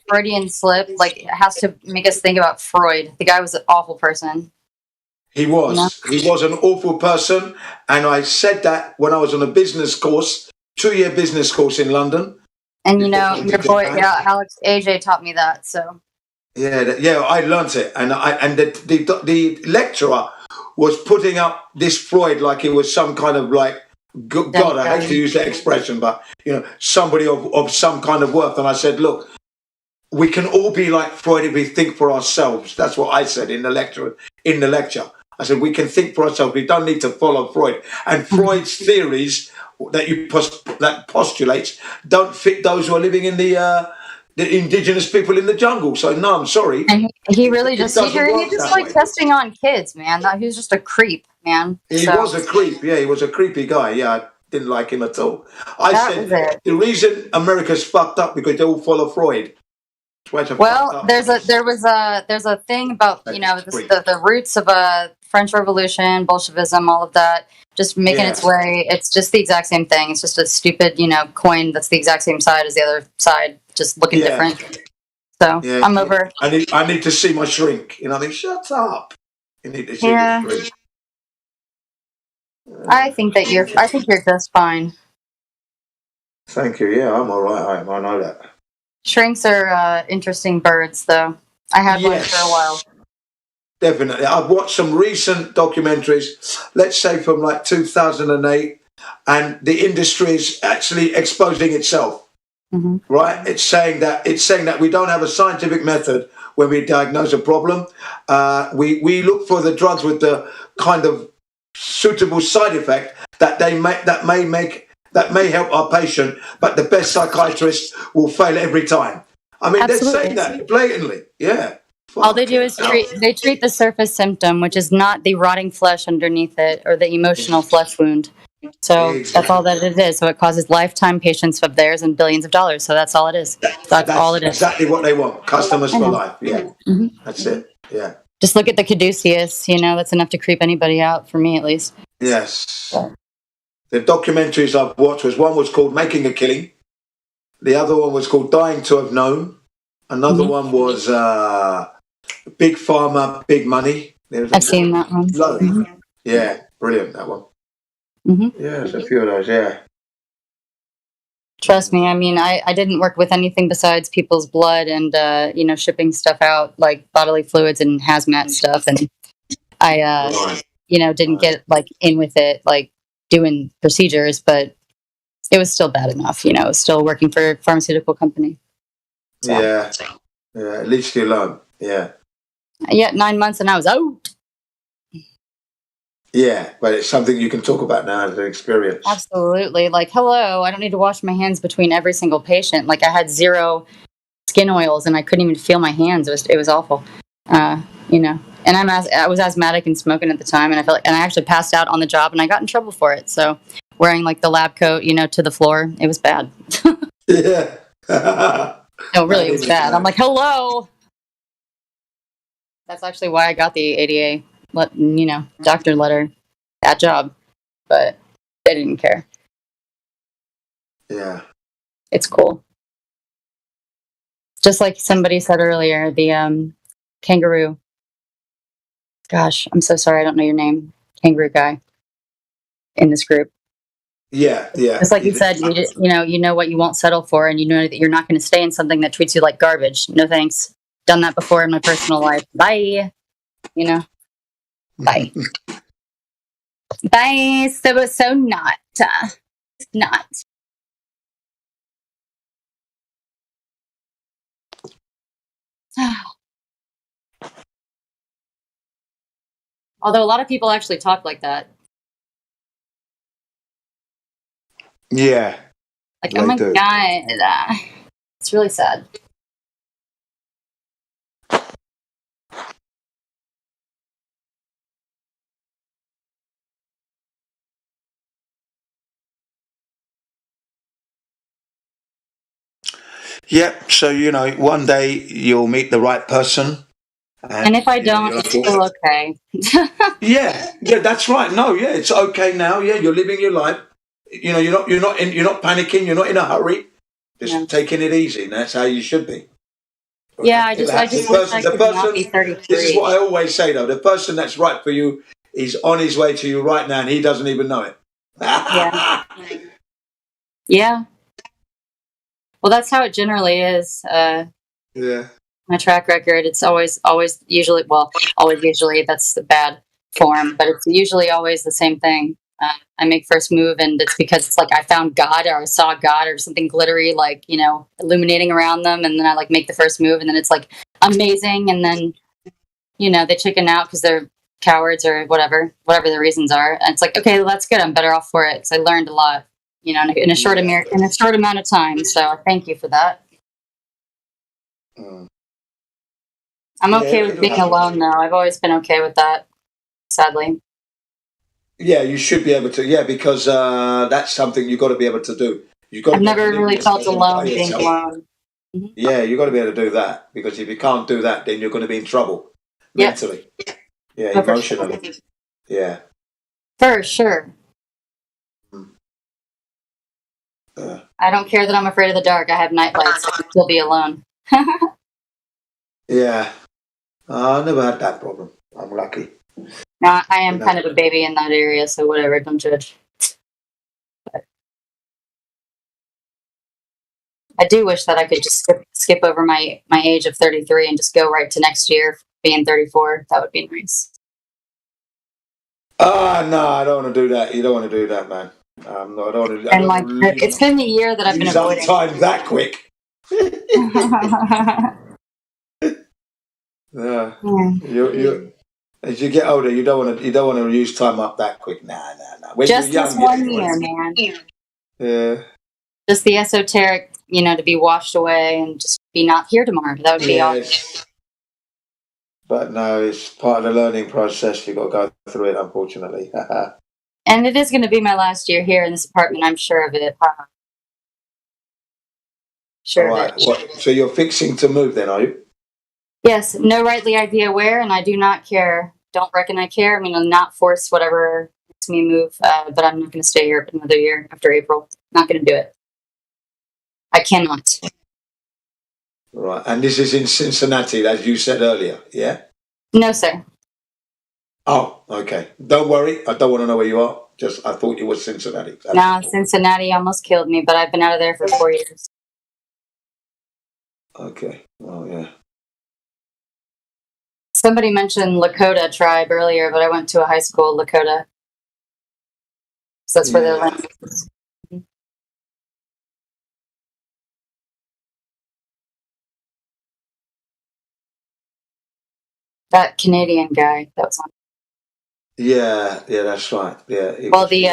Freudian slip has to make us think about Freud. The guy was an awful person. He was. You know? He was an awful person, and I said that when I was on a business course, 2-year business course in London. And your boy, Alex AJ taught me that. So. Yeah, I learnt it, and the lecturer was putting up this Freud like he was some kind of like God. I hate to use that expression, but somebody of some kind of worth. And I said, look, we can all be like Freud if we think for ourselves. That's what I said in the lecture. I said we can think for ourselves. We don't need to follow Freud. And Freud's theories that postulates don't fit those who are living in the indigenous people in the jungle. So no, I'm sorry. And he really just like testing on kids, man. He was just a creep, man. He was a creep. Yeah, he was a creepy guy. Yeah, I didn't like him at all. I said the reason America's fucked up because they all follow Freud. Well, there's a thing about the roots of French Revolution, Bolshevism, all of that, just making its way. It's just the exact same thing. It's just a stupid coin that's the exact same side as the other side, just looking different. So I'm over. I need to see my shrink. I think shut up. You need to see your shrink. I think you're just fine. Thank you. Yeah, I'm all right. I know that. Shrinks are interesting birds, though. I had one for a while. Definitely. I've watched some recent documentaries, let's say from like 2008, and the industry is actually exposing itself. Mm-hmm. Right? It's saying that we don't have a scientific method when we diagnose a problem. We look for the drugs with the kind of suitable side effect that may help our patient, but the best psychiatrist will fail every time. I mean, they're saying that blatantly. Yeah. All they do is treat the surface symptom, which is not the rotting flesh underneath it or the emotional flesh wound. So that's all that it is. So it causes lifetime patients of theirs and billions of dollars. So that's all it is. That's all it is. Exactly what they want. Customers for life. Yeah. Mm-hmm. That's it. Yeah. Just look at the caduceus. That's enough to creep anybody out, for me at least. Yes. The documentaries I've watched one was called Making a Killing. The other one was called Dying to Have Known. Another one was Big Pharma, Big Money. I've seen that one. Mm-hmm. Yeah, brilliant, that one. Mm-hmm. Yeah, there's a few of those, yeah. Trust me, I mean, I didn't work with anything besides people's blood and, shipping stuff out, like bodily fluids and hazmat stuff. And I, didn't get, in with it, doing procedures, but it was still bad enough, it was still working for a pharmaceutical company. So. Yeah, at least you learn, yeah. 9 months and I was out. Yeah, but it's something you can talk about now as an experience. Absolutely. Hello, I don't need to wash my hands between every single patient. I had 0 skin oils and I couldn't even feel my hands. It was awful, And I was asthmatic and smoking at the time, and I actually passed out on the job, and I got in trouble for it. So, wearing the lab coat, to the floor, it was bad. Yeah. No, really, it was bad. I'm like, hello. That's actually why I got the ADA, doctor letter, that job, but they didn't care. Yeah. It's cool. Just like somebody said earlier, the kangaroo. Gosh, I'm so sorry. I don't know your name. Kangaroo guy in this group. Yeah. Just like you said, you know what you won't settle for, and you know that you're not going to stay in something that treats you like garbage. No thanks. Done that before in my personal life. Bye. Bye. Bye. So not. Although a lot of people actually talk like that. Yeah. Oh my God. It's really sad. Yep. So, one day you'll meet the right person. And if I don't, it's still okay. Yeah, that's right. No, yeah, it's okay now. Yeah, you're living your life. You're not panicking. You're not in a hurry. Just taking it easy, and that's how you should be. Yeah, I just wish I could not be 33. This is what I always say, though. The person that's right for you is on his way to you right now, and he doesn't even know it. Yeah. Yeah. Well, that's how it generally is. Yeah. My track record, it's always usually that's the bad form, but it's usually always the same thing. I make first move, and it's because it's like I found God, or I saw God, or something glittery, like, you know, illuminating around them, and then I like make the first move, and then it's like amazing, and then, you know, they chicken out because they're cowards or whatever the reasons are, and it's like, okay, well, that's good. I'm better off for it because I learned a lot, you know, in a short amount of time. So thank you for that. I'm okay with being alone, though. I've always been okay with that, sadly. Yeah, you should be able to. Yeah, because that's something you've got to be able to do. I've never really felt alone being alone. Mm-hmm. Yeah, you've got to be able to do that, because if you can't do that, then you're going to be in trouble mentally. Yeah, emotionally. Sure. Yeah. For sure. I don't care that I'm afraid of the dark. I have night lights. I can still be alone. Yeah. I never had that problem. I'm lucky. No, I am kind of a baby in that area, so whatever, don't judge. But I do wish that I could just skip over my age of 33 and just go right to next year being 34. That would be nice. No, I don't want to do that. You don't want to do that, man. No, I don't want to. And like, it's been the year that I've been avoiding. Time that quick. You as you get older, you don't want to use time up that quick. Nah. When just this 1 year, man. Yeah. Just the esoteric, you know, to be washed away and just be not here tomorrow. That would be awesome. But no, it's part of the learning process. You've got to go through it, unfortunately. And it is going to be my last year here in this apartment. I'm sure of it. Sure of it. So you're fixing to move then, are you? Yes, no rightly idea where, and I do not care. Don't reckon I care. I mean, I'll not force whatever makes me move, but I'm not going to stay here another year after April. Not going to do it. I cannot. Right, and this is in Cincinnati, as you said earlier, yeah? No, sir. Oh, okay. Don't worry. I don't want to know where you are. Just, I thought you were Cincinnati. No, Cincinnati almost killed me, but I've been out of there for 4 years. Okay. Oh, yeah. Somebody mentioned Lakota tribe earlier, but I went to a high school, Lakota. So that's where their language is. That Canadian guy that was on. Yeah, that's right. Yeah. Well, the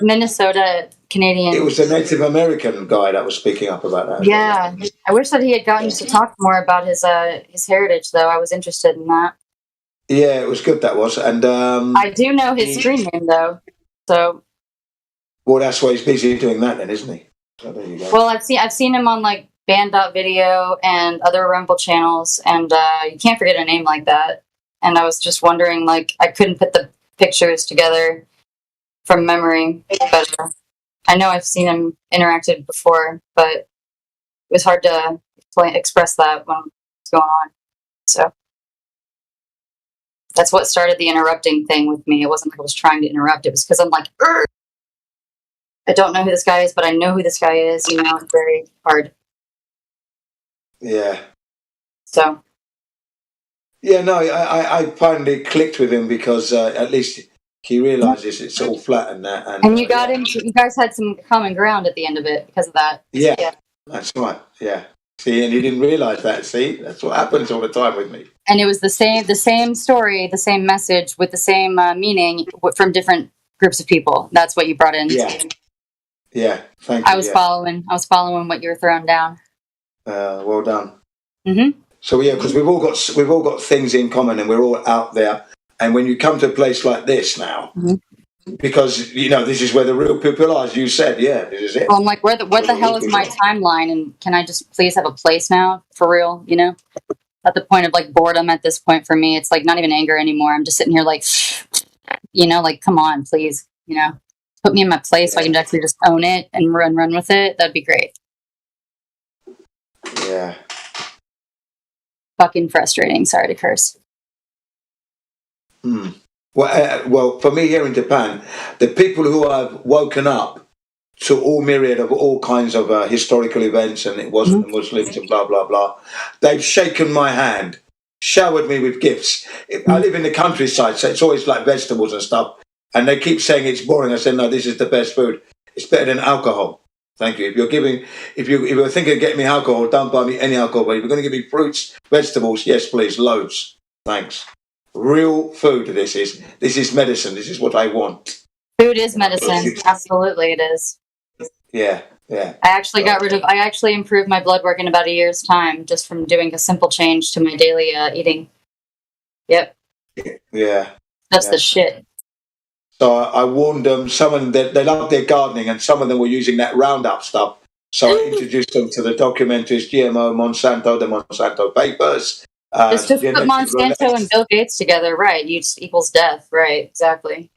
Minnesota Canadian. It was the Native American guy that was speaking up about that. Yeah, I wish that he had gotten to talk more about his heritage, though. I was interested in that. Yeah, it was good. That was, and I do know his screen name though. So. Well, that's why he's busy doing that, then, isn't he? So there you go. Well, I've seen him on like Band.video and other Rumble channels, and you can't forget a name like that. And I was just wondering, like, I couldn't put the pictures together from memory, but I know I've seen him interacted before, but it was hard to express that when it's going on. So that's what started the interrupting thing with me. It wasn't like I was trying to interrupt. It was because I'm like, I don't know who this guy is, but I know who this guy is. You know, it's very hard. Yeah. So. Yeah, no, I finally clicked with him because at least he realizes it's all flat and that. And you got into, you guys had some common ground at the end of it because of that. Yeah, that's right. Yeah. See, and he didn't realize that. See, that's what happens all the time with me. And it was the same story, the same message with the same meaning from different groups of people. That's what you brought in. Yeah. Yeah. Thank you. I was following what you were throwing down. Well done. Mm-hmm. So yeah, because we've all got things in common, and we're all out there. And when you come to a place like this now, because you know this is where the real people are, as you said, yeah, this is it. Well, I'm like, what the hell is my timeline? And can I just please have a place now, for real? You know, at the point of like boredom at this point for me, it's like not even anger anymore. I'm just sitting here like, you know, like come on, please, you know, put me in my place so I can actually just own it and run with it. That'd be great. Yeah. Fucking frustrating. Sorry to curse. Well, for me here in Japan, the people who have woken up to all myriad of all kinds of historical events, and it wasn't the Muslims and blah, blah, blah, they've shaken my hand, showered me with gifts. I live in the countryside, so it's always like vegetables and stuff, and they keep saying it's boring. I said, no, this is the best food. It's better than alcohol. Thank you. If you're thinking of getting me alcohol, don't buy me any alcohol. But if you're going to give me fruits, vegetables, yes, please, loads. Thanks. Real food. This is medicine. This is what I want. Food is medicine. Absolutely, it is. Yeah. I actually improved my blood work in about a year's time just from doing a simple change to my daily eating. Yep. Yeah. That's the shit. So I warned them. Some of them they love their gardening, and some of them were using that Roundup stuff. So I introduced them to the documentaries, GMO, Monsanto, the Monsanto Papers. It's just put Monsanto and Bill Gates together, right? Equals death, right? Exactly.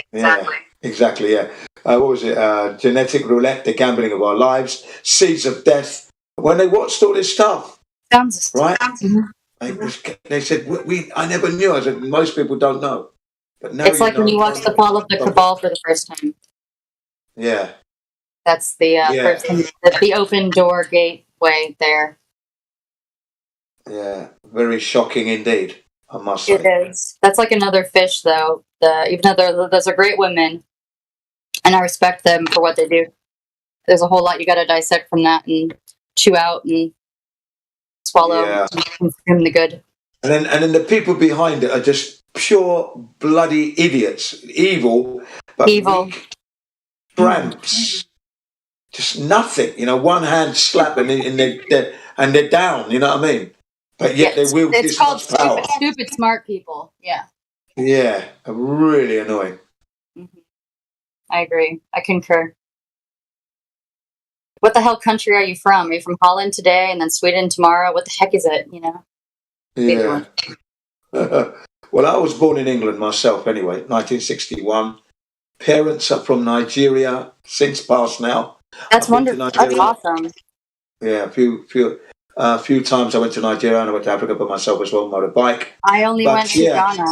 Exactly. Yeah. What was it? Genetic roulette, the gambling of our lives, seeds of death. When they watched all this stuff, right? They said, I never knew. I said, most people don't know. But now it's like when you watch The Fall of the Cabal for the first time. Yeah. That's the first thing, the open door gateway there. Yeah, very shocking indeed, I must say. It is. That's like another fish, though. Even though those are great women, and I respect them for what they do, there's a whole lot you got to dissect from that and chew out and swallow and consume the good. And then the people behind it are just pure bloody idiots, evil, weak tramps. Just nothing, one hand slap and they're down. You know what I mean? But yet they wield this much power. Stupid smart people. Yeah. Yeah, really annoying. I agree. I concur. What the hell country are you from? Are you from Holland today and then Sweden tomorrow? What the heck is it? Yeah. Well, I was born in England myself anyway, 1961. Parents are from Nigeria, since passed now. That's wonderful. That's awesome. Yeah, a few times I went to Nigeria and I went to Africa by myself as well, motorbike. I only went to Ghana.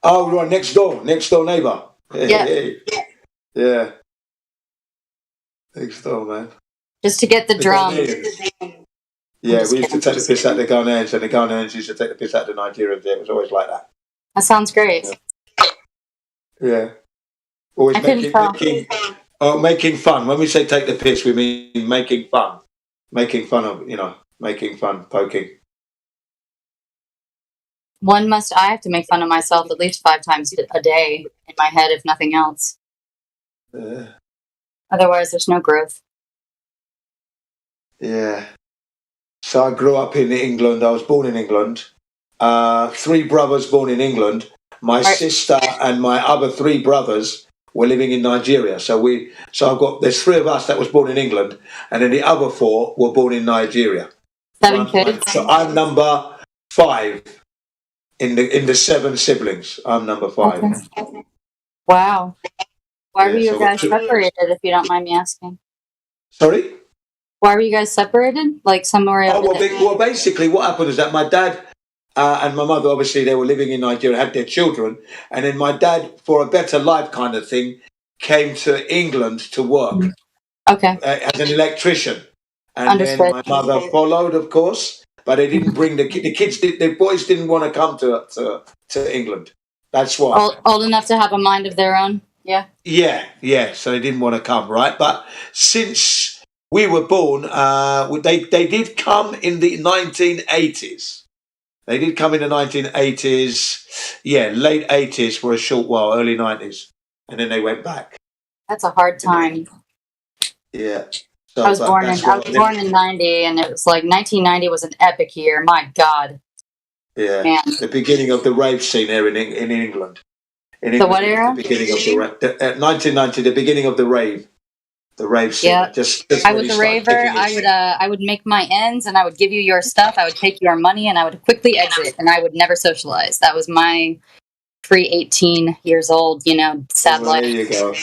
Oh, right, next door neighbour. Yeah. Next door, man. Just to get the drum. Yeah, we used to take the piss out of the Ghanaians, and the Ghanaians used to take the piss out of the Nigerians. It was always like that. That sounds great. Yeah. Always making fun. When we say take the piss, we mean making fun. Making fun of, making fun, poking. I have to make fun of myself at least 5 times a day in my head, if nothing else. Yeah. Otherwise, there's no growth. Yeah. So I grew up in England. I was born in England. 3 brothers born in England. My sister and my other 3 brothers were living in Nigeria. There's 3 of us that was born in England, and then the other 4 were born in Nigeria. 7 kids. So I'm number 5 in the 7 siblings. I'm number 5. Okay. Wow. Why were you guys separated, if you don't mind me asking? Sorry? Why were you guys separated? Like somewhere? Well, basically, what happened is that my dad and my mother, obviously, they were living in Nigeria, had their children, and then my dad, for a better life kind of thing, came to England to work. Okay. As an electrician, and Understood. then my mother followed, of course, but they didn't bring the kids. The boys didn't want to come to England. That's why. Old enough to have a mind of their own. Yeah. Yeah. So they didn't want to come, right? But since we were born, they did come in the 1980s. They did come in the 1980s, late 80s for a short while, early 90s, and then they went back. That's a hard time. Yeah. So, I was born in 90, and it was like 1990 was an epic year. My God. Yeah. Man. The beginning of the rave scene here in England. The what era? The beginning of the 1990, the beginning of the rave. The rave scene. Yeah. I was a raver. I would make my ends, and I would give you your stuff. I would take your money, and I would quickly exit, and I would never socialize. That was my pre-18 years old, sad life. There you go.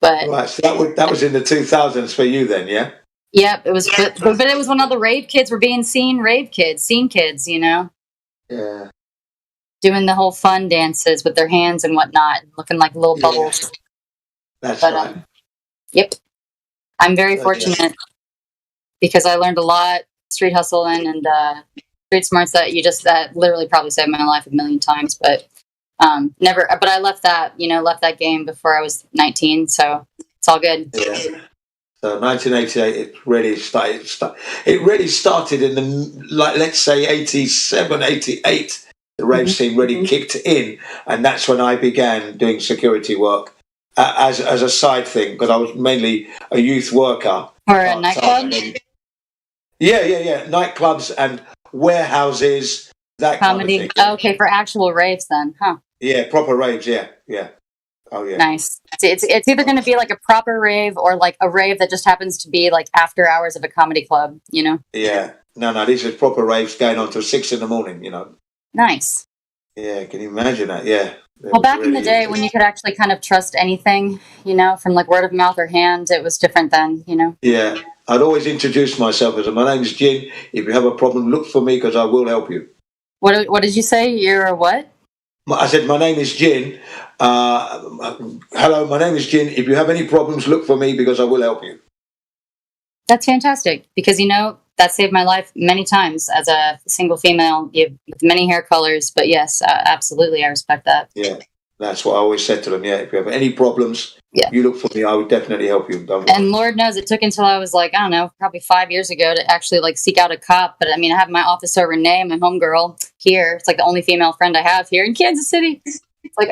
But right, so that was in the 2000s for you then, yeah? Yep, it was, but it was when all the rave kids were being scene kids, you know? Yeah. Doing the whole fun dances with their hands and whatnot, looking like little bubbles. That's But, right. Yep. I'm very Oh, fortunate yeah. because I learned a lot street hustling and street smarts that literally probably saved my life a million times. But but I left that game before I was 19, so it's all good. Yeah. So 1988, it really started. It really started in the let's say 87, 88. The rave scene really kicked in, and that's when I began doing security work as a side thing because I was mainly a youth worker. For a nightclub? Yeah. Nightclubs and warehouses, that comedy. kind of thing. Okay, for actual raves then, huh? Yeah, proper raves. Yeah. Oh yeah. Nice. It's either going to be like a proper rave or like a rave that just happens to be like after hours of a comedy club, you know? Yeah. No, these are proper raves going on till 6 a.m, you know. Nice. Yeah, can you imagine that? Yeah. Well, back in the day when you could actually kind of trust anything, you know, from like word of mouth or hand, it was different then, you know? Yeah. I'd always introduce myself as my name is Jin. If you have a problem, look for me because I will help you. What did you say? You're a what? I said, my name is Jin. Hello, my name is Jin. If you have any problems, look for me because I will help you. That's fantastic because, you know, that saved my life many times as a single female with many hair colors. But yes, absolutely, I respect that. Yeah, that's what I always said to them. Yeah, if you have any problems, you look for me. I would definitely help you. And Lord knows it took until I was like, I don't know, probably 5 years ago to actually like seek out a cop. But I mean, I have my officer Renee, my homegirl here. It's like the only female friend I have here in Kansas City. It's like,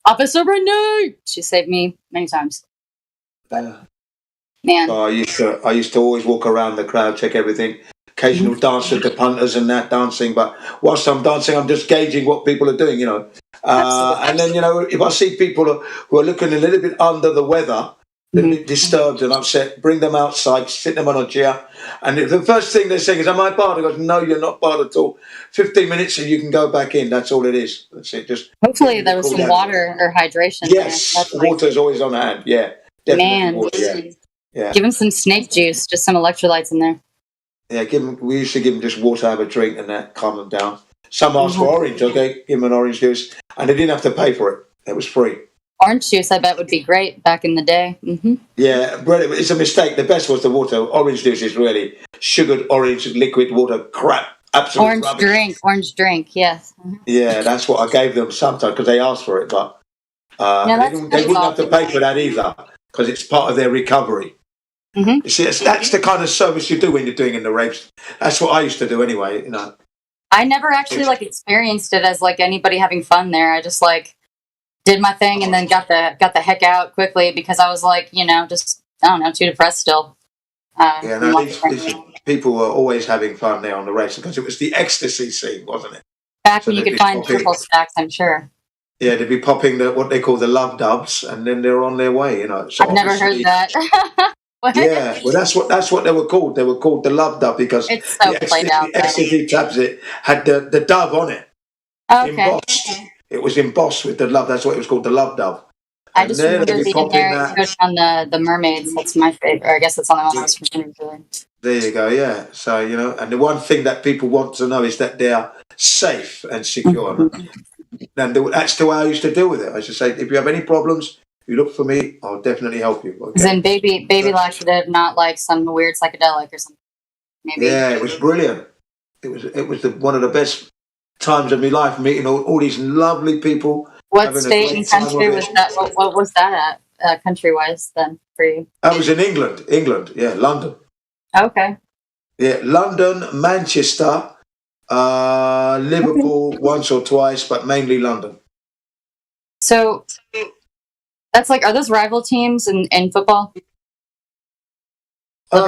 Officer Renee. She saved me many times. But, man. So I used to always walk around the crowd, check everything. Occasional dance with the punters and that dancing. But whilst I'm dancing, I'm just gauging what people are doing, you know. And then, you know, if I see people who are looking a little bit under the weather, a bit disturbed and upset, bring them outside, sit them on a chair. And the first thing they're saying is, am I barred? I go, no, you're not barred at all. 15 minutes and you can go back in. That's all it is. That's it. Just hopefully there was some water or hydration. Yes, water's always on hand. Yeah, definitely. Man, water, yeah. Give them some snake juice, just some electrolytes in there. Yeah, we used to give them just water, have a drink, and that calm them down. Some asked for orange. Okay, give them an orange juice, and they didn't have to pay for it. It was free. Orange juice, I bet, would be great back in the day. Mm-hmm. Yeah, but it's a mistake. The best was the water. Orange juice is really sugared orange liquid water crap. Absolute Orange drink, yes. Mm-hmm. Yeah, that's what I gave them sometimes because they asked for it, but they wouldn't have to pay for that either because it's part of their recovery. Mm-hmm. You see, that's the kind of service you do when you're doing in the raves. That's what I used to do anyway, you know. I never actually experienced it as like anybody having fun there. I just did my thing and then got the heck out quickly because I was like, you know, just I don't know, too depressed still. These people were always having fun there on the raves because it was the ecstasy scene, wasn't it? Back when you could find triple stacks, I'm sure. Yeah, they'd be popping what they call the love dubs, and then they're on their way. You know, so I've never heard that. Yeah, well, that's what they were called. They were called the love dub because it's so played out. The ecstasy tabs had the dove on it. Okay. Embossed. It was embossed with the love. That's what it was called, the love dove. I just remember being there on the mermaids. That's my favorite. Or I guess that's the only one I was familiar with. There you go. Yeah. So you know, and the one thing that people want to know is that they are safe and secure. And that's the way I used to deal with it. I used to say, if you have any problems, you look for me. I'll definitely help you. Okay? Then baby laxative, not like some weird psychedelic or something. Maybe. Yeah, it was brilliant. It was one of the best times of my life, meeting all these lovely people. What state and country was that? What was that at, country-wise, then, for you? I was in England, yeah, London. Okay. Yeah, London, Manchester, Liverpool once or twice, but mainly London. So, that's like, are those rival teams in football? Yeah.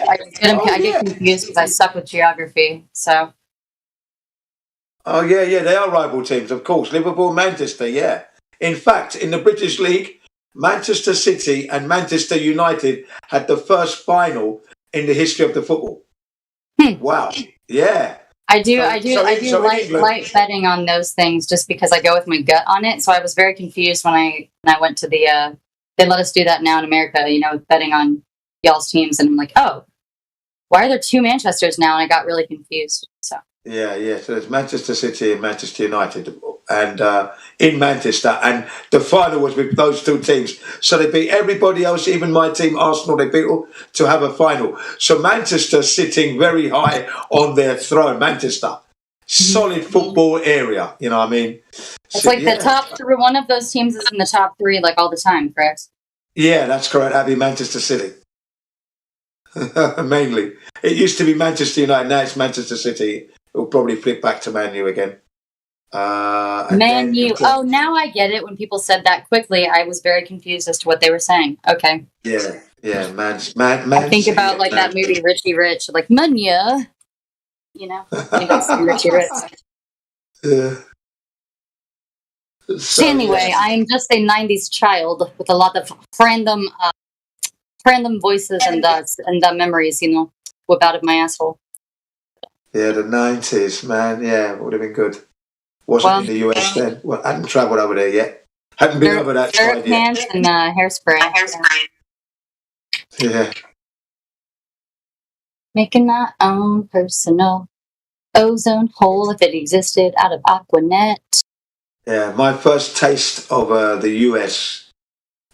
I get confused because I suck with geography, so... Oh, yeah, they are rival teams, of course. Liverpool, Manchester, yeah. In fact, in the British League, Manchester City and Manchester United had the first final in the history of the football. Wow. Yeah. I do light betting on those things just because I go with my gut on it. So I was very confused when I went to the they let us do that now in America, you know, betting on y'all's teams, and I'm like, oh, why are there two Manchesters now? And I got really confused. So yeah. So there's Manchester City and Manchester United, and in Manchester, and the final was with those two teams. So they beat everybody else, even my team, Arsenal. They beat all to have a final. So Manchester sitting very high on their throne. Manchester, solid football area. You know what I mean? It's like the top three. One of those teams is in the top three, like all the time, correct? Yeah, that's correct. That'd be Manchester City. Mainly. It used to be Manchester United, now it's Manchester City. It will probably flip back to Man U again. Man U. Oh, now I get it. When people said that quickly, I was very confused as to what they were saying. Okay. Yeah, Man I think about like that movie Richie Rich, like Munya. You know, Richie Rich. Yeah. So, anyway, I am just a 90s child with a lot of random voices and the memories, you know, whip out of my asshole. Yeah, the 90s, man. Yeah, would have been good. Wasn't in the US then. Well, I hadn't travelled over there yet. Hadn't been over that side yet. Pants and hairspray. Yeah. Making my own personal ozone hole if it existed out of Aquanet. Yeah, my first taste of the US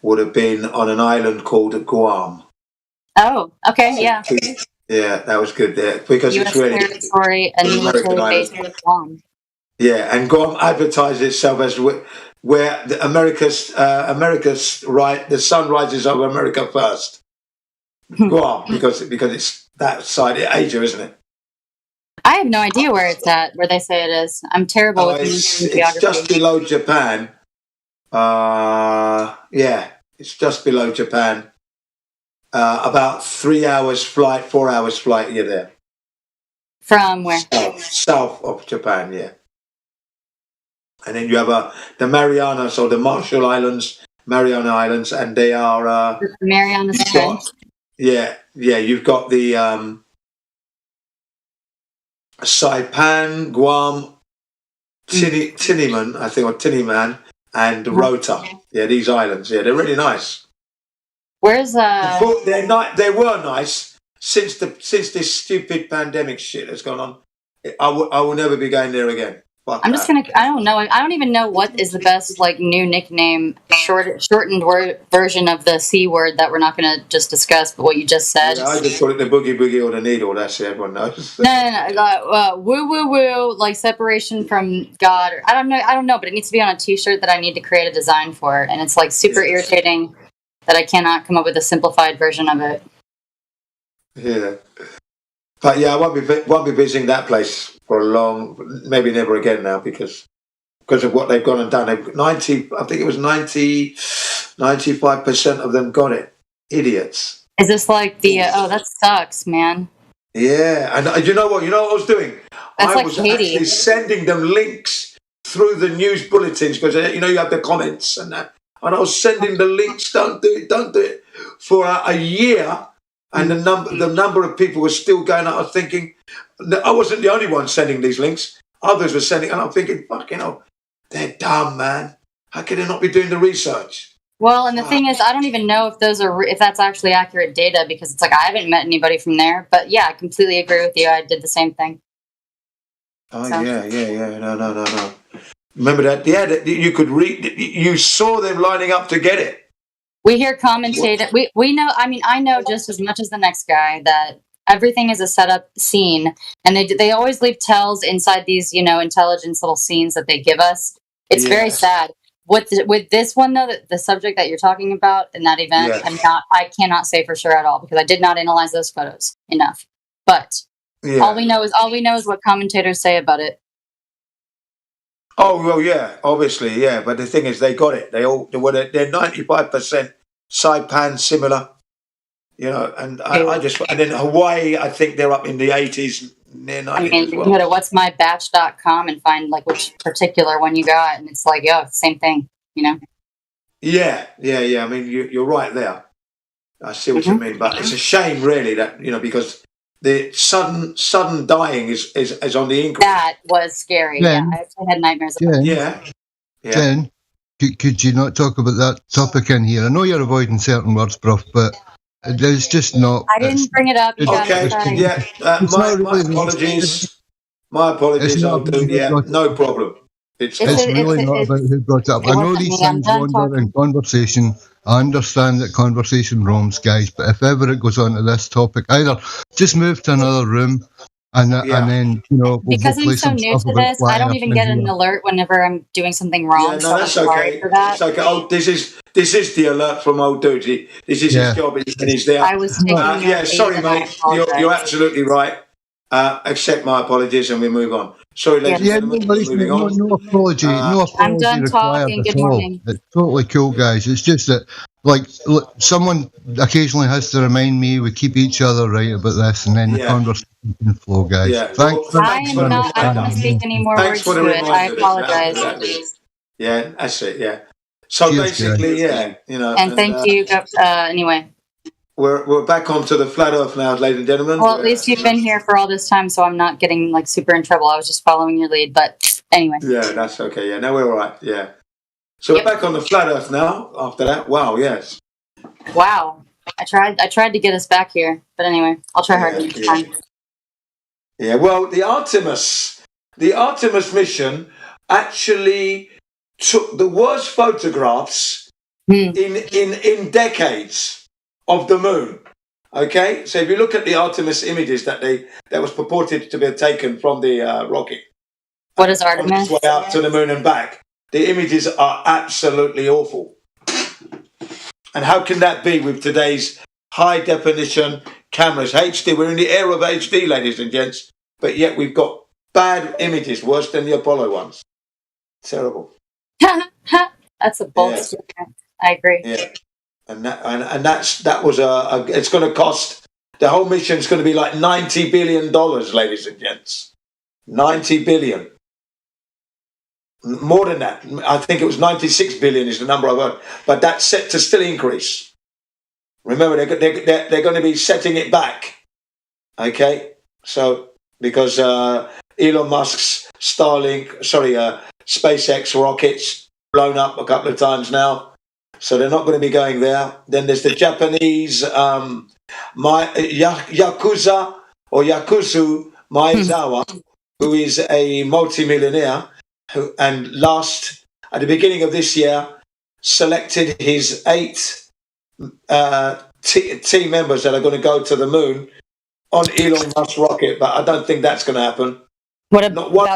would have been on an island called Guam. Oh, okay, yeah. Yeah, that was good there because US it's really territory and military base in Guam. Yeah, and Guam advertised itself as where the America's right, the sun rises over America first. Guam, because it's that side of Asia, isn't it? I have no idea where it's at, where they say it is. I'm terrible with geography. It's just below Japan. Yeah, it's just below Japan. About 3 hours flight, 4 hours flight, you're there. From where? South of Japan, yeah. And then you have the Marianas or the Marshall Islands, Mariana Islands, and they are... Marianas Trench? Yeah, you've got the Saipan, Guam, Tiniman, I think, or Tiniman, and Rota. Yeah, these islands. Yeah, they're really nice. Where's They were nice since this stupid pandemic shit has gone on. I will never be going there again. I don't know. I don't even know what is the best like new nickname, shortened version of the C word that we're not going to just discuss, but what you just said. Yeah, I just call it the boogie boogie or the needle. That's it. Everyone knows. No. Woo woo woo, like separation from God. Or, I don't know, but it needs to be on a T-shirt that I need to create a design for, and it's like super irritating that I cannot come up with a simplified version of it. Yeah, but yeah, I won't be visiting that place for a long, maybe never again now because of what they've gone and done. They've 90, I think it was 95% of them got it. Idiots. Is this like the? Oh, that sucks, man. Yeah, and you know what? You know what I was doing? I was actually sending them links through the news bulletins because you have the comments and that, and I was sending the links. Don't do it for a year. And the number of people was still going out. I was thinking, I wasn't the only one sending these links. Others were sending, and I'm thinking, fucking hell, they're dumb, man. How can they not be doing the research? Well, and the thing is, I don't even know if that's actually accurate data because it's like I haven't met anybody from there. But yeah, I completely agree with you. I did the same thing. Oh yeah. No. Remember that? Yeah, you could read. You saw them lining up to get it. We hear commentator. We know. I mean, I know just as much as the next guy that everything is a setup scene, and they always leave tells inside these intelligence little scenes that they give us. It's very sad. With this one though, the subject that you're talking about in that event, I cannot say for sure at all because I did not analyze those photos enough. But all we know is what commentators say about it. Oh well, yeah, obviously, yeah. But the thing is, they got it. They're 95% Saipan similar, And and then Hawaii, I think they're up in the 80s, near 90s. I mean, as well. You go to what'smybatch.com and find like which particular one you got, and it's like, same thing, Yeah. I mean, you're right there. I see what you mean, but it's a shame, really, that because the sudden dying is on the increase. That was scary. Jen, I actually had nightmares about it. Jen, could you not talk about that topic in here? I know you're avoiding certain words, Bruff, but There's just not. I didn't bring it up. You guys. Okay, Sorry. yeah. My apologies. My apologies. I'll do. Yeah, no problem. It's really not about who brought it up. I know these things wander in conversation. I understand that conversation roams, guys, but if ever it goes on to this topic, either just move to another room and then, we'll because I'm so new to this, I don't even get an alert whenever I'm doing something wrong. Yeah, no, that's okay. It's okay. Oh, this is the alert from old dude. This is his job, and he's there. I was taking sorry, mate. You're absolutely right. Accept my apologies, and we move on. Sorry, ladies and gentlemen. Moving on. No apology. No apology I'm done required talking. at Good all. morning. It's totally cool, guys. It's just that, look, someone occasionally has to remind me we keep each other right about this, and then the conversation can flow, guys. Yeah. Thanks. I don't want to speak any more words to it. I apologize. Yeah, that's it. Yeah. So basically, And thank you. Anyway. We're back onto the flat earth now, ladies and gentlemen. Well, at least you've been here for all this time, so I'm not getting super in trouble. I was just following your lead, but anyway. Yeah, that's okay. Yeah, no, we're all right. Yeah. So we're back on the flat earth now. After that, wow, yes. Wow, I tried to get us back here, but anyway, I'll try hard next time. Yeah. Well, the Artemis mission actually took the worst photographs in decades of the moon. Okay, so if you look at the Artemis images that was purported to be taken from the rocket, what is Artemis? Way out to the moon and back. The images are absolutely awful. And how can that be with today's high definition cameras, HD? We're in the era of HD, ladies and gents, but yet we've got bad images, worse than the Apollo ones. Terrible. That's a bold statement. I agree. Yeah. And that was it's going to cost, the whole mission is going to be like $90 billion, ladies and gents. 90 billion. More than that. I think it was 96 billion is the number I've heard. But that's set to still increase. Remember, they're going to be setting it back. Okay? So, because Elon Musk's SpaceX rockets blown up a couple of times now. So they're not going to be going there. Then there's the Japanese Yakuzu Maezawa, who is a multi-millionaire, at the beginning of this year, selected his 8 team members that are going to go to the moon on Elon Musk's rocket. But I don't think that's going to happen. Not one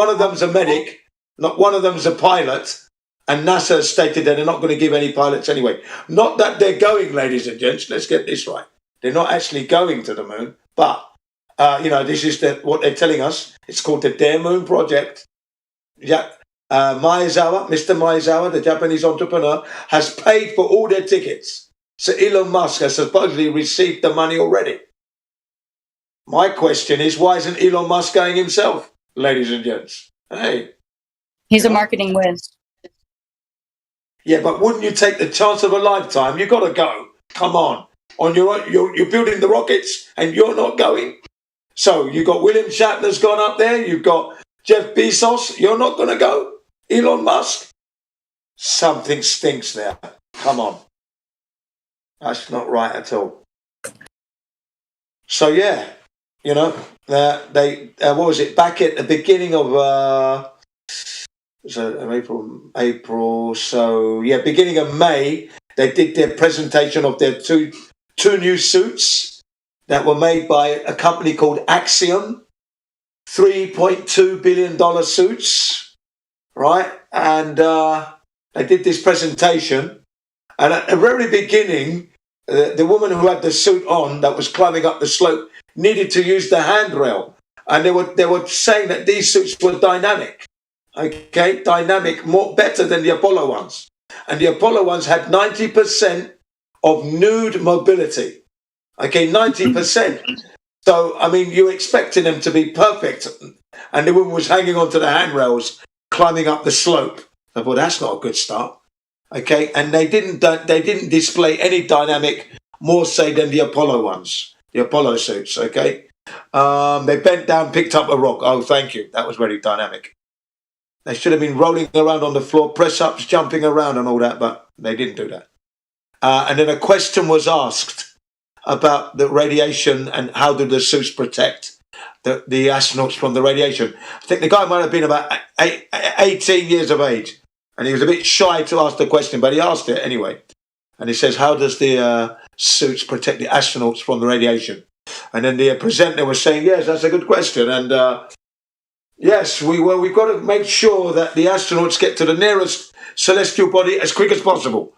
of them's a medic. Not one of them's a pilot. And NASA has stated that they're not going to give any pilots anyway. Not that they're going, ladies and gents. Let's get this right. They're not actually going to the moon. But, this is what they're telling us. It's called the Dare Moon Project. Yeah. Mr. Maezawa, the Japanese entrepreneur, has paid for all their tickets. So Elon Musk has supposedly received the money already. My question is, why isn't Elon Musk going himself, ladies and gents? Hey. He's a marketing whiz. Yeah, but wouldn't you take the chance of a lifetime? You've got to go. Come on. On your own, you're building the rockets and you're not going. So you've got William Shatner's gone up there. You've got Jeff Bezos. You're not going to go. Elon Musk. Something stinks there. Come on. That's not right at all. So, yeah, they what was it? Back at the beginning of... April. So beginning of May, they did their presentation of their two new suits that were made by a company called Axiom, $3.2 billion suits, right? And they did this presentation, and at the very beginning, the woman who had the suit on that was climbing up the slope needed to use the handrail, and they were saying that these suits were dynamic. Okay, dynamic, better than the Apollo ones. And the Apollo ones had 90% of nude mobility. Okay, 90%. So, I mean, you're expecting them to be perfect. And the woman was hanging onto the handrails, climbing up the slope. I thought, that's not a good start. Okay, and they didn't display any dynamic more, say, than the Apollo ones, the Apollo suits, okay? They bent down, picked up a rock. Oh, thank you. That was very dynamic. They should have been rolling around on the floor, press-ups, jumping around and all that, but they didn't do that. And then a question was asked about the radiation and how do the suits protect the astronauts from the radiation. I think the guy might have been about 18 years of age, and he was a bit shy to ask the question, but he asked it anyway. And he says, how does the suits protect the astronauts from the radiation? And then the presenter was saying, yes, that's a good question. And yes, we've got to make sure that the astronauts get to the nearest celestial body as quick as possible.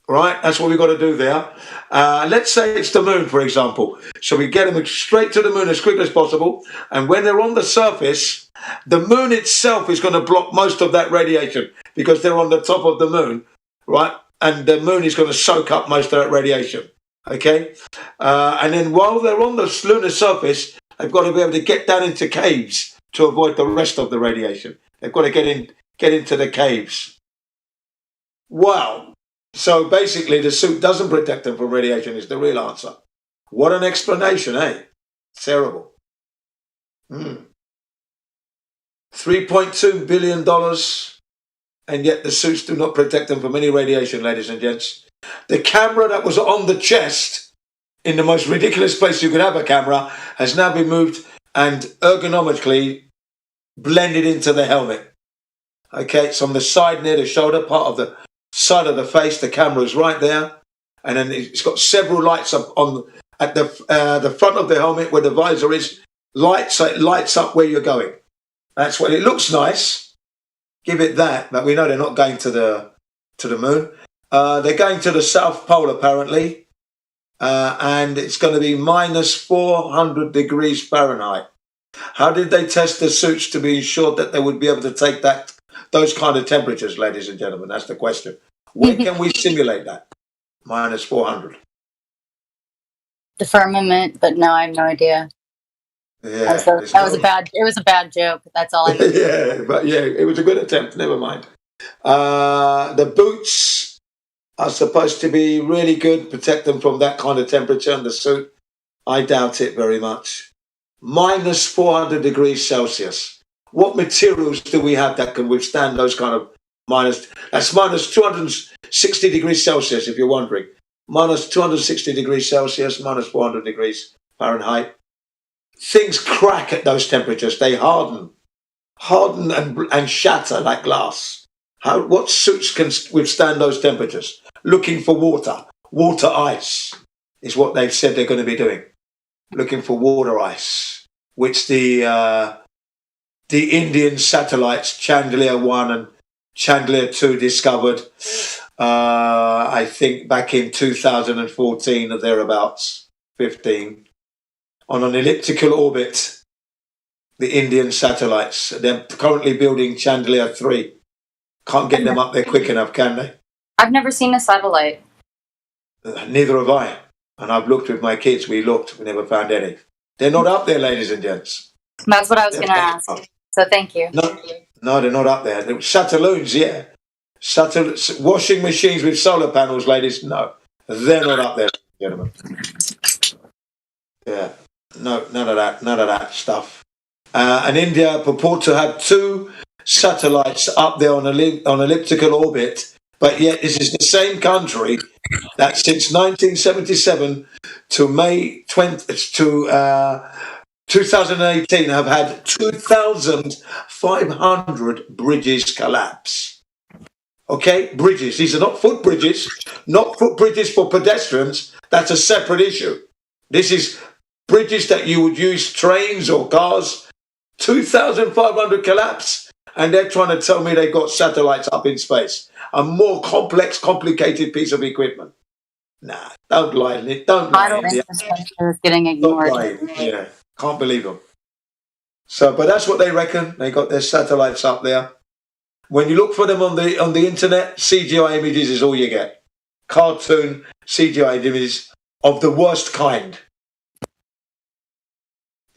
Right? That's what we've got to do there. Let's say it's the moon, for example. So we get them straight to the moon as quickly as possible. And when they're on the surface, the moon itself is going to block most of that radiation because they're on the top of the moon, right? And the moon is going to soak up most of that radiation. Okay? And then while they're on the lunar surface, they've got to be able to get down into caves to avoid the rest of the radiation. They've got to get into the caves. Wow. So basically, the suit doesn't protect them from radiation is the real answer. What an explanation, eh? Terrible. $3.2 billion, and yet the suits do not protect them from any radiation, ladies and gents. The camera that was on the chest, in the most ridiculous place you could have a camera, has now been moved and ergonomically blended into the helmet. Okay, it's on the side near the shoulder, part of the side of the face. The camera is right there, and then it's got several lights up at the front of the helmet where the visor is. Lights up where you're going. That's what it looks nice. Give it that, but we know they're not going to the moon. They're going to the South Pole apparently, and it's going to be minus 400 degrees Fahrenheit. How did they test the suits to be ensured that they would be able to take those kind of temperatures, ladies and gentlemen? That's the question. When can we simulate that? Minus 400. The firmament, but no, I have no idea. Yeah, that was a bad joke. That's all I know. Yeah, but yeah, it was a good attempt. Never mind. The boots are supposed to be really good, protect them from that kind of temperature, and the suit, I doubt it very much. Minus 400 degrees Celsius. What materials do we have that can withstand those kind of that's minus 260 degrees Celsius, if you're wondering. Minus 260 degrees Celsius, minus 400 degrees Fahrenheit. Things crack at those temperatures. They harden and shatter like glass. What suits can withstand those temperatures? Looking for water ice is what they've said they're going to be doing. Looking for water ice, which the Indian satellites Chandelier 1 and Chandelier 2 discovered, I think back in 2014 or thereabouts, 15. On an elliptical orbit, the Indian satellites. They're currently building Chandelier 3. Can't get them up there quick enough, can they? I've never seen a satellite. Neither have I. And I've looked with my kids. We never found any. They're not up there, ladies and gents. That's what I was going to ask. So thank you. No, they're not up there. Satelloons, yeah. Washing machines with solar panels, ladies, no. They're not up there, gentlemen. Yeah. No, none of that stuff. And India purport to have 2 satellites up there on elliptical orbit, but yet this is the same country that since 1977 to May 2018 have had 2,500 bridges collapse. Okay, bridges. These are not footbridges, not footbridges for pedestrians. That's a separate issue. This is bridges that you would use trains or cars. 2,500 collapse, and they're trying to tell me they got satellites up in space. A more complex, complicated piece of equipment. Nah, don't lie. Don't lie. Vital infrastructure is getting ignored. Yeah, can't believe them. So, but that's what they reckon. They got their satellites up there. When you look for them on the internet, CGI images is all you get. Cartoon CGI images of the worst kind.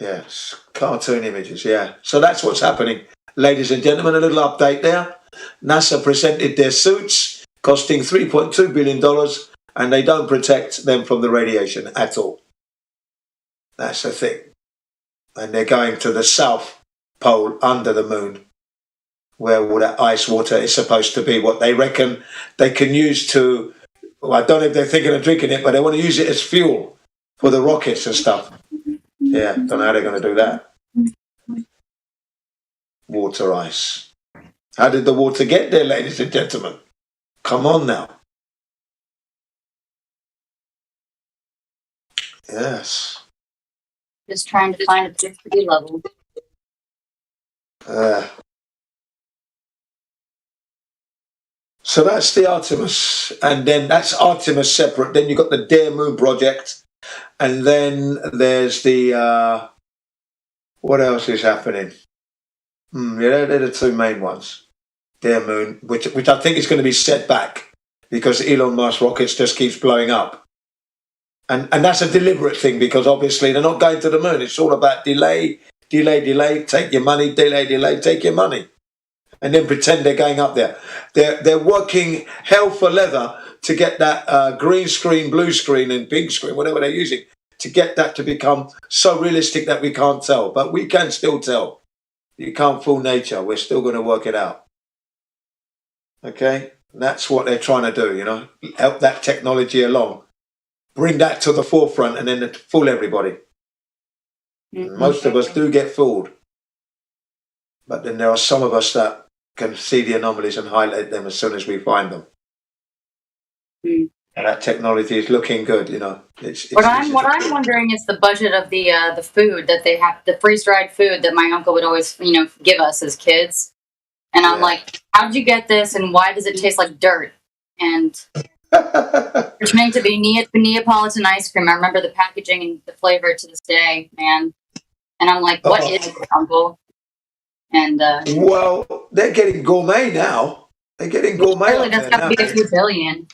Yes, cartoon images, yeah. So that's what's happening. Ladies and gentlemen, a little update there. NASA presented their suits costing $3.2 billion, and they don't protect them from the radiation at all. That's the thing. And they're going to the South Pole under the moon, where all that ice water is supposed to be. What they reckon they can use to, well, I don't know if they're thinking of drinking it, but they want to use it as fuel for the rockets and stuff. Yeah, don't know how they're going to do that. Water ice. How did the water get there, ladies and gentlemen? Come on now. Yes. Just trying to find a difficulty level. So that's the Artemis, and then that's Artemis separate. Then you've got the Dare Moon project, and then there's the what else is happening? Yeah, they're the two main ones. Dare Moon, which I think is going to be set back because Elon Musk rockets just keeps blowing up, and that's a deliberate thing because obviously they're not going to the moon. It's all about delay, take your money, delay, take your money. And then pretend they're going up there. They're working hell for leather to get that green screen, blue screen, and pink screen, whatever they're using, to get that to become so realistic that we can't tell. But we can still tell. You can't fool nature. We're still going to work it out. Okay? That's what they're trying to do, you know. Help that technology along. Bring that to the forefront and then fool everybody. Most of us do get fooled. But then there are some of us that can see the anomalies and highlight them as soon as we find them. And that technology is looking good, you know. What I'm wondering is the budget of the food that they have, the freeze-dried food that my uncle would always, give us as kids. And I'm like, how'd you get this and why does it taste like dirt? And it's meant to be Neapolitan ice cream. I remember the packaging and the flavor to this day, man. And I'm like, what is it, Uncle? And well, they're getting gourmet now. They're getting gourmet. Really, that's got to be a few billion.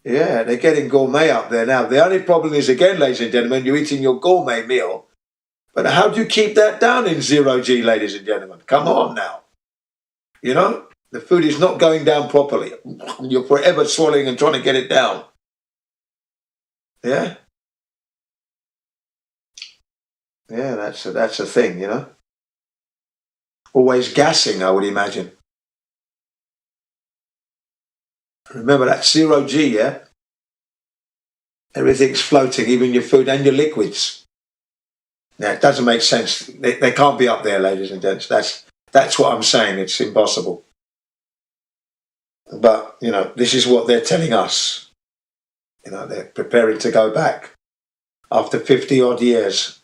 Yeah, they're getting gourmet up there now. The only problem is, again, ladies and gentlemen, you're eating your gourmet meal. But how do you keep that down in 0G, ladies and gentlemen? Come on now. You know, the food is not going down properly. You're forever swallowing and trying to get it down. Yeah? Yeah, that's a thing, you know. Always gassing, I would imagine. Remember that 0G, yeah? Everything's floating, even your food and your liquids. Yeah, it doesn't make sense. They can't be up there, ladies and gents. That's what I'm saying. It's impossible. But, you know, this is what they're telling us. You know, they're preparing to go back after 50 odd years.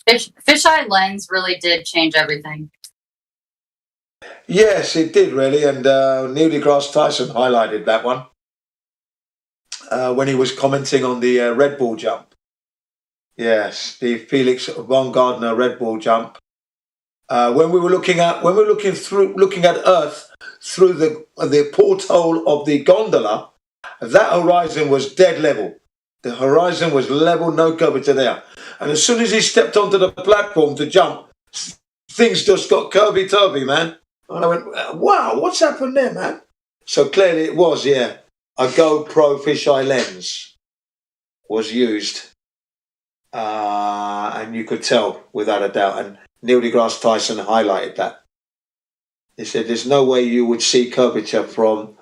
Fisheye lens really did change everything. Yes, it did really, and Neil deGrasse Tyson highlighted that one when he was commenting on the Red Bull jump. Yes, the Felix Baumgartner Red Bull jump. When we were looking at Earth through the porthole of the gondola, that horizon was dead level. The horizon was level, no curvature there. And as soon as he stepped onto the platform to jump, things just got curvy-turvy, man. And I went, wow, what's happened there, man? So clearly it was, yeah, a GoPro fisheye lens was used. And you could tell without a doubt. And Neil deGrasse Tyson highlighted that. He said there's no way you would see curvature from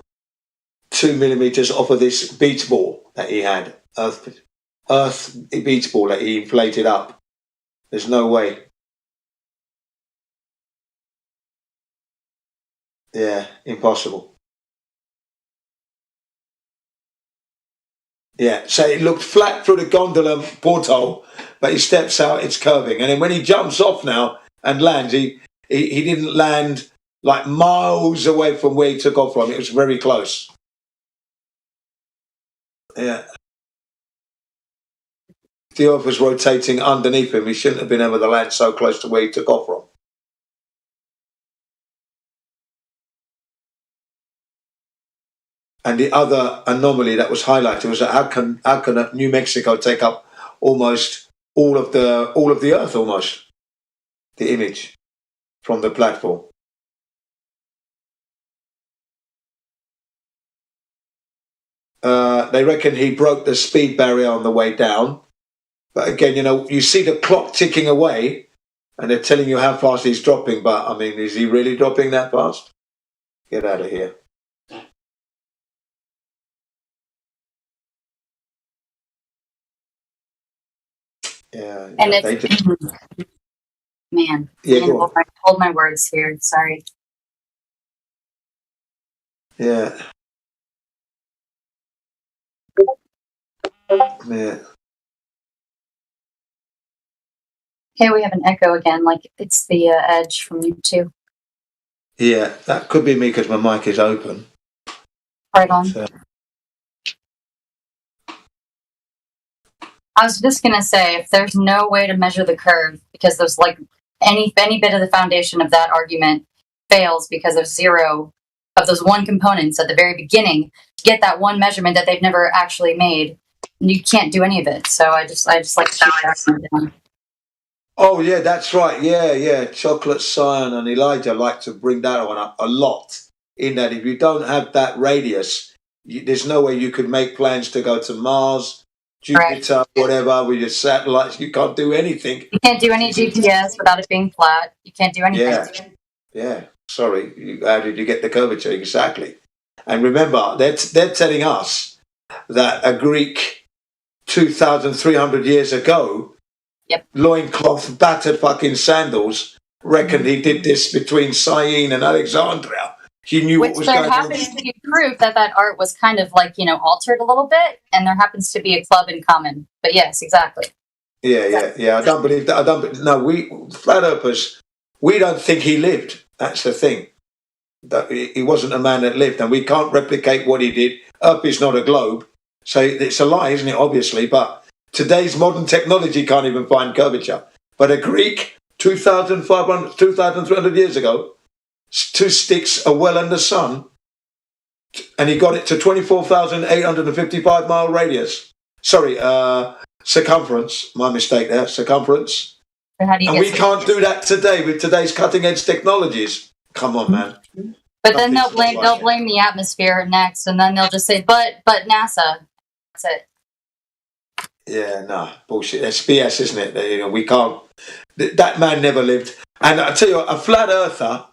2 millimeters off of this beach ball that he had. Earth beach ball that he inflated up. There's no way. Yeah, impossible. Yeah, so it looked flat through the gondola porthole, but he steps out, it's curving. And then when he jumps off now and lands, he didn't land like miles away from where he took off from. It was very close. Yeah. If the Earth was rotating underneath him, he shouldn't have been able to land so close to where he took off from. And the other anomaly that was highlighted was that how can New Mexico take up almost all of the Earth, almost the image from the platform? They reckon he broke the speed barrier on the way down, but again, you know, you see the clock ticking away, and they're telling you how fast he's dropping. But I mean, is he really dropping that fast? Get out of here. Yeah. And Yeah. it's They just. man, Yeah. Go on. hold my words here. Sorry. Yeah. Yeah. Hey, we have an echo again. Like it's the edge from you too. Yeah. That could be me because my mic is open. Right on. I was just gonna say, if there's no way to measure the curve, because there's like any bit of the foundation of that argument fails because of zero of those one components at the very beginning to get that one measurement that they've never actually made, you can't do any of it. So I just like to shoot that one down. Oh yeah, that's right. Yeah, yeah. Chocolate Cyan and Elijah like to bring that one up a lot. In that, if you don't have that radius, there's no way you could make plans to go to Mars, Jupiter, whatever, with your satellites. You can't do anything. You can't do any GPS without it being flat. You can't do anything. Yeah, yeah. Sorry, how did you get the curvature exactly? And remember, they're telling us that a Greek 2,300 years ago, loincloth, battered fucking sandals, reckoned he did this between Syene and Alexandria. He knew what was going on. Which there happens to be proof that art was kind of like, altered a little bit, and there happens to be a club in common. But yes, exactly. Yeah. I don't believe that. No, we flat earthers, we don't think he lived. That's the thing. That he wasn't a man that lived, and we can't replicate what he did. Earth is not a globe, so it's a lie, isn't it? Obviously, but today's modern technology can't even find curvature. But a Greek 2,500, 2,300 years ago, 2 sticks are well in the sun, and he got it to 24,855 mile radius. Sorry, circumference. My mistake there. Circumference. And we can't do that today with today's cutting edge technologies. Come on, man. But then they'll blame the atmosphere next, and then they'll just say, but NASA. That's it. Yeah, no, bullshit. It's BS, isn't it? We can't. That man never lived. And I tell you what, a flat earther,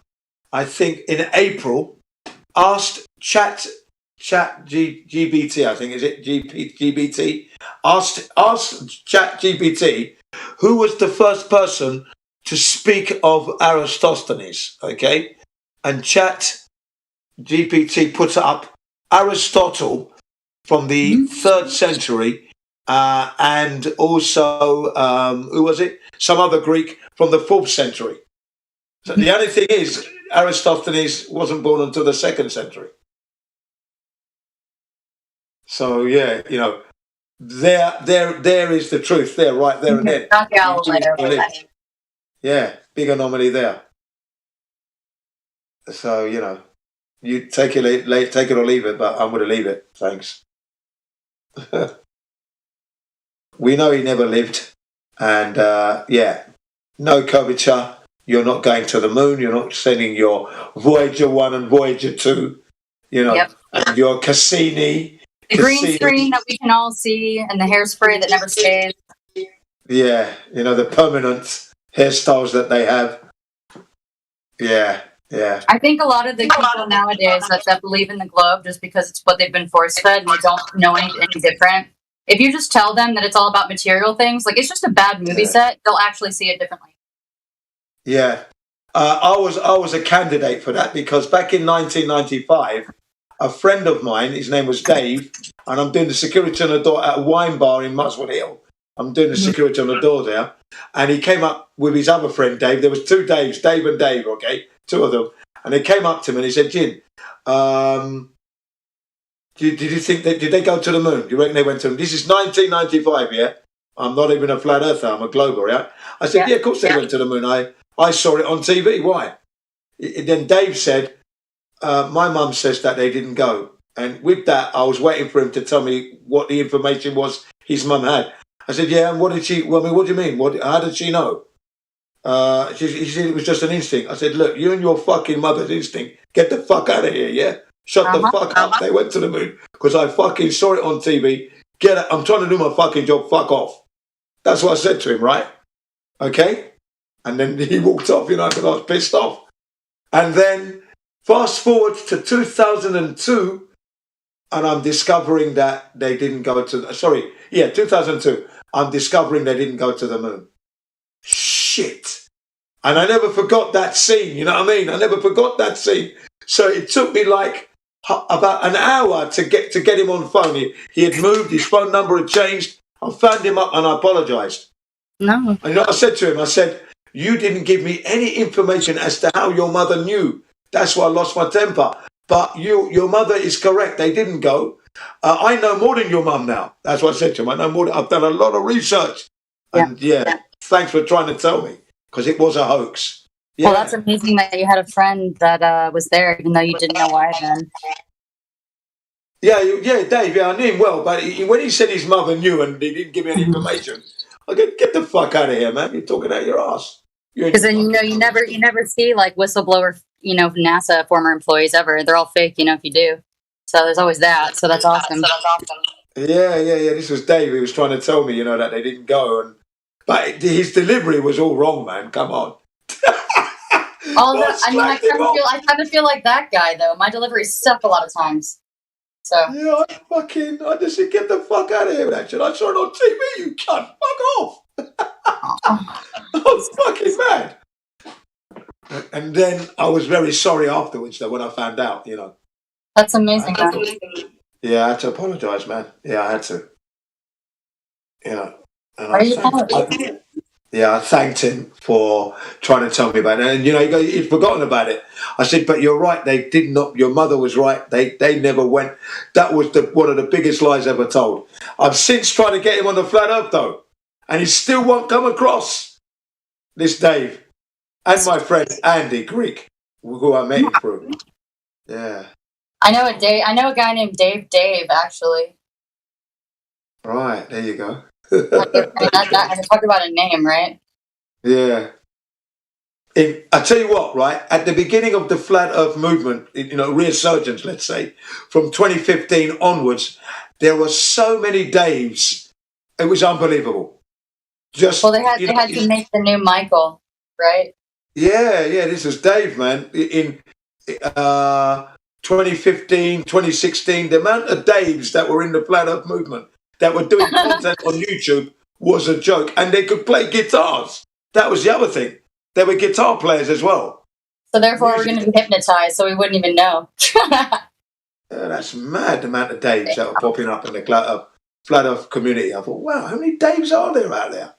I think in April, asked ChatGPT, I think, is it GBT? Asked ChatGPT who was the first person to speak of Aristophanes, okay? And ChatGPT puts up Aristotle from the 3rd century, and also, who was it? Some other Greek from the 4th century. So the only thing is, Aristophanes wasn't born until the 2nd century. So yeah, there is the truth there, right there and then. Yeah, big anomaly there. So you take it or leave it, but I'm going to leave it. Thanks. We know he never lived, and no curvature. You're not going to the moon. You're not sending your Voyager 1 and Voyager 2. And your Cassini. The green screen that we can all see, and the hairspray that never stays. Yeah, the permanent hairstyles that they have. Yeah. I think a lot of the people nowadays that believe in the globe just because it's what they've been force-fed and they don't know any different. If you just tell them that it's all about material things, like it's just a bad movie set, they'll actually see it differently. Yeah. I was a candidate for that because back in 1995, a friend of mine, his name was Dave, and I'm doing the security on the door at a wine bar in Muswell Hill. I'm doing the security on the door there. And he came up with his other friend, Dave. There was 2 Daves, Dave and Dave, okay? 2 of them. And they came up to him and he said, Jin, did you think did they go to the moon? Do you reckon they went to the moon? This is 1995, yeah? I'm not even a flat earther, I'm a global, yeah? I said, yeah, of course they went to the moon. I saw it on TV. Why? Then Dave said, my mum says that they didn't go. And with that, I was waiting for him to tell me what the information was his mum had. I said, yeah, and what did she, what do you mean? How did she know? He said it was just an instinct. I said, look, you and your fucking mother's instinct, get the fuck out of here, yeah? Shut the fuck up. They went to the moon because I fucking saw it on TV. Get it. I'm trying to do my fucking job. Fuck off. That's what I said to him, right? Okay? And then he walked off, because I was pissed off. And then fast forward to 2002, and I'm discovering that they didn't go to... 2002. I'm discovering they didn't go to the moon. Shit. And I never forgot that scene, you know what I mean? I never forgot that scene. So it took me like about an hour to get him on the phone. He had moved, his phone number had changed. I found him up and I apologised. No. And you know what I said to him? I said, you didn't give me any information as to how your mother knew. That's why I lost my temper. But your mother is correct. They didn't go. I know more than your mum now. That's what I said to him. I know more. I've done a lot of research. And thanks for trying to tell me, because it was a hoax. Yeah. Well, that's amazing that you had a friend that was there, even though you didn't know why then. Yeah, Dave. Yeah, I knew him well, but when he said his mother knew and he didn't give me any information, I get the fuck out of here, man. You're talking out your ass. Because then you never see like whistleblower, NASA former employees ever. They're all fake, if you do. So there's always that. So that's awesome. Yeah. This was Dave. He was trying to tell me, that they didn't go, but his delivery was all wrong, man. Come on. I kind of feel like that guy though. My deliveries suck a lot of times. So yeah, I just said, get the fuck out of here with that shit. I saw it on TV. You cunt. Fuck off. I was fucking mad. And then I was very sorry afterwards, though, when I found out, That's amazing, man. Yeah, I had to apologise, man. Yeah, I had to. And I thanked him for trying to tell me about it. And, he'd forgotten about it. I said, but you're right. They did not. Your mother was right. They never went. That was one of the biggest lies ever told. I've since tried to get him on the flat earth, though. And he still won't come across. This Dave. And my friend Andy Greek, who I met him through. Yeah. I know a guy named Dave, actually. Right, there you go. I talk about a name, right? Yeah. I tell you what, right? At the beginning of the Flat Earth movement, resurgence, let's say, from 2015 onwards, there were so many Daves. It was unbelievable. They had to make the new Michael, right? Yeah. This is Dave, man. In 2015, 2016, the amount of Daves that were in the Flat Earth movement that were doing content on YouTube was a joke. And they could play guitars. That was the other thing. They were guitar players as well. So therefore we're going to be hypnotized, so we wouldn't even know. That's mad, the amount of Daves that were popping up in the Flat Earth community. I thought, wow, how many Daves are there out there?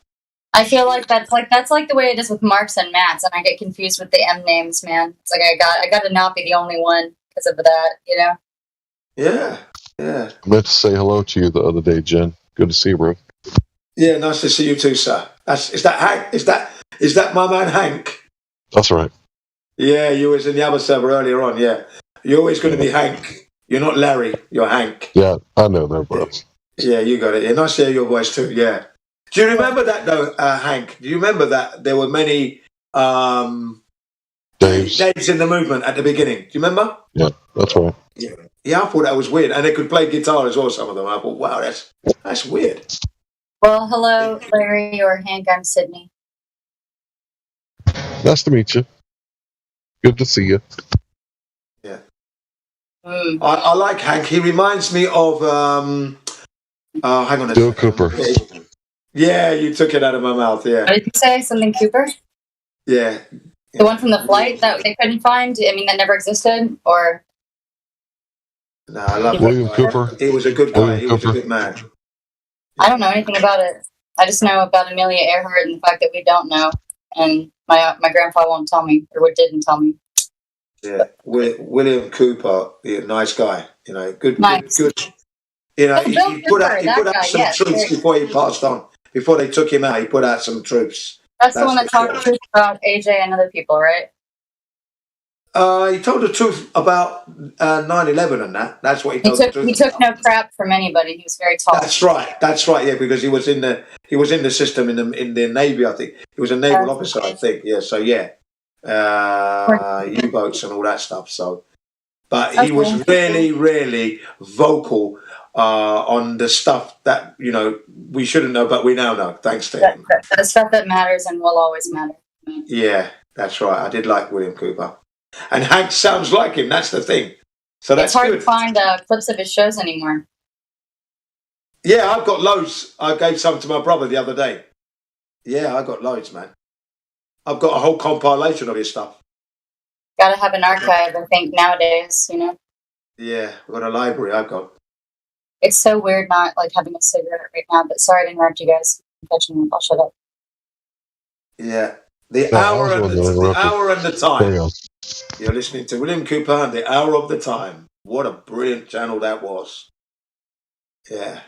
I feel like that's like the way it is with Marks and Matts, and I get confused with the M names, man. It's like I got to not be the only one because of that, Yeah. I meant to say hello to you the other day, Jen. Good to see you, bro. Yeah, nice to see you too, sir. Is that Hank? Is that my man Hank? That's right. Yeah, you was in the other server earlier on. Yeah, you're always going to be Hank. You're not Larry. You're Hank. Yeah, I know that, bro. Yeah, you got it. Yeah, nice to hear your voice too. Yeah. Do you remember that though, Hank? Do you remember that there were many Daves in the movement at the beginning? Do you remember? Yeah, that's right. Yeah, I thought that was weird, and they could play guitar as well. Some of them. I thought, wow, that's weird. Well, hello, Larry or Hank. I'm Sydney. Nice to meet you. Good to see you. Yeah. I like Hank. He reminds me of hang on a Bill Cooper. Yeah, you took it out of my mouth. Yeah. What did you say? Something Cooper? Yeah. The one from the flight that they couldn't find? I mean, that never existed? Or? No, I love William Cooper. He was a good guy. He was a good man. I don't know anything about it. I just know about Amelia Earhart and the fact that we don't know. And my grandpa won't tell me, or didn't tell me. Yeah, William Cooper, nice guy. Good. He put out some troops before he passed on. Before they took him out, he put out some troops. That's the one that talked the truth about AJ and other people, right? He told the truth about 9/11 and that. That's what he told the truth. He took no crap from anybody. He was very tall. That's right. Yeah, because he was in the system in the Navy. I think he was a naval officer. I think. Yeah. So yeah, U-boats and all that stuff. So, but he was really vocal on the stuff that we shouldn't know, but we now know. Thanks to him. The stuff that matters and will always matter. Yeah, that's right. I did like William Cooper. And Hank sounds like him. That's the thing. So that's it's hard good. to find clips of his shows anymore. Yeah, I've got loads. I gave some to my brother the other day. Yeah, I got loads, man. I've got a whole compilation of his stuff. Gotta have an archive, I think, nowadays, you know? Yeah, I've got a library I've got. It's so weird not, like, having a cigarette right now, but sorry to interrupt you guys. I'm catching up. I'll shut up. Yeah. The hour and the time. You're listening to William Cooper and The Hour of the Time. What a brilliant channel that was. Yeah.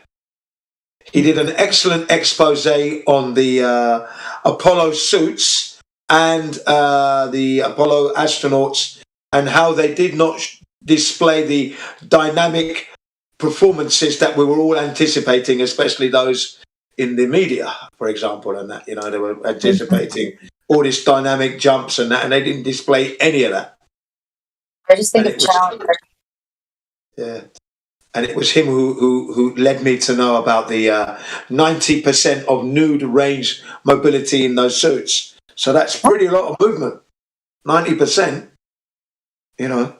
He did an excellent expose on the Apollo suits and the Apollo astronauts and how they did not display the dynamic performances that we were all anticipating, especially those in the media, for example, and that, you know, they were anticipating all these dynamic jumps and that, and they didn't display any of that. I just think it's challenging. Yeah. And it was him who led me to know about the 90% of nude range mobility in those suits. So that's pretty a lot of movement. 90%, you know.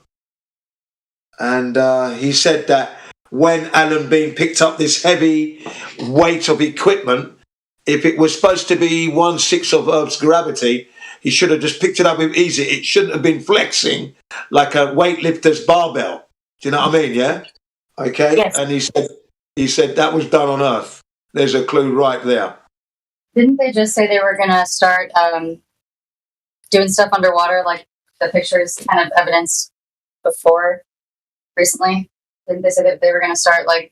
And he said that when Alan Bean picked up this heavy weight of equipment, if it was supposed to be 1/6 of Earth's gravity, he should have just picked it up with easy. It shouldn't have been flexing like a weightlifter's barbell. Do you know what I mean? Yeah. Okay. Yes. And he said that was done on Earth. There's a clue right there. Didn't they just say they were gonna start doing stuff underwater, like the pictures kind of evidence before recently? Didn't they say that they were gonna start like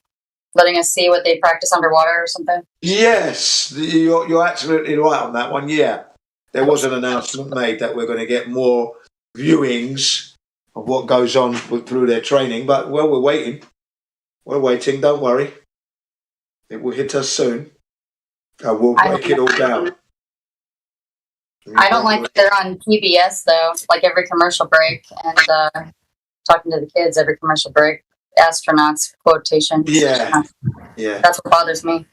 letting us see what they practice underwater or something? Yes, you're absolutely right on that one. Yeah, there was an announcement made that we're going to get more viewings of what goes on through their training. But well, we're waiting. We're waiting. Don't worry. It will hit us soon. We'll break it all down. I don't like that they're on PBS though, like every commercial break, and talking to the kids every commercial break. Astronauts quotations. Yeah. That's what bothers me.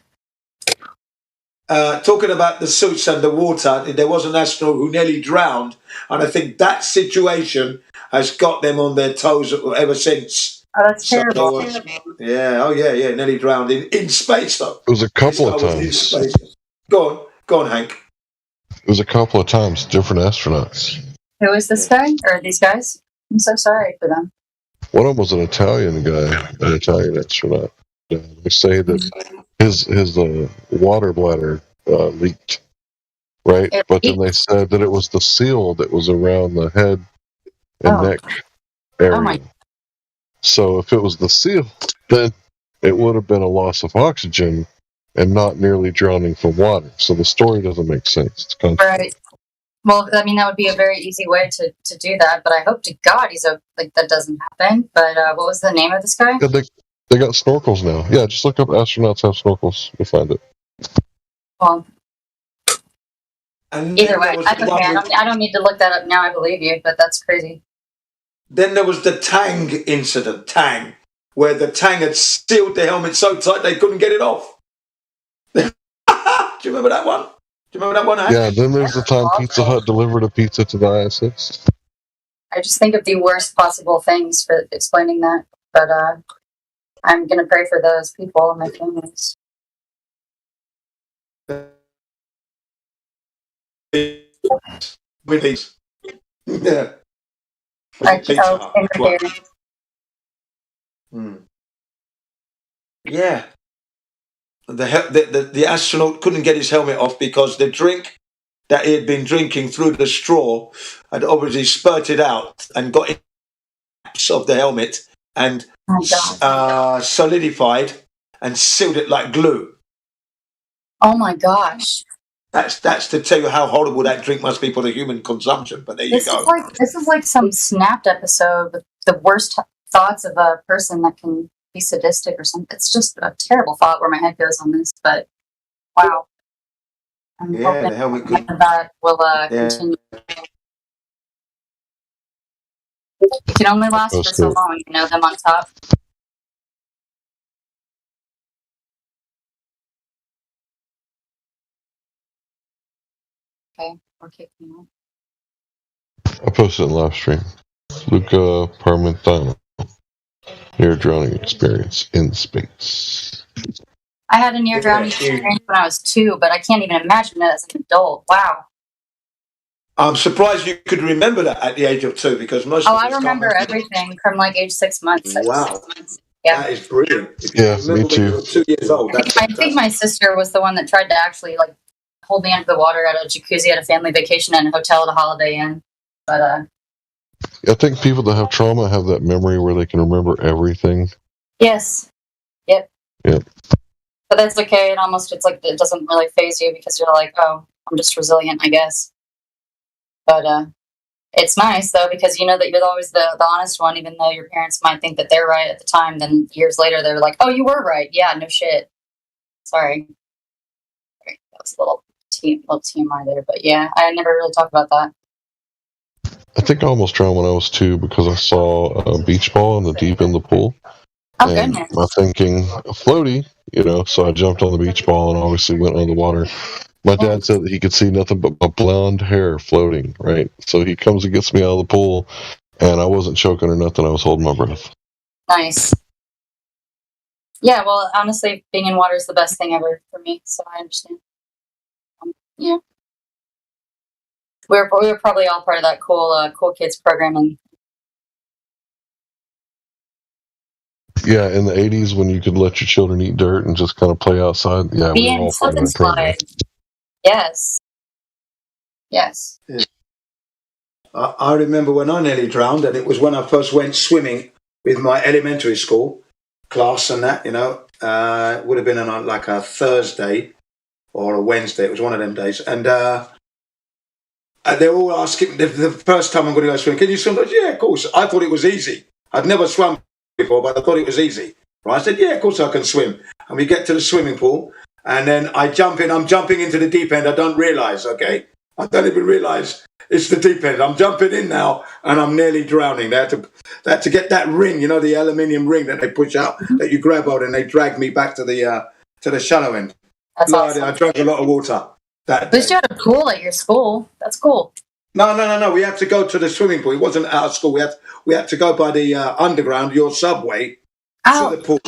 Talking about the suits underwater, there was an astronaut who nearly drowned, and I think that situation has got them on their toes ever since. Oh, that's terrible. Yeah, nearly drowned in space though. It was a couple of times. Go on, Hank. It was a couple of times, different astronauts. Who is this guy or these guys? I'm so sorry for them. One of them was an Italian guy, an Italian astronaut. They say that his water bladder leaked, right? But then they said that it was the seal that was around the head and neck area. So if it was the seal, then it would have been a loss of oxygen and not nearly drowning from water. So the story doesn't make sense. It's right. Well, I mean, that would be a very easy way to do that, but I hope to God that doesn't happen. But what was the name of this guy? Yeah, they got snorkels now. Yeah, just look up astronauts have snorkels. You'll find it. Well, either way, that's okay. I don't need to look that up now. I believe you, but that's crazy. Then there was the Tang incident, where the Tang had sealed the helmet so tight they couldn't get it off. Do you remember that one? Do you remember that one, Hank? Yeah, then there's the time Pizza Hut delivered a pizza to the ISS. I just think of the worst possible things for explaining that, but I'm going to pray for those people and their families. With these. Yeah. Yeah. The astronaut couldn't get his helmet off because the drink that he had been drinking through the straw had obviously spurted out and got in of the helmet and solidified and sealed it like glue. Oh my gosh. That's to tell you how horrible that drink must be for the human consumption. But there you go. This is like some Snapped episode with the worst thoughts of a person that can be sadistic or something. It's just a terrible thought where my head goes on this. But wow, I'm hoping that will continue. It can only last for so long, you know. Them on top. Okay, we're kicking out. I posted in live stream. Luca Parmentano. Near drowning experience in space. I had a near drowning experience when I was 2, but I can't even imagine it as an adult. Wow. I'm surprised you could remember that at the age of 2, because most. I remember everything from like age 6 months. Wow. Yeah. That is brilliant. If you Yeah, remember me too. when you were 2 years old, that's I think my sister was the one that tried to actually like hold me under the water at a jacuzzi at a family vacation in a hotel at a Holiday Inn. But I think people that have trauma have that memory where they can remember everything. yes. Yep. Yep. But that's okay. It's like it doesn't really phase you because you're like, oh, I'm just resilient, I guess. But it's nice though because you know that you're always the honest one, even though your parents might think that they're right at the time. Then years later, they're like, "Oh, you were right. Yeah, no shit. Sorry." That was a little TMI there, but yeah, I never really talked about that. I think I almost drowned when I was 2 because I saw a beach ball in the deep end of the pool. Oh, and goodness. I'm thinking, floaty, so I jumped on the beach ball and obviously went under the water. My dad said that he could see nothing but my blonde hair floating, right? So he comes and gets me out of the pool, and I wasn't choking or nothing. I was holding my breath. Nice. Yeah, well, honestly, being in water is the best thing ever for me, so I understand. Yeah. We were probably all part of that cool kids programming. Yeah, in the 80s when you could let your children eat dirt and just kind of play outside. Yeah, we were all part of that program. Yes. Yes. Yeah. I remember when I nearly drowned, and it was when I first went swimming with my elementary school class and that, it would have been on like a Thursday or a Wednesday. It was one of them days. And they were all asking, the first time I'm going to go swimming, can you swim? I said, yeah, of course. I thought it was easy. I'd never swum before, but I thought it was easy. Right? I said, yeah, of course I can swim. And we get to the swimming pool, and then I jump in. I'm jumping into the deep end. I don't realise, okay? I don't even realise it's the deep end. I'm jumping in now, and I'm nearly drowning. They had to get that ring, the aluminium ring that they push out, that you grab out, and they drag me back to the shallow end. That's awesome. I drank a lot of water that day. At least you had a pool at your school. That's cool. No. We had to go to the swimming pool. It wasn't out of school. We had to go by the underground, your subway, to the pool.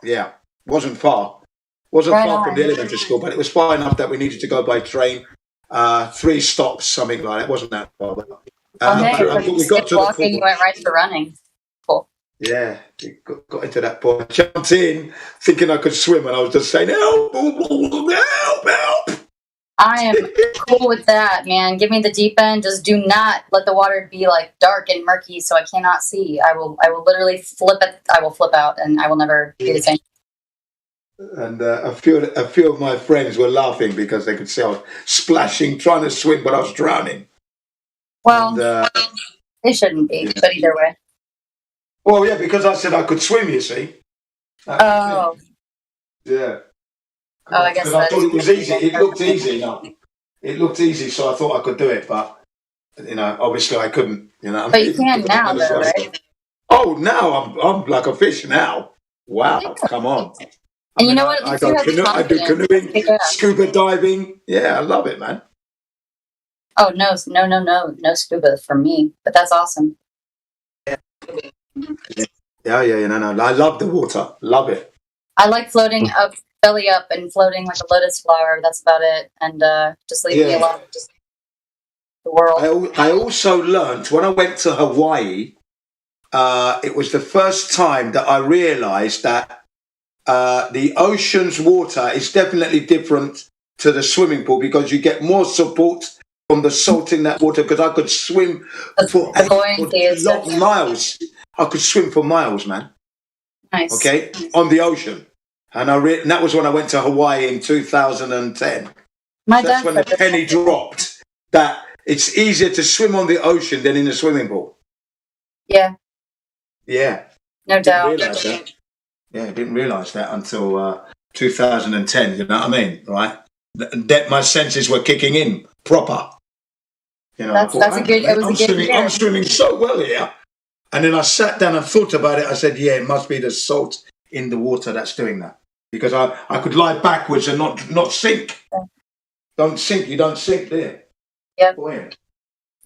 Yeah, wasn't far. Wasn't far from the elementary school, but it was far enough that we needed to go by train. 3 stops, something like that. It wasn't that far. But, we got to walking, the pool. You went right to running. Cool. Yeah, got into that pool. I jumped in thinking I could swim, and I was just saying, help, help. I am cool with that, man. Give me the deep end. Just do not let the water be like dark and murky so I cannot see. I will literally flip it. I will flip out and I will never be the same. And a few of my friends were laughing because they could see I was splashing, trying to swim, but I was drowning. Well, they shouldn't be, but either way. Well, yeah, because I said I could swim, you see. Oh. Yeah. Oh, I guess I thought it was easy. It looked easy. It looked easy, so I thought I could do it, but obviously I couldn't. But you can now, though, right? Oh, now I'm like a fish now. Wow, come on. And you know what? I do canoeing, scuba diving. Yeah, I love it, man. Oh no scuba for me, but that's awesome. Yeah. No. I love the water. Love it. I like floating up. Belly up and floating like a lotus flower. That's about it. And just leave me alone. Just the world. I also learned when I went to Hawaii, it was the first time that I realized that the ocean's water is definitely different to the swimming pool because you get more support from the salt in that water because I could swim for miles. I could swim for miles, man. Nice. Okay? On the ocean. And that was when I went to Hawaii in 2010. That's when the penny dropped. That it's easier to swim on the ocean than in a swimming pool. Yeah. Yeah. No doubt. I didn't realise that until 2010. You know what I mean, right? My senses were kicking in proper. That's a good. It was a good year. I'm swimming so well here. And then I sat down and thought about it. I said, yeah, it must be the salt in the water that's doing that. Because I could lie backwards and not sink. Yeah. Don't sink, you don't sink there. Yep.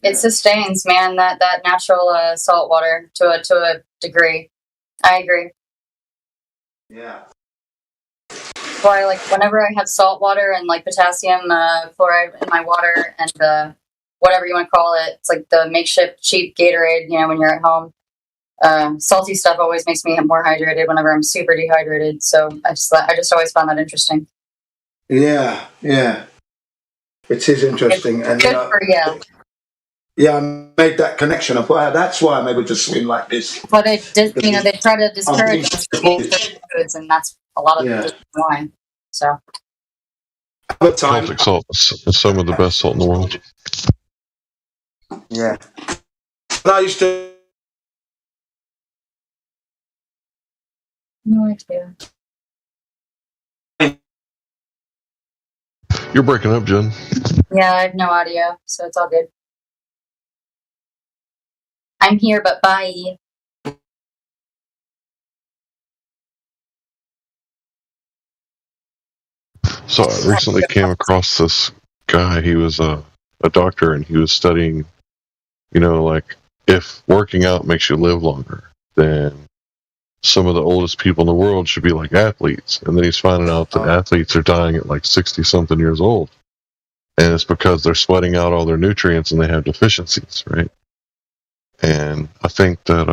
It sustains, man, that natural salt water to a degree. I agree. Yeah. So I like whenever I have salt water and like potassium chloride in my water and whatever you want to call it, it's like the makeshift cheap Gatorade. You know, when you're at home, salty stuff always makes me more hydrated whenever I'm super dehydrated. So I just always found that interesting. Yeah, it is interesting, and good for you. Yeah, I made that connection. I thought, that's why I'm able to swim like this. But they try to discourage us to eat certain foods, and that's a lot of the reason why. So. Celtic salt is some of the best salt in the world. Yeah. But I used to. No idea. You're breaking up, Jen. Yeah, I have no audio, so it's all good. I'm here, but bye. So I recently came across this guy. He was a doctor, and he was studying, like if working out makes you live longer, then some of the oldest people in the world should be like athletes. And then he's finding out that athletes are dying at like 60-something years old. And it's because they're sweating out all their nutrients and they have deficiencies, right? And I think that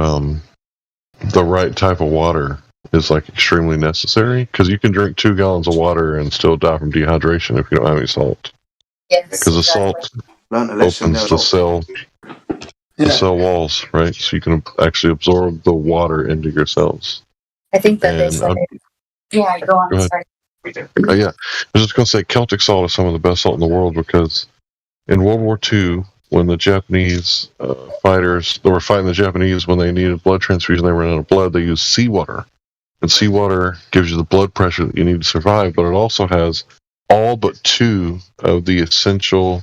the right type of water is like extremely necessary, because you can drink 2 gallons of water and still die from dehydration if you don't have any salt. Yes, because the salt opens the cell walls, right? So you can actually absorb the water into your cells. I think that they say. Yeah, go on. Sorry. Yeah, I was just going to say Celtic salt is some of the best salt in the world, because in World War II, when the Japanese fighters, they were fighting the Japanese when they needed blood transfusion, they ran out of blood, they used seawater. And seawater gives you the blood pressure that you need to survive, but it also has all but 2 of the essential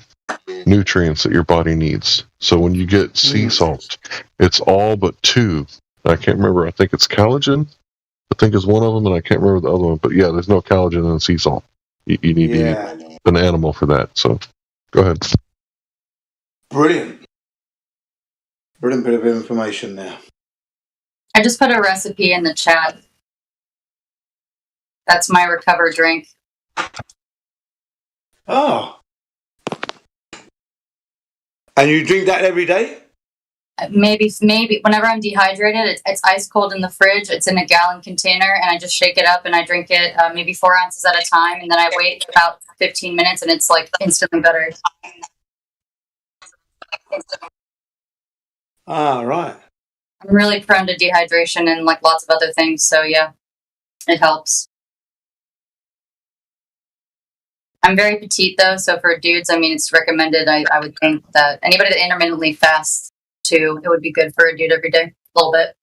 nutrients that your body needs. So when you get sea salt, it's all but 2. I can't remember. I think it's collagen. I think is one of them, and I can't remember the other one. But yeah, there's no collagen in sea salt. You need to eat an animal for that. So go ahead. Brilliant bit of information there. I just put a recipe in the chat. That's my recover drink. Oh. And you drink that every day? Maybe whenever I'm dehydrated, it's ice cold in the fridge. It's in a gallon container, and I just shake it up and I drink it maybe 4 ounces at a time, and then I wait about 15 minutes, and it's like instantly better. Right. I'm really prone to dehydration and like lots of other things, so yeah, it helps. I'm very petite though, so for dudes, I mean, it's recommended. I would think that anybody that intermittently fasts too, it would be good for a dude every day, a little bit.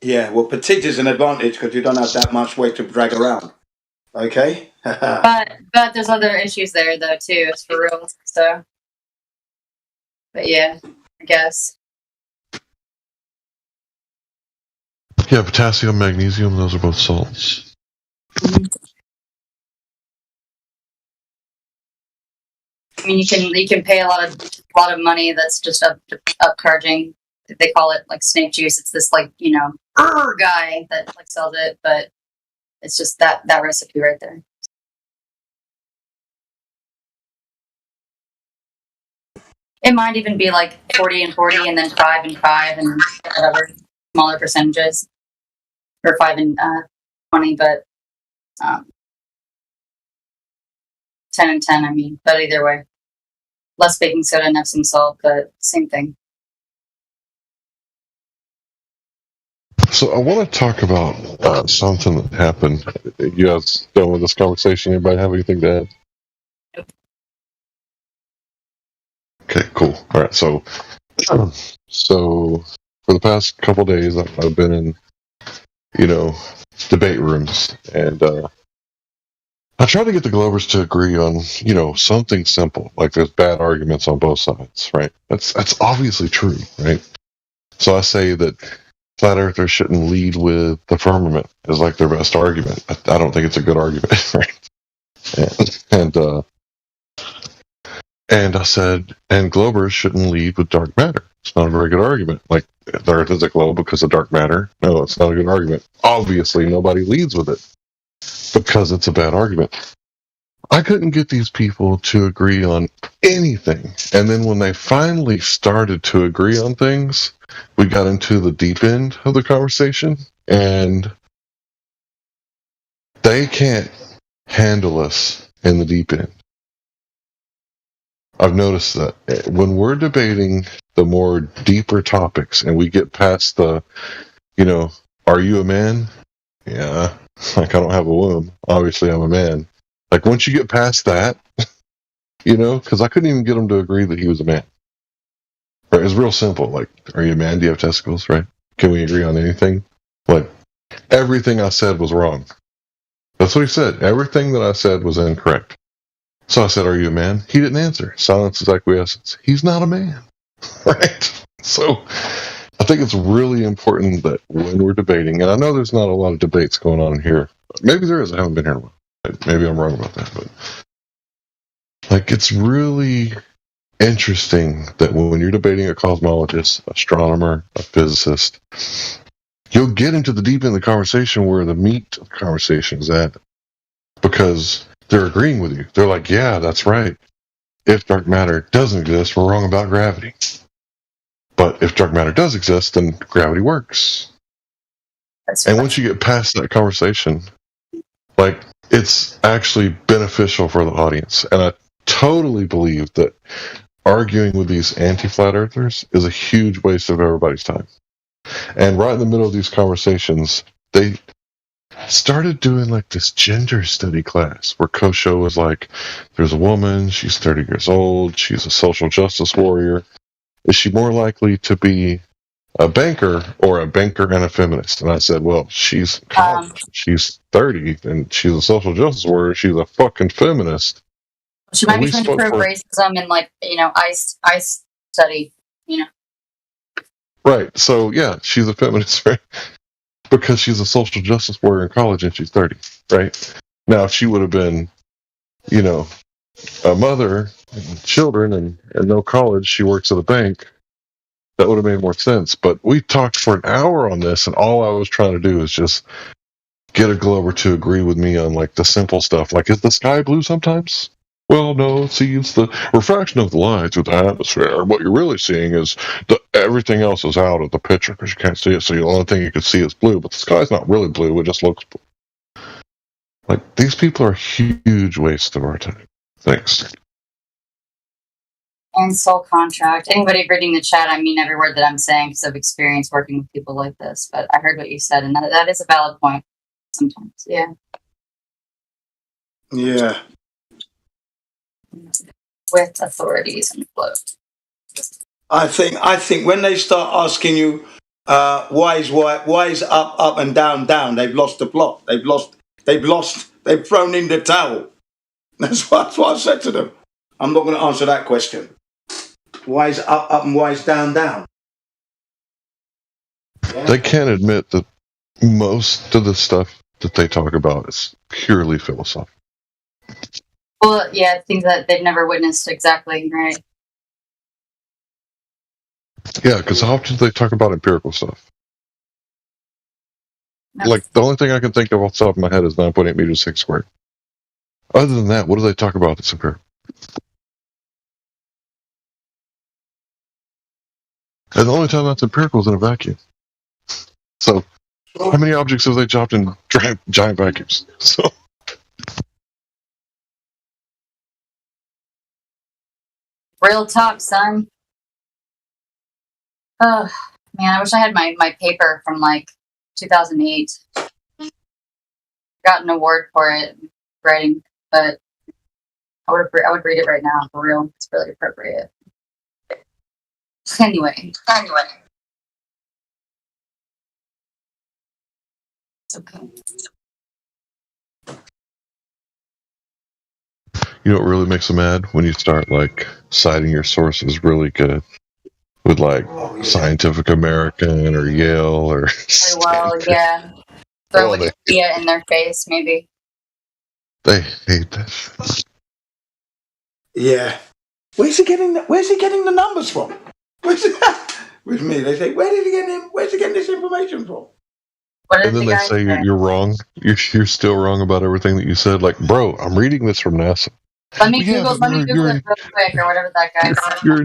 Yeah, well, petite is an advantage because you don't have that much weight to drag around. Okay. but there's other issues there though too. It's for real. So, but yeah, I guess. Yeah, potassium, magnesium, those are both salts. Mm-hmm. I mean, you can pay a lot of money that's just upcharging. They call it like snake juice. It's this like guy that like sells it, but it's just that recipe right there. It might even be like 40 and 40, and then 5 and 5, and whatever smaller percentages, or 5 and 20, but 10 and 10. I mean, but either way. Less baking soda and Epsom salt, but same thing. So I want to talk about something that happened. You guys done with this conversation? Anybody have anything to add? Okay, cool. All right. So for the past couple days, I've been in, debate rooms, and I try to get the Glovers to agree on, something simple, like there's bad arguments on both sides, right? That's obviously true, right? So I say that flat earthers shouldn't lead with the firmament as like their best argument. I don't think it's a good argument, right? And I said, and Glovers shouldn't lead with dark matter. It's not a very good argument. Like, the Earth is a globe because of dark matter. No, it's not a good argument. Obviously, nobody leads with it. because it's a bad argument. I couldn't get these people to agree on anything. And then when they finally started to agree on things, we got into the deep end of the conversation, and they can't handle us in the deep end. I've noticed that when we're debating the more deeper topics and we get past the, are you a man? Yeah. Like, I don't have a womb. Obviously, I'm a man. Like, once you get past that, because I couldn't even get him to agree that he was a man. Right? It was real simple. Like, are you a man? Do you have testicles? Right? Can we agree on anything? Like, everything I said was wrong. That's what he said. Everything that I said was incorrect. So I said, are you a man? He didn't answer. Silence is acquiescence. He's not a man. Right? So I think it's really important that when we're debating, and I know there's not a lot of debates going on here. Maybe there is. I haven't been here in a while. Maybe I'm wrong about that. But it's really interesting that when you're debating a cosmologist, astronomer, a physicist, you'll get into the deep end of the conversation where the meat of the conversation is at. Because they're agreeing with you. They're like, yeah, that's right. If dark matter doesn't exist, we're wrong about gravity. But if dark matter does exist, then gravity works. And once you get past that conversation, it's actually beneficial for the audience. And I totally believe that arguing with these anti-flat earthers is a huge waste of everybody's time. And right in the middle of these conversations, they started doing this gender study class where Kosho was like, there's a woman, she's 30 years old, she's a social justice warrior. Is she more likely to be a banker or a banker and a feminist? And I said, well, she's 30 and she's a social justice warrior. She's a fucking feminist. She might be trying to prove racism in ICE study, Right. So yeah, she's a feminist, right? Because she's a social justice warrior in college and she's 30, right? Now, if she would have been, a mother and children and no college, she works at a bank, that would have made more sense. But we talked for an hour on this, and all I was trying to do is just get a Glover to agree with me on the simple stuff. Like, is the sky blue sometimes? Well, no, see, it's the refraction of the light through the atmosphere. What you're really seeing is everything else is out of the picture because you can't see it. So the only thing you can see is blue, but the sky's not really blue. It just looks blue. These people are huge waste of our time. Thanks. And soul contract. Anybody reading the chat, I mean every word that I'm saying because I've experienced working with people like this. But I heard what you said, and that is a valid point sometimes. Yeah. Yeah. With authorities and float. I think when they start asking you why is up and down, they've lost the plot. They've thrown in the towel. That's what I said to them. I'm not going to answer that question. Why is up and why is down? Yeah. They can't admit that most of the stuff that they talk about is purely philosophical. Well, yeah, things that they've never witnessed exactly, right? Yeah, because how often do they talk about empirical stuff? The only thing I can think of off the top of my head is 9.8 meters 6 squared. Other than that, what do they talk about that's empirical? And the only time that's empirical is in a vacuum. So, how many objects have they dropped in giant vacuums? So. Real talk, son. Oh, man, I wish I had my paper from 2008. Got an award for it, writing, but I would read it right now, for real. It's really appropriate. Anyway. It's okay. You know what really makes them mad? When you start citing your sources really good with Scientific American or Yale or well, yeah. Throw Wikipedia in their face, maybe. They hate that. Yeah. Where's he getting the numbers from? With me, they say, where's he getting this information from? And then they say you're wrong. You're still wrong about everything that you said. Like, bro, I'm reading this from NASA. Let me Google it real quick, or whatever that guy said. Your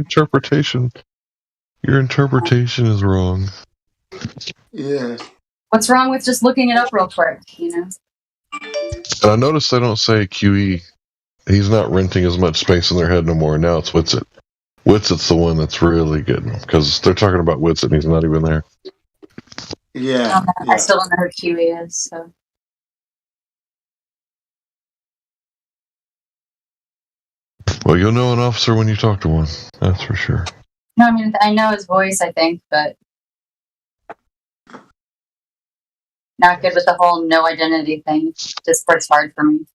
interpretation is wrong. Yeah. What's wrong with just looking it up real quick? You know. And I noticed they don't say QE. He's not renting as much space in their head no more. Now it's Witsit. Witsit's the one that's really getting them because they're talking about Witsit and he's not even there. Yeah. I still don't know who QE is. So. Well, you'll know an officer when you talk to one. That's for sure. No, I mean I know his voice. I think, but not good with the whole no identity thing. Just works hard for me.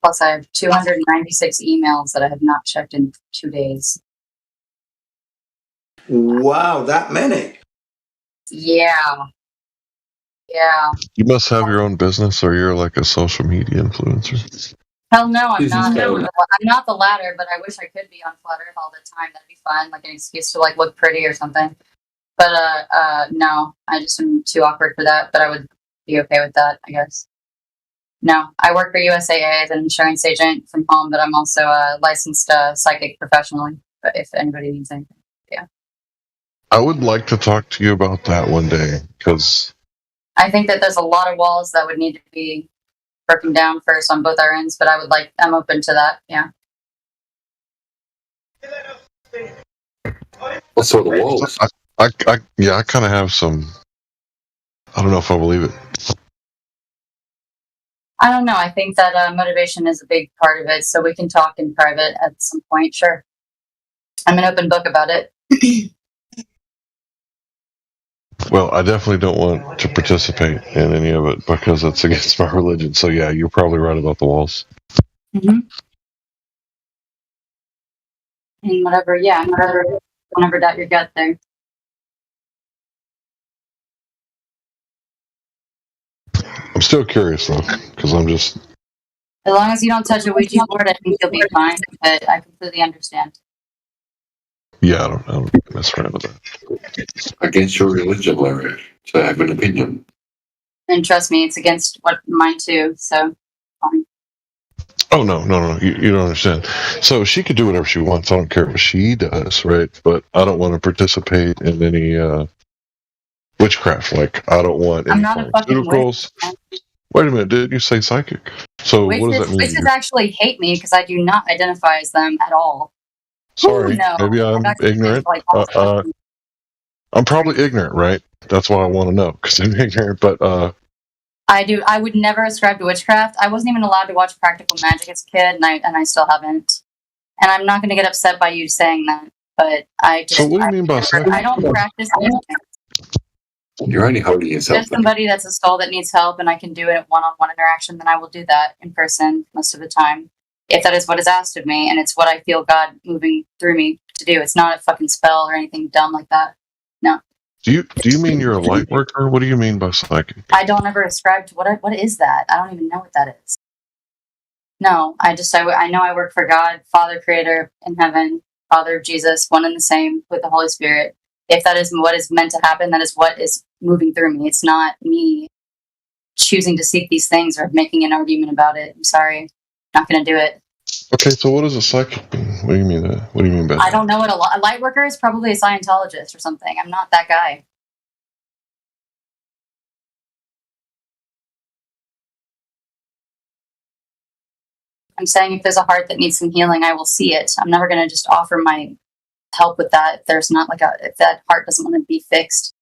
Plus, I have 296 emails that I have not checked in 2 days. Wow, that many? Yeah. You must have your own business, or you're like a social media influencer. Hell no, I'm not. I'm not the latter, but I wish I could be on Flat Earth all the time. That'd be fun, like an excuse to like look pretty or something. But no, I just am too awkward for that. But I would be okay with that, I guess. No, I work for USAA as an insurance agent from home, but I'm also a licensed psychic professionally. But if anybody needs anything, yeah. I would like to talk to you about that one day because I think that there's a lot of walls that would need to be broken down first on both our ends. But I'm open to that. Yeah. What sort of walls? I kind of have some. I don't know if I believe it. I don't know. I think that motivation is a big part of it, so we can talk in private at some point. Sure. I'm an open book about it. Well, I definitely don't want to participate in any of it because it's against my religion. So yeah, you're probably right about the walls. Mm-hmm. And whatever doubt your gut there. I'm still curious though, because I'm just. As long as you don't touch a Ouija board, I think you'll be fine. But I completely understand. Yeah, I don't mess around with that. Against your religion, Larry, to have an opinion. And trust me, it's against mine too. So, fine. Oh no! You don't understand. So she could do whatever she wants. I don't care what she does, right? But I don't want to participate in any witchcraft. Like I don't want any pharmaceuticals. Wait a minute! Did you say psychic? So what does that mean? Witches actually hate me because I do not identify as them at all. Sorry, maybe I'm ignorant. I'm probably ignorant, right? That's what I want to know because I'm ignorant. But I would never ascribe to witchcraft. I wasn't even allowed to watch Practical Magic as a kid, and I still haven't. And I'm not going to get upset by you saying that. But I just. So what do you mean by psychic? I don't practice anything. You're only holding yourself. If there's somebody that's a soul that needs help and I can do it at one-on-one interaction, then I will do that in person most of the time. If that is what is asked of me and it's what I feel God moving through me to do. It's not a fucking spell or anything dumb like that. No. Do you mean you're a light worker? What do you mean by psychic? I don't ever ascribe to what is that? I don't even know what that is. No, I know I work for God, Father Creator in heaven, Father of Jesus, one and the same with the Holy Spirit. If that is what is meant to happen, that is what is moving through me. It's not me choosing to seek these things or making an argument about it. I'm sorry. Not going to do it. Okay, so what does a psychic mean? What do you mean that? What do you mean by that? I don't know what a light worker is. Probably a Scientologist or something. I'm not that guy. I'm saying if there's a heart that needs some healing, I will see it. I'm never going to just offer my help with that if there's not if that heart doesn't want to be fixed,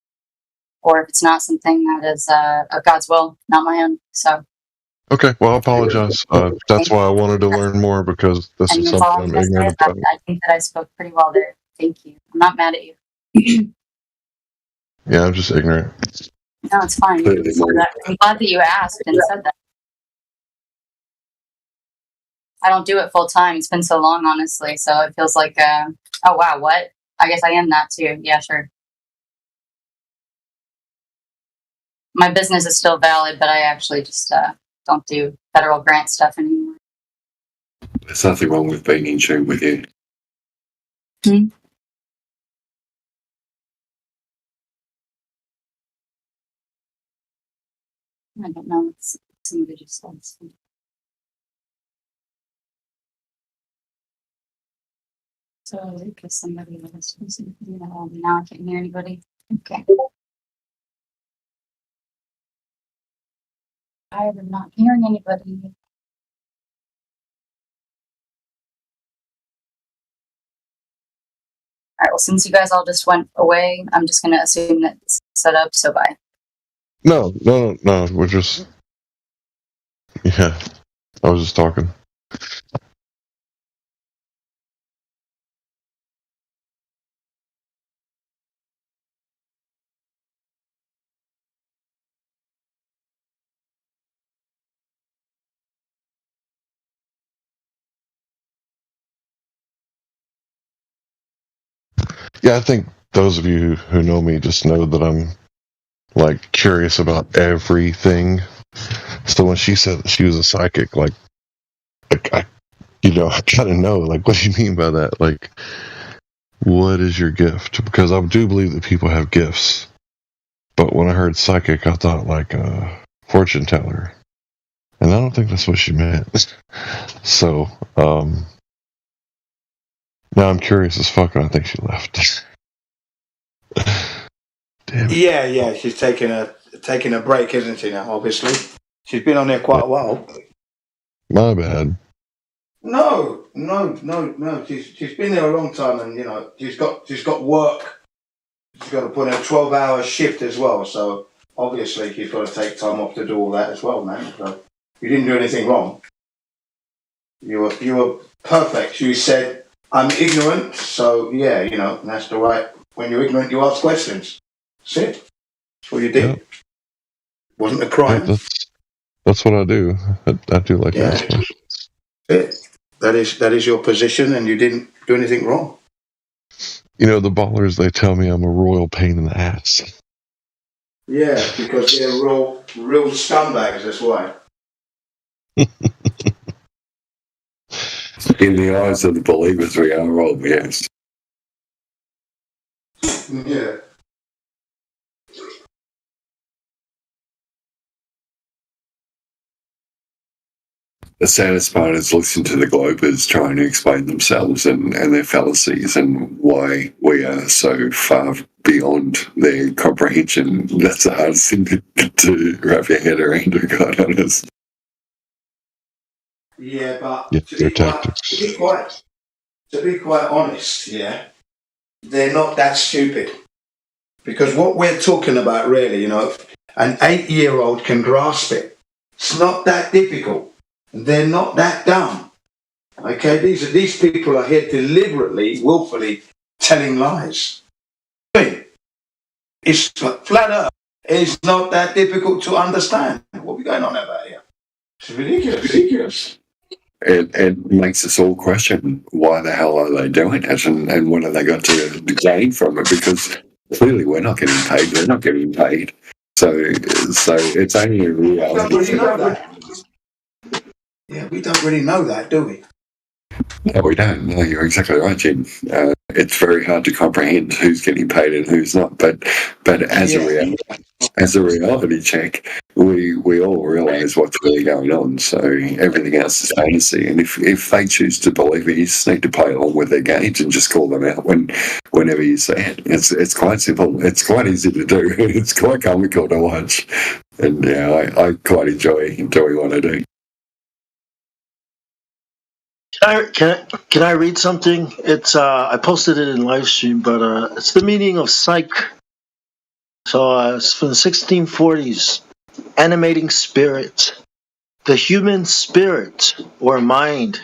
or if it's not something that is of God's will, not my own. So. Okay, well, I apologize. That's why I wanted to learn more because this is something I'm ignorant about. I think that I spoke pretty well there. Thank you. I'm not mad at you. Yeah, I'm just ignorant. No, it's fine. I'm glad that you asked and said that. I don't do it full time. It's been so long, honestly. So it feels like, oh wow, what? I guess I am that too. Yeah, sure. My business is still valid, but I actually just don't do federal grant stuff anymore. there's nothing wrong with being in tune with you. Hmm. I don't know. Somebody just said something. So, because somebody was listening, now I can't hear anybody. Okay. I am not hearing anybody. All right. Well, since you guys all just went away, I'm just going to assume that it's set up. So bye. No. We're just, yeah. I was just talking. Yeah, I think those of you who know me just know that I'm like curious about everything. So when she said that she was a psychic, like I kind of know, like, what do you mean by that? Like, what is your gift? Because I do believe that people have gifts. But when I heard psychic, I thought like a fortune teller. And I don't think that's what she meant. So, now I'm curious as fuck, and I think she left. Damn. Yeah. She's taking a break, isn't she? Now, obviously, she's been on there quite a while. My bad. No. She's been there a long time, and she's got work. She's got to put in a 12-hour shift as well. So obviously, she's got to take time off to do all that as well, man. So you didn't do anything wrong. You were perfect. You said, I'm ignorant, so yeah, that's the right. When you're ignorant, you ask questions. That's it. That's what you did. Yeah. Wasn't a crime. Yeah, that's what I do. I do like that. That is your position, and you didn't do anything wrong. The ballers, they tell me I'm a royal pain in the ass. Yeah, because they're real scumbags, that's why. In the eyes of the believers, we are all, yes. Yeah. The saddest part is listening to the Globers trying to explain themselves and their fallacies and why we are so far beyond their comprehension. That's the hardest thing to wrap your head around, to be quite honest. Yeah, but their tactics. To be quite honest, they're not that stupid. Because what we're talking about really, an 8-year-old can grasp it. It's not that difficult. They're not that dumb. Okay, these people are here deliberately, willfully telling lies. It's flat earth. It's not that difficult to understand. What are we going on about here? It's ridiculous. It makes us all question why the hell are they doing it and what have they got to gain from it, because clearly we're not getting paid, they're not getting paid. So it's only a reality. Yeah, we don't really know that, do we? No, we don't. No, you're exactly right, Jim. It's very hard to comprehend who's getting paid and who's not. But as a reality check, we all realise what's really going on. So everything else is fantasy. And if they choose to believe it, you just need to play along with their games and just call them out whenever you see it. It's quite simple. It's quite easy to do. It's quite comical to watch. And I quite enjoy doing what I do. Can I read something? It's I posted it in live stream, but it's the meaning of psych. So it's from the 1640s. Animating spirit, the human spirit or mind,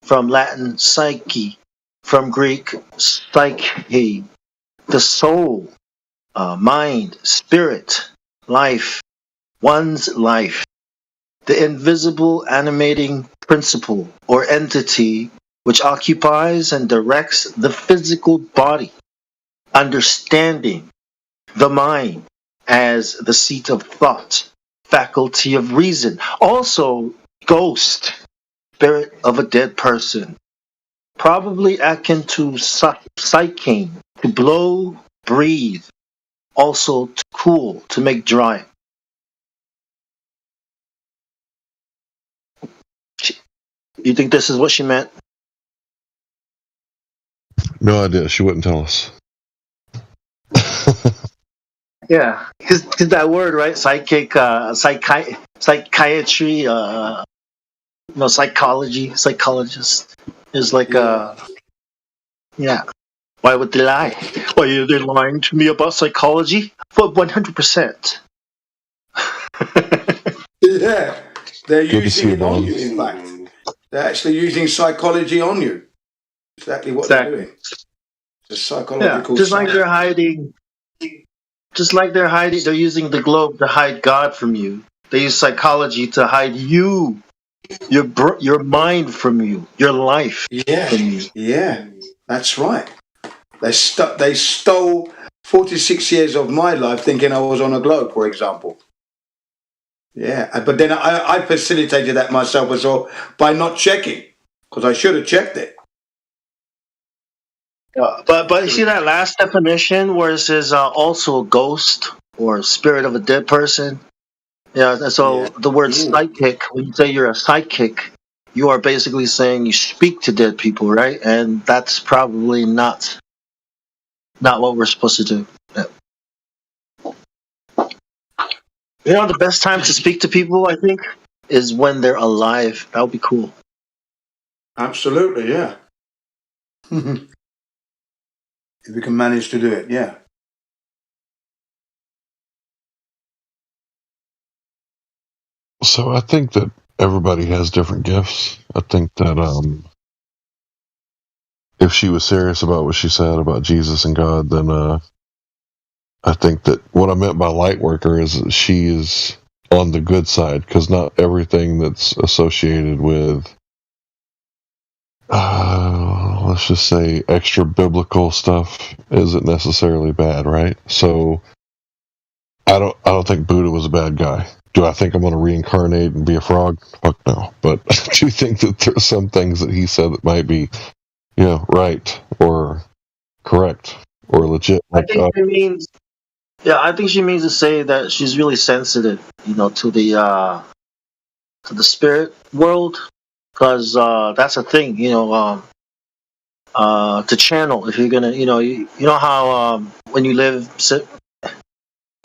from Latin psyche, from Greek psyche, the soul, mind, spirit, life, one's life. The invisible animating principle or entity which occupies and directs the physical body, understanding the mind as the seat of thought, faculty of reason. Also, ghost spirit of a dead person, probably akin to psyching, to blow, breathe, also to cool, to make dry. You think this is what she meant? No idea. She wouldn't tell us. Yeah, because that word, right? Psychic, psychiatry, psychology, psychologist is like, yeah. Why would they lie? Why are they lying to me about psychology? For 100%. Yeah, they're Good to using see you, it on Don. you. In fact, they're actually using psychology on you. Exactly what they're doing. The psychological. Yeah, just like they're hiding. Just like they're hiding, they're using the globe to hide God from you. They use psychology to hide you, your mind from you, your life from you. Yeah, that's right. They stole 46 years of my life thinking I was on a globe, for example. Yeah, but then I facilitated that myself as well by not checking, because I should have checked it. But you see that last definition where it says also a ghost or spirit of a dead person? Yeah, so the word psychic, when you say you're a psychic, you are basically saying you speak to dead people, right? And that's probably not what we're supposed to do. Yeah. You know, the best time to speak to people, I think, is when they're alive. That would be cool. Absolutely, yeah. If we can manage to do it, yeah. So I think that everybody has different gifts. I think that if she was serious about what she said about Jesus and God, then I think that what I meant by light worker is that she is on the good side, because not everything that's associated with let's just say extra biblical stuff isn't necessarily bad, right? So I don't think Buddha was a bad guy. Do I think I'm going to reincarnate and be a frog? Fuck no. But I do think that there's some things that he said that might be, right or correct or legit. I think she means, I think she means to say that she's really sensitive, to the spirit world, because that's a thing, to channel. If you're gonna, you know how when you live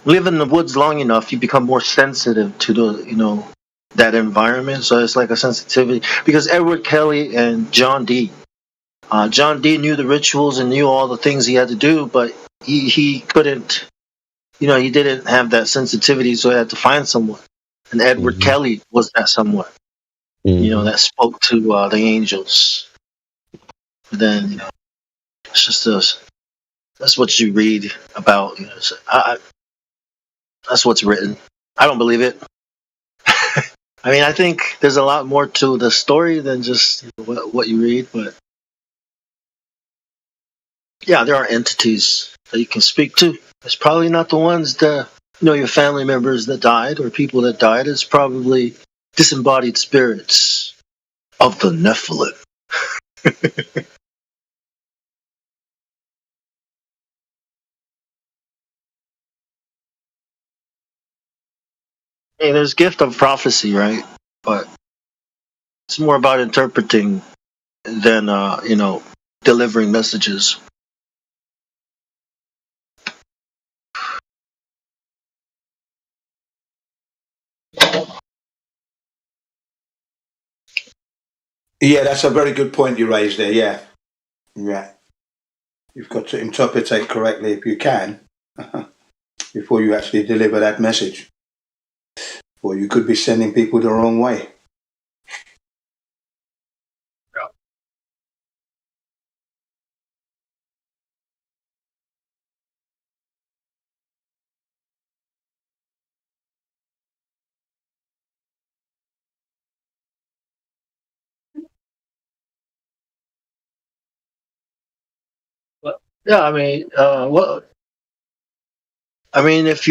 in the woods long enough, you become more sensitive to the, that environment. So it's like a sensitivity. Because Edward Kelly and John Dee knew the rituals and knew all the things he had to do, but he couldn't, he didn't have that sensitivity, so he had to find someone. And Edward Kelly was that someone, that spoke to the angels. But then, it's just that's what you read about. That's what's written. I don't believe it. I mean, I think there's a lot more to the story than just what you read, but yeah, there are entities that you can speak to. It's probably not the ones that, your family members that died or people that died. It's probably disembodied spirits of the Nephilim. Hey, there's gift of prophecy, right? But it's more about interpreting than, delivering messages. Yeah, that's a very good point you raised there. Yeah. You've got to interpret it correctly if you can before you actually deliver that message. Or you could be sending people the wrong way. Yeah, I mean, if you